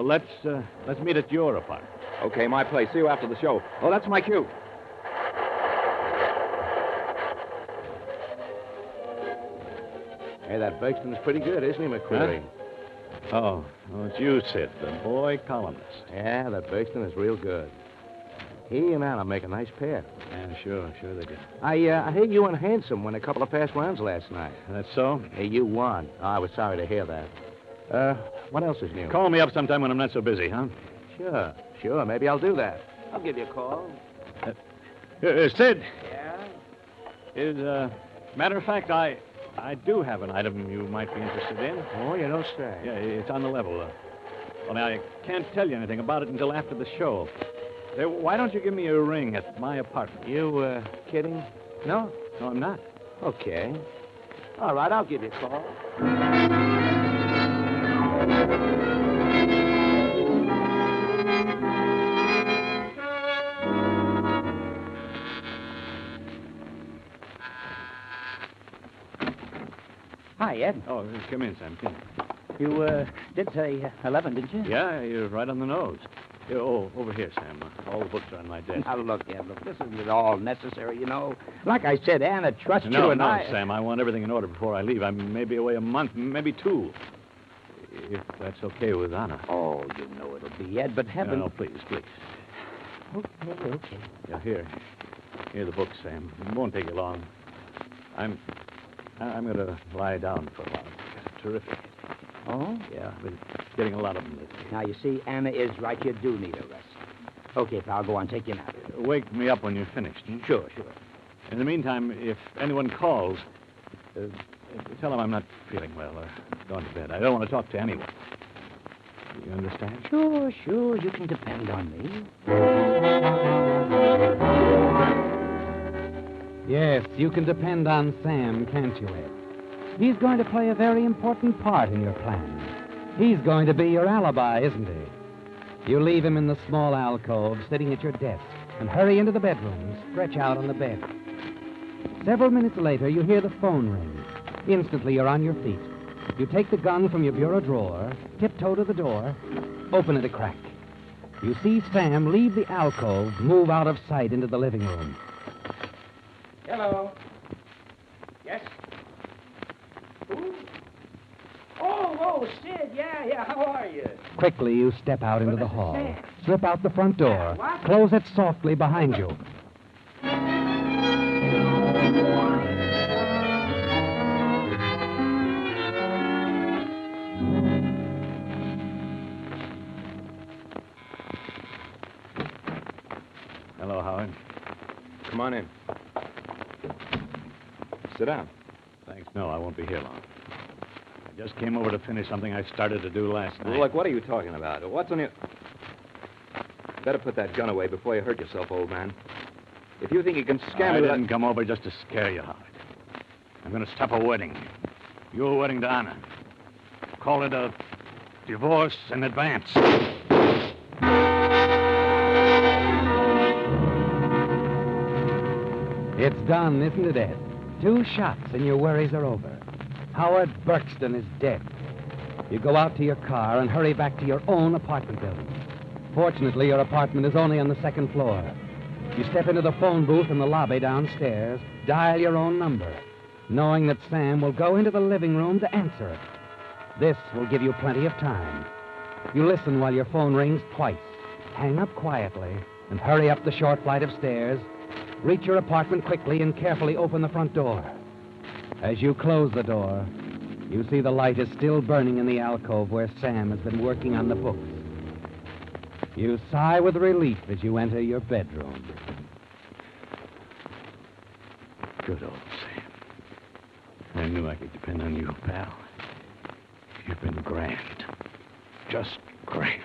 let's meet at your apartment. Okay, my place. See you after the show. Oh, that's my cue. Hey, that Buxton's pretty good, isn't he, McQuarrie? Huh? Oh, it's you, Sid, the boy columnist. Yeah, that Buxton is real good. He and Anna make a nice pair. Yeah, sure they do. I hear you and Handsome won a couple of fast rounds last night. That's so? Hey, you won. Oh, I was sorry to hear that. What else is new? Call me up sometime when I'm not so busy, huh? Sure. Maybe I'll do that. I'll give you a call. Sid. Yeah? Matter of fact, I do have an item you might be interested in. Oh, you don't say. Yeah, it's on the level. Well, I can't tell you anything about it until after the show. Why don't you give me a ring at my apartment? You, kidding? No, I'm not. Okay. All right, I'll give you a call. Hi, Ed. Oh, come in, Sam. Come in. You did say 11, didn't you? Yeah, you're right on the nose. Oh, over here, Sam. All the books are on my desk. Now, look, Ed, this isn't at all necessary, you know. Like I said, Anna trusts you and No, Sam, I want everything in order before I leave. I may be away a month, maybe 2. If that's okay with Anna. Oh, you know it'll be, Ed, but heaven... No, please. Okay. Yeah, here are the books, Sam. It won't take you long. I'm going to lie down for a while. Terrific. Oh? Yeah, getting a lot of them lately. Now, you see, Anna is right. You do need a rest. Okay, pal, go on. Take your nap. Wake me up when you're finished. Hmm? Sure. In the meantime, if anyone calls, tell them I'm not feeling well or going to bed. I don't want to talk to anyone. You understand? Sure. You can depend on me. Yes, you can depend on Sam, can't you, Ed? He's going to play a very important part in your plan. He's going to be your alibi, isn't he? You leave him in the small alcove, sitting at your desk, and hurry into the bedroom and stretch out on the bed. Several minutes later, you hear the phone ring. Instantly, you're on your feet. You take the gun from your bureau drawer, tiptoe to the door, open it a crack. You see Sam leave the alcove, move out of sight into the living room. Hello. Yes? Who? Oh, Sid. Yeah. How are you? Quickly, you step out into the hall, slip out the front door, What? close it softly behind you. Hello, Howard. Come on in. Sit down. Thanks. No, I won't be here long. I just came over to finish something I started to do last night. Look, what are you talking about? What's on your... Better put that gun away before you hurt yourself, old man. If you think you can scam I me... didn't come over just to scare you, Howard. I'm going to stop a wedding. Your wedding to Anna. Call it a divorce in advance. It's done, isn't it, Ed? 2 shots and your worries are over. Howard Burkston is dead. You go out to your car and hurry back to your own apartment building. Fortunately, your apartment is only on the 2nd floor. You step into the phone booth in the lobby downstairs, dial your own number, knowing that Sam will go into the living room to answer it. This will give you plenty of time. You listen while your phone rings twice, hang up quietly, and hurry up the short flight of stairs. Reach your apartment quickly and carefully open the front door. As you close the door, you see the light is still burning in the alcove where Sam has been working on the books. You sigh with relief as you enter your bedroom. Good old Sam. I knew I could depend on you, pal. You've been grand. Just grand.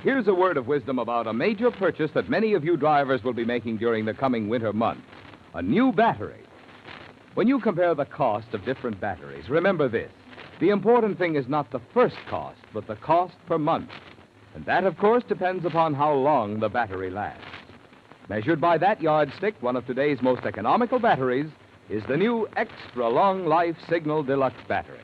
Here's a word of wisdom about a major purchase that many of you drivers will be making during the coming winter months. A new battery. When you compare the cost of different batteries, remember this. The important thing is not the first cost, but the cost per month. And that, of course, depends upon how long the battery lasts. Measured by that yardstick, one of today's most economical batteries is the new Extra Long Life Signal Deluxe battery.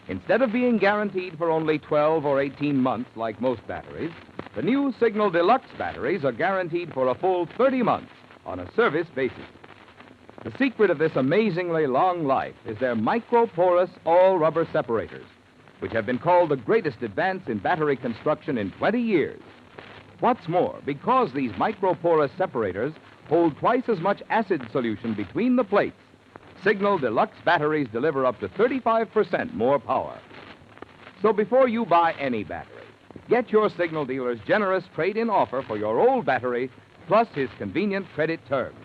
Instead of being guaranteed for only 12 or 18 months like most batteries, the new Signal Deluxe batteries are guaranteed for a full 30 months on a service basis. The secret of this amazingly long life is their microporous all-rubber separators, which have been called the greatest advance in battery construction in 20 years. What's more, because these microporous separators hold twice as much acid solution between the plates, Signal Deluxe batteries deliver up to 35% more power. So before you buy any battery, get your Signal dealer's generous trade-in offer for your old battery, plus his convenient credit terms.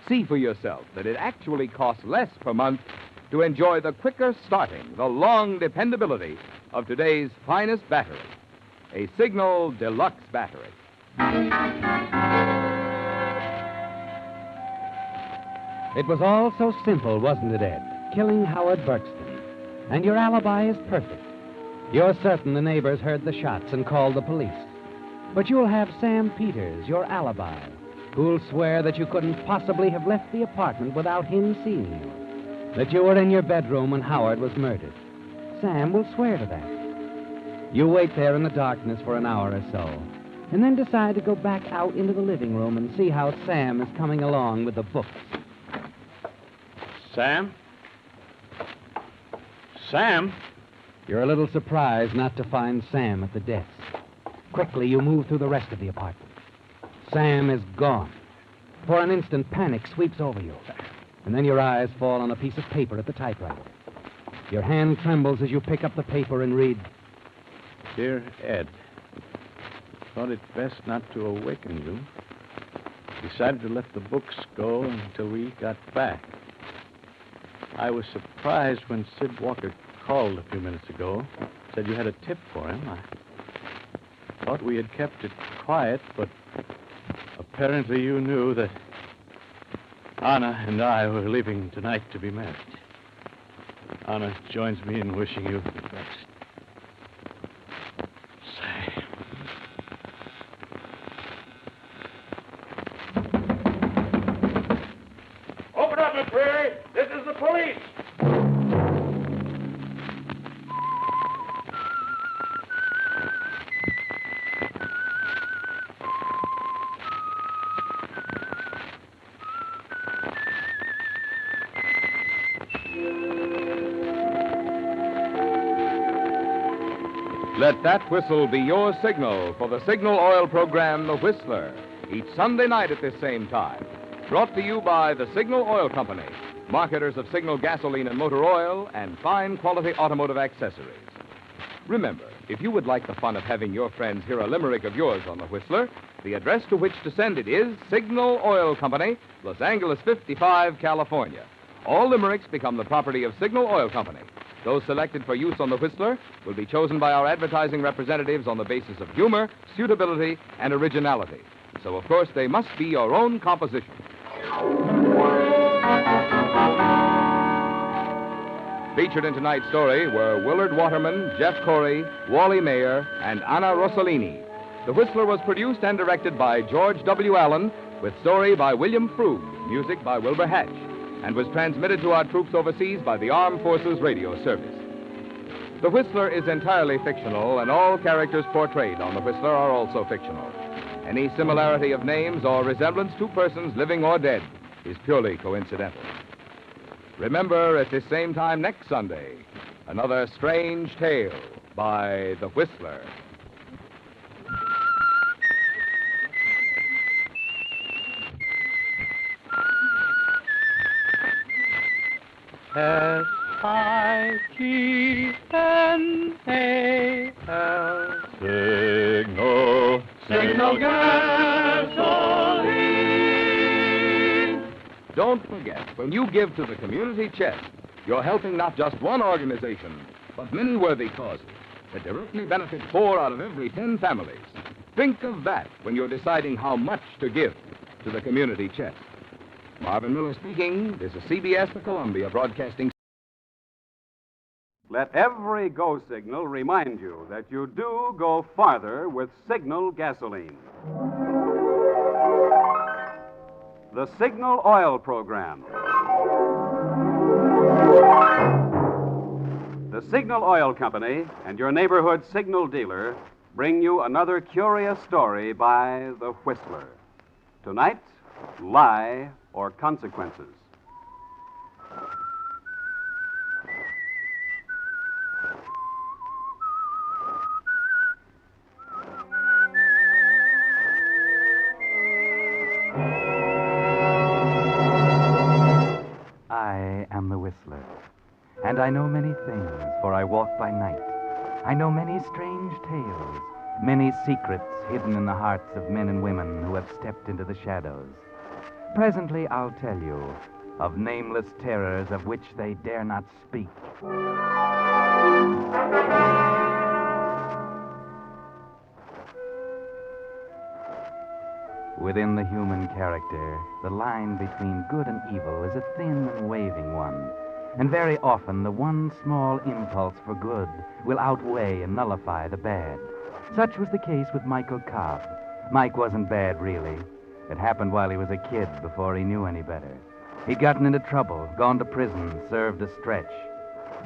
See for yourself that it actually costs less per month to enjoy the quicker starting, the long dependability of today's finest battery, a Signal Deluxe battery. It was all so simple, wasn't it, Ed? Killing Howard Burkston. And your alibi is perfect. You're certain the neighbors heard the shots and called the police. But you'll have Sam Peters, your alibi, who'll swear that you couldn't possibly have left the apartment without him seeing you, that you were in your bedroom when Howard was murdered. Sam will swear to that. You wait there in the darkness for an hour or so, and then decide to go back out into the living room and see how Sam is coming along with the books. Sam? Sam? You're a little surprised not to find Sam at the desk. Quickly, you move through the rest of the apartment. Sam is gone. For an instant, panic sweeps over you. And then your eyes fall on a piece of paper at the typewriter. Your hand trembles as you pick up the paper and read, Dear Ed, thought it best not to awaken you. Decided to let the books go until we got back. I was surprised when Sid Walker called a few minutes ago. Said you had a tip for him. I thought we had kept it quiet, but apparently you knew that Anna and I were leaving tonight to be married. Anna joins me in wishing you the best. Say. Open up, McCreary. This is the police. Let that whistle be your signal for the signal oil program, The Whistler, each Sunday night at this same time. Brought to you by the Signal Oil Company, marketers of Signal gasoline and motor oil and fine quality automotive accessories. Remember, if you would like the fun of having your friends hear a limerick of yours on The Whistler, the address to which to send it is Signal Oil Company, Los Angeles 55, California. All limericks become the property of Signal Oil Company. Those selected for use on The Whistler will be chosen by our advertising representatives on the basis of humor, suitability, and originality. So, of course, they must be your own composition. Featured in tonight's story were Willard Waterman, Jeff Corey, Wally Mayer, and Anna Rossellini. The Whistler was produced and directed by George W. Allen, with story by William Froug, music by Wilbur Hatch, and was transmitted to our troops overseas by the Armed Forces Radio Service. The Whistler is entirely fictional, and all characters portrayed on The Whistler are also fictional. Any similarity of names or resemblance to persons living or dead is purely coincidental. Remember, at this same time next Sunday, another strange tale by The Whistler. S-I-G-N-A-L Signal. Signal gasoline. Don't forget, when you give to the community chest, you're helping not just one organization, but many worthy causes that directly benefit 4 out of every 10 families. Think of that when you're deciding how much to give to the community chest. Marvin Miller speaking. This is CBS, the Columbia Broadcasting. Let every go signal remind you that you do go farther with Signal gasoline. The Signal Oil Program. The Signal Oil Company and your neighborhood signal dealer bring you another curious story by The Whistler. Tonight, Lie or Consequences. I am the Whistler, and I know many things, for I walk by night. I know many strange tales, many secrets hidden in the hearts of men and women who have stepped into the shadows. Presently, I'll tell you of nameless terrors of which they dare not speak. Within the human character, the line between good and evil is a thin and waving one. And very often, the one small impulse for good will outweigh and nullify the bad. Such was the case with Michael Cobb. Mike wasn't bad, really. It happened while he was a kid, before he knew any better. He'd gotten into trouble, gone to prison, served a stretch.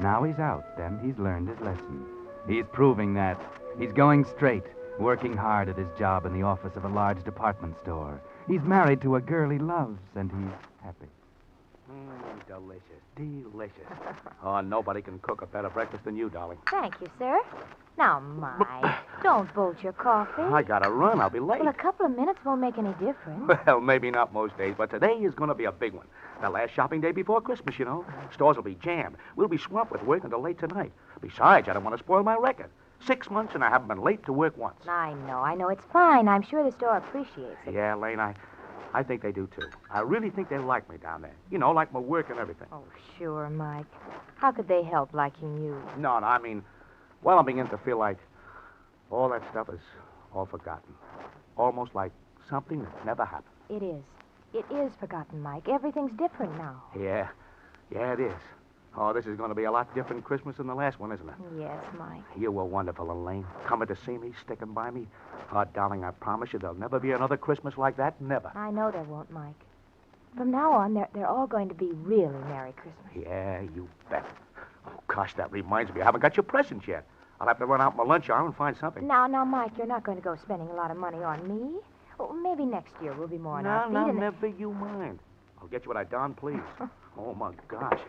Now he's out, and he's learned his lesson. He's proving that. He's going straight, working hard at his job in the office of a large department store. He's married to a girl he loves, and he's happy. Delicious. Delicious. Oh, nobody can cook a better breakfast than you, darling. Thank you, sir. Now, Mike, don't bolt your coffee. I gotta run. I'll be late. Well, a couple of minutes won't make any difference. Well, maybe not most days, but today is going to be a big one. The last shopping day before Christmas, you know. Stores will be jammed. We'll be swamped with work until late tonight. Besides, I don't want to spoil my record. 6 months and I haven't been late to work once. I know. It's fine. I'm sure the store appreciates it. Yeah, Lane, I think they do, too. I really think they like me down there. You know, like my work and everything. Oh, sure, Mike. How could they help liking you? No, I mean, well, I'm beginning to feel like all that stuff is all forgotten. Almost like something that never happened. It is. It is forgotten, Mike. Everything's different now. Yeah, it is. Oh, this is going to be a lot different Christmas than the last one, isn't it? Yes, Mike. You were wonderful, Elaine. Coming to see me, sticking by me. Oh, darling, I promise you there'll never be another Christmas like that. Never. I know there won't, Mike. From now on, they're all going to be really Merry Christmas. Yeah, you bet. Oh, gosh, that reminds me. I haven't got your presents yet. I'll have to run out my lunch hour and find something. Now, Mike, you're not going to go spending a lot of money on me. Oh, maybe next year we'll be more on our feet. No, never you mind. I'll get you what I darn please. Oh, my gosh.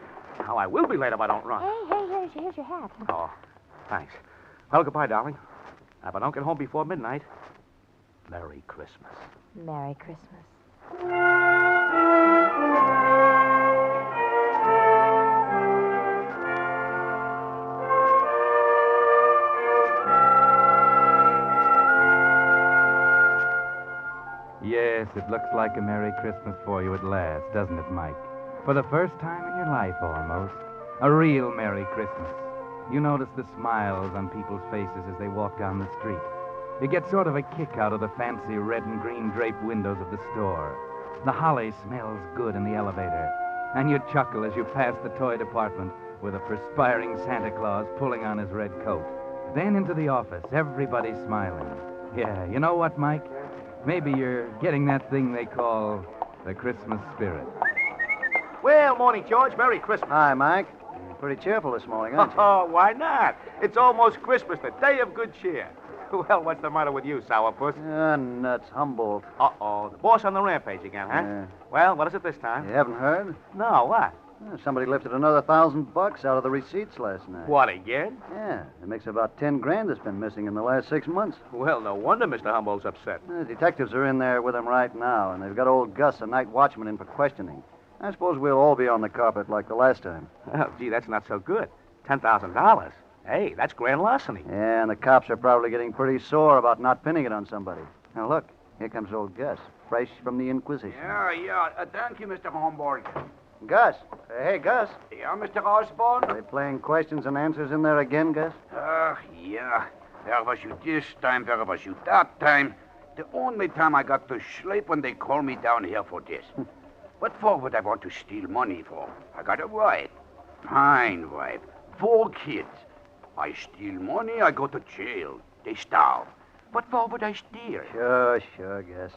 Now, I will be late if I don't run. Hey, here's your hat. Oh, thanks. Well, goodbye, darling. If I don't get home before midnight, Merry Christmas. Merry Christmas. Yes, it looks like a Merry Christmas for you at last, doesn't it, Mike? For the first time in your life, almost. A real Merry Christmas. You notice the smiles on people's faces as they walk down the street. You get sort of a kick out of the fancy red and green draped windows of the store. The holly smells good in the elevator. And you chuckle as you pass the toy department with a perspiring Santa Claus pulling on his red coat. Then into the office, everybody smiling. Yeah, you know what, Mike? Maybe you're getting that thing they call the Christmas spirit. Well, morning, George. Merry Christmas. Hi, Mike. You're pretty cheerful this morning, aren't you? Oh, why not? It's almost Christmas, the day of good cheer. Well, what's the matter with you, sourpuss? Nuts. Humboldt. Uh-oh. The boss on the rampage again, huh? Yeah. Well, what is it this time? You haven't heard? No, what? Somebody lifted another $1,000 out of the receipts last night. What, again? Yeah. It makes about 10 grand that's been missing in the last 6 months. Well, no wonder Mr. Humboldt's upset. The detectives are in there with him right now, and they've got old Gus, a night watchman, in for questioning. I suppose we'll all be on the carpet like the last time. Oh, gee, that's not so good. $10,000. Hey, that's grand larceny. Yeah, and the cops are probably getting pretty sore about not pinning it on somebody. Now, look, here comes old Gus, fresh from the Inquisition. Yeah. Thank you, Mr. Homburg. Gus. Hey, Gus. Yeah, Mr. Osborne? Are they playing questions and answers in there again, Gus? Yeah. Where was you this time? Where was you that time? The only time I got to sleep when they called me down here for this. What for would I want to steal money for? I got a wife. Fine wife. 4 kids. I steal money, I go to jail. They starve. What for would I steal? Sure, Gus.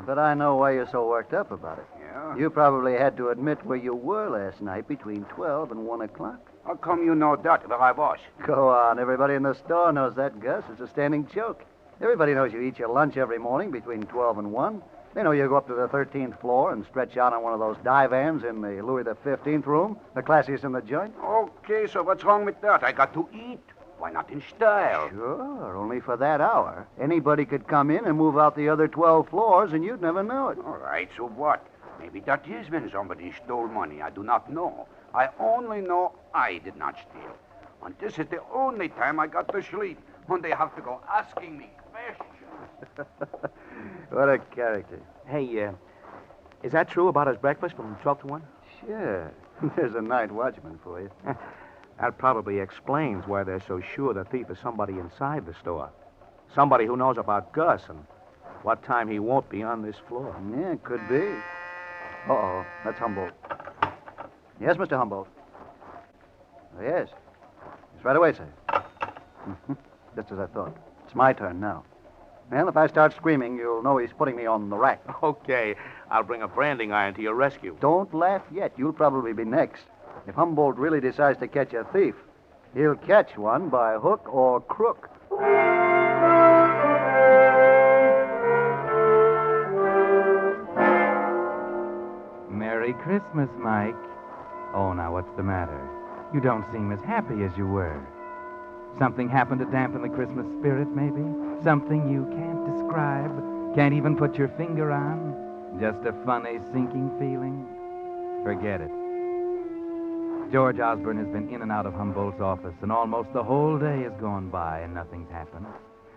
But I know why you're so worked up about it. Yeah? You probably had to admit where you were last night between 12 and 1 o'clock. How come you know that, where I was? Go on. Everybody in the store knows that, Gus. It's a standing joke. Everybody knows you eat your lunch every morning between 12 and 1. They know you go up to the 13th floor and stretch out on one of those divans in the Louis XV room, the classiest in the joint. Okay, so what's wrong with that? I got to eat. Why not in style? Sure, only for that hour. Anybody could come in and move out the other 12 floors, and you'd never know it. All right, so what? Maybe that is when somebody stole money. I do not know. I only know I did not steal. And this is the only time I got to sleep, when they have to go asking me questions. What a character. Hey, is that true about his breakfast from 12 to 1? Sure. There's a night watchman for you. That probably explains why they're so sure the thief is somebody inside the store. Somebody who knows about Gus and what time he won't be on this floor. Yeah, it could be. Uh-oh, that's Humboldt. Yes, Mr. Humboldt. Oh, yes. It's right away, sir. Just as I thought. It's my turn now. Well, if I start screaming, you'll know he's putting me on the rack. Okay, I'll bring a branding iron to your rescue. Don't laugh yet. You'll probably be next. If Humboldt really decides to catch a thief, he'll catch one by hook or crook. Merry Christmas, Mike. Oh, now what's the matter? You don't seem as happy as you were. Something happened to dampen the Christmas spirit, maybe? Something you can't describe, can't even put your finger on? Just a funny, sinking feeling? Forget it. George Osborne has been in and out of Humboldt's office, and almost the whole day has gone by and nothing's happened.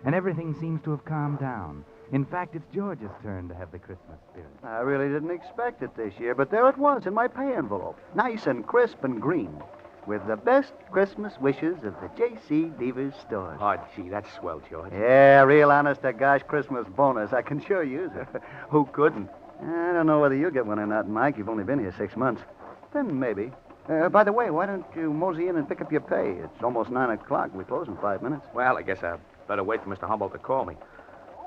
And everything seems to have calmed down. In fact, it's George's turn to have the Christmas spirit. I really didn't expect it this year, but there it was in my pay envelope. Nice and crisp and green. With the best Christmas wishes of the J.C. Deaver's stores. Oh, gee, that's swell, George. Yeah, real honest-to-gosh Christmas bonus. I can sure use it. Who couldn't? I don't know whether you'll get one or not, Mike. You've only been here 6 months. Then maybe. By the way, why don't you mosey in and pick up your pay? It's almost 9 o'clock. We close in 5 minutes. Well, I guess I'd better wait for Mr. Humboldt to call me.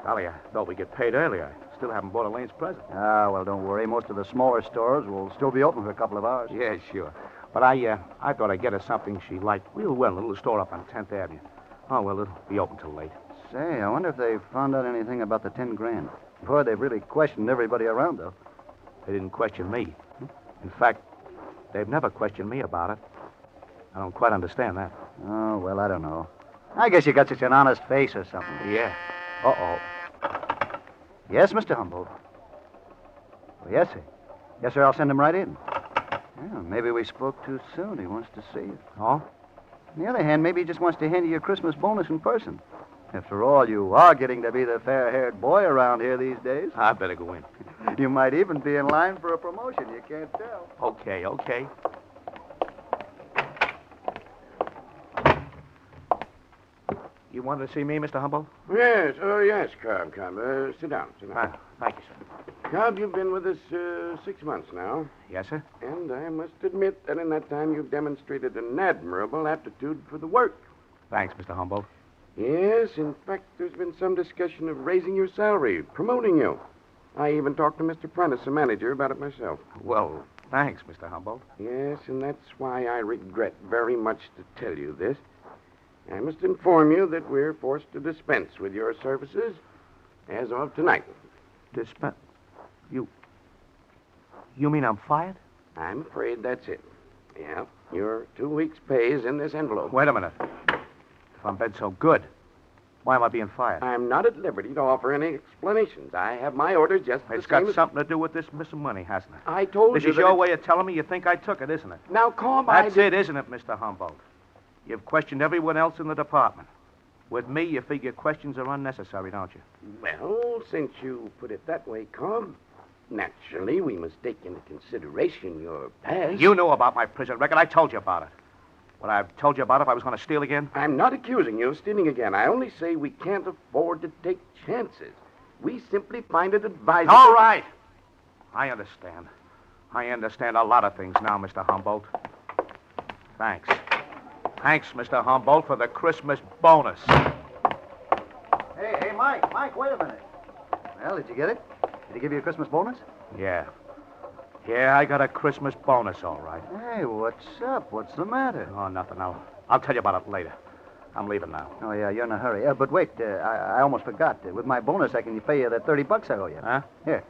Golly, I thought we'd get paid earlier. I still haven't bought Elaine's present. Ah, well, don't worry. Most of the smaller stores will still be open for a couple of hours. Yeah, sure. But I thought I'd get her something she liked real well in a little store up on 10th Avenue. Oh, well, it'll be open till late. Say, I wonder if they found out anything about the 10 grand. Boy, they've really questioned everybody around, though. They didn't question me. In fact, they've never questioned me about it. I don't quite understand that. Oh, well, I don't know. I guess you got such an honest face or something. Yeah. Uh-oh. Yes, Mr. Humboldt. Oh, yes, sir. Yes, sir, I'll send him right in. Well, maybe we spoke too soon. He wants to see you. Oh? On the other hand, maybe he just wants to hand you your Christmas bonus in person. After all, you are getting to be the fair-haired boy around here these days. I better go in. You might even be in line for a promotion. You can't tell. Okay. You wanted to see me, Mr. Humboldt? Yes, Cobb. Sit down. Thank you, sir. Cobb, you've been with us 6 months now. Yes, sir? And I must admit that in that time you've demonstrated an admirable aptitude for the work. Thanks, Mr. Humboldt. Yes, in fact, there's been some discussion of raising your salary, promoting you. I even talked to Mr. Prentice, the manager, about it myself. Well, thanks, Mr. Humboldt. Yes, and that's why I regret very much to tell you this. I must inform you that we're forced to dispense with your services as of tonight. Dispense? You mean I'm fired? I'm afraid that's it. Yeah, your 2 weeks' pay is in this envelope. Wait a minute. If I'm been so good, why am I being fired? I'm not at liberty to offer any explanations. I have my orders just the It's same got as... something to do with this missing money, hasn't it? I told you This is that your it's- way of telling me you think I took it, isn't it? Now, Cobb, That's it, isn't it, Mr. Humboldt? You've questioned everyone else in the department. With me, you figure questions are unnecessary, don't you? Well, since you put it that way, Cobb, naturally we must take into consideration your past. You knew about my prison record. I told you about it. Would I have told you about it if I was going to steal again? I'm not accusing you of stealing again. I only say we can't afford to take chances. We simply find it advisable... All right. I understand. I understand a lot of things now, Mr. Humboldt. Thanks. Thanks, Mr. Humboldt, for the Christmas bonus. Hey, Mike, wait a minute. Well, did you get it? Did he give you a Christmas bonus? Yeah. Yeah, I got a Christmas bonus, all right. Hey, what's up? What's the matter? Oh, nothing. I'll tell you about it later. I'm leaving now. Oh, yeah, you're in a hurry. But wait, I almost forgot. With my bonus, I can pay you the $30 I owe you. Huh? Here.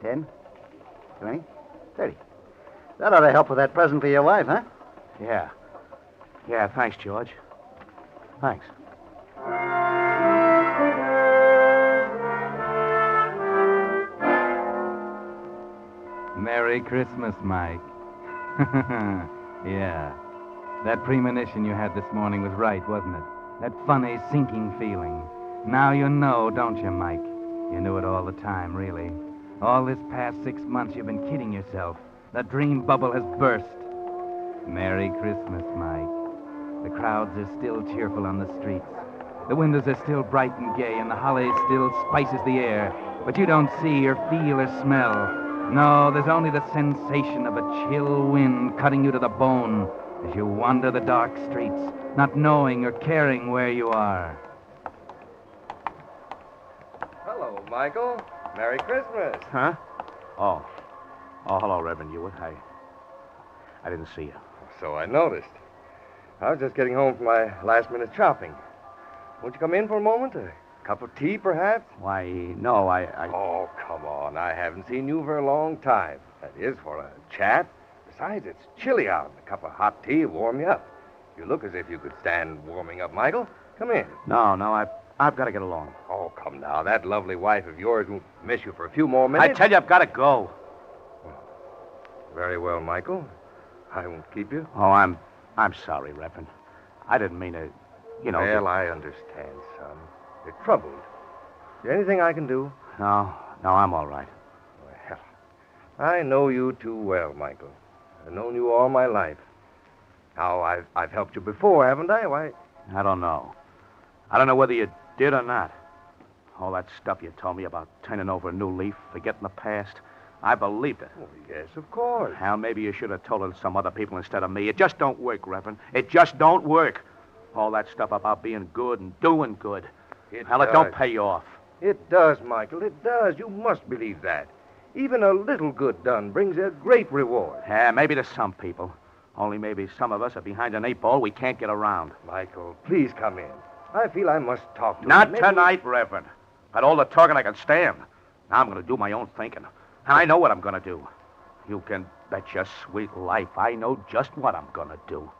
10, 20, 30. That ought to help with that present for your wife, huh? Yeah. Yeah, thanks, George. Thanks. Merry Christmas, Mike. Yeah. That premonition you had this morning was right, wasn't it? That funny, sinking feeling. Now you know, don't you, Mike? You knew it all the time, really. All this past 6 months, you've been kidding yourself. The dream bubble has burst. Merry Christmas, Mike. The crowds are still cheerful on the streets. The windows are still bright and gay, and the holly still spices the air. But you don't see or feel or smell. No, there's only the sensation of a chill wind cutting you to the bone as you wander the dark streets, not knowing or caring where you are. Hello, Michael. Merry Christmas. Huh? Oh, hello, Reverend Hewitt. I didn't see you. So I noticed. I was just getting home from my last-minute shopping. Won't you come in for a moment? A cup of tea, perhaps? Why, no, I... Oh, come on. I haven't seen you for a long time. That is, for a chat. Besides, it's chilly out. A cup of hot tea will warm you up. You look as if you could stand warming up, Michael. Come in. No, I've got to get along. Oh, come now. That lovely wife of yours won't miss you for a few more minutes. I tell you, I've got to go. Very well, Michael. I won't keep you. Oh, I'm sorry, Reverend. I didn't mean to, Well, I understand, son. You're troubled. Is there anything I can do? No, I'm all right. Well, I know you too well, Michael. I've known you all my life. Now, I've helped you before, haven't I? Why? I don't know. I don't know whether you did or not. All that stuff you told me about turning over a new leaf, forgetting the past, I believed it. Oh, yes, of course. Hal, maybe you should have told it to some other people instead of me. It just don't work, Reverend. It just don't work. All that stuff about being good and doing good. Hal, it don't pay you off. It does, Michael. It does. You must believe that. Even a little good done brings a great reward. Yeah, maybe to some people. Only maybe some of us are behind an 8-ball we can't get around. Michael, please come in. I feel I must talk to you. Not tonight, Reverend. Got all the talking I can stand. Now I'm going to do my own thinking. And I know what I'm going to do. You can bet your sweet life I know just what I'm going to do.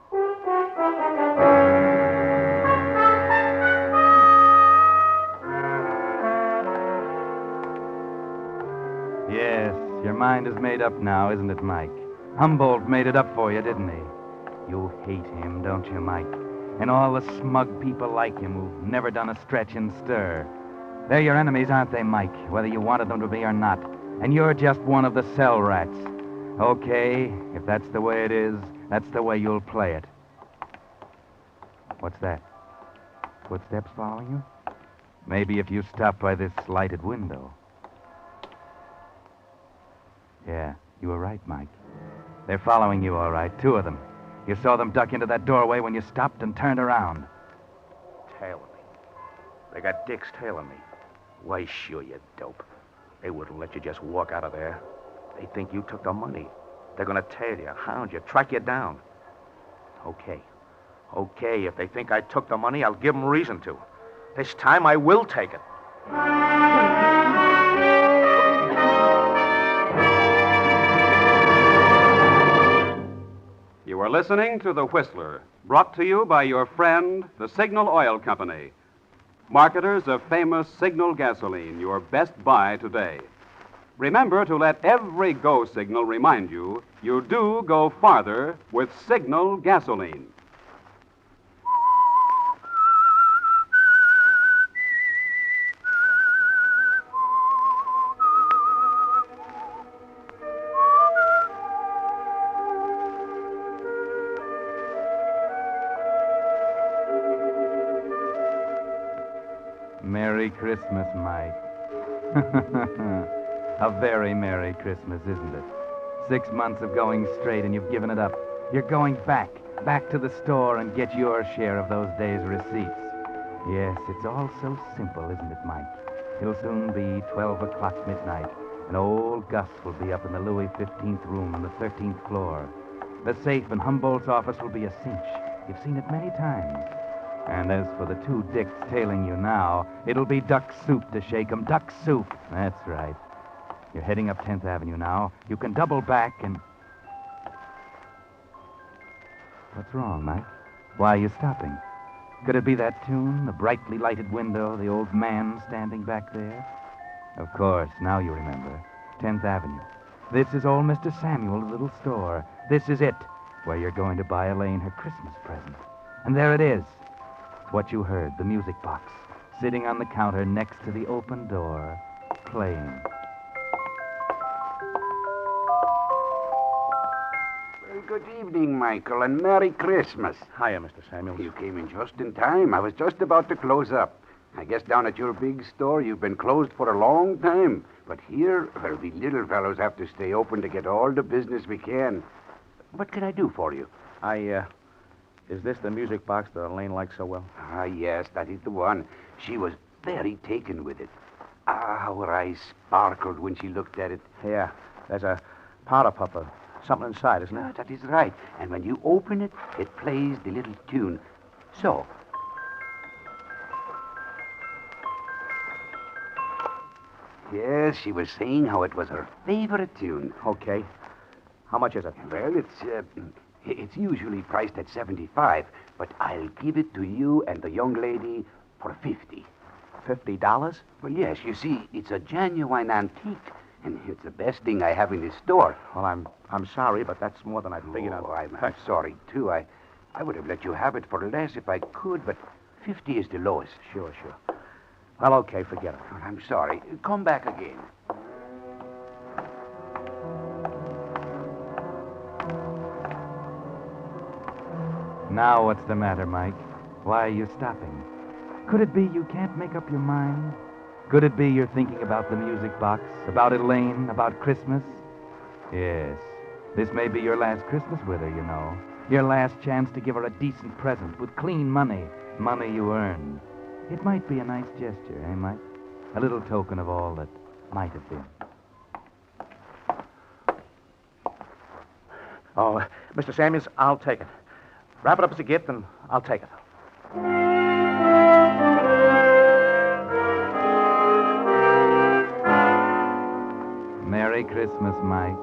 Yes, your mind is made up now, isn't it, Mike? Humboldt made it up for you, didn't he? You hate him, don't you, Mike? And all the smug people like him who've never done a stretch and stir. They're your enemies, aren't they, Mike? Whether you wanted them to be or not. And you're just one of the cell rats. Okay, if that's the way it is, that's the way you'll play it. What's that? Footsteps following you? Maybe if you stop by this lighted window. Yeah, you were right, Mike. They're following you, all right, 2 of them. You saw them duck into that doorway when you stopped and turned around. Tailing me. They got dicks tailing me. Why, sure, you dope. They wouldn't let you just walk out of there. They think you took the money. They're going to tail you, hound you, track you down. Okay, if they think I took the money, I'll give them reason to. This time I will take it. You are listening to The Whistler, brought to you by your friend, the Signal Oil Company. Marketers of famous Signal gasoline, your best buy today. Remember to let every go signal remind you you do go farther with Signal gasoline. Merry Christmas, Mike. A very Merry Christmas, isn't it? 6 months of going straight and you've given it up. You're going back to the store and get your share of those days' receipts. Yes, it's all so simple, isn't it, Mike? It'll soon be 12 o'clock midnight, and old Gus will be up in the Louis 15th room on the 13th floor. The safe in Humboldt's office will be a cinch. You've seen it many times. And as for the 2 dicks tailing you now, it'll be duck soup to shake 'em. Duck soup. That's right. You're heading up 10th Avenue now. You can double back and... What's wrong, Mike? Why are you stopping? Could it be that tune, the brightly lighted window, the old man standing back there? Of course, now you remember. 10th Avenue. This is old Mr. Samuel's little store. This is it, where you're going to buy Elaine her Christmas present. And there it is. What you heard, the music box, sitting on the counter next to the open door, playing. Well, good evening, Michael, and Merry Christmas. Hiya, Mr. Samuels. You came in just in time. I was just about to close up. I guess down at your big store you've been closed for a long time. But here, well, we little fellows have to stay open to get all the business we can. What can I do for you? Is this the music box that Elaine likes so well? Ah, yes, that is the one. She was very taken with it. Ah, how her eyes sparkled when she looked at it. Yeah, there's a powder puff or something inside, isn't it? That is right. And when you open it, it plays the little tune. So. Yes, she was saying how it was her favorite tune. Okay. How much is it? Well, it's It's usually priced at 75, but I'll give it to you and the young lady for 50. $50? Well, yes, you see, it's a genuine antique, and it's the best thing I have in this store. Well, I'm sorry, but that's more than I figured out. I'm sorry, too. I would have let you have it for less if I could, but 50 is the lowest. Sure. Well, okay, forget it. Well, I'm sorry. Come back again. Now what's the matter, Mike? Why are you stopping? Could it be you can't make up your mind? Could it be you're thinking about the music box, about Elaine, about Christmas? Yes, this may be your last Christmas with her, you know. Your last chance to give her a decent present with clean money you earned. It might be a nice gesture, eh, Mike? A little token of all that might have been. Oh, Mr. Samuels, I'll take it. Wrap it up as a gift, and I'll take it. Merry Christmas, Mike.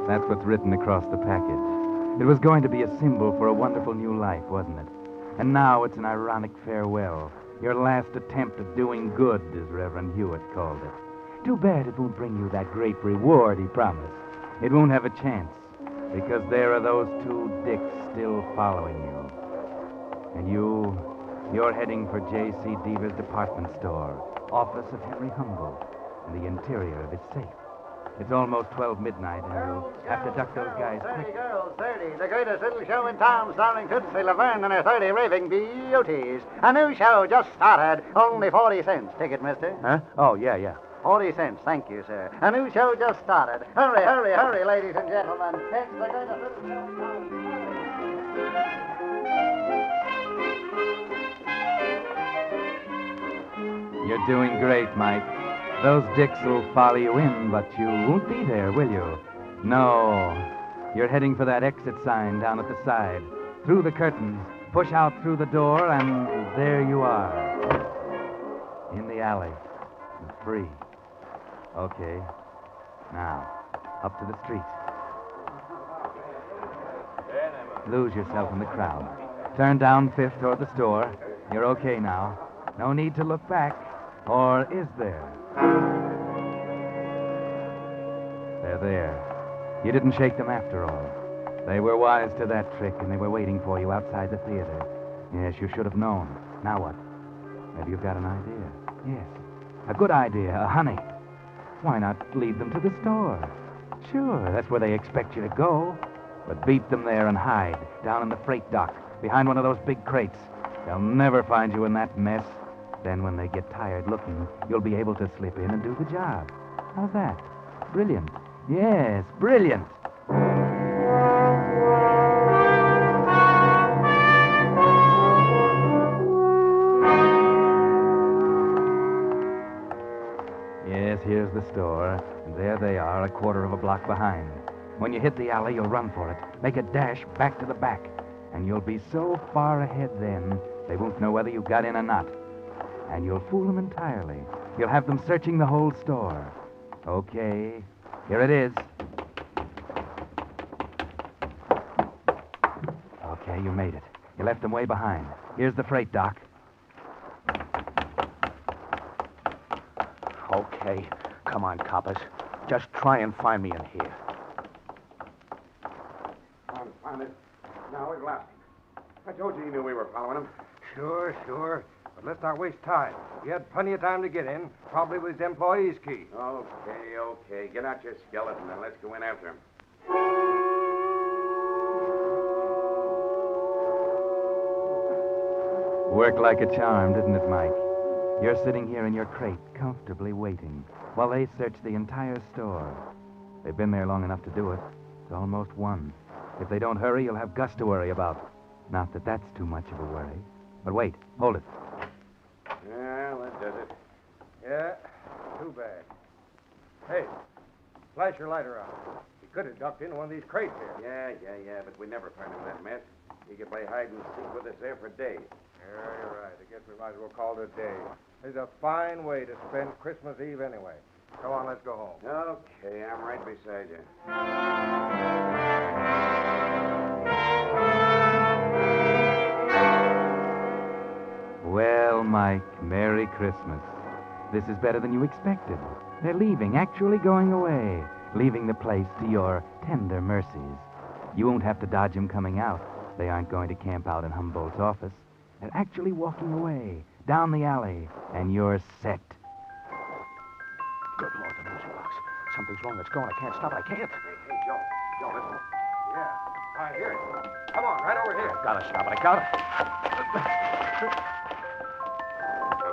That's what's written across the package. It was going to be a symbol for a wonderful new life, wasn't it? And now it's an ironic farewell. Your last attempt at doing good, as Reverend Hewitt called it. Too bad it won't bring you that great reward he promised. It won't have a chance, because there are those two dicks still following you. And you're heading for J.C. Deaver's department store, office of Henry Humboldt, and the interior of its safe. It's almost 12 midnight, and you'll have to duck those guys quick. 30 girls, 30. The greatest little show in town, starring Tootsie Laverne and her 30 raving beauties. A new show just started. Only 40 cents. Ticket, mister. Huh? Oh, yeah. 40 cents. Thank you, sir. A new show just started. Hurry, ladies and gentlemen. It's the greatest little show in town. You're doing great, Mike. Those dicks will follow you in, but you won't be there, will you? No. You're heading for that exit sign down at the side. Through the curtains, push out through the door, and there you are. In the alley. And free. Okay. Now, up to the street. Lose yourself in the crowd. Turn down Fifth toward the store. You're okay now. No need to look back. Or is there? They're there. You didn't shake them after all. They were wise to that trick, and they were waiting for you outside the theater. Yes, you should have known. Now what? Maybe you've got an idea. Yes. A good idea. A honey. Why not lead them to the store? Sure, that's where they expect you to go. But beat them there and hide, down in the freight dock, behind one of those big crates. They'll never find you in that mess. Then when they get tired looking, you'll be able to slip in and do the job. How's that? Brilliant. Yes, brilliant. Yes, here's the store. And there they are, a quarter of a block behind. When you hit the alley, you'll run for it. Make a dash back to the back. And you'll be so far ahead then, they won't know whether you got in or not. And you'll fool them entirely. You'll have them searching the whole store. Okay, here it is. Okay, you made it. You left them way behind. Here's the freight dock. Okay. Come on, coppers. Just try and find me in here. Found it. Now we've lost him. I told you he knew we were following him. Sure. But let's not waste time. He had plenty of time to get in. Probably with his employee's key. Okay. Get out your skeleton and let's go in after him. Worked like a charm, didn't it, Mike? You're sitting here in your crate, comfortably waiting, while they search the entire store. They've been there long enough to do it. It's almost 1. If they don't hurry, you'll have Gus to worry about. Not that that's too much of a worry. But wait, hold it. Well, that does it. Yeah, too bad. Hey, flash your lighter on. He could have ducked into one of these crates here. Yeah, but we never find him in that mess. He could play hide and seek with us there for days. Yeah, you're right. I guess we might as well call it a day. It's a fine way to spend Christmas Eve anyway. Come on, let's go home. Okay, I'm right beside you. Mike. Merry Christmas. This is better than you expected. They're leaving, actually going away, leaving the place to your tender mercies. You won't have to dodge them coming out. They aren't going to camp out in Humboldt's office. They're actually walking away, down the alley, and you're set. Good Lord, the music box. Something's wrong. It's going. I can't stop it. I can't. Hey, Joe. Joe, listen. Yeah, I hear it. Come on, right over here. I gotta stop it. I gotta.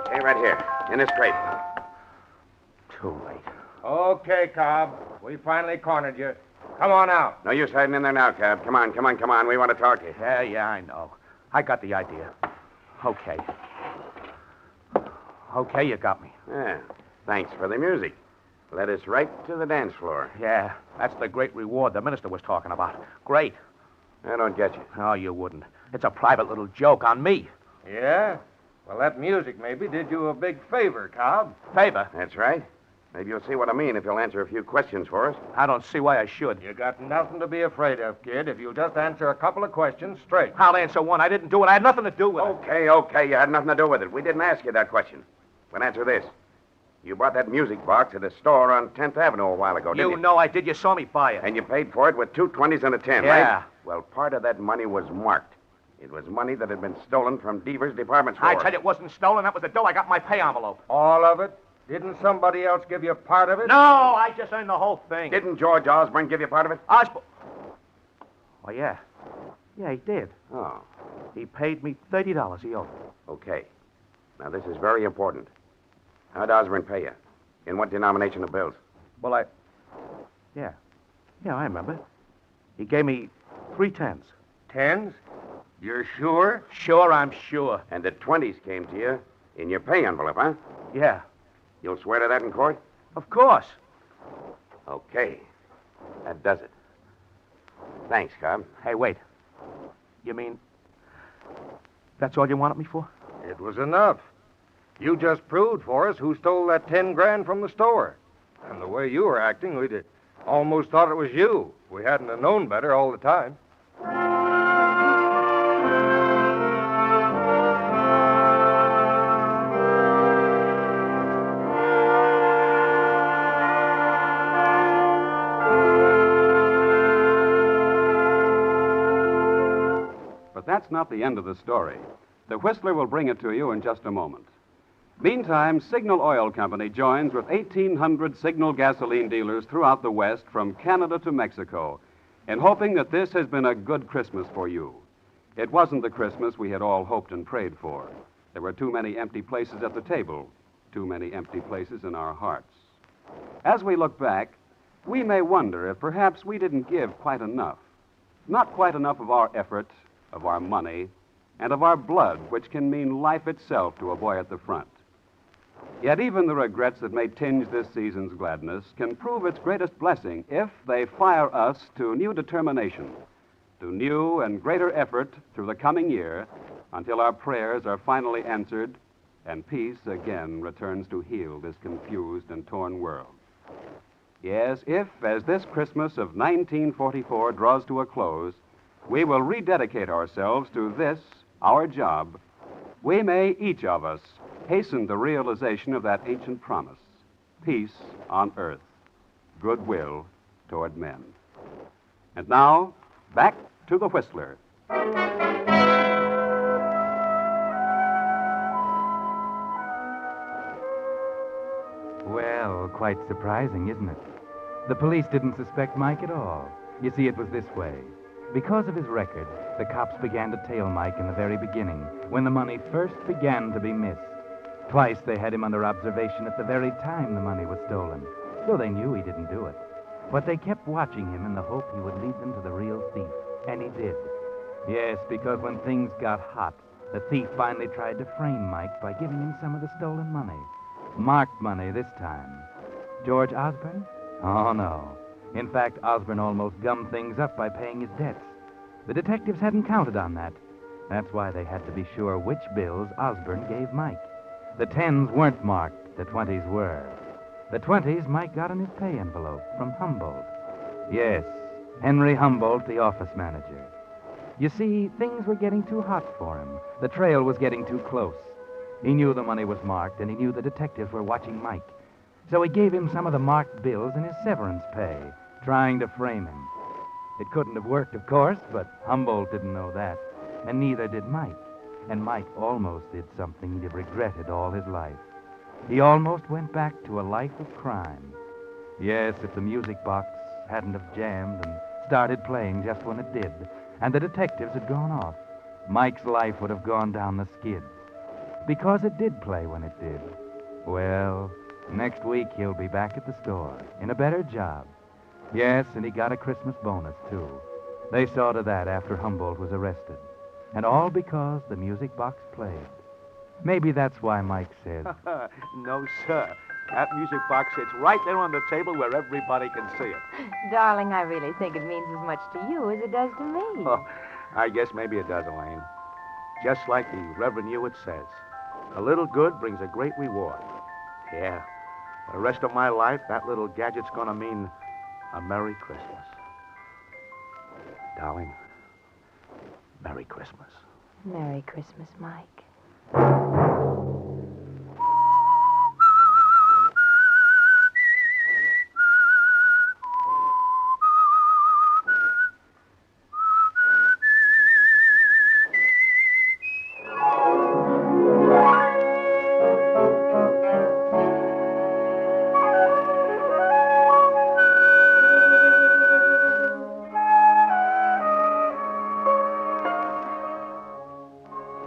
Okay, right here. In this crate. Too late. Okay, Cobb. We finally cornered you. Come on out. No use hiding in there now, Cab. Come on. We want to talk to you. Yeah, I know. I got the idea. Okay. Okay, you got me. Yeah. Thanks for the music. Led us right to the dance floor. Yeah, that's the great reward the minister was talking about. Great. I don't get you. Oh, you wouldn't. It's a private little joke on me. Yeah? Well, that music maybe did you a big favor, Cobb. Favor? That's right. Maybe you'll see what I mean if you'll answer a few questions for us. I don't see why I should. You got nothing to be afraid of, kid, if you'll just answer a couple of questions straight. I'll answer one. I didn't do it. I had nothing to do with it. Okay. You had nothing to do with it. We didn't ask you that question. But answer this. You bought that music box at a store on 10th Avenue a while ago, didn't you? You know I did. You saw me buy it. And you paid for it with 2 20s and a 10, Yeah. right? Well, part of that money was marked. It was money that had been stolen from Deaver's department store. I tell you, it wasn't stolen. That was the dough I got in my pay envelope. All of it? Didn't somebody else give you part of it? No, I just earned the whole thing. Didn't George Osborne give you part of it? Osborne? Oh, yeah. Yeah, he did. Oh. He paid me $30 he owed. Okay. Now, this is very important. How'd Osborne pay you? In what denomination of bills? Well, Yeah, I remember. He gave me 3 10s. 10s? You're sure? Sure, I'm sure. And the 20s came to you in your pay envelope, huh? Yeah. You'll swear to that in court? Of course. Okay. That does it. Thanks, Cobb. Hey, wait. You mean that's all you wanted me for? It was enough. You just proved for us who stole that 10 grand from the store. And the way you were acting, we'd almost thought it was you. We hadn't have known better all the time. But that's not the end of the story. The Whistler will bring it to you in just a moment. Meantime, Signal Oil Company joins with 1,800 Signal gasoline dealers throughout the West, from Canada to Mexico, in hoping that this has been a good Christmas for you. It wasn't the Christmas we had all hoped and prayed for. There were too many empty places at the table, too many empty places in our hearts. As we look back, we may wonder if perhaps we didn't give quite enough. Not quite enough of our effort, of our money, and of our blood, which can mean life itself to a boy at the front. Yet even the regrets that may tinge this season's gladness can prove its greatest blessing if they fire us to new determination, to new and greater effort through the coming year, until our prayers are finally answered and peace again returns to heal this confused and torn world. Yes, if, as this Christmas of 1944 draws to a close, we will rededicate ourselves to this, our job, we may, each of us, hasten the realization of that ancient promise: peace on earth, goodwill toward men. And now, back to the Whistler. Well, quite surprising, isn't it? The police didn't suspect Mike at all. You see, it was this way. Because of his record, the cops began to tail Mike in the very beginning, when the money first began to be missed. Twice they had him under observation at the very time the money was stolen, though they knew he didn't do it. But they kept watching him in the hope he would lead them to the real thief, and he did. Yes, because when things got hot, the thief finally tried to frame Mike by giving him some of the stolen money. Marked money this time. George Osborne? Oh, no. In fact, Osborne almost gummed things up by paying his debts. The detectives hadn't counted on that. That's why they had to be sure which bills Osborne gave Mike. The 10s weren't marked, the 20s were. The 20s Mike got in his pay envelope from Humboldt. Yes, Henry Humboldt, the office manager. You see, things were getting too hot for him. The trail was getting too close. He knew the money was marked, and he knew the detectives were watching Mike. So he gave him some of the marked bills in his severance pay, trying to frame him. It couldn't have worked, of course, but Humboldt didn't know that, and neither did Mike. And Mike almost did something he'd have regretted all his life. He almost went back to a life of crime. Yes, if the music box hadn't have jammed and started playing just when it did, and the detectives had gone off, Mike's life would have gone down the skids. Because it did play when it did. Well, next week he'll be back at the store, in a better job. Yes, and he got a Christmas bonus, too. They saw to that after Humboldt was arrested. And all because the music box played. Maybe that's why Mike said, No, sir. That music box sits right there on the table where everybody can see it. Darling, I really think it means as much to you as it does to me. Oh, I guess maybe it does, Elaine. Just like the Reverend Hewitt says, a little good brings a great reward. Yeah, for the rest of my life, that little gadget's gonna mean a Merry Christmas. Darling, Merry Christmas. Merry Christmas, Mike.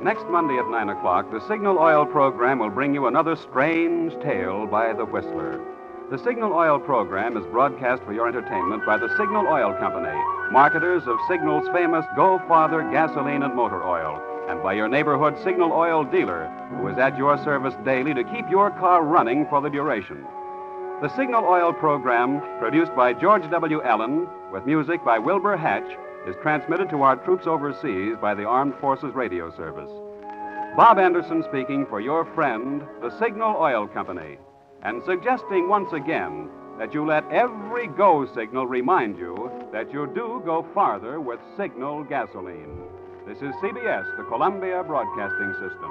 Next Monday at 9 o'clock, the Signal Oil program will bring you another strange tale by the Whistler. The Signal Oil program is broadcast for your entertainment by the Signal Oil Company, marketers of Signal's famous Go Farther gasoline and motor oil, and by your neighborhood Signal Oil dealer, who is at your service daily to keep your car running for the duration. The Signal Oil program, produced by George W. Allen, with music by Wilbur Hatch, is transmitted to our troops overseas by the Armed Forces Radio Service. Bob Anderson speaking for your friend, the Signal Oil Company, and suggesting once again that you let every go signal remind you that you do go farther with Signal gasoline. This is CBS, the Columbia Broadcasting System.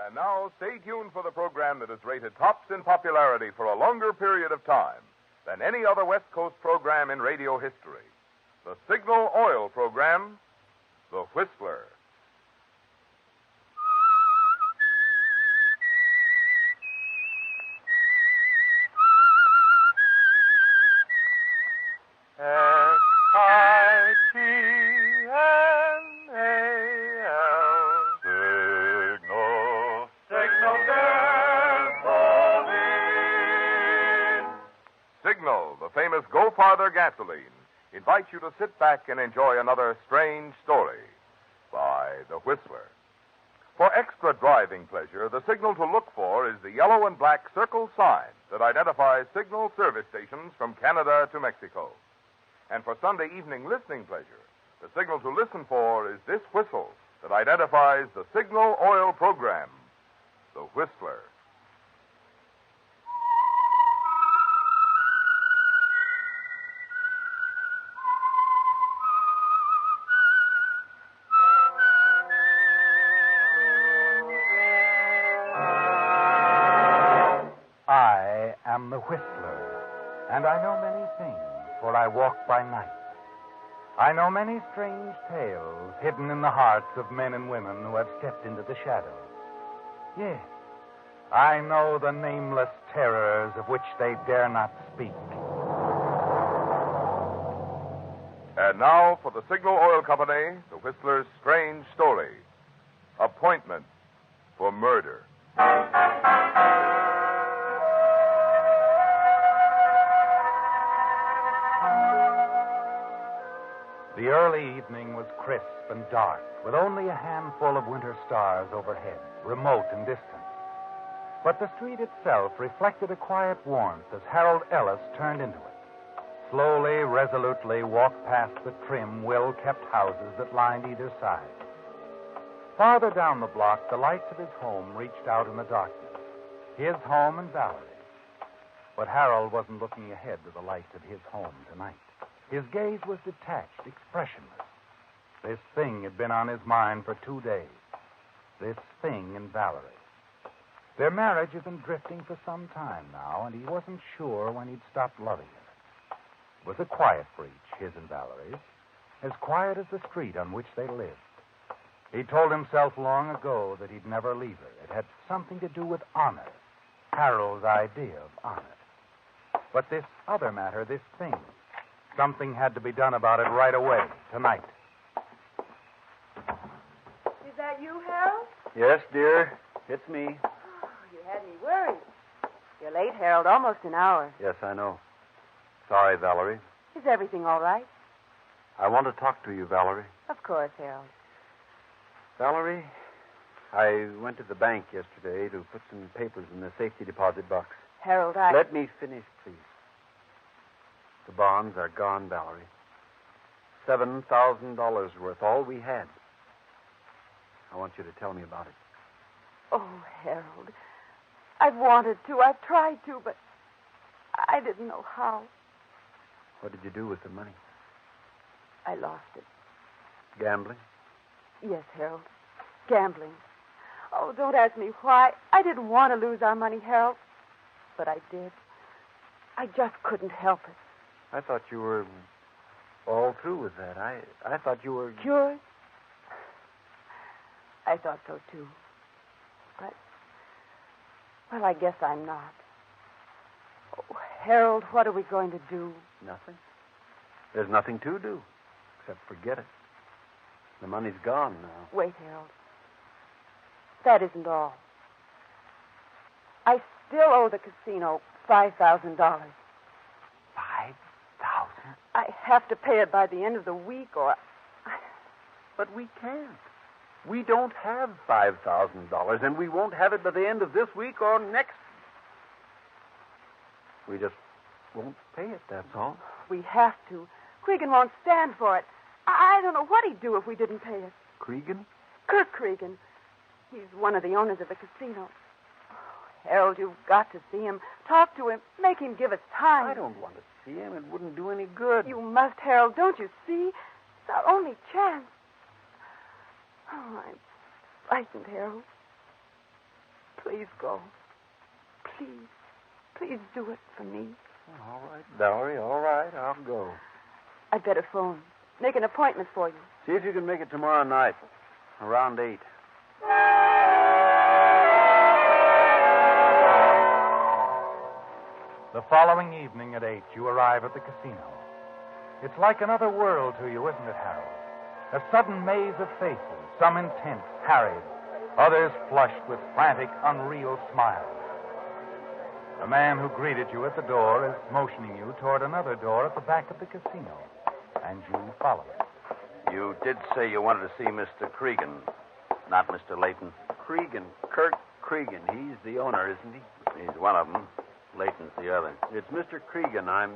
And now, stay tuned for the program that is rated tops in popularity for a longer period of time than any other West Coast program in radio history. The Signal Oil program, The Whistler. Signal, the famous Go Farther gasoline, invites you to sit back and enjoy another strange story by The Whistler. For extra driving pleasure, the signal to look for is the yellow and black circle sign that identifies Signal service stations from Canada to Mexico. And for Sunday evening listening pleasure, the signal to listen for is this whistle that identifies the Signal Oil program, The Whistler. I am the Whistler, and I know many things, for I walk by night. I know many strange tales hidden in the hearts of men and women who have stepped into the shadows. Yes, I know the nameless terrors of which they dare not speak. And now for the Signal Oil Company, The Whistler's strange story, Appointment for Murder. The early evening was crisp and dark, with only a handful of winter stars overhead, remote and distant. But the street itself reflected a quiet warmth as Harold Ellis turned into it. Slowly, resolutely walked past the trim, well-kept houses that lined either side. Farther down the block, the lights of his home reached out in the darkness. His home and Valerie. But Harold wasn't looking ahead to the lights of his home tonight. His gaze was detached, expressionless. This thing had been on his mind for 2 days. This thing and Valerie. Their marriage had been drifting for some time now, and he wasn't sure when he'd stop loving her. It was a quiet breach, his and Valerie's, as quiet as the street on which they lived. He told himself long ago that he'd never leave her. It had something to do with honor, Harold's idea of honor. But this other matter, this thing, something had to be done about it right away, tonight. Is that you, Harold? Yes, dear. It's me. Oh, you had me worried. You're late, Harold. Almost an hour. Yes, I know. Sorry, Valerie. Is everything all right? I want to talk to you, Valerie. Of course, Harold. Valerie, I went to the bank yesterday to put some papers in the safety deposit box. Harold, Let me finish, please. The bonds are gone, Valerie. $7,000 worth, all we had. I want you to tell me about it. Oh, Harold. I've wanted to. I've tried to, but I didn't know how. What did you do with the money? I lost it. Gambling? Yes, Harold. Gambling. Oh, don't ask me why. I didn't want to lose our money, Harold. But I did. I just couldn't help it. I thought you were all through with that. I thought you were... Cured? I thought so, too. But, well, I guess I'm not. Oh, Harold, what are we going to do? Nothing. There's nothing to do, except forget it. The money's gone now. Wait, Harold. That isn't all. I still owe the casino $5,000. $5,000? I have to pay it by the end of the week, or... But we can't. We don't have $5,000, and we won't have it by the end of this week or next. We just won't pay it, that's all. We have to. Cregan won't stand for it. I don't know what he'd do if we didn't pay it. Cregan? Kirk Cregan. He's one of the owners of the casino. Oh, Harold, you've got to see him. Talk to him. Make him give us time. I don't want to see him. It wouldn't do any good. You must, Harold. Don't you see? It's our only chance. Oh, I'm frightened, Harold. Please go. Please. Please do it for me. All right, Valerie, all right. I'll go. I'd better phone. Make an appointment for you. See if you can make it tomorrow night, around 8. The following evening at 8, you arrive at the casino. It's like another world to you, isn't it, Harold? A sudden maze of faces, some intense, harried, others flushed with frantic, unreal smiles. The man who greeted you at the door is motioning you toward another door at the back of the casino, and you follow him. You did say you wanted to see Mr. Cregan, not Mr. Layton. Cregan, Kirk Cregan. He's the owner, isn't he? He's one of them. Layton's the other. It's Mr. Cregan I'm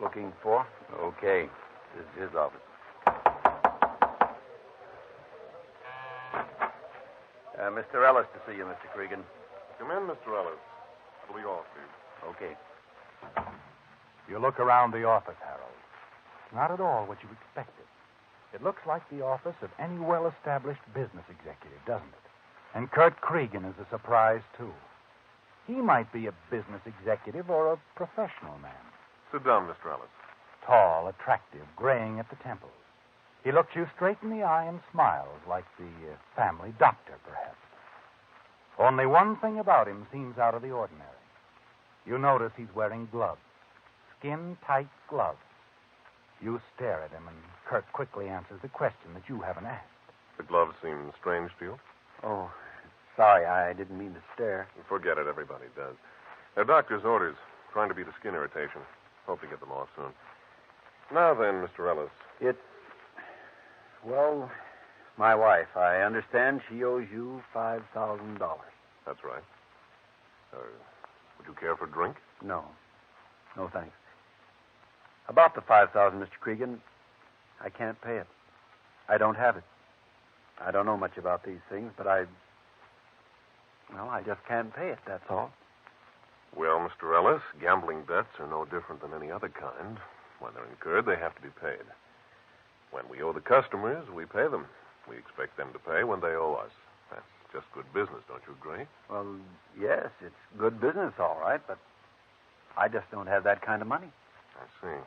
looking for. Okay. This is his office. Mr. Ellis to see you, Mr. Cregan. Come in, Mr. Ellis. It'll be off, please. Okay. You look around the office, Harold. Not at all what you expected. It looks like the office of any well-established business executive, doesn't it? And Kurt Cregan is a surprise, too. He might be a business executive or a professional man. Sit down, Mr. Ellis. Tall, attractive, graying at the temples. He looks you straight in the eye and smiles like the family doctor, perhaps. Only one thing about him seems out of the ordinary. You notice he's wearing gloves, skin-tight gloves. You stare at him, and Kurt quickly answers the question that you haven't asked. The gloves seem strange to you? Oh, sorry, I didn't mean to stare. Forget it, everybody does. They're doctor's orders, trying to beat a skin irritation. Hope to get them off soon. Now then, Mr. Ellis. Well, my wife. I understand she owes you $5,000. That's right. Would you care for a drink? No. No, thanks. About the $5,000, Mr. Cregan, I can't pay it. I don't have it. I don't know much about these things, but I just can't pay it, that's all. Well, Mr. Ellis, gambling debts are no different than any other kind. When they're incurred, they have to be paid. When we owe the customers, we pay them. We expect them to pay when they owe us. That's just good business, don't you agree? Well, yes, it's good business, all right, but I just don't have that kind of money. I see.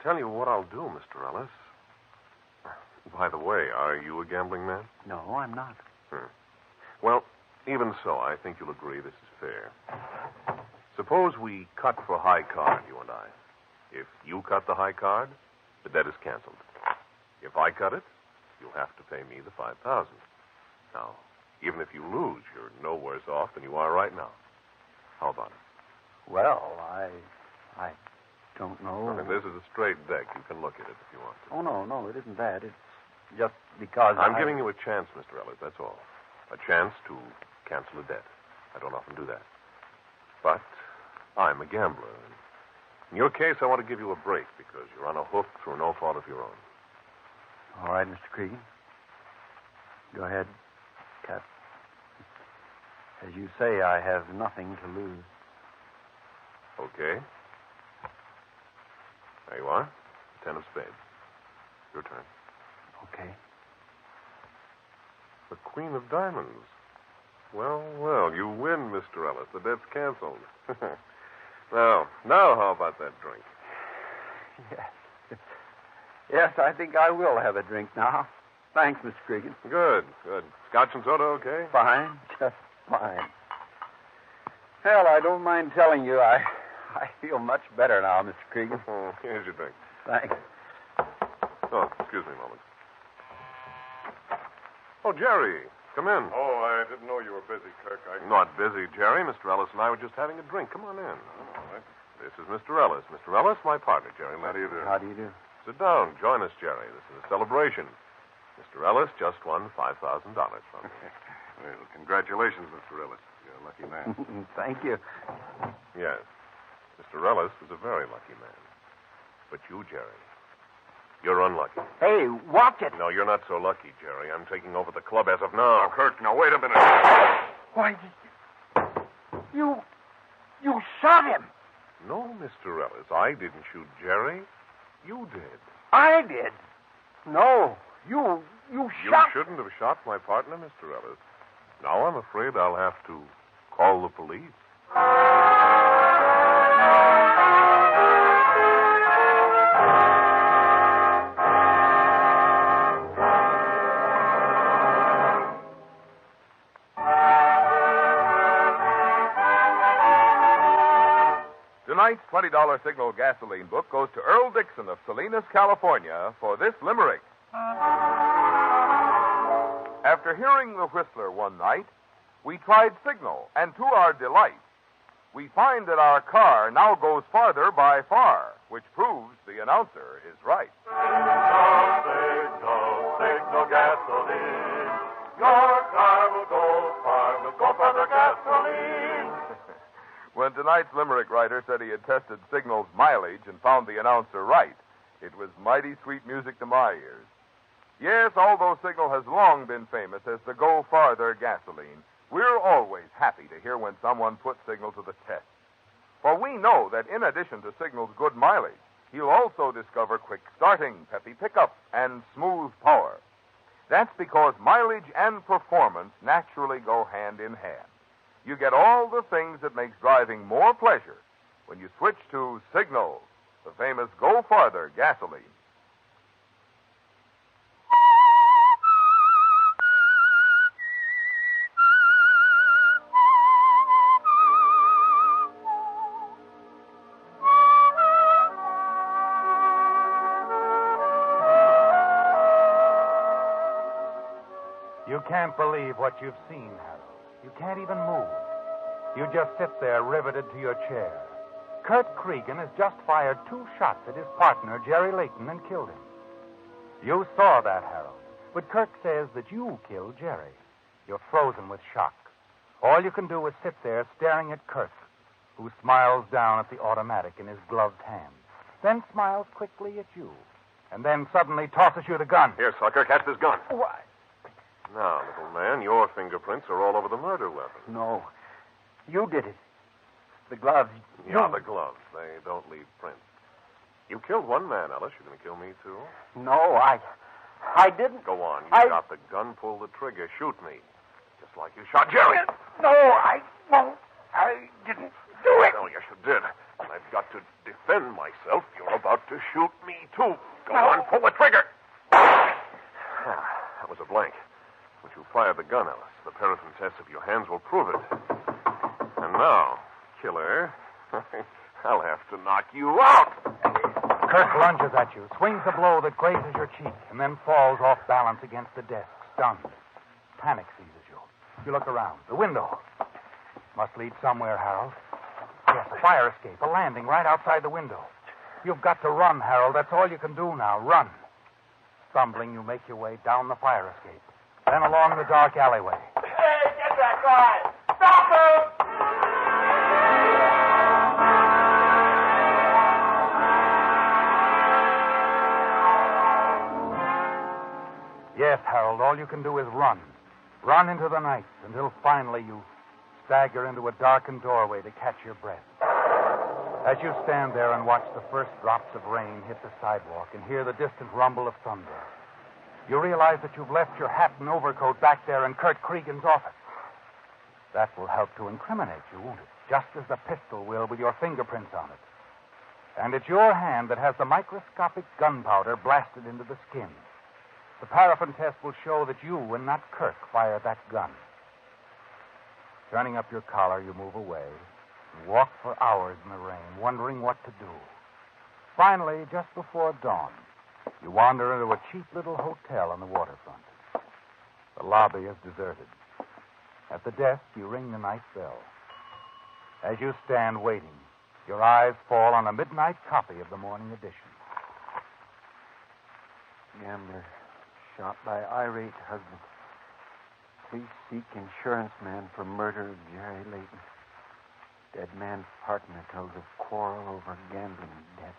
Tell you what I'll do, Mr. Ellis. By the way, are you a gambling man? No, I'm not. Well, even so, I think you'll agree this is fair. Suppose we cut for high card, you and I. If you cut the high card, the debt is canceled. If I cut it, you'll have to pay me the $5,000. Now, even if you lose, you're no worse off than you are right now. How about it? Well, I don't know. I mean, this is a straight deck. You can look at it if you want to. Oh, no, it isn't that. It's just because I'm giving you a chance, Mr. Ellis, that's all. A chance to cancel a debt. I don't often do that. But I'm a gambler. In your case, I want to give you a break because you're on a hook through no fault of your own. All right, Mr. Cregan. Go ahead, Cap. As you say, I have nothing to lose. Okay. There you are. 10 of spades. Your turn. Okay. The Queen of Diamonds. Well, you win, Mr. Ellis. The debt's canceled. Now, how about that drink? Yes. Yes, I think I will have a drink now. Thanks, Mr. Cregan. Good. Scotch and soda, okay? Fine. Just fine. Well, I don't mind telling you, I feel much better now, Mr. Cregan. Here's your drink. Thanks. Oh, excuse me a moment. Oh, Jerry, come in. Oh, I didn't know you were busy, Kirk. Not busy, Jerry. Mr. Ellis and I were just having a drink. Come on in. All right. This is Mr. Ellis. Mr. Ellis, my partner, Jerry. How do you do? How do you do? Sit down. Join us, Jerry. This is a celebration. Mr. Ellis just won $5,000 from me. Well, congratulations, Mr. Ellis. You're a lucky man. Thank you. Yes. Mr. Ellis was a very lucky man. But you, Jerry, you're unlucky. Hey, watch it. No, you're not so lucky, Jerry. I'm taking over the club as of now. Now, Kirk, now, wait a minute. Why, you shot him. No, Mr. Ellis, I didn't shoot Jerry. You did. I did. No, you shot... You shouldn't have shot my partner, Mr. Ellis. Now I'm afraid I'll have to call the police. Tonight's $20 Signal gasoline book goes to Earl Dixon of Salinas, California, for this limerick. After hearing the Whistler one night, we tried Signal, and to our delight, we find that our car now goes farther by far, which proves the announcer is right. Signal gasoline. Your car will go far. We'll go for the gasoline. When tonight's limerick writer said he had tested Signal's mileage and found the announcer right, it was mighty sweet music to my ears. Yes, although Signal has long been famous as the Go Farther gasoline, we're always happy to hear when someone puts Signal to the test. For we know that in addition to Signal's good mileage, you'll also discover quick starting, peppy pickup, and smooth power. That's because mileage and performance naturally go hand in hand. You get all the things that makes driving more pleasure when you switch to Signal, the famous Go Farther gasoline. You can't believe what you've seen, Harold. You can't even move. You just sit there riveted to your chair. Kurt Cregan has just fired 2 shots at his partner, Jerry Layton, and killed him. You saw that, Harold. But Kurt says that you killed Jerry. You're frozen with shock. All you can do is sit there staring at Kurt, who smiles down at the automatic in his gloved hand, then smiles quickly at you. and then suddenly tosses you the gun. Here, sucker, catch this gun. Why? Now, little man, your fingerprints are all over the murder weapon. No. You did it. The gloves. Yeah, the gloves. They don't leave prints. You killed one man, Ellis. You're going to kill me, too? No, I didn't. Go on. You got the gun. Pull the trigger. Shoot me. Just like you shot Jerry. No, I won't. I didn't do it. No, yes, you did. And I've got to defend myself. You're about to shoot me, too. Go on. Pull the trigger. That was a blank. But you fired the gun, Ellis. The paraffin test of your hands will prove it. And now, killer, I'll have to knock you out. Kirk lunges at you, swings a blow that grazes your cheek, and then falls off balance against the desk, stunned. Panic seizes you. You look around. The window. Must lead somewhere, Harold. Yes, a fire escape, a landing right outside the window. You've got to run, Harold. That's all you can do now. Run. Stumbling, you make your way down the fire escape. Then along the dark alleyway. Hey, get that guy! Stop him! Yes, Harold, all you can do is run. Run into the night until finally you stagger into a darkened doorway to catch your breath. As you stand there and watch the first drops of rain hit the sidewalk and hear the distant rumble of thunder, you realize that you've left your hat and overcoat back there in Kurt Cregan's office. That will help to incriminate you, won't it? Just as the pistol will with your fingerprints on it. And it's your hand that has the microscopic gunpowder blasted into the skin. The paraffin test will show that you and not Kirk fired that gun. Turning up your collar, you move away and walk for hours in the rain, wondering what to do. Finally, just before dawn, you wander into a cheap little hotel on the waterfront. The lobby is deserted. At the desk, you ring the night bell. As you stand waiting, your eyes fall on a midnight copy of the morning edition. Gambler shot by irate husband. Police seek insurance man for murder of Jerry Layton. Dead man's partner tells of quarrel over gambling debt.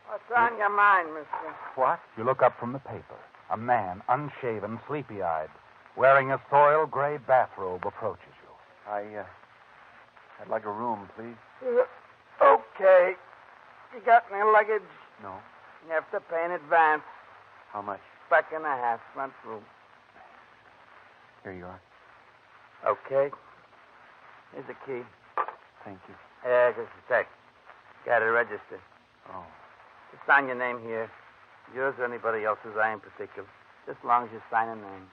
What's on your mind, mister? What? You look up from the paper. A man, unshaven, sleepy-eyed, wearing a soiled gray bathrobe, approaches you. I'd like a room, please. Okay. You got any luggage? No. You have to pay in advance. How much? $1.50, front room. Here you are. Okay. Here's the key. Thank you. Just a sec. Got to register. Oh. Just sign your name here. Yours or anybody else's, I ain't particular. Just as long as you sign a name.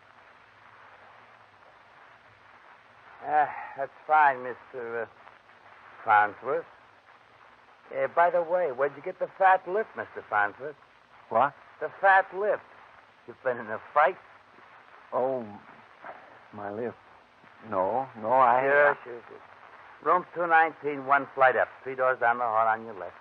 That's fine, Mr. Farnsworth. By the way, where'd you get the fat lip, Mr. Farnsworth? What? The fat lip. You've been in a fight? Oh, my lip. No, I... Sure. Room 219, one flight up. 3 doors down the hall on your left.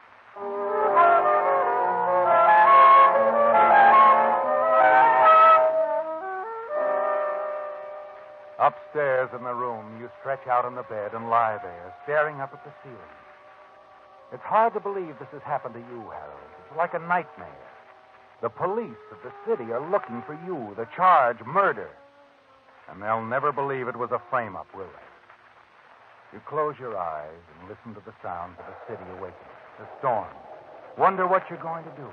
Upstairs in the room, you stretch out on the bed and lie there, staring up at the ceiling. It's hard to believe this has happened to you, Harold. It's like a nightmare. The police of the city are looking for you, the charge, murder. And they'll never believe it was a frame-up, will they? You close your eyes and listen to the sounds of the city awakening, the storm. Wonder what you're going to do.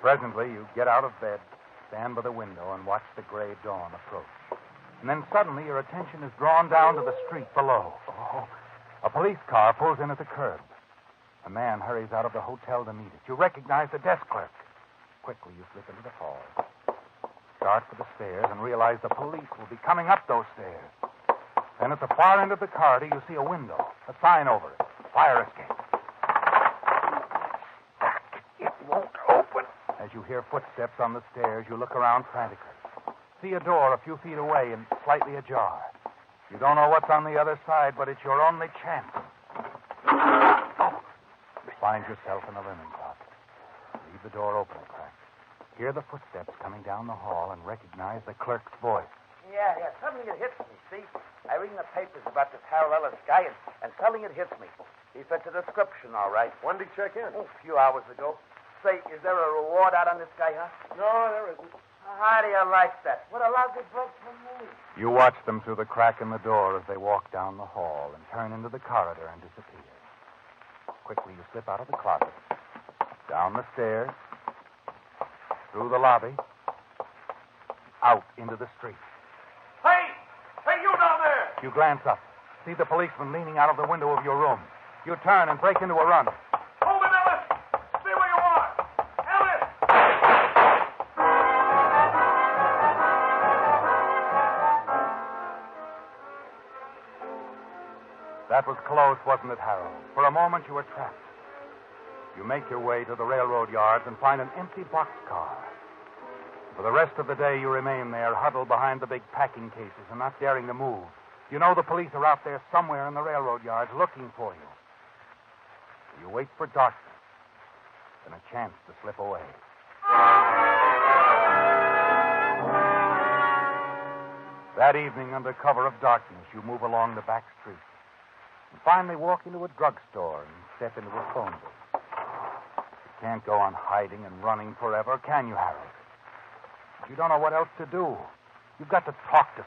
Presently, you get out of bed, stand by the window, and watch the gray dawn approach. And then suddenly your attention is drawn down to the street below. Oh, a police car pulls in at the curb. A man hurries out of the hotel to meet it. You recognize the desk clerk. Quickly, you slip into the hall. Start for the stairs and realize the police will be coming up those stairs. Then at the far end of the corridor, you see a window, a sign over it. Fire escape. It won't open. As you hear footsteps on the stairs, you look around frantically. See a door a few feet away and slightly ajar. You don't know what's on the other side, but it's your only chance. You find yourself in a linen closet. Leave the door open a crack. Hear the footsteps coming down the hall and recognize the clerk's voice. Yeah. Suddenly it hits me, see? I read in the papers about this Harold Ellis guy, and suddenly it hits me. He fits a description, all right. When did he check in? A few hours ago. Say, is there a reward out on this guy, huh? No, there isn't. How do you like that? What a lousy break for me. You watch them through the crack in the door as they walk down the hall and turn into the corridor and disappear. Quickly, you slip out of the closet, down the stairs, through the lobby, out into the street. Hey! Hey, you down there! You glance up, see the policeman leaning out of the window of your room. You turn and break into a run. Hold it, Ellis! Stay where you are! Ellis! That was close, wasn't it, Harold? For a moment, you were trapped. You make your way to the railroad yards and find an empty boxcar. For the rest of the day, you remain there, huddled behind the big packing cases and not daring to move. You know the police are out there somewhere in the railroad yards looking for you. You wait for darkness and a chance to slip away. That evening, under cover of darkness, you move along the back street and finally walk into a drugstore and step into a phone booth. You can't go on hiding and running forever, can you, Harold? You don't know what else to do. You've got to talk to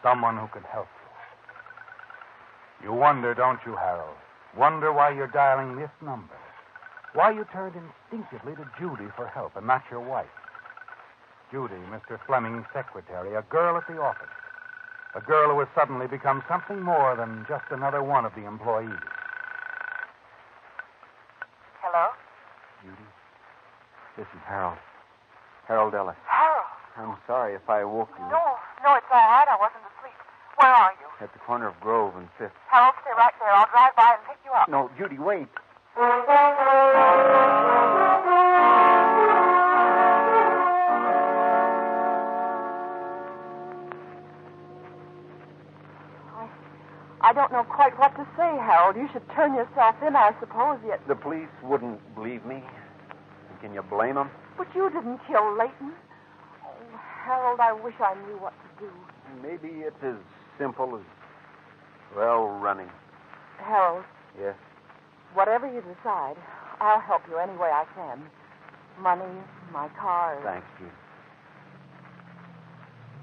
someone who can help you. You wonder, don't you, Harold? Wonder why you're dialing this number. Why you turned instinctively to Judy for help and not your wife. Judy, Mr. Fleming's secretary, a girl at the office. A girl who has suddenly become something more than just another one of the employees. Hello? Judy, this is Harold. Harold Ellis. Harold? I'm sorry if I woke you. No, it's all right. I wasn't asleep. Where are you? At the corner of Grove and Fifth. Harold, stay right there. I'll drive by and pick you up. No, Judy, wait. I don't know quite what to say, Harold. You should turn yourself in, I suppose, yet... The police wouldn't believe me. Can you blame them? But you didn't kill Leighton. Oh, Harold, I wish I knew what to do. Maybe it's as simple as, well, running. Harold. Yes? Whatever you decide, I'll help you any way I can. Money, my car. Thanks, Judy.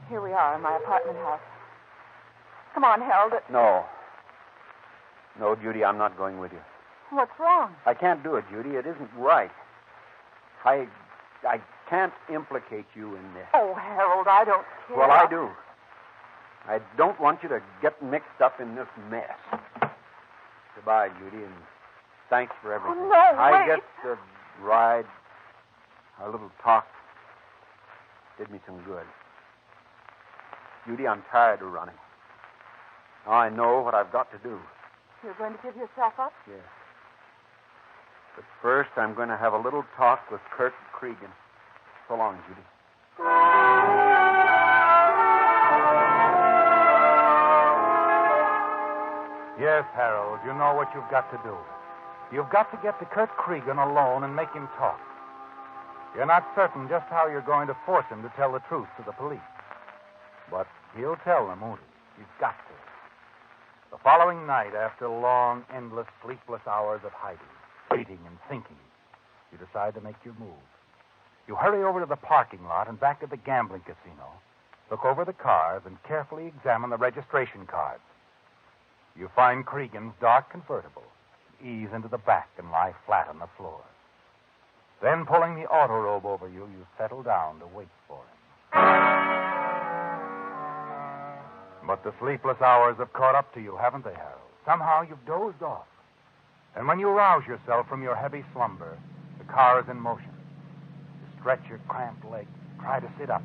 Here we are in my apartment house. Come on, Harold. No. No, Judy, I'm not going with you. What's wrong? I can't do it, Judy. It isn't right. I can't implicate you in this. Oh, Harold, I don't care. Well, I do. I don't want you to get mixed up in this mess. Goodbye, Judy, and thanks for everything. Oh, no, I wait. guess the ride, our little talk, did me some good. Judy, I'm tired of running. Now I know what I've got to do. You're going to give yourself up? Yes. But first, I'm going to have a little talk with Kurt Cregan. So long, Judy. Yes, Harold, you know what you've got to do. You've got to get to Kurt Cregan alone and make him talk. You're not certain just how you're going to force him to tell the truth to the police. But he'll tell them, won't he? He's got to. The following night, after long, endless, sleepless hours of hiding, waiting, and thinking, you decide to make your move. You hurry over to the parking lot and back to the gambling casino, look over the cars, and carefully examine the registration cards. You find Cregan's dark convertible, ease into the back and lie flat on the floor. Then, pulling the auto robe over you, you settle down to wait for him. But the sleepless hours have caught up to you, haven't they, Harold? Somehow you've dozed off. And when you rouse yourself from your heavy slumber, the car is in motion. You stretch your cramped legs, try to sit up.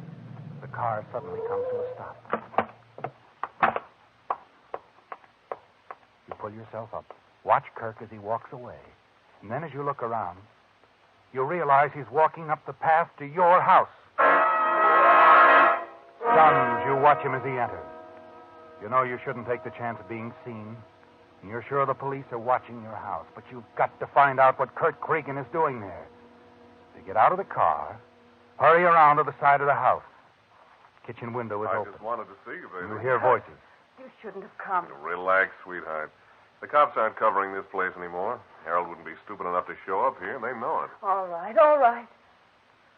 The car suddenly comes to a stop. You pull yourself up, watch Kirk as he walks away. And then as you look around, you realize he's walking up the path to your house. Stunned, you watch him as he enters. You know you shouldn't take the chance of being seen. And you're sure the police are watching your house. But you've got to find out what Kurt Cregan is doing there. So you get out of the car, hurry around to the side of the house. Kitchen window is I open. just wanted to see you, baby. You hear voices. You shouldn't have come. Relax, sweetheart. The cops aren't covering this place anymore. Harold wouldn't be stupid enough to show up here, and they know it. All right, all right.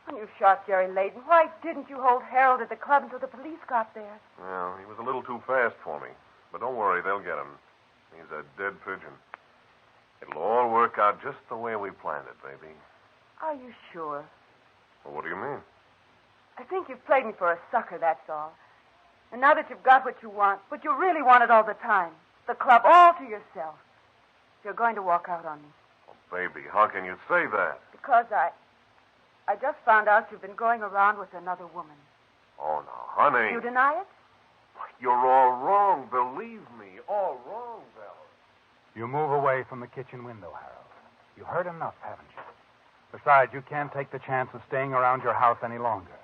When you shot Jerry Layton, why didn't you hold Harold at the club until the police got there? Well, he was a little too fast for me. But don't worry, they'll get him. He's a dead pigeon. It'll all work out just the way we planned it, baby. Are you sure? Well, what do you mean? I think you've played me for a sucker, that's all. And now that you've got what you want, but you really want it all the time, the club all to yourself, you're going to walk out on me. Oh, baby, how can you say that? Because I just found out you've been going around with another woman. Oh, no, honey. You deny it? You're all wrong. Believe me, all wrong, Valerie. You move away from the kitchen window, Harold. You heard enough, haven't you? Besides, you can't take the chance of staying around your house any longer.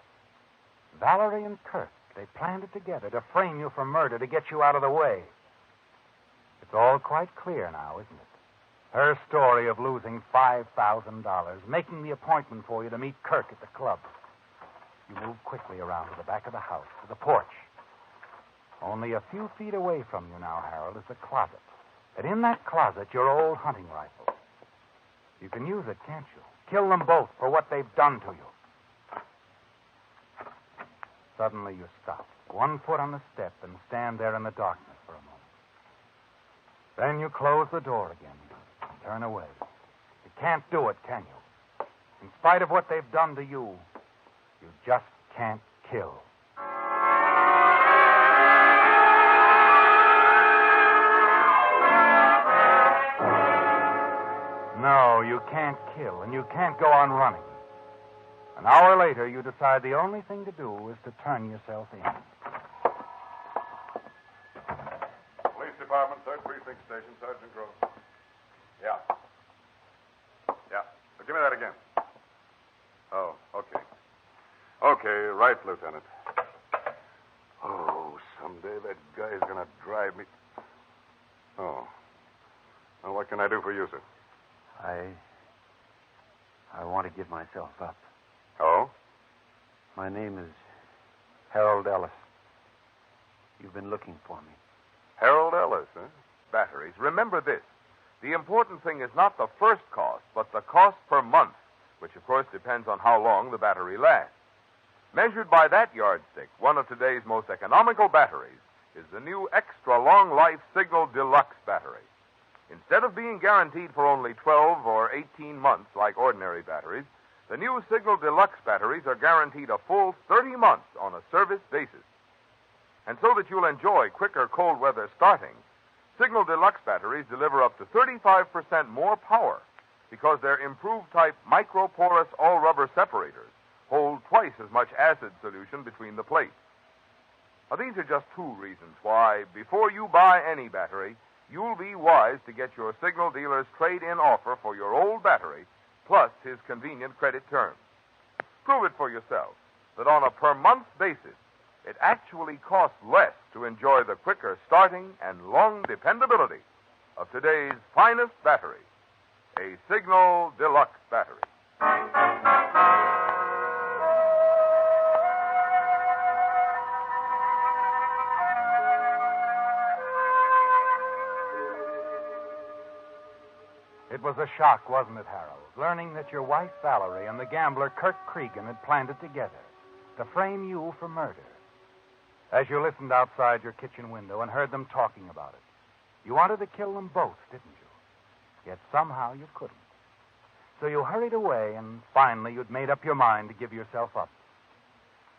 Valerie and Kirk, they planned it together to frame you for murder, to get you out of the way. It's all quite clear now, isn't it? Her story of losing $5,000, making the appointment for you to meet Kirk at the club. You move quickly around to the back of the house, to the porch. Only a few feet away from you now, Harold, is the closet. And in that closet, your old hunting rifle. You can use it, can't you? Kill them both for what they've done to you. Suddenly you stop, 1 foot on the step, and stand there in the darkness for a moment. Then you close the door again and turn away. You can't do it, can you? In spite of what they've done to you, you just can't kill. No, you can't kill, and you can't go on running. An hour later, you decide the only thing to do is to turn yourself in. Police Department, 3rd Precinct Station, Sergeant Grove. Yeah. Yeah. So give me that again. Oh, okay. Okay, right, Lieutenant. Oh, someday that guy's gonna drive me. Oh. Well, what can I do for you, sir? I want to give myself up. Oh? My name is Harold Ellis. You've been looking for me. Harold Ellis, huh? Batteries. Remember this. The important thing is not the first cost, but the cost per month, which, of course, depends on how long the battery lasts. Measured by that yardstick, one of today's most economical batteries is the new Extra Long Life Signal Deluxe battery. Instead of being guaranteed for only 12 or 18 months like ordinary batteries, the new Signal Deluxe batteries are guaranteed a full 30 months on a service basis. And so that you'll enjoy quicker cold weather starting, Signal Deluxe batteries deliver up to 35% more power because their improved type microporous all-rubber separators hold twice as much acid solution between the plates. Now, these are just 2 reasons why, before you buy any battery, you'll be wise to get your Signal dealer's trade-in offer for your old battery, plus his convenient credit terms. Prove it for yourself that on a per-month basis, it actually costs less to enjoy the quicker starting and long dependability of today's finest battery, a Signal Deluxe battery. It was a shock, wasn't it, Harold, learning that your wife, Valerie, and the gambler, Kirk Cregan, had planned it together to frame you for murder. As you listened outside your kitchen window and heard them talking about it, you wanted to kill them both, didn't you? Yet somehow you couldn't. So you hurried away, and finally you'd made up your mind to give yourself up.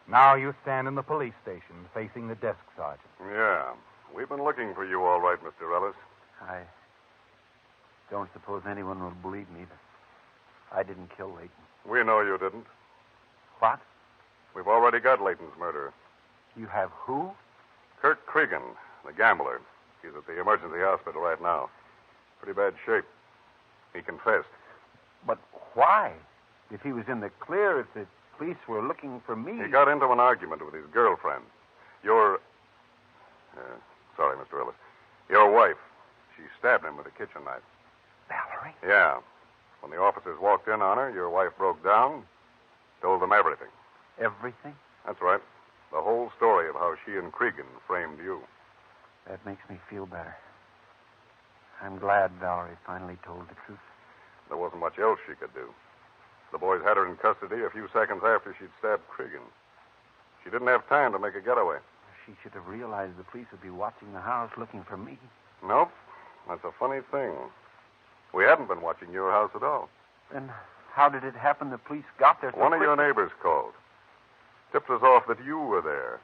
Now you stand in the police station facing the desk sergeant. Yeah. We've been looking for you all right, Mr. Ellis. I don't suppose anyone will believe me that I didn't kill Layton. We know you didn't. What? We've already got Layton's murderer. You have who? Kirk Cregan, the gambler. He's at the emergency hospital right now. Pretty bad shape. He confessed. But why? If he was in the clear, if the police were looking for me... He got into an argument with his girlfriend. Sorry, Mr. Ellis. Your wife. She stabbed him with a kitchen knife. Valerie? Yeah. When the officers walked in on her, your wife broke down, told them everything. Everything? That's right. The whole story of how she and Cregan framed you. That makes me feel better. I'm glad Valerie finally told the truth. There wasn't much else she could do. The boys had her in custody a few seconds after she'd stabbed Cregan. She didn't have time to make a getaway. She should have realized the police would be watching the house looking for me. Nope. That's a funny thing. We hadn't been watching your house at all. Then how did it happen the police got there so One of your quickly? neighbors called. Tipped us off that you were there,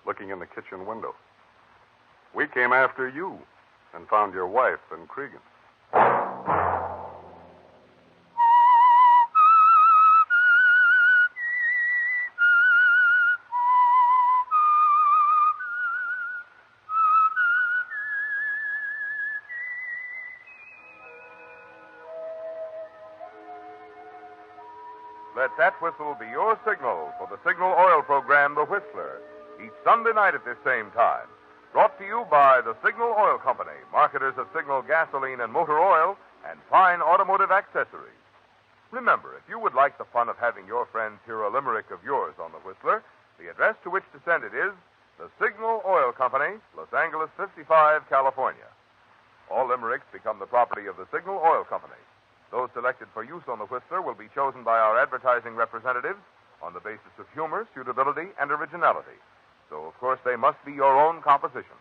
looking in the kitchen window. We came after you and found your wife and Cregan. Let that whistle be your signal for the Signal Oil program, The Whistler, each Sunday night at this same time. Brought to you by the Signal Oil Company, marketers of Signal gasoline and motor oil and fine automotive accessories. Remember, if you would like the fun of having your friends hear a limerick of yours on The Whistler, the address to which to send it is the Signal Oil Company, Los Angeles 55, California. All limericks become the property of the Signal Oil Company. Those selected for use on The Whistler will be chosen by our advertising representatives on the basis of humor, suitability, and originality. So, of course, they must be your own composition.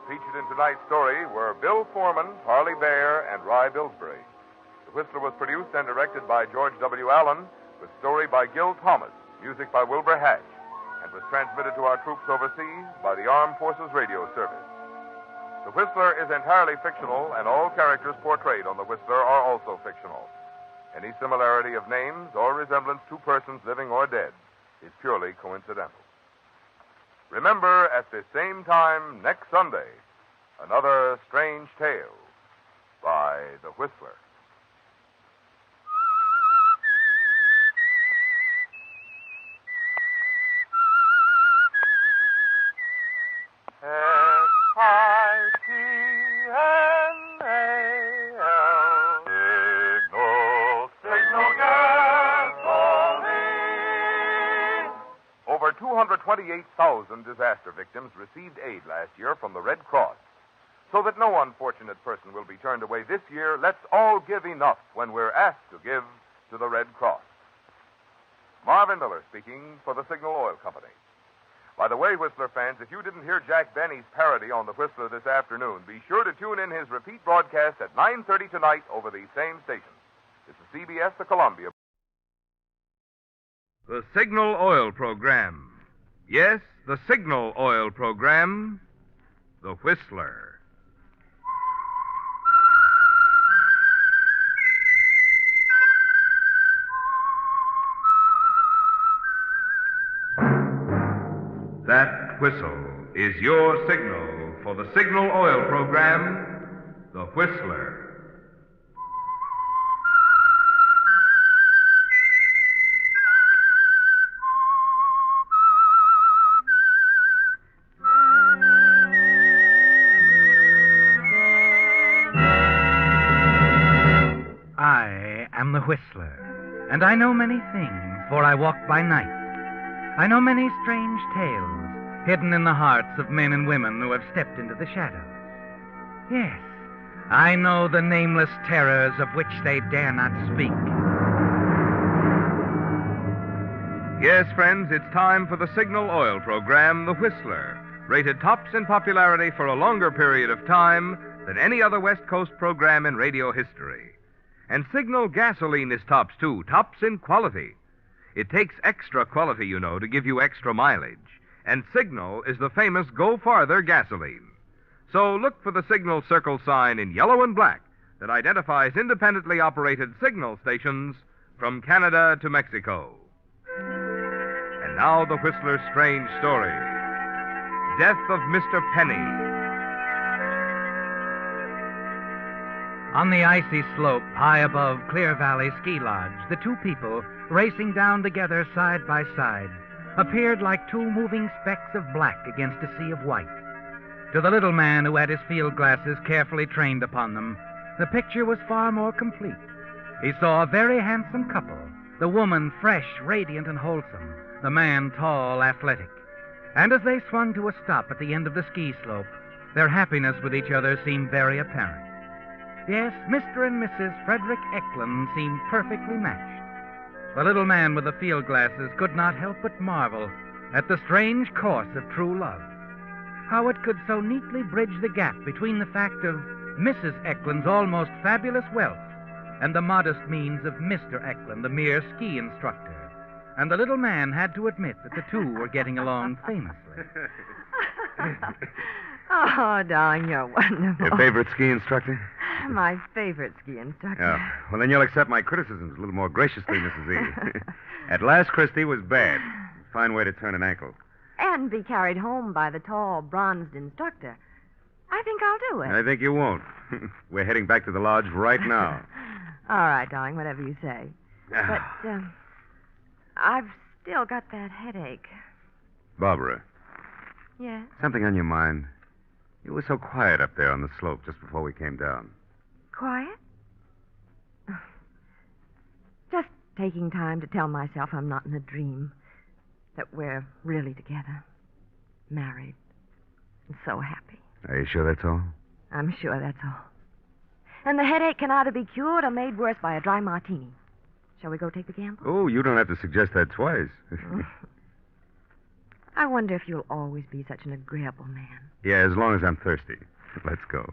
Featured in tonight's story were Bill Foreman, Harley Bear, and Rye Billsbury. The Whistler was produced and directed by George W. Allen, with story by Gil Thomas, music by Wilbur Hatch, and was transmitted to our troops overseas by the Armed Forces Radio Service. The Whistler is entirely fictional, and all characters portrayed on The Whistler are also fictional. Any similarity of names or resemblance to persons living or dead is purely coincidental. Remember, at this same time next Sunday, another strange tale by The Whistler. Over 228,000 disaster victims received aid last year from the Red Cross. So that no unfortunate person will be turned away this year, let's all give enough when we're asked to give to the Red Cross. Marvin Miller speaking for the Signal Oil Company. By the way, Whistler fans, if you didn't hear Jack Benny's parody on the Whistler this afternoon, be sure to tune in his repeat broadcast at 9:30 tonight over these same stations. This is CBS, the Columbia. The Signal Oil Program. Yes, the Signal Oil Program. The Whistler. That whistle is your signal for the Signal Oil Program, The Whistler. I am the Whistler, and I know many things, for I walk by night. I know many strange tales hidden in the hearts of men and women who have stepped into the shadows. Yes, I know the nameless terrors of which they dare not speak. Yes, friends, it's time for the Signal Oil Program, The Whistler, rated tops in popularity for a longer period of time than any other West Coast program in radio history. And Signal gasoline is tops, too, tops in quality. It takes extra quality, you know, to give you extra mileage. And Signal is the famous Go Farther gasoline. So look for the Signal circle sign in yellow and black that identifies independently operated Signal stations from Canada to Mexico. And now the Whistler's strange story. Death of Mr. Penny. On the icy slope high above Clear Valley Ski Lodge, the two people, racing down together side by side, appeared like two moving specks of black against a sea of white. To the little man who had his field glasses carefully trained upon them, the picture was far more complete. He saw a very handsome couple, the woman fresh, radiant, and wholesome, the man tall, athletic. And as they swung to a stop at the end of the ski slope, their happiness with each other seemed very apparent. Yes, Mr. and Mrs. Frederick Eklund seemed perfectly matched. The little man with the field glasses could not help but marvel at the strange course of true love. How it could so neatly bridge the gap between the fact of Mrs. Eklund's almost fabulous wealth and the modest means of Mr. Eklund, the mere ski instructor. And the little man had to admit that the two were getting along famously. Oh, darling, you're wonderful. Your favorite ski instructor? My favorite ski instructor. Yeah. Well, then you'll accept my criticisms a little more graciously, Mrs. E. At last, Christie was bad. Fine way to turn an ankle. And be carried home by the tall, bronzed instructor. I think I'll do it. I think you won't. We're heading back to the lodge right now. All right, darling, whatever you say. But, I've still got that headache. Barbara, Yeah? something on your mind? You were so quiet up there on the slope just before we came down. Quiet? Just taking time to tell myself I'm not in a dream. That we're really together. Married. And so happy. Are you sure that's all? I'm sure that's all. And the headache can either be cured or made worse by a dry martini. Shall we go take the gamble? Oh, you don't have to suggest that twice. I wonder if you'll always be such an agreeable man. Yeah, as long as I'm thirsty. Let's go.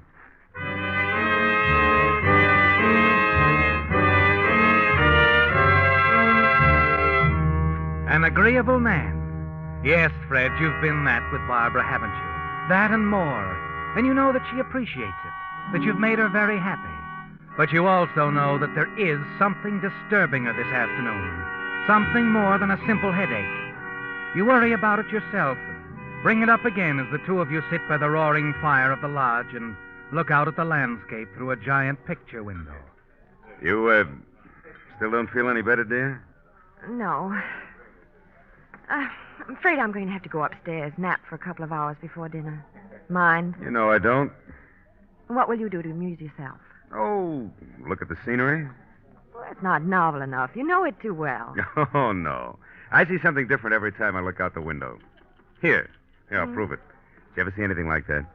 An agreeable man. Yes, Fred, you've been that with Barbara, haven't you? That and more. And you know that she appreciates it, that you've made her very happy. But you also know that there is something disturbing her this afternoon. Something more than a simple headache. You worry about it yourself. Bring it up again as the two of you sit by the roaring fire of the lodge and look out at the landscape through a giant picture window. You, still don't feel any better, dear? No. I'm afraid I'm going to have to go upstairs, nap for a couple of hours before dinner. Mind? You know I don't. What will you do to amuse yourself? Oh, look at the scenery. Well, it's not novel enough. You know it too well. Oh, no. I see something different every time I look out the window. Here, I'll prove it. Did you ever see anything like that?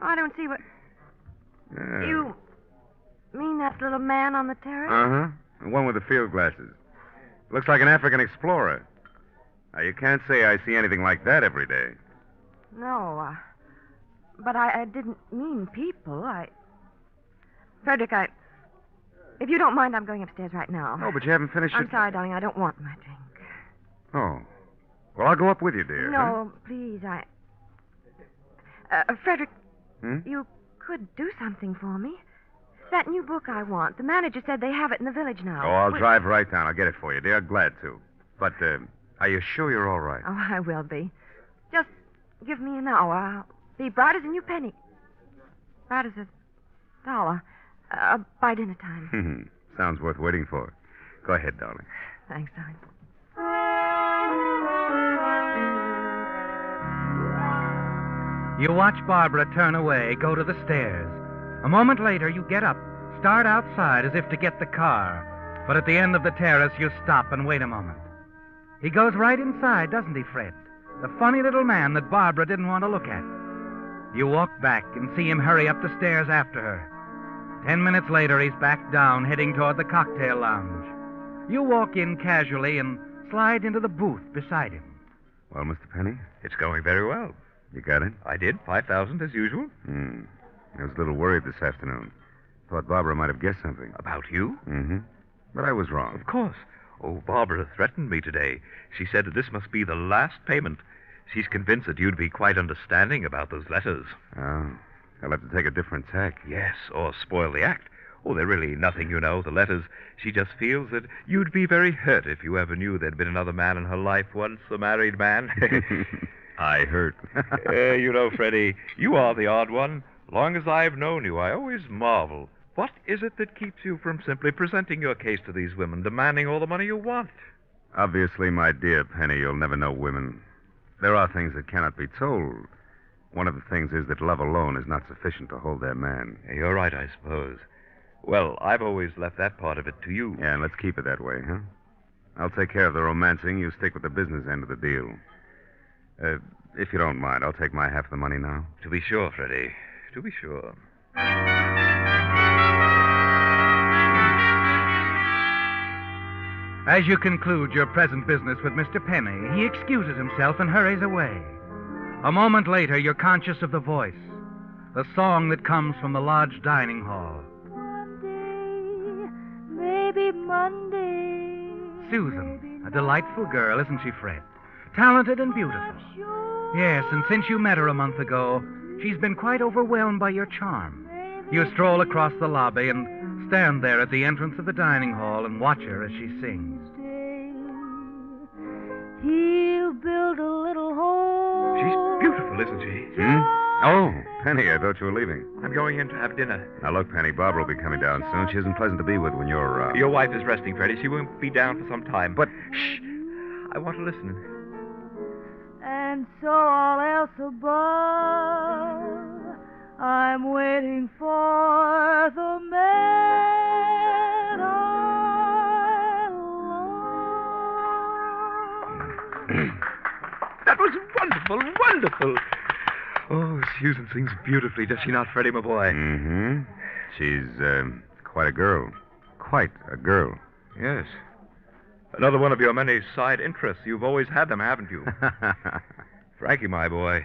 I don't see what... Yeah. You mean that little man on the terrace? Uh-huh. The one with the field glasses. Looks like an African explorer. Now, you can't say I see anything like that every day. No, but I didn't mean people. Frederick, if you don't mind, I'm going upstairs right now. Oh, but you haven't finished I'm sorry, darling. I don't want my drink. Oh. Well, I'll go up with you, dear. No, please, Frederick, Hmm? you could do something for me. That new book I want. The manager said they have it in the village now. Oh, I'll drive right down. I'll get it for you, dear. Glad to. But, are you sure you're all right? Oh, I will be. Just give me an hour. I'll be bright as a new penny. Bright as $1. By dinner time. Sounds worth waiting for. Go ahead, darling. Thanks, darling. You watch Barbara turn away, go to the stairs. A moment later, you get up, start outside as if to get the car. But at the end of the terrace, you stop and wait a moment. He goes right inside, doesn't he, Fred? The funny little man that Barbara didn't want to look at. You walk back and see him hurry up the stairs after her. 10 minutes later, he's back down, heading toward the cocktail lounge. You walk in casually and slide into the booth beside him. Well, Mr. Penny? It's going very well. You got it? I did. 5,000 as usual. I was a little worried this afternoon. Thought Barbara might have guessed something. About you? Mm-hmm. But I was wrong. Of course. Oh, Barbara threatened me today. She said that this must be the last payment. She's convinced that you'd be quite understanding about those letters. Oh. I'll have to take a different tack. Yes, or spoil the act. Oh, they're really nothing, you know, the letters. She just feels that you'd be very hurt if you ever knew there'd been another man in her life once, a married man. I hurt. You know, Freddie, you are the odd one. Long as I've known you, I always marvel. What is it that keeps you from simply presenting your case to these women, demanding all the money you want? Obviously, my dear Penny, you'll never know women. There are things that cannot be told. One of the things is that love alone is not sufficient to hold their man. You're right, I suppose. Well, I've always left that part of it to you. Yeah, let's keep it that way, huh? I'll take care of the romancing. You stick with the business end of the deal. If you don't mind, I'll take my half of the money now. To be sure, Freddie. To be sure. As you conclude your present business with Mr. Penny, he excuses himself and hurries away. A moment later, you're conscious of the voice, the song that comes from the lodge dining hall. Maybe Monday. Susan, a delightful girl, isn't she, Fred? Talented and beautiful. Yes, and since you met her a month ago, she's been quite overwhelmed by your charm. You stroll across the lobby and stand there at the entrance of the dining hall and watch her as she sings. He'll build a little home. She's beautiful, isn't she? Oh, Penny, I thought you were leaving. I'm going in to have dinner. Now, look, Penny, Barbara will be coming down soon. She isn't pleasant to be with when you're around. Your wife is resting, Freddie. She won't be down for some time. But, shh, I want to listen. And so all else above, I'm waiting for the man I love. That was wonderful, wonderful. Oh, Susan sings beautifully, does she not, Freddie, my boy? Mm-hmm. She's quite a girl. Quite a girl. Yes. Another one of your many side interests. You've always had them, haven't you? Frankie, my boy,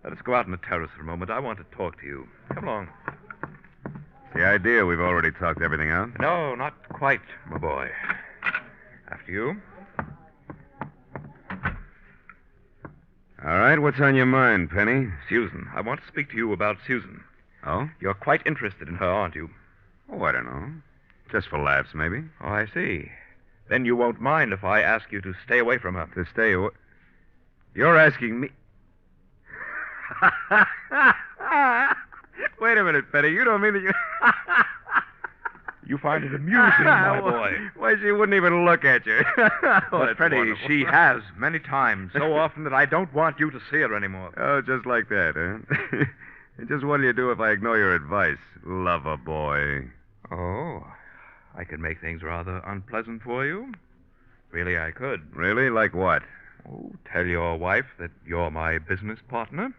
let us go out on the terrace for a moment. I want to talk to you. Come along. It's the idea we've already talked everything out. No, not quite, my boy. After you. All right, what's on your mind, Penny? Susan. I want to speak to you about Susan. Oh? You're quite interested in her, aren't you? Oh, I don't know. Just for laughs, maybe. Oh, I see. Then you won't mind if I ask you to stay away from her. To stay away? You're asking me... Wait a minute, Penny. You don't mean that you... You find it amusing, my boy. Why, she wouldn't even look at you. But, Freddie, wonderful. she has many times, so often that I don't want you to see her anymore. Oh, just like that, huh? And just what do you do if I ignore your advice, lover boy? Oh, I could make things rather unpleasant for you. Really, I could. Really? Like what? Oh, tell your wife that you're my business partner.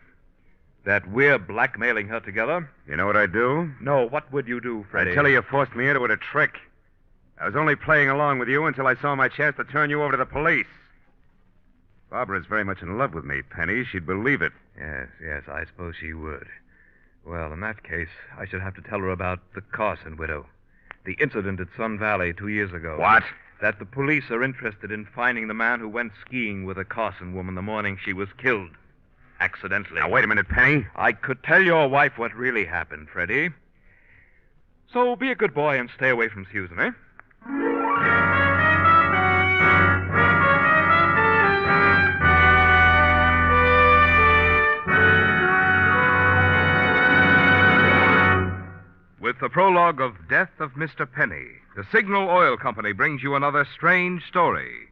That we're blackmailing her together. You know what I'd do? No, what would you do, Freddie? I'd tell her you forced me into it a trick. I was only playing along with you until I saw my chance to turn you over to the police. Barbara's very much in love with me, Penny. She'd believe it. Yes, I suppose she would. Well, in that case, I should have to tell her about the Carson widow. The incident at Sun Valley 2 years ago. What? That the police are interested in finding the man who went skiing with a Carson woman the morning she was killed. Accidentally. Now, wait a minute, Penny. I could tell your wife what really happened, Freddie. So be a good boy and stay away from Susan, eh? With the prologue of Death of Mr. Penny, the Signal Oil Company brings you another strange story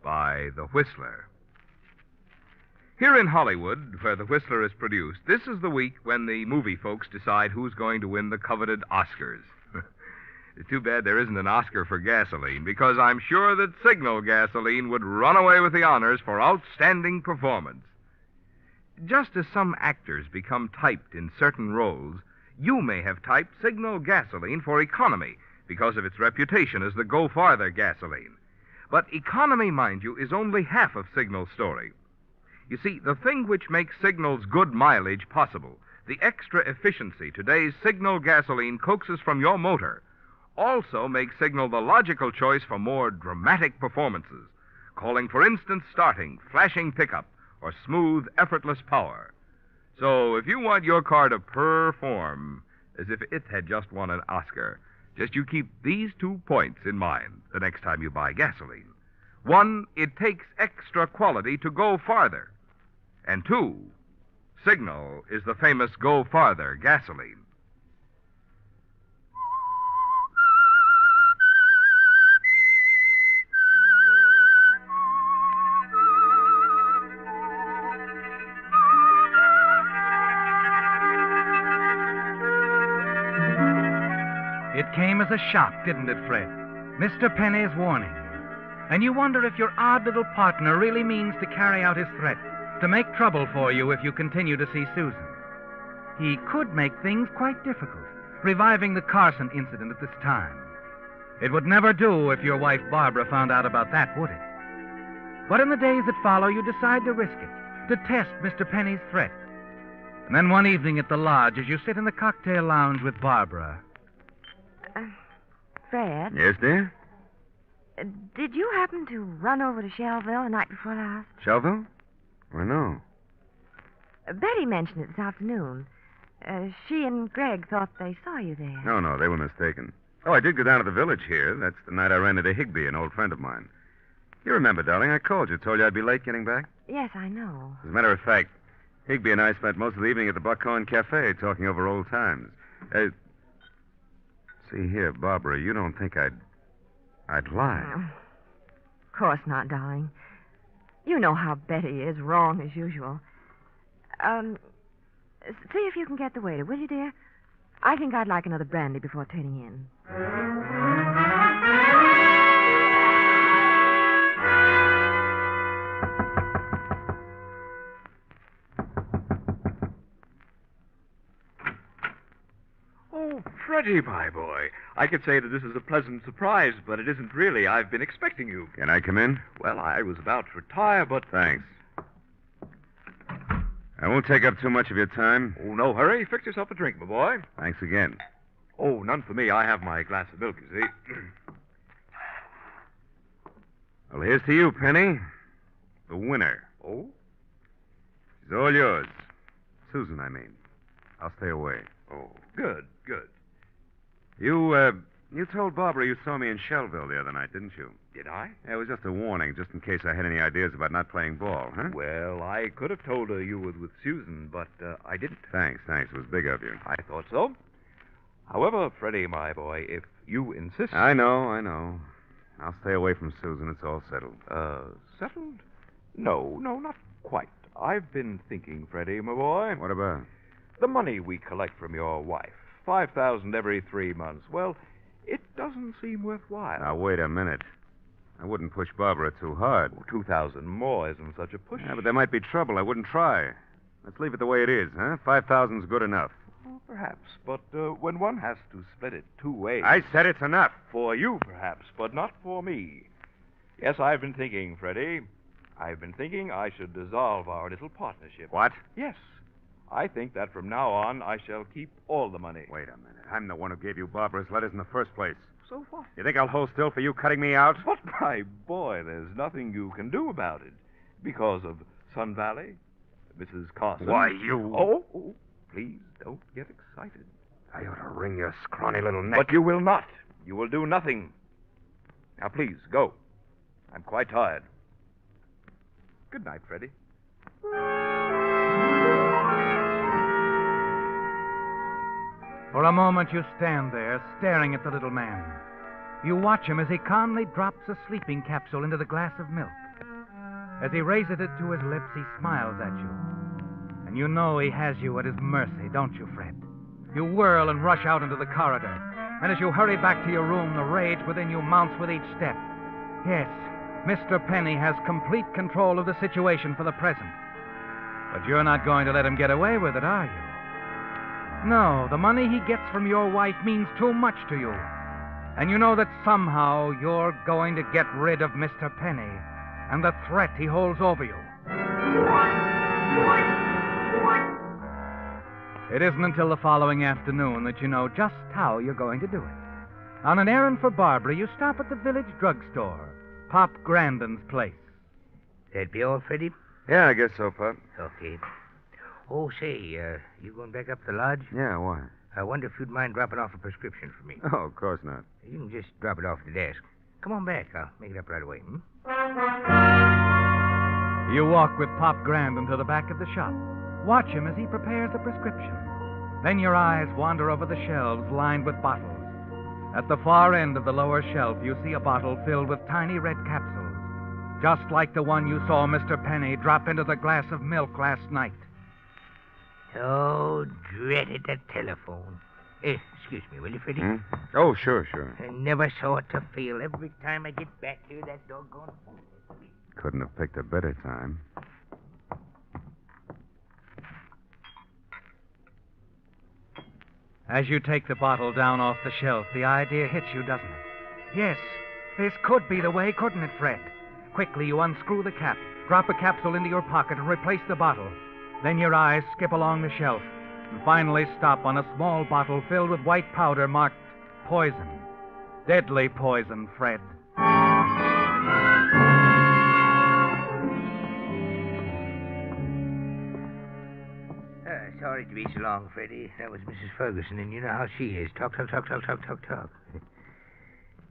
by The Whistler. Here in Hollywood, where The Whistler is produced, this is the week when the movie folks decide who's going to win the coveted Oscars. It's too bad there isn't an Oscar for gasoline, because I'm sure that Signal gasoline would run away with the honors for outstanding performance. Just as some actors become typed in certain roles, you may have typed Signal gasoline for economy because of its reputation as the go-farther gasoline. But economy, mind you, is only half of Signal's story. You see, the thing which makes Signal's good mileage possible, the extra efficiency today's Signal gasoline coaxes from your motor, also makes Signal the logical choice for more dramatic performances, calling for instant starting, flashing pickup, or smooth, effortless power. So if you want your car to perform as if it had just won an Oscar, just you keep these 2 points in mind the next time you buy gasoline. 1, it takes extra quality to go farther. And 2, Signal is the famous Go Farther gasoline. It as a shock, didn't it, Fred? Mr. Penny's warning. And you wonder if your odd little partner really means to carry out his threat, to make trouble for you if you continue to see Susan. He could make things quite difficult, reviving the Carson incident at this time. It would never do if your wife Barbara found out about that, would it? But in the days that follow, you decide to risk it, to test Mr. Penny's threat. And then one evening at the lodge, as you sit in the cocktail lounge with Barbara... Fred? Yes, dear? Did you happen to run over to Shelville the night before last? Shelville? Why, no. Betty mentioned it this afternoon. She and Greg thought they saw you there. No, they were mistaken. Oh, I did go down to the village here. That's the night I ran into Higby, an old friend of mine. You remember, darling, I told you I'd be late getting back. Yes, I know. As a matter of fact, Higby and I spent most of the evening at the Buckhorn Cafe talking over old times. See here, Barbara, you don't think I'd lie. Oh, of course not, darling. You know how Betty is, wrong as usual. See if you can get the waiter, will you, dear? I think I'd like another brandy before turning in. Oh, Freddie, my boy. I could say that this is a pleasant surprise, but it isn't really. I've been expecting you. Can I come in? Well, I was about to retire, but... Thanks. I won't take up too much of your time. Oh, no hurry. Fix yourself a drink, my boy. Thanks again. Oh, none for me. I have my glass of milk, you see. Well, here's to you, Penny. The winner. Oh? She's all yours. Susan, I mean. I'll stay away. Oh, good. You told Barbara you saw me in Shelville the other night, didn't you? Did I? Yeah, it was just a warning, just in case I had any ideas about not playing ball, huh? Well, I could have told her you were with Susan, but I didn't. Thanks. It was big of you. I thought so. However, Freddie, my boy, if you insist... I know. I'll stay away from Susan. It's all settled. Settled? No, not quite. I've been thinking, Freddie, my boy. What about? The money we collect from your wife. $5,000 every 3 months. Well, it doesn't seem worthwhile. Now, wait a minute. I wouldn't push Barbara too hard. Oh, 2,000 more isn't such a push. Yeah, but there might be trouble. I wouldn't try. Let's leave it the way it is, huh? 5,000's good enough. Well, perhaps, but when one has to split it 2 ways... I said it's enough. For you, perhaps, but not for me. Yes, I've been thinking, Freddie. I've been thinking I should dissolve our little partnership. What? Yes. I think that from now on I shall keep all the money. Wait a minute. I'm the one who gave you Barbara's letters in the first place. So what? You think I'll hold still for you cutting me out? But, my boy, there's nothing you can do about it. Because of Sun Valley, Mrs. Carson. Why, you... Oh, please don't get excited. I ought to wring your scrawny little neck. But you will not. You will do nothing. Now, please, go. I'm quite tired. Good night, Freddie. For a moment you stand there, staring at the little man. You watch him as he calmly drops a sleeping capsule into the glass of milk. As he raises it to his lips, he smiles at you. And you know he has you at his mercy, don't you, Fred? You whirl and rush out into the corridor. And as you hurry back to your room, the rage within you mounts with each step. Yes, Mr. Penny has complete control of the situation for the present. But you're not going to let him get away with it, are you? No, the money he gets from your wife means too much to you. And you know that somehow you're going to get rid of Mr. Penny and the threat he holds over you. It isn't until the following afternoon that you know just how you're going to do it. On an errand for Barbara, you stop at the village drugstore, Pop Grandin's place. That be all, Freddie? Yeah, I guess so, Pop. Okay. Oh, say, you going back up to the lodge? Yeah, why? I wonder if you'd mind dropping off a prescription for me. Oh, of course not. You can just drop it off at the desk. Come on back. I'll make it up right away. You walk with Pop Grandin to the back of the shop. Watch him as he prepares the prescription. Then your eyes wander over the shelves lined with bottles. At the far end of the lower shelf, you see a bottle filled with tiny red capsules, just like the one you saw Mr. Penny drop into the glass of milk last night. Oh, dreaded the telephone. Excuse me, will you, Freddie? Hmm? Oh, sure. I never saw it to feel. Every time I get back here, that doggone... Couldn't have picked a better time. As you take the bottle down off the shelf, the idea hits you, doesn't it? Yes, this could be the way, couldn't it, Fred? Quickly, you unscrew the cap, drop a capsule into your pocket, and replace the bottle. Then your eyes skip along the shelf, and finally stop on a small bottle filled with white powder marked poison. Deadly poison, Fred. Sorry to be so long, Freddie. That was Mrs. Ferguson, and you know how she is. Talk.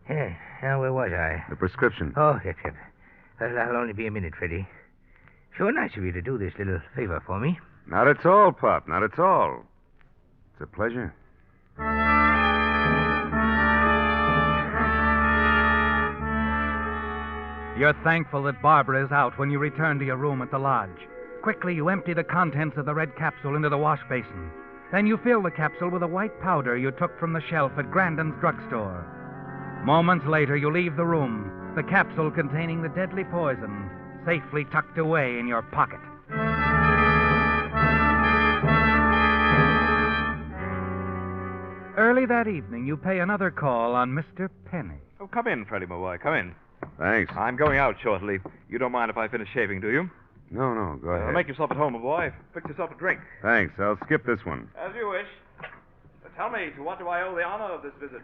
Yeah, now where was I? The prescription. Oh, yep. I'll only be a minute, Freddie. Sure nice of you to do this little favor for me. Not at all, Pop. Not at all. It's a pleasure. You're thankful that Barbara is out when you return to your room at the lodge. Quickly, you empty the contents of the red capsule into the wash basin. Then you fill the capsule with a white powder you took from the shelf at Grandin's drugstore. Moments later, you leave the room, the capsule containing the deadly poison safely tucked away in your pocket. Early that evening, you pay another call on Mr. Penny. Oh, come in, Freddie, my boy. Come in. Thanks. I'm going out shortly. You don't mind if I finish shaving, do you? No, go ahead. Make yourself at home, my boy. Fix yourself a drink. Thanks. I'll skip this one. As you wish. Tell me, to what do I owe the honor of this visit?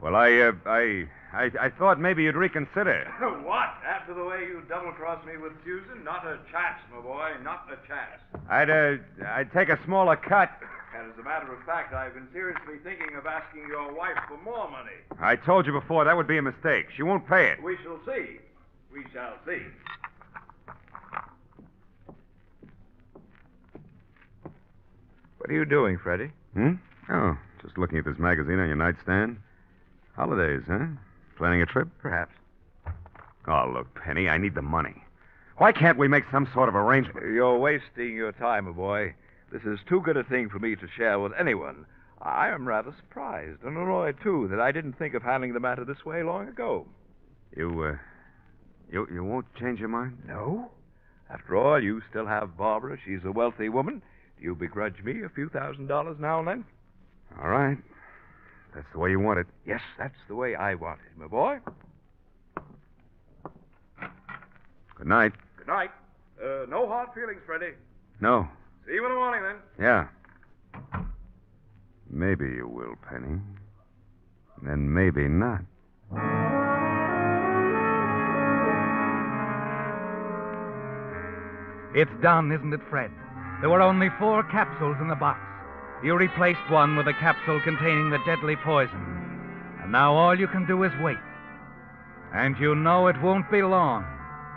Well, I thought maybe you'd reconsider. What? After the way you double-crossed me with Susan? Not a chance, my boy. Not a chance. I'd take a smaller cut. And as a matter of fact, I've been seriously thinking of asking your wife for more money. I told you before that would be a mistake. She won't pay it. We shall see. We shall see. What are you doing, Freddie? Oh, just looking at this magazine on your nightstand. Holidays, huh? Planning a trip? Perhaps. Oh, look, Penny, I need the money. Why can't we make some sort of arrangement? You're wasting your time, my boy. This is too good a thing for me to share with anyone. I am rather surprised and annoyed, too, that I didn't think of handling the matter this way long ago. You won't change your mind? No. After all, you still have Barbara. She's a wealthy woman. Do you begrudge me a few $1,000s now and then? All right. That's the way you want it. Yes, that's the way I want it, my boy. Good night. Good night. No hard feelings, Freddie. No. See you in the morning, then. Yeah. Maybe you will, Penny. And maybe not. It's done, isn't it, Fred? There were only 4 capsules in the box. You replaced one with a capsule containing the deadly poison. And now all you can do is wait. And you know it won't be long,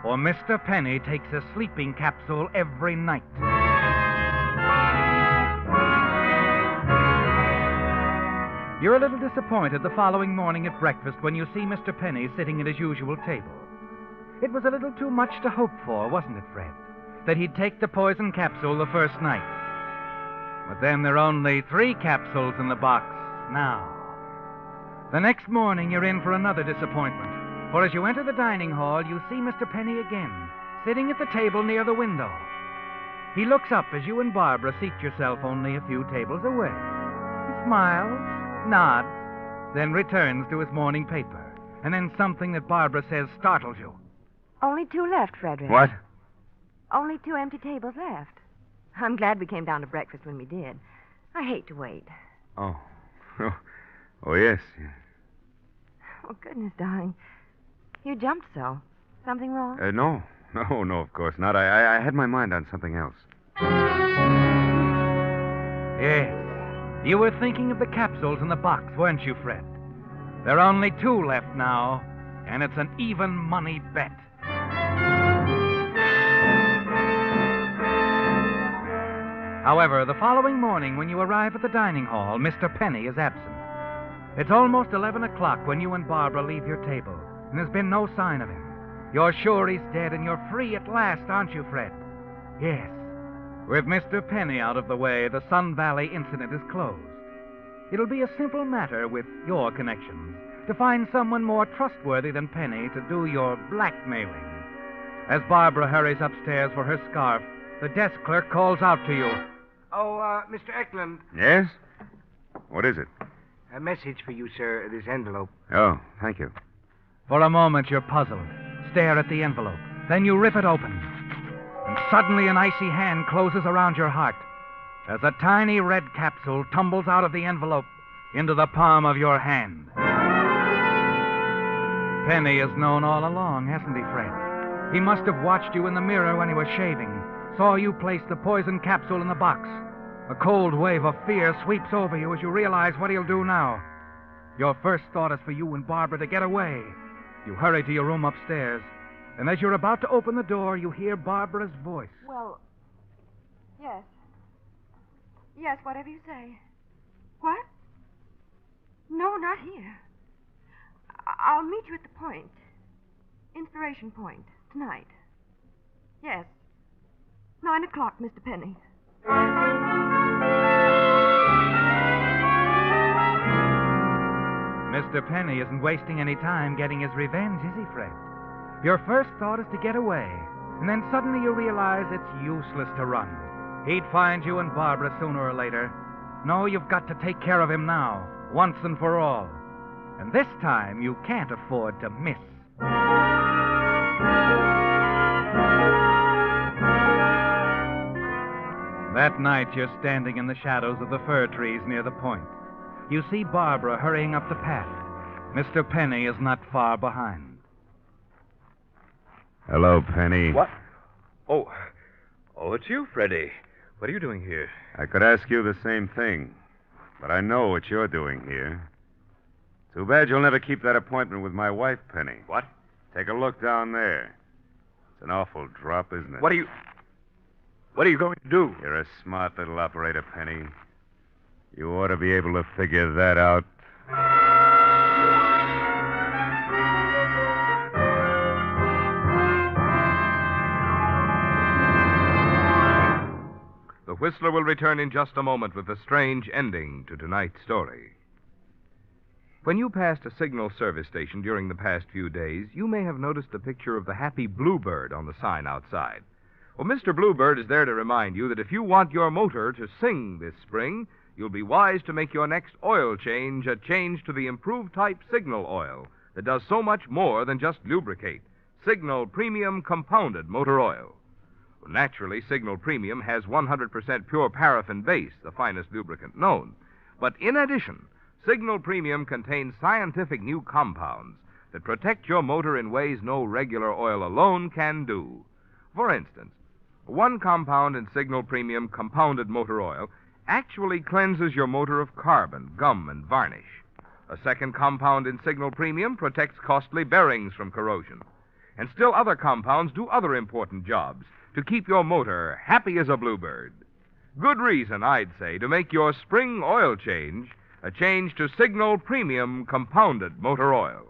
for Mr. Penny takes a sleeping capsule every night. You're a little disappointed the following morning at breakfast when you see Mr. Penny sitting at his usual table. It was a little too much to hope for, wasn't it, Fred? That he'd take the poison capsule the first night. But then there are only 3 capsules in the box now. The next morning, you're in for another disappointment. For as you enter the dining hall, you see Mr. Penny again, sitting at the table near the window. He looks up as you and Barbara seat yourself only a few tables away. He smiles, nods, then returns to his morning paper. And then something that Barbara says startles you. Only 2 left, Frederick. What? Only 2 empty tables left. I'm glad we came down to breakfast when we did. I hate to wait. Oh, yes. Oh, goodness, darling. You jumped so. Something wrong? No, of course not. I had my mind on something else. Yes. You were thinking of the capsules in the box, weren't you, Fred? There are only 2 left now, and it's an even money bet. However, the following morning, when you arrive at the dining hall, Mr. Penny is absent. It's almost 11 o'clock when you and Barbara leave your table, and there's been no sign of him. You're sure he's dead, and you're free at last, aren't you, Fred? Yes. With Mr. Penny out of the way, the Sun Valley incident is closed. It'll be a simple matter with your connections to find someone more trustworthy than Penny to do your blackmailing. As Barbara hurries upstairs for her scarf, the desk clerk calls out to you. Oh, Mr. Eklund. Yes? What is it? A message for you, sir. This envelope. Oh, thank you. For a moment, you're puzzled. Stare at the envelope. Then you rip it open. And suddenly an icy hand closes around your heart as a tiny red capsule tumbles out of the envelope into the palm of your hand. Penny has known all along, hasn't he, Fred? He must have watched you in the mirror when he was shaving, saw you place the poison capsule in the box. A cold wave of fear sweeps over you as you realize what he'll do now. Your first thought is for you and Barbara to get away. You hurry to your room upstairs, and as you're about to open the door, you hear Barbara's voice. Well, yes. Yes, whatever you say. What? No, not here. I'll meet you at the Point. Inspiration Point, tonight. Yes. 9 o'clock, Mr. Penny. Mr. Penny isn't wasting any time getting his revenge, is he, Fred? Your first thought is to get away, and then suddenly you realize it's useless to run. He'd find you and Barbara sooner or later. No, you've got to take care of him now, once and for all. And this time you can't afford to miss. That night you're standing in the shadows of the fir trees near the Point. You see Barbara hurrying up the path. Mr. Penny is not far behind. Hello, Penny. What? Oh, it's you, Freddie. What are you doing here? I could ask you the same thing, but I know what you're doing here. Too bad you'll never keep that appointment with my wife, Penny. What? Take a look down there. It's an awful drop, isn't it? What are you going to do? You're a smart little operator, Penny. You ought to be able to figure that out. The Whistler will return in just a moment with a strange ending to tonight's story. When you passed a signal service station during the past few days, you may have noticed a picture of the happy Bluebird on the sign outside. Well, Mr. Bluebird is there to remind you that if you want your motor to sing this spring, you'll be wise to make your next oil change a change to the improved type Signal oil that does so much more than just lubricate. Signal Premium Compounded Motor Oil. Well, naturally, Signal Premium has 100% pure paraffin base, the finest lubricant known. But in addition, Signal Premium contains scientific new compounds that protect your motor in ways no regular oil alone can do. For instance, one compound in Signal Premium Compounded Motor Oil actually cleanses your motor of carbon, gum, and varnish. A second compound in Signal Premium protects costly bearings from corrosion. And still other compounds do other important jobs to keep your motor happy as a bluebird. Good reason, I'd say, to make your spring oil change a change to Signal Premium Compounded Motor Oil.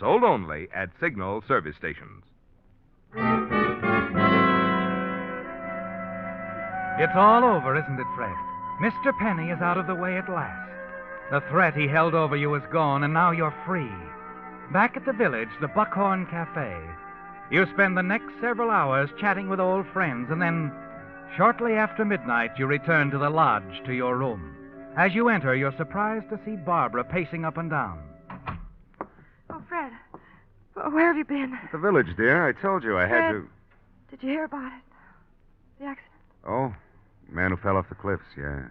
Sold only at Signal service stations. It's all over, isn't it, Fred? Mr. Penny is out of the way at last. The threat he held over you is gone, and now you're free. Back at the village, the Buckhorn Cafe, you spend the next several hours chatting with old friends, and then, shortly after midnight, you return to the lodge to your room. As you enter, you're surprised to see Barbara pacing up and down. Oh, Fred, where have you been? At the village, dear. I told you I had to... Did you hear about it? The accident? Oh, the man who fell off the cliffs, yeah.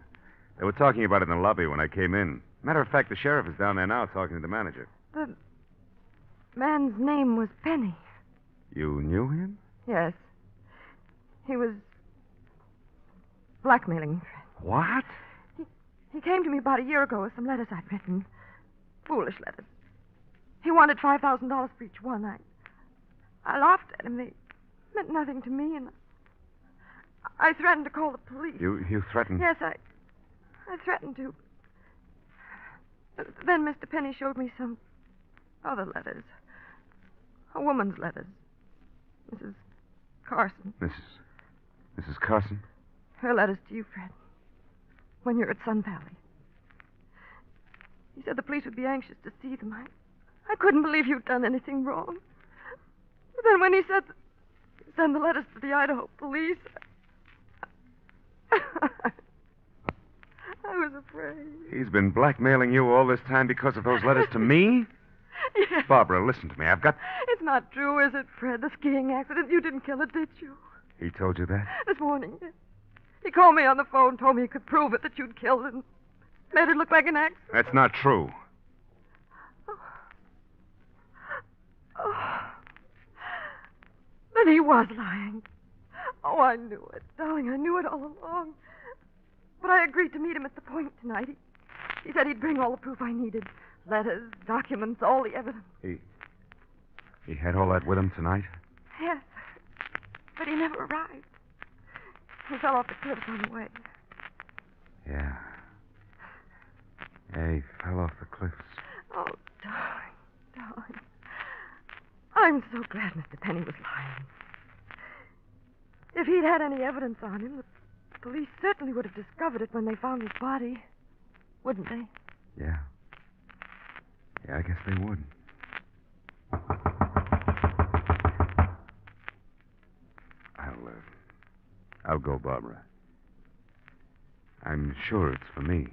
They were talking about it in the lobby when I came in. Matter of fact, the sheriff is down there now talking to the manager. The man's name was Penny. You knew him? Yes. He was blackmailing me, Fred. What? He came to me about a year ago with some letters I'd written. Foolish letters. He wanted $5,000 for each one. I laughed at him. They meant nothing to me, and I threatened to call the police. You threatened? Yes, I threatened to. Then Mr. Penny showed me some other letters. A woman's letters. Mrs. Carson. Mrs. Carson? Her letters to you, Fred. When you're at Sun Valley. He said the police would be anxious to see them. I couldn't believe you'd done anything wrong. But then when he said send the letters to the Idaho police, I was afraid. He's been blackmailing you all this time because of those letters to me? Yes. Barbara, listen to me. I've got... It's not true, is it, Fred? The skiing accident. You didn't kill it, did you? He told you that? This morning. He called me on the phone, told me he could prove it, that you'd killed it, and made it look like an accident. That's not true. Oh. Then he was lying. Oh, I knew it, darling. I knew it all along. But I agreed to meet him at the point tonight. He said he'd bring all the proof I needed. Letters, documents, all the evidence. He had all that with him tonight? Yes. But he never arrived. He fell off the cliffs on the way. Yeah. Yeah, he fell off the cliffs. Oh, darling. I'm so glad Mr. Penny was lying. If he'd had any evidence on him, the police certainly would have discovered it when they found his body. Wouldn't they? Yeah. Yeah, I guess they would. I'll go, Barbara. I'm sure it's for me.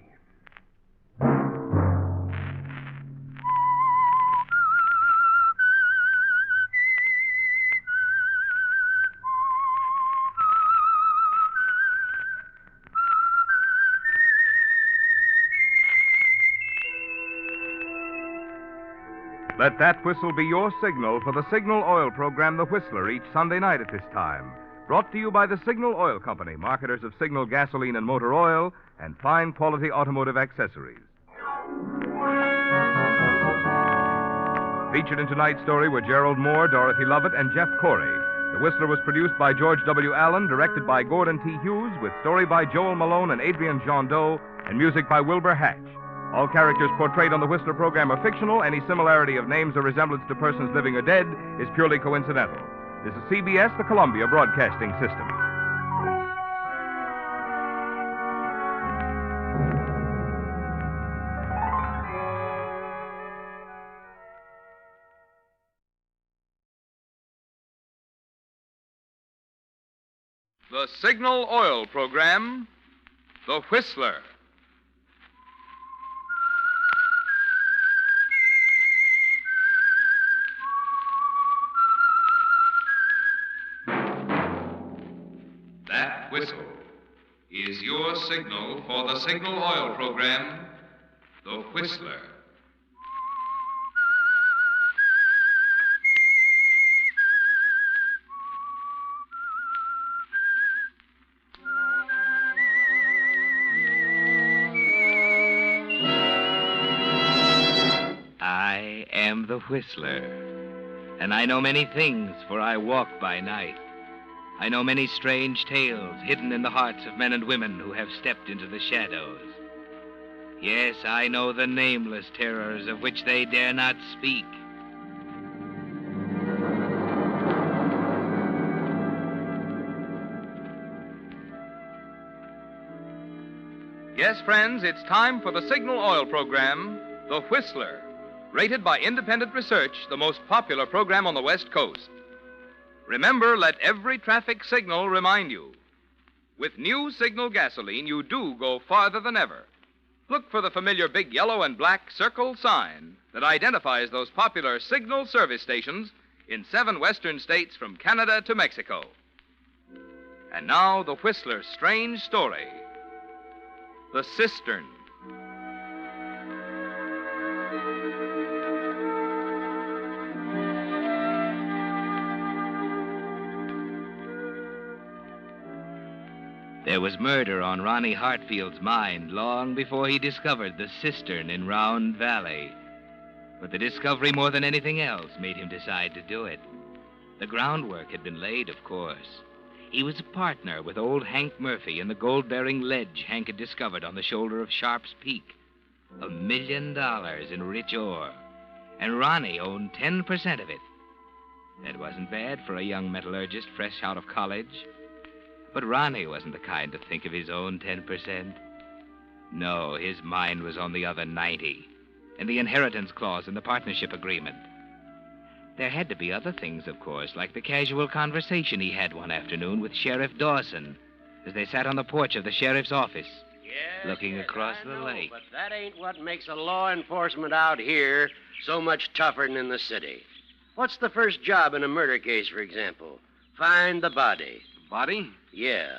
Let that whistle be your signal for the Signal Oil program, The Whistler, each Sunday night at this time. Brought to you by the Signal Oil Company, marketers of Signal gasoline and motor oil and fine quality automotive accessories. Featured in tonight's story were Gerald Moore, Dorothy Lovett, and Jeff Corey. The Whistler was produced by George W. Allen, directed by Gordon T. Hughes, with story by Joel Malone and Adrian Jondeau, and music by Wilbur Hatch. All characters portrayed on the Whistler program are fictional. Any similarity of names or resemblance to persons living or dead is purely coincidental. This is CBS, the Columbia Broadcasting System. The Signal Oil program, The Whistler. That whistle is your signal for the Signal Oil program, The Whistler. I am the Whistler, and I know many things, for I walk by night. I know many strange tales hidden in the hearts of men and women who have stepped into the shadows. Yes, I know the nameless terrors of which they dare not speak. Yes, friends, it's time for the Signal Oil program, The Whistler, rated by independent research the most popular program on the West Coast. Remember, let every traffic signal remind you. With new Signal gasoline, you do go farther than ever. Look for the familiar big yellow and black circle sign that identifies those popular Signal service stations in 7 western states from Canada to Mexico. And now, the Whistler's strange story, The Cistern. There was murder on Ronnie Hartfield's mind long before he discovered the cistern in Round Valley. But the discovery, more than anything else, made him decide to do it. The groundwork had been laid, of course. He was a partner with old Hank Murphy in the gold-bearing ledge Hank had discovered on the shoulder of Sharp's Peak. $1 million in rich ore. And Ronnie owned 10% of it. That wasn't bad for a young metallurgist fresh out of college. But Ronnie wasn't the kind to think of his own 10%. No, his mind was on the other 90. and the inheritance clause in the partnership agreement. There had to be other things, of course, like the casual conversation he had one afternoon with Sheriff Dawson as they sat on the porch of the sheriff's office, looking across the lake. But that ain't what makes a law enforcement out here so much tougher than in the city. What's the first job in a murder case, for example? Find the body. Body? Yeah.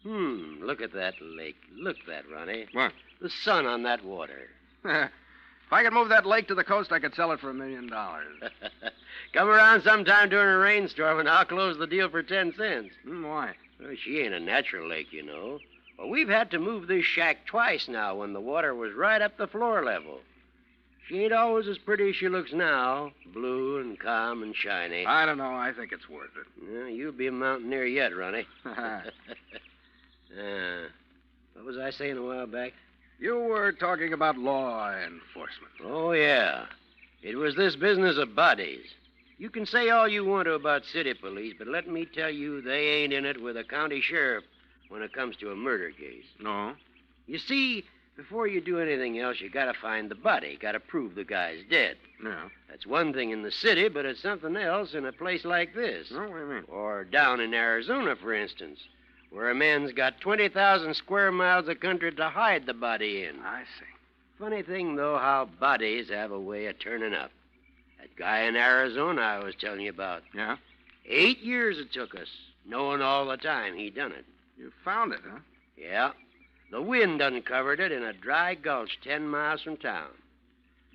Look at that lake. Look at that, Ronnie. What? The sun on that water. If I could move that lake to the coast, I could sell it for $1 million. Come around sometime during a rainstorm, and I'll close the deal for 10 cents. Why? Well, she ain't a natural lake, you know. Well, we've had to move this shack twice now when the water was right up the floor level. She ain't always as pretty as she looks now, blue and calm and shiny. I don't know. I think it's worth it. Yeah, you'll be a mountaineer yet, Ronnie. What was I saying a while back? You were talking about law enforcement. Oh, yeah. It was this business of bodies. You can say all you want to about city police, but let me tell you, they ain't in it with a county sheriff when it comes to a murder case. No? You see, before you do anything else, you gotta find the body. Gotta prove the guy's dead. Yeah. That's one thing in the city, but it's something else in a place like this. Oh, what do you mean? Or down in Arizona, for instance, where a man's got 20,000 square miles of country to hide the body in. I see. Funny thing, though, how bodies have a way of turning up. That guy in Arizona I was telling you about. Yeah? 8 years it took us, knowing all the time he done it. You found it, huh? Yeah. The wind uncovered it in a dry gulch 10 miles from town.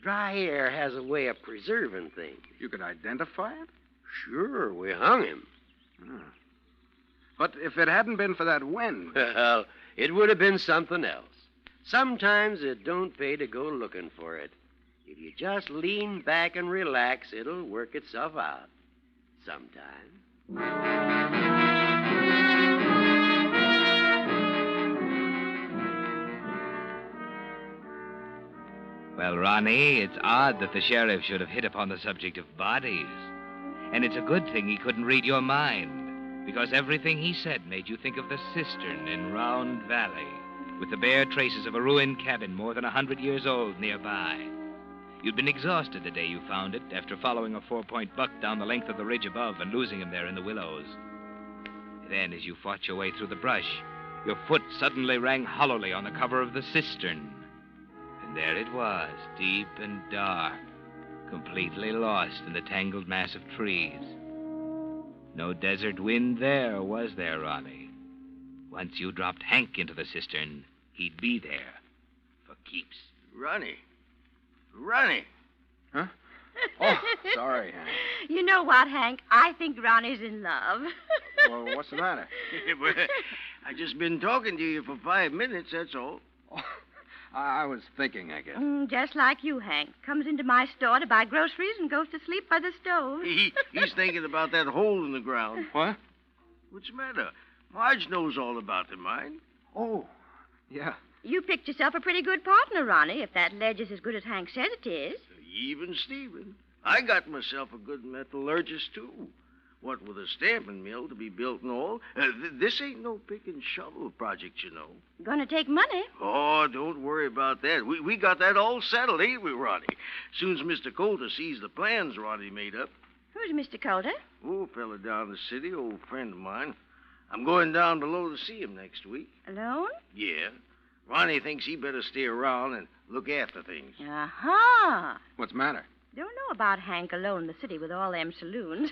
Dry air has a way of preserving things. You could identify it? Sure, we hung him. But if it hadn't been for that wind... Well, it would have been something else. Sometimes it don't pay to go looking for it. If you just lean back and relax, it'll work itself out. Sometime. Well, Ronnie, it's odd that the sheriff should have hit upon the subject of bodies. And it's a good thing he couldn't read your mind, because everything he said made you think of the Cistern in Round Valley, with the bare traces of a ruined cabin more than 100 years old nearby. You'd been exhausted the day you found it, after following a 4-point buck down the length of the ridge above and losing him there in the willows. Then, as you fought your way through the brush, your foot suddenly rang hollowly on the cover of the cistern. And there it was, deep and dark, completely lost in the tangled mass of trees. No desert wind there, was there, Ronnie? Once you dropped Hank into the cistern, he'd be there for keeps. Ronnie. Huh? Oh, sorry, Hank. You know what, Hank? I think Ronnie's in love. Well, what's the matter? I just been talking to you for 5 minutes, that's all. Oh, I was thinking, I guess. Just like you, Hank. Comes into my store to buy groceries and goes to sleep by the stove. He's thinking about that hole in the ground. What? What's the matter? Marge knows all about it, mine. Oh, yeah. You picked yourself a pretty good partner, Ronnie, if that ledge is as good as Hank says it is. Even Stephen. I got myself a good metallurgist, too. What with a stamping mill to be built and all. This ain't no pick and shovel project, you know. Gonna take money. Oh, don't worry about that. We got that all settled, ain't we, Ronnie? Soon's Mr. Coulter sees the plans Ronnie made up. Who's Mr. Coulter? Oh, fella down the city, old friend of mine. I'm going down below to see him next week. Alone? Yeah. Ronnie thinks he better stay around and look after things. Aha. What's the matter? Don't know about Hank alone in the city with all them saloons.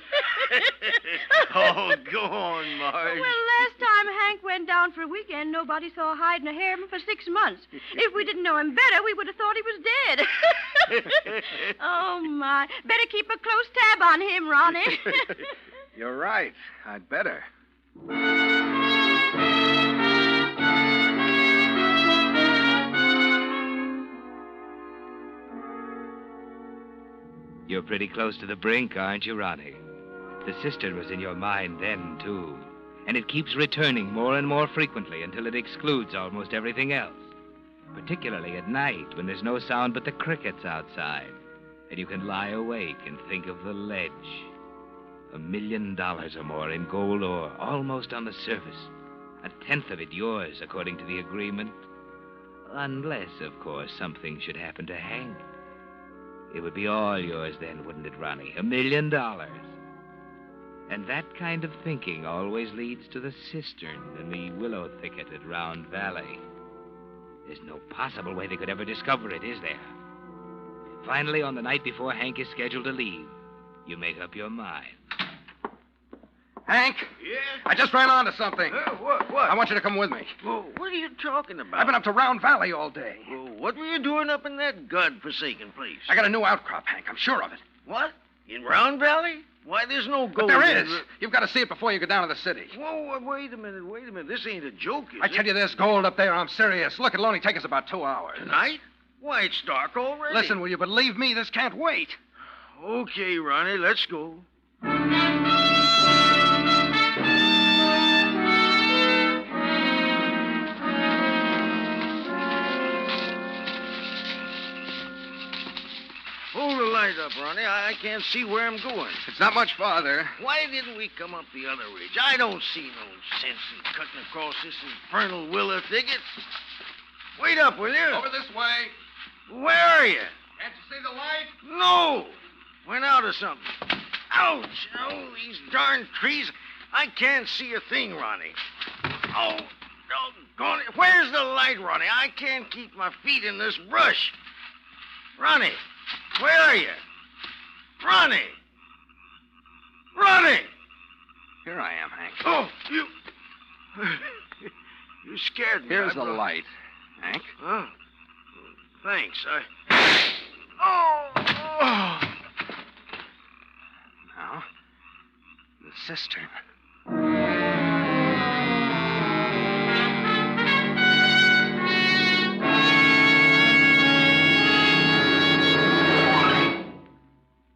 Oh, go on, Marge. Well, last time Hank went down for a weekend, nobody saw hide nor hair of him for 6 months. If we didn't know him better, we would have thought he was dead. Oh, my. Better keep a close tab on him, Ronnie. You're right. I'd better. You're pretty close to the brink, aren't you, Ronnie? The cistern was in your mind then, too. And it keeps returning more and more frequently until it excludes almost everything else. Particularly at night, when there's no sound but the crickets outside. And you can lie awake and think of the ledge. $1 million or more in gold ore, almost on the surface. 1/10 of it yours, according to the agreement. Unless, of course, something should happen to Hank. It would be all yours then, wouldn't it, Ronnie? $1 million. And that kind of thinking always leads to the cistern and the willow thicket at Round Valley. There's no possible way they could ever discover it, is there? Finally, on the night before Hank is scheduled to leave, you make up your mind. Hank? Yeah? I just ran onto something. What? I want you to come with me. Well, what are you talking about? I've been up to Round Valley all day. Well, what were you doing up in that godforsaken place? I got a new outcrop, Hank. I'm sure of it. What? In Round Valley? Why, there's no gold. But there in is. You've got to see it before you go down to the city. Whoa, wait a minute. This ain't a joke, is I it? tell you, there's gold up there. I'm serious. Look, it'll only take us about 2 hours. Tonight? Why, it's dark already. Listen, will you believe me? This can't wait. Okay, Ronnie, let's go. Hold the light up, Ronnie. I can't see where I'm going. It's not much farther. Why didn't we come up the other ridge? I don't see no sense in cutting across this infernal willow thicket. Wait up, will you? Over this way. Where are you? Can't you see the light? No. Went out or something. Ouch. Oh, these darn trees. I can't see a thing, Ronnie. Oh, doggone it. Where's the light, Ronnie? I can't keep my feet in this brush. Ronnie, where are you? Ronnie! Ronnie! Here I am, Hank. Oh, you... You scared me. Here's the light, Hank. Huh? Thanks. Oh! Now, the cistern.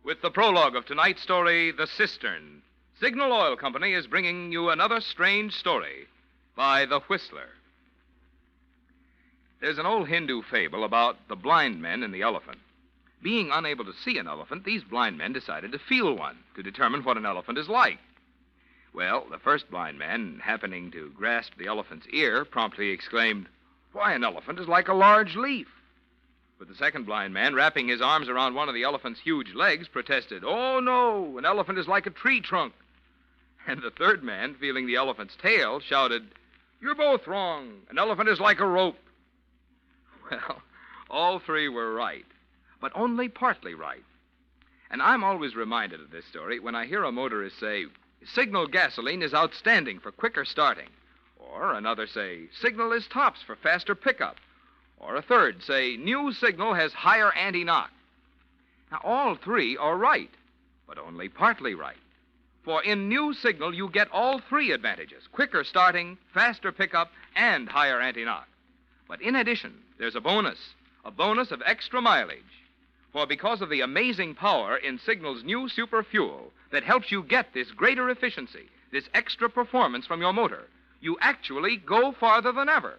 With the prologue of tonight's story, The Cistern, Signal Oil Company is bringing you another strange story by The Whistler. There's an old Hindu fable about the blind men and the elephant. Being unable to see an elephant, these blind men decided to feel one to determine what an elephant is like. Well, the first blind man, happening to grasp the elephant's ear, promptly exclaimed, "Why, an elephant is like a large leaf." But the second blind man, wrapping his arms around one of the elephant's huge legs, protested, "Oh, no, an elephant is like a tree trunk." And the third man, feeling the elephant's tail, shouted, "You're both wrong. An elephant is like a rope." Well, all three were right, but only partly right. And I'm always reminded of this story when I hear a motorist say, "Signal gasoline is outstanding for quicker starting." Or another say, "Signal is tops for faster pickup." Or a third say, "New Signal has higher anti-knock." Now, all three are right, but only partly right. For in New Signal, you get all three advantages: quicker starting, faster pickup, and higher anti-knock. But in addition, there's a bonus of extra mileage. For because of the amazing power in Signal's new super fuel that helps you get this greater efficiency, this extra performance from your motor, you actually go farther than ever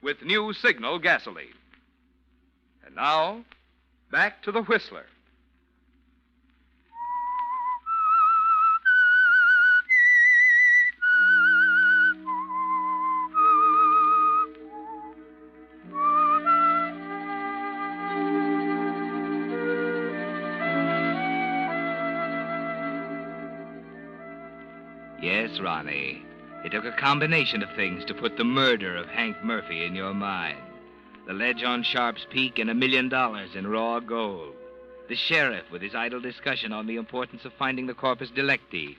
with New Signal gasoline. And now, back to the Whistler. Yes, Ronnie. It took a combination of things to put the murder of Hank Murphy in your mind. The ledge on Sharp's Peak and $1 million in raw gold. The sheriff with his idle discussion on the importance of finding the corpus delicti.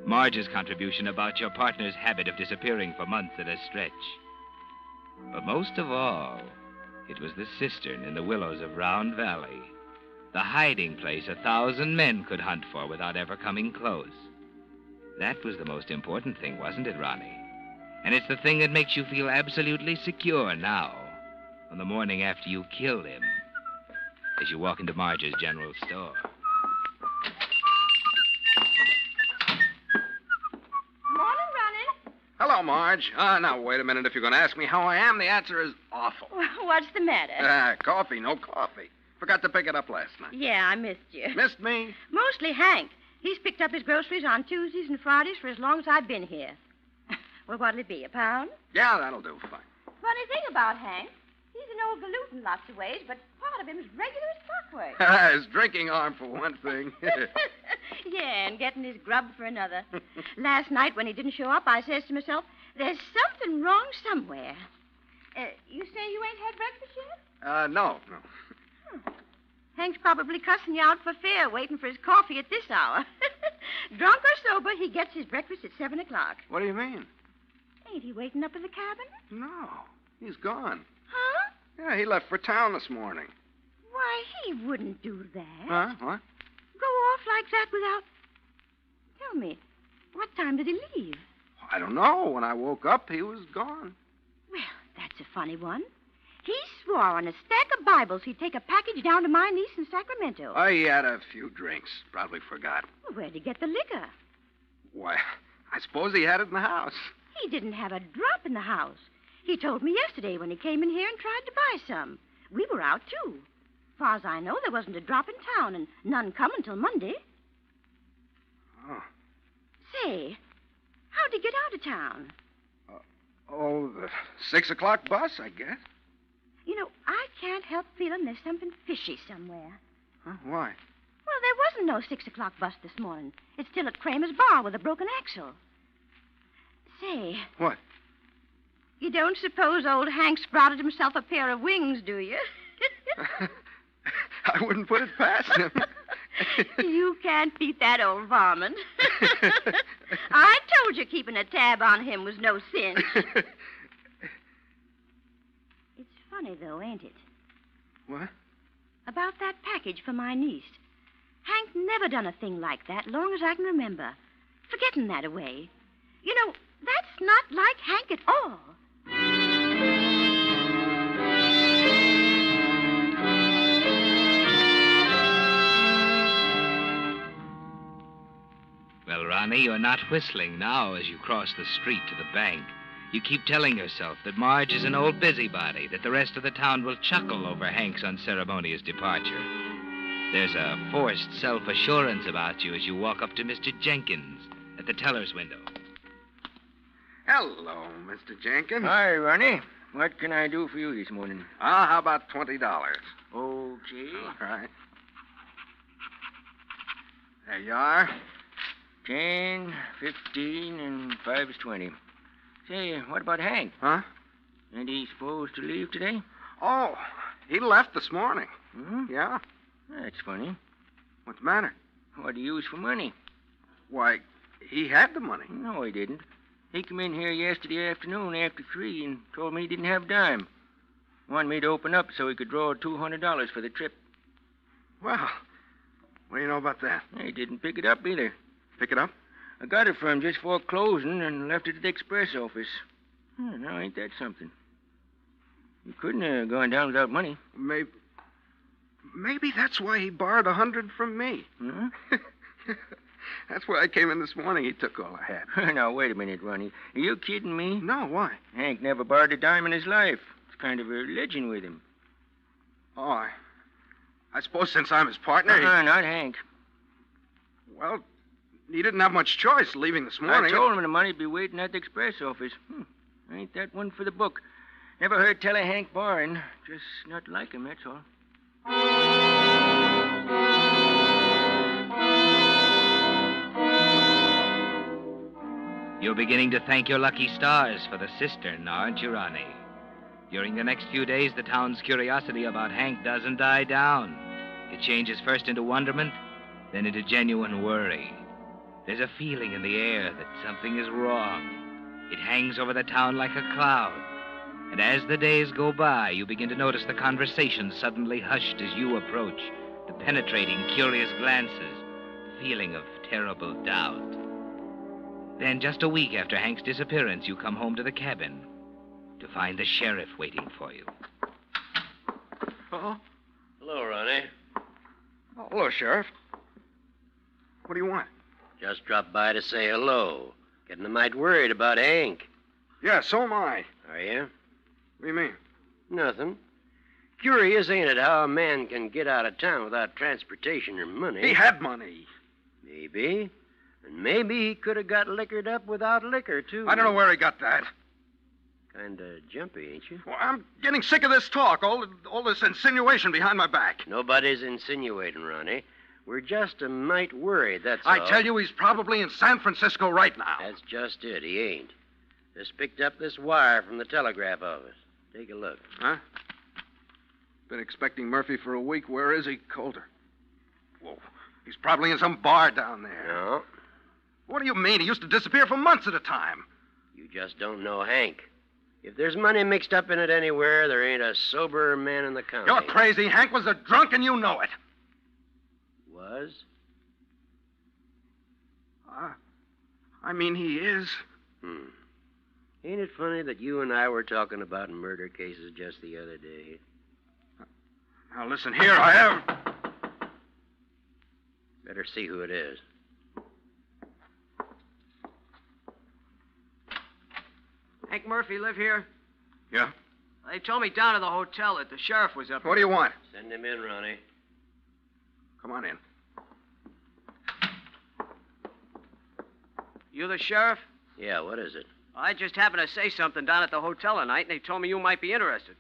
Marge's contribution about your partner's habit of disappearing for months at a stretch. But most of all, it was the cistern in the willows of Round Valley. The hiding place 1,000 men could hunt for without ever coming close. That was the most important thing, wasn't it, Ronnie? And it's the thing that makes you feel absolutely secure now, on the morning after you killed him, as you walk into Marge's general store. Morning, Ronnie. Hello, Marge. Now, wait a minute. If you're going to ask me how I am, the answer is awful. What's the matter? Coffee, no coffee. Forgot to pick it up last night. Yeah, I missed you. Missed me? Mostly Hank. He's picked up his groceries on Tuesdays and Fridays for as long as I've been here. Well, what'll it be, £1? Yeah, that'll do. Fine. Funny thing about Hank, he He's an old galoot in lots of ways, but part of him's regular as clockwork. His drinking arm, for one thing. Yeah, and getting his grub for another. Last night, when he didn't show up, I says to myself, there's something wrong somewhere. You say you ain't had breakfast yet? No. Hank's probably cussing you out for fair, waiting for his coffee at this hour. Drunk or sober, he gets his breakfast at 7 o'clock. What do you mean? Ain't he waiting up in the cabin? No, he's gone. Huh? Yeah, he left for town this morning. Why, he wouldn't do that. Huh? What? Go off like that without... Tell me, what time did he leave? I don't know. When I woke up, he was gone. Well, that's a funny one. He swore on a stack of Bibles he'd take a package down to my niece in Sacramento. Oh, he had a few drinks. Probably forgot. Well, where'd he get the liquor? Why, I suppose he had it in the house. He didn't have a drop in the house. He told me yesterday when he came in here and tried to buy some. We were out, too. Far as I know, there wasn't a drop in town, and none come until Monday. Oh. Say, how'd he get out of town? The 6 o'clock bus, I guess. You know, I can't help feeling there's something fishy somewhere. Huh? Why? Well, there wasn't no 6 o'clock bus this morning. It's still at Kramer's bar with a broken axle. Say. What? You don't suppose old Hank sprouted himself a pair of wings, do you? I wouldn't put it past him. You can't beat that old varmint. I told you keeping a tab on him was no sin. It's funny, though, ain't it? What? About that package for my niece. Hank never done a thing like that, long as I can remember. Forgetting that away. You know, that's not like Hank at all. Well, Ronnie, you're not whistling now as you cross the street to the bank. You keep telling yourself that Marge is an old busybody, that the rest of the town will chuckle over Hank's unceremonious departure. There's a forced self-assurance about you as you walk up to Mr. Jenkins at the teller's window. Hello, Mr. Jenkins. Hi, Ronnie. What can I do for you this morning? How about $20? Okay. All right. There you are. 10, 15, and 5 is 20. Say, what about Hank? Huh? Ain't he supposed to leave today? Oh, he left this morning. Hmm? Yeah. That's funny. What's the matter? What do you use for money? Why, he had the money. No, he didn't. He come in here yesterday afternoon after 3 and told me he didn't have a dime. Wanted me to open up so he could draw $200 for the trip. Well, what do you know about that? He didn't pick it up either. Pick it up? I got it from him just before closing and left it at the express office. Now, ain't that something? You couldn't have gone down without money. Maybe that's why he borrowed $100 from me. Huh? That's why I came in this morning. He took all I had. Now, wait a minute, Ronnie. Are you kidding me? No, why? Hank never borrowed a dime in his life. It's kind of a religion with him. Oh, I suppose since I'm his partner... Not Hank. Well, he didn't have much choice leaving this morning. I told him the money'd be waiting at the express office. Ain't that one for the book? Never heard tell of Hank borrowing. Just not like him, that's all. You're beginning to thank your lucky stars for the Cistern, aren't you, Ronnie? During the next few days, the town's curiosity about Hank doesn't die down. It changes first into wonderment, then into genuine worry. There's a feeling in the air that something is wrong. It hangs over the town like a cloud. And as the days go by, you begin to notice the conversation suddenly hushed as you approach, the penetrating, curious glances, the feeling of terrible doubt. Then, just a week after Hank's disappearance, you come home to the cabin to find the sheriff waiting for you. Oh? Hello, Ronnie. Oh, hello, Sheriff. What do you want? Just dropped by to say hello. Getting a mite worried about Hank. Yeah, so am I. Are you? What do you mean? Nothing. Curious, ain't it, how a man can get out of town without transportation or money? He had money. Maybe. And maybe he could have got liquored up without liquor, too. I don't know where he got that. Kind of jumpy, ain't you? Well, I'm getting sick of this talk, all this insinuation behind my back. Nobody's insinuating, Ronnie. We're just a mite worried, that's all. I tell you, he's probably in San Francisco right now. That's just it. He ain't. Just picked up this wire from the telegraph office. Take a look. Huh? Been expecting Murphy for a week. Where is he? Colder. Whoa. He's probably in some bar down there. No. What do you mean? He used to disappear for months at a time. You just don't know Hank. If there's money mixed up in it anywhere, there ain't a soberer man in the county. You're crazy. Hank was a drunk, and you know it. Was? I mean, he is. Ain't it funny that you and I were talking about murder cases just the other day? Now, listen here. I have... Better see who it is. Hank Murphy live here? Yeah? They told me down at the hotel that the sheriff was up What do you want? Send him in, Ronnie. Come on in. You the sheriff? Yeah, what is it? I just happened to say something down at the hotel tonight, and they told me you might be interested.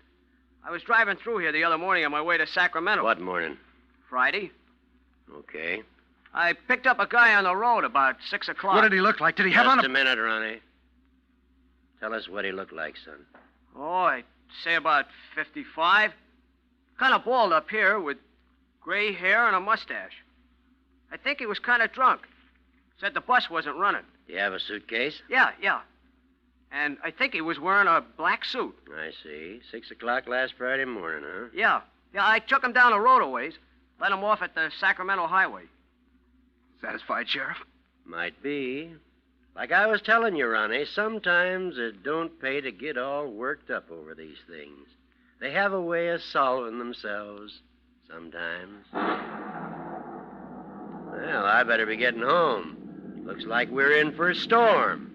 I was driving through here the other morning on my way to Sacramento. What morning? Friday. Okay. I picked up a guy on the road about 6 o'clock. What did he look like? Did he have on Just a minute, Ronnie. Tell us what he looked like, son. Oh, I'd say about 55. Kind of bald up here with gray hair and a mustache. I think he was kind of drunk. Said the bus wasn't running. Do you have a suitcase? Yeah. And I think he was wearing a black suit. I see. 6 o'clock last Friday morning, huh? Yeah, I took him down the road a ways. Let him off at the Sacramento Highway. Satisfied, Sheriff? Might be. Like I was telling you, Ronnie, sometimes it don't pay to get all worked up over these things. They have a way of solving themselves sometimes. Well, I better be getting home. Looks like we're in for a storm.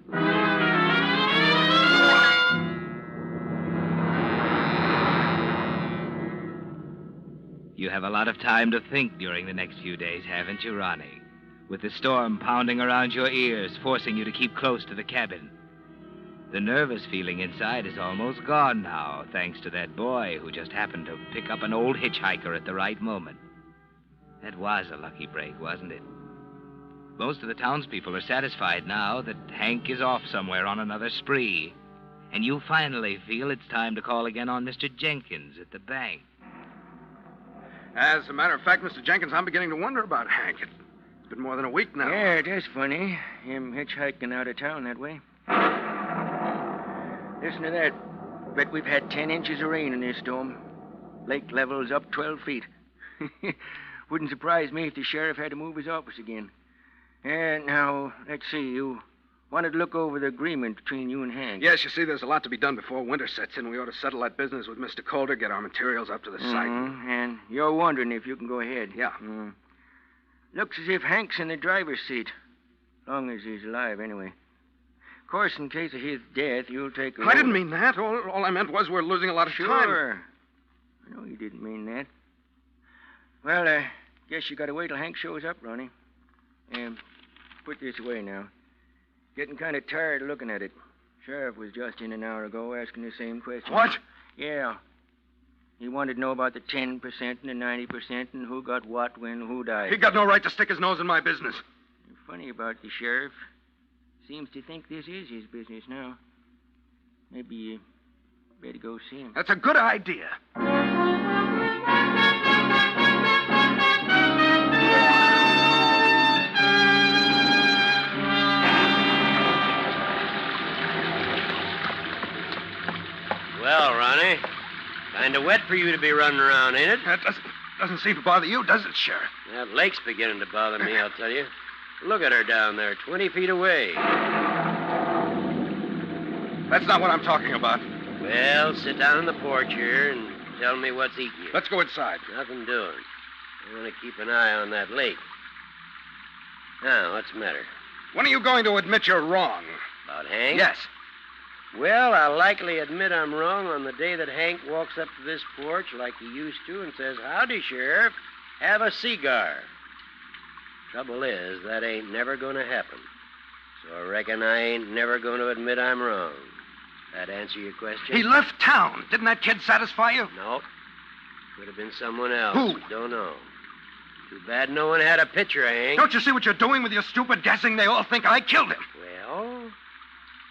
You have a lot of time to think during the next few days, haven't you, Ronnie? With the storm pounding around your ears, forcing you to keep close to the cabin. The nervous feeling inside is almost gone now, thanks to that boy who just happened to pick up an old hitchhiker at the right moment. That was a lucky break, wasn't it? Most of the townspeople are satisfied now that Hank is off somewhere on another spree. And you finally feel it's time to call again on Mr. Jenkins at the bank. As a matter of fact, Mr. Jenkins, I'm beginning to wonder about Hank. It's been more than a week now. Yeah, it is funny. Him hitchhiking out of town that way. Listen to that. Bet we've had 10 inches of rain in this storm. Lake level's up 12 feet. Wouldn't surprise me if the sheriff had to move his office again. And now, let's see. You wanted to look over the agreement between you and Hank. Yes, you see, there's a lot to be done before winter sets in. We ought to settle that business with Mr. Calder, get our materials up to the site. And you're wondering if you can go ahead. Yeah. Looks as if Hank's in the driver's seat. Long as he's alive, anyway. Of course, in case of his death, you'll take... I didn't mean that. All I meant was we're losing a lot of time. Sure. I know you didn't mean that. Well, guess you gotta wait till Hank shows up, Ronnie. Put this away now. Getting kind of tired of looking at it. Sheriff was just in an hour ago asking the same question. What? Yeah. He wanted to know about the 10% and the 90% and who got what when, who died. He got no right to stick his nose in my business. Funny about the sheriff. Seems to think this is his business now. Maybe you better go see him. That's a good idea. Well, Ronnie, kind of wet for you to be running around, ain't it? That doesn't seem to bother you, does it, Sheriff? That lake's beginning to bother me, I'll tell you. Look at her down there, 20 feet away. That's not what I'm talking about. Well, sit down on the porch here and tell me what's eating you. Let's go inside. Nothing doing. I want to keep an eye on that lake. Now, what's the matter? When are you going to admit you're wrong? About Hank? Yes. Well, I'll likely admit I'm wrong on the day that Hank walks up to this porch like he used to and says, "Howdy, Sheriff. Have a cigar." Trouble is, that ain't never going to happen. So I reckon I ain't never going to admit I'm wrong. That answer your question? He left town. Didn't that kid satisfy you? No. Could have been someone else. Who? Don't know. Too bad no one had a picture of Hank. Don't you see what you're doing with your stupid guessing? They all think I killed him. Well?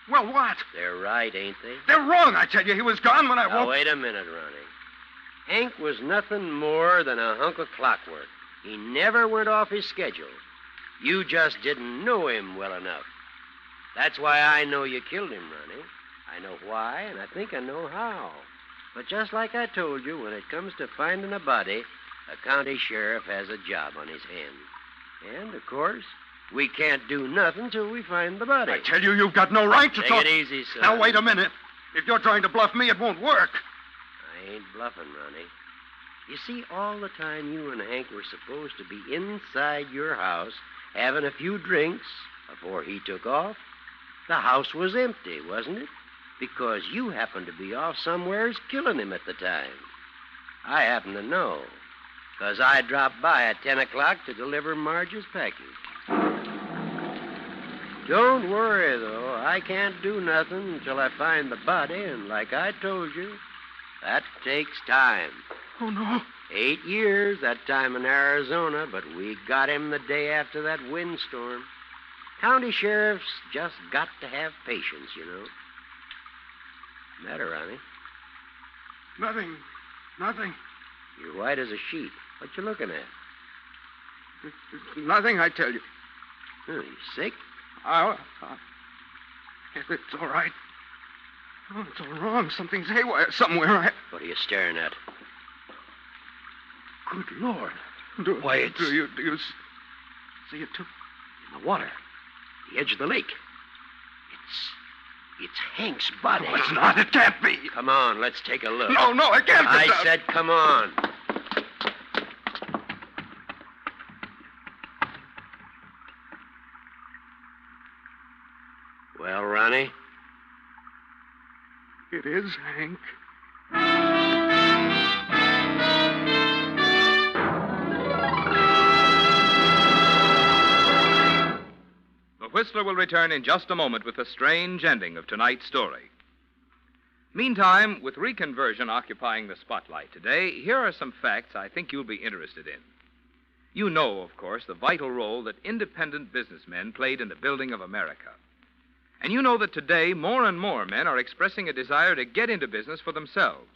Well, what? They're right, ain't they? They're wrong, I tell you. He was gone when I Now, woke... wait a minute, Ronnie. Hank was nothing more than a hunk of clockwork. He never went off his schedule. You just didn't know him well enough. That's why I know you killed him, Ronnie. I know why, and I think I know how. But just like I told you, when it comes to finding a body, a county sheriff has a job on his hands. And, of course, we can't do nothing till we find the body. I tell you, you've got no right to Take talk... it easy, son. Now, wait a minute. If you're trying to bluff me, it won't work. I ain't bluffing, Ronnie. You see, all the time you and Hank were supposed to be inside your house having a few drinks before he took off, the house was empty, wasn't it? Because you happened to be off somewheres killing him at the time. I happen to know, because I dropped by at 10 o'clock to deliver Marge's package. Don't worry, though. I can't do nothing until I find the body, and like I told you, that takes time. Oh, no. 8 years, that time in Arizona, but we got him the day after that windstorm. County sheriffs just got to have patience, you know. Matter, Ronnie? Nothing. You're white as a sheet. What you looking at? Nothing, I tell you. Oh, you sick? It's all right. Oh, it's all wrong. Something's haywire somewhere. What are you staring at? Good Lord. Why, it's... Do you see it, too? In the water. The edge of the lake. It's Hank's body. No, it's not. It can't be. Come on, let's take a look. No, I can't. I said come on. Well, Ronnie? It is Hank. The Whistler will return in just a moment with the strange ending of tonight's story. Meantime, with reconversion occupying the spotlight today, here are some facts I think you'll be interested in. You know, of course, the vital role that independent businessmen played in the building of America. And you know that today more and more men are expressing a desire to get into business for themselves.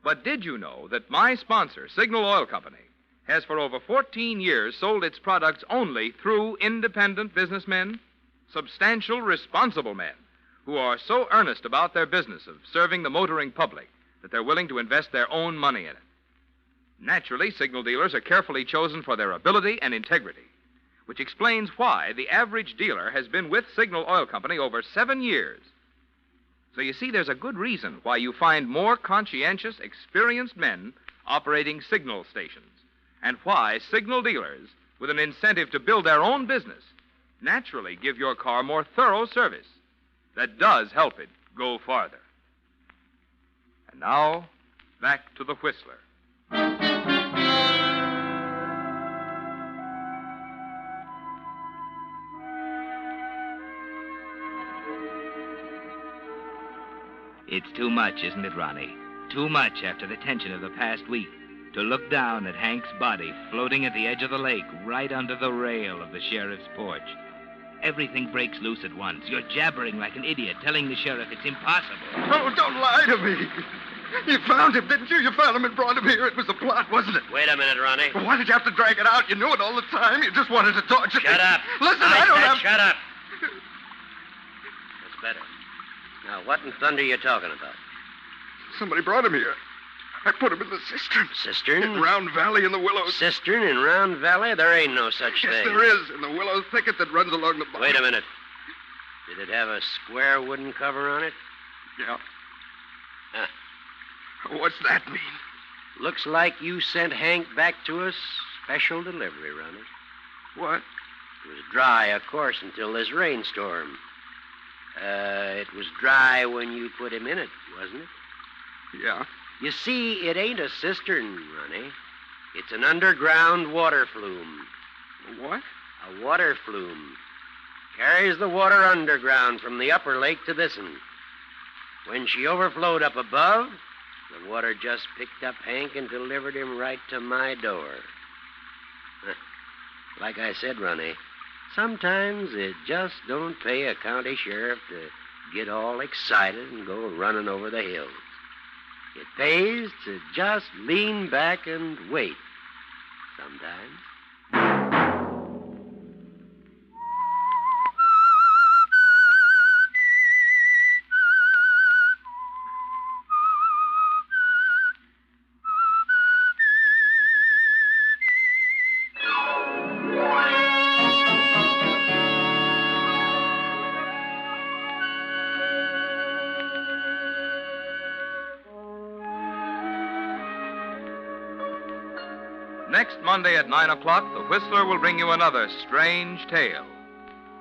But did you know that my sponsor, Signal Oil Company, has for over 14 years sold its products only through independent businessmen, substantial, responsible men who are so earnest about their business of serving the motoring public that they're willing to invest their own money in it. Naturally, signal dealers are carefully chosen for their ability and integrity, which explains why the average dealer has been with Signal Oil Company over 7 years. So you see, there's a good reason why you find more conscientious, experienced men operating signal stations, and why signal dealers, with an incentive to build their own business, naturally give your car more thorough service that does help it go farther. And now, back to the Whistler. It's too much, isn't it, Ronnie? Too much after the tension of the past week to look down at Hank's body floating at the edge of the lake right under the rail of the sheriff's porch. Everything breaks loose at once. You're jabbering like an idiot, telling the sheriff it's impossible. Oh, don't lie to me. You found him, didn't you? You found him and brought him here. It was a plot, wasn't it? Wait a minute, Ronnie. Well, why did you have to drag it out? You knew it all the time. You just wanted to torture me. Shut up. Listen, I don't have... Shut up. That's better. Now, what in thunder are you talking about? Somebody brought him here. I put him in the cistern. Cistern? In Round Valley in the willows. Cistern in Round Valley? There ain't no such Yes, thing. there is, in the willow thicket that runs along the bottom. Wait a minute. Did it have a square wooden cover on it? Yeah. Huh. What's that mean? Looks like you sent Hank back to us special delivery, Ronnie. What? It was dry, of course, until this rainstorm. It was dry when you put him in it, wasn't it? Yeah. You see, it ain't a cistern, Ronnie. It's an underground water flume. What? A water flume. Carries the water underground from the upper lake to this one. When she overflowed up above, the water just picked up Hank and delivered him right to my door. Like I said, Ronnie, sometimes it just don't pay a county sheriff to get all excited and go running over the hills. It pays to just lean back and wait sometimes. Next Monday at 9 o'clock, The Whistler will bring you another strange tale.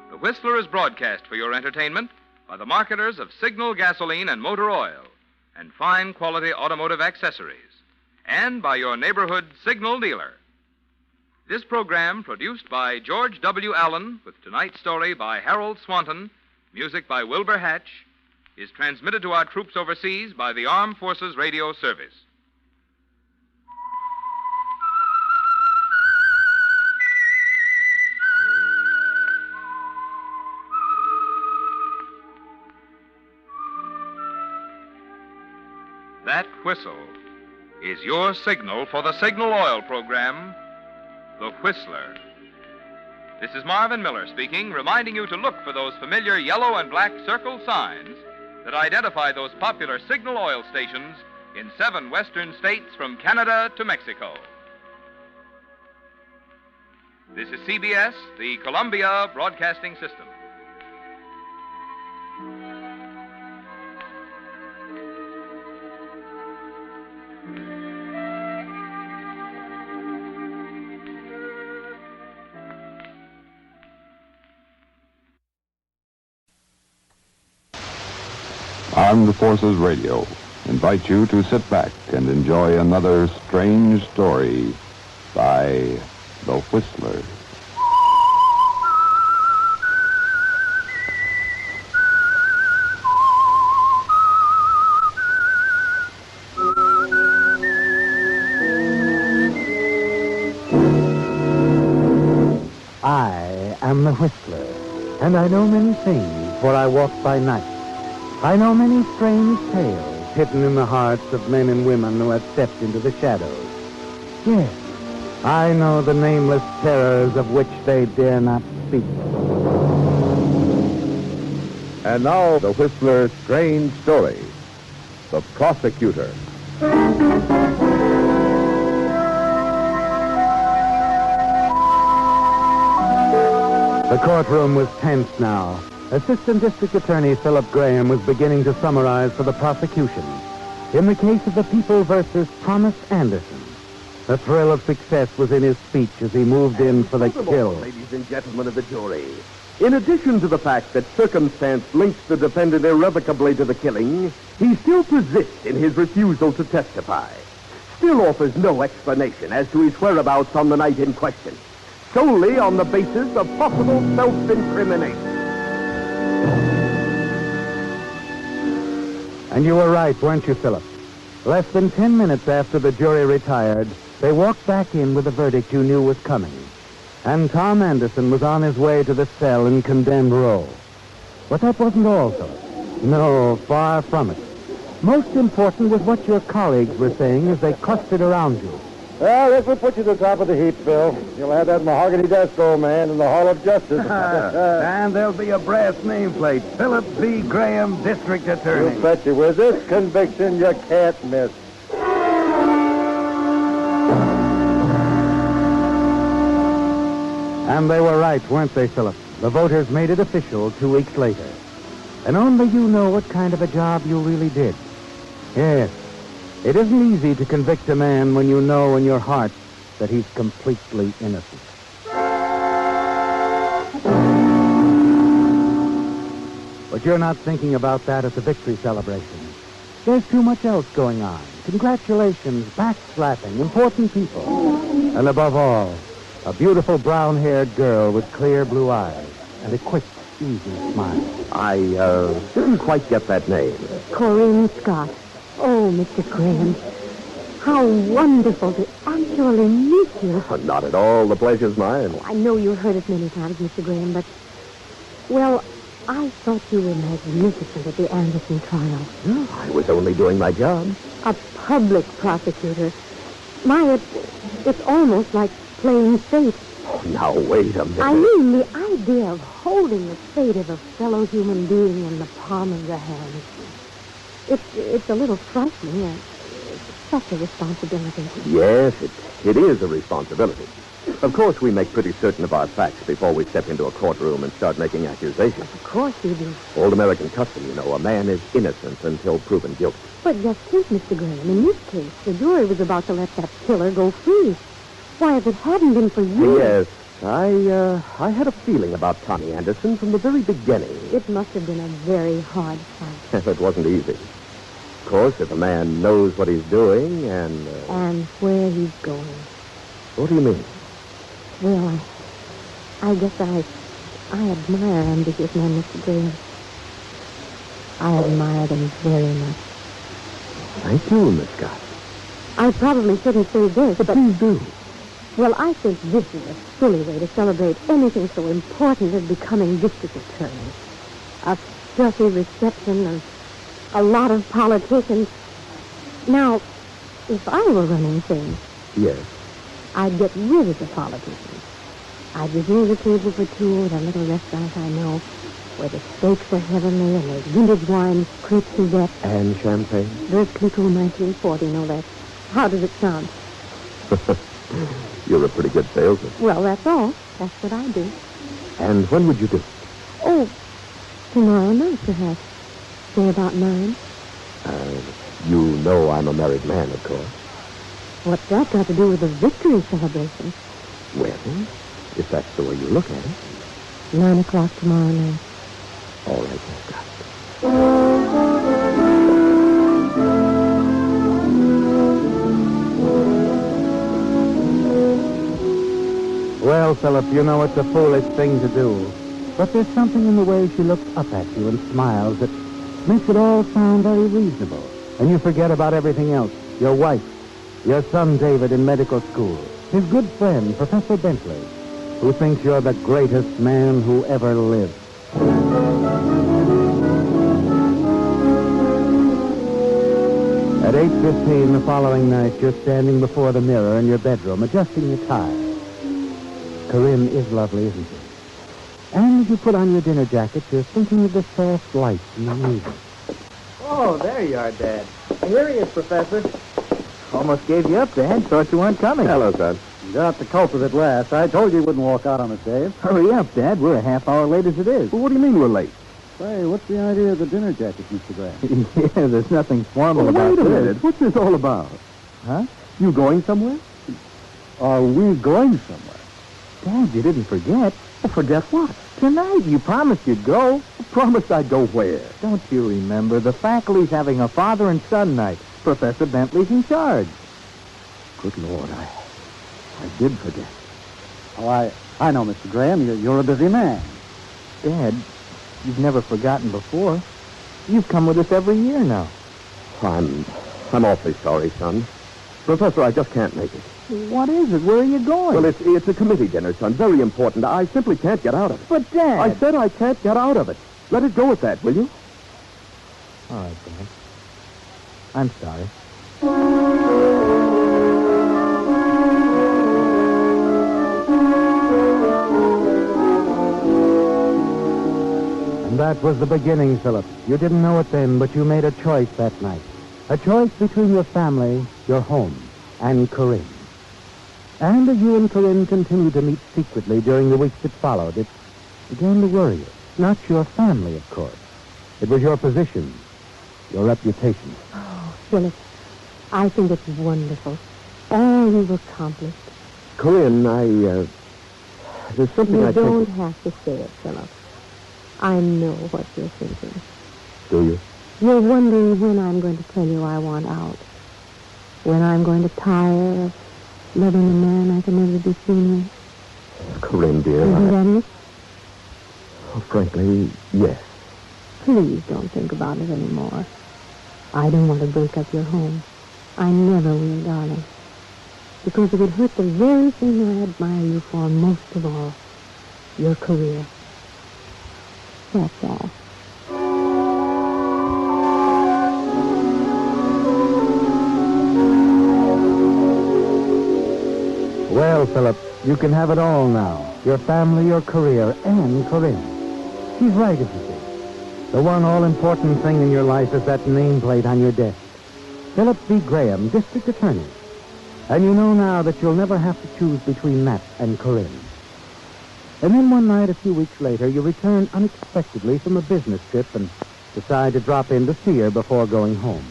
The Whistler is broadcast for your entertainment by the marketers of Signal gasoline and motor oil and fine quality automotive accessories, and by your neighborhood Signal dealer. This program, produced by George W. Allen, with tonight's story by Harold Swanton, music by Wilbur Hatch, is transmitted to our troops overseas by the Armed Forces Radio Service. That whistle is your signal for the Signal Oil program, The Whistler. This is Marvin Miller speaking, reminding you to look for those familiar yellow and black circle signs that identify those popular Signal Oil stations in 7 western states from Canada to Mexico. This is CBS, the Columbia Broadcasting System. Armed Forces Radio invites you to sit back and enjoy another strange story by The Whistler. I am the Whistler, and I know many things, for I walk by night. I know many strange tales hidden in the hearts of men and women who have stepped into the shadows. Yes, I know the nameless terrors of which they dare not speak. And now, The Whistler's strange story, The Prosecutor. The courtroom was tense now. Assistant District Attorney Philip Graham was beginning to summarize for the prosecution in the case of the People versus Thomas Anderson. The thrill of success was in his speech as he moved in for the kill. Ladies and gentlemen of the jury, in addition to the fact that circumstance links the defendant irrevocably to the killing, he still persists in his refusal to testify. Still offers no explanation as to his whereabouts on the night in question, solely on the basis of possible self-incrimination. And you were right, weren't you, Philip? Less than 10 minutes after the jury retired, they walked back in with the verdict you knew was coming. And Tom Anderson was on his way to the cell in Condemned Row. But that wasn't all, Philip. No, far from it. Most important was what your colleagues were saying as they clustered around you. Well, this will put you to the top of the heap, Phil. You'll have that mahogany desk, old man, in the Hall of Justice. And there'll be a brass nameplate. Philip B. Graham, District Attorney. You betcha. With this conviction, you can't miss. And they were right, weren't they, Philip? The voters made it official 2 weeks later. And only you know what kind of a job you really did. Yes. It isn't easy to convict a man when you know in your heart that he's completely innocent. But you're not thinking about that at the victory celebration. There's too much else going on. Congratulations, backslapping, important people. And above all, a beautiful brown-haired girl with clear blue eyes and a quick, easy smile. I didn't quite get that name. Corinne Scott. Oh, Mr. Graham. How wonderful to actually meet you. Not at all. The pleasure's mine. I know you've heard it many times, Mr. Graham, but... Well, I thought you were magnificent at the Anderson trial. I was only doing my job. A public prosecutor. It's almost like playing fate. Oh, now, wait a minute. I mean, the idea of holding the fate of a fellow human being in the palm of your hand. It's a little frightening. It's such a responsibility. Yes, it is a responsibility. Of course, we make pretty certain of our facts before we step into a courtroom and start making accusations. Of course you do. Old American custom, you know, a man is innocent until proven guilty. But just think, Mr. Graham, in this case, the jury was about to let that killer go free. Why, if it hadn't been for you... Yes, I had a feeling about Tommy Anderson from the very beginning. It must have been a very hard fight. It wasn't easy. Of course, if a man knows what he's doing and... And where he's going. What do you mean? Well, I guess I admire ambitious men, Mr. Graham. I admire them very much. Thank you, Miss Scott. I probably shouldn't say this, but... Please do. Well, I think this is a silly way to celebrate anything so important as becoming district attorney. A stuffy reception and a lot of politicians. Now, if I were running things... Yes. I'd get rid of the politicians. I'd reserve a table for two at a little restaurant I know, where the steaks are heavenly and there's vintage wines, crepe Suzette. And champagne? There's Clicquot 1940, no less. How does it sound? You're a pretty good salesman. Well, that's all. That's what I do. And when would you do it? Oh, tomorrow night, perhaps. Say about 9. You know I'm a married man, of course. What's that got to do with the victory celebration? Well, if that's the way you look at it. 9 o'clock tomorrow night. All right, Miss Scott. Well, Philip, you know it's a foolish thing to do. But there's something in the way she looks up at you and smiles that makes it all sound very reasonable. And you forget about everything else. Your wife, your son David in medical school, his good friend, Professor Bentley, who thinks you're the greatest man who ever lived. At 8:15 the following night, you're standing before the mirror in your bedroom, adjusting your tie. Corinne is lovely, isn't she? And as you put on your dinner jacket, you're thinking of the soft lights in the music. Oh, there you are, Dad. Here he is, Professor. Almost gave you up, Dad. Thought you weren't coming. Hello, son. You got the culprit at last. I told you wouldn't walk out on us, Dave. Hurry up, Dad. We're a half hour late as it is. Well, what do you mean we're late? Say, what's the idea of the dinner jacket, Mr. Graham? Yeah, there's nothing formal Well, about wait a this. minute. What's this all about? Huh? You going somewhere? Are we going somewhere? Dad, you didn't forget. Well, forget what? Tonight, you promised you'd go. Promised I'd go where? Don't you remember? The faculty's having a father and son night. Professor Bentley's in charge. Good Lord, I did forget. Oh, I know, Mr. Graham. You're a busy man. Dad, you've never forgotten before. You've come with us every year now. I'm awfully sorry, son. Professor, I just can't make it. What is it? Where are you going? Well, it's a committee dinner, son. Very important. I simply can't get out of it. But, Dad... I said I can't get out of it. Let it go at that, will you? All right, Dad. I'm sorry. And that was the beginning, Philip. You didn't know it then, but you made a choice that night. A choice between your family, your home, and Corinne. And as you and Corinne continued to meet secretly during the weeks that followed, it began to worry you. Not your family, of course. It was your position, your reputation. Oh, Philip, I think it's wonderful. All you've accomplished. Corinne, there's something I You think... don't have to say it, Philip. I know what you're thinking. Do you? You're wondering when I'm going to tell you I want out. When I'm going to tire of loving a man I can never be seen with. Corinne, dear, Isn't that it? Well, frankly, yes. Please don't think about it anymore. I don't want to break up your home. I never will, darling. Because it would hurt the very thing I admire you for most of all. Your career. That's all. Well, Philip, you can have it all now. Your family, your career, and Corinne. She's right, as you say. The one all-important thing in your life is that nameplate on your desk. Philip B. Graham, District Attorney. And you know now that you'll never have to choose between that and Corinne. And then one night, a few weeks later, you return unexpectedly from a business trip and decide to drop in to see her before going home.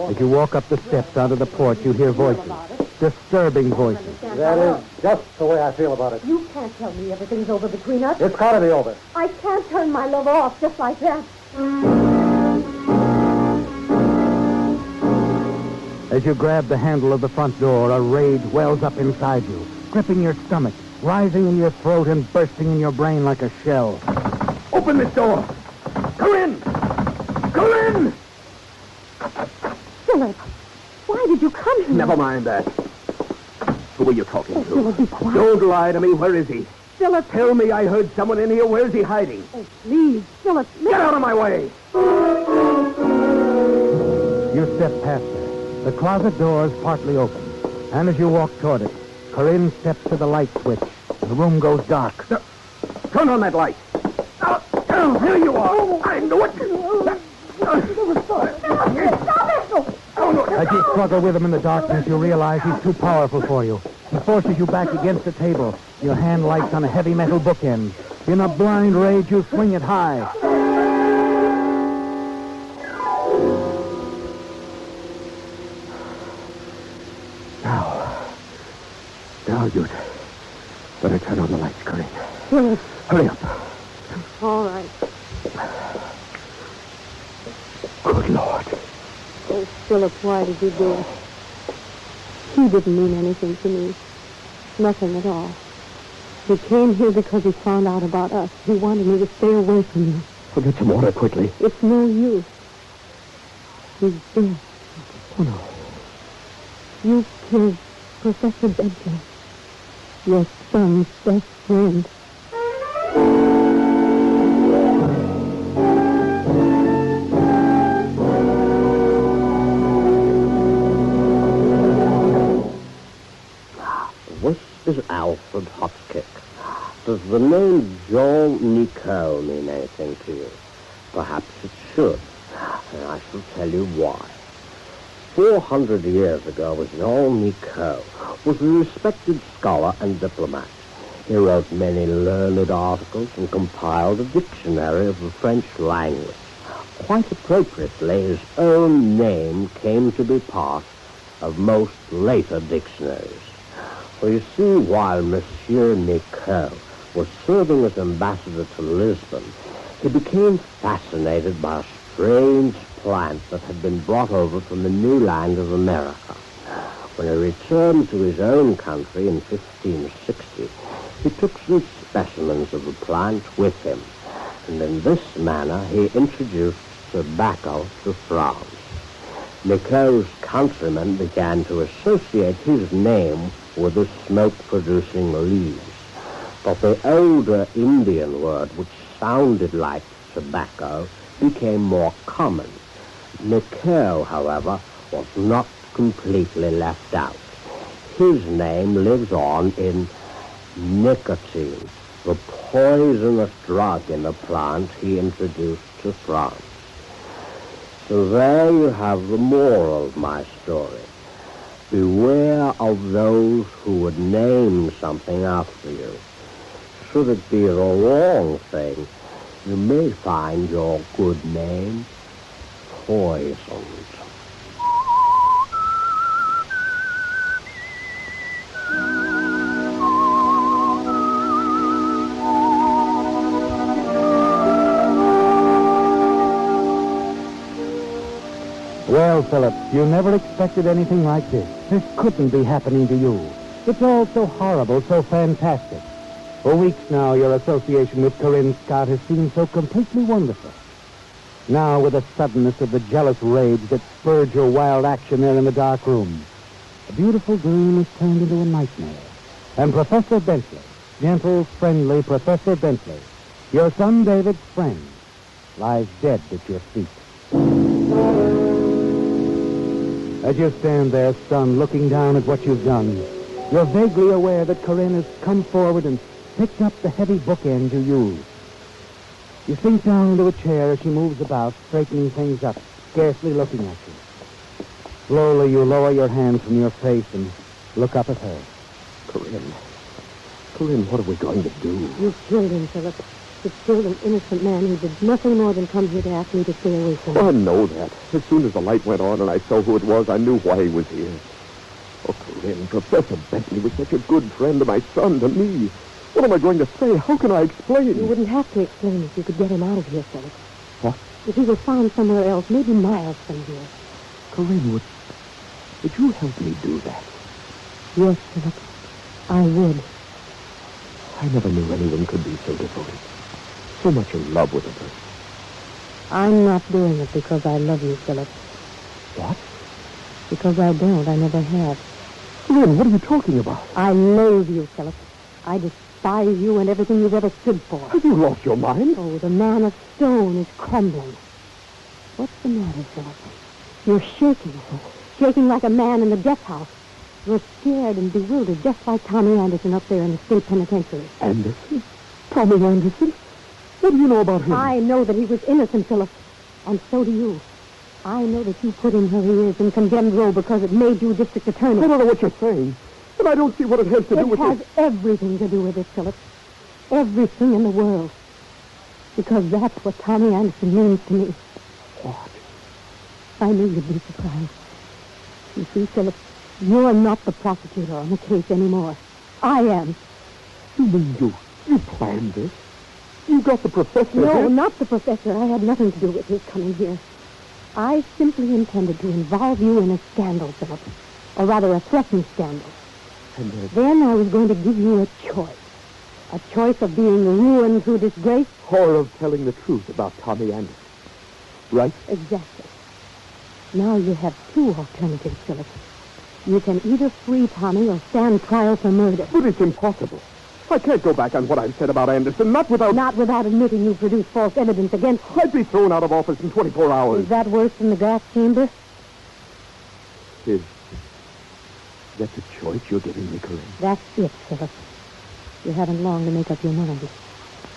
As you walk up the steps out of the porch, you hear voices. Disturbing voices. That is just the way I feel about it. You can't tell me everything's over between us. It's got to be over. I can't turn my love off just like that. As you grab the handle of the front door, a rage wells up inside you, gripping your stomach, rising in your throat and bursting in your brain like a shell. Open this door. Corinne! Corinne! Philip, why did you come here? Never mind that. Who are you talking to? Philip, be quiet. Don't lie to me. Where is he? Philip. Tell me I heard someone in here. Where's he hiding? Oh, please, Philip. Get out of my way! You step past her. The closet door is partly open. And as you walk toward it, Corinne steps to the light switch. The room goes dark. Turn on that light. Here you are. I knew it. As you struggle with him in the darkness, you realize he's too powerful for you. He forces you back against the table. Your hand lights on a heavy metal bookend. In a blind rage, you swing it high. Now you'd better turn on the lights, Corinne. Philip. Hurry up. All right. Good Lord. Oh, Philip, why did you do it? He didn't mean anything to me. Nothing at all. He came here because he found out about us. He wanted me to stay away from you. Well, get some water quickly. It's no use. He's dead. Oh, no. You killed Professor Bentley, your son's best friend. This is Alfred Hotkick. Does the name Jean Nicot mean anything to you? Perhaps it should, and I shall tell you why. 400 years ago, Jean Nicot was a respected scholar and diplomat. He wrote many learned articles and compiled a dictionary of the French language. Quite appropriately, his own name came to be part of most later dictionaries. For you see, while Monsieur Nicot was serving as ambassador to Lisbon, he became fascinated by a strange plant that had been brought over from the new land of America. When he returned to his own country in 1560, he took some specimens of the plant with him, and in this manner he introduced tobacco to France. Nicot's countrymen began to associate his name with the smoke-producing leaves. But the older Indian word, which sounded like tobacco, became more common. Nicot, however, was not completely left out. His name lives on in nicotine, the poisonous drug in the plant he introduced to France. So there you have the moral of my story. Beware of those who would name something after you. Should it be the wrong thing, you may find your good name poisoned. Well, Philip, you never expected anything like this. This couldn't be happening to you. It's all so horrible, so fantastic. For weeks now, your association with Corinne Scott has seemed so completely wonderful. Now, with the suddenness of the jealous rage that spurred your wild action there in the dark room, a beautiful dream is turned into a nightmare. And Professor Bentley, gentle, friendly Professor Bentley, your son David's friend, lies dead at your feet. As you stand there, son, looking down at what you've done, you're vaguely aware that Corinne has come forward and picked up the heavy bookend you used. You sink down into a chair as she moves about, straightening things up, scarcely looking at you. Slowly, you lower your hand from your face and look up at her. Corinne, what are we going to do? You killed him, Philip. You killed an innocent man who did nothing more than come here to ask me to stay away from him. Oh, I know that. As soon as the light went on and I saw who it was, I knew why he was here. Oh, Corinne, Professor Bentley was such a good friend to my son, to me. What am I going to say? How can I explain? You wouldn't have to explain if you could get him out of here, Philip. What? If he was found somewhere else, maybe miles from here. Corinne, would you help me do that? Yes, Philip. I would. I never knew anyone could be so devoted. So much in love with a person. I'm not doing it because I love you, Philip. What? Because I don't. I never have. Corinne, what are you talking about? I loathe you, Philip. I despise you and everything you've ever stood for. Have you lost your mind? Oh, the man of stone is crumbling. What's the matter, Philip? You're shaking. Shaking like a man in the death house. You're scared and bewildered, just like Tommy Anderson up there in the state penitentiary. Anderson? Tommy Anderson? What do you know about him? I know that he was innocent, Philip. And so do you. I know that you put him where he is in condemned row because it made you district attorney. I don't know what you're saying. But I don't see what it has to do with it. It has everything to do with it, Philip. Everything in the world. Because that's what Tommy Anderson means to me. What? I knew you'd be surprised. You see, Philip, you're not the prosecutor on the case anymore. I am. You mean you planned this? You got the professor No, here? not the professor. I had nothing to do with his coming here. I simply intended to involve you in a scandal, Philip. Or rather, a threatened scandal. And then I was going to give you a choice. A choice of being ruined through disgrace. Or of telling the truth about Tommy Anderson. Right? Exactly. Now you have two alternatives, Philip. You can either free Tommy or stand trial for murder. But it's impossible. I can't go back on what I've said about Anderson, not without... Not without admitting you produced false evidence against him. I'd be thrown out of office in 24 hours. Is that worse than the gas chamber? Is that the choice you're giving me, Corinne? That's it, Philip. You haven't long to make up your mind.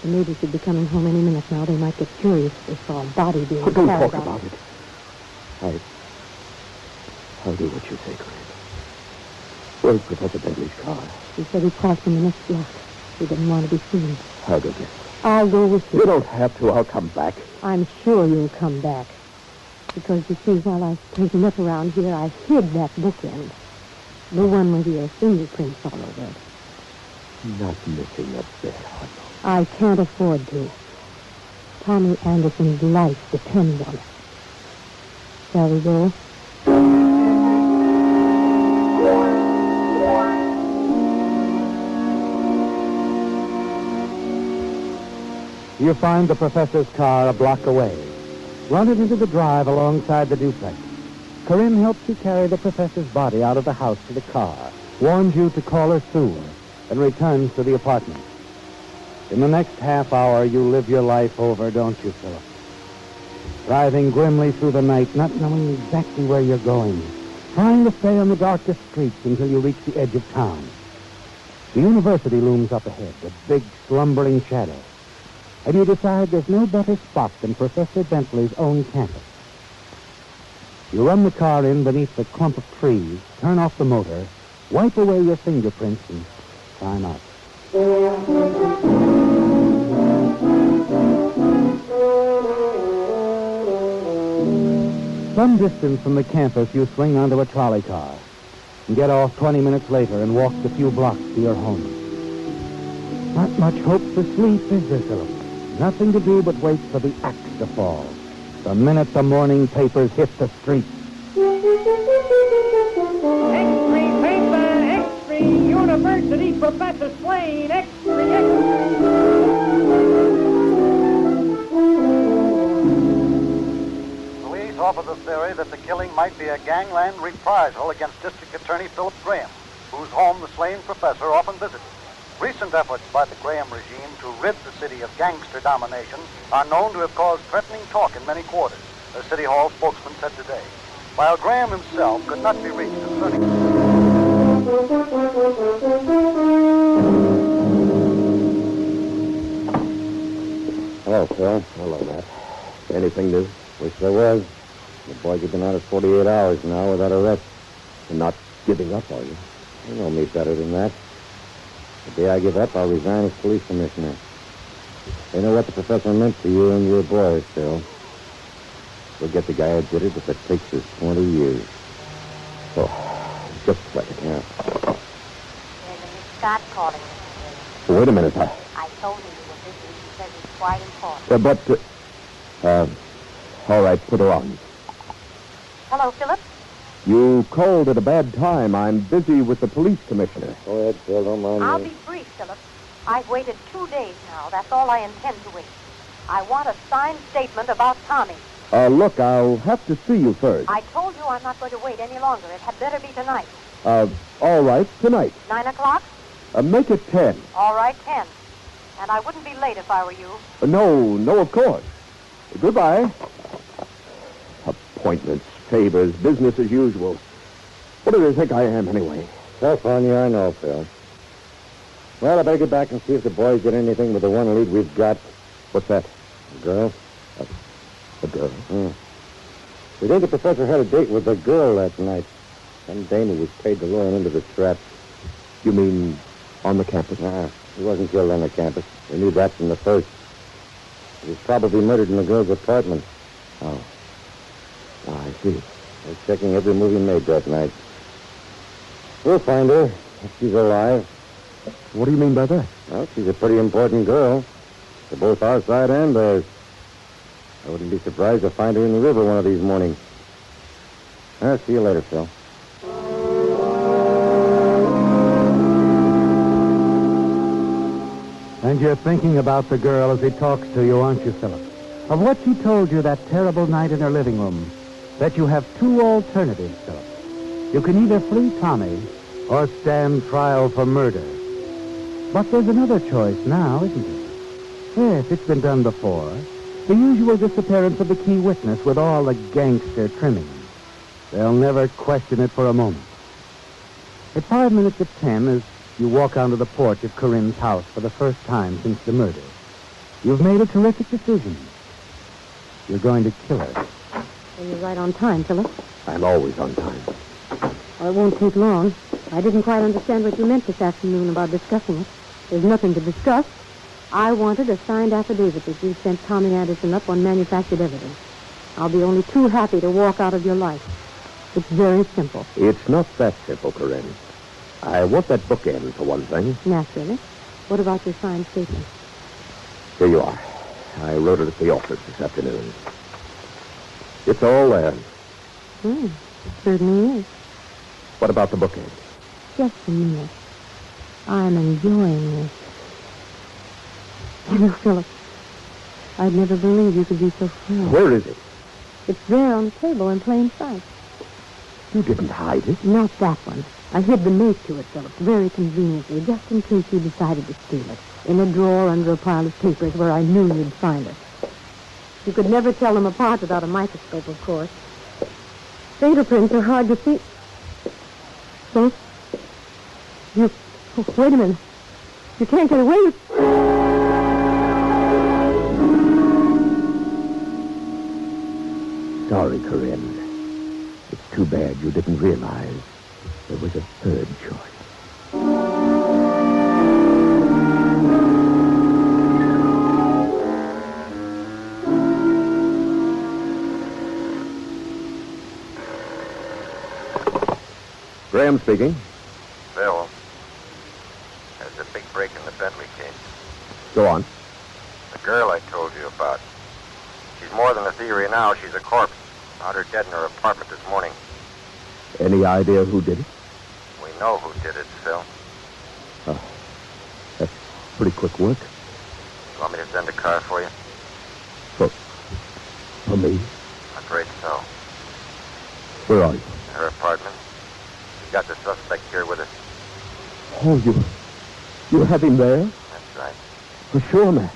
The neighbors should be coming home any minute now. They might get curious if they saw a body being Don't carried talk out. about it. I'll do what you say, Corinne. Where's Professor Bentley's car? He said he parked in the next block. He didn't want to be seen. I'll go get it. I'll go with you. You don't have to. I'll come back. I'm sure you'll come back. Because, you see, while I straightened up around here, I hid that bookend. The one with your fingerprints all over it. Not missing a bit, I can't afford to. Tommy Anderson's life depends on it. Shall we go? You find the professor's car a block away. Run it into the drive alongside the duplex. Corinne helps you carry the professor's body out of the house to the car, warns you to call her soon, and returns to the apartment. In the next half hour, you live your life over, don't you, Philip? Driving grimly through the night, not knowing exactly where you're going, trying to stay on the darkest streets until you reach the edge of town. The university looms up ahead, a big, slumbering shadow. And you decide there's no better spot than Professor Bentley's own campus. You run the car in beneath the clump of trees, turn off the motor, wipe away your fingerprints, and climb out. Some distance from the campus, you swing onto a trolley car and get off 20 minutes later and walk the few blocks to your home. Not much hope for sleep, is there, Philip? Nothing to do but wait for the axe to fall. The minute the morning papers hit the streets. Extreme paper, extreme university Professor Slane, Police offer the theory that the killing might be a gangland reprisal against District Attorney Philip Graham, whose home the slain professor often visited. Recent efforts by the Graham regime to rid the city of gangster domination are known to have caused threatening talk in many quarters, a City Hall spokesman said today. While Graham himself could not be reached concerning... Hello, Phil. Hello, Matt. Anything new? Wish there was. The boys have been on it 48 hours now without arrest. You're not giving up, are you? You know me better than that. The day I give up, I'll resign as police commissioner. They know what the professor meant to you and your boys, Phil. We'll get the guy who did it if it takes us 20 years. Oh, just a second, yeah. It's Scott calling, Mr. Williams. Wait a minute. I told you you were busy. He says it's quite important. All right, put her on. Hello, Philip. You called at a bad time. I'm busy with the police commissioner. Go ahead, Phil. Don't mind I'll be brief, Philip. I've waited 2 days now. That's all I intend to wait. I want a signed statement about Tommy. Look, I'll have to see you first. I told you I'm not going to wait any longer. It had better be tonight. All right, tonight. 9 o'clock? Make it 10. All right, 10. And I wouldn't be late if I were you. No, of course. Goodbye. Appointments, favors, business as usual. What do they think I am, anyway? Tough on you, I know, Phil. Well, I better get back and see if the boys get anything with the one lead we've got. What's that? A girl? A girl. We think the professor had a date with a girl that night. Some dame who was paid to lure him into the trap. You mean on the campus? He wasn't killed on the campus. We knew that from the first. He was probably murdered in the girl's apartment. Oh, I see. We're checking every move he made that night. We'll find her if she's alive. What do you mean by that? Well, she's a pretty important girl. For both our side and theirs. I wouldn't be surprised to find her in the river one of these mornings. I'll see you later, Phil. And you're thinking about the girl as he talks to you, aren't you, Philip? Of what she told you that terrible night in her living room. That you have two alternatives, Philip. You can either flee Tommy or stand trial for murder. But there's another choice now, isn't there? Yes, it's been done before. The usual disappearance of the key witness with all the gangster trimmings. They'll never question it for a moment. At 5 minutes of 10, as you walk onto the porch of Corinne's house for the first time since the murder, you've made a terrific decision. You're going to kill her. Well, you're right on time, Philip. I'm always on time. Well, it won't take long. I didn't quite understand what you meant this afternoon about discussing it. There's nothing to discuss. I wanted a signed affidavit that you sent Tommy Anderson up on manufactured evidence. I'll be only too happy to walk out of your life. It's very simple. It's not that simple, Corinne. I want that bookend, for one thing. Naturally. What about your signed statement? Here you are. I wrote it at the office this afternoon. It's all there. It certainly is. What about the bookend? Just a minute. I'm enjoying this. You know, Philip, I'd never believe you could be so frank. Where is it? It's there on the table in plain sight. You didn't hide it? Not that one. I hid the mate to it, Philip, very conveniently, just in case you decided to steal it. In a drawer under a pile of papers where I knew you'd find it. You could never tell them apart without a microscope, of course. Fingerprints are hard to see. So? Wait a minute. You can't get away with... Sorry, Corinne. It's too bad you didn't realize there was a third choice. Graham speaking. Bill, there's a big break in the Bentley case. Go on. The girl I told you about. She's more than a theory now. She's a corpse. Found her dead in her apartment this morning. Any idea who did it? We know who did it, Phil. Oh. pretty quick work. You want me to send a car for you? For me? Afraid so. Where are you? In her apartment. We got the suspect here with us. Oh, you have him there? That's right. For sure, Matt.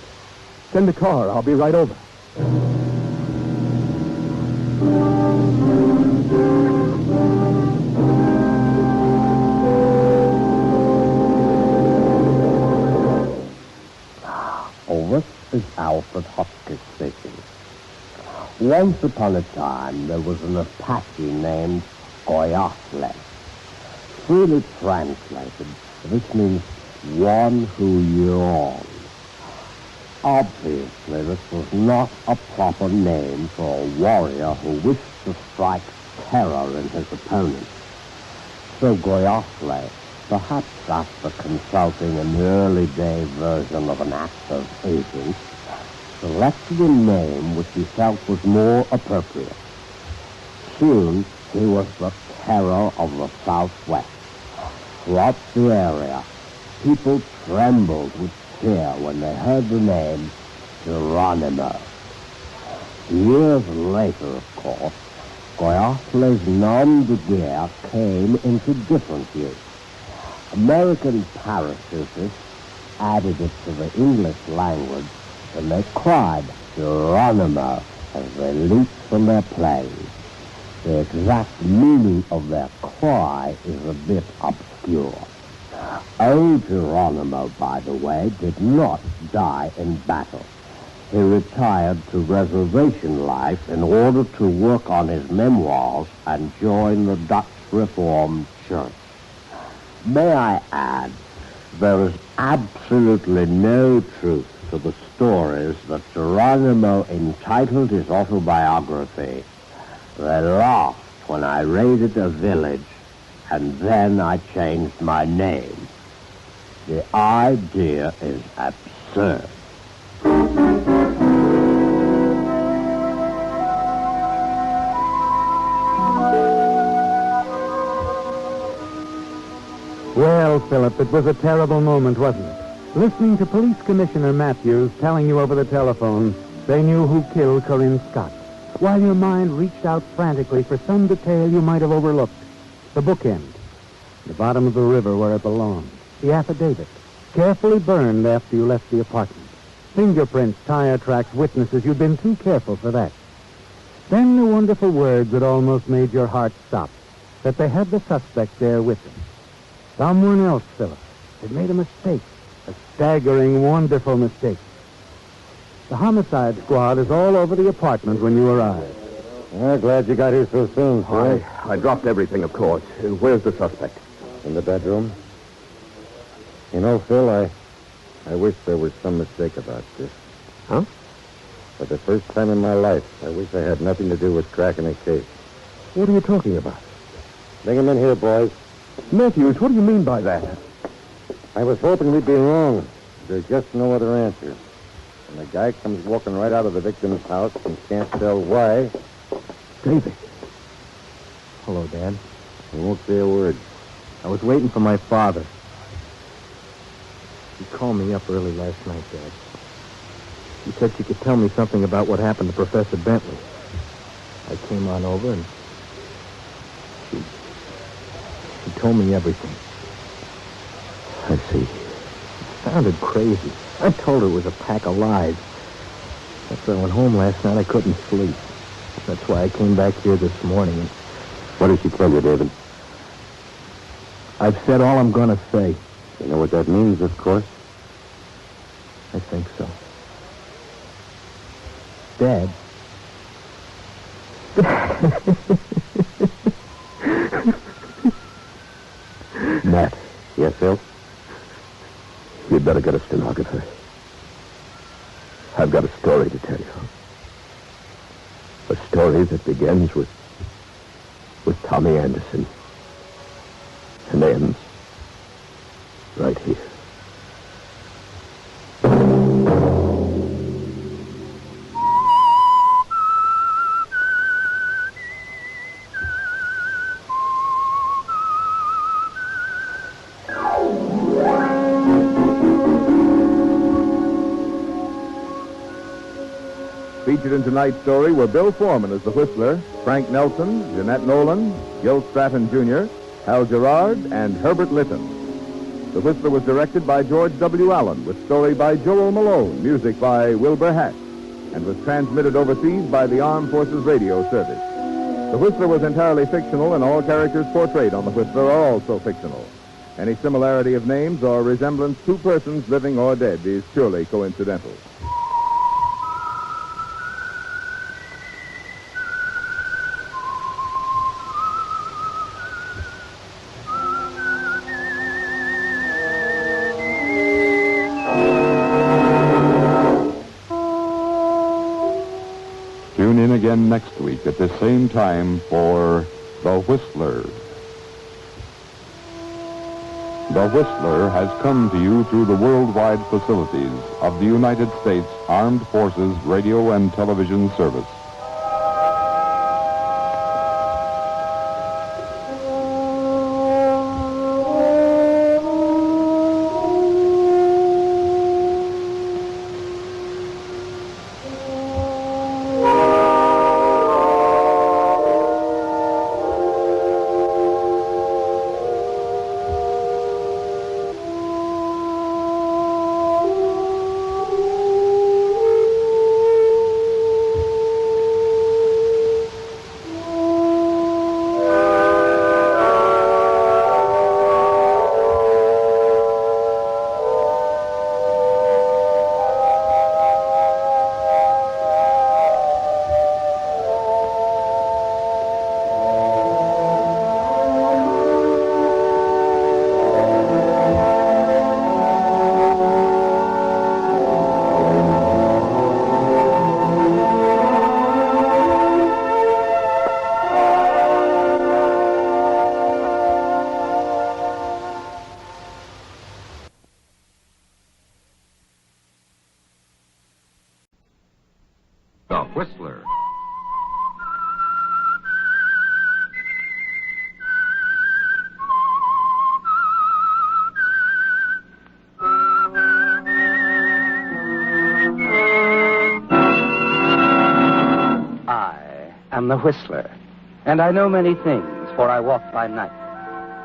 Send the car. I'll be right over. Oh, this is Alfred Hopkins speaking. Once upon a time, there was an Apache named Goyasle. Freely translated, this means one who yawns. Obviously, this was not a proper name for a warrior who wished to strike terror in his opponent. So Goyasle, perhaps after consulting an early-day version of an actor's agent, selected a name which he felt was more appropriate. Soon, he was the terror of the Southwest. Throughout the area, people trembled with fear when they heard the name Geronimo. Years later, of course, Goyasle's nom de guerre came into different use. American parachutists added it to the English language, and they cried Geronimo as they leaped from their planes. The exact meaning of their cry is a bit obscure. Old Geronimo, by the way, did not die in battle. He retired to reservation life in order to work on his memoirs and join the Dutch Reformed Church. May I add, there is absolutely no truth to the stories that Geronimo entitled his autobiography, "They laughed when I raided a village, and then I changed my name." The idea is absurd. Well, Philip, it was a terrible moment, wasn't it? Listening to Police Commissioner Matthews telling you over the telephone they knew who killed Corinne Scott, while your mind reached out frantically for some detail you might have overlooked. The bookend, the bottom of the river where it belonged, the affidavit, carefully burned after you left the apartment. Fingerprints, tire tracks, witnesses, you'd been too careful for that. Then the wonderful words that almost made your heart stop, that they had the suspect there with them. Someone else, Philip, had made a mistake, a staggering, wonderful mistake. The homicide squad is all over the apartment when you arrive. I'm glad you got here so soon, sir. I dropped everything, of course. Where's the suspect? In the bedroom. You know, Phil, I wish there was some mistake about this. Huh? For the first time in my life, I wish I had nothing to do with cracking a case. What are you talking about? Bring him in here, boys. Matthews, what do you mean by that? I was hoping we'd be wrong. There's just no other answer. When the guy comes walking right out of the victim's house and can't tell why... David. Hello, Dad. He won't say a word. I was waiting for my father. He called me up early last night, Dad. He said she could tell me something about what happened to Professor Bentley. I came on over and she told me everything. I see. It sounded crazy. I told her it was a pack of lies. After I went home last night, I couldn't sleep. That's why I came back here this morning. And what did she tell you, David? I've said all I'm going to say. You know what that means, of course? I think so. Dad. Matt. Yes, Phil? You'd better get a stenographer. I've got a story to tell you. A story that begins with Tommy Anderson and ends right here. in tonight's story were Bill Foreman as the Whistler, Frank Nelson, Jeanette Nolan, Gil Stratton Jr., Hal Gerard, and Herbert Litton. The Whistler was directed by George W. Allen, with story by Joel Malone, music by Wilbur Hatch, and was transmitted overseas by the Armed Forces Radio Service. The Whistler was entirely fictional, and all characters portrayed on The Whistler are also fictional. Any similarity of names or resemblance to persons living or dead is purely coincidental. Tune in again next week at the same time for The Whistler. The Whistler has come to you through the worldwide facilities of the United States Armed Forces Radio and Television Service. The Whistler. I am the Whistler, and I know many things, for I walk by night.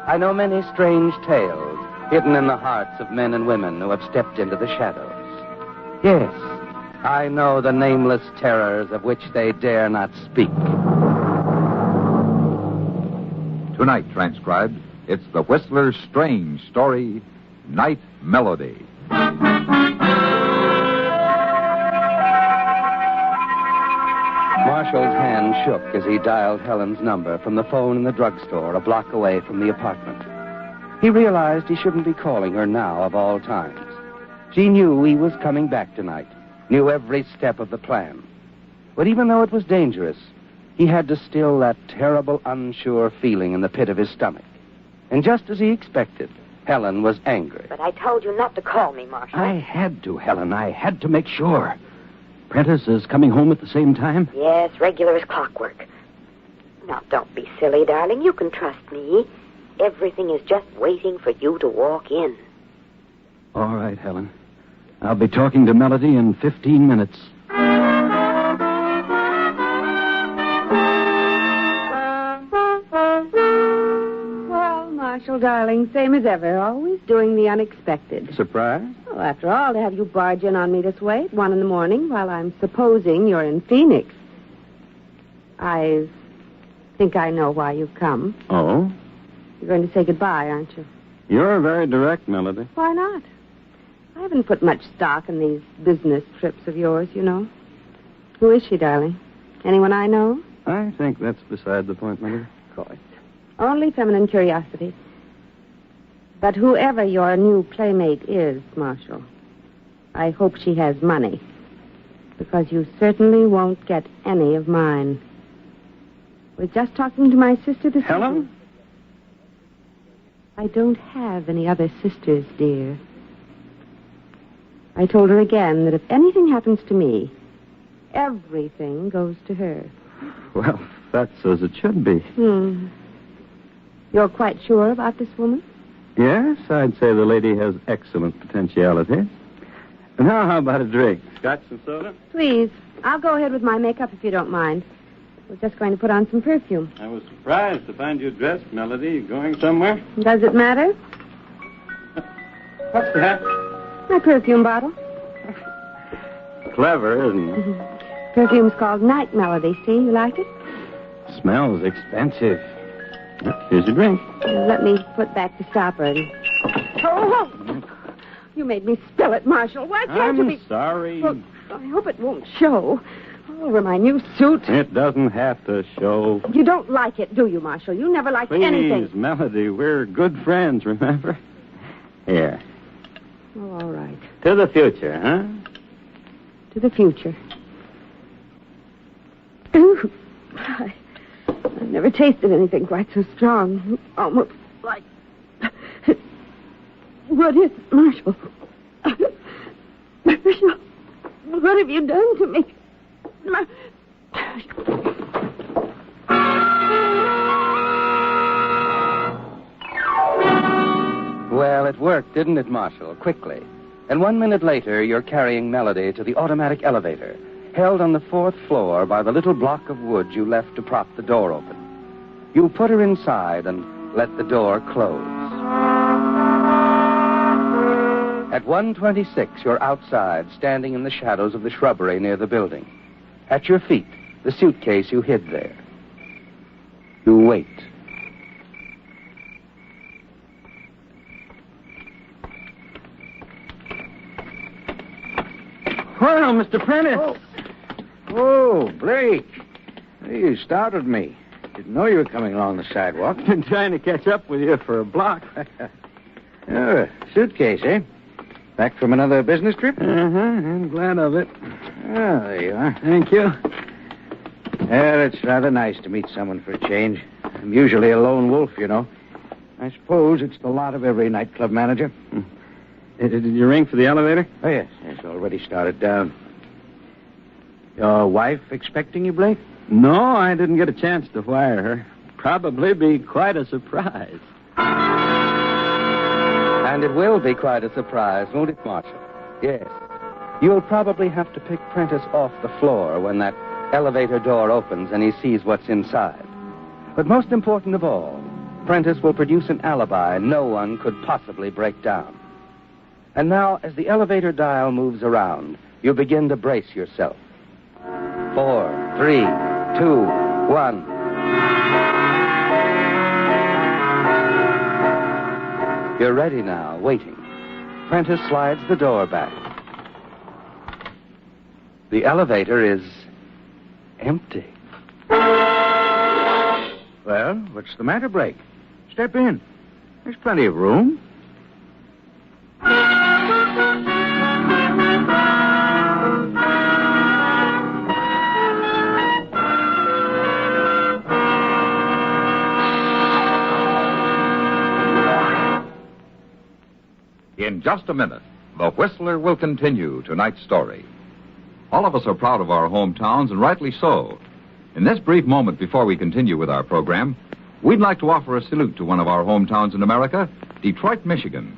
I know many strange tales hidden in the hearts of men and women who have stepped into the shadows. Yes, I know the nameless terrors of which they dare not speak. Tonight, transcribed, it's the Whistler's strange story, Night Melody. Marshall's hand shook as he dialed Helen's number from the phone in the drugstore a block away from the apartment. He realized he shouldn't be calling her now of all times. She knew he was coming back tonight, knew every step of the plan. But even though it was dangerous, he had to still that terrible, unsure feeling in the pit of his stomach. And just as he expected, Helen was angry. But I told you not to call me, Marshall. I had to, Helen. I had to make sure. Prentice is coming home at the same time? Yes, regular as clockwork. Now, don't be silly, darling. You can trust me. Everything is just waiting for you to walk in. All right, Helen. I'll be talking to Melody in 15 minutes. Well, Marshall, darling, same as ever. Always doing the unexpected. Surprise? Well, after all, to have you barge in on me this way at 1 a.m. while I'm supposing you're in Phoenix. I think I know why you've come. Oh? You're going to say goodbye, aren't you? You're very direct, Melody. Why not? I haven't put much stock in these business trips of yours, you know. Who is she, darling? Anyone I know? I think that's beside the point, Melody. Of course. Only feminine curiosity. But whoever your new playmate is, Marshall, I hope she has money. Because you certainly won't get any of mine. I was just talking to my sister this Helen? evening. I don't have any other sisters, dear. I told her again that if anything happens to me, everything goes to her. Well, that's as it should be. You're quite sure about this woman? Yes, I'd say the lady has excellent potentiality. Now, how about a drink? Scotch and soda? Please. I'll go ahead with my makeup if you don't mind. We're just going to put on some perfume. I was surprised to find you dressed, Melody. You going somewhere? Does it matter? What's that? My perfume bottle. Clever, isn't it? Perfume's called Night Melody. See, you like it? Smells expensive. Here's your drink. Let me put back the stopper. Oh! You made me spill it, Marshal. Why can't you be... I'm sorry. Well, I hope it won't show. All over my new suit. It doesn't have to show. You don't like it, do you, Marshal? You never liked anything. Please, Melody, we're good friends, remember? Here. Oh, all right. To the future, huh? To the future. Ooh. I've never tasted anything quite so strong. Almost like... What is it, Marshal? Marshal, what have you done to me? Well, it worked, didn't it, Marshal? Quickly. And 1 minute later, you're carrying Melody to the automatic elevator, held on the 4th floor by the little block of wood you left to prop the door open. You put her inside and let the door close. At 1:26, you're outside, standing in the shadows of the shrubbery near the building. At your feet, the suitcase you hid there. You wait. Well, Mr. Prentice. Oh, Blake. You startled me. Didn't know you were coming along the sidewalk. Been trying to catch up with you for a block. Oh, suitcase, eh? Back from another business trip? I'm glad of it. Oh, there you are. Thank you. Well, it's rather nice to meet someone for a change. I'm usually a lone wolf, you know. I suppose it's the lot of every nightclub manager. Did you ring for the elevator? Oh, yes. It's already started down. Your wife expecting you, Blake? No, I didn't get a chance to wire her. Probably be quite a surprise. And it will be quite a surprise, won't it, Marshal? Yes. You'll probably have to pick Prentice off the floor when that elevator door opens and he sees what's inside. But most important of all, Prentice will produce an alibi no one could possibly break down. And now, as the elevator dial moves around, you begin to brace yourself. 4, 3, 2, 1. You're ready now, waiting. Prentice slides the door back. The elevator is empty. Well, what's the matter, Blake? Step in. There's plenty of room. In just a minute, The Whistler will continue tonight's story. All of us are proud of our hometowns, and rightly so. In this brief moment before we continue with our program, we'd like to offer a salute to one of our hometowns in America, Detroit, Michigan.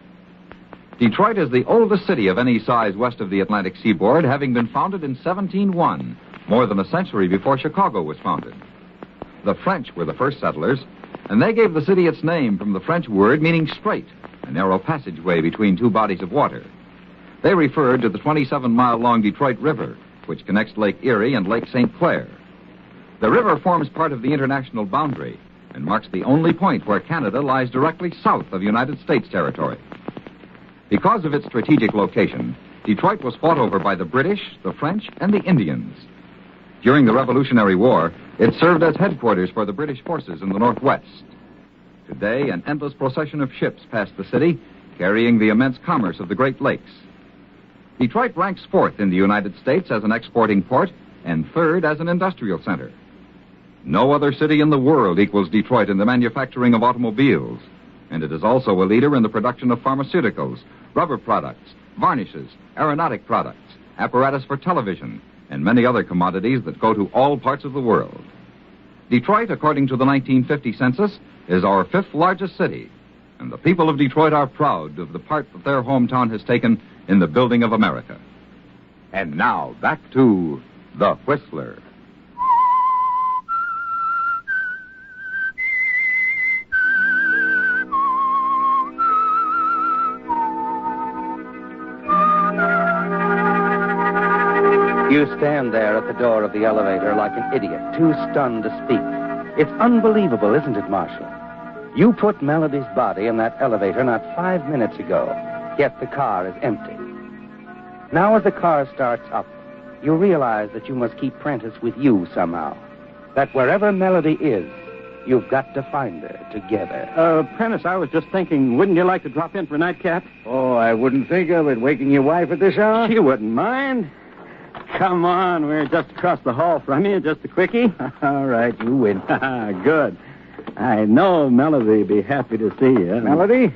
Detroit is the oldest city of any size west of the Atlantic seaboard, having been founded in 1701, more than a century before Chicago was founded. The French were the first settlers, and they gave the city its name from the French word meaning strait, a narrow passageway between two bodies of water. They referred to the 27-mile-long Detroit River, which connects Lake Erie and Lake St. Clair. The river forms part of the international boundary and marks the only point where Canada lies directly south of United States territory. Because of its strategic location, Detroit was fought over by the British, the French, and the Indians. During the Revolutionary War, it served as headquarters for the British forces in the Northwest. Today, an endless procession of ships pass the city, carrying the immense commerce of the Great Lakes. Detroit ranks fourth in the United States as an exporting port and third as an industrial center. No other city in the world equals Detroit in the manufacturing of automobiles, and it is also a leader in the production of pharmaceuticals, rubber products, varnishes, aeronautic products, apparatus for television, and many other commodities that go to all parts of the world. Detroit, according to the 1950 census, is our fifth largest city, and the people of Detroit are proud of the part that their hometown has taken in the building of America. And now, back to The Whistler. You stand there at the door of the elevator like an idiot, too stunned to speak. It's unbelievable, isn't it, Marshal? You put Melody's body in that elevator not 5 minutes ago, yet the car is empty. Now as the car starts up, you realize that you must keep Prentice with you somehow. That wherever Melody is, you've got to find her together. Prentice, I was just thinking, wouldn't you like to drop in for a nightcap? Oh, I wouldn't think of it, waking your wife at this hour. She wouldn't mind. Come on, we're just across the hall from you, just a quickie. All right, you win. Good. I know Melody'd be happy to see you. Melody?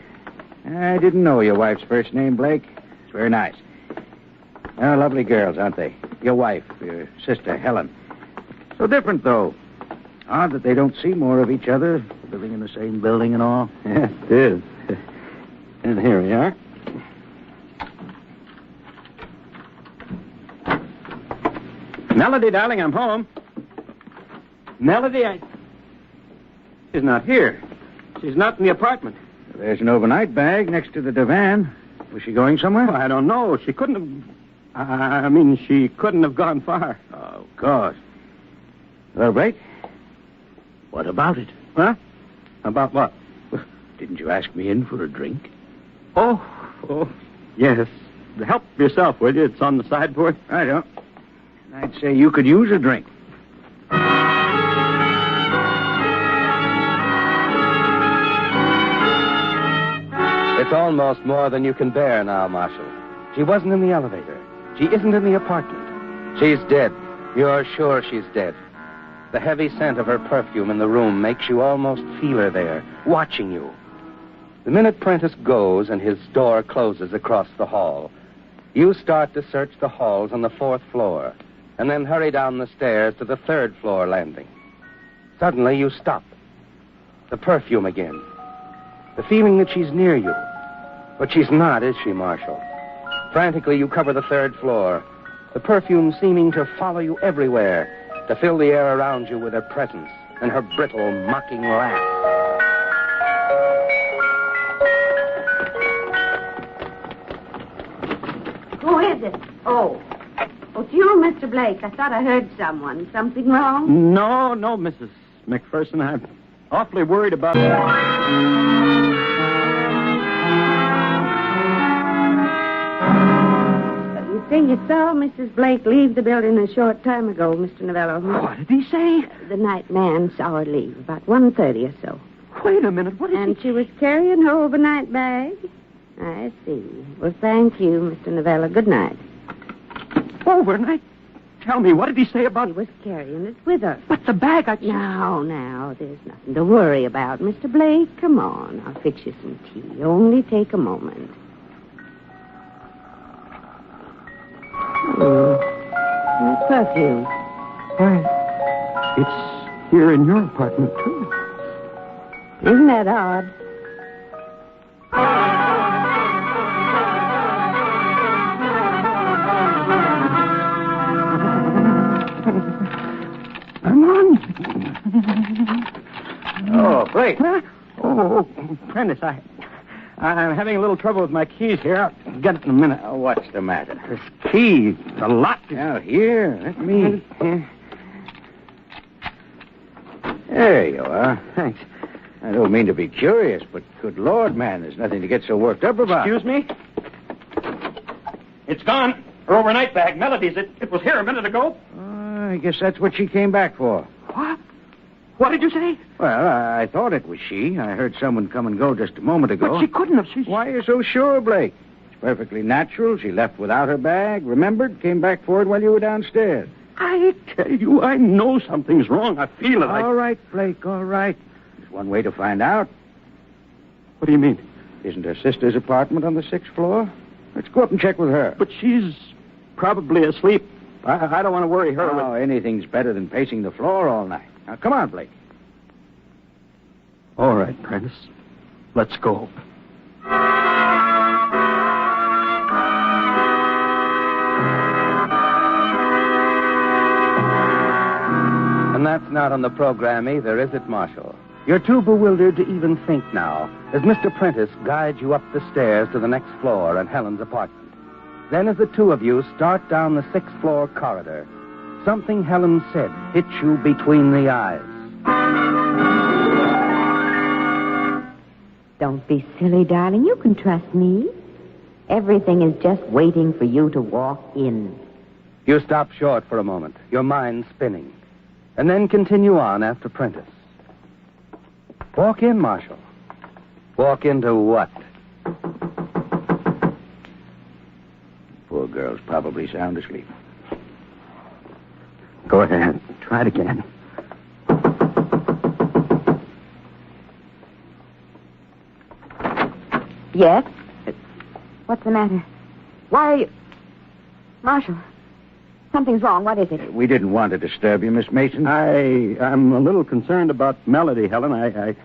I didn't know your wife's first name, Blake. It's very nice. Lovely girls, aren't they? Your wife, your sister, Helen. So different, though. Odd that they don't see more of each other, living in the same building and all. Yes, it is. And here we are. Melody, darling, I'm home. Melody, She's not here. She's not in the apartment. There's an overnight bag next to the divan. Was she going somewhere? Well, I don't know. She couldn't have... she couldn't have gone far. Oh, of course. Well, Blake, what about it? Huh? About what? Didn't you ask me in for a drink? Oh, yes. Help yourself, will you? It's on the sideboard. I don't. I'd say you could use a drink. It's almost more than you can bear now, Marshal. She wasn't in the elevator. She isn't in the apartment. She's dead. You're sure she's dead. The heavy scent of her perfume in the room makes you almost feel her there, watching you. The minute Prentice goes and his door closes across the hall, you start to search the halls on the 4th floor, and then hurry down the stairs to the 3rd floor landing. Suddenly, you stop. The perfume again. The feeling that she's near you. But she's not, is she, Marshal? Frantically, you cover the 3rd floor, the perfume seeming to follow you everywhere, to fill the air around you with her presence and her brittle, mocking laugh. Who is it? Oh, it's you, Mr. Blake. I thought I heard someone. Something wrong? No, Mrs. McPherson. I'm awfully worried about... You see, you saw Mrs. Blake leave the building a short time ago, Mr. Novello. What did he say? The night man saw her leave, about 1:30 or so. Wait a minute, what is And she was carrying her overnight bag? I see. Well, thank you, Mr. Novello. Good night. Overnight? Tell me, what did he say about... She was carrying it with her. But the bag, Now, there's nothing to worry about, Mr. Blake. Come on, I'll fix you some tea. Only take a moment. That perfume. Why, it's here in your apartment, too. Isn't that odd? Come on. Oh, Blake. Huh? Oh, Prentice, I'm having a little trouble with my keys here. I'll get it in a minute. Oh, what's the matter? This key, the lock is... Now, here, let me... There you are. Thanks. I don't mean to be curious, but good Lord, man, there's nothing to get so worked up about. Excuse me? It's gone. Her overnight bag, Melody's. It was here a minute ago. I guess that's what she came back for. What? What did you say? Well, I thought it was she. I heard someone come and go just a moment ago. But she couldn't have. Why are you so sure, Blake? It's perfectly natural. She left without her bag, remembered, came back for it while you were downstairs. I tell you, I know something's wrong. I feel it. All right, Blake, all right. There's one way to find out. What do you mean? Isn't her sister's apartment on the 6th floor? Let's go up and check with her. But she's probably asleep. I don't want to worry her. Oh, anything's better than pacing the floor all night. Now, come on, Blake. All right, Prentice. Let's go. that's not on the program either, is it, Marshal? You're too bewildered to even think now, as Mr. Prentice guides you up the stairs to the next floor and Helen's apartment. Then as the two of you start down the 6th floor corridor, something Helen said hits you between the eyes. Don't be silly, darling. You can trust me. Everything is just waiting for you to walk in. You stop short for a moment, your mind spinning, and then continue on after Prentice. Walk in, Marshal. Walk into what? Poor girl's probably sound asleep. Go ahead. Try it again. Yes? What's the matter? Why are you... Marshal, something's wrong. What is it? We didn't want to disturb you, Miss Mason. I'm a little concerned about Melody, Helen.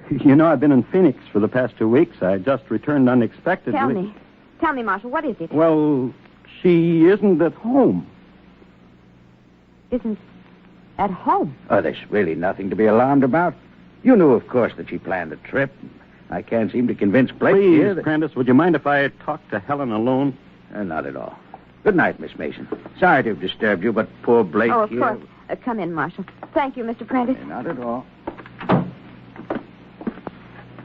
You know, I've been in Phoenix for the past 2 weeks. I just returned unexpectedly. Tell me, Marshal, what is it? Well, she isn't at home. Isn't at home? Oh, there's really nothing to be alarmed about. You knew, of course, that she planned a trip. I can't seem to convince Blake here Please, that... Prentice, would you mind if I talk to Helen alone? Not at all. Good night, Miss Mason. Sorry to have disturbed you, but poor Blake Oh, of here... course. Come in, Marshal. Thank you, Mr. Prentice. Not at all.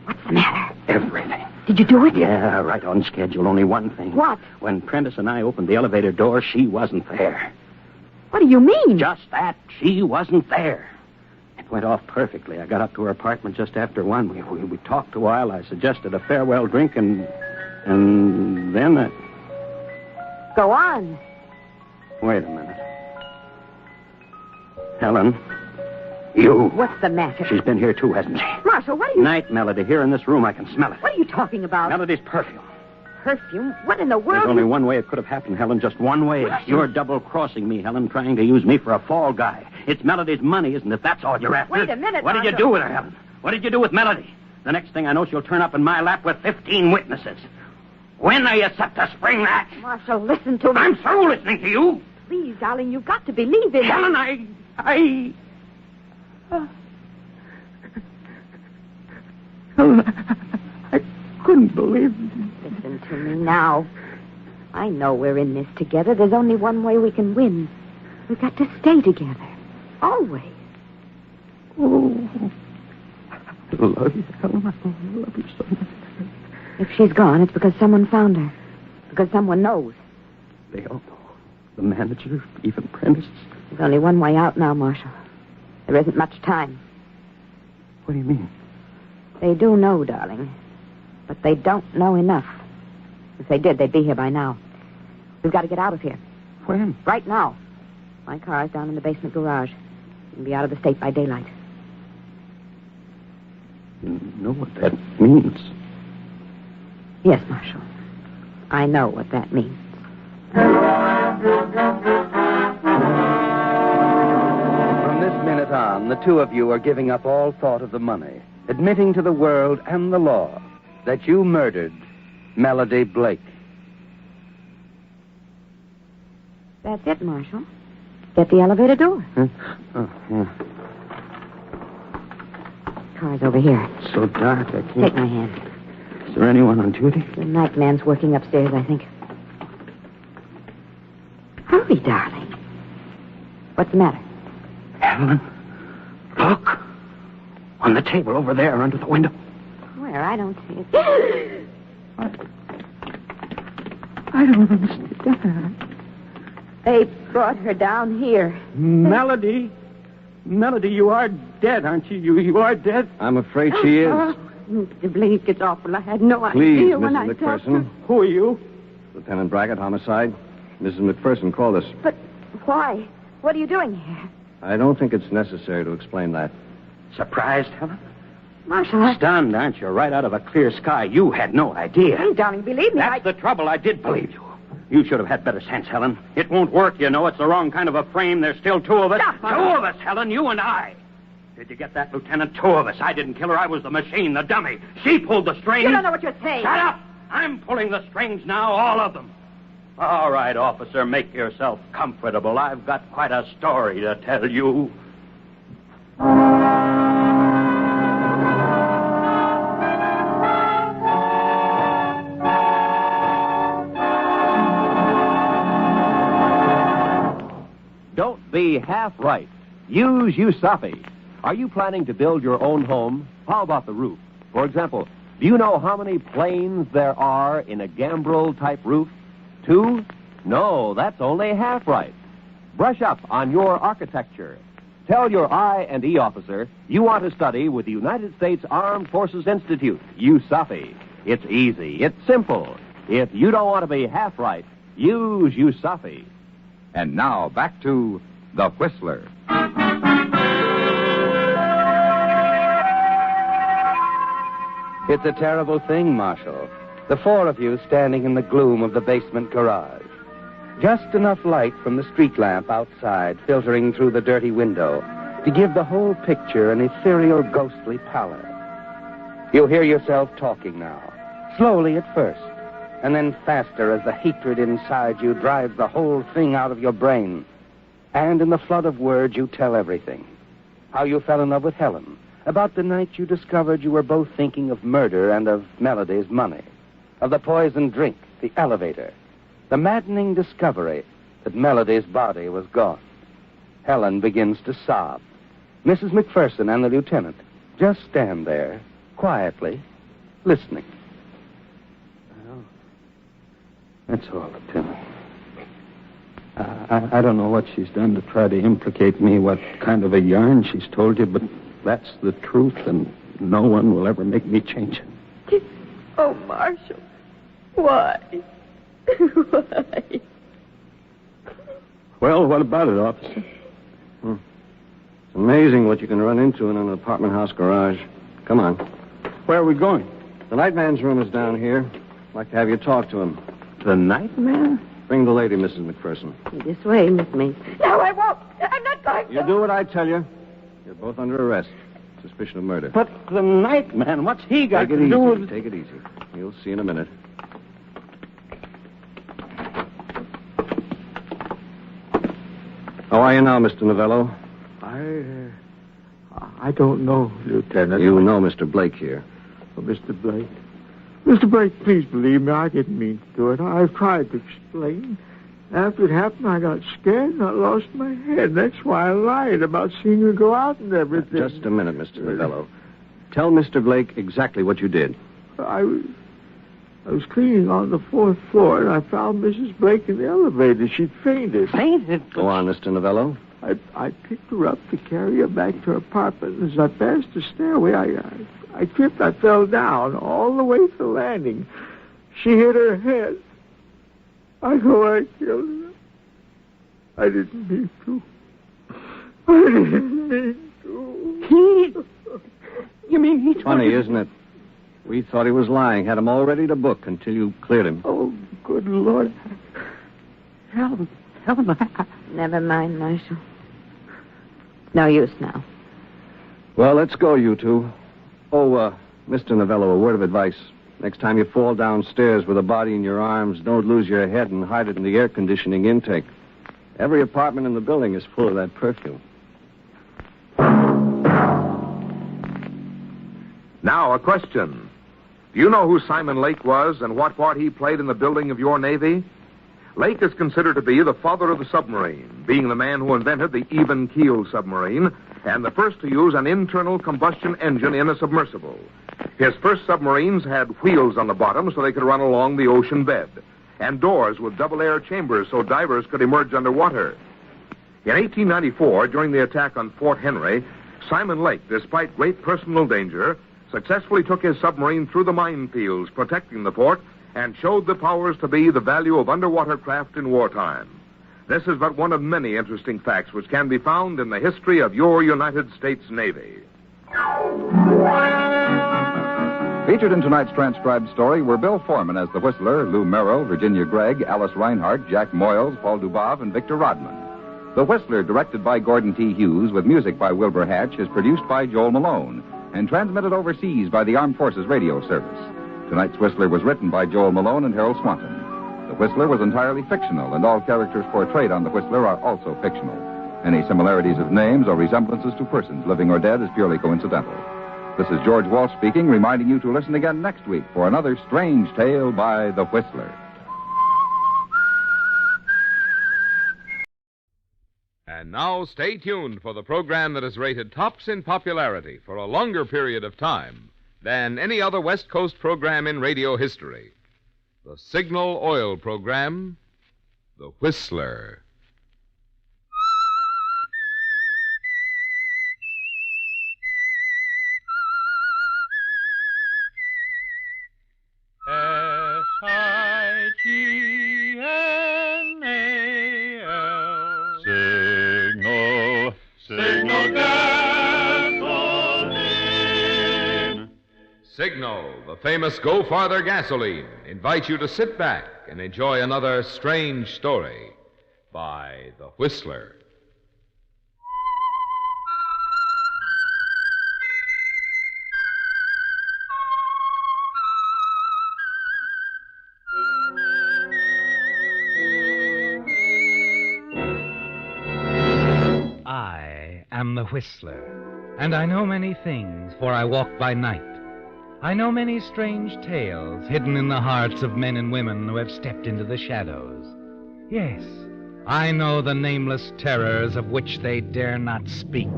What's the matter? Everything. Did you do it? Yeah, right on schedule. Only one thing. What? When Prentice and I opened the elevator door, she wasn't there. What do you mean? Just that. She wasn't there. It went off perfectly. I got up to her apartment just after 1. We talked a while. I suggested a farewell drink, and then I... Go on. Wait a minute. Helen, you... What's the matter? She's been here, too, hasn't she? Marshal, what are you... Night, Melody. Here in this room, I can smell it. What are you talking about? Melody's perfume. Perfume? What in the world? There's only one way it could have happened, Helen. Just one way. Marshal. You're double-crossing me, Helen, trying to use me for a fall guy. It's Melody's money, isn't it? That's all you're after. Wait a minute, What did you Marshal. do with her, Helen? What did you do with Melody? The next thing I know, she'll turn up in my lap with 15 witnesses. When are you set to spring that? Marshal, listen to me. I'm through listening to you. Please, darling, you've got to believe in me. Helen, I couldn't believe it. Listen to me now. I know we're in this together. There's only one way we can win. We've got to stay together. Always. Oh, I love you, Helen. I love you so much. If she's gone, it's because someone found her. Because someone knows. They all know. The manager, even Prentice. There's only one way out now, Marshal. There isn't much time. What do you mean? They do know, darling. But they don't know enough. If they did, they'd be here by now. We've got to get out of here. When? Right now. My car's down in the basement garage. You can be out of the state by daylight. You know what that means? Yes, Marshal. I know what that means. From this minute on, the two of you are giving up all thought of the money, admitting to the world and the law that you murdered Melody Blake. That's it, Marshal. Get the elevator door. Huh? Oh, yeah. Car's over here. It's so dark, I can't... Take my hand. Is there anyone on duty? The night man's working upstairs, I think. Hurry, darling. What's the matter? Helen, look. On the table over there under the window. Where? I don't see it. I don't understand. They brought her down here. Melody. Melody, you are dead, aren't you? You are dead. I'm afraid she is. Oh, Mr. Blake, it's awful. I had no Please, idea when Mrs. I talked to... McPherson. Who are you? Lieutenant Brackett, homicide. Mrs. McPherson called us. But why? What are you doing here? I don't think it's necessary to explain that. Surprised, Helen? Marshal, Stunned, aren't you? Right out of a clear sky. You had no idea. Please, darling, believe me. That's the trouble. I did believe you. You should have had better sense, Helen. It won't work, you know. It's the wrong kind of a frame. There's still 2 of us. Stop, 2 of us, Helen, you and I. Did you get that, Lieutenant? 2 of us. I didn't kill her. I was the machine, the dummy. She pulled the strings. You don't know what you're saying. Shut up! I'm pulling the strings now, all of them. All right, officer, make yourself comfortable. I've got quite a story to tell you. Don't be half right. Use Usafi. Are you planning to build your own home? How about the roof? For example, do you know how many planes there are in a gambrel-type roof? 2? No, that's only half right. Brush up on your architecture. Tell your I&E officer you want to study with the United States Armed Forces Institute, USAFI. It's easy. It's simple. If you don't want to be half right, use USAFI. And now, back to The Whistler. It's a terrible thing, Marshal. The four of you standing in the gloom of the basement garage. Just enough light from the street lamp outside filtering through the dirty window to give the whole picture an ethereal, ghostly pallor. You hear yourself talking now, slowly at first, and then faster as the hatred inside you drives the whole thing out of your brain. And in the flood of words, you tell everything. How you fell in love with Helen, about the night you discovered you were both thinking of murder and of Melody's money, of the poisoned drink, the elevator, the maddening discovery that Melody's body was gone. Helen begins to sob. Mrs. McPherson and the lieutenant just stand there, quietly, listening. Well, that's all, Lieutenant. I don't know what she's done to try to implicate me, what kind of a yarn she's told you, but that's the truth, and no one will ever make me change it. Oh, Marshal, why? Why? Well, what about it, officer? It's amazing what you can run into in an apartment house garage. Come on. Where are we going? The night man's room is down here. I'd like to have you talk to him. The night man? Bring the lady, Mrs. McPherson. This way, Miss Mason. No, I won't. I'm not going to. You do what I tell you. You're both under arrest. Suspicion of murder. But the night man, what's he got Take it to easy. do with... Take it easy. You'll see in a minute. How are you now, Mr. Novello? I don't know, Lieutenant. You know Mr. Blake here. Oh, Mr. Blake. Mr. Blake, please believe me. I didn't mean to do it. I've tried to explain. After it happened, I got scared and I lost my head. That's why I lied about seeing you go out and everything. Just a minute, Mr. Novello. Tell Mr. Blake exactly what you did. I was cleaning on the 4th floor, and I found Mrs. Blake in the elevator. She'd fainted. Fainted? Go on, Mr. Novello. I picked her up to carry her back to her apartment. As I passed the stairway, I tripped. I fell down all the way to the landing. She hit her head. I know I killed her. I didn't mean to. I didn't mean to. You mean he told Funny, you... isn't it? We thought he was lying. Had him all ready to book until you cleared him. Oh, good Lord. Helen, Never mind, Marshal. No use now. Well, let's go, you two. Oh, Mr. Novello, a word of advice. Next time you fall downstairs with a body in your arms, don't lose your head and hide it in the air conditioning intake. Every apartment in the building is full of that perfume. Now, a question. Do you know who Simon Lake was and what part he played in the building of your Navy? Lake is considered to be the father of the submarine, being the man who invented the even-keel submarine and the first to use an internal combustion engine in a submersible. His first submarines had wheels on the bottom so they could run along the ocean bed, and doors with double-air chambers so divers could emerge underwater. In 1894, during the attack on Fort Henry, Simon Lake, despite great personal danger, successfully took his submarine through the minefields protecting the fort and showed the powers to be the value of underwater craft in wartime. This is but one of many interesting facts which can be found in the history of your United States Navy. Featured in tonight's transcribed story were Bill Foreman as the Whistler, Lou Merrill, Virginia Gregg, Alice Reinhardt, Jack Moyles, Paul Dubov, and Victor Rodman. The Whistler, directed by Gordon T. Hughes with music by Wilbur Hatch, is produced by Joel Malone and transmitted overseas by the Armed Forces Radio Service. Tonight's Whistler was written by Joel Malone and Harold Swanton. The Whistler was entirely fictional, and all characters portrayed on The Whistler are also fictional. Any similarities of names or resemblances to persons, living or dead, is purely coincidental. This is George Walsh speaking, reminding you to listen again next week for another strange tale by The Whistler. And now stay tuned for the program that is rated tops in popularity for a longer period of time than any other West Coast program in radio history. The Signal Oil program, The Whistler. S-I-G-N-A-L. Signal, Signal Gasoline. Signal, the famous Go Farther gasoline, invites you to sit back and enjoy another strange story by The Whistler. I am the Whistler, and I know many things, for I walk by night. I know many strange tales hidden in the hearts of men and women who have stepped into the shadows. Yes, I know the nameless terrors of which they dare not speak.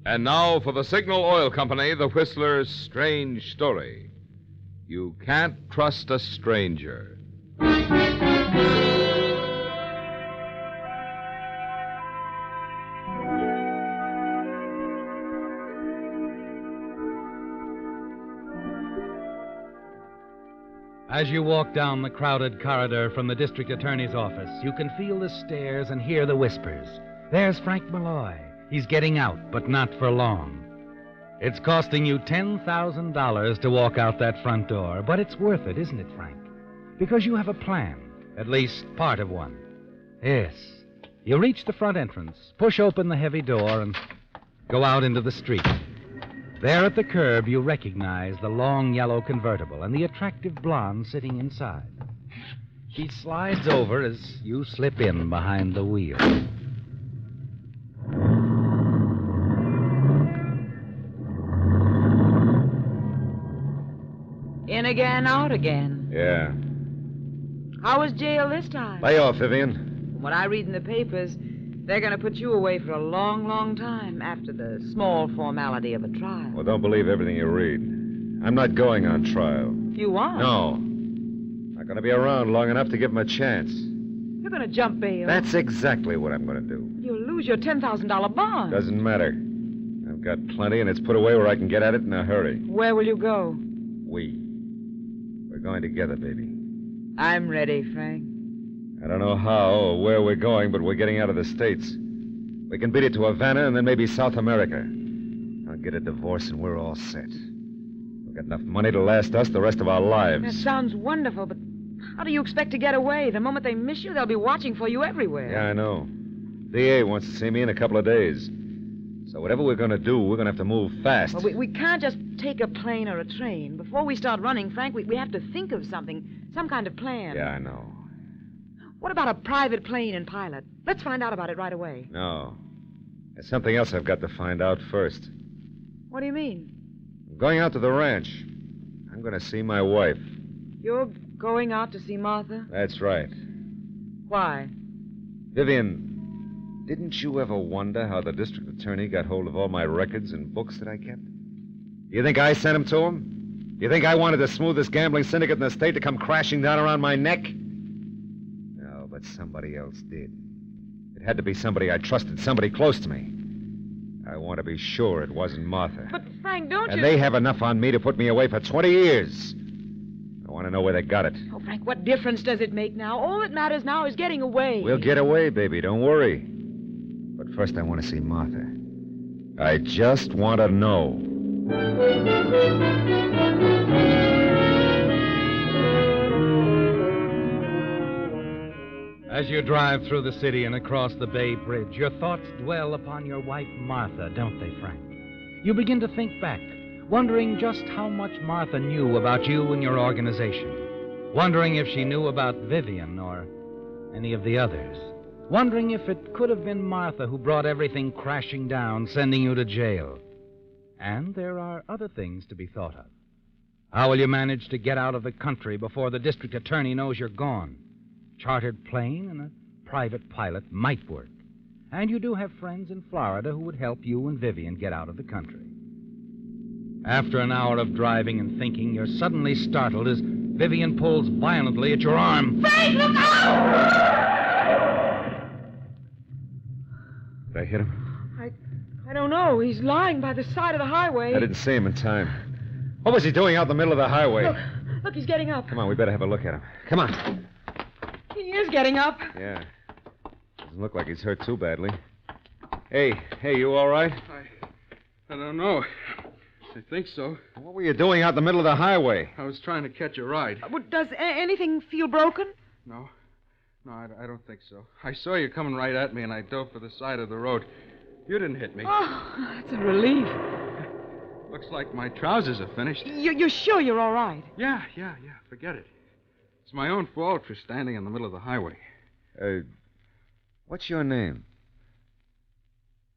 And now for the Signal Oil Company, The Whistler's strange story. You can't trust a stranger. As you walk down the crowded corridor from the district attorney's office, you can feel the stares and hear the whispers. There's Frank Malloy. He's getting out, but not for long. It's costing you $10,000 to walk out that front door, but it's worth it, isn't it, Frank? Because you have a plan, at least part of one. Yes. You reach the front entrance, push open the heavy door, and go out into the street. There at the curb, you recognize the long yellow convertible and the attractive blonde sitting inside. She slides over as you slip in behind the wheel. In again, out again. Yeah. How was jail this time? Lay off, Vivian. From what I read in the papers, they're going to put you away for a long, long time after the small formality of a trial. Well, don't believe everything you read. I'm not going on trial. You are? No. Not going to be around long enough to give him a chance. You're going to jump bail. That's exactly what I'm going to do. You'll lose your $10,000 bond. Doesn't matter. I've got plenty, and it's put away where I can get at it in a hurry. Where will you go? We're going together, baby. I'm ready, Frank. I don't know how or where we're going, but we're getting out of the States. We can beat it to Havana and then maybe South America. I'll get a divorce and we're all set. We've got enough money to last us the rest of our lives. That sounds wonderful, but how do you expect to get away? The moment they miss you, they'll be watching for you everywhere. Yeah, I know. DA wants to see me in a couple of days. So whatever we're going to do, we're going to have to move fast. Well, we can't just take a plane or a train. Before we start running, Frank, we have to think of something, some kind of plan. Yeah, I know. What about a private plane and pilot? Let's find out about it right away. No. There's something else I've got to find out first. What do you mean? I'm going out to the ranch. I'm going to see my wife. You're going out to see Martha? That's right. Why? Vivian, didn't you ever wonder how the district attorney got hold of all my records and books that I kept? You think I sent them to him? You think I wanted the smoothest gambling syndicate in the state to come crashing down around my neck? No, but somebody else did. It had to be somebody I trusted, somebody close to me. I want to be sure it wasn't Martha. But, Frank, don't you... And they have enough on me to put me away for 20 years. I want to know where they got it. Oh, Frank, what difference does it make now? All that matters now is getting away. We'll get away, baby. Don't worry. But first, I want to see Martha. I just want to know. As you drive through the city and across the Bay Bridge, your thoughts dwell upon your wife, Martha, don't they, Frank? You begin to think back, wondering just how much Martha knew about you and your organization, wondering if she knew about Vivian or any of the others, wondering if it could have been Martha who brought everything crashing down, sending you to jail. And there are other things to be thought of. How will you manage to get out of the country before the district attorney knows you're gone? Chartered plane and a private pilot might work. And you do have friends in Florida who would help you and Vivian get out of the country. After an hour of driving and thinking, you're suddenly startled as Vivian pulls violently at your arm. Frank, look out! Did I hit him? I don't know. He's lying by the side of the highway. I didn't see him in time. What was he doing out in the middle of the highway? Look, he's getting up. Come on, we better have a look at him. Come on. He is getting up. Yeah. Doesn't look like he's hurt too badly. Hey, you all right? I don't know. I think so. What were you doing out in the middle of the highway? I was trying to catch a ride. Does anything feel broken? No, I don't think so. I saw you coming right at me, and I dove for the side of the road. You didn't hit me. Oh, that's a relief. Looks like my trousers are finished. You're sure you're all right? Yeah. Forget it. It's my own fault for standing in the middle of the highway. What's your name?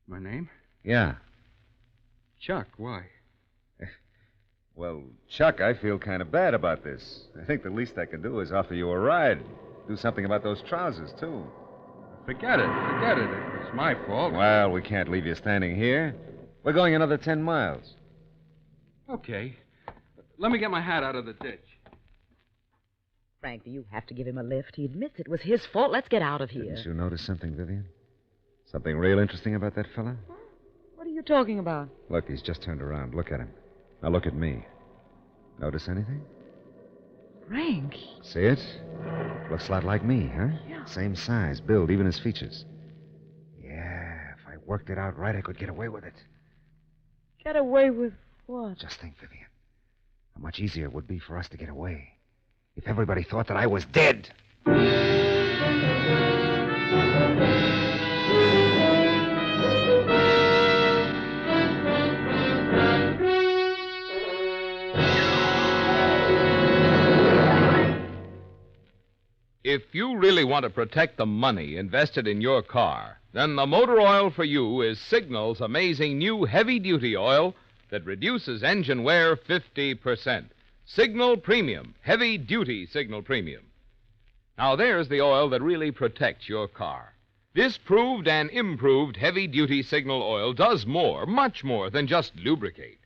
My name? Yeah. Chuck. Why? Well, Chuck, I feel kind of bad about this. I think the least I can do is offer you a ride. Do something about those trousers, too. Forget it. It's my fault. Well, we can't leave you standing here. We're going another 10 miles. Okay. Let me get my hat out of the ditch. Frank, do you have to give him a lift? He admits it was his fault. Let's get out of here. Didn't you notice something, Vivian? Something real interesting about that fella? What are you talking about? Look, he's just turned around. Look at him. Now look at me. Notice anything? Frank. See it? Looks a lot like me, huh? Yeah. Same size, build, even his features. Yeah, if I worked it out right, I could get away with it. Get away with what? Just think, Vivian. How much easier it would be for us to get away if everybody thought that I was dead. If you really want to protect the money invested in your car, then the motor oil for you is Signal's amazing new heavy-duty oil that reduces engine wear 50%. Signal Premium, heavy-duty Signal Premium. Now, there's the oil that really protects your car. This proved and improved heavy-duty Signal oil does more, much more than just lubricate.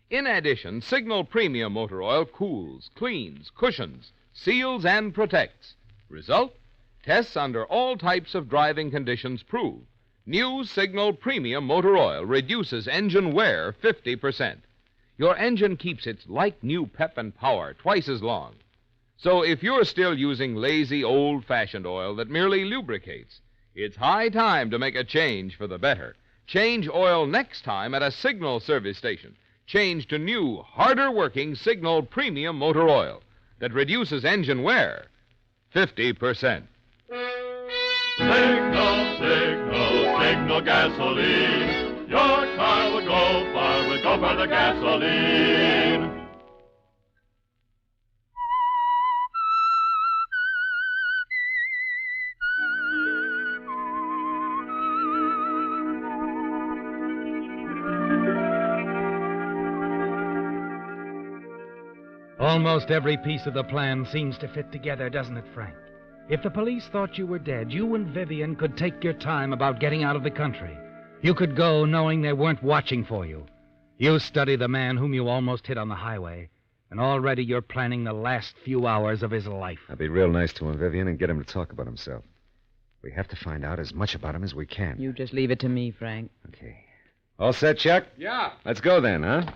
In addition, Signal Premium motor oil cools, cleans, cushions, seals, and protects. Result? Tests under all types of driving conditions prove. New Signal Premium motor oil reduces engine wear 50%. Your engine keeps its like-new pep and power twice as long. So if you're still using lazy, old-fashioned oil that merely lubricates, it's high time to make a change for the better. Change oil next time at a Signal service station. Change to new, harder-working Signal Premium motor oil that reduces engine wear 50%. Signal gasoline. Your car will go far, will go for the gasoline. Almost every piece of the plan seems to fit together, doesn't it, Frank? If the police thought you were dead, you and Vivian could take your time about getting out of the country. You could go knowing they weren't watching for you. You study the man whom you almost hit on the highway, and already you're planning the last few hours of his life. I'll be real nice to him, Vivian, and get him to talk about himself. We have to find out as much about him as we can. You just leave it to me, Frank. Okay. All set, Chuck? Yeah. Let's go then, huh?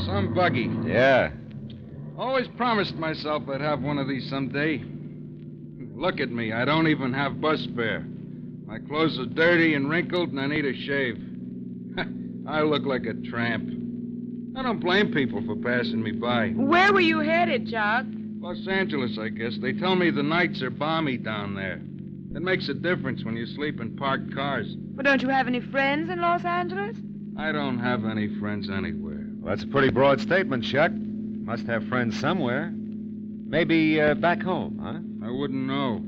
Some buggy. Yeah. Always promised myself I'd have one of these someday. Look at me. I don't even have bus fare. My clothes are dirty and wrinkled, and I need a shave. I look like a tramp. I don't blame people for passing me by. Where were you headed, Chuck? Los Angeles, I guess. They tell me the nights are balmy down there. It makes a difference when you sleep in parked cars. But don't you have any friends in Los Angeles? I don't have any friends anywhere. Well, that's a pretty broad statement, Chuck. Must have friends somewhere. Maybe back home, huh? I wouldn't know.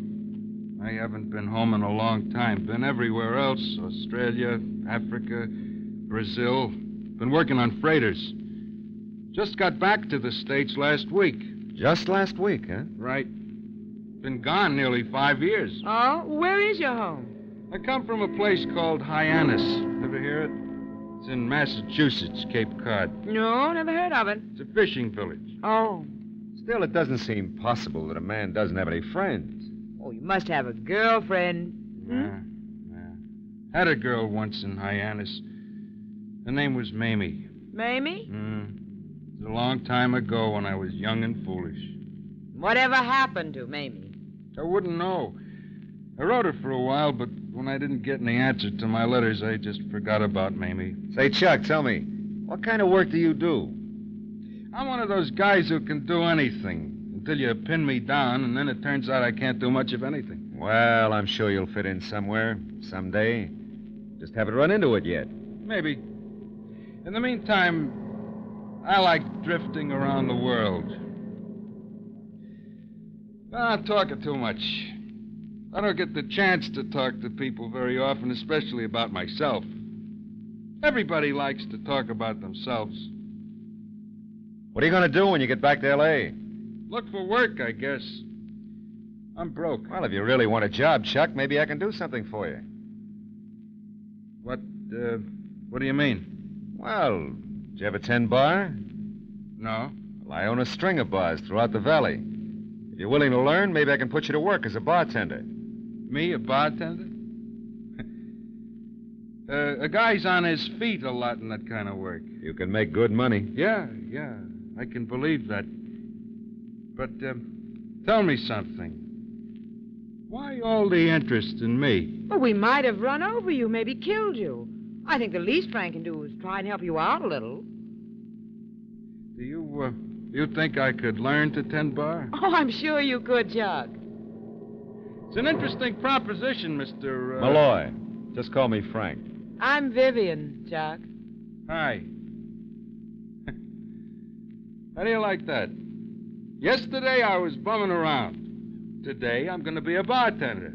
I haven't been home in a long time. Been everywhere else. Australia, Africa, Brazil. Been working on freighters. Just got back to the States last week. Just last week, huh? Right. Been gone nearly 5 years. Oh, where is your home? I come from a place called Hyannis. Ever hear it? It's in Massachusetts, Cape Cod. No, never heard of it. It's a fishing village. Oh. Still, it doesn't seem possible that a man doesn't have any friends. Oh, you must have a girlfriend. Yeah. Had a girl once in Hyannis. Her name was Mamie. Mamie? It was a long time ago when I was young and foolish. Whatever happened to Mamie? I wouldn't know. I wrote her for a while, but when I didn't get any answer to my letters, I just forgot about Mamie. Say, Chuck, tell me, what kind of work do you do? I'm one of those guys who can do anything until you pin me down, and then it turns out I can't do much of anything. Well, I'm sure you'll fit in somewhere, someday. Just haven't run into it yet. Maybe. In the meantime, I like drifting around the world. I'm talking too much. I don't get the chance to talk to people very often, especially about myself. Everybody likes to talk about themselves. What are you going to do when you get back to L.A.? Look for work, I guess. I'm broke. Well, if you really want a job, Chuck, maybe I can do something for you. What do you mean? Well, do you have a 10-bar? No. Well, I own a string of bars throughout the valley. If you're willing to learn, maybe I can put you to work as a bartender. Me, a bartender? A guy's on his feet a lot in that kind of work. You can make good money. Yeah, I can believe that. But tell me something. Why all the interest in me? Well, we might have run over you, maybe killed you. I think the least Frank can do is try and help you out a little. Do you think I could learn to 10-bar? Oh, I'm sure you could, Chuck. It's an interesting proposition, Mr. Malloy. Just call me Frank. I'm Vivian, Chuck. Hi. How do you like that? Yesterday I was bumming around. Today I'm going to be a bartender.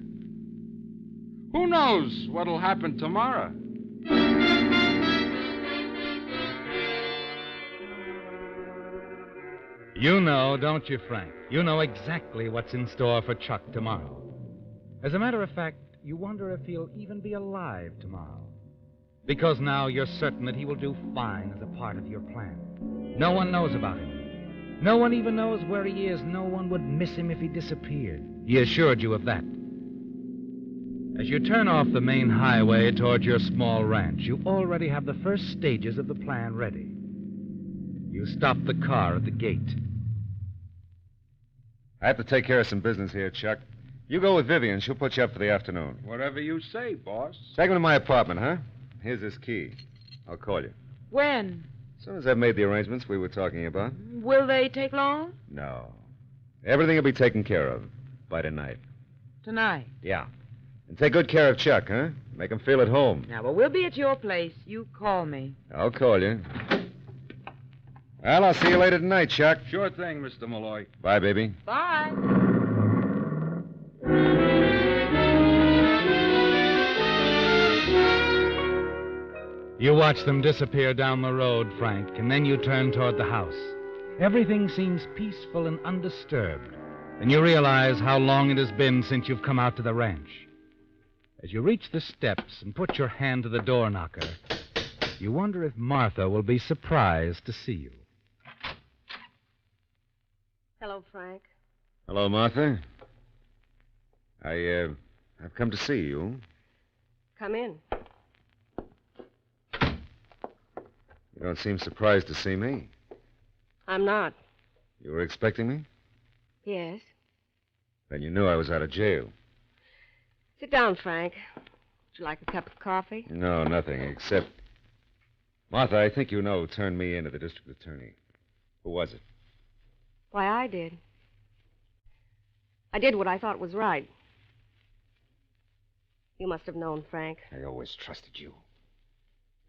Who knows what'll happen tomorrow? You know, don't you, Frank? You know exactly what's in store for Chuck tomorrow. As a matter of fact, you wonder if he'll even be alive tomorrow. Because now you're certain that he will do fine as a part of your plan. No one knows about him. No one even knows where he is. No one would miss him if he disappeared. He assured you of that. As you turn off the main highway toward your small ranch, you already have the first stages of the plan ready. You stop the car at the gate. I have to take care of some business here, Chuck. You go with Vivian. She'll put you up for the afternoon. Whatever you say, boss. Take him to my apartment, huh? Here's his key. I'll call you. When? As soon as I've made the arrangements we were talking about. Will they take long? No. Everything will be taken care of by tonight. Tonight? Yeah. And take good care of Chuck, huh? Make him feel at home. Now, well, we'll be at your place. You call me. I'll call you. Well, I'll see you later tonight, Chuck. Sure thing, Mr. Malloy. Bye, baby. Bye. You watch them disappear down the road, Frank, and then you turn toward the house. Everything seems peaceful and undisturbed, and you realize how long it has been since you've come out to the ranch. As you reach the steps and put your hand to the door knocker, you wonder if Martha will be surprised to see you. Hello, Frank. Hello, Martha. I've come to see you. Come in. You don't seem surprised to see me. I'm not. You were expecting me? Yes. Then you knew I was out of jail. Sit down, Frank. Would you like a cup of coffee? No, nothing, except... Martha, I think you know who turned me in to the district attorney. Who was it? Why, I did. I did what I thought was right. You must have known, Frank. I always trusted you.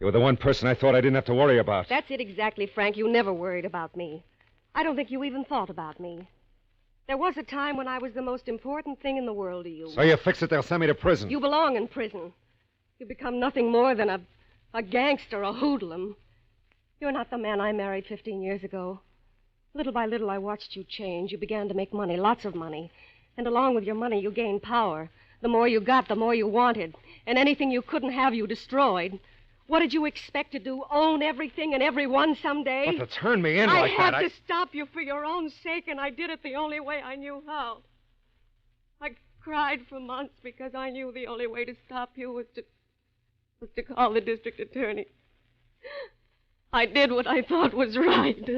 You were the one person I thought I didn't have to worry about. That's it exactly, Frank. You never worried about me. I don't think you even thought about me. There was a time when I was the most important thing in the world to you. So you fix it, they'll send me to prison. You belong in prison. You become nothing more than a gangster, a hoodlum. You're not the man I married 15 years ago. Little by little, I watched you change. You began to make money, lots of money. And along with your money, you gained power. The more you got, the more you wanted. And anything you couldn't have, you destroyed. What did you expect to do? Own everything and everyone someday? But to turn me in like that, I had to stop you for your own sake, and I did it the only way I knew how. I cried for months because I knew the only way to stop you was to call the district attorney. I did what I thought was right.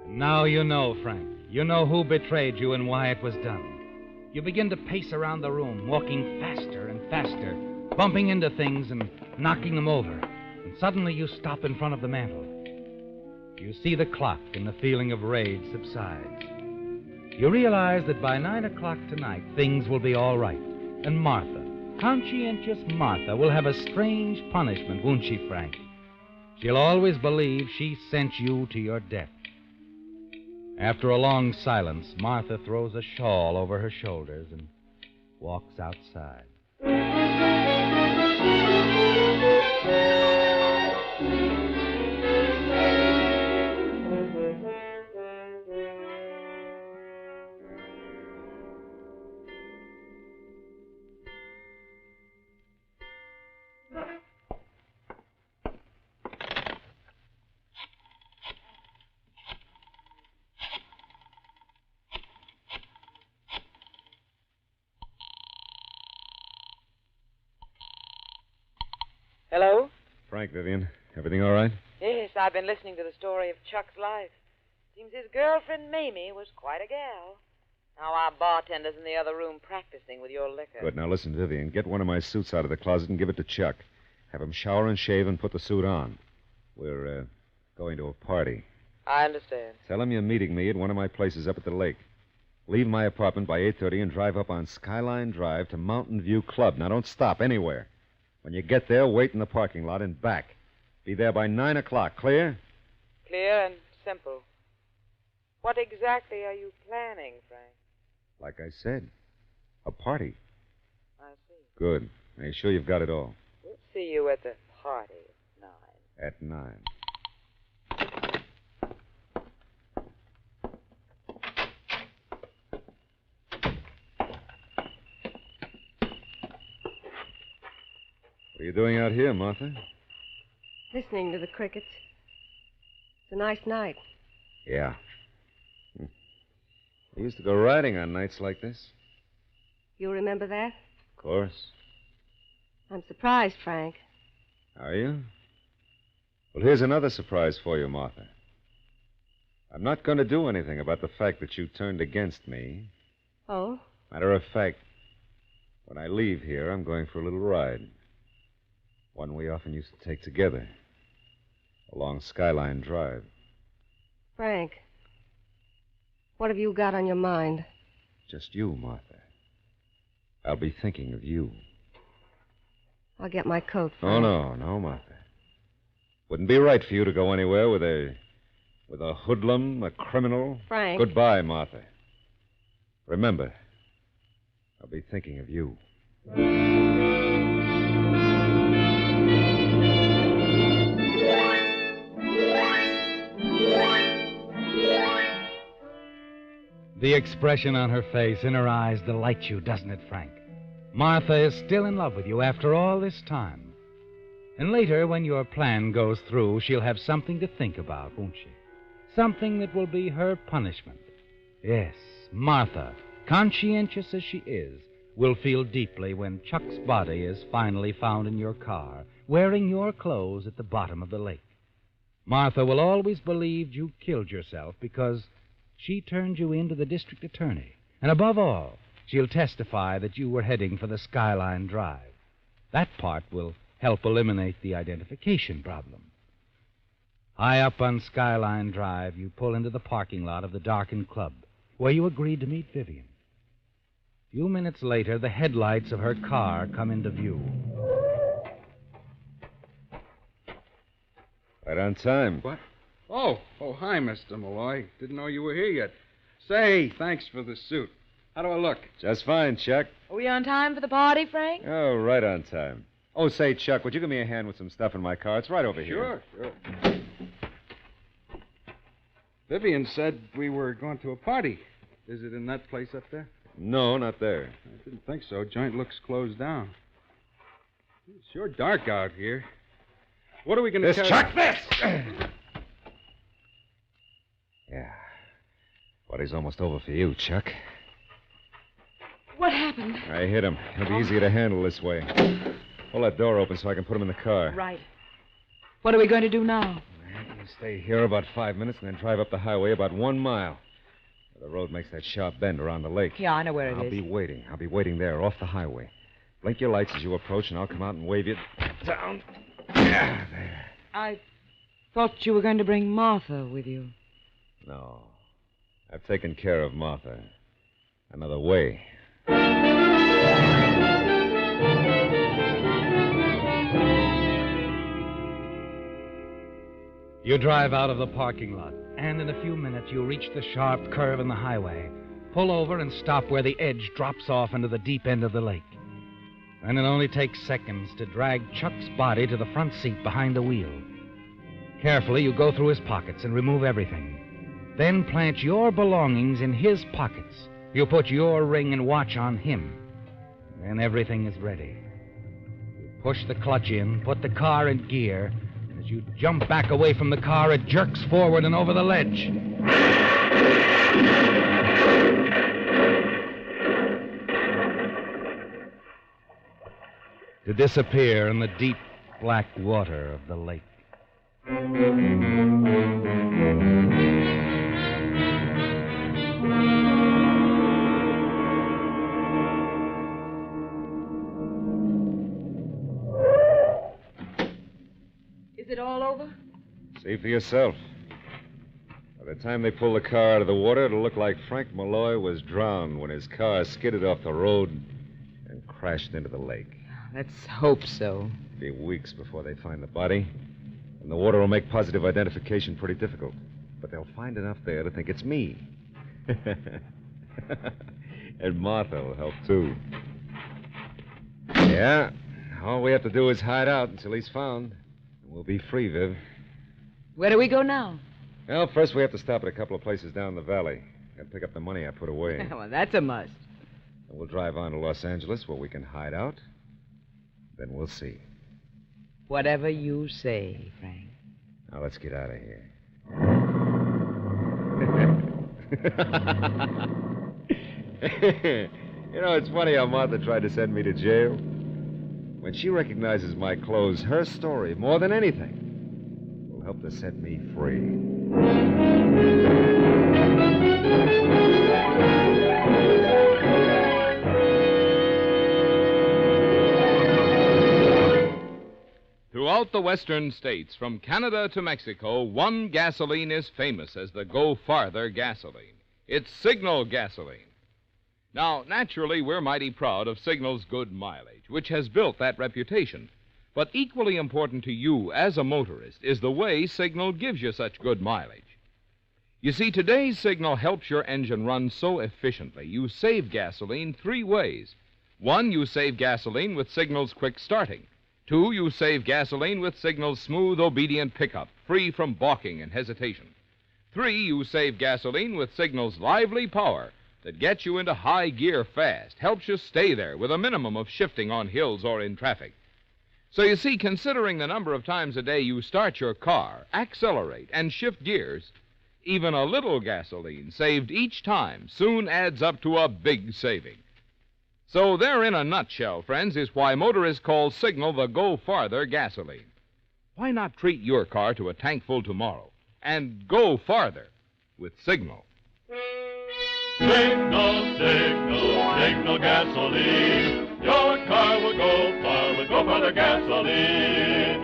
Now you know, Frank. You know who betrayed you and why it was done. You begin to pace around the room, walking faster and faster, bumping into things and knocking them over. And suddenly you stop in front of the mantel. You see the clock and the feeling of rage subsides. You realize that by 9 o'clock tonight, things will be all right. And Martha, conscientious Martha, will have a strange punishment, won't she, Frank? She'll always believe she sent you to your death. After a long silence, Martha throws a shawl over her shoulders and walks outside. Hello? Frank, Vivian. Everything all right? Yes, I've been listening to the story of Chuck's life. Seems his girlfriend, Mamie, was quite a gal. Now our bartender's in the other room practicing with your liquor. Good. Now listen, Vivian. Get one of my suits out of the closet and give it to Chuck. Have him shower and shave and put the suit on. We're going to a party. I understand. Tell him you're meeting me at one of my places up at the lake. Leave my apartment by 8:30 and drive up on Skyline Drive to Mountain View Club. Now don't stop anywhere. When you get there, wait in the parking lot and back. Be there by 9 o'clock. Clear? Clear and simple. What exactly are you planning, Frank? Like I said, a party. I see. Good. Are you sure you've got it all? We'll see you at the party at 9. At 9. What are you doing out here, Martha? Listening to the crickets. It's a nice night. Yeah. I used to go riding on nights like this. You remember that? Of course. I'm surprised, Frank. Are you? Well, here's another surprise for you, Martha. I'm not going to do anything about the fact that you turned against me. Oh? Matter of fact, when I leave here, I'm going for a little ride. One we often used to take together. Along Skyline Drive. Frank, what have you got on your mind? Just you, Martha. I'll be thinking of you. I'll get my coat, Oh, Frank. no, Martha. Wouldn't be right for you to go anywhere with a hoodlum, a criminal. Frank. Goodbye, Martha. Remember, I'll be thinking of you. The expression on her face, in her eyes, delights you, doesn't it, Frank? Martha is still in love with you after all this time. And later, when your plan goes through, she'll have something to think about, won't she? Something that will be her punishment. Yes, Martha, conscientious as she is, will feel deeply when Chuck's body is finally found in your car, wearing your clothes at the bottom of the lake. Martha will always believe you killed yourself because she turned you in to the district attorney. And above all, she'll testify that you were heading for the Skyline Drive. That part will help eliminate the identification problem. High up on Skyline Drive, you pull into the parking lot of the darkened club. where you agreed to meet Vivian. A few minutes later, the headlights of her car come into view. Right on time. What? Oh, hi, Mr. Malloy. Didn't know you were here yet. Say, thanks for the suit. How do I look? Just fine, Chuck. Are we on time for the party, Frank? Oh, right on time. Oh, say, Chuck, would you give me a hand with some stuff in my car? It's right over here. Sure. Vivian said we were going to a party. Is it in that place up there? No, not there. I didn't think so. Joint looks closed down. It's sure dark out here. What are we going to This, Chuck, this! Yeah. Party's almost over for you, Chuck. What happened? I hit him. He'll be easier to handle this way. Pull that door open so I can put him in the car. Right. What are we going to do now? You stay here about 5 minutes and then drive up the highway about 1 mile. The road makes that sharp bend around the lake. Yeah, I know where it is. I'll be waiting. I'll be waiting there, off the highway. Blink your lights as you approach, and I'll come out and wave you down. Yeah, there. I thought you were going to bring Martha with you. No. I've taken care of Martha. Another way. You drive out of the parking lot, and in a few minutes you reach the sharp curve in the highway, pull over and stop where the edge drops off into the deep end of the lake. And it only takes seconds to drag Chuck's body to the front seat behind the wheel. Carefully, you go through his pockets and remove everything. Then plant your belongings in his pockets. You put your ring and watch on him. Then everything is ready. You push the clutch in, put the car in gear, and as you jump back away from the car, it jerks forward and over the ledge. To disappear in the deep black water of the lake. Is it all over? See for yourself. By the time they pull the car out of the water, it'll look like Frank Malloy was drowned when his car skidded off the road and crashed into the lake. Let's hope so. It'll be weeks before they find the body, and the water will make positive identification pretty difficult. But they'll find enough there to think it's me. And Martha will help, too. Yeah, all we have to do is hide out until he's found. And we'll be free, Viv. Where do we go now? Well, first we have to stop at a couple of places down the valley and pick up the money I put away. Well, that's a must. And we'll drive on to Los Angeles where we can hide out. Then we'll see. Whatever you say, Frank. Now, let's get out of here. You know, it's funny how Martha tried to send me to jail. When she recognizes my clothes, her story, more than anything, will help to set me free. Throughout the western states, from Canada to Mexico, one gasoline is famous as the Go Farther gasoline. It's Signal gasoline. Now, naturally, we're mighty proud of Signal's good mileage, which has built that reputation. But equally important to you as a motorist is the way Signal gives you such good mileage. You see, today's Signal helps your engine run so efficiently, you save gasoline 3 ways. 1, you save gasoline with Signal's quick starting. 2, you save gasoline with Signal's smooth, obedient pickup, free from balking and hesitation. 3, you save gasoline with Signal's lively power that gets you into high gear fast, helps you stay there with a minimum of shifting on hills or in traffic. So you see, considering the number of times a day you start your car, accelerate, and shift gears, even a little gasoline saved each time soon adds up to a big saving. So there, in a nutshell, friends, is why motorists call Signal the Go Farther gasoline. Why not treat your car to a tank full tomorrow and go farther with Signal? Signal, signal, signal gasoline. Your car will go far with Go Farther gasoline.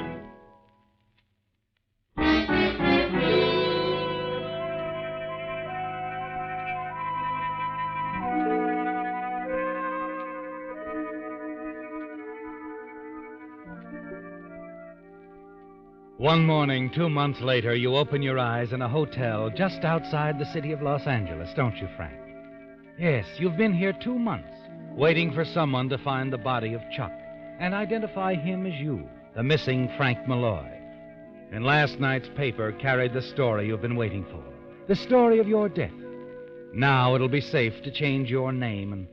One morning, 2 months later, you open your eyes in a hotel just outside the city of Los Angeles, don't you, Frank? Yes, you've been here 2 months, waiting for someone to find the body of Chuck and identify him as you, the missing Frank Malloy. And last night's paper carried the story you've been waiting for, the story of your death. Now it'll be safe to change your name and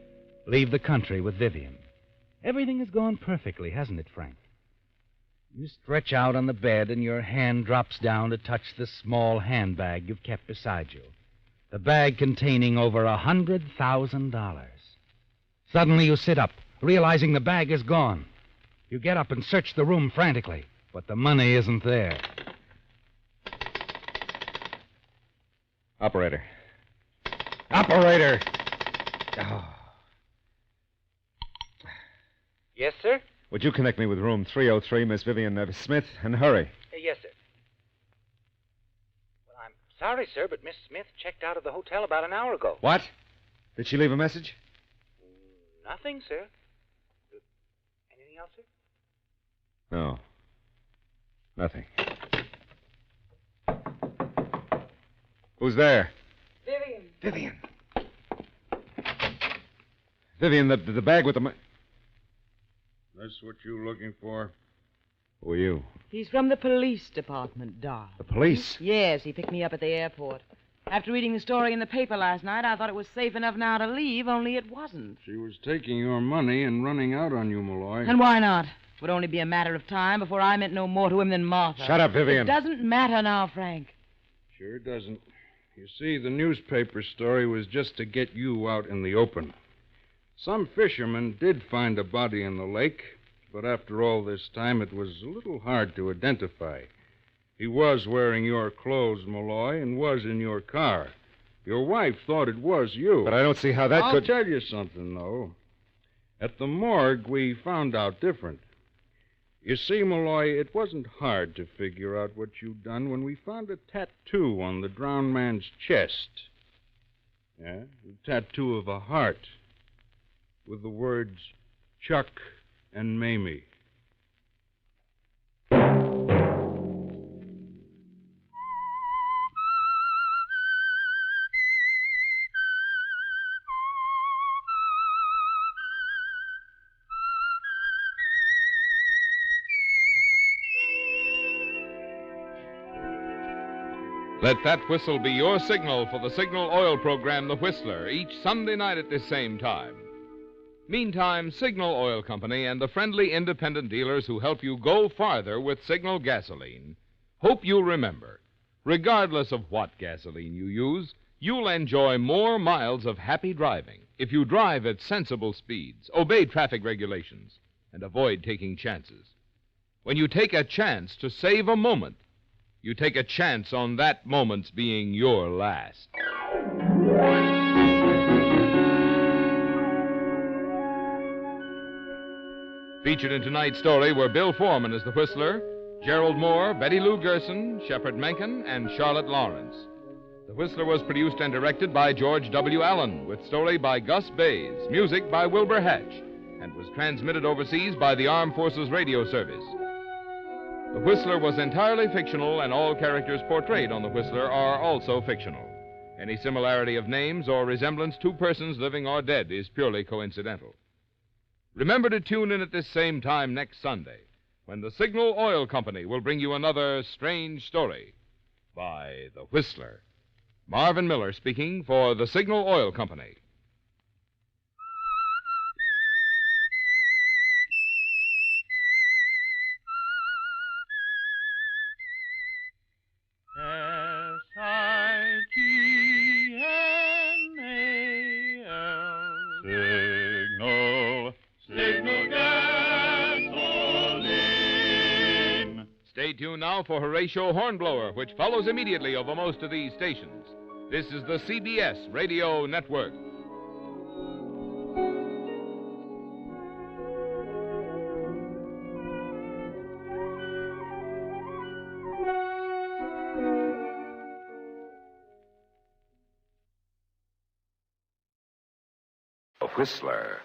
leave the country with Vivian. Everything has gone perfectly, hasn't it, Frank? You stretch out on the bed and your hand drops down to touch the small handbag you've kept beside you. The bag containing over $100,000. Suddenly you sit up, realizing the bag is gone. You get up and search the room frantically, but the money isn't there. Operator. Operator! Oh. Yes, sir? Would you connect me with room 303, Miss Vivian Smith, and hurry? Yes, sir. Well, I'm sorry, sir, but Miss Smith checked out of the hotel about an hour ago. What? Did she leave a message? Nothing, sir. Anything else, sir? No. Nothing. Who's there? Vivian. Vivian, the bag with the... That's what you're looking for? Who are you? He's from the police department, Doc. The police? Yes, he picked me up at the airport. After reading the story in the paper last night, I thought it was safe enough now to leave, only it wasn't. She was taking your money and running out on you, Malloy. And why not? It would only be a matter of time before I meant no more to him than Martha. Shut up, Vivian. It doesn't matter now, Frank. Sure doesn't. You see, the newspaper story was just to get you out in the open. Some fishermen did find a body in the lake, but after all this time, it was a little hard to identify. He was wearing your clothes, Malloy, and was in your car. Your wife thought it was you. But I don't see how that I'll could... tell you something, though. At the morgue, we found out different. You see, Malloy, it wasn't hard to figure out what you'd done when we found a tattoo on the drowned man's chest. Yeah, a tattoo of a heart with the words Chuck and Mamie. Let that whistle be your signal for the Signal Oil program, The Whistler, each Sunday night at this same time. Meantime, Signal Oil Company and the friendly independent dealers who help you go farther with Signal gasoline hope you'll remember, regardless of what gasoline you use, you'll enjoy more miles of happy driving if you drive at sensible speeds, obey traffic regulations, and avoid taking chances. When you take a chance to save a moment, you take a chance on that moment's being your last. Featured in tonight's story were Bill Foreman as the Whistler, Gerald Moore, Betty Lou Gerson, Shepard Menken, and Charlotte Lawrence. The Whistler was produced and directed by George W. Allen, with story by Gus Bays, music by Wilbur Hatch, and was transmitted overseas by the Armed Forces Radio Service. The Whistler was entirely fictional, and all characters portrayed on The Whistler are also fictional. Any similarity of names or resemblance to persons living or dead is purely coincidental. Remember to tune in at this same time next Sunday, when the Signal Oil Company will bring you another strange story by The Whistler. Marvin Miller speaking for the Signal Oil Company. Signal gasoline. Stay tuned now for Horatio Hornblower, which follows immediately over most of these stations. This is the CBS Radio Network. The Whistler.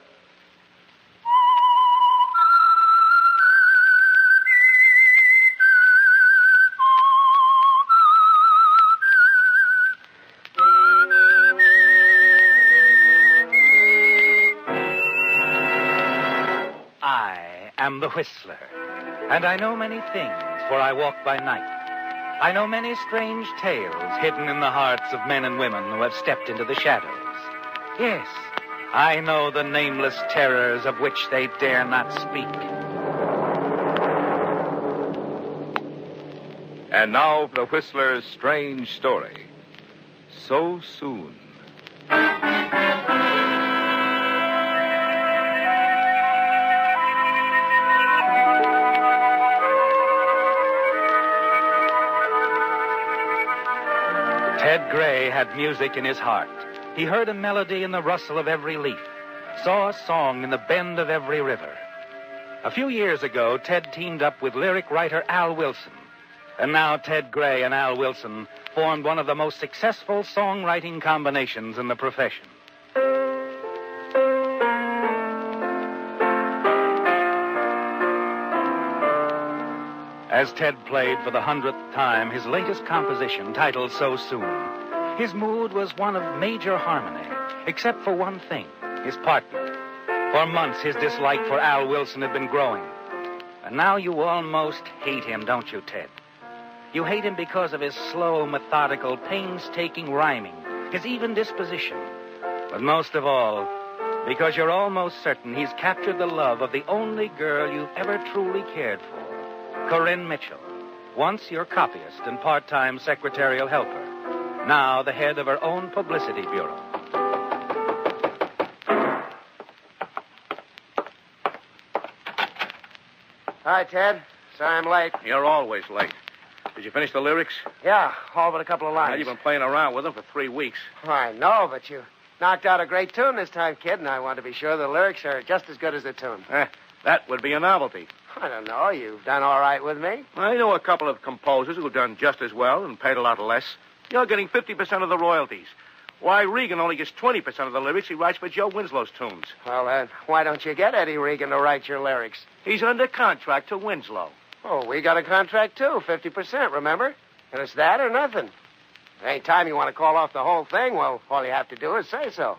Whistler. And I know many things, for I walk by night. I know many strange tales hidden in the hearts of men and women who have stepped into the shadows. Yes, I know the nameless terrors of which they dare not speak. And now, the Whistler's strange story. So soon. Ted Gray had music in his heart. He heard a melody in the rustle of every leaf, saw a song in the bend of every river. A few years ago, Ted teamed up with lyric writer Al Wilson. And now Ted Gray and Al Wilson formed one of the most successful songwriting combinations in the profession. As Ted played for the 100th time his latest composition, titled So Soon, his mood was one of major harmony, except for one thing, his partner. For months, his dislike for Al Wilson had been growing. And now you almost hate him, don't you, Ted? You hate him because of his slow, methodical, painstaking rhyming, his even disposition. But most of all, because you're almost certain he's captured the love of the only girl you've ever truly cared for, Corinne Mitchell, once your copyist and part-time secretarial helper, now the head of her own publicity bureau. Hi, Ted. Sorry I'm late. You're always late. Did you finish the lyrics? Yeah, all but a couple of lines. Well, you've been playing around with them for 3 weeks. I know, but you knocked out a great tune this time, kid, and I want to be sure the lyrics are just as good as the tune. That would be a novelty. I don't know. You've done all right with me. I know a couple of composers who've done just as well and paid a lot less. You're getting 50% of the royalties. Why, Regan only gets 20% of the lyrics he writes for Joe Winslow's tunes. Well, why don't you get Eddie Regan to write your lyrics? He's under contract to Winslow. Oh, we got a contract, too, 50%, remember? And it's that or nothing. Any time you want to call off the whole thing, well, all you have to do is say so.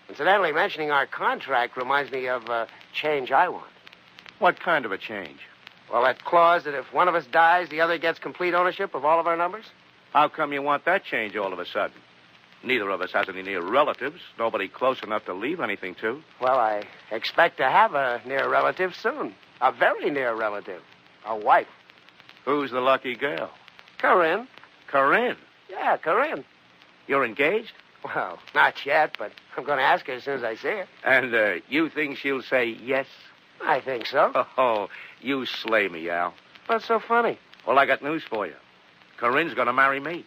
Incidentally, mentioning our contract reminds me of a change I want. What kind of a change? Well, that clause that if one of us dies, the other gets complete ownership of all of our numbers. How come you want that change all of a sudden? Neither of us has any near relatives. Nobody close enough to leave anything to. Well, I expect to have a near relative soon. A very near relative. A wife. Who's the lucky girl? Corinne. Corinne? Yeah, Corinne. You're engaged? Well, not yet, but I'm going to ask her as soon as I see her. And you think she'll say yes? I think so. Oh, you slay me, Al. What's so funny? Well, I got news for you. Corinne's going to marry me.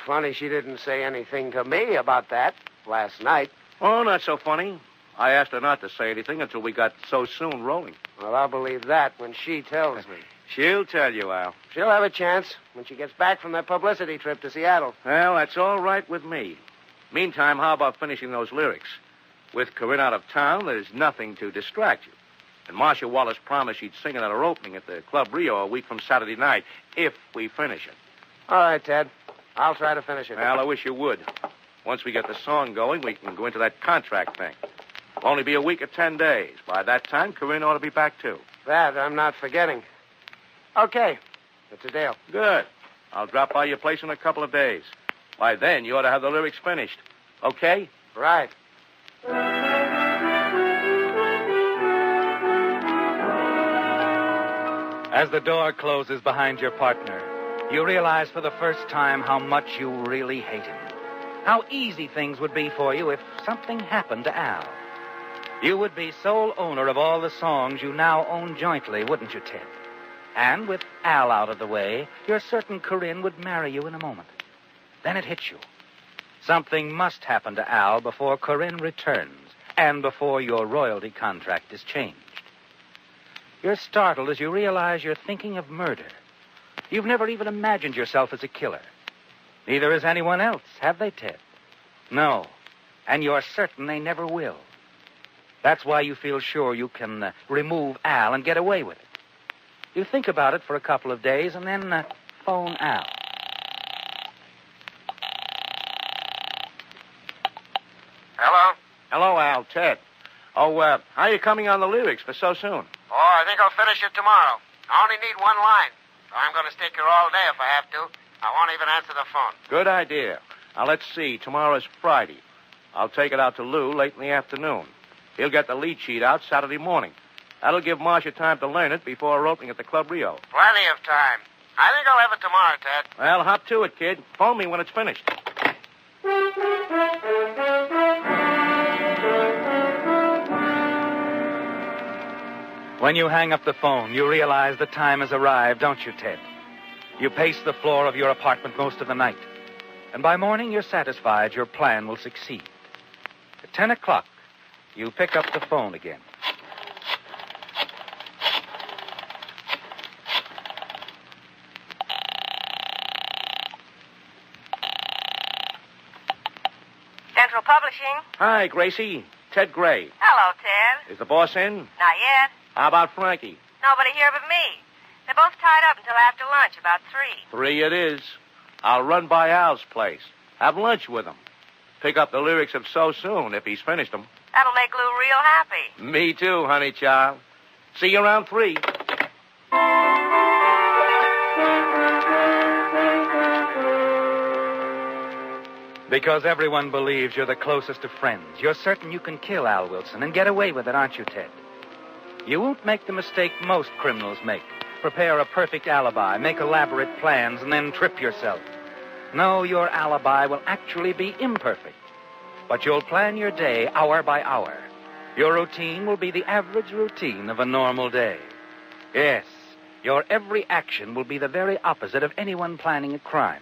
Funny she didn't say anything to me about that last night. Oh, not so funny. I asked her not to say anything until we got So Soon rolling. Well, I'll believe that when she tells me. She'll tell you, Al. She'll have a chance when she gets back from that publicity trip to Seattle. Well, that's all right with me. Meantime, how about finishing those lyrics? With Corinne out of town, there's nothing to distract you. And Marcia Wallace promised she'd sing it at her opening at the Club Rio a week from Saturday night, if we finish it. All right, Ted. I'll try to finish it. Well, I wish you would. Once we get the song going, we can go into that contract thing. Only be a week or 10 days. By that time, Corinne ought to be back, too. That I'm not forgetting. Okay. It's a deal. Good. I'll drop by your place in a couple of days. By then, you ought to have the lyrics finished. Okay? Right. As the door closes behind your partner, you realize for the first time how much you really hate him. How easy things would be for you if something happened to Al. You would be sole owner of all the songs you now own jointly, wouldn't you, Ted? And with Al out of the way, you're certain Corinne would marry you in a moment. Then it hits you. Something must happen to Al before Corinne returns and before your royalty contract is changed. You're startled as you realize you're thinking of murder. You've never even imagined yourself as a killer. Neither has anyone else, have they, Ted? No. And you're certain they never will. That's why you feel sure you can remove Al and get away with it. You think about it for a couple of days and then phone Al. Hello? Hello, Al. Ted. Oh, how are you coming on the lyrics for So Soon? Oh, I think I'll finish it tomorrow. I only need one line. So I'm going to stick here all day if I have to. I won't even answer the phone. Good idea. Now, let's see. Tomorrow's Friday. I'll take it out to Lou late in the afternoon. He'll get the lead sheet out Saturday morning. That'll give Marcia time to learn it before her opening at the Club Rio. Plenty of time. I think I'll have it tomorrow, Ted. Well, hop to it, kid. Phone me when it's finished. When you hang up the phone, you realize the time has arrived, don't you, Ted? You pace the floor of your apartment most of the night. And by morning, you're satisfied your plan will succeed. At 10 o'clock, you pick up the phone again. Central Publishing. Hi, Gracie. Ted Gray. Hello, Ted. Is the boss in? Not yet. How about Frankie? Nobody here but me. They're both tied up until after lunch, about 3. 3 it is. I'll run by Al's place. Have lunch with him. Pick up the lyrics of So Soon if he's finished them. That'll make Lou real happy. Me too, honey child. See you around 3. Because everyone believes you're the closest of friends, you're certain you can kill Al Wilson and get away with it, aren't you, Ted? You won't make the mistake most criminals make. Prepare a perfect alibi, make elaborate plans, and then trip yourself. No, your alibi will actually be imperfect. But you'll plan your day hour by hour. Your routine will be the average routine of a normal day. Yes, your every action will be the very opposite of anyone planning a crime.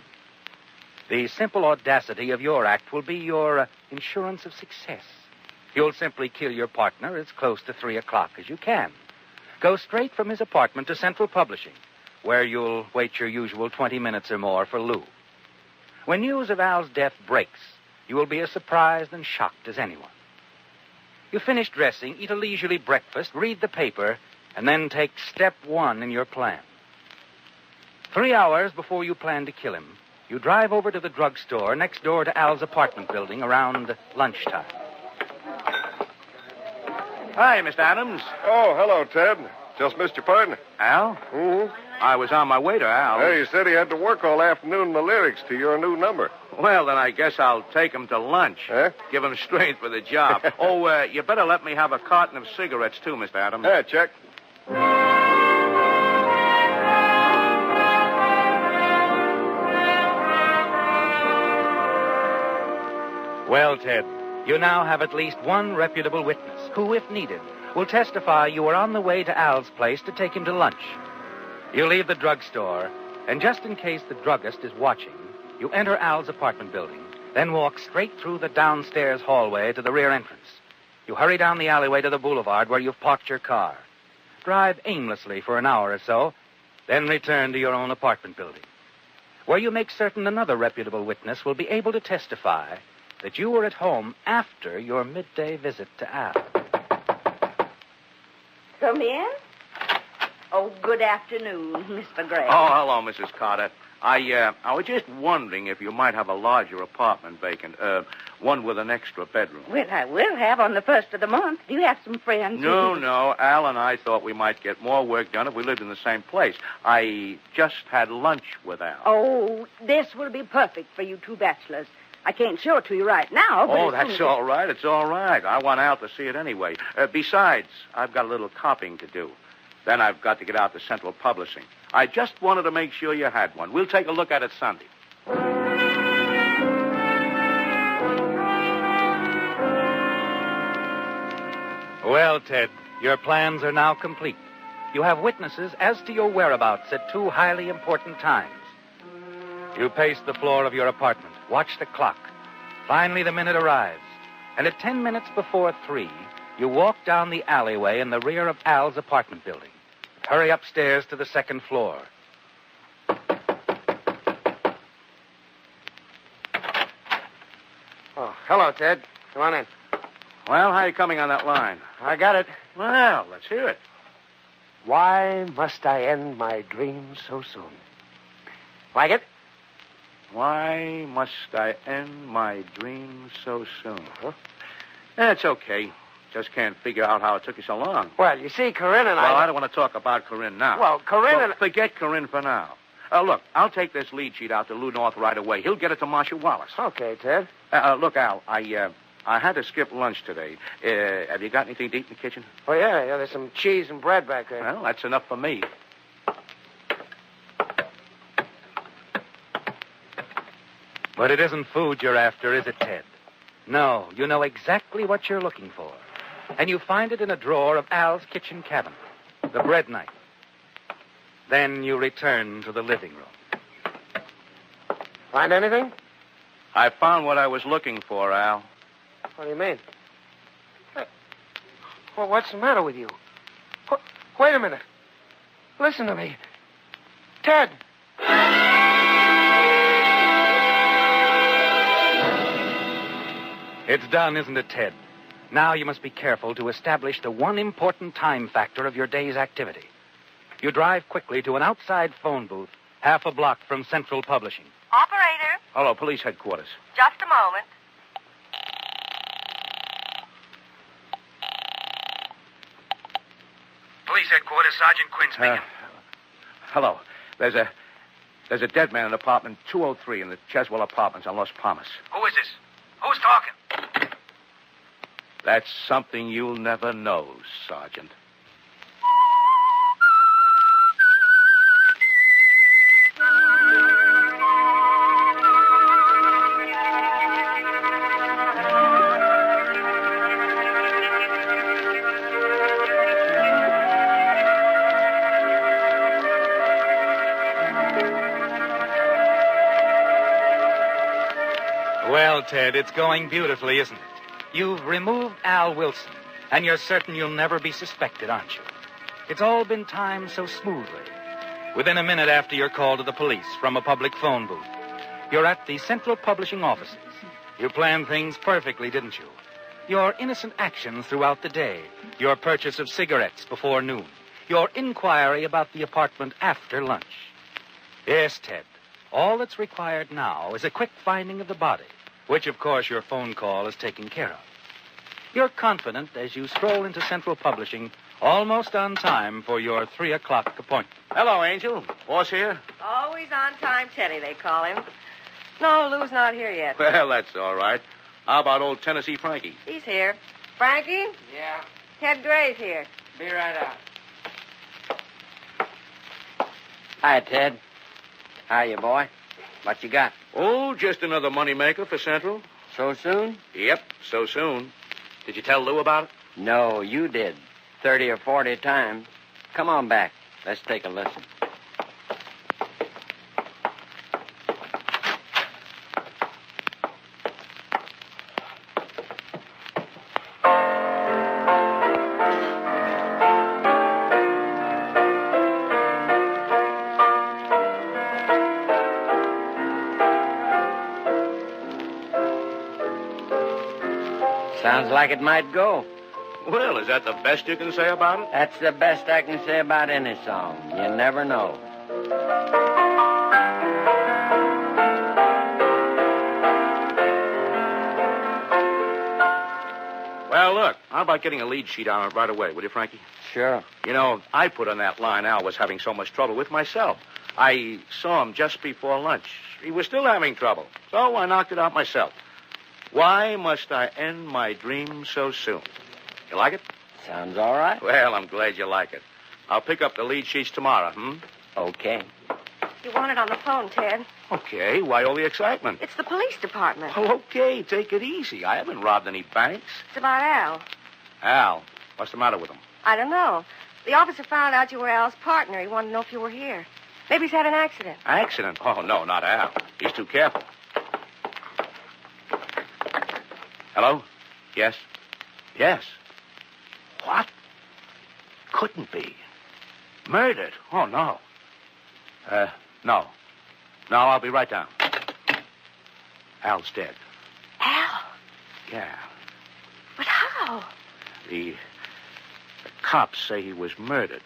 The simple audacity of your act will be your insurance of success. You'll simply kill your partner as close to 3 o'clock as you can. Go straight from his apartment to Central Publishing, where you'll wait your usual 20 minutes or more for Lou. When news of Al's death breaks, you will be as surprised and shocked as anyone. You finish dressing, eat a leisurely breakfast, read the paper, and then take step 1 in your plan. 3 hours before you plan to kill him, you drive over to the drugstore next door to Al's apartment building around lunchtime. Hi, Mr. Adams. Oh, hello, Ted. Just missed your partner. Al? Mm-hmm. I was on my way to Al. Hey, he said he had to work all afternoon on the lyrics to your new number. Well, then I guess I'll take him to lunch. Huh? Give him strength for the job. You better let me have a carton of cigarettes, too, Mr. Adams. Yeah, check. Well, Ted, you now have at least one reputable witness who, if needed, will testify you were on the way to Al's place to take him to lunch. You leave the drugstore, and just in case the druggist is watching, you enter Al's apartment building, then walk straight through the downstairs hallway to the rear entrance. You hurry down the alleyway to the boulevard where you've parked your car. Drive aimlessly for an hour or so, then return to your own apartment building, where you make certain another reputable witness will be able to testify that you were at home after your midday visit to Al. Come in? Oh, good afternoon, Mr. Gray. Oh, hello, Mrs. Carter. I was just wondering if you might have a larger apartment vacant, one with an extra bedroom. Well, I will have on the first of the month. Do you have some friends? No. Al and I thought we might get more work done if we lived in the same place. I just had lunch with Al. Oh, this will be perfect for you two bachelors. I can't show it to you right now. But Oh, that's all right. It's all right. I want Al to see it anyway. Besides, I've got a little copying to do. Then I've got to get out to Central Publishing. I just wanted to make sure you had one. We'll take a look at it Sunday. Well, Ted, your plans are now complete. You have witnesses as to your whereabouts at 2 highly important times. You pace the floor of your apartment, watch the clock. Finally, the minute arrives. And at 10 minutes before 3, you walk down the alleyway in the rear of Al's apartment building. Hurry upstairs to the 2nd floor. Oh, hello, Ted. Come on in. Well, how are you coming on that line? I got it. Well, let's hear it. Why must I end my dreams so soon? Like it? Why must I end my dreams so soon? Huh? That's okay. Just can't figure out how it took you so long. Well, you see, Corinne and Well, I don't want to talk about Corinne now. Well, Corinne and... Forget Corinne for now. Look, I'll take this lead sheet out to Lou North right away. He'll get it to Marshal Wallace. Okay, Ted. Look, Al, I had to skip lunch today. Have you got anything to eat in the kitchen? Oh, yeah, there's some cheese and bread back there. Well, that's enough for me. But it isn't food you're after, is it, Ted? No, you know exactly what you're looking for. And you find it in a drawer of Al's kitchen cabinet, the bread knife. Then you return to the living room. Find anything? I found what I was looking for, Al. What do you mean? Well, what's the matter with you? Wait a minute. Listen to me. Ted! It's done, isn't it, Ted? Now you must be careful to establish the one important time factor of your day's activity. You drive quickly to an outside phone booth half a block from Central Publishing. Operator, Hello, police headquarters. just a moment. Police headquarters, Sergeant Quinn speaking. Hello. There's a dead man in apartment 203 in the Cheswell Apartments on Los Palmas. Who is this? Who's talking? That's something you'll never know, Sergeant. Well, Ted, it's going beautifully, isn't it? You've removed Al Wilson, and you're certain you'll never be suspected, aren't you? It's all been timed so smoothly. Within a minute after your call to the police from a public phone booth, you're at the Central Publishing offices. You planned things perfectly, didn't you? Your innocent actions throughout the day, your purchase of cigarettes before noon, your inquiry about the apartment after lunch. Yes, Ted, all that's required now is a quick finding of the body, which, of course, your phone call is taken care of. You're confident as you stroll into Central Publishing, almost on time for your 3 o'clock appointment. Hello, Angel. Boss here? Always on time, Teddy, they call him. No, Lou's not here yet. Well, that's all right. How about old Tennessee Frankie? He's here. Frankie? Yeah? Ted Gray's here. Be right out. Hi, Ted. How you, boy? What you got? Oh, just another moneymaker for Central. So soon? Yep, so soon. Did you tell Lou about it? No, you did. 30 or 40 times. Come on back. Let's take a listen. Sounds like it might go. Well, is that the best you can say about it? That's the best I can say about any song. You never know. Well, look, how about getting a lead sheet on it right away, will you, Frankie? Sure. You know, I put on that line Al was having so much trouble with myself. I saw him just before lunch. He was still having trouble, so I knocked it out myself. Why must I end my dream so soon? You like it? Sounds all right. Well, I'm glad you like it. I'll pick up the lead sheets tomorrow, Okay. You want it on the phone, Ted. Okay, why all the excitement? It's the police department. Oh, okay, take it easy. I haven't robbed any banks. It's about Al. Al, what's the matter with him? I don't know. The officer found out you were Al's partner. He wanted to know if you were here. Maybe he's had an accident. Accident? Oh, no, not Al. He's too careful. Hello? Yes? Yes. What? Couldn't be. Murdered? Oh, no. No. No, I'll be right down. Al's dead. Al? Yeah. But how? The cops say he was murdered.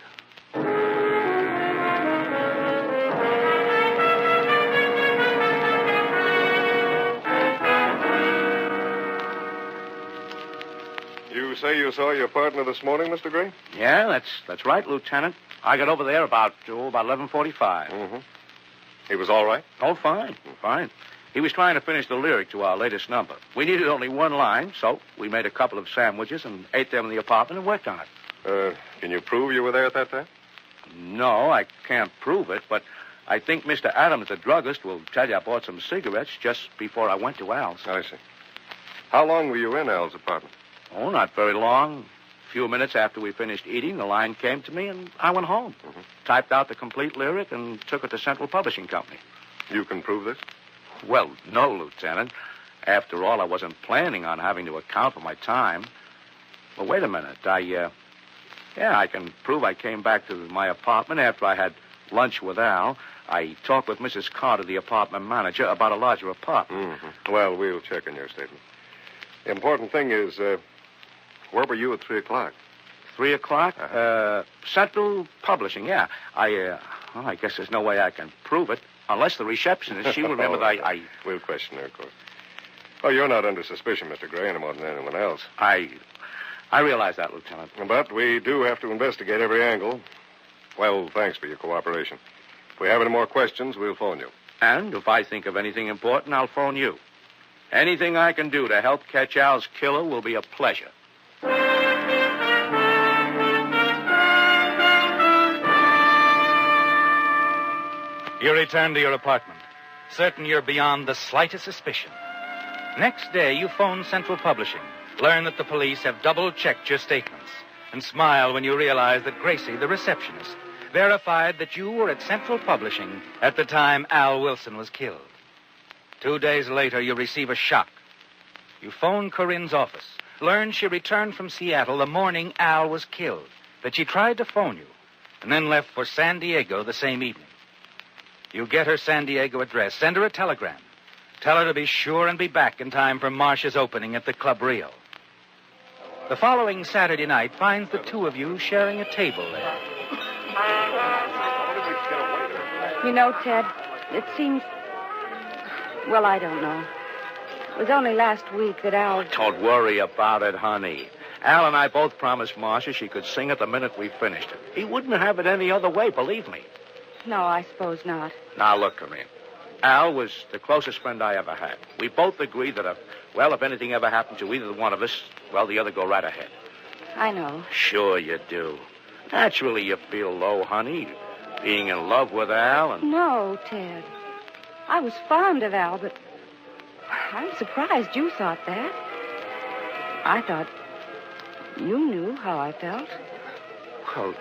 You say say you saw your partner this morning, Mr. Gray? Yeah, that's right, Lieutenant. I got over there about 11:45. Mm-hmm. He was all right? Oh, fine. He was trying to finish the lyric to our latest number. We needed only one line, so we made a couple of sandwiches and ate them in the apartment and worked on it. Can you prove you were there at that time? No, I can't prove it, but I think Mr. Adams, the druggist, will tell you I bought some cigarettes just before I went to Al's. I see. How long were you in Al's apartment? Oh, not very long. A few minutes after we finished eating, the line came to me, and I went home. Mm-hmm. Typed out the complete lyric and took it to Central Publishing Company. You can prove this? Well, no, Lieutenant. After all, I wasn't planning on having to account for my time. But wait a minute. I can prove I came back to my apartment after I had lunch with Al. I talked with Mrs. Carter, the apartment manager, about a larger apartment. Mm-hmm. Well, we'll check on your statement. The important thing is, where were you at 3 o'clock? 3 o'clock? Central Publishing, yeah. I guess there's no way I can prove it. Unless the receptionist, she will remember that I... We'll question her, of course. Oh, you're not under suspicion, Mr. Gray, any more than anyone else. I realize that, Lieutenant. But we do have to investigate every angle. Well, thanks for your cooperation. If we have any more questions, we'll phone you. And if I think of anything important, I'll phone you. Anything I can do to help catch Al's killer will be a pleasure. You return to your apartment, certain you're beyond the slightest suspicion. Next day, you phone Central Publishing, learn that the police have double-checked your statements, and smile when you realize that Gracie, the receptionist, verified that you were at Central Publishing at the time Al Wilson was killed. 2 days later, you receive a shock. You phone Corinne's office, learn she returned from Seattle the morning Al was killed, that she tried to phone you, and then left for San Diego the same evening. You get her San Diego address, send her a telegram. Tell her to be sure and be back in time for Marcia's opening at the Club Rio. The following Saturday night finds the two of you sharing a table there. You know, Ted, it seems... Well, I don't know. It was only last week that Al... Don't worry about it, honey. Al and I both promised Marcia she could sing it the minute we finished it. He wouldn't have it any other way, believe me. No, I suppose not. Now, look, Corinne. Al was the closest friend I ever had. We both agreed that if anything ever happened to either one of us, well, the other go right ahead. I know. Sure you do. Naturally, you feel low, honey. Being in love with Al and... No, Ted. I was fond of Al, but I'm surprised you thought that. I thought you knew how I felt. Well,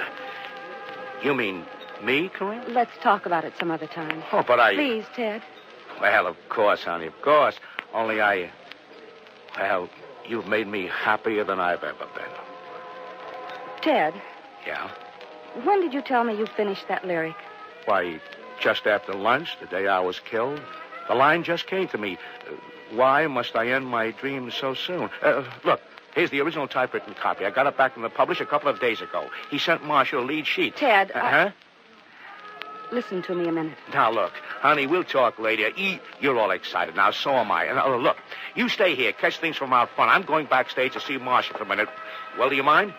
you mean me, Corinne? Let's talk about it some other time. Oh, but I... Please, Ted. Well, of course, honey, of course. Only well, you've made me happier than I've ever been. Ted. Yeah? When did you tell me you finished that lyric? Why, just after lunch, the day I was killed. The line just came to me. Why must I end my dreams so soon? Look, here's the original typewritten copy. I got it back from the publisher a couple of days ago. He sent Marcia a lead sheet. Ted, Huh? Listen to me a minute. Now, look, honey, we'll talk later. You're all excited now, so am I. And, look, you stay here, catch things from out front. I'm going backstage to see Marcia for a minute. Well, do you mind?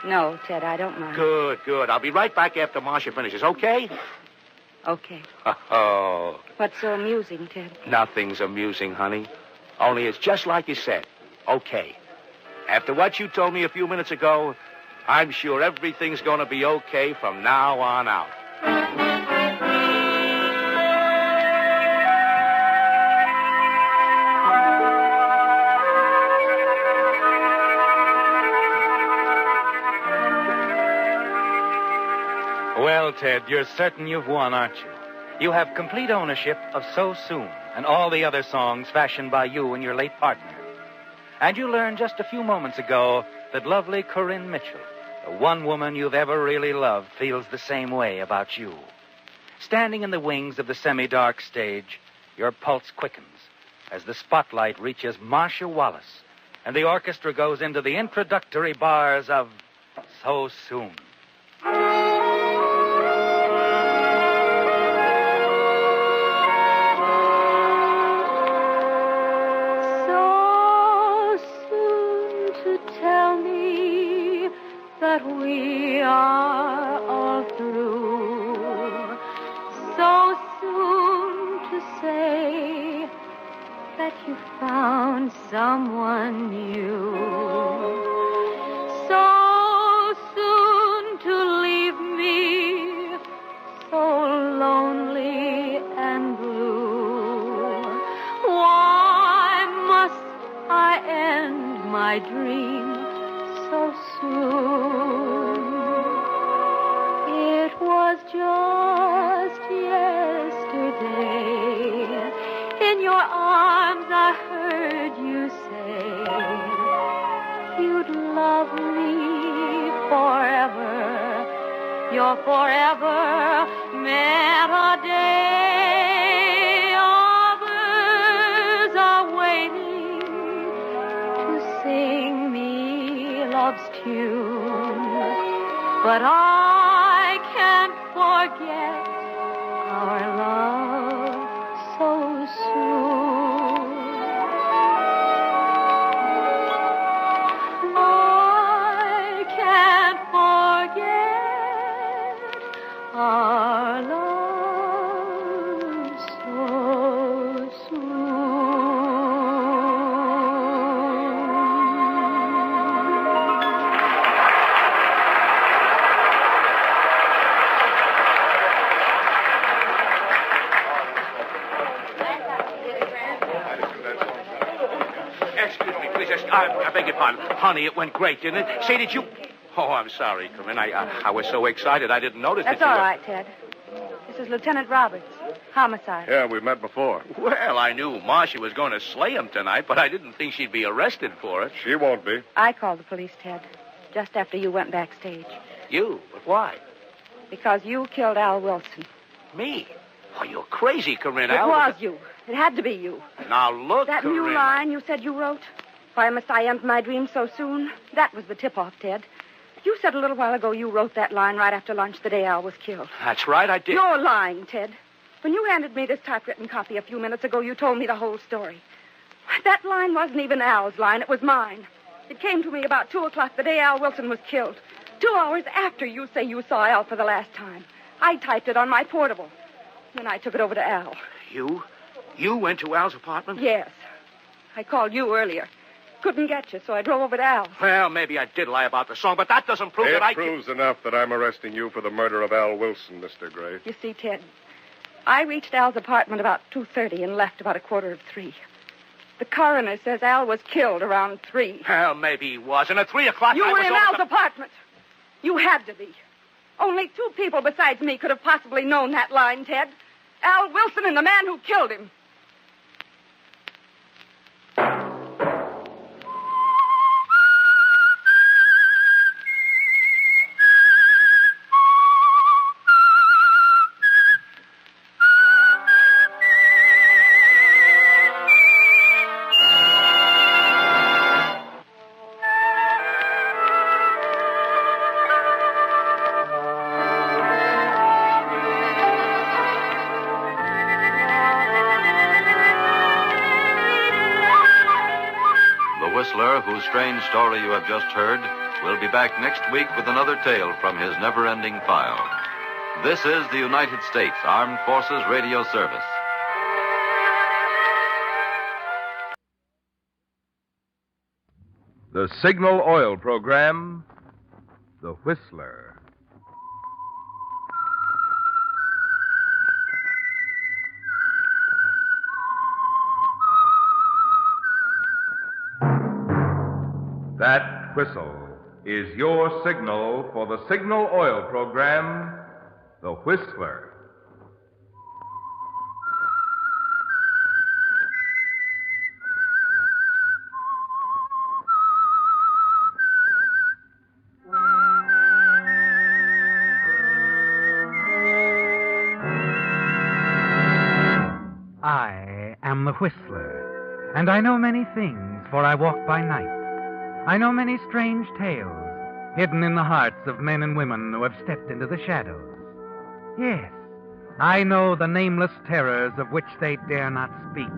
No, Ted, I don't mind. Good. I'll be right back after Marcia finishes, okay? Okay. Oh. What's so amusing, Ted? Nothing's amusing, honey. Only it's just like you said. Okay. After what you told me a few minutes ago, I'm sure everything's going to be okay from now on out. Well, Ted, you're certain you've won, aren't you? You have complete ownership of So Soon and all the other songs fashioned by you and your late partner. And you learned just a few moments ago that lovely Corinne Mitchell, the one woman you've ever really loved, feels the same way about you. Standing in the wings of the semi-dark stage, your pulse quickens as the spotlight reaches Marcia Wallace and the orchestra goes into the introductory bars of So Soon. So soon to tell my dream so soon. It was just yesterday. In your arms I heard you say you'd love me forever. Your forever meant a day. Others are waiting to sing me love's tune, but I can't forget our love so soon. I can't forget our love so Excuse me, please. I beg your pardon. Honey, it went great, didn't it? Say, did you... Oh, I'm sorry, Corinne. I was so excited I didn't notice That's that you all were... right, Ted. This is Lieutenant Roberts. Homicide. Yeah, we've met before. Well, I knew Marcia was going to slay him tonight, but I didn't think she'd be arrested for it. She won't be. I called the police, Ted, just after you went backstage. You? But why? Because you killed Al Wilson. Me? Oh, you're crazy, Corinne. It Al was you. It had to be you. Now, look, That Corinne. new line you said you wrote, why must I end my dream so soon? That was the tip-off, Ted. You said a little while ago you wrote that line right after lunch the day Al was killed. That's right, I did. You're lying, Ted. When you handed me this typewritten copy a few minutes ago, you told me the whole story. That line wasn't even Al's line. It was mine. It came to me about 2 o'clock the day Al Wilson was killed. 2 hours after you say you saw Al for the last time. I typed it on my portable. Then I took it over to Al. You? You went to Al's apartment? Yes. I called you earlier. Couldn't get you, so I drove over to Al's. Well, maybe I did lie about the song, but that doesn't prove that I... It proves enough that I'm arresting you for the murder of Al Wilson, Mr. Gray. You see, Ted, I reached Al's apartment about 2:30 and left about 2:45. The coroner says Al was killed around 3. Well, maybe he was. And at 3 o'clock, You I were was in over Al's the- apartment. You had to be. Only 2 people besides me could have possibly known that line, Ted. Al Wilson and the man who killed him. The Whistler, whose strange story you have just heard, will be back next week with another tale from his never-ending file. This is the United States Armed Forces Radio Service. The Signal Oil Program, The Whistler. That whistle is your signal for the Signal Oil Program, The Whistler. I am the Whistler, and I know many things, for I walk by night. I know many strange tales, hidden in the hearts of men and women who have stepped into the shadows. Yes, I know the nameless terrors of which they dare not speak.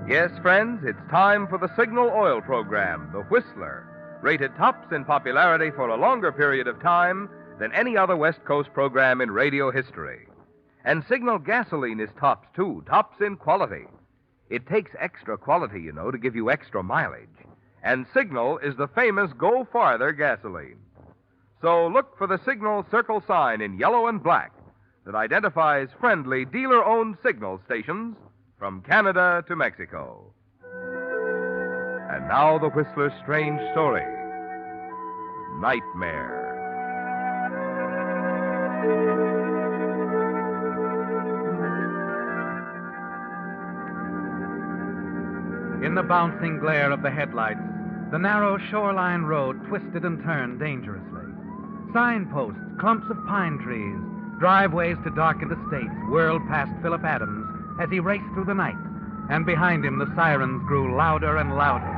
Yes, friends, it's time for the Signal Oil Program, The Whistler, rated tops in popularity for a longer period of time than any other West Coast program in radio history. And Signal gasoline is tops, too, tops in quality. It takes extra quality, you know, to give you extra mileage. And Signal is the famous Go Farther gasoline. So look for the Signal circle sign in yellow and black that identifies friendly dealer-owned signal stations from Canada to Mexico. And now the Whistler's strange story, Nightmare. In the bouncing glare of the headlights, the narrow shoreline road twisted and turned dangerously. Signposts, clumps of pine trees, driveways to darkened estates whirled past Philip Adams as he raced through the night, and behind him the sirens grew louder and louder.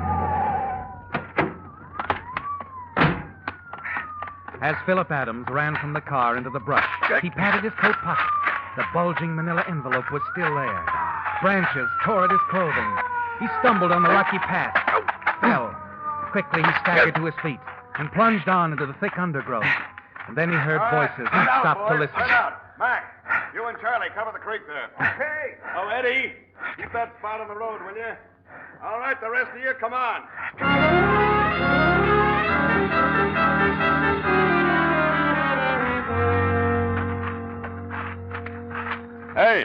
As Philip Adams ran from the car into the brush, he patted his coat pocket. The bulging manila envelope was still there. Branches tore at his clothing. He stumbled on the rocky path, fell. Quickly he staggered to his feet and plunged on into the thick undergrowth. And then he heard voices and stopped to listen. Spread out. Mac, you and Charlie cover the creek there. Okay. Oh, Eddie, keep that spot on the road, will you? All right, the rest of you, come on. Hey.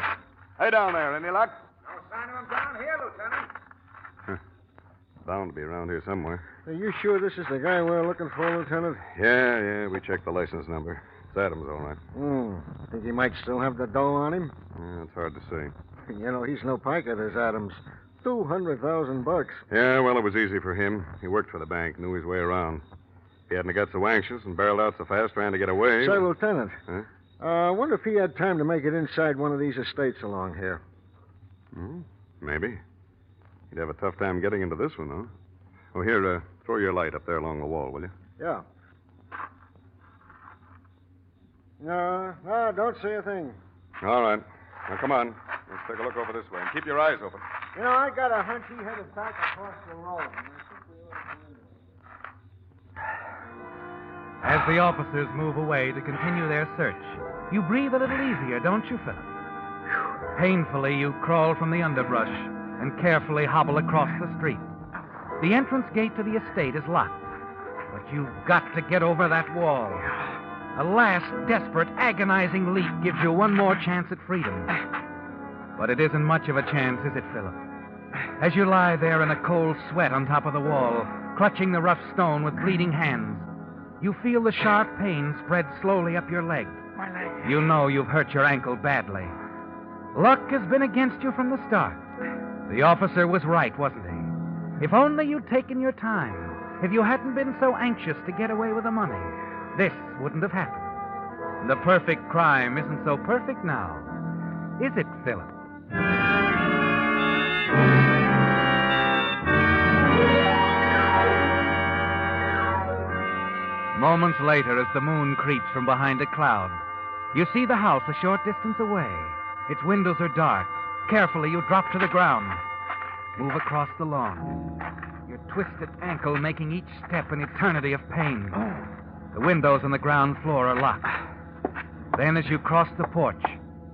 Hey down there, any luck? No sign of him down here, Lieutenant. Bound to be around here somewhere. Are you sure this is the guy we're looking for, Lieutenant? Yeah, we checked the license number. It's Adams, all right. Think he might still have the dough on him? Yeah, it's hard to say. You know, he's no piker, this Adams. $200,000. Yeah, well, it was easy for him. He worked for the bank, knew his way around. He hadn't got so anxious and barreled out so fast trying to get away. Say, Lieutenant. Huh? I wonder if he had time to make it inside one of these estates along here. Maybe. He'd have a tough time getting into this one, though. Oh, here, throw your light up there along the wall, will you? Yeah. No, don't say a thing. All right. Now, come on. Let's take a look over this way. And keep your eyes open. You know, I got a hunch he headed back across the road. As the officers move away to continue their search, you breathe a little easier, don't you, Philip? Painfully, you crawl from the underbrush and carefully hobble across the street. The entrance gate to the estate is locked, but you've got to get over that wall. A last desperate, agonizing leap gives you one more chance at freedom. But it isn't much of a chance, is it, Philip? As you lie there in a cold sweat on top of the wall, clutching the rough stone with bleeding hands, you feel the sharp pain spread slowly up your leg. My leg. You know you've hurt your ankle badly. Luck has been against you from the start. The officer was right, wasn't he? If only you'd taken your time, if you hadn't been so anxious to get away with the money, this wouldn't have happened. The perfect crime isn't so perfect now, is it, Philip? Moments later, as the moon creeps from behind a cloud, you see the house a short distance away. Its windows are dark. Carefully, you drop to the ground. Move across the lawn. Your twisted ankle making each step an eternity of pain. The windows on the ground floor are locked. Then, as you cross the porch,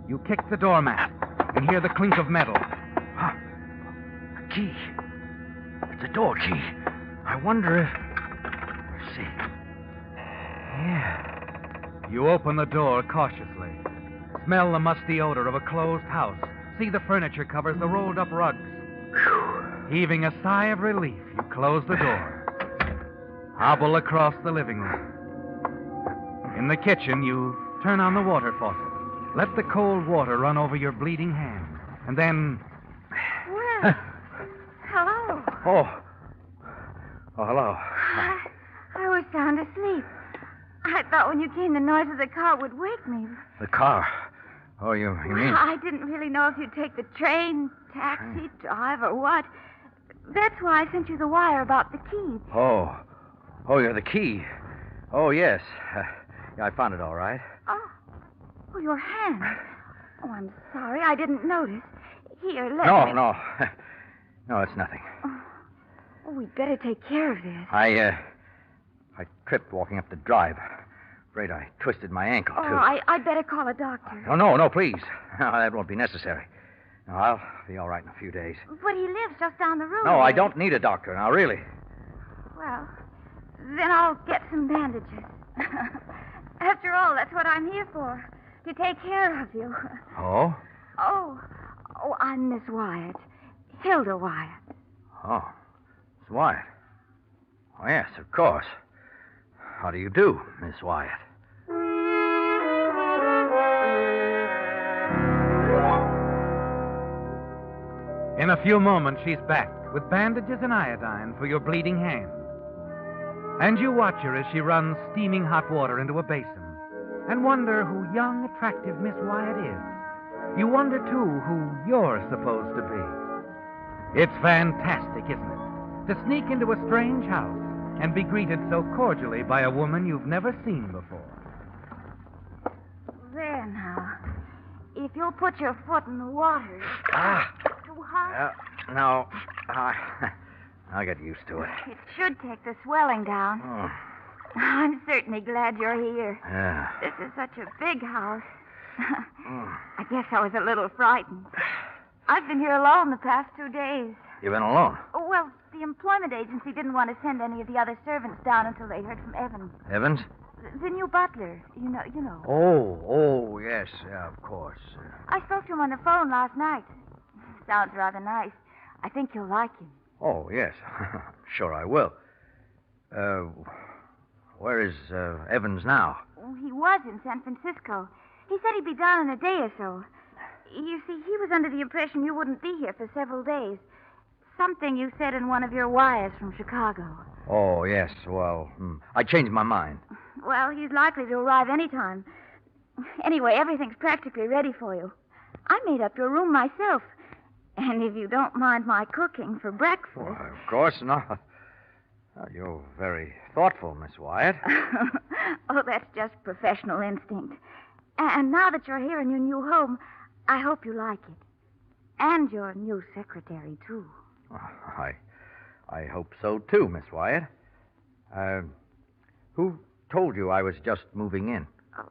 you kick the doormat and hear the clink of metal. A key. It's a door key. I wonder if... Let's see. Yeah. You open the door cautiously. Smell the musty odor of a closed house. See the furniture covers, the rolled-up rugs. Heaving a sigh of relief, you close the door. Hobble across the living room. In the kitchen, you turn on the water faucet. Let the cold water run over your bleeding hand. And then... Well, hello. Oh, hello. I was sound asleep. I thought when you came, the noise of the car would wake me. The car. Oh, you mean... I didn't really know if you'd take the train, taxi, drive, or what. That's why I sent you the wire about the key. Oh, you're the key. Oh, yes. Yeah, I found it all right. Oh, your hand. Oh, I'm sorry. I didn't notice. Here, let me... No. No, it's nothing. Oh, we'd better take care of this. I tripped walking up the drive. Afraid I twisted my ankle, too. I'd better call a doctor. Oh, no, please. No, that won't be necessary. No, I'll be all right in a few days. But he lives just down the road. No, I don't need a doctor now, really. Well, then I'll get some bandages. After all, that's what I'm here for. To take care of you. Oh? Oh, Oh, I'm Miss Wyatt. Hilda Wyatt. Oh, it's Wyatt. Oh, yes, of course. How do you do, Miss Wyatt? In a few moments, she's back with bandages and iodine for your bleeding hand. And you watch her as she runs steaming hot water into a basin and wonder who young, attractive Miss Wyatt is. You wonder, too, who you're supposed to be. It's fantastic, isn't it? To sneak into a strange house and be greeted so cordially by a woman you've never seen before. There now. If you'll put your foot in the water. Too hot? No, I'll get used to it. It should take the swelling down. Oh. I'm certainly glad you're here. Yeah. This is such a big house. I guess I was a little frightened. I've been here alone the past 2 days. You've been alone? Well, the employment agency didn't want to send any of the other servants down until they heard from Evans. Evans? The new butler. You know. Oh, yes, yeah, of course. I spoke to him on the phone last night. Sounds rather nice. I think you'll like him. Oh, yes. Sure I will. Where is Evans now? He was in San Francisco. He said he'd be down in a day or so. You see, he was under the impression you wouldn't be here for several days. Something you said in one of your wires from Chicago. Oh, yes. Well, I changed my mind. Well, he's likely to arrive any time. Anyway, everything's practically ready for you. I made up your room myself. And if you don't mind my cooking for breakfast... Well, of course not. You're very thoughtful, Miss Wyatt. Oh, that's just professional instinct. And now that you're here in your new home, I hope you like it. And your new secretary, too. I hope so, too, Miss Wyatt. Who told you I was just moving in?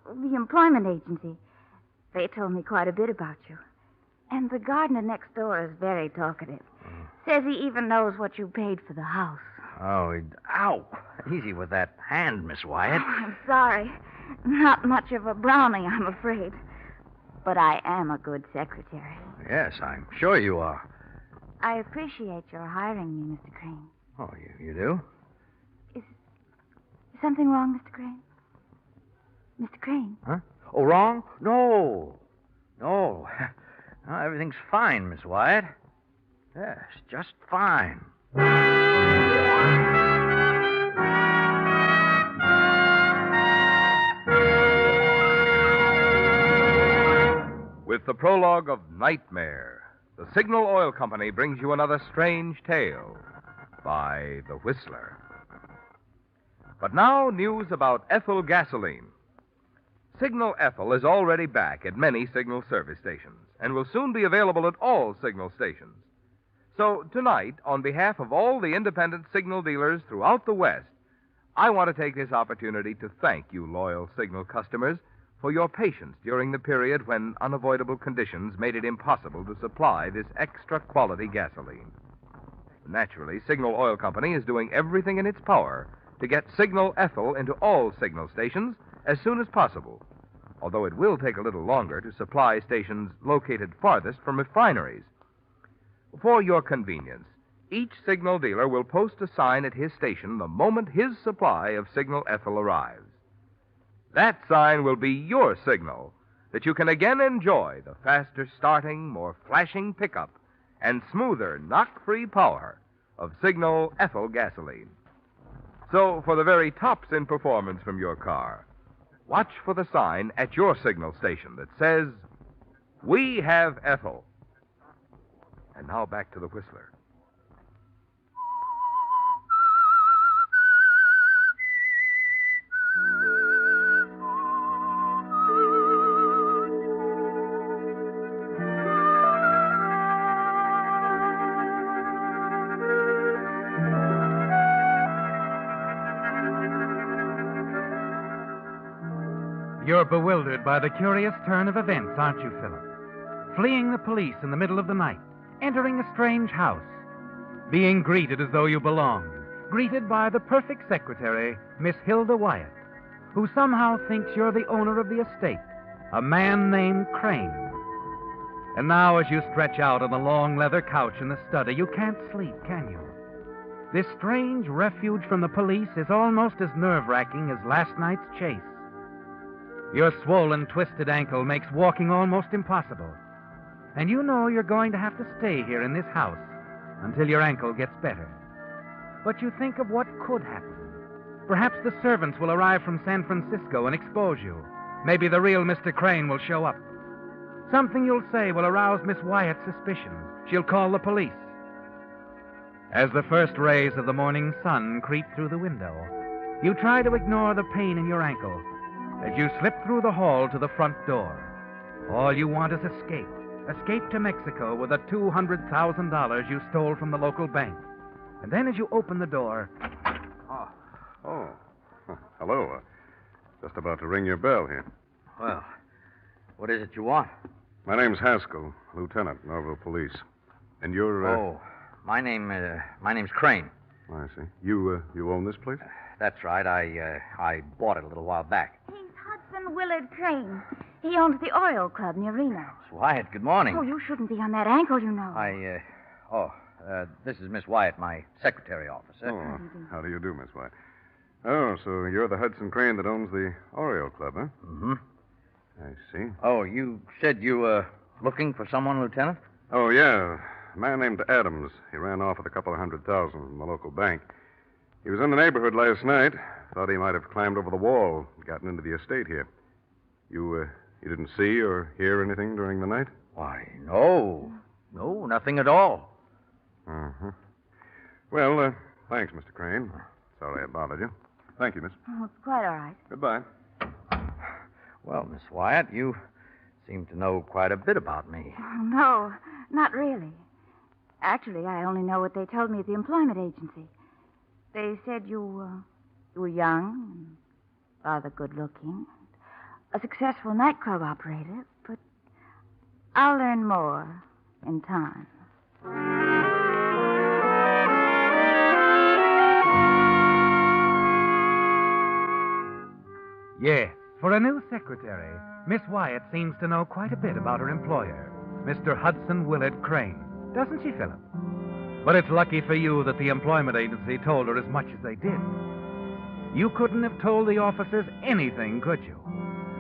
The employment agency. They told me quite a bit about you. And the gardener next door is very talkative. Says he even knows what you paid for the house. Oh, ow. Easy with that hand, Miss Wyatt. Oh, I'm sorry. Not much of a brownie, I'm afraid. But I am a good secretary. Yes, I'm sure you are. I appreciate your hiring me, Mr. Crane. Oh, you do? Is something wrong, Mr. Crane? Mr. Crane? Huh? Oh, wrong? No. No, everything's fine, Miss Wyatt. Yes, just fine. With the prologue of Nightmare, the Signal Oil Company brings you another strange tale by The Whistler. But now, news about Ethel gasoline. Signal Ethel is already back at many Signal service stations and will soon be available at all Signal stations. So tonight, on behalf of all the independent Signal dealers throughout the West, I want to take this opportunity to thank you loyal Signal customers for your patience during the period when unavoidable conditions made it impossible to supply this extra quality gasoline. Naturally, Signal Oil Company is doing everything in its power to get Signal Ethel into all Signal stations as soon as possible, although it will take a little longer to supply stations located farthest from refineries. For your convenience, each Signal dealer will post a sign at his station the moment his supply of Signal Ethel arrives. That sign will be your signal that you can again enjoy the faster starting, more flashing pickup, and smoother knock-free power of Signal Ethel gasoline. So, for the very tops in performance from your car, watch for the sign at your Signal station that says, "We have Ethel." And now back to the Whistler. You're bewildered by the curious turn of events, aren't you, Philip? Fleeing the police in the middle of the night, entering a strange house, being greeted as though you belonged, greeted by the perfect secretary, Miss Hilda Wyatt, who somehow thinks you're the owner of the estate, a man named Crane. And now, as you stretch out on the long leather couch in the study, you can't sleep, can you? This strange refuge from the police is almost as nerve-wracking as last night's chase. Your swollen, twisted ankle makes walking almost impossible. And you know you're going to have to stay here in this house until your ankle gets better. But you think of what could happen. Perhaps the servants will arrive from San Francisco and expose you. Maybe the real Mr. Crane will show up. Something you'll say will arouse Miss Wyatt's suspicions. She'll call the police. As the first rays of the morning sun creep through the window, you try to ignore the pain in your ankle as you slip through the hall to the front door. All you want is escape. Escape to Mexico with the $200,000 you stole from the local bank. And then as you open the door... Oh. Hello. Just about to ring your bell here. Well, what is it you want? My name's Haskell, Lieutenant, Norville Police. And you're, Oh, my name's Crane. I see. You own this place? That's right. I bought it a little while back. He's Hudson Willard Crane. He owns the Oil Club near Reno. Miss Wyatt, good morning. Oh, you shouldn't be on that ankle, you know. This is Miss Wyatt, my secretary officer. Oh, how do you do, Miss White? Oh, so you're the Hudson Crane that owns the Oriole Club, huh? Mm-hmm. I see. Oh, you said you were looking for someone, Lieutenant? Oh, yeah. A man named Adams. He ran off with a couple of $100,000 from the local bank. He was in the neighborhood last night. Thought he might have climbed over the wall and gotten into the estate here. You didn't see or hear anything during the night? Why, no. No, nothing at all. Uh-huh. Well, thanks, Mr. Crane. Sorry I bothered you. Thank you, miss. Oh, it's quite all right. Goodbye. Well, Miss Wyatt, you seem to know quite a bit about me. Oh, no, not really. Actually, I only know what they told me at the employment agency. They said you were young and rather good-looking, a successful nightclub operator, but I'll learn more in time. Yes, for a new secretary, Miss Wyatt seems to know quite a bit about her employer, Mr. Hudson Willard Crane. Doesn't she, Philip? But it's lucky for you that the employment agency told her as much as they did. You couldn't have told the officers anything, could you?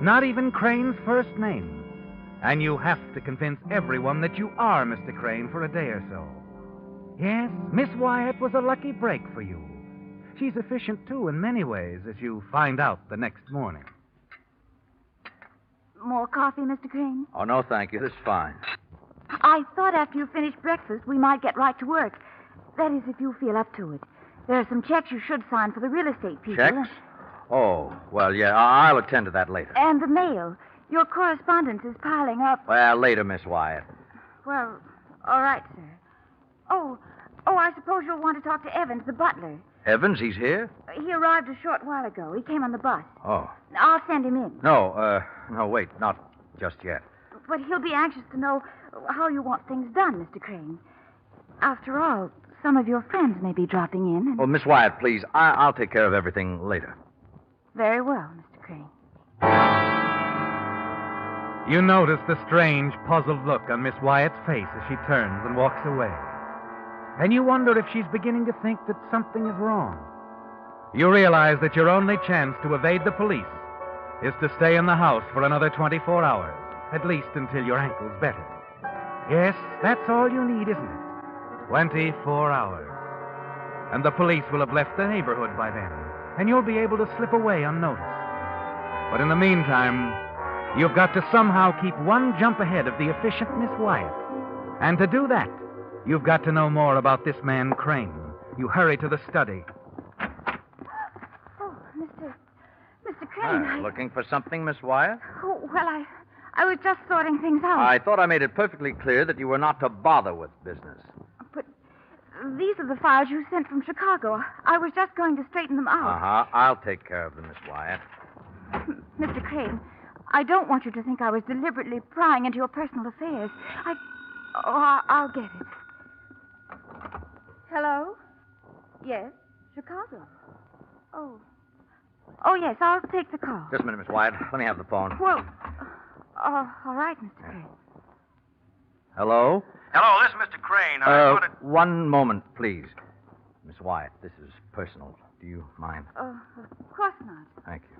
Not even Crane's first name. And you have to convince everyone that you are Mr. Crane for a day or so. Yes, Miss Wyatt was a lucky break for you. She's efficient, too, in many ways, as you find out the next morning. More coffee, Mr. Crane? Oh, no, thank you. This is fine. I thought after you finished breakfast, we might get right to work. That is, if you feel up to it. There are some checks you should sign for the real estate people. Checks? Oh, well, yeah, I'll attend to that later. And the mail. Your correspondence is piling up. Well, later, Miss Wyatt. Well, all right, sir. Oh, I suppose you'll want to talk to Evans, the butler. Evans, he's here? He arrived a short while ago. He came on the bus. Oh. I'll send him in. No, wait, not just yet. But he'll be anxious to know how you want things done, Mr. Crane. After all, some of your friends may be dropping in. Oh, Miss Wyatt, please. I'll take care of everything later. Very well, Mr. Crane. You notice the strange, puzzled look on Miss Wyatt's face as she turns and walks away. And you wonder if she's beginning to think that something is wrong. You realize that your only chance to evade the police is to stay in the house for another 24 hours, at least until your ankle's better. Yes, that's all you need, isn't it? 24 hours. And the police will have left the neighborhood by then, and you'll be able to slip away unnoticed. But in the meantime, you've got to somehow keep one jump ahead of the efficient Miss Wyatt. And to do that, you've got to know more about this man, Crane. You hurry to the study. Oh, Mr. Crane, Looking for something, Miss Wyatt? Oh, well, I was just sorting things out. I thought I made it perfectly clear that you were not to bother with business. But these are the files you sent from Chicago. I was just going to straighten them out. Uh-huh. I'll take care of them, Miss Wyatt. Mr. Crane, I don't want you to think I was deliberately prying into your personal affairs. I'll get it. Hello? Yes, Chicago. Oh, yes, I'll take the call. Just a minute, Miss Wyatt. Let me have the phone. Well, all right, Mr. Crane. Hello? Hello, this is Mr. Crane. I wanted... One moment, please. Miss Wyatt, this is personal. Do you mind? Oh, of course not. Thank you.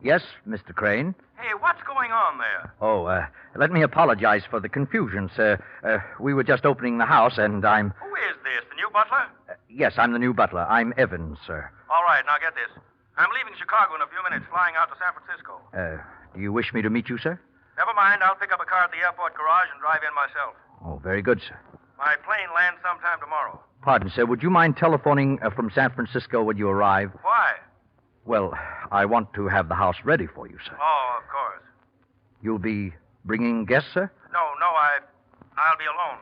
Yes, Mr. Crane? Hey, what's going on there? Oh, let me apologize for the confusion, sir. We were just opening the house, and I'm... Who is this, the new butler? Yes, I'm the new butler. I'm Evans, sir. All right, now get this. I'm leaving Chicago in a few minutes, flying out to San Francisco. Do you wish me to meet you, sir? Never mind, I'll pick up a car at the airport garage and drive in myself. Oh, very good, sir. My plane lands sometime tomorrow. Pardon, sir. Would you mind telephoning from San Francisco when you arrive? Why? Well, I want to have the house ready for you, sir. Oh, of course. You'll be bringing guests, sir? No, I'll be alone.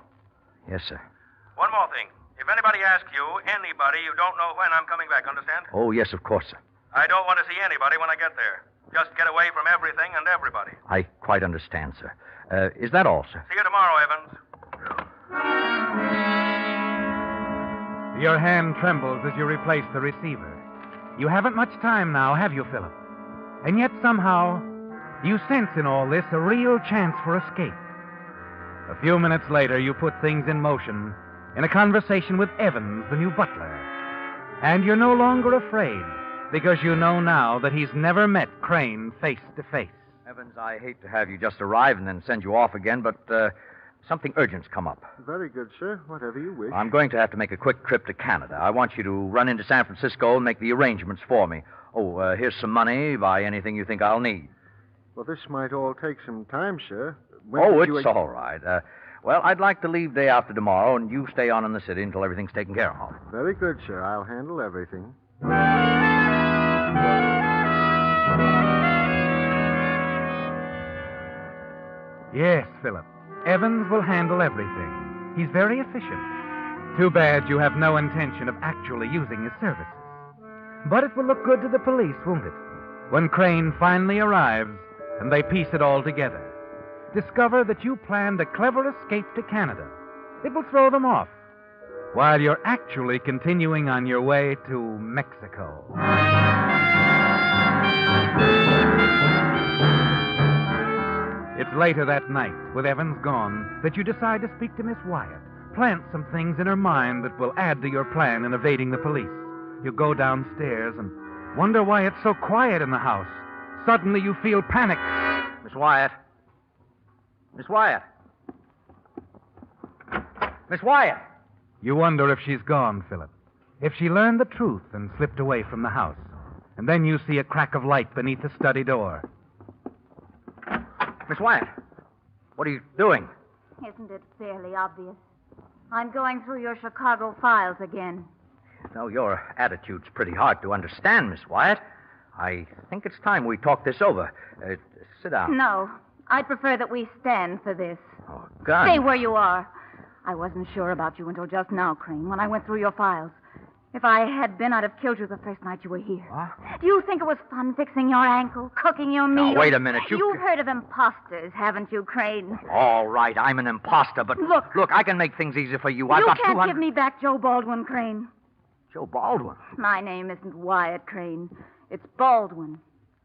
Yes, sir. One more thing. If anybody asks you, anybody, you don't know when I'm coming back, understand? Oh, yes, of course, sir. I don't want to see anybody when I get there. Just get away from everything and everybody. I quite understand, sir. Is that all, sir? See you tomorrow, Evans. Your hand trembles as you replace the receiver. You haven't much time now, have you, Philip? And yet somehow you sense in all this a real chance for escape. A few minutes later, you put things in motion in a conversation with Evans, the new butler. And you're no longer afraid, because you know now that he's never met Crane face to face. Evans, I hate to have you just arrive and then send you off again, but something urgent's come up. Very good, sir. Whatever you wish. I'm going to have to make a quick trip to Canada. I want you to run into San Francisco and make the arrangements for me. Oh, here's some money. Buy anything you think I'll need. Well, this might all take some time, sir. It's all right. Well, I'd like to leave day after tomorrow, and you stay on in the city until everything's taken care of. Very good, sir. I'll handle everything. Yes, Philip. Evans will handle everything. He's very efficient. Too bad you have no intention of actually using his services. But it will look good to the police, won't it? When Crane finally arrives and they piece it all together. Discover that you planned a clever escape to Canada. It will throw them off, while you're actually continuing on your way to Mexico. It's later that night, with Evans gone, that you decide to speak to Miss Wyatt. Plant some things in her mind that will add to your plan in evading the police. You go downstairs and wonder why it's so quiet in the house. Suddenly you feel panic. Miss Wyatt. Miss Wyatt. Miss Wyatt. You wonder if she's gone, Philip. If she learned the truth and slipped away from the house. And then you see a crack of light beneath the study door. Miss Wyatt, what are you doing? Isn't it fairly obvious? I'm going through your Chicago files again. No, your attitude's pretty hard to understand, Miss Wyatt. I think it's time we talk this over. Sit down. No, I'd prefer that we stand for this. Oh, God. Stay where you are. I wasn't sure about you until just now, Crane, when I went through your files. If I had been, I'd have killed you the first night you were here. What? Do you think it was fun fixing your ankle, cooking your meals? Now, wait a minute. You've heard of imposters, haven't you, Crane? All right, I'm an imposter, but... Look, I can make things easy for you. I've You got can't 200... give me back Joe Baldwin, Crane. Joe Baldwin? My name isn't Wyatt, Crane. It's Baldwin.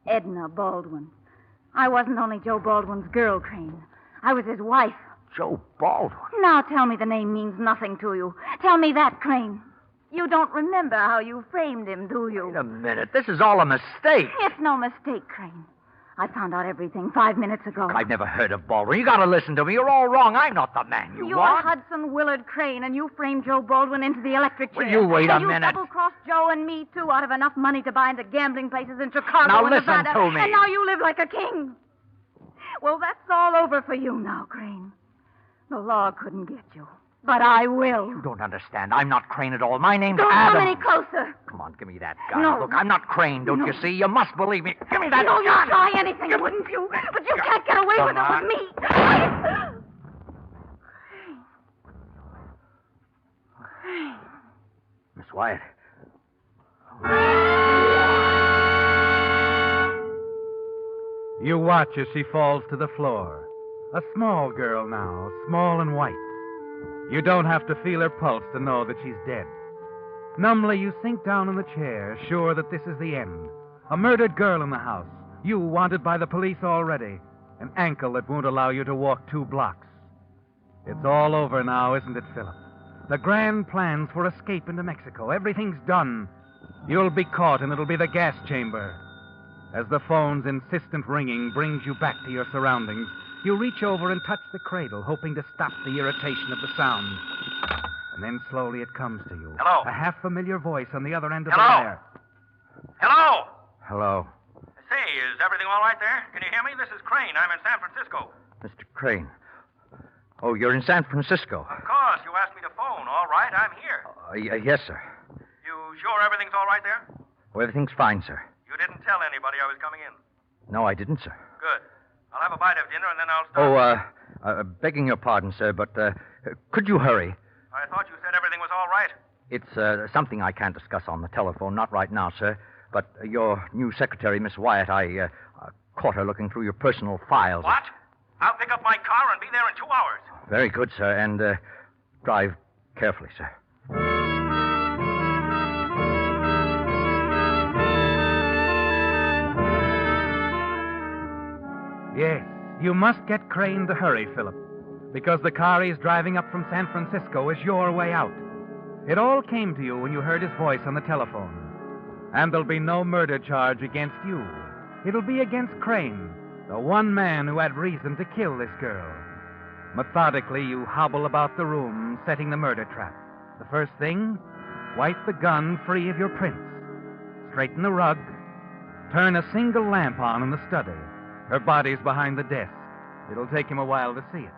Edna Baldwin. I wasn't only Joe Baldwin's girl, Crane. I was his wife. Joe Baldwin? Now tell me the name means nothing to you. Tell me that, Crane. You don't remember how you framed him, do you? Wait a minute. This is all a mistake. It's no mistake, Crane. I found out everything 5 minutes ago. I've never heard of Baldwin. You gotta listen to me. You're all wrong. I'm not the man you You're want. Hudson Willard Crane, and you framed Joe Baldwin into the electric chair. Will you wait a and minute? You double-crossed Joe and me, too, out of enough money to buy into gambling places in Chicago Now and listen Nevada. to me. And now you live like a king. Well, that's all over for you now, Crane. The law couldn't get you. But I will. You don't understand. I'm not Crane at all. My name's Don't Adam. come any closer. Come on, give me that gun. No. Look, I'm not Crane, don't you see? You must believe me. Give me that No, gun. you'd try anything, wouldn't you? But you can't get away with it with me. Miss Wyatt. You watch as she falls to the floor. A small girl now, small and white. You don't have to feel her pulse to know that she's dead. Numbly, you sink down in the chair, sure that this is the end. A murdered girl in the house. You wanted by the police already. an ankle that won't allow you to walk 2 blocks. It's all over now, isn't it, Philip? The grand plans for escape into Mexico. Everything's done. You'll be caught, and it'll be the gas chamber. As the phone's insistent ringing brings you back to your surroundings, you reach over and touch the cradle, hoping to stop the irritation of the sound. And then slowly it comes to you. Hello? A half-familiar voice on the other end of Hello? the wire. Hello? Hello, Say, is everything all right there? Can you hear me? This is Crane. I'm in San Francisco. Mr. Crane. Oh, you're in San Francisco. Of course. You asked me to phone. All right, I'm here. Yes, sir. You sure everything's all right there? Oh, everything's fine, sir. You didn't tell anybody I was coming in. No, I didn't, sir. Good. I'll have a bite of dinner, and then I'll start. Begging your pardon, sir, but could you hurry? I thought you said everything was all right. It's something I can't discuss on the telephone, not right now, sir. But your new secretary, Miss Wyatt, I caught her looking through your personal files. What? I'll pick up my car and be there in 2 hours. Very good, sir, and drive carefully, sir. Yes, you must get Crane to hurry, Philip, because the car he's driving up from San Francisco is your way out. It all came to you when you heard his voice on the telephone. And there'll be no murder charge against you. It'll be against Crane, the one man who had reason to kill this girl. Methodically, you hobble about the room, setting the murder trap. The first thing, wipe the gun free of your prints. Straighten the rug. Turn a single lamp on in the study. Her body's behind the desk. It'll take him a while to see it.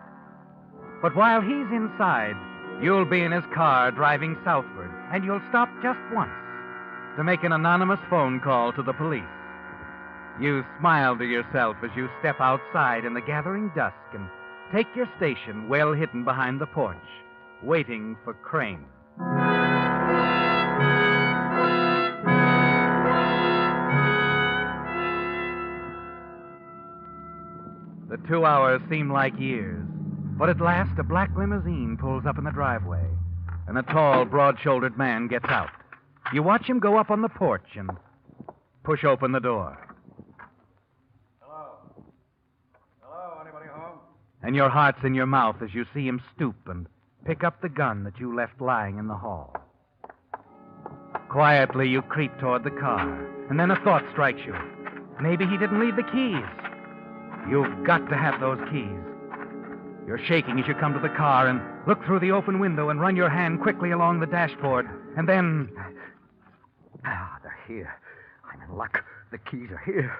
But while he's inside, you'll be in his car driving southward, and you'll stop just once to make an anonymous phone call to the police. You smile to yourself as you step outside in the gathering dusk and take your station well hidden behind the porch, waiting for Crane. The 2 hours seem like years, but at last a black limousine pulls up in the driveway, and a tall, broad-shouldered man gets out. You watch him go up on the porch and push open the door. Hello? Hello? Anybody home? And your heart's in your mouth as you see him stoop and pick up the gun that you left lying in the hall. Quietly, you creep toward the car, and then a thought strikes you. Maybe he didn't leave the keys. You've got to have those keys. You're shaking as you come to the car and look through the open window and run your hand quickly along the dashboard, and then... Ah, they're here. I'm in luck. The keys are here.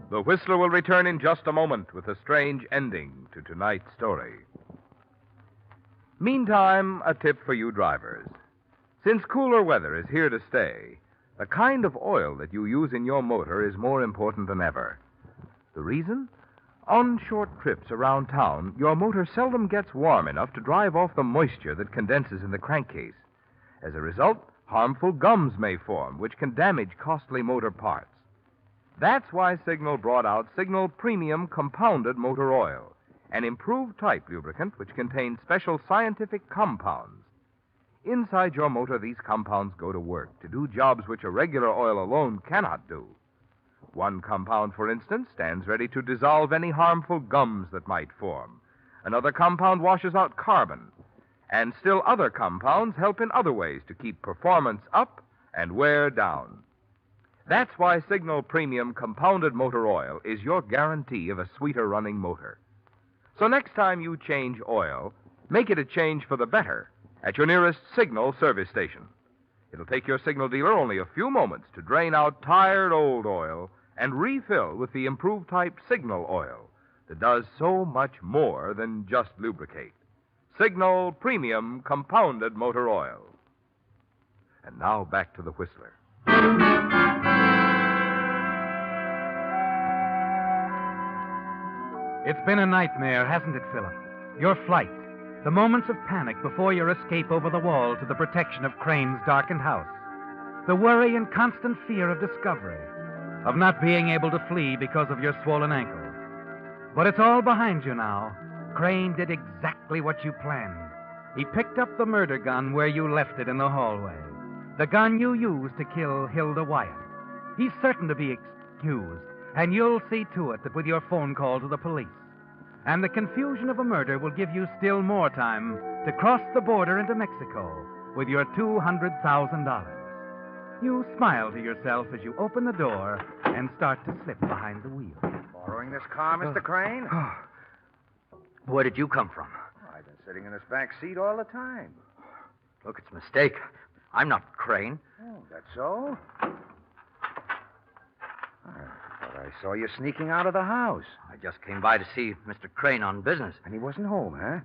The Whistler will return in just a moment with a strange ending to tonight's story. Meantime, a tip for you drivers. Since cooler weather is here to stay, the kind of oil that you use in your motor is more important than ever. The reason? On short trips around town, your motor seldom gets warm enough to drive off the moisture that condenses in the crankcase. As a result, harmful gums may form, which can damage costly motor parts. That's why Signal brought out Signal Premium Compounded Motor Oil, an improved type lubricant which contains special scientific compounds. Inside your motor, these compounds go to work to do jobs which a regular oil alone cannot do. One compound, for instance, stands ready to dissolve any harmful gums that might form. Another compound washes out carbon. And still other compounds help in other ways to keep performance up and wear down. That's why Signal Premium Compounded Motor Oil is your guarantee of a sweeter running motor. So next time you change oil, make it a change for the better at your nearest Signal service station. It'll take your Signal dealer only a few moments to drain out tired old oil and refill with the improved type Signal oil that does so much more than just lubricate. Signal Premium Compounded Motor Oil. And now back to the Whistler. It's been a nightmare, hasn't it, Philip? Your flight, the moments of panic before your escape over the wall to the protection of Crane's darkened house, the worry and constant fear of discovery, of not being able to flee because of your swollen ankle. But it's all behind you now. Crane did exactly what you planned. He picked up the murder gun where you left it in the hallway. The gun you used to kill Hilda Wyatt. He's certain to be excused, and you'll see to it that with your phone call to the police. And the confusion of a murder will give you still more time to cross the border into Mexico with your $200,000. You smile to yourself as you open the door and start to slip behind the wheel. Borrowing this car, Mr. Crane? Where did you come from? I've been sitting in this back seat all the time. Look, it's a mistake. I'm not Crane. Oh, that's so? I thought I saw you sneaking out of the house. I just came by to see Mr. Crane on business. And he wasn't home, huh?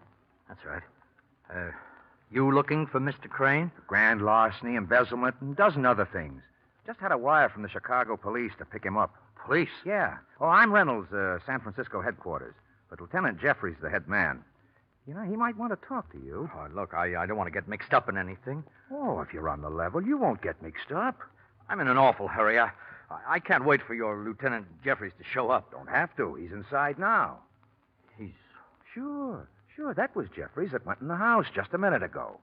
That's right. You looking for Mr. Crane? Grand larceny, embezzlement, and a dozen other things. Just had a wire from the Chicago police to pick him up. Police? Yeah. Oh, I'm Reynolds, San Francisco headquarters. But Lieutenant Jeffrey's the head man. You know, he might want to talk to you. Oh, look, I don't want to get mixed up in anything. Oh, if you're on the level, you won't get mixed up. I'm in an awful hurry. I can't wait for your Lieutenant Jeffries to show up. Don't have to. He's inside now. He's... Sure. That was Jeffries that went in the house just a minute ago.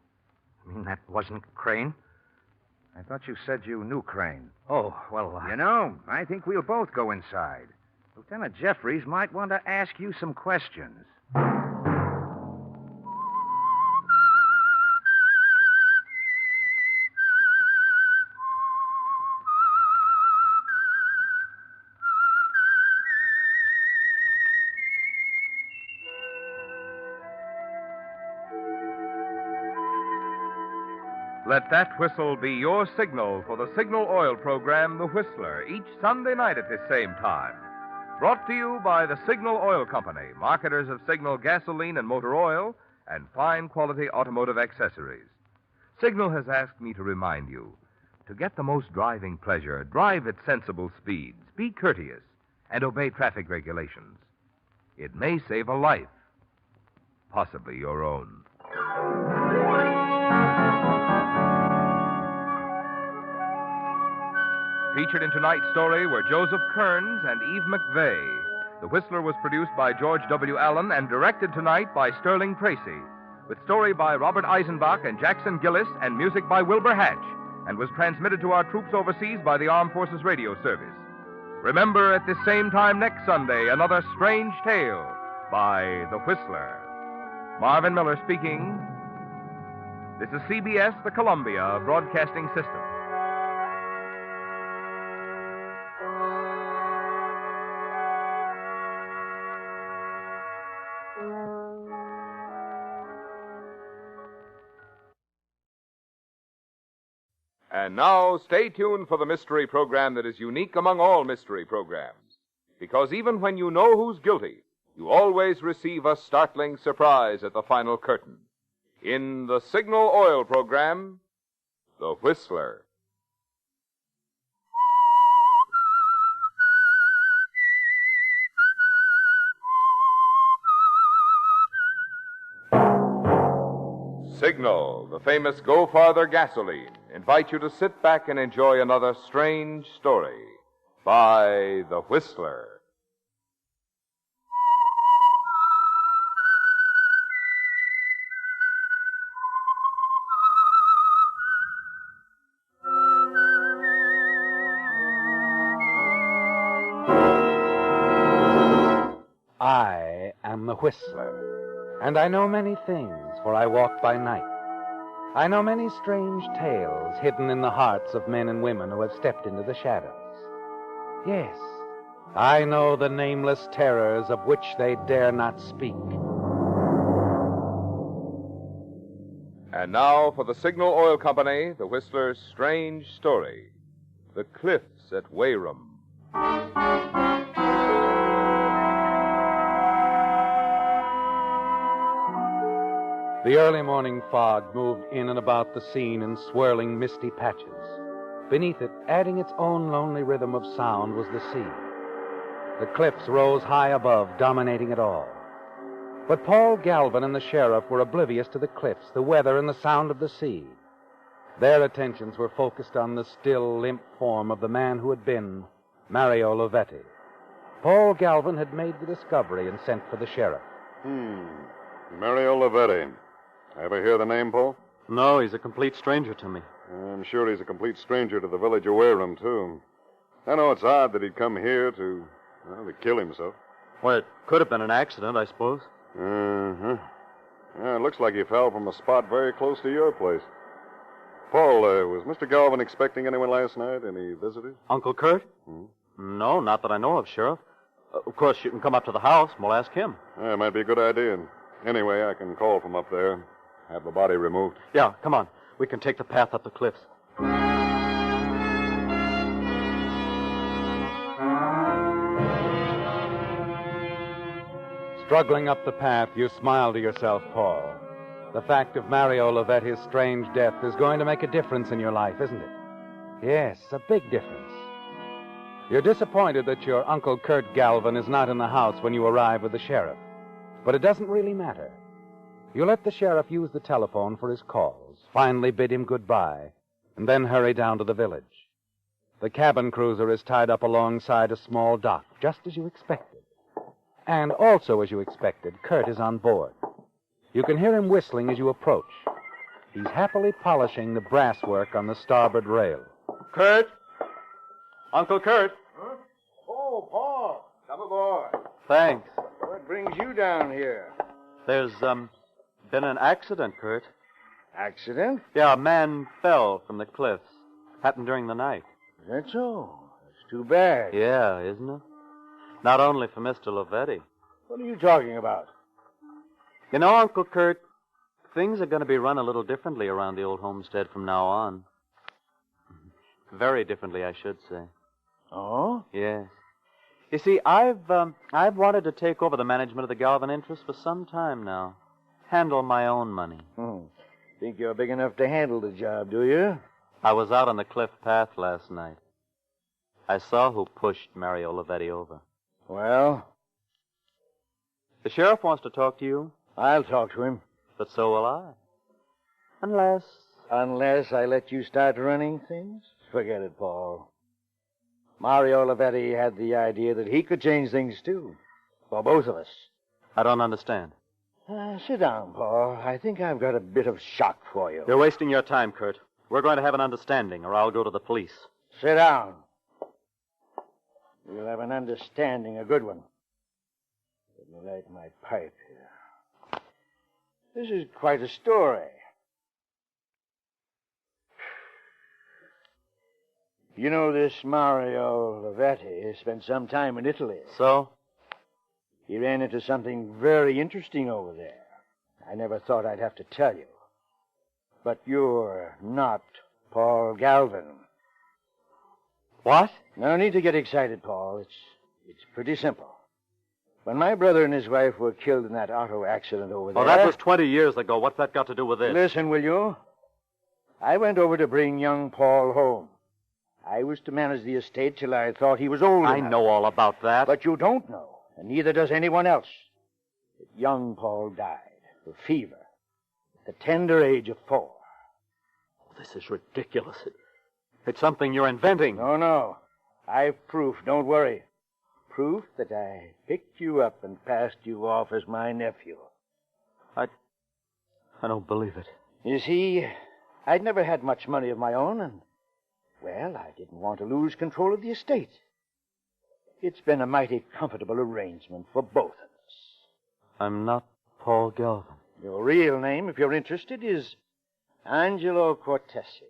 You mean that wasn't Crane? I thought you said you knew Crane. Oh, well... You know, I think we'll both go inside. Lieutenant Jeffries might want to ask you some questions. Let that whistle be your signal for the Signal Oil program, The Whistler, each Sunday night at this same time. Brought to you by the Signal Oil Company, marketers of Signal gasoline and motor oil and fine quality automotive accessories. Signal has asked me to remind you, to get the most driving pleasure, drive at sensible speeds, be courteous, and obey traffic regulations. It may save a life, possibly your own. Featured in tonight's story were Joseph Kearns and Eve McVeigh. The Whistler was produced by George W. Allen and directed tonight by Sterling Tracy, with story by Robert Eisenbach and Jackson Gillis and music by Wilbur Hatch, and was transmitted to our troops overseas by the Armed Forces Radio Service. Remember, at this same time next Sunday, another strange tale by The Whistler. Marvin Miller speaking. This is CBS, the Columbia Broadcasting System. And now, stay tuned for the mystery program that is unique among all mystery programs. Because even when you know who's guilty, you always receive a startling surprise at the final curtain. In the Signal Oil program, The Whistler. Signal, the famous Go Farther gasoline, invite you to sit back and enjoy another strange story by The Whistler. I am the Whistler, and I know many things, for I walk by night. I know many strange tales hidden in the hearts of men and women who have stepped into the shadows. Yes, I know the nameless terrors of which they dare not speak. And now for the Signal Oil Company, The Whistler's strange story, The Cliffs at Weyrum. The early morning fog moved in and about the scene in swirling, misty patches. Beneath it, adding its own lonely rhythm of sound, was the sea. The cliffs rose high above, dominating it all. But Paul Galvin and the sheriff were oblivious to the cliffs, the weather, and the sound of the sea. Their attentions were focused on the still, limp form of the man who had been Mario Lovetti. Paul Galvin had made the discovery and sent for the sheriff. Mario Lovetti. Ever hear the name, Paul? No, he's a complete stranger to me. I'm sure he's a complete stranger to the village of Weyrum, too. I know it's odd that he'd come here to kill himself. Well, it could have been an accident, I suppose. Uh-huh. Yeah, it looks like he fell from a spot very close to your place. Paul, was Mr. Galvin expecting anyone last night? Any visitors? Uncle Kurt? No, not that I know of, Sheriff. Of course, you can come up to the house and we'll ask him. Yeah, it might be a good idea. Anyway, I can call from up there. Have the body removed. Yeah, come on. We can take the path up the cliffs. Struggling up the path, you smile to yourself, Paul. The fact of Mario Lavetti's strange death is going to make a difference in your life, isn't it? Yes, a big difference. You're disappointed that your Uncle Kurt Galvin is not in the house when you arrive with the sheriff. But it doesn't really matter. You let the sheriff use the telephone for his calls, finally bid him goodbye, and then hurry down to the village. The cabin cruiser is tied up alongside a small dock, just as you expected. And also as you expected, Kurt is on board. You can hear him whistling as you approach. He's happily polishing the brasswork on the starboard rail. Kurt? Uncle Kurt? Huh? Oh, Paul. Come aboard. Thanks. What brings you down here? There's, been an accident, Kurt. Accident? Yeah, a man fell from the cliffs. Happened during the night. Is that so? That's too bad. Yeah, isn't it? Not only for Mr. Lavetti. What are you talking about? You know, Uncle Kurt, things are going to be run a little differently around the old homestead from now on. Very differently, I should say. Oh? Yes. You see, I've wanted to take over the management of the Galvin interest for some time now. Handle my own money. Think you're big enough to handle the job, do you? I was out on the cliff path last night. I saw who pushed Mario Lavetti over. Well? The sheriff wants to talk to you. I'll talk to him. But so will I. Unless... Unless I let you start running things? Forget it, Paul. Mario Lavetti had the idea that he could change things, too. For both of us. I don't understand. Sit down, Paul. I think I've got a bit of shock for you. You're wasting your time, Kurt. We're going to have an understanding, or I'll go to the police. Sit down. We'll have an understanding, a good one. Let me light my pipe here. This is quite a story. You know, this Mario Lavetti spent some time in Italy. So? He ran into something very interesting over there. I never thought I'd have to tell you. But you're not Paul Galvin. What? No need to get excited, Paul. It's pretty simple. When my brother and his wife were killed in that auto accident over there... Oh, that was 20 years ago. What's that got to do with this? Listen, will you? I went over to bring young Paul home. I was to manage the estate till I thought he was old enough. I know all about that. But you don't know, and neither does anyone else. That young Paul died of fever at the tender age of 4. This is ridiculous. It's something you're inventing. No. I've proof, don't worry. Proof that I picked you up and passed you off as my nephew. I don't believe it. You see, I'd never had much money of my own, and, well, I didn't want to lose control of the estate. It's been a mighty comfortable arrangement for both of us. I'm not Paul Galvin. Your real name, if you're interested, is Angelo Cortesi.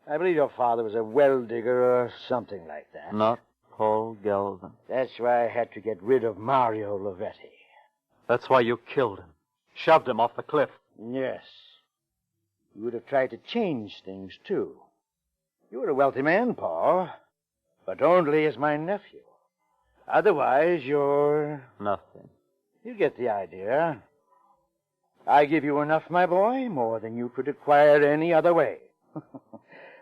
I believe your father was a well digger or something like that. Not Paul Galvin. That's why I had to get rid of Mario Lavetti. That's why you killed him. Shoved him off the cliff. Yes. You would have tried to change things, too. You were a wealthy man, Paul, but only as my nephew. Otherwise, you're... Nothing. You get the idea. I give you enough, my boy, more than you could acquire any other way.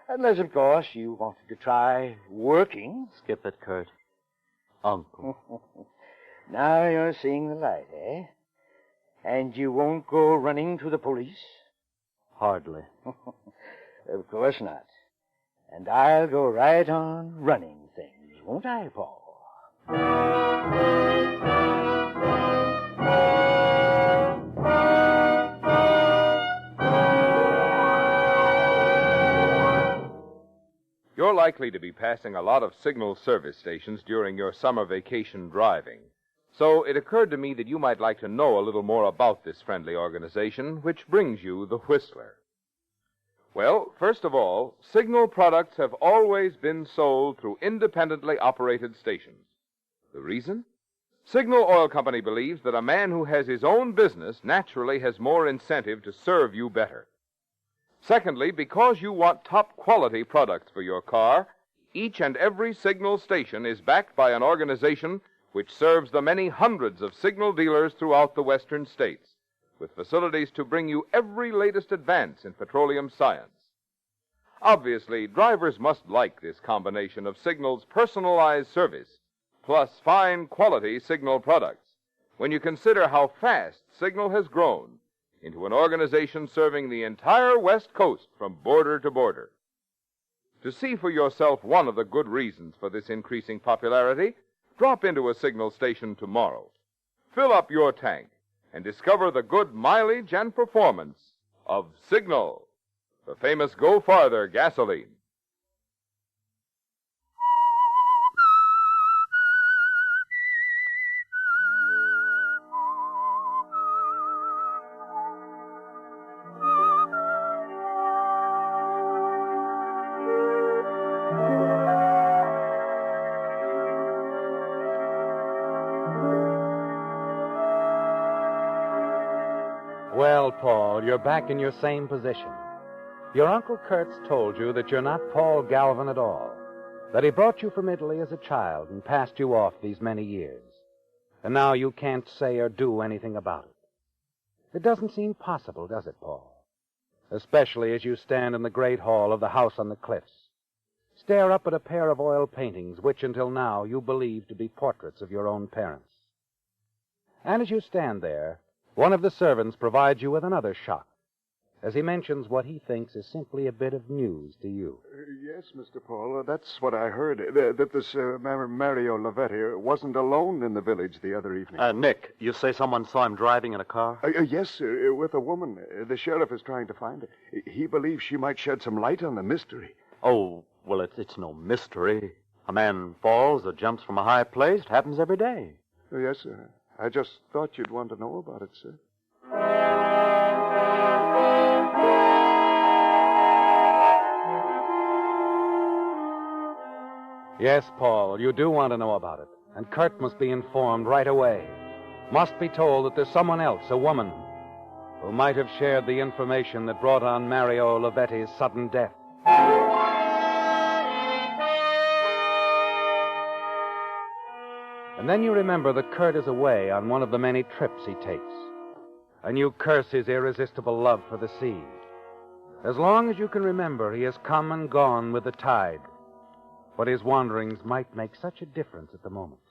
Unless, of course, you wanted to try working. Skip it, Kurt. Uncle. Now you're seeing the light, eh? And you won't go running to the police? Hardly. Of course not. And I'll go right on running things, won't I, Paul? You're likely to be passing a lot of signal service stations during your summer vacation driving. So it occurred to me that you might like to know a little more about this friendly organization, which brings you the Whistler. Well, first of all, signal products have always been sold through independently operated stations. The reason? Signal Oil Company believes that a man who has his own business naturally has more incentive to serve you better. Secondly, because you want top-quality products for your car, each and every signal station is backed by an organization which serves the many hundreds of signal dealers throughout the western states, with facilities to bring you every latest advance in petroleum science. Obviously, drivers must like this combination of Signal's personalized service plus fine quality Signal products when you consider how fast Signal has grown into an organization serving the entire West Coast from border to border. To see for yourself one of the good reasons for this increasing popularity, drop into a Signal station tomorrow. Fill up your tank and discover the good mileage and performance of Signal, the famous Go Farther gasoline. Well, Paul, you're back in your same position. Your Uncle Kurt's told you that you're not Paul Galvin at all, that he brought you from Italy as a child and passed you off these many years. And now you can't say or do anything about it. It doesn't seem possible, does it, Paul? Especially as you stand in the great hall of the house on the cliffs. Stare up at a pair of oil paintings which until now you believed to be portraits of your own parents. And as you stand there, one of the servants provides you with another shock, as he mentions what he thinks is simply a bit of news to you. Yes, Mr. Paul, that's what I heard, that this Mario Lavetti wasn't alone in the village the other evening. Nick, you say someone saw him driving in a car? Yes, with a woman. The sheriff is trying to find her. He believes she might shed some light on the mystery. Oh, well, it's no mystery. A man falls or jumps from a high place. It happens every day. Yes, sir. I just thought you'd want to know about it, sir. Yes, Paul, you do want to know about it. And Kurt must be informed right away. Must be told that there's someone else, a woman, who might have shared the information that brought on Mario Lavetti's sudden death. And then you remember that Kurt is away on one of the many trips he takes. And you curse his irresistible love for the sea. As long as you can remember, he has come and gone with the tide. But his wanderings might make such a difference at the moment.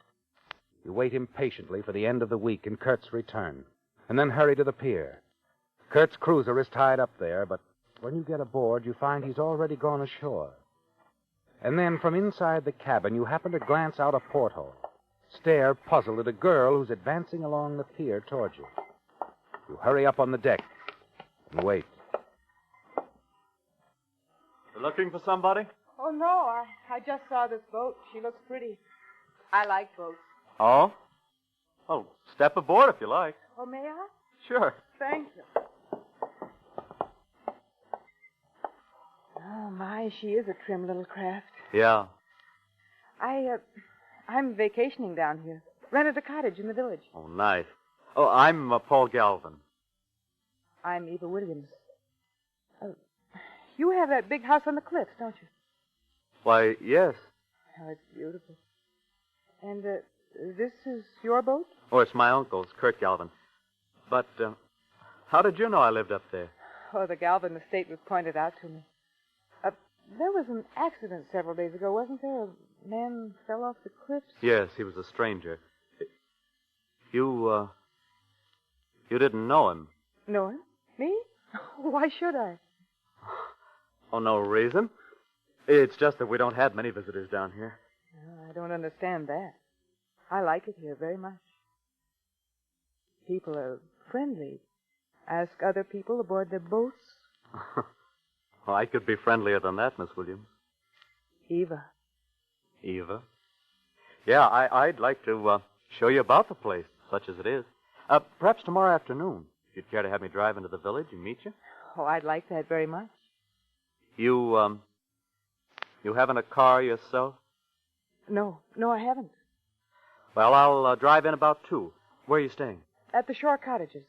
You wait impatiently for the end of the week and Kurt's return, and then hurry to the pier. Kurt's cruiser is tied up there, but when you get aboard, you find he's already gone ashore. And then from inside the cabin, you happen to glance out a porthole. Stare puzzled at a girl who's advancing along the pier towards you. You hurry up on the deck and wait. You looking for somebody? Oh, no. I just saw this boat. She looks pretty. I like boats. Oh? Oh, step aboard if you like. Oh, may I? Sure. Thank you. Oh, my, she is a trim little craft. Yeah. I'm vacationing down here. Rented a cottage in the village. Oh, nice. Oh, I'm Paul Galvin. I'm Eva Williams. You have that big house on the cliffs, don't you? Why, yes. Oh, it's beautiful. And this is your boat? Oh, it's my uncle's, Kurt Galvin. But how did you know I lived up there? Oh, the Galvin estate was pointed out to me. There was an accident several days ago, wasn't there? A man fell off the cliffs? Yes, he was a stranger. You didn't know him? Know him? Me? Why should I? Oh, no reason. It's just that we don't have many visitors down here. No, I don't understand that. I like it here very much. People are friendly. Ask other people aboard their boats. Well, I could be friendlier than that, Miss Williams. Eva. Eva? Yeah, I'd like to show you about the place, such as it is. Perhaps tomorrow afternoon. If you'd care to have me drive into the village and meet you. Oh, I'd like that very much. You haven't a car yourself? No, I haven't. Well, I'll drive in about 2. Where are you staying? At the Shore Cottages.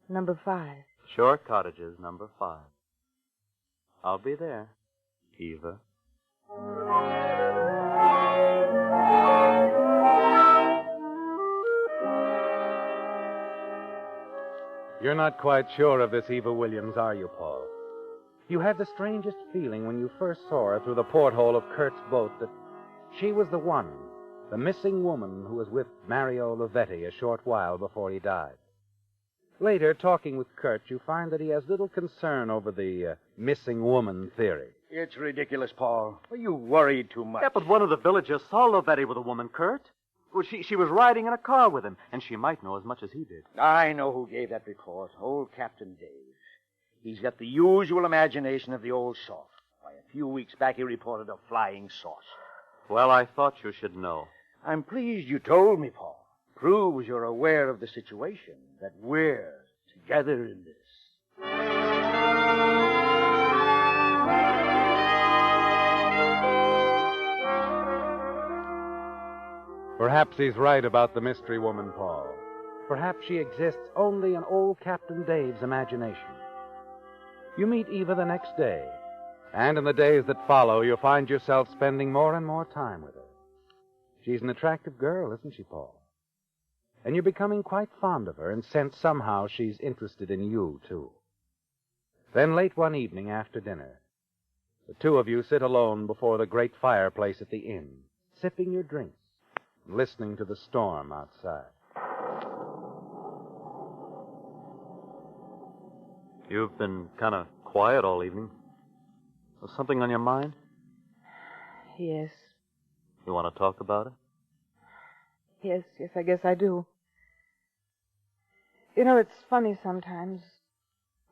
Number 5. Shore Cottages, number 5. I'll be there, Eva. You're not quite sure of this Eva Williams, are you, Paul? You had the strangest feeling when you first saw her through the porthole of Kurt's boat that she was the one, the missing woman who was with Mario Lavetti a short while before he died. Later, talking with Kurt, you find that he has little concern over the missing woman theory. It's ridiculous, Paul. You worried too much. Yeah, but one of the villagers saw Lavetti with a woman, Kurt. Well, she was riding in a car with him, and she might know as much as he did. I know who gave that report. Old Captain Dave. He's got the usual imagination of the old sort. Why, a few weeks back he reported a flying saucer. Well, I thought you should know. I'm pleased you told me, Paul. Proves you're aware of the situation, that we're together in this. Perhaps he's right about the mystery woman, Paul. Perhaps she exists only in old Captain Dave's imagination. You meet Eva the next day, and in the days that follow, you'll find yourself spending more and more time with her. She's an attractive girl, isn't she, Paul? And you're becoming quite fond of her and sense somehow she's interested in you, too. Then late one evening after dinner, the two of you sit alone before the great fireplace at the inn, sipping your drinks, listening to the storm outside. You've been kind of quiet all evening. Was something on your mind? Yes. You want to talk about it? Yes, I guess I do. You know, it's funny sometimes,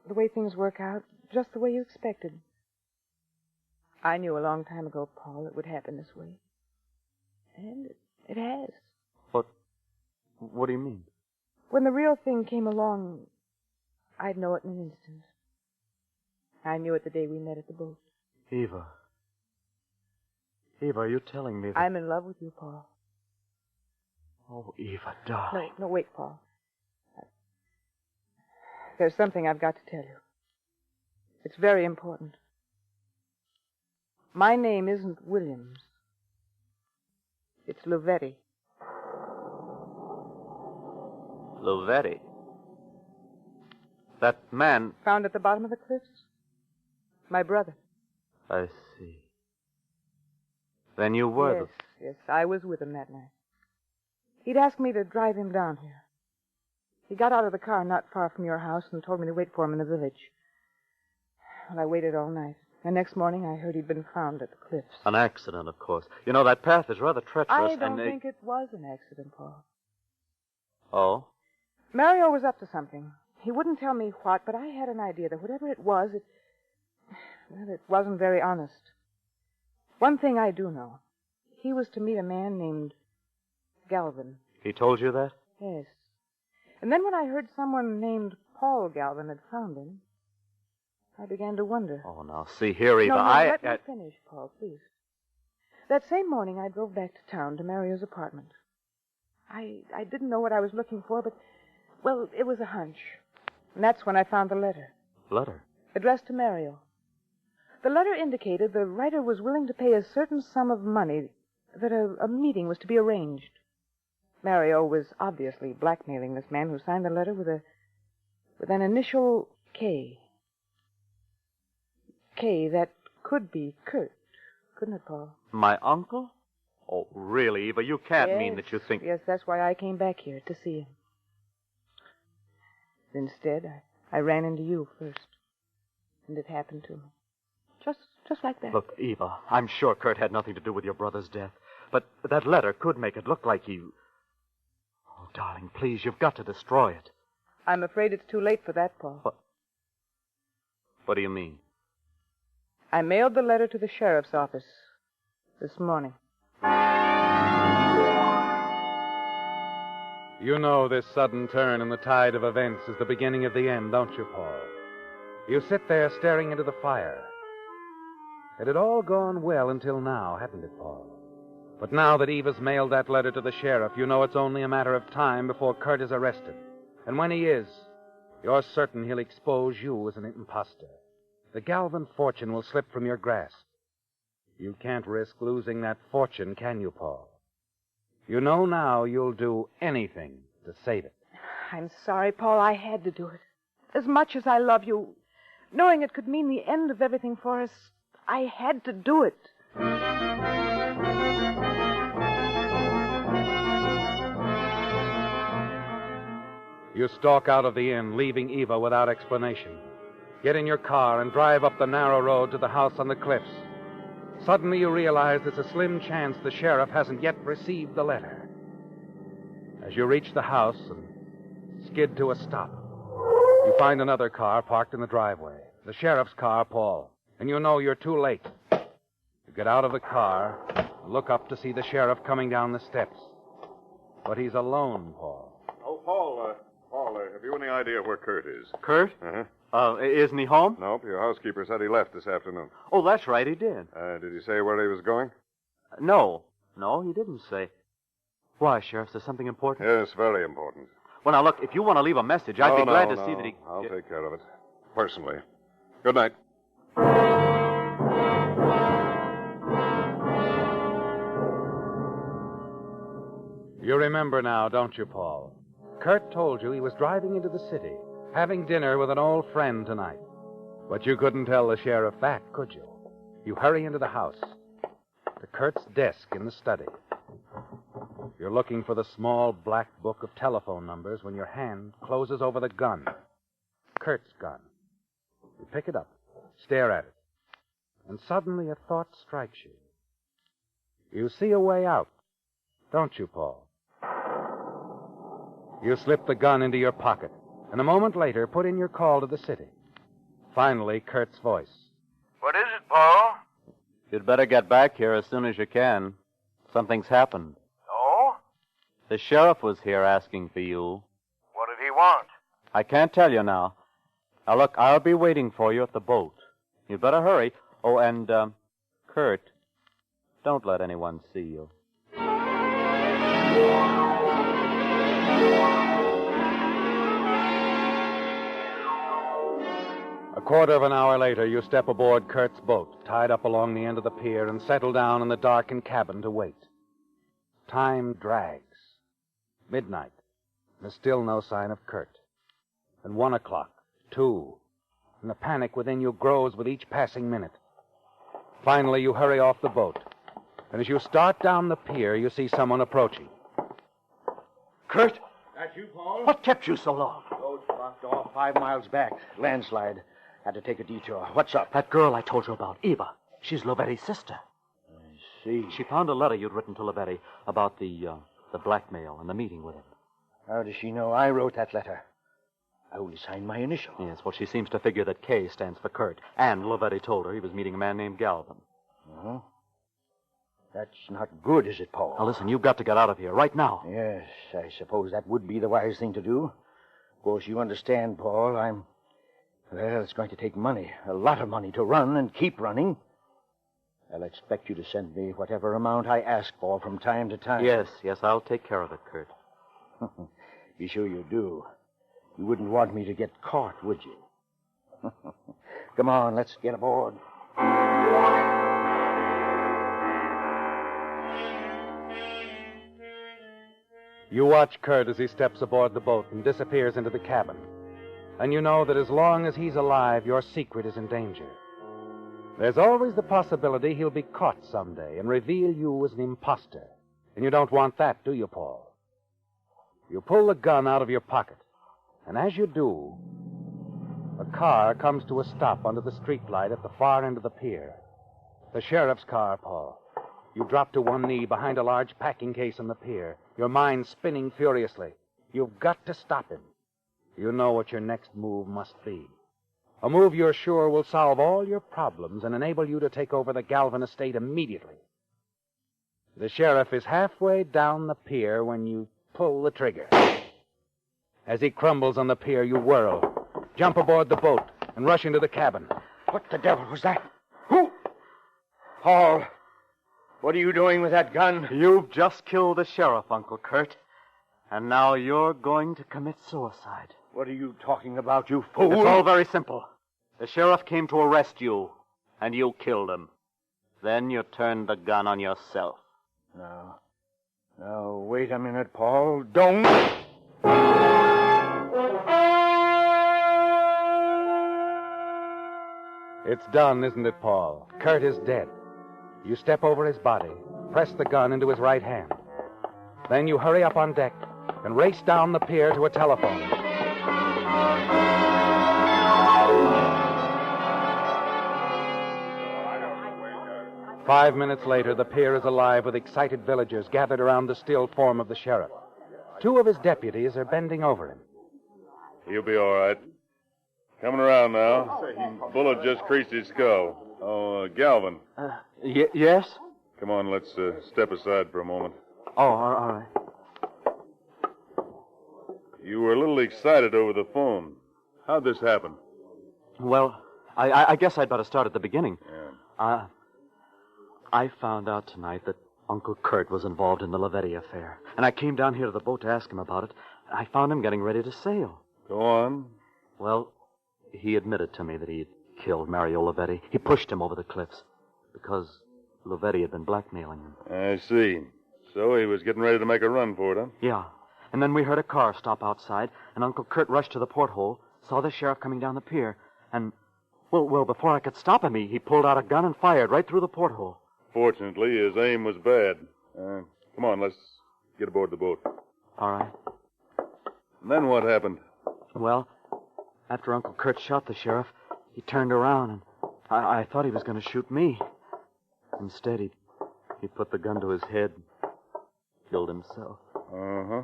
the way things work out, just the way you expected. I knew a long time ago, Paul, it would happen this way. And it has. What do you mean? When the real thing came along, I'd know it in an instant. I knew it the day we met at the boat. Eva, are you telling me that... I'm in love with you, Paul. Oh, Eva, darling. No, wait, Paul. There's something I've got to tell you. It's very important. My name isn't Williams. It's Lavetti. Lavetti? That man... Found at the bottom of the cliffs? My brother. I see. Then you were Yes, I was with him that night. He'd asked me to drive him down here. He got out of the car not far from your house and told me to wait for him in the village. Well, I waited all night. The next morning, I heard he'd been found at the cliffs. An accident, of course. You know, that path is rather treacherous. I don't think it was an accident, Paul. Oh? Mario was up to something. He wouldn't tell me what, but I had an idea that whatever it was, it wasn't very honest. One thing I do know. He was to meet a man named Galvin. He told you that? Yes. And then when I heard someone named Paul Galvin had found him, I began to wonder. Oh, now, see here, Eva, let me finish, Paul, please. That same morning, I drove back to town to Mario's apartment. I didn't know what I was looking for, but, well, it was a hunch. And that's when I found the letter. Letter? Addressed to Mario. The letter indicated the writer was willing to pay a certain sum of money, that a meeting was to be arranged. Mario was obviously blackmailing this man who signed the letter with an initial K. K, that could be Kurt, couldn't it, Paul? My uncle? Oh, really, Eva, you can't mean that you think... Yes, that's why I came back here, to see him. Instead, I ran into you first. And it happened to me. Just like that. Look, Eva, I'm sure Kurt had nothing to do with your brother's death. But that letter could make it look like he... Oh, darling, please, you've got to destroy it. I'm afraid it's too late for that, Paul. What do you mean? I mailed the letter to the sheriff's office This morning. You know this sudden turn in the tide of events is the beginning of the end, don't you, Paul? You sit there staring into the fire. It had all gone well until now, hadn't it, Paul? But now that Eva's mailed that letter to the sheriff, you know it's only a matter of time before Kurt is arrested. And when he is, you're certain he'll expose you as an imposter. The Galvin fortune will slip from your grasp. You can't risk losing that fortune, can you, Paul? You know now you'll do anything to save it. I'm sorry, Paul. I had to do it. As much as I love you, knowing it could mean the end of everything for us, I had to do it. You stalk out of the inn, leaving Eva without explanation. Get in your car and drive up the narrow road to the house on the cliffs. Suddenly you realize there's a slim chance the sheriff hasn't yet received the letter. As you reach the house and skid to a stop, you find another car parked in the driveway. The sheriff's car, Paul. And you know you're too late. You get out of the car and look up to see the sheriff coming down the steps. But he's alone, Paul. Oh, Paul, have you any idea where Kurt is? Kurt? Uh-huh. Isn't he home? Nope, your housekeeper said he left this afternoon. Oh, that's right, he did. Did he say where he was going? No, he didn't say. Why, Sheriff, is there something important? Yes, very important. Well, now, look, if you want to leave a message, I'd be glad to see that he... I'll take care of it. Personally. Good night. You remember now, don't you, Paul? Kurt told you he was driving into the city, having dinner with an old friend tonight. But you couldn't tell the sheriff that, could you? You hurry into the house, to Kurt's desk in the study. You're looking for the small black book of telephone numbers when your hand closes over the gun. Kurt's gun. You pick it up, stare at it, and suddenly a thought strikes you. You see a way out, don't you, Paul? You slip the gun into your pocket, and a moment later put in your call to the city. Finally, Kurt's voice. What is it, Paul? You'd better get back here as soon as you can. Something's happened. Oh? The sheriff was here asking for you. What did he want? I can't tell you now. Now, look, I'll be waiting for you at the boat. You'd better hurry. Oh, and, Kurt, don't let anyone see you. A quarter of an hour later, you step aboard Kurt's boat, tied up along the end of the pier, and settle down in the darkened cabin to wait. Time drags. Midnight. There's still no sign of Kurt. And 1 o'clock, 2, and the panic within you grows with each passing minute. Finally, you hurry off the boat, and as you start down the pier, you see someone approaching. Kurt? That you, Paul? What kept you so long? Road's blocked off 5 miles back. Landslide. Had to take a detour. What's up? That girl I told you about, Eva. She's Lovetti's sister. I see. She found a letter you'd written to Lovetti about the blackmail and the meeting with him. How does she know I wrote that letter? I only signed my initial. Yes, well, she seems to figure that K stands for Kurt. And Lovetti told her he was meeting a man named Galvin. Uh-huh. That's not good, is it, Paul? Now, listen, you've got to get out of here right now. Yes, I suppose that would be the wise thing to do. Of course, you understand, Paul, Well, it's going to take money, a lot of money to run and keep running. I'll expect you to send me whatever amount I ask for from time to time. Yes, I'll take care of it, Kurt. Be sure you do. You wouldn't want me to get caught, would you? Come on, let's get aboard. You watch Kurt as he steps aboard the boat and disappears into the cabin. And you know that as long as he's alive, your secret is in danger. There's always the possibility he'll be caught someday and reveal you as an imposter. And you don't want that, do you, Paul? You pull the gun out of your pocket. And as you do, a car comes to a stop under the streetlight at the far end of the pier. The sheriff's car, Paul. You drop to one knee behind a large packing case on the pier, your mind spinning furiously. You've got to stop him. You know what your next move must be. A move you're sure will solve all your problems and enable you to take over the Galvin estate immediately. The sheriff is halfway down the pier when you pull the trigger. As he crumbles on the pier, you whirl, jump aboard the boat, and rush into the cabin. What the devil was that? Who? Paul, what are you doing with that gun? You've just killed the sheriff, Uncle Kurt. And now you're going to commit suicide. What are you talking about, you fool? It's all very simple. The sheriff came to arrest you, and you killed him. Then you turned the gun on yourself. Now, wait a minute, Paul. Don't. It's done, isn't it, Paul? Kurt is dead. You step over his body, press the gun into his right hand. Then you hurry up on deck and race down the pier to a telephone. Five minutes later, the pier is alive with excited villagers gathered around the still form of the sheriff. Two of his deputies are bending over him. He'll be all right. Coming around now. Bullet just creased his skull. Oh, Galvin. Yes? Come on, let's step aside for a moment. Oh, all right. You were a little excited over the phone. How'd this happen? Well, I guess I'd better start at the beginning. Yeah. I found out tonight that Uncle Kurt was involved in the Lavetti affair. And I came down here to the boat to ask him about it. I found him getting ready to sail. Go on. Well, he admitted to me that he had killed Mario Lavetti. He pushed him over the cliffs because Lavetti had been blackmailing him. I see. So he was getting ready to make a run for it, huh? Yeah. And then we heard a car stop outside, and Uncle Kurt rushed to the porthole, saw the sheriff coming down the pier, and, well, before I could stop him, he pulled out a gun and fired right through the porthole. Fortunately, his aim was bad. Come on, let's get aboard the boat. All right. And then what happened? Well, after Uncle Kurt shot the sheriff, he turned around, and I thought he was going to shoot me. Instead, he put the gun to his head and killed himself. Uh-huh.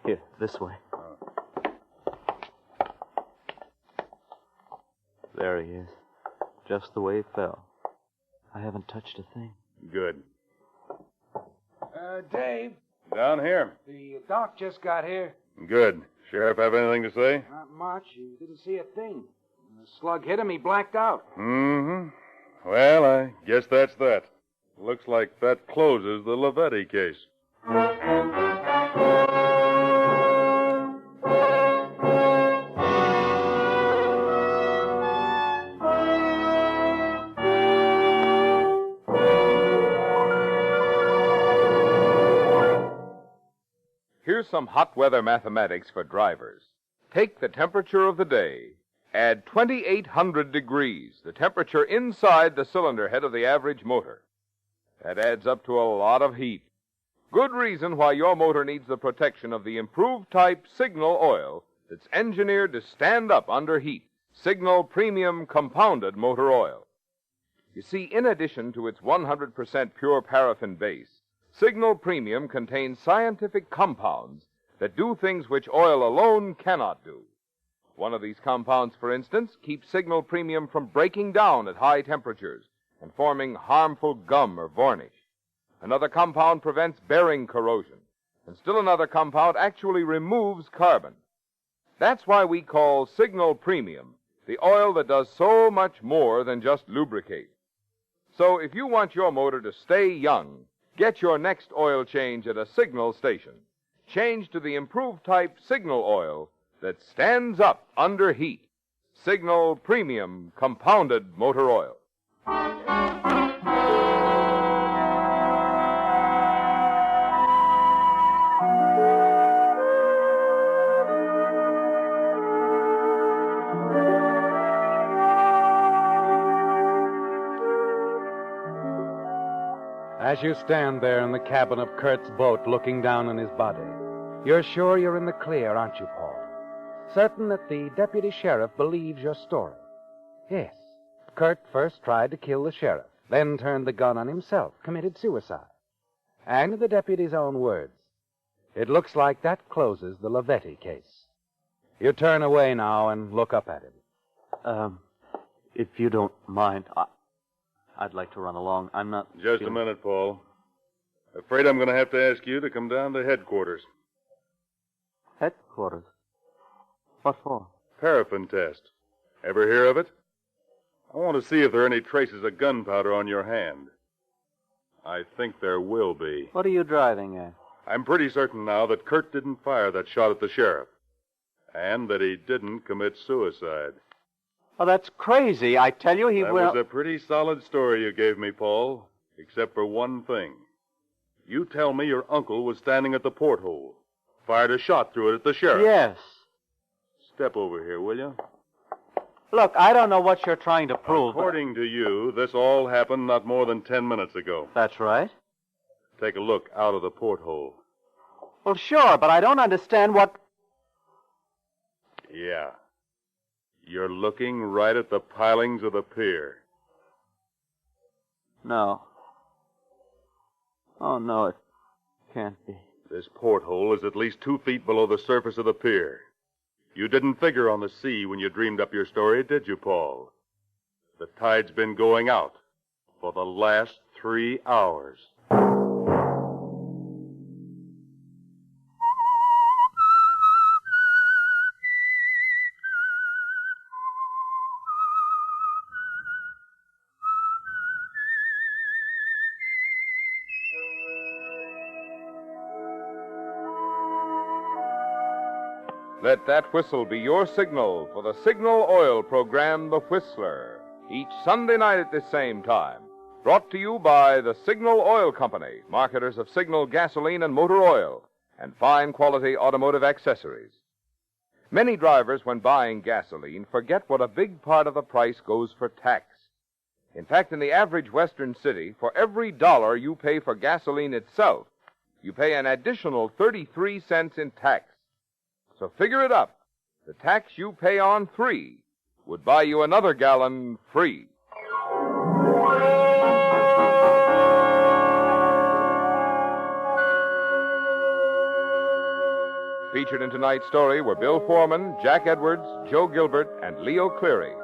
Here, this way. There he is. Just the way he fell. I haven't touched a thing. Good. Dave. Down here. The doc just got here. Good. Sheriff have anything to say? Not much. He didn't see a thing. When the slug hit him, he blacked out. Mm-hmm. Well, I guess that's that. Looks like that closes the Lavetti case. Here's some hot weather mathematics for drivers. Take the temperature of the day. Add 2,800 degrees, the temperature inside the cylinder head of the average motor. That adds up to a lot of heat. Good reason why your motor needs the protection of the improved type Signal oil that's engineered to stand up under heat. Signal Premium Compounded Motor Oil. You see, in addition to its 100% pure paraffin base, Signal Premium contains scientific compounds that do things which oil alone cannot do. One of these compounds, for instance, keeps Signal Premium from breaking down at high temperatures and forming harmful gum or varnish. Another compound prevents bearing corrosion, and still another compound actually removes carbon. That's why we call Signal Premium the oil that does so much more than just lubricate. So if you want your motor to stay young, get your next oil change at a Signal station. Change to the improved type Signal oil that stands up under heat. Signal Premium Compounded Motor Oil. As you stand there in the cabin of Kurt's boat looking down on his body, you're sure you're in the clear, aren't you, Paul? Certain that the deputy sheriff believes your story. Yes, Kurt first tried to kill the sheriff, then turned the gun on himself, committed suicide. And in the deputy's own words, it looks like that closes the Lavetti case. You turn away now and look up at him. If you don't mind, I'd like to run along. I'm not... Just a minute, Paul. Afraid I'm going to have to ask you to come down to headquarters. Headquarters? What for? Paraffin test. Ever hear of it? I want to see if there are any traces of gunpowder on your hand. I think there will be. What are you driving at? I'm pretty certain now that Kurt didn't fire that shot at the sheriff. And that he didn't commit suicide. Oh, that's crazy. I tell you, That was a pretty solid story you gave me, Paul. Except for one thing. You tell me your uncle was standing at the porthole. Fired a shot through it at the sheriff. Yes. Step over here, will you? Look, I don't know what you're trying to prove. According to you, this all happened not more than 10 minutes ago. That's right. Take a look out of the porthole. Well, sure, but I don't understand what... Yeah. You're looking right at the pilings of the pier. No. Oh, no, it can't be. This porthole is at least 2 feet below the surface of the pier. You didn't figure on the sea when you dreamed up your story, did you, Paul? The tide's been going out for the last 3 hours. Let that whistle be your signal for the Signal Oil program, The Whistler, each Sunday night at this same time. Brought to you by the Signal Oil Company, marketers of Signal gasoline and motor oil, and fine quality automotive accessories. Many drivers, when buying gasoline, forget what a big part of the price goes for tax. In fact, in the average Western city, for every dollar you pay for gasoline itself, you pay an additional 33 cents in tax. So figure it up. The tax you pay on 3 would buy you another gallon free. Featured in tonight's story were Bill Foreman, Jack Edwards, Joe Gilbert, and Leo Cleary.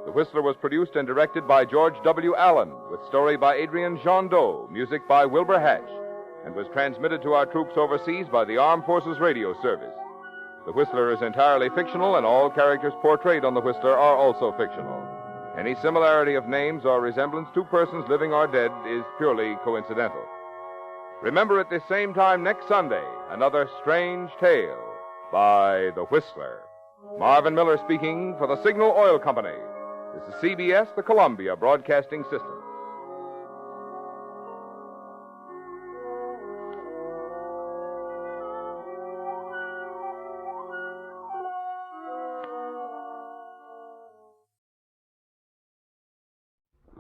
The Whistler was produced and directed by George W. Allen, with story by Adrian Jondeau, music by Wilbur Hatch, and was transmitted to our troops overseas by the Armed Forces Radio Service. The Whistler is entirely fictional, and all characters portrayed on The Whistler are also fictional. Any similarity of names or resemblance to persons living or dead is purely coincidental. Remember at this same time next Sunday, another strange tale by The Whistler. Marvin Miller speaking for the Signal Oil Company. This is CBS, the Columbia Broadcasting System.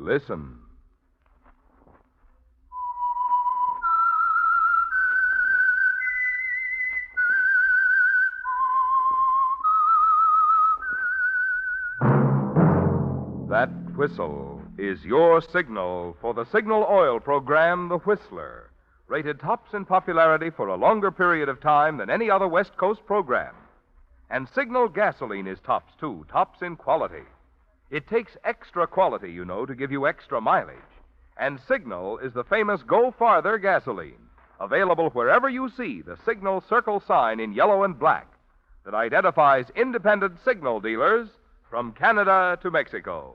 Listen. That whistle is your signal for the Signal Oil program, The Whistler, rated tops in popularity for a longer period of time than any other West Coast program. And Signal gasoline is tops, too, tops in quality. It takes extra quality, you know, to give you extra mileage. And Signal is the famous Go Farther gasoline, available wherever you see the Signal Circle sign in yellow and black that identifies independent Signal dealers from Canada to Mexico.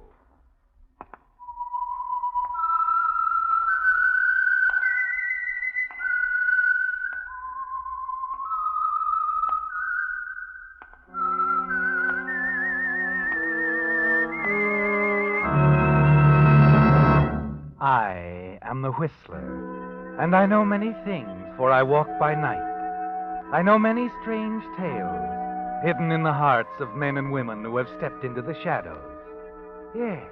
I am the Whistler, and I know many things, for I walk by night. I know many strange tales, hidden in the hearts of men and women who have stepped into the shadows. Yes,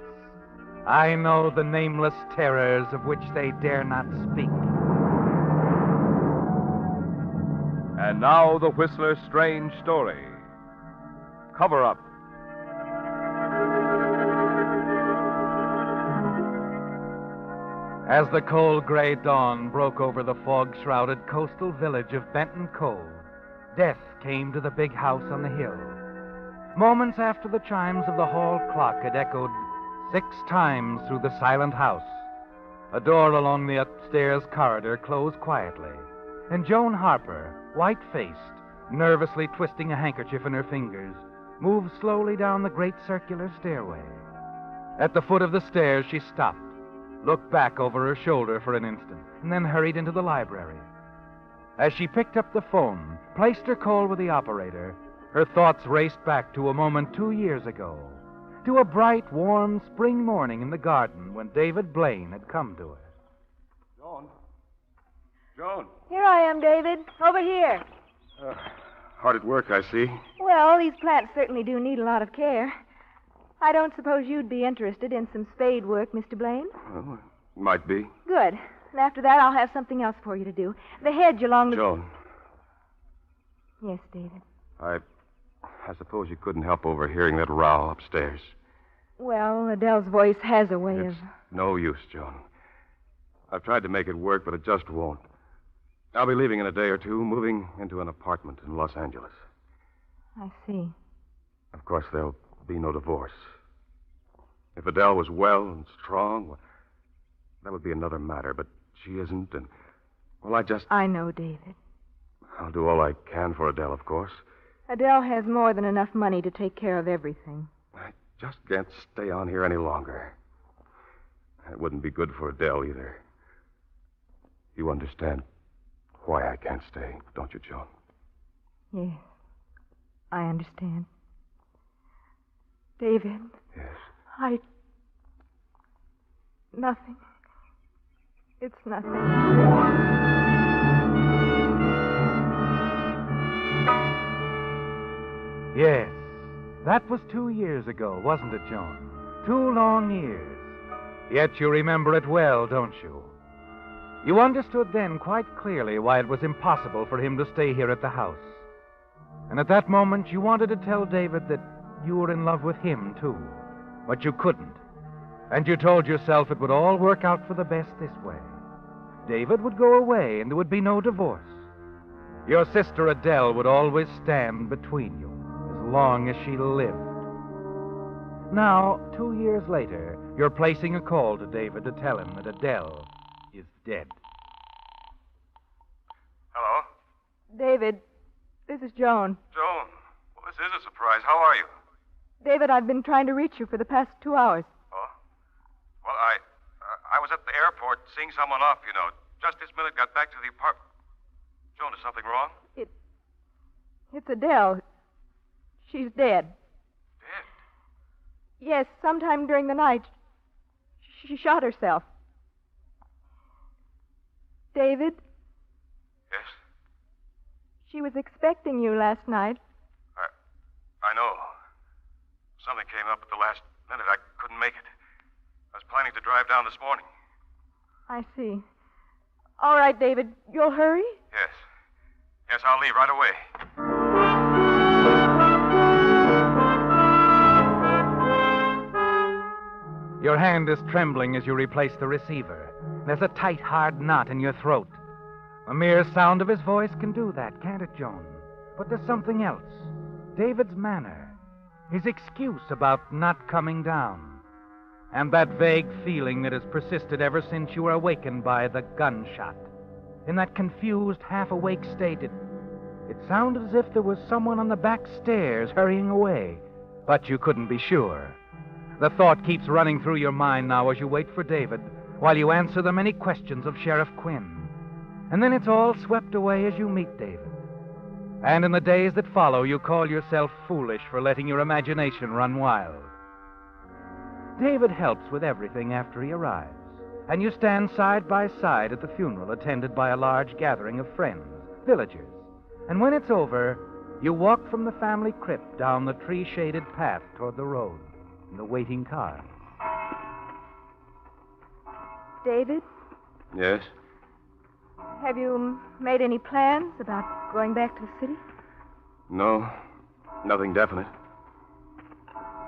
I know the nameless terrors of which they dare not speak. And now the Whistler's strange story. Cover Up. As the cold gray dawn broke over the fog-shrouded coastal village of Benton Cove, death came to the big house on the hill. Moments after the chimes of the hall clock had echoed 6 times through the silent house, A door along the upstairs corridor closed quietly, and Joan Harper, white-faced, nervously twisting a handkerchief in her fingers, moved slowly down the great circular stairway. At the foot of the stairs, she stopped, looked back over her shoulder for an instant, and then hurried into the library. As she picked up the phone, placed her call with the operator, her thoughts raced back to a moment 2 years ago, to a bright, warm spring morning in the garden when David Blaine had come to her. Joan? Joan? Here I am, David. Over here. Hard at work, I see. Well, these plants certainly do need a lot of care. I don't suppose you'd be interested in some spade work, Mr. Blaine? Well, might be. Good. And after that, I'll have something else for you to do. The hedge along the... Joan. Yes, David. I suppose you couldn't help overhearing that row upstairs. Well, Adele's voice has a way of... No use, Joan. I've tried to make it work, but it just won't. I'll be leaving in a day or two, moving into an apartment in Los Angeles. I see. Of course, there'll be no divorce. If Adele was well and strong, well, that would be another matter, but she isn't, and, well, I know, David. I'll do all I can for Adele, of course. Adele has more than enough money to take care of everything. I just can't stay on here any longer. It wouldn't be good for Adele either. You understand why I can't stay, don't you, Joan? Yes, I understand. David. Yes. Nothing. It's nothing. Yes, that was 2 years ago, wasn't it, Joan? 2 long years. Yet you remember it well, don't you? You understood then quite clearly why it was impossible for him to stay here at the house. And at that moment, you wanted to tell David that you were in love with him, too. But you couldn't. And you told yourself it would all work out for the best this way. David would go away, and there would be no divorce. Your sister Adele would always stand between you, as long as she lived. Now, 2 years later, you're placing a call to David to tell him that Adele is dead. Hello? David, this is Joan. Joan. Well, this is a surprise. How are you? David, I've been trying to reach you for the past 2 hours. Oh? Well, I was at the airport seeing someone off, you know. Just this minute got back to the apartment. Joan, is something wrong? It's Adele. She's dead. Dead? Yes, sometime during the night. She shot herself. David? Yes? She was expecting you last night. I know. Something came up at the last minute. I couldn't make it. I was planning to drive down this morning. I see. All right, David. You'll hurry? Yes. Yes, I'll leave right away. Your hand is trembling as you replace the receiver. There's a tight, hard knot in your throat. The mere sound of his voice can do that, can't it, Joan? But there's something else. David's manner. His excuse about not coming down. And that vague feeling that has persisted ever since you were awakened by the gunshot. In that confused, half-awake state, it sounded as if there was someone on the back stairs hurrying away. But you couldn't be sure. The thought keeps running through your mind now as you wait for David, while you answer the many questions of Sheriff Quinn. And then it's all swept away as you meet David. And in the days that follow, you call yourself foolish for letting your imagination run wild. David helps with everything after he arrives, and you stand side by side at the funeral attended by a large gathering of friends, villagers. And when it's over, you walk from the family crypt down the tree-shaded path toward the road in the waiting car. David, Yes? have you made any plans about going back to the city? No. Nothing definite.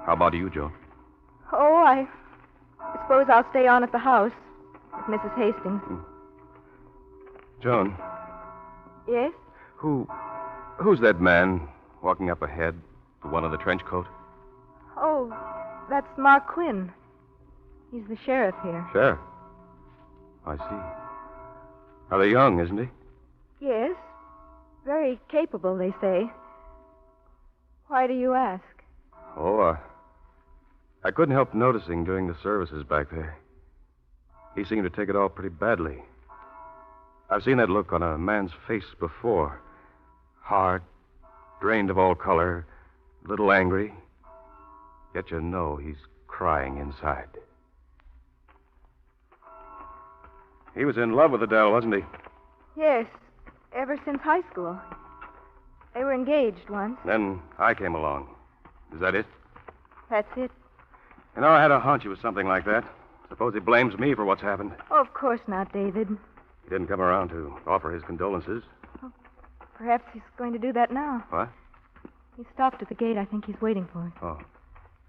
How about you, Joan? Oh, I suppose I'll stay on at the house with Mrs. Hastings. Joan, Yes? who's that man walking up ahead, the one in the trench coat? Oh, that's Mark Quinn. He's the sheriff here. Sheriff. I see. Rather young, isn't he? Yes. Very capable, they say. Why do you ask? Oh, I couldn't help noticing during the services back there. He seemed to take it all pretty badly. I've seen that look on a man's face before. Hard, drained of all color, a little angry. Yet you know he's crying inside. He was in love with Adele, wasn't he? Yes, ever since high school. They were engaged once. Then I came along. Is that it? That's it. You know, I had a hunch it was something like that. Suppose he blames me for what's happened. Oh, of course not, David. He didn't come around to offer his condolences. Perhaps he's going to do that now. What? He stopped at the gate. I think he's waiting for us. Oh.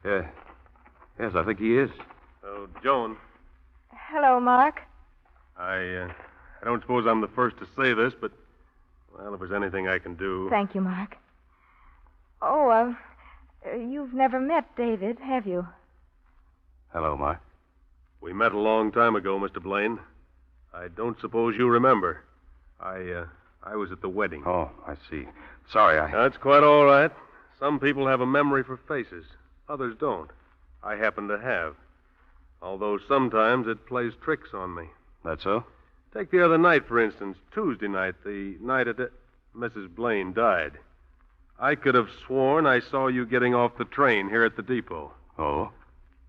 Yeah. Yes, I think he is. Oh, Joan. Hello, Mark. I don't suppose I'm the first to say this, but, well, if there's anything I can do... Thank you, Mark. Oh, you've never met David, have you? Hello, Mark. We met a long time ago, Mr. Blaine. I don't suppose you remember. I was at the wedding. Oh, I see. Sorry, That's quite all right. Some people have a memory for faces. Others don't. I happen to have. Although sometimes it plays tricks on me. That's so? Take the other night, for instance, Tuesday night, the night Mrs. Blaine died. I could have sworn I saw you getting off the train here at the depot. Oh?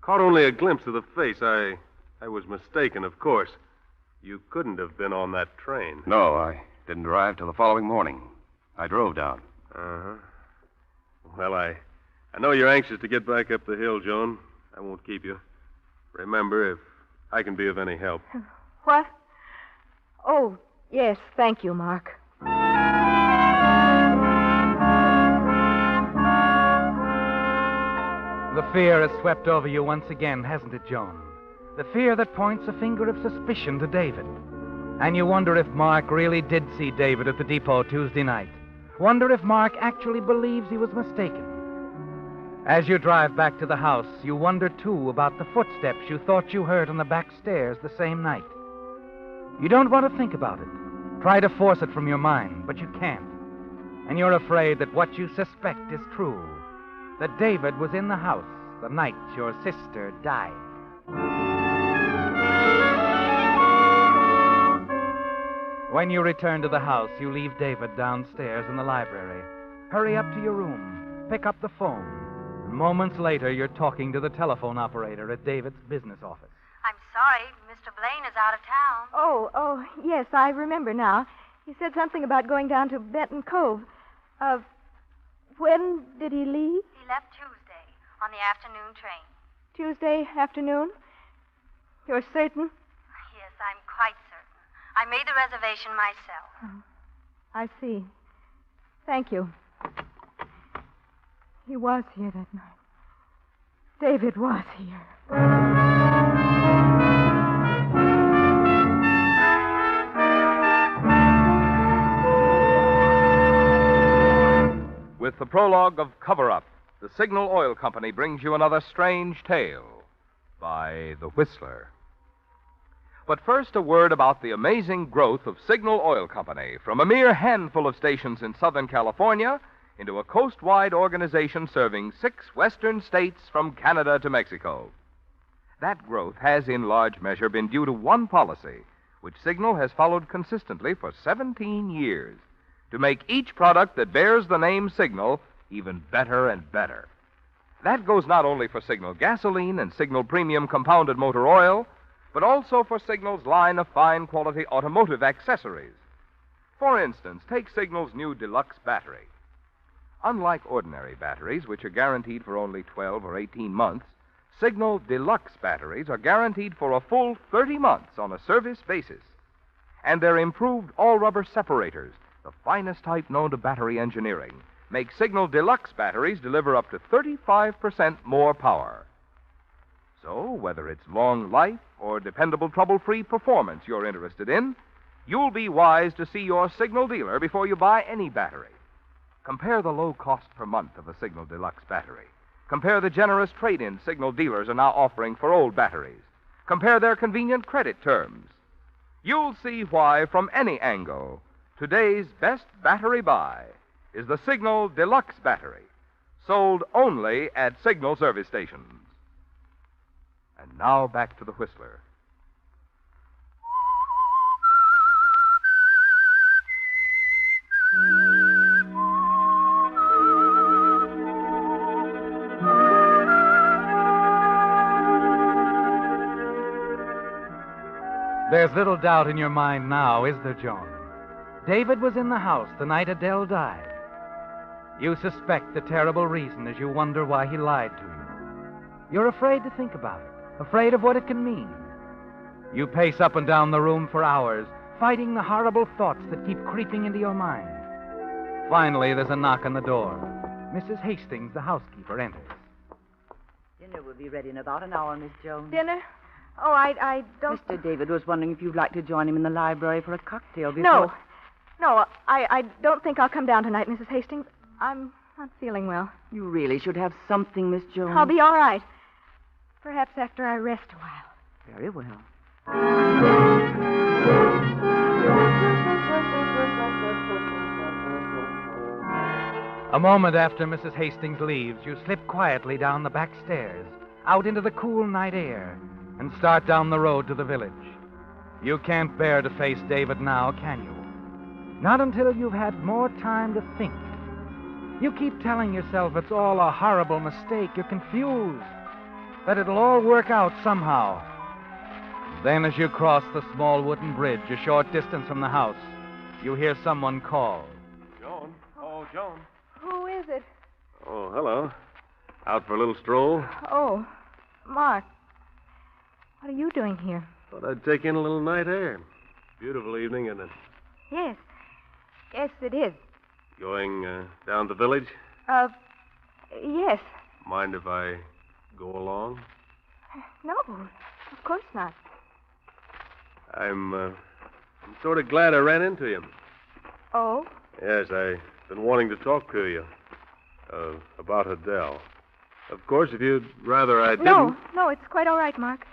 Caught only a glimpse of the face. I was mistaken, of course. You couldn't have been on that train. No, I didn't arrive till the following morning. I drove down. Uh-huh. Well, I know you're anxious to get back up the hill, Joan. I won't keep you. Remember, if I can be of any help. What? Oh, yes, thank you, Mark. The fear has swept over you once again, hasn't it, Joan? The fear that points a finger of suspicion to David. And you wonder if Mark really did see David at the depot Tuesday night. Wonder if Mark actually believes he was mistaken. As you drive back to the house, you wonder, too, about the footsteps you thought you heard on the back stairs the same night. You don't want to think about it. Try to force it from your mind, but you can't. And you're afraid that what you suspect is true. That David was in the house the night your sister died. When you return to the house, you leave David downstairs in the library. Hurry up to your room. Pick up the phone. And moments later, you're talking to the telephone operator at David's business office. I'm sorry. Mr. Blaine is out of town. Oh, yes, I remember now. He said something about going down to Benton Cove. When did he leave? He left Tuesday on the afternoon train. Tuesday afternoon? You're certain? Yes, I'm quite certain. I made the reservation myself. Oh, I see. Thank you. He was here that night. David was here. With the prologue of Cover Up, the Signal Oil Company brings you another strange tale by The Whistler. But first, a word about the amazing growth of Signal Oil Company from a mere handful of stations in Southern California into a coast-wide organization serving 6 western states from Canada to Mexico. That growth has in large measure been due to one policy, which Signal has followed consistently for 17 years, to make each product that bears the name Signal even better and better. That goes not only for Signal gasoline and Signal premium compounded motor oil, but also for Signal's line of fine-quality automotive accessories. For instance, take Signal's new deluxe battery. Unlike ordinary batteries, which are guaranteed for only 12 or 18 months, Signal deluxe batteries are guaranteed for a full 30 months on a service basis. And their improved all-rubber separators, the finest type known to battery engineering, make Signal deluxe batteries deliver up to 35% more power. So, whether it's long life or dependable trouble-free performance you're interested in, you'll be wise to see your Signal dealer before you buy any battery. Compare the low cost per month of a Signal deluxe battery. Compare the generous trade-in Signal dealers are now offering for old batteries. Compare their convenient credit terms. you'll see why, from any angle, today's best battery buy is the Signal Deluxe Battery, sold only at Signal service stations. And now back to the Whistler. There's little doubt in your mind now, is there, Joan? David was in the house the night Adele died. You suspect the terrible reason as you wonder why he lied to you. You're afraid to think about it, afraid of what it can mean. You pace up and down the room for hours, fighting the horrible thoughts that keep creeping into your mind. Finally, there's a knock on the door. Mrs. Hastings, the housekeeper, enters. Dinner will be ready in about an hour, Miss Jones. Dinner? Oh, I don't... Mr. David was wondering if you'd like to join him in the library for a cocktail before... No, I don't think I'll come down tonight, Mrs. Hastings. I'm not feeling well. You really should have something, Miss Jones. I'll be all right. Perhaps after I rest a while. Very well. A moment after Mrs. Hastings leaves, you slip quietly down the back stairs, out into the cool night air, and start down the road to the village. You can't bear to face David now, can you? Not until you've had more time to think. You keep telling yourself it's all a horrible mistake. You're confused. That it'll all work out somehow. Then as you cross the small wooden bridge a short distance from the house, you hear someone call. Joan? Oh, Joan. Who is it? Oh, hello. Out for a little stroll? Oh, Mark. What are you doing here? Thought I'd take in a little night air. Beautiful evening, isn't it? Yes. Yes, it is. Going down the village? Yes. Mind if I go along? No, of course not. I'm sort of glad I ran into you. Oh? Yes, I've been wanting to talk to you. About Adele. Of course, if you'd rather I didn't... No, it's quite all right, Mark.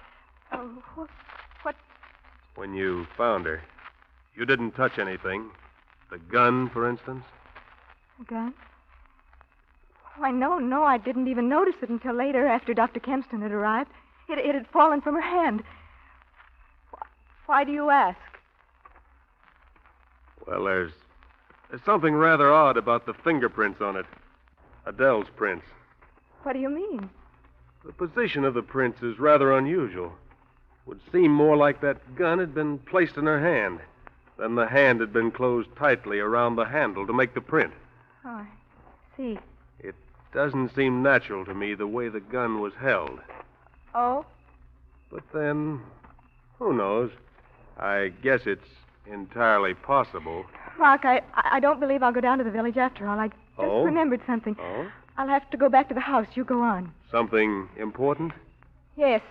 What? When you found her, you didn't touch anything. The gun, for instance? A gun? Why, no, I didn't even notice it until later, after Dr. Kempston had arrived. It had fallen from her hand. Why do you ask? Well, there's something rather odd about the fingerprints on it. Adele's prints. What do you mean? The position of the prints is rather unusual. Would seem more like that gun had been placed in her hand. Then the hand had been closed tightly around the handle to make the print. Oh, I see. It doesn't seem natural to me the way the gun was held. Oh? But then, who knows? I guess it's entirely possible. Mark, I don't believe I'll go down to the village after all. I just remembered something. Oh? I'll have to go back to the house. You go on. Something important? Yes.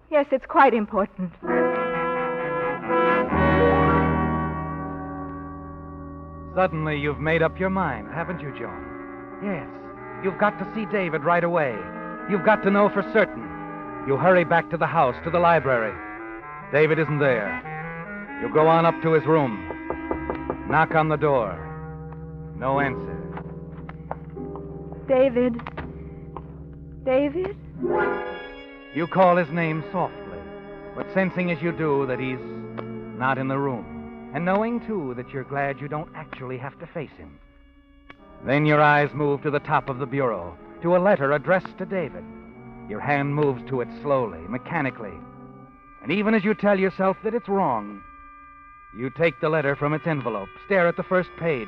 Yes, it's quite important. Suddenly, you've made up your mind, haven't you, Joan? Yes. You've got to see David right away. You've got to know for certain. You hurry back to the house, to the library. David isn't there. You go on up to his room. Knock on the door. No answer. David. David? You call his name softly, but sensing as you do that he's not in the room, and knowing, too, that you're glad you don't actually have to face him. Then your eyes move to the top of the bureau, to a letter addressed to David. Your hand moves to it slowly, mechanically. And even as you tell yourself that it's wrong, you take the letter from its envelope, stare at the first page,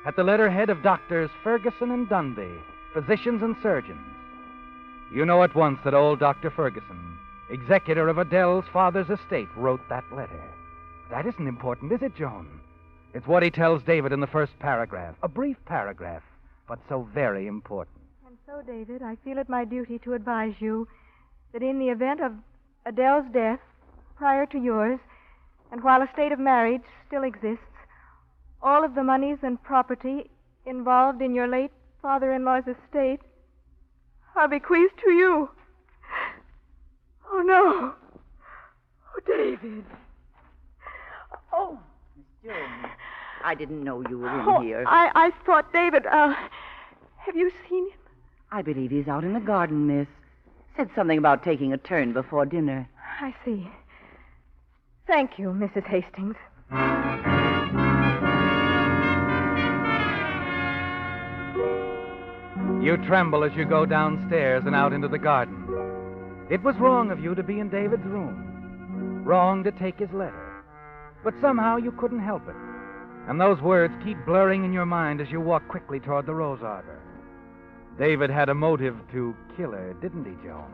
at the letterhead of Doctors Ferguson and Dunby, physicians and surgeons. You know at once that old Dr. Ferguson, executor of Adele's father's estate, wrote that letter. That isn't important, is it, Joan? It's what he tells David in the first paragraph, a brief paragraph, but so very important. And so, David, I feel it my duty to advise you that in the event of Adele's death, prior to yours, and while a state of marriage still exists, all of the monies and property involved in your late father-in-law's estate are bequeathed to you. Oh, no. Oh, David. Oh, Miss Jones. I didn't know you were in here. I thought David, have you seen him? I believe he's out in the garden, miss. Said something about taking a turn before dinner. I see. Thank you, Mrs. Hastings. You tremble as you go downstairs and out into the garden. It was wrong of you to be in David's room. Wrong to take his letter. But somehow you couldn't help it. And those words keep blurring in your mind as you walk quickly toward the rose arbor. David had a motive to kill her, didn't he, Joan?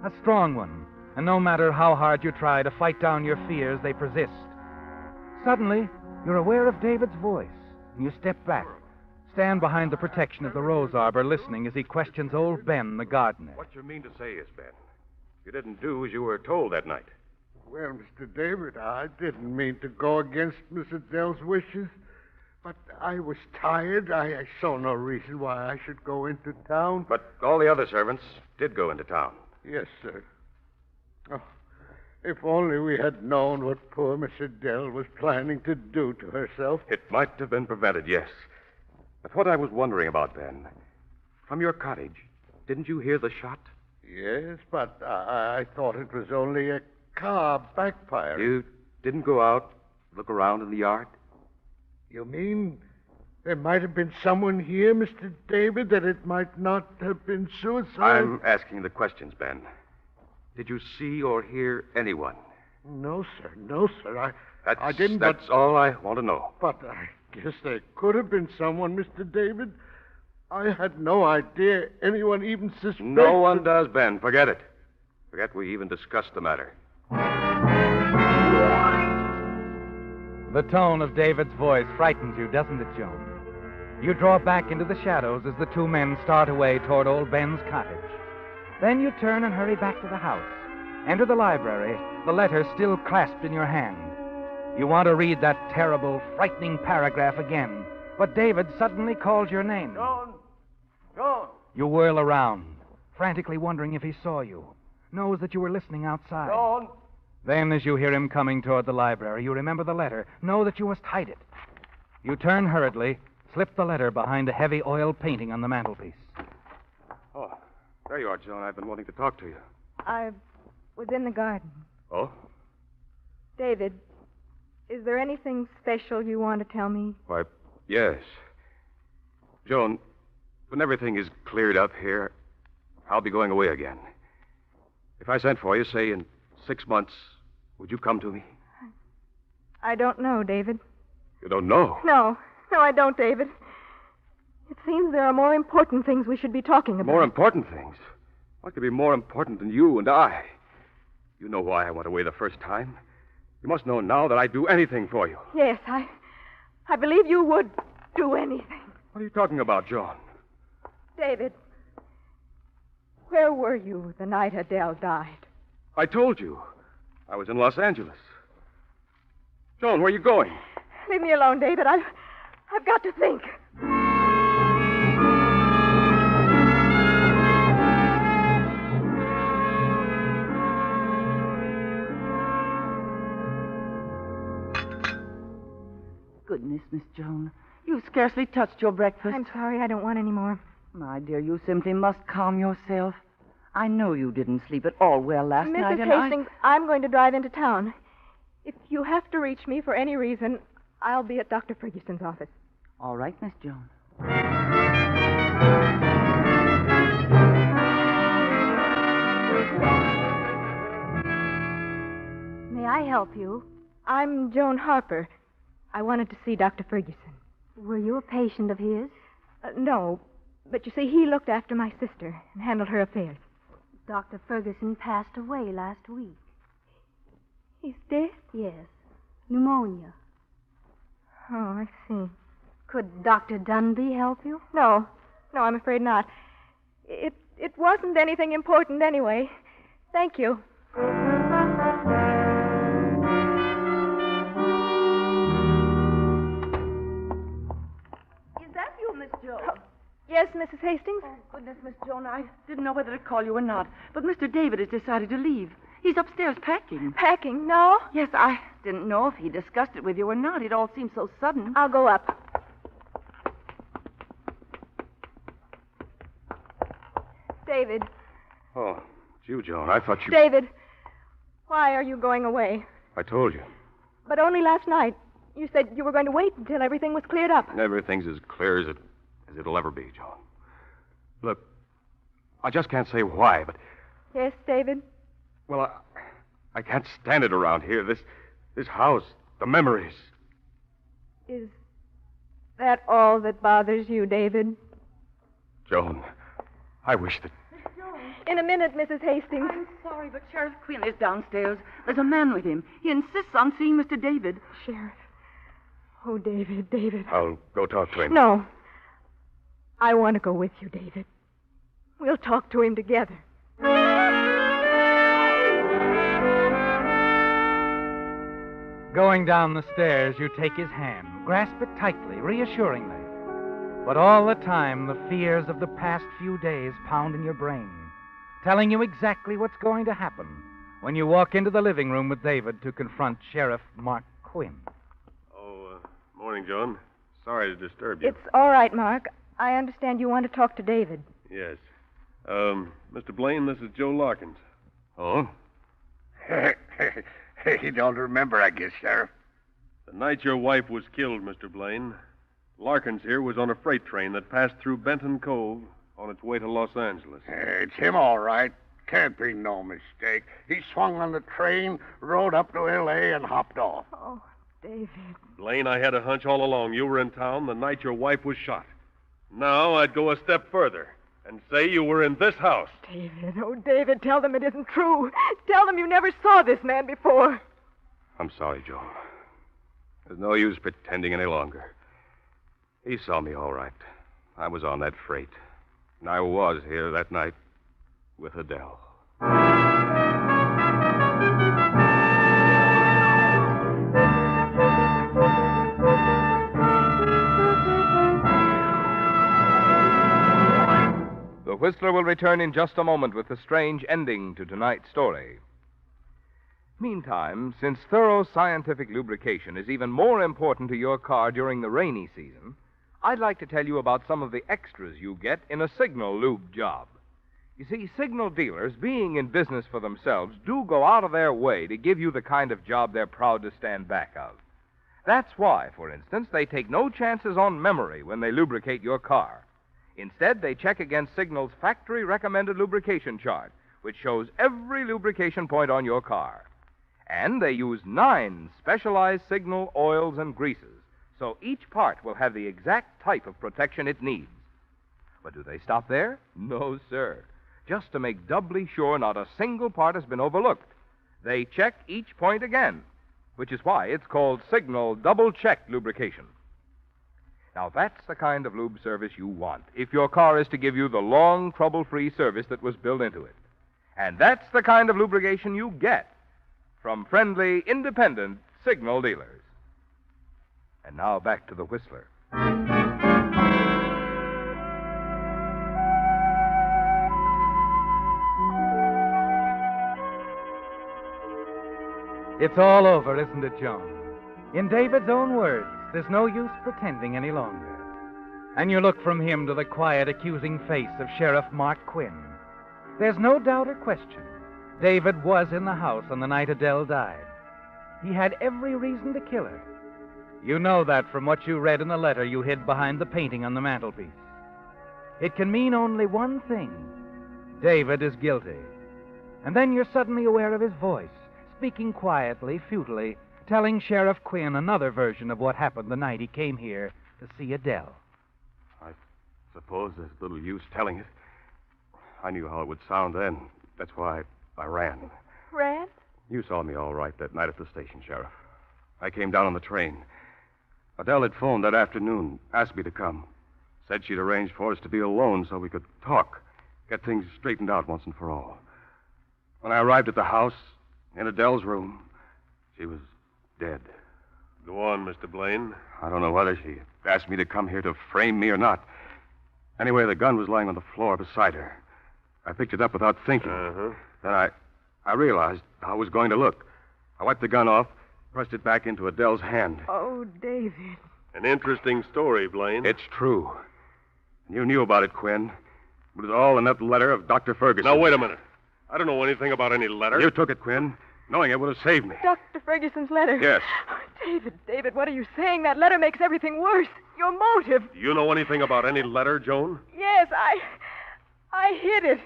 A strong one. And no matter how hard you try to fight down your fears, they persist. Suddenly, you're aware of David's voice, and you step back. Stand behind the protection of the rose arbor, listening as he questions old Ben, the gardener. What you mean to say is, Ben, you didn't do as you were told that night. Well, Mr. David, I didn't mean to go against Miss Adele's wishes, but I was tired. I saw no reason why I should go into town. But all the other servants did go into town. Yes, sir. Oh, if only we had known what poor Miss Adele was planning to do to herself. It might have been prevented, yes. But what I was wondering about, Ben, from your cottage, didn't you hear the shot? Yes, but I thought it was only a car backfiring. You didn't go out, look around in the yard? You mean there might have been someone here, Mr. David, that it might not have been suicide? I'm asking the questions, Ben. Did you see or hear anyone? No, sir. No, sir. I didn't. That's all I want to know. But I guess there could have been someone, Mr. David. I had no idea anyone even suspected. No one does, Ben. Forget it. Forget we even discussed the matter. The tone of David's voice frightens you, doesn't it, Joan? You draw back into the shadows as the two men start away toward old Ben's cottage. Then you turn and hurry back to the house. Enter the library, the letter still clasped in your hand. You want to read that terrible, frightening paragraph again, but David suddenly calls your name. John! John! You whirl around, frantically wondering if he saw you, knows that you were listening outside. John! Then, as you hear him coming toward the library, you remember the letter, know that you must hide it. You turn hurriedly, slip the letter behind a heavy oil painting on the mantelpiece. Oh, there you are, Joan. I've been wanting to talk to you. I was in the garden. Oh? David, is there anything special you want to tell me? Why, yes. Joan, when everything is cleared up here, I'll be going away again. If I sent for you, say, in 6 months, would you come to me? I don't know, David. You don't know? No, I don't, David. It seems there are more important things we should be talking about. More important things? What could be more important than you and I? You know why I went away the first time. You must know now that I'd do anything for you. Yes, I believe you would do anything. What are you talking about, John? David, where were you the night Adele died? I told you. I was in Los Angeles. Joan, where are you going? Leave me alone, David. I've got to think. Goodness, Miss Joan. You've scarcely touched your breakfast. I'm sorry, I don't want any more. My dear, you simply must calm yourself. I know you didn't sleep at all well last night, Mrs. Hastings, I'm going to drive into town. If you have to reach me for any reason, I'll be at Dr. Ferguson's office. All right, Miss Joan. May I help you? I'm Joan Harper. I wanted to see Dr. Ferguson. Were you a patient of his? No, but you see, he looked after my sister and handled her affairs. Dr. Ferguson passed away last week. He's dead? Yes. Pneumonia. Oh, I see. Could Dr. Dunby help you? No, I'm afraid not. It wasn't anything important anyway. Thank you. Is that you, Miss Joan? Yes, Mrs. Hastings? Oh, goodness, Miss Joan, I didn't know whether to call you or not. But Mr. David has decided to leave. He's upstairs packing. Packing? No? Yes, I didn't know if he discussed it with you or not. It all seemed so sudden. I'll go up. David. Oh, it's you, Joan. I thought you... David, why are you going away? I told you. But only last night. You said you were going to wait until everything was cleared up. Everything's as clear as it'll ever be, Joan. Look, I just can't say why, but... Yes, David? Well, I can't stand it around here. This house, the memories. Is that all that bothers you, David? Joan, I wish that... In a minute, Mrs. Hastings. I'm sorry, but Sheriff Quinn is downstairs. There's a man with him. He insists on seeing Mr. David. Sheriff. Oh, David. I'll go talk to him. No. I want to go with you, David. We'll talk to him together. Going down the stairs, you take his hand, grasp it tightly, reassuringly. But all the time, the fears of the past few days pound in your brain, telling you exactly what's going to happen when you walk into the living room with David to confront Sheriff Mark Quinn. Morning, Joan. Sorry to disturb you. It's all right, Mark. I understand you want to talk to David. Yes. Mr. Blaine, this is Joe Larkins. Oh? You don't remember, I guess, Sheriff. The night your wife was killed, Mr. Blaine, Larkins here was on a freight train that passed through Benton Cove on its way to Los Angeles. It's him, all right. Can't be no mistake. He swung on the train, rode up to L.A., and hopped off. Oh, David. Blaine, I had a hunch all along you were in town the night your wife was shot. Now I'd go a step further and say you were in this house. David, oh, David, tell them it isn't true. Tell them you never saw this man before. I'm sorry, Joan. There's no use pretending any longer. He saw me all right. I was on that freight. And I was here that night with Adele. The Whistler will return in just a moment with the strange ending to tonight's story. Meantime, since thorough scientific lubrication is even more important to your car during the rainy season, I'd like to tell you about some of the extras you get in a Signal lube job. You see, Signal dealers, being in business for themselves, do go out of their way to give you the kind of job they're proud to stand back of. That's why, for instance, they take no chances on memory when they lubricate your car. Instead, they check against Signal's factory-recommended lubrication chart, which shows every lubrication point on your car. And they use 9 specialized Signal oils and greases, so each part will have the exact type of protection it needs. But do they stop there? No, sir. Just to make doubly sure not a single part has been overlooked, they check each point again, which is why it's called Signal Double-Check Lubrication. Now, that's the kind of lube service you want if your car is to give you the long, trouble-free service that was built into it. And that's the kind of lubrication you get from friendly, independent Signal dealers. And now back to the Whistler. It's all over, isn't it, Joan? In David's own words, there's no use pretending any longer. And you look from him to the quiet, accusing face of Sheriff Mark Quinn. There's no doubt or question. David was in the house on the night Adele died. He had every reason to kill her. You know that from what you read in the letter you hid behind the painting on the mantelpiece. It can mean only one thing. David is guilty. And then you're suddenly aware of his voice, speaking quietly, futilely, telling Sheriff Quinn another version of what happened the night he came here to see Adele. I suppose there's little use telling it. I knew how it would sound then. That's why I ran. Ran? You saw me all right that night at the station, Sheriff. I came down on the train. Adele had phoned that afternoon, asked me to come. Said she'd arranged for us to be alone so we could talk, get things straightened out once and for all. When I arrived at the house, in Adele's room, she was dead. Go on, Mr. Blaine. I don't know whether she asked me to come here to frame me or not. Anyway, the gun was lying on the floor beside her. I picked it up without thinking. Then I realized how it was going to look. I wiped the gun off, pressed it back into Adele's hand. Oh, David. An interesting story, Blaine. It's true. You knew about it, Quinn. It was all in that letter of Dr. Ferguson. Now, wait a minute. I don't know anything about any letter. You took it, Quinn. Knowing it would have saved me. Dr. Ferguson's letter. Yes. Oh, David, what are you saying? That letter makes everything worse. Your motive. You know anything about any letter, Joan? Yes, I hid it.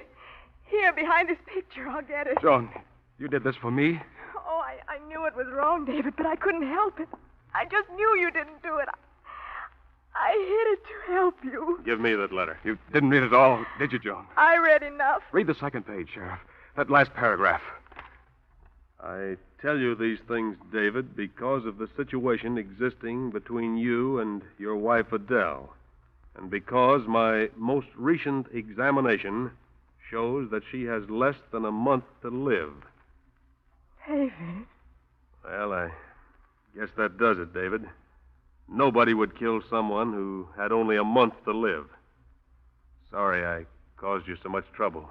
Here, behind this picture. I'll get it. Joan, you did this for me? Oh, I knew it was wrong, David, but I couldn't help it. I just knew you didn't do it. I hid it to help you. Give me that letter. You didn't read it all, did you, Joan? I read enough. Read the second page, Sheriff. That last paragraph. I tell you these things, David, because of the situation existing between you and your wife, Adele, and because my most recent examination shows that she has less than a month to live. David. Well, I guess that does it, David. Nobody would kill someone who had only a month to live. Sorry I caused you so much trouble.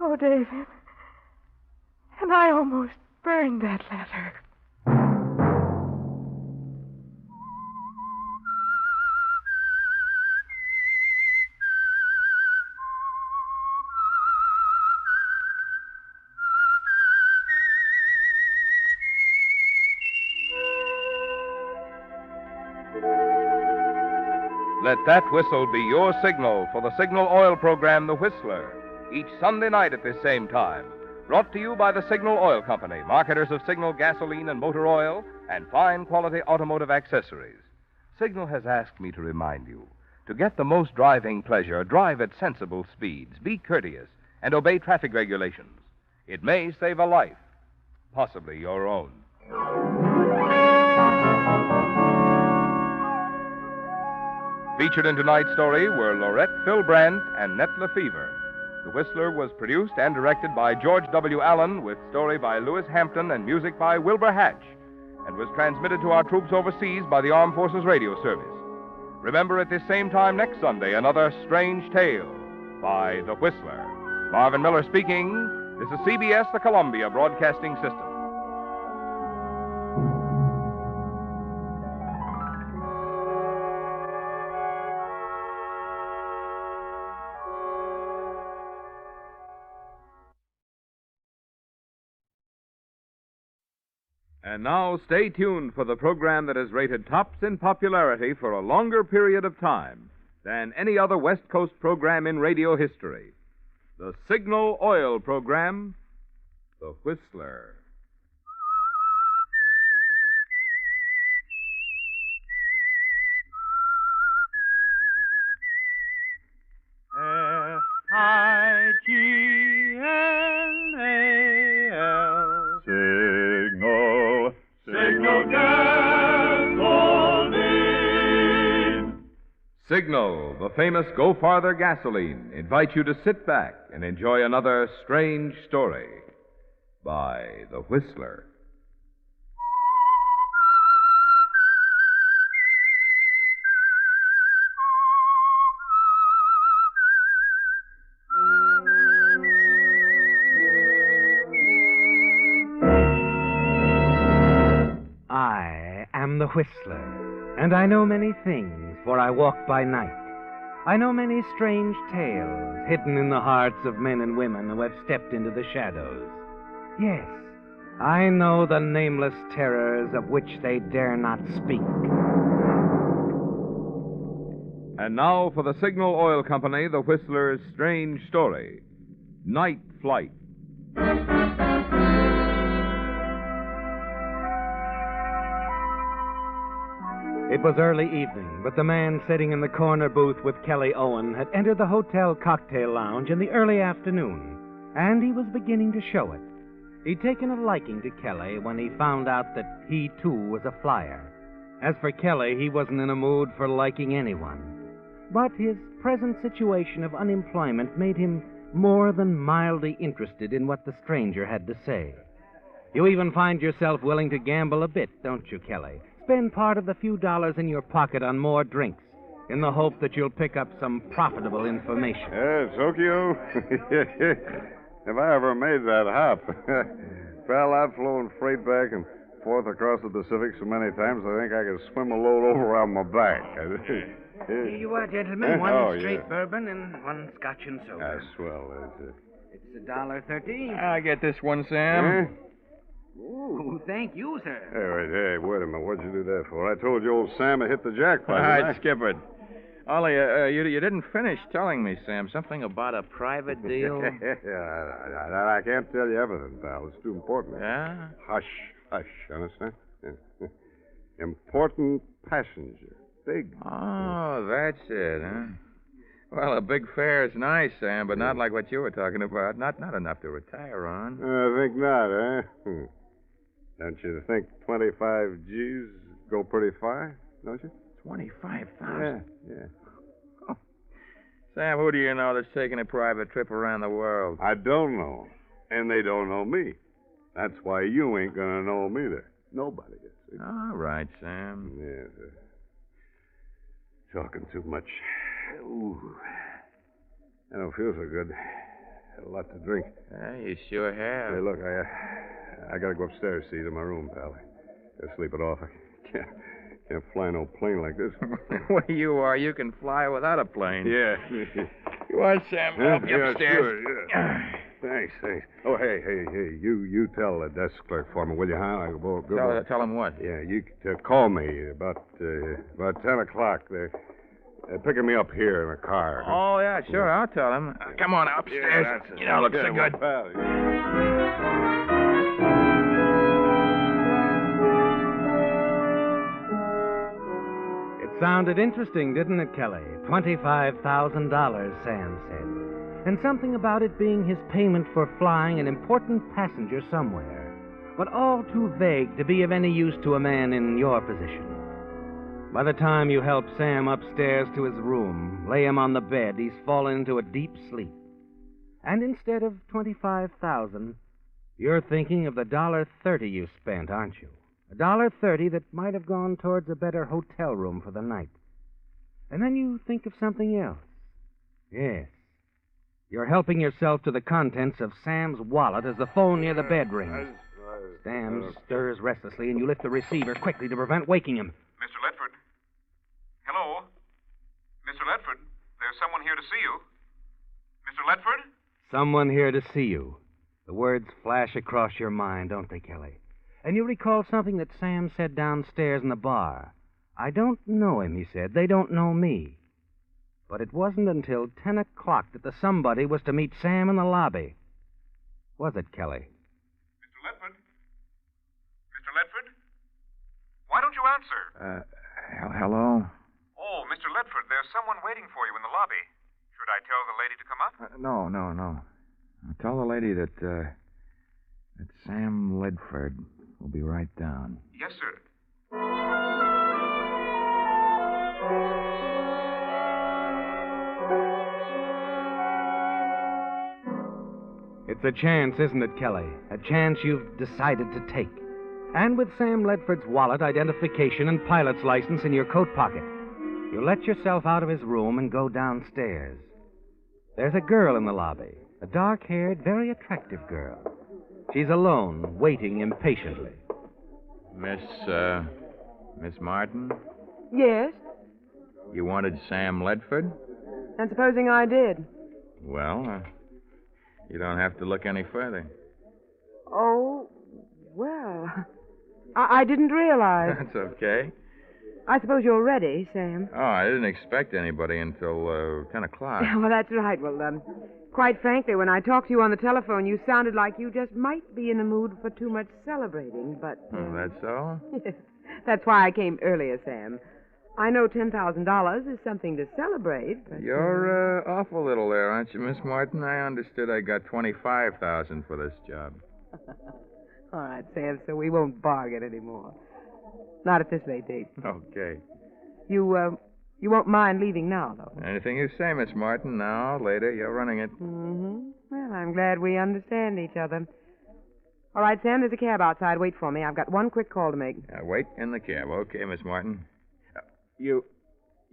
Oh, David. And I almost burned that letter. Let that whistle be your signal for the Signal Oil program, The Whistler, each Sunday night at this same time. Brought to you by the Signal Oil Company, marketers of Signal gasoline and motor oil and fine quality automotive accessories. Signal has asked me to remind you, to get the most driving pleasure, drive at sensible speeds, be courteous, and obey traffic regulations. It may save a life, possibly your own. Featured in tonight's story were Lorette Philbrandt and Nett Lefevre. The Whistler was produced and directed by George W. Allen, with story by Lewis Hampton and music by Wilbur Hatch, and was transmitted to our troops overseas by the Armed Forces Radio Service. Remember, at this same time next Sunday, another strange tale by The Whistler. Marvin Miller speaking. This is CBS, the Columbia Broadcasting System. And now, stay tuned for the program that has rated tops in popularity for a longer period of time than any other West Coast program in radio history. The Signal Oil program, The Whistler. Signal. Signal gasoline. Signal, the famous Go Farther gasoline, invites you to sit back and enjoy another strange story by The Whistler. I am the Whistler, and I know many things, for I walk by night. I know many strange tales hidden in the hearts of men and women who have stepped into the shadows. Yes, I know the nameless terrors of which they dare not speak. And now for the Signal Oil Company, The Whistler's strange story, Night Flight. It was early evening, but the man sitting in the corner booth with Kelly Owen had entered the hotel cocktail lounge in the early afternoon, and he was beginning to show it. He'd taken a liking to Kelly when he found out that he, too, was a flyer. As for Kelly, he wasn't in a mood for liking anyone. But his present situation of unemployment made him more than mildly interested in what the stranger had to say. You even find yourself willing to gamble a bit, don't you, Kelly? Spend part of the few dollars in your pocket on more drinks, in the hope that you'll pick up some profitable information. Tokyo. If I ever made that hop. Pal, I've flown freight back and forth across the Pacific so many times I think I could swim a load over on my back. Here you are, gentlemen. One straight yeah. bourbon and one scotch and soda. That's swell. That's it. It's $1.13. I get this one, Sam. Ooh, thank you, sir. Hey, wait a minute. What'd you do that for? I told you old Sam had hit the jackpot. All right, didn't I? skip it. Ollie, you didn't finish telling me, Sam, something about a private deal. I can't tell you everything, pal. It's too important. Yeah? Hush, understand? Important passenger. Big. Oh, that's it, huh? Well, a big fare is nice, Sam, but not like what you were talking about. Not enough to retire on. I think not, huh? Don't you think 25 G's go pretty far, don't you? 25,000? Yeah. Oh. Sam, who do you know that's taking a private trip around the world? I don't know. And they don't know me. That's why you ain't gonna know me there. Nobody is. See? All right, Sam. Yes, talking too much. Ooh. I don't feel so good. Had a lot to drink. You sure have. Hey, look, I gotta go upstairs, see, to my room, pal. Gotta sleep it off. I can't fly no plane like this. Where you are, you can fly without a plane. Yeah. You want, Sam? Help you upstairs. Sure, yeah. Thanks. Oh, hey, you tell the desk clerk for me, will you, huh? I'll go. Tell him what? Yeah, you call me about 10 o'clock. They're picking me up here in a car. Oh, yeah, sure, I'll tell him. Come on upstairs. Yeah, that's it. You don't look so good. It sounded interesting, didn't it, Kelly? $25,000, Sam said. And something about it being his payment for flying an important passenger somewhere. But all too vague to be of any use to a man in your position. By the time you help Sam upstairs to his room, lay him on the bed, he's fallen into a deep sleep. And instead of $25,000, you're thinking of the $1.30 you spent, aren't you? $1.30 that might have gone towards a better hotel room for the night. And then you think of something else. Yes. You're helping yourself to the contents of Sam's wallet as the phone near the bed rings. Sam stirs restlessly, and you lift the receiver quickly to prevent waking him. Mr. Ledford? Hello? Mr. Ledford, there's someone here to see you. Mr. Ledford? Someone here to see you. The words flash across your mind, don't they, Kelly? And you recall something that Sam said downstairs in the bar. I don't know him, he said. They don't know me. But it wasn't until 10 o'clock that the somebody was to meet Sam in the lobby. Was it, Kelly? Mr. Ledford? Mr. Ledford? Why don't you answer? Hello? Oh, Mr. Ledford, there's someone waiting for you in the lobby. Should I tell the lady to come up? No. Tell the lady that Sam Ledford will be right down. Yes, sir. It's a chance, isn't it, Kelly? A chance you've decided to take. And with Sam Ledford's wallet, identification, and pilot's license in your coat pocket, you let yourself out of his room and go downstairs. There's a girl in the lobby, a dark-haired, very attractive girl. She's alone, waiting impatiently. Miss Martin? Yes? You wanted Sam Ledford? And supposing I did? Well, you don't have to look any further. Oh, well, I didn't realize. That's okay. I suppose you're ready, Sam. Oh, I didn't expect anybody until 10 o'clock. Well, that's right. Well, quite frankly, when I talked to you on the telephone, you sounded like you just might be in the mood for too much celebrating, but... Oh, that's so? Yes. That's why I came earlier, Sam. I know $10,000 is something to celebrate, but... You're awful little there, aren't you, Miss Martin? I understood I got $25,000 for this job. All right, Sam, so we won't bargain anymore. Not at this late date. Okay. You won't mind leaving now, though. Anything you say, Miss Martin. Now, later, you're running it. Mm-hmm. Well, I'm glad we understand each other. All right, Sam, there's a cab outside. Wait for me. I've got one quick call to make. Wait in the cab. Okay, Miss Martin. You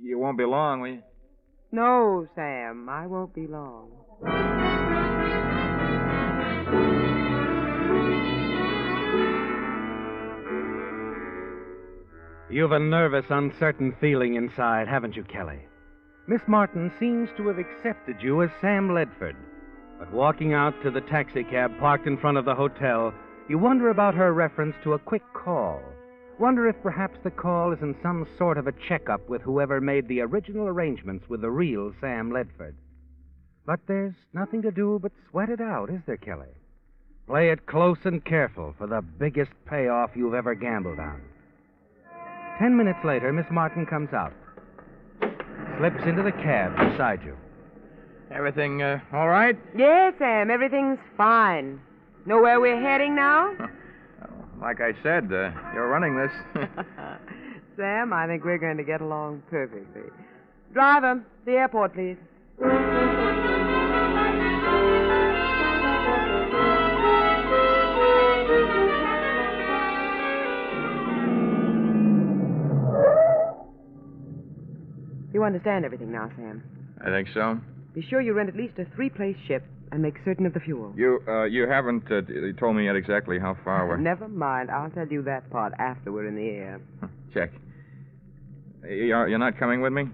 You won't be long, will you? No, Sam, I won't be long. You've a nervous, uncertain feeling inside, haven't you, Kelly? Miss Martin seems to have accepted you as Sam Ledford. But walking out to the taxicab parked in front of the hotel, you wonder about her reference to a quick call. Wonder if perhaps the call is in some sort of a checkup with whoever made the original arrangements with the real Sam Ledford. But there's nothing to do but sweat it out, is there, Kelly? Play it close and careful for the biggest payoff you've ever gambled on. 10 minutes later, Miss Martin comes out, slips into the cab beside you. Everything all right? Yes, Sam, everything's fine. Know where we're heading now? Like I said, you're running this. Sam, I think we're going to get along perfectly. Driver, the airport, please. You understand everything now, Sam? I think so. Be sure you rent at least a 3-place ship and make certain of the fuel. You haven't told me yet exactly how far we're... Never mind. I'll tell you that part after we're in the air. Check. You're not coming with me?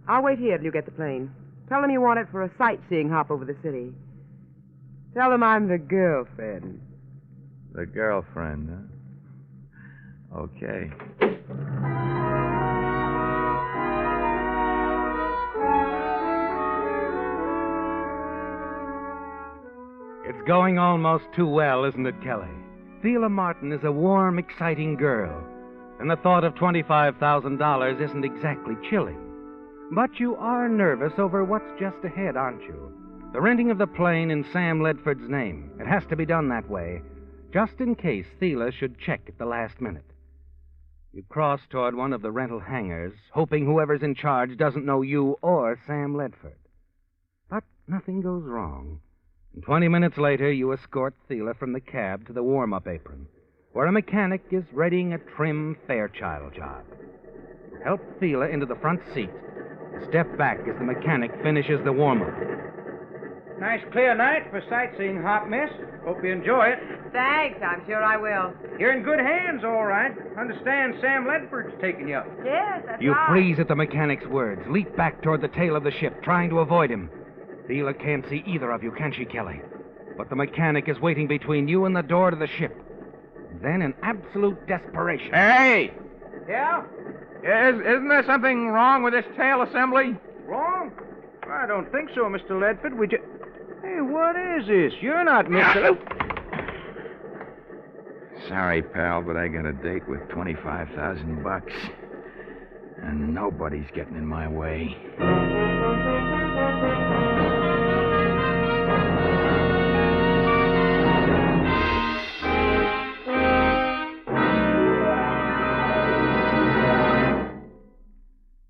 I'll wait here till you get the plane. Tell them you want it for a sightseeing hop over the city. Tell them I'm the girlfriend. The girlfriend, huh? Okay. It's going almost too well, isn't it, Kelly? Thela Martin is a warm, exciting girl, and the thought of $25,000 isn't exactly chilling. But you are nervous over what's just ahead, aren't you? The renting of the plane in Sam Ledford's name. It has to be done that way, just in case Thela should check at the last minute. You cross toward one of the rental hangars, hoping whoever's in charge doesn't know you or Sam Ledford. But nothing goes wrong. And 20 minutes later, you escort Thela from the cab to the warm-up apron, where a mechanic is readying a trim Fairchild job. You help Thela into the front seat and step back as the mechanic finishes the warm-up. Nice clear night for sightseeing hop, miss. Hope you enjoy it. Thanks, I'm sure I will. You're in good hands, all right. Understand Sam Ledford's taking you up. Yes, that's You right. freeze at the mechanic's words, leap back toward the tail of the ship, trying to avoid him. Thela can't see either of you, can she, Kelly? But the mechanic is waiting between you and the door to the ship. Then, in absolute desperation... Hey! Yeah? Isn't there something wrong with this tail assembly? Wrong? I don't think so, Mr. Ledford. We just... Hey, what is this? You're not Mr. Sorry, pal, but I got a date with $25,000. And nobody's getting in my way.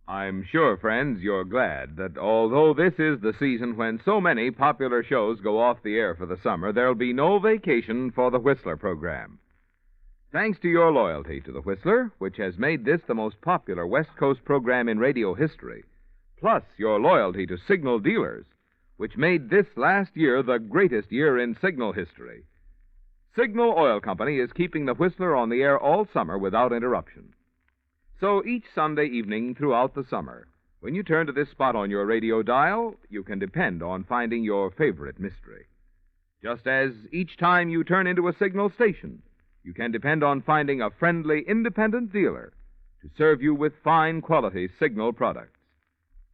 I'm sure, friends, you're glad that although this is the season when so many popular shows go off the air for the summer, there'll be no vacation for the Whistler program. Thanks to your loyalty to the Whistler, which has made this the most popular West Coast program in radio history, plus your loyalty to Signal dealers, which made this last year the greatest year in Signal history. Signal Oil Company is keeping the Whistler on the air all summer without interruption. So each Sunday evening throughout the summer, when you turn to this spot on your radio dial, you can depend on finding your favorite mystery. Just as each time you turn into a Signal station, you can depend on finding a friendly, independent dealer to serve you with fine quality Signal products,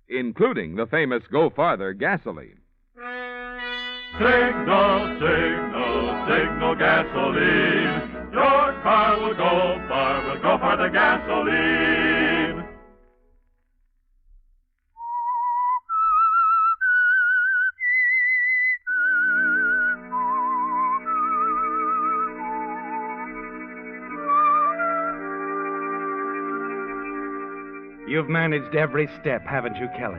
including the famous Go Farther gasoline. Signal, signal, signal gasoline. Your car will go far the gasoline. You've managed every step, haven't you, Kelly?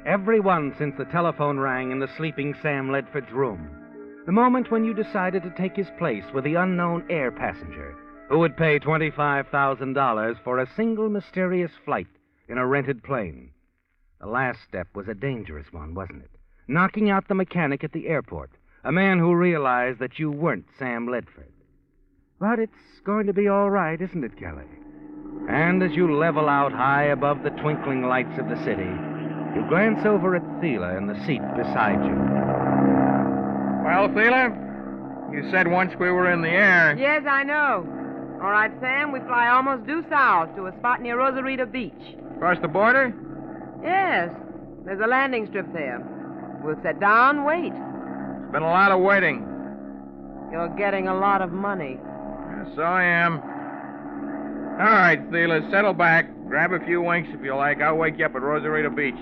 Every one since the telephone rang in the sleeping Sam Ledford's room. The moment when you decided to take his place with the unknown air passenger who would pay $25,000 for a single mysterious flight in a rented plane. The last step was a dangerous one, wasn't it? Knocking out the mechanic at the airport, a man who realized that you weren't Sam Ledford. But it's going to be all right, isn't it, Kelly? And as you level out high above the twinkling lights of the city, you glance over at Thela in the seat beside you. Well, Thela, you said once we were in the air. Yes, I know. All right, Sam, we fly almost due south to a spot near Rosarito Beach. Across the border? Yes, there's a landing strip there. We'll sit down, wait. It's been a lot of waiting. You're getting a lot of money. So I am. All right, Thela, settle back. Grab a few winks if you like. I'll wake you up at Rosarito Beach.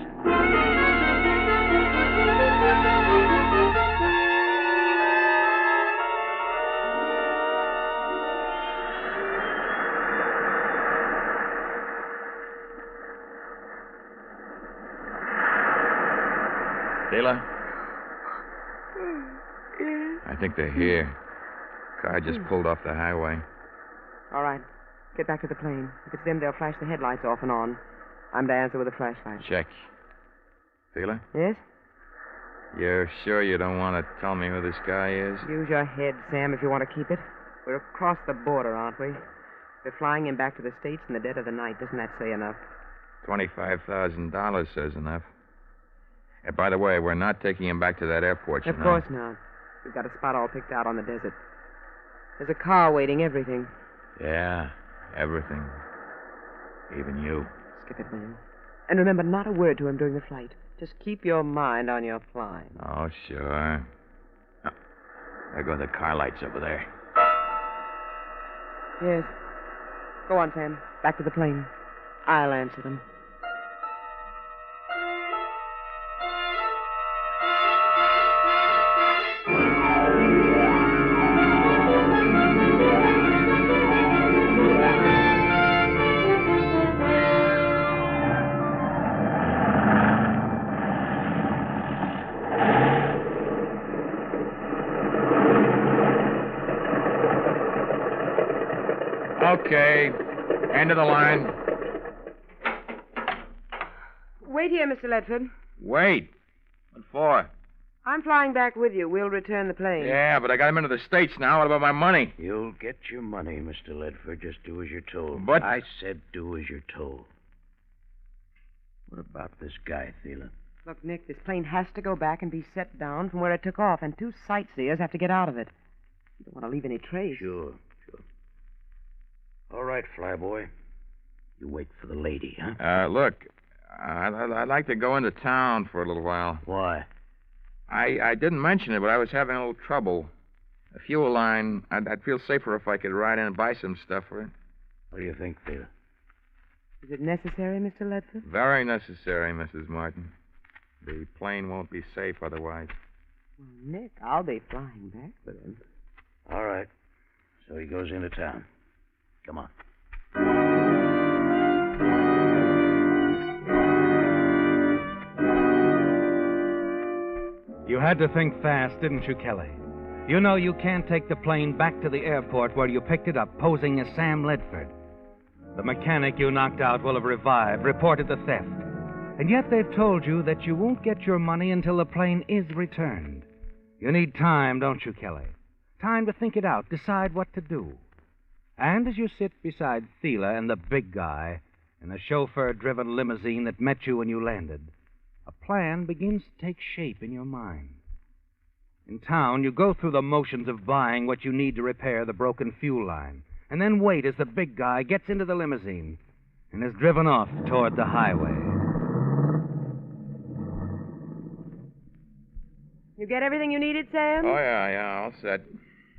Thela? I think they're here. Car just pulled off the highway. All right. Get back to the plane. If it's them, they'll flash the headlights off and on. I'm to answer with a flashlight. Check. Thela? Yes? You're sure you don't want to tell me who this guy is? Use your head, Sam, if you want to keep it. We're across the border, aren't we? We're flying him back to the States in the dead of the night. Doesn't that say enough? $25,000 says enough. And by the way, we're not taking him back to that airport, you know. Of course not. We've got a spot all picked out on the desert. There's a car waiting, everything. Yeah, everything. Even you. Skip it, man. And remember, not a word to him during the flight. Just keep your mind on your flying. Oh, sure. Oh, there go the car lights over there. Yes. Go on, Sam. Back to the plane. I'll answer them. Okay. End of the line. Wait here, Mr. Ledford. Wait. What for? I'm flying back with you. We'll return the plane. Yeah, but I got him into the States now. What about my money? You'll get your money, Mr. Ledford. Just do as you're told. But I said do as you're told. What about this guy, Thela? Look, Nick, this plane has to go back and be set down from where it took off, and 2 sightseers have to get out of it. You don't want to leave any trace. Sure. All right, flyboy. You wait for the lady, huh? Look, I'd like to go into town for a little while. Why? I didn't mention it, but I was having a little trouble. A fuel line. I'd feel safer if I could ride in and buy some stuff for it. What do you think, Thela? Is it necessary, Mr. Ledford? Very necessary, Mrs. Martin. The plane won't be safe otherwise. Well, Nick, I'll be flying back with him. All right. So he goes into town. Come on. You had to think fast, didn't you, Kelly? You know you can't take the plane back to the airport where you picked it up, posing as Sam Ledford. The mechanic you knocked out will have revived, reported the theft. And yet they've told you that you won't get your money until the plane is returned. You need time, don't you, Kelly? Time to think it out, decide what to do. And as you sit beside Thela and the big guy in a chauffeur-driven limousine that met you when you landed, a plan begins to take shape in your mind. In town, you go through the motions of buying what you need to repair the broken fuel line, and then wait as the big guy gets into the limousine and is driven off toward the highway. You get everything you needed, Sam? Oh, yeah, all set.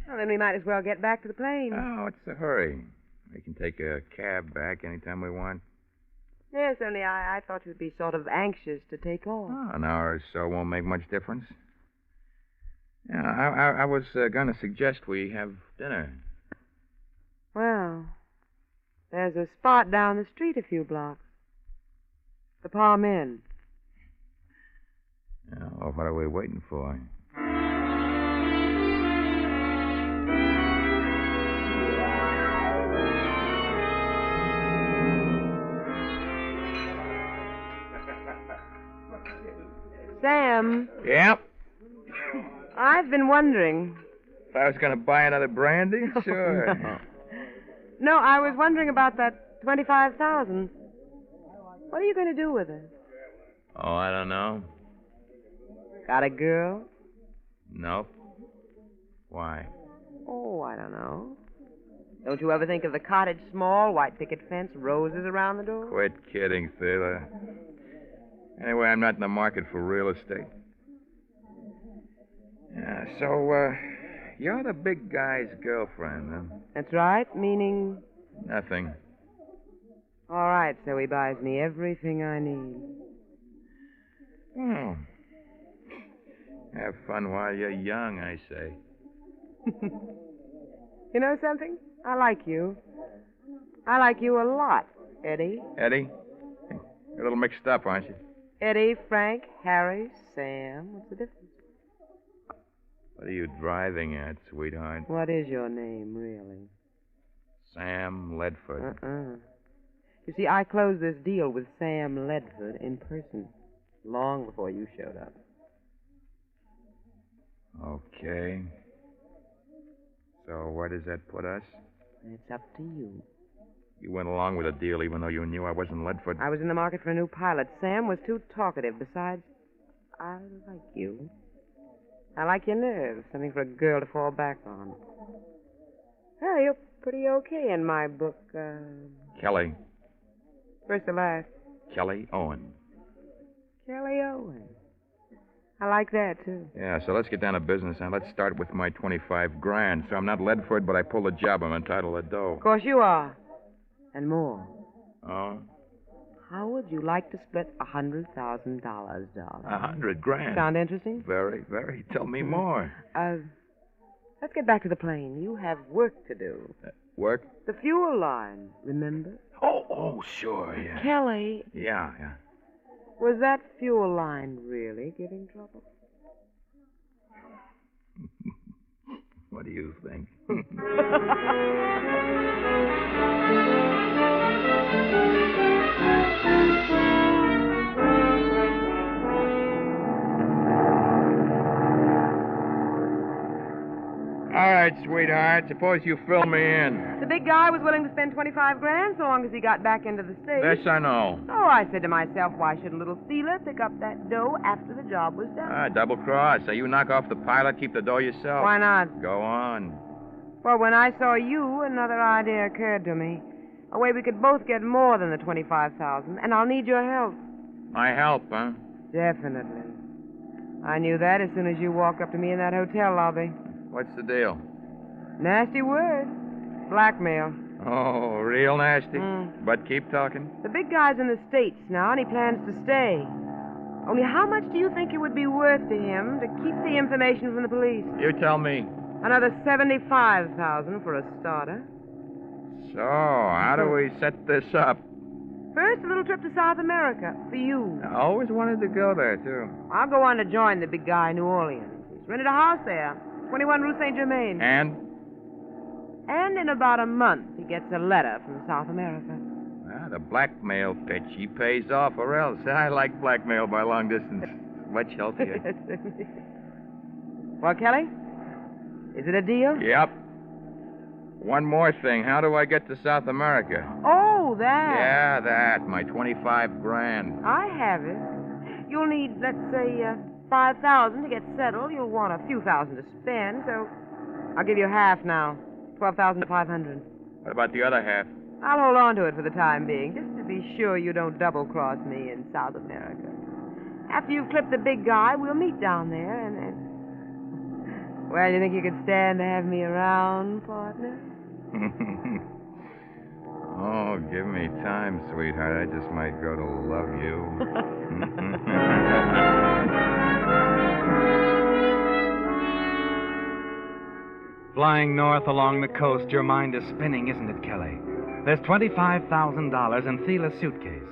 Well, then we might as well get back to the plane. Oh, what's the hurry? We can take a cab back anytime we want. Yes, only I thought you'd be sort of anxious to take off. Oh, an hour or so won't make much difference. Yeah, I was going to suggest we have dinner. Well, there's a spot down the street a few blocks. The Palm Inn. Oh, what are we waiting for? I've been wondering. If I was going to buy another brandy? Sure. No, I was wondering about that 25,000. What are you going to do with it? Oh, I don't know. Got a girl? Nope. Why? Oh, I don't know. Don't you ever think of the cottage small, white picket fence, roses around the door? Quit kidding, Thela. Anyway, I'm not in the market for real estate. Yeah, so, you're the big guy's girlfriend, huh? That's right, meaning... Nothing. All right, so he buys me everything I need. Oh. Have fun while you're young, I say. You know something? I like you. I like you a lot, Eddie. Eddie? You're a little mixed up, aren't you? Eddie, Frank, Harry, Sam. What's the difference? What are you driving at, sweetheart? What is your name, really? Sam Ledford. You see, I closed this deal with Sam Ledford in person long before you showed up. Okay. So where does that put us? It's up to you. You went along with the deal even though you knew I wasn't Ledford? I was in the market for a new pilot. Sam was too talkative. Besides, I like you. I like your nerve. Something for a girl to fall back on. Well, you're pretty okay in my book. Kelly. First to last. Kelly Owen. Kelly Owen. I like that, too. Yeah, so let's get down to business, and let's start with my 25 grand. So I'm not Ledford, but I pull the job. I'm entitled to dough. Of course you are. And more. Oh? How would you like to split $100,000, darling? $100,000. Sound interesting? Very, very. Tell me more. Let's get back to the plane. You have work to do. Work? The fuel line, remember? Oh, sure, yeah. Kelly. Yeah. Was that fuel line really giving trouble? What do you think? All right, sweetheart. Suppose you fill me in. The big guy was willing to spend 25 grand so long as he got back into the States. This I know. Oh, I said to myself, why shouldn't little Thela pick up that dough after the job was done? Double cross. So you knock off the pilot, keep the dough yourself. Why not? Go on. Well, when I saw you, another idea occurred to me. A way we could both get more than the 25,000, and I'll need your help. My help, huh? Definitely. I knew that as soon as you walked up to me in that hotel lobby. What's the deal? Nasty word. Blackmail. Oh, real nasty? But keep talking. The big guy's in the States now, and he plans to stay. Only how much do you think it would be worth to him to keep the information from the police? You tell me. Another 75,000 for a starter. So, how do we set this up? First, a little trip to South America for you. I always wanted to go there, too. I'll go on to join the big guy in New Orleans. He's rented a house there, 21 Rue Saint Germain. And in about a month, he gets a letter from South America. The blackmail pitch, he pays off or else. I like blackmail by long distance. Much healthier. Well, Kelly, is it a deal? Yep. One more thing. How do I get to South America? Oh, that. Yeah, that. My 25 grand. I have it. You'll need, let's say, 5,000 to get settled. You'll want a few thousand to spend, so I'll give you half now. 12,500. What about the other half? I'll hold on to it for the time being, just to be sure you don't double-cross me in South America. After you've clipped the big guy, we'll meet down there, and... Well, you think you could stand to have me around, partner? Oh, give me time, sweetheart. I just might go to love you. Flying north along the coast, your mind is spinning, isn't it, Kelly? There's $25,000 in Thela's suitcase.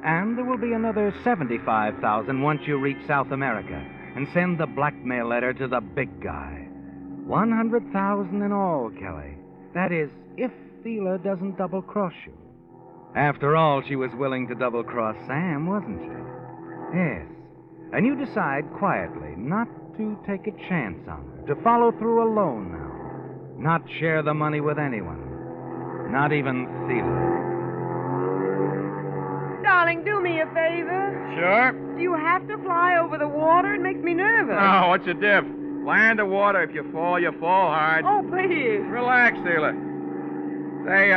And there will be another $75,000 once you reach South America and send the blackmail letter to the big guy. $100,000 in all, Kelly. That is, if Thela doesn't double-cross you. After all, she was willing to double-cross Sam, wasn't she? Yes. And you decide quietly not to take a chance on her, to follow through alone now, not share the money with anyone, not even Thela. Darling, do me a favor. Sure. Do you have to fly over the water? It makes me nervous. No, what's the diff? Fly underwater. If you fall hard. Oh, please. Relax, Thela. Say,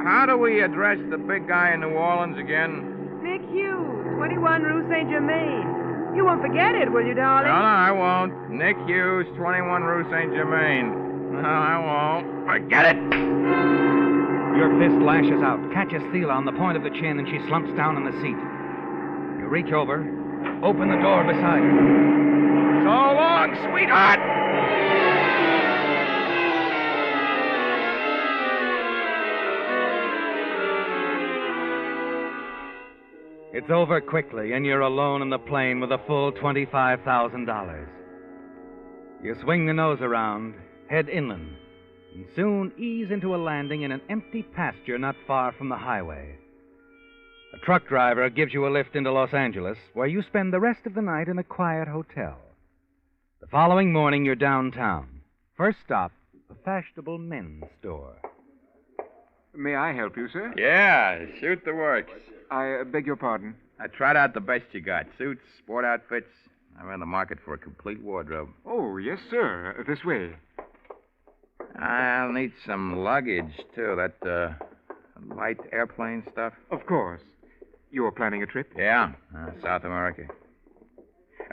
how do we address the big guy in New Orleans again? Nick Hughes, 21 Rue Saint Germain. You won't forget it, will you, darling? No, I won't. Nick Hughes, 21 Rue Saint Germain. No, I won't. Forget it. Your fist lashes out, catches Thela on the point of the chin, and she slumps down in the seat. You reach over, open the door beside her. So long, sweetheart! It's over quickly, and you're alone in the plane with a full $25,000. You swing the nose around, head inland, and soon ease into a landing in an empty pasture not far from the highway. A truck driver gives you a lift into Los Angeles, where you spend the rest of the night in a quiet hotel. The following morning, you're downtown. First stop, a fashionable men's store. May I help you, sir? Yeah, shoot the works. I beg your pardon? I tried out the best you got. Suits, sport outfits. I'm in the market for a complete wardrobe. Oh, yes, sir. This way. I'll need some luggage, too. That, light airplane stuff. Of course. You're planning a trip? Yeah, South America.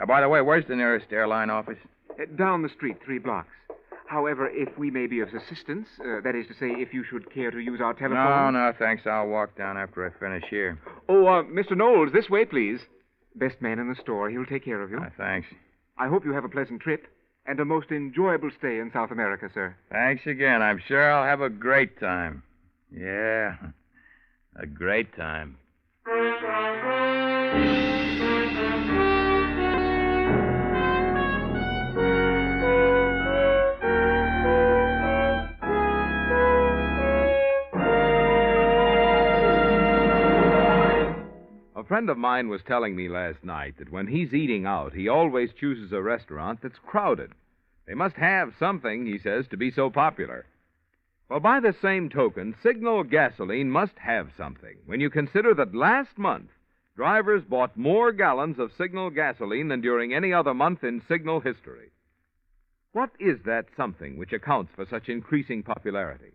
By the way, where's the nearest airline office? Down the street, 3 blocks. However, if we may be of assistance, that is to say, if you should care to use our telephone... No, thanks. I'll walk down after I finish here. Oh, Mr. Knowles, this way, please. Best man in the store. He'll take care of you. Thanks. I hope you have a pleasant trip and a most enjoyable stay in South America, sir. Thanks again. I'm sure I'll have a great time. Yeah, a great time. A friend of mine was telling me last night that when he's eating out, he always chooses a restaurant that's crowded. They must have something, he says, to be so popular. Well, by the same token, Signal gasoline must have something when you consider that last month, drivers bought more gallons of Signal gasoline than during any other month in Signal history. What is that something which accounts for such increasing popularity?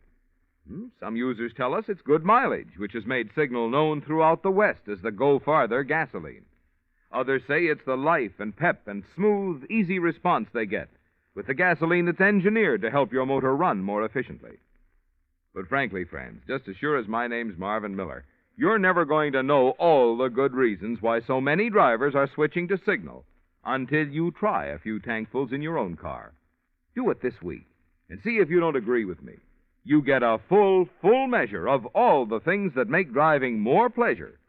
Some users tell us it's good mileage, which has made Signal known throughout the West as the Go Farther gasoline. Others say it's the life and pep and smooth, easy response they get with the gasoline that's engineered to help your motor run more efficiently. But frankly, friends, just as sure as my name's Marvin Miller, you're never going to know all the good reasons why so many drivers are switching to Signal until you try a few tankfuls in your own car. Do it this week and see if you don't agree with me. You get a full measure of all the things that make driving more pleasure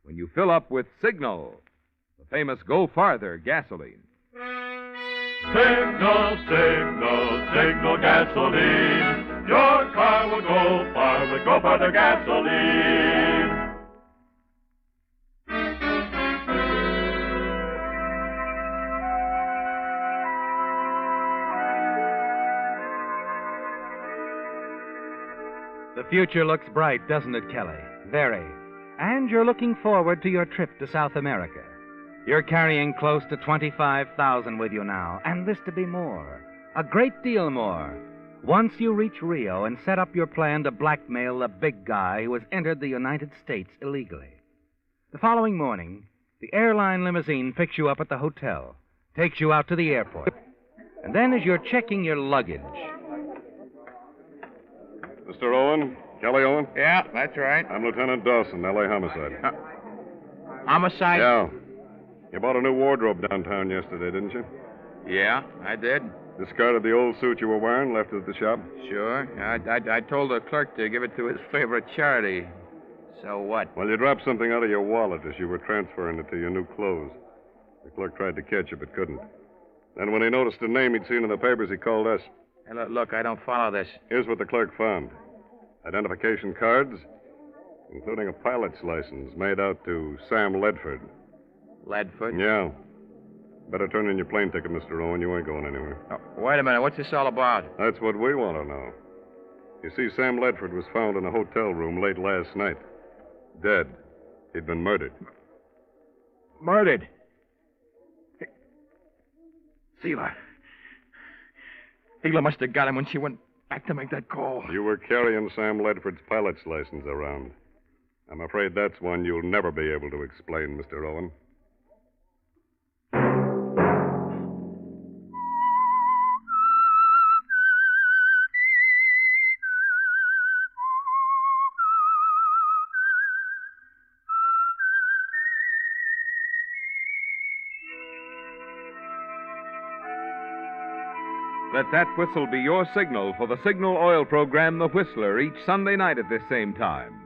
when you fill up with Signal, the famous Go Farther gasoline. Signal, Signal, Signal gasoline. Your car will go far with Go Farther gasoline. The future looks bright, doesn't it, Kelly? Very. And you're looking forward to your trip to South America. You're carrying close to $25,000 with you now, and this to be more. A great deal more. Once you reach Rio and set up your plan to blackmail the big guy who has entered the United States illegally. The following morning, the airline limousine picks you up at the hotel, takes you out to the airport. And then as you're checking your luggage... Mr. Owen? Kelly Owen? Yeah, that's right. I'm Lieutenant Dawson, L.A. Homicide. Homicide? Yeah. You bought a new wardrobe downtown yesterday, didn't you? Yeah, I did. Discarded the old suit you were wearing, left it at the shop? Sure. I told the clerk to give it to his favorite charity. So what? Well, you dropped something out of your wallet as you were transferring it to your new clothes. The clerk tried to catch you, but couldn't. Then when he noticed a name he'd seen in the papers, he called us. Hey, look, I don't follow this. Here's what the clerk found. Identification cards, including a pilot's license made out to Sam Ledford. Ledford? Yeah. Better turn in your plane ticket, Mr. Owen. You ain't going anywhere. Oh, wait a minute. What's this all about? That's what we want to know. You see, Sam Ledford was found in a hotel room late last night. Dead. He'd been murdered. Murdered? Sheila. Sheila must have got him when she went back to make that call. You were carrying Sam Ledford's pilot's license around. I'm afraid that's one you'll never be able to explain, Mr. Owen. Let that whistle be your signal for the Signal Oil program, The Whistler, each Sunday night at this same time.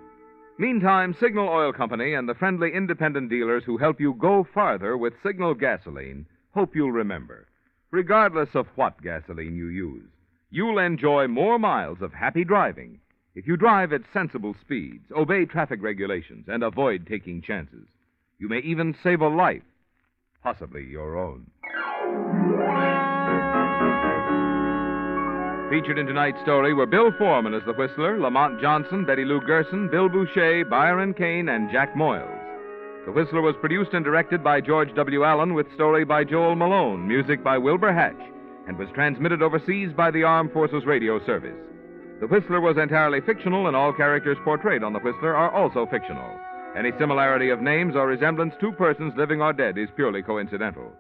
Meantime, Signal Oil Company and the friendly independent dealers who help you go farther with Signal gasoline hope you'll remember, regardless of what gasoline you use, you'll enjoy more miles of happy driving if you drive at sensible speeds, obey traffic regulations, and avoid taking chances. You may even save a life, possibly your own. Featured in tonight's story were Bill Foreman as the Whistler, Lamont Johnson, Betty Lou Gerson, Bill Boucher, Byron Kane, and Jack Moyles. The Whistler was produced and directed by George W. Allen with story by Joel Malone, music by Wilbur Hatch, and was transmitted overseas by the Armed Forces Radio Service. The Whistler was entirely fictional, and all characters portrayed on The Whistler are also fictional. Any similarity of names or resemblance to persons living or dead is purely coincidental.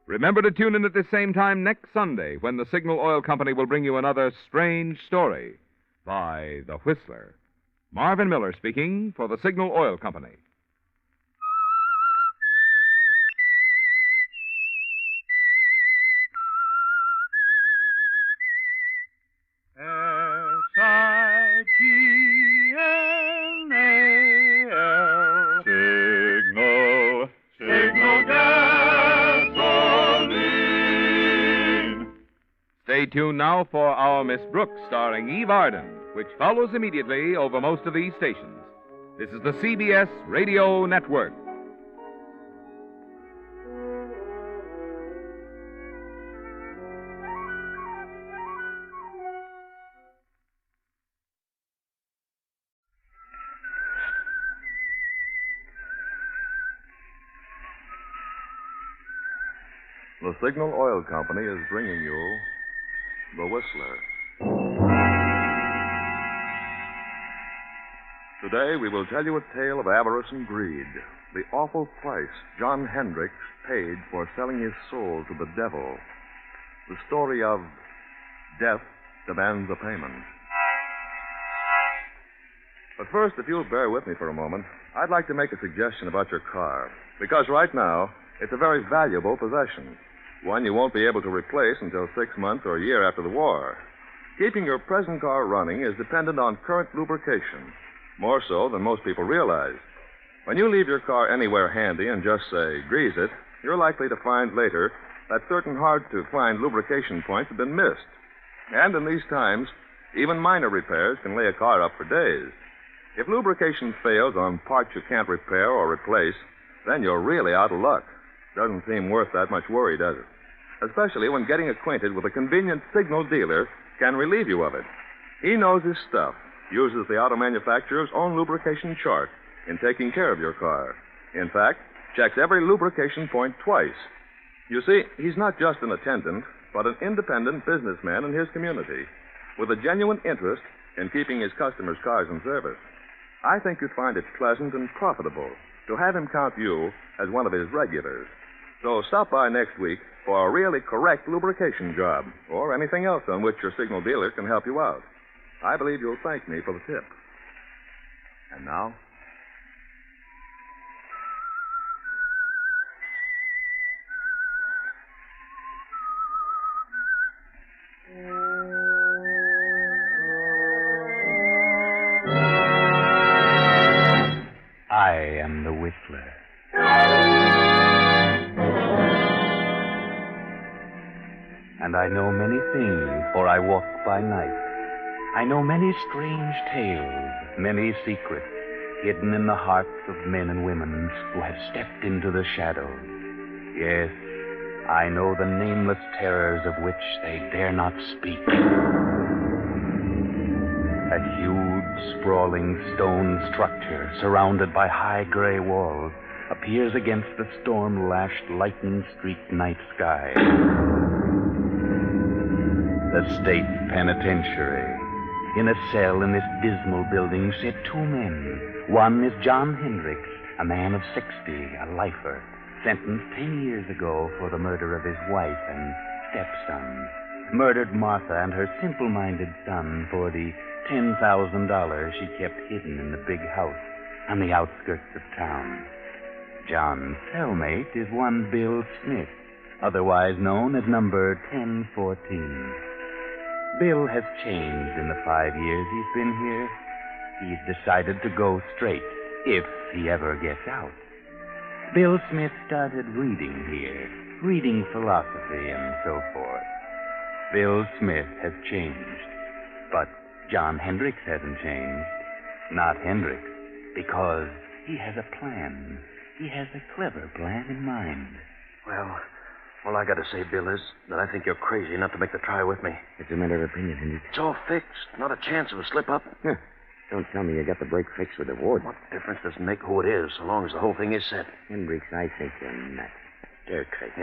Remember to tune in at the same time next Sunday when the Signal Oil Company will bring you another strange story by The Whistler. Marvin Miller speaking for the Signal Oil Company. S-I-G-N-A-L Signal, Signal Gasoline. Stay tuned now for Our Miss Brooks, starring Eve Arden, which follows immediately over most of these stations. This is the CBS Radio Network. The Signal Oil Company is bringing you The Whistler. Today we will tell you a tale of avarice and greed, the awful price John Hendricks paid for selling his soul to the devil. The story of Death Demands a Payment. But first, if you'll bear with me for a moment, I'd like to make a suggestion about your car, because right now it's a very valuable possession. One you won't be able to replace until 6 months or a year after the war. Keeping your present car running is dependent on current lubrication, more so than most people realize. When you leave your car anywhere handy and just, say, grease it, you're likely to find later that certain hard-to-find lubrication points have been missed. And in these times, even minor repairs can lay a car up for days. If lubrication fails on parts you can't repair or replace, then you're really out of luck. Doesn't seem worth that much worry, does it? Especially when getting acquainted with a convenient signal dealer can relieve you of it. He knows his stuff, uses the auto manufacturer's own lubrication chart in taking care of your car. In fact, checks every lubrication point twice. You see, he's not just an attendant, but an independent businessman in his community, with a genuine interest in keeping his customers' cars in service. I think you'd find it pleasant and profitable to have him count you as one of his regulars. So stop by next week for a really correct lubrication job, or anything else on which your signal dealer can help you out. I believe you'll thank me for the tip. And now? I am the Whistler. And I know many things, for I walk by night. I know many strange tales, many secrets, hidden in the hearts of men and women who have stepped into the shadows. Yes, I know the nameless terrors of which they dare not speak. A huge, sprawling stone structure surrounded by high gray walls appears against the storm-lashed, lightning-streaked night sky. The state penitentiary. In a cell in this dismal building sit two men. One is John Hendricks, a man of 60, a lifer, sentenced 10 years ago for the murder of his wife and stepson. Murdered Martha and her simple-minded son for the $10,000 she kept hidden in the big house on the outskirts of town. John's cellmate is one Bill Smith, otherwise known as number 1014. Bill has changed in the 5 years he's been here. He's decided to go straight, if he ever gets out. Bill Smith started reading here, reading philosophy and so forth. Bill Smith has changed, but John Hendricks hasn't changed. Not Hendricks, because he has a plan. He has a clever plan in mind. Well, all I got to say, Bill, is that I think you're crazy not to make the trial with me. It's a matter of opinion, Hendricks. It's all fixed. Not a chance of a slip-up. Don't tell me you got the break fixed with the warden. What difference does it make who it is, so long as the whole thing is set? Hendricks, I think you're nuts. They're crazy.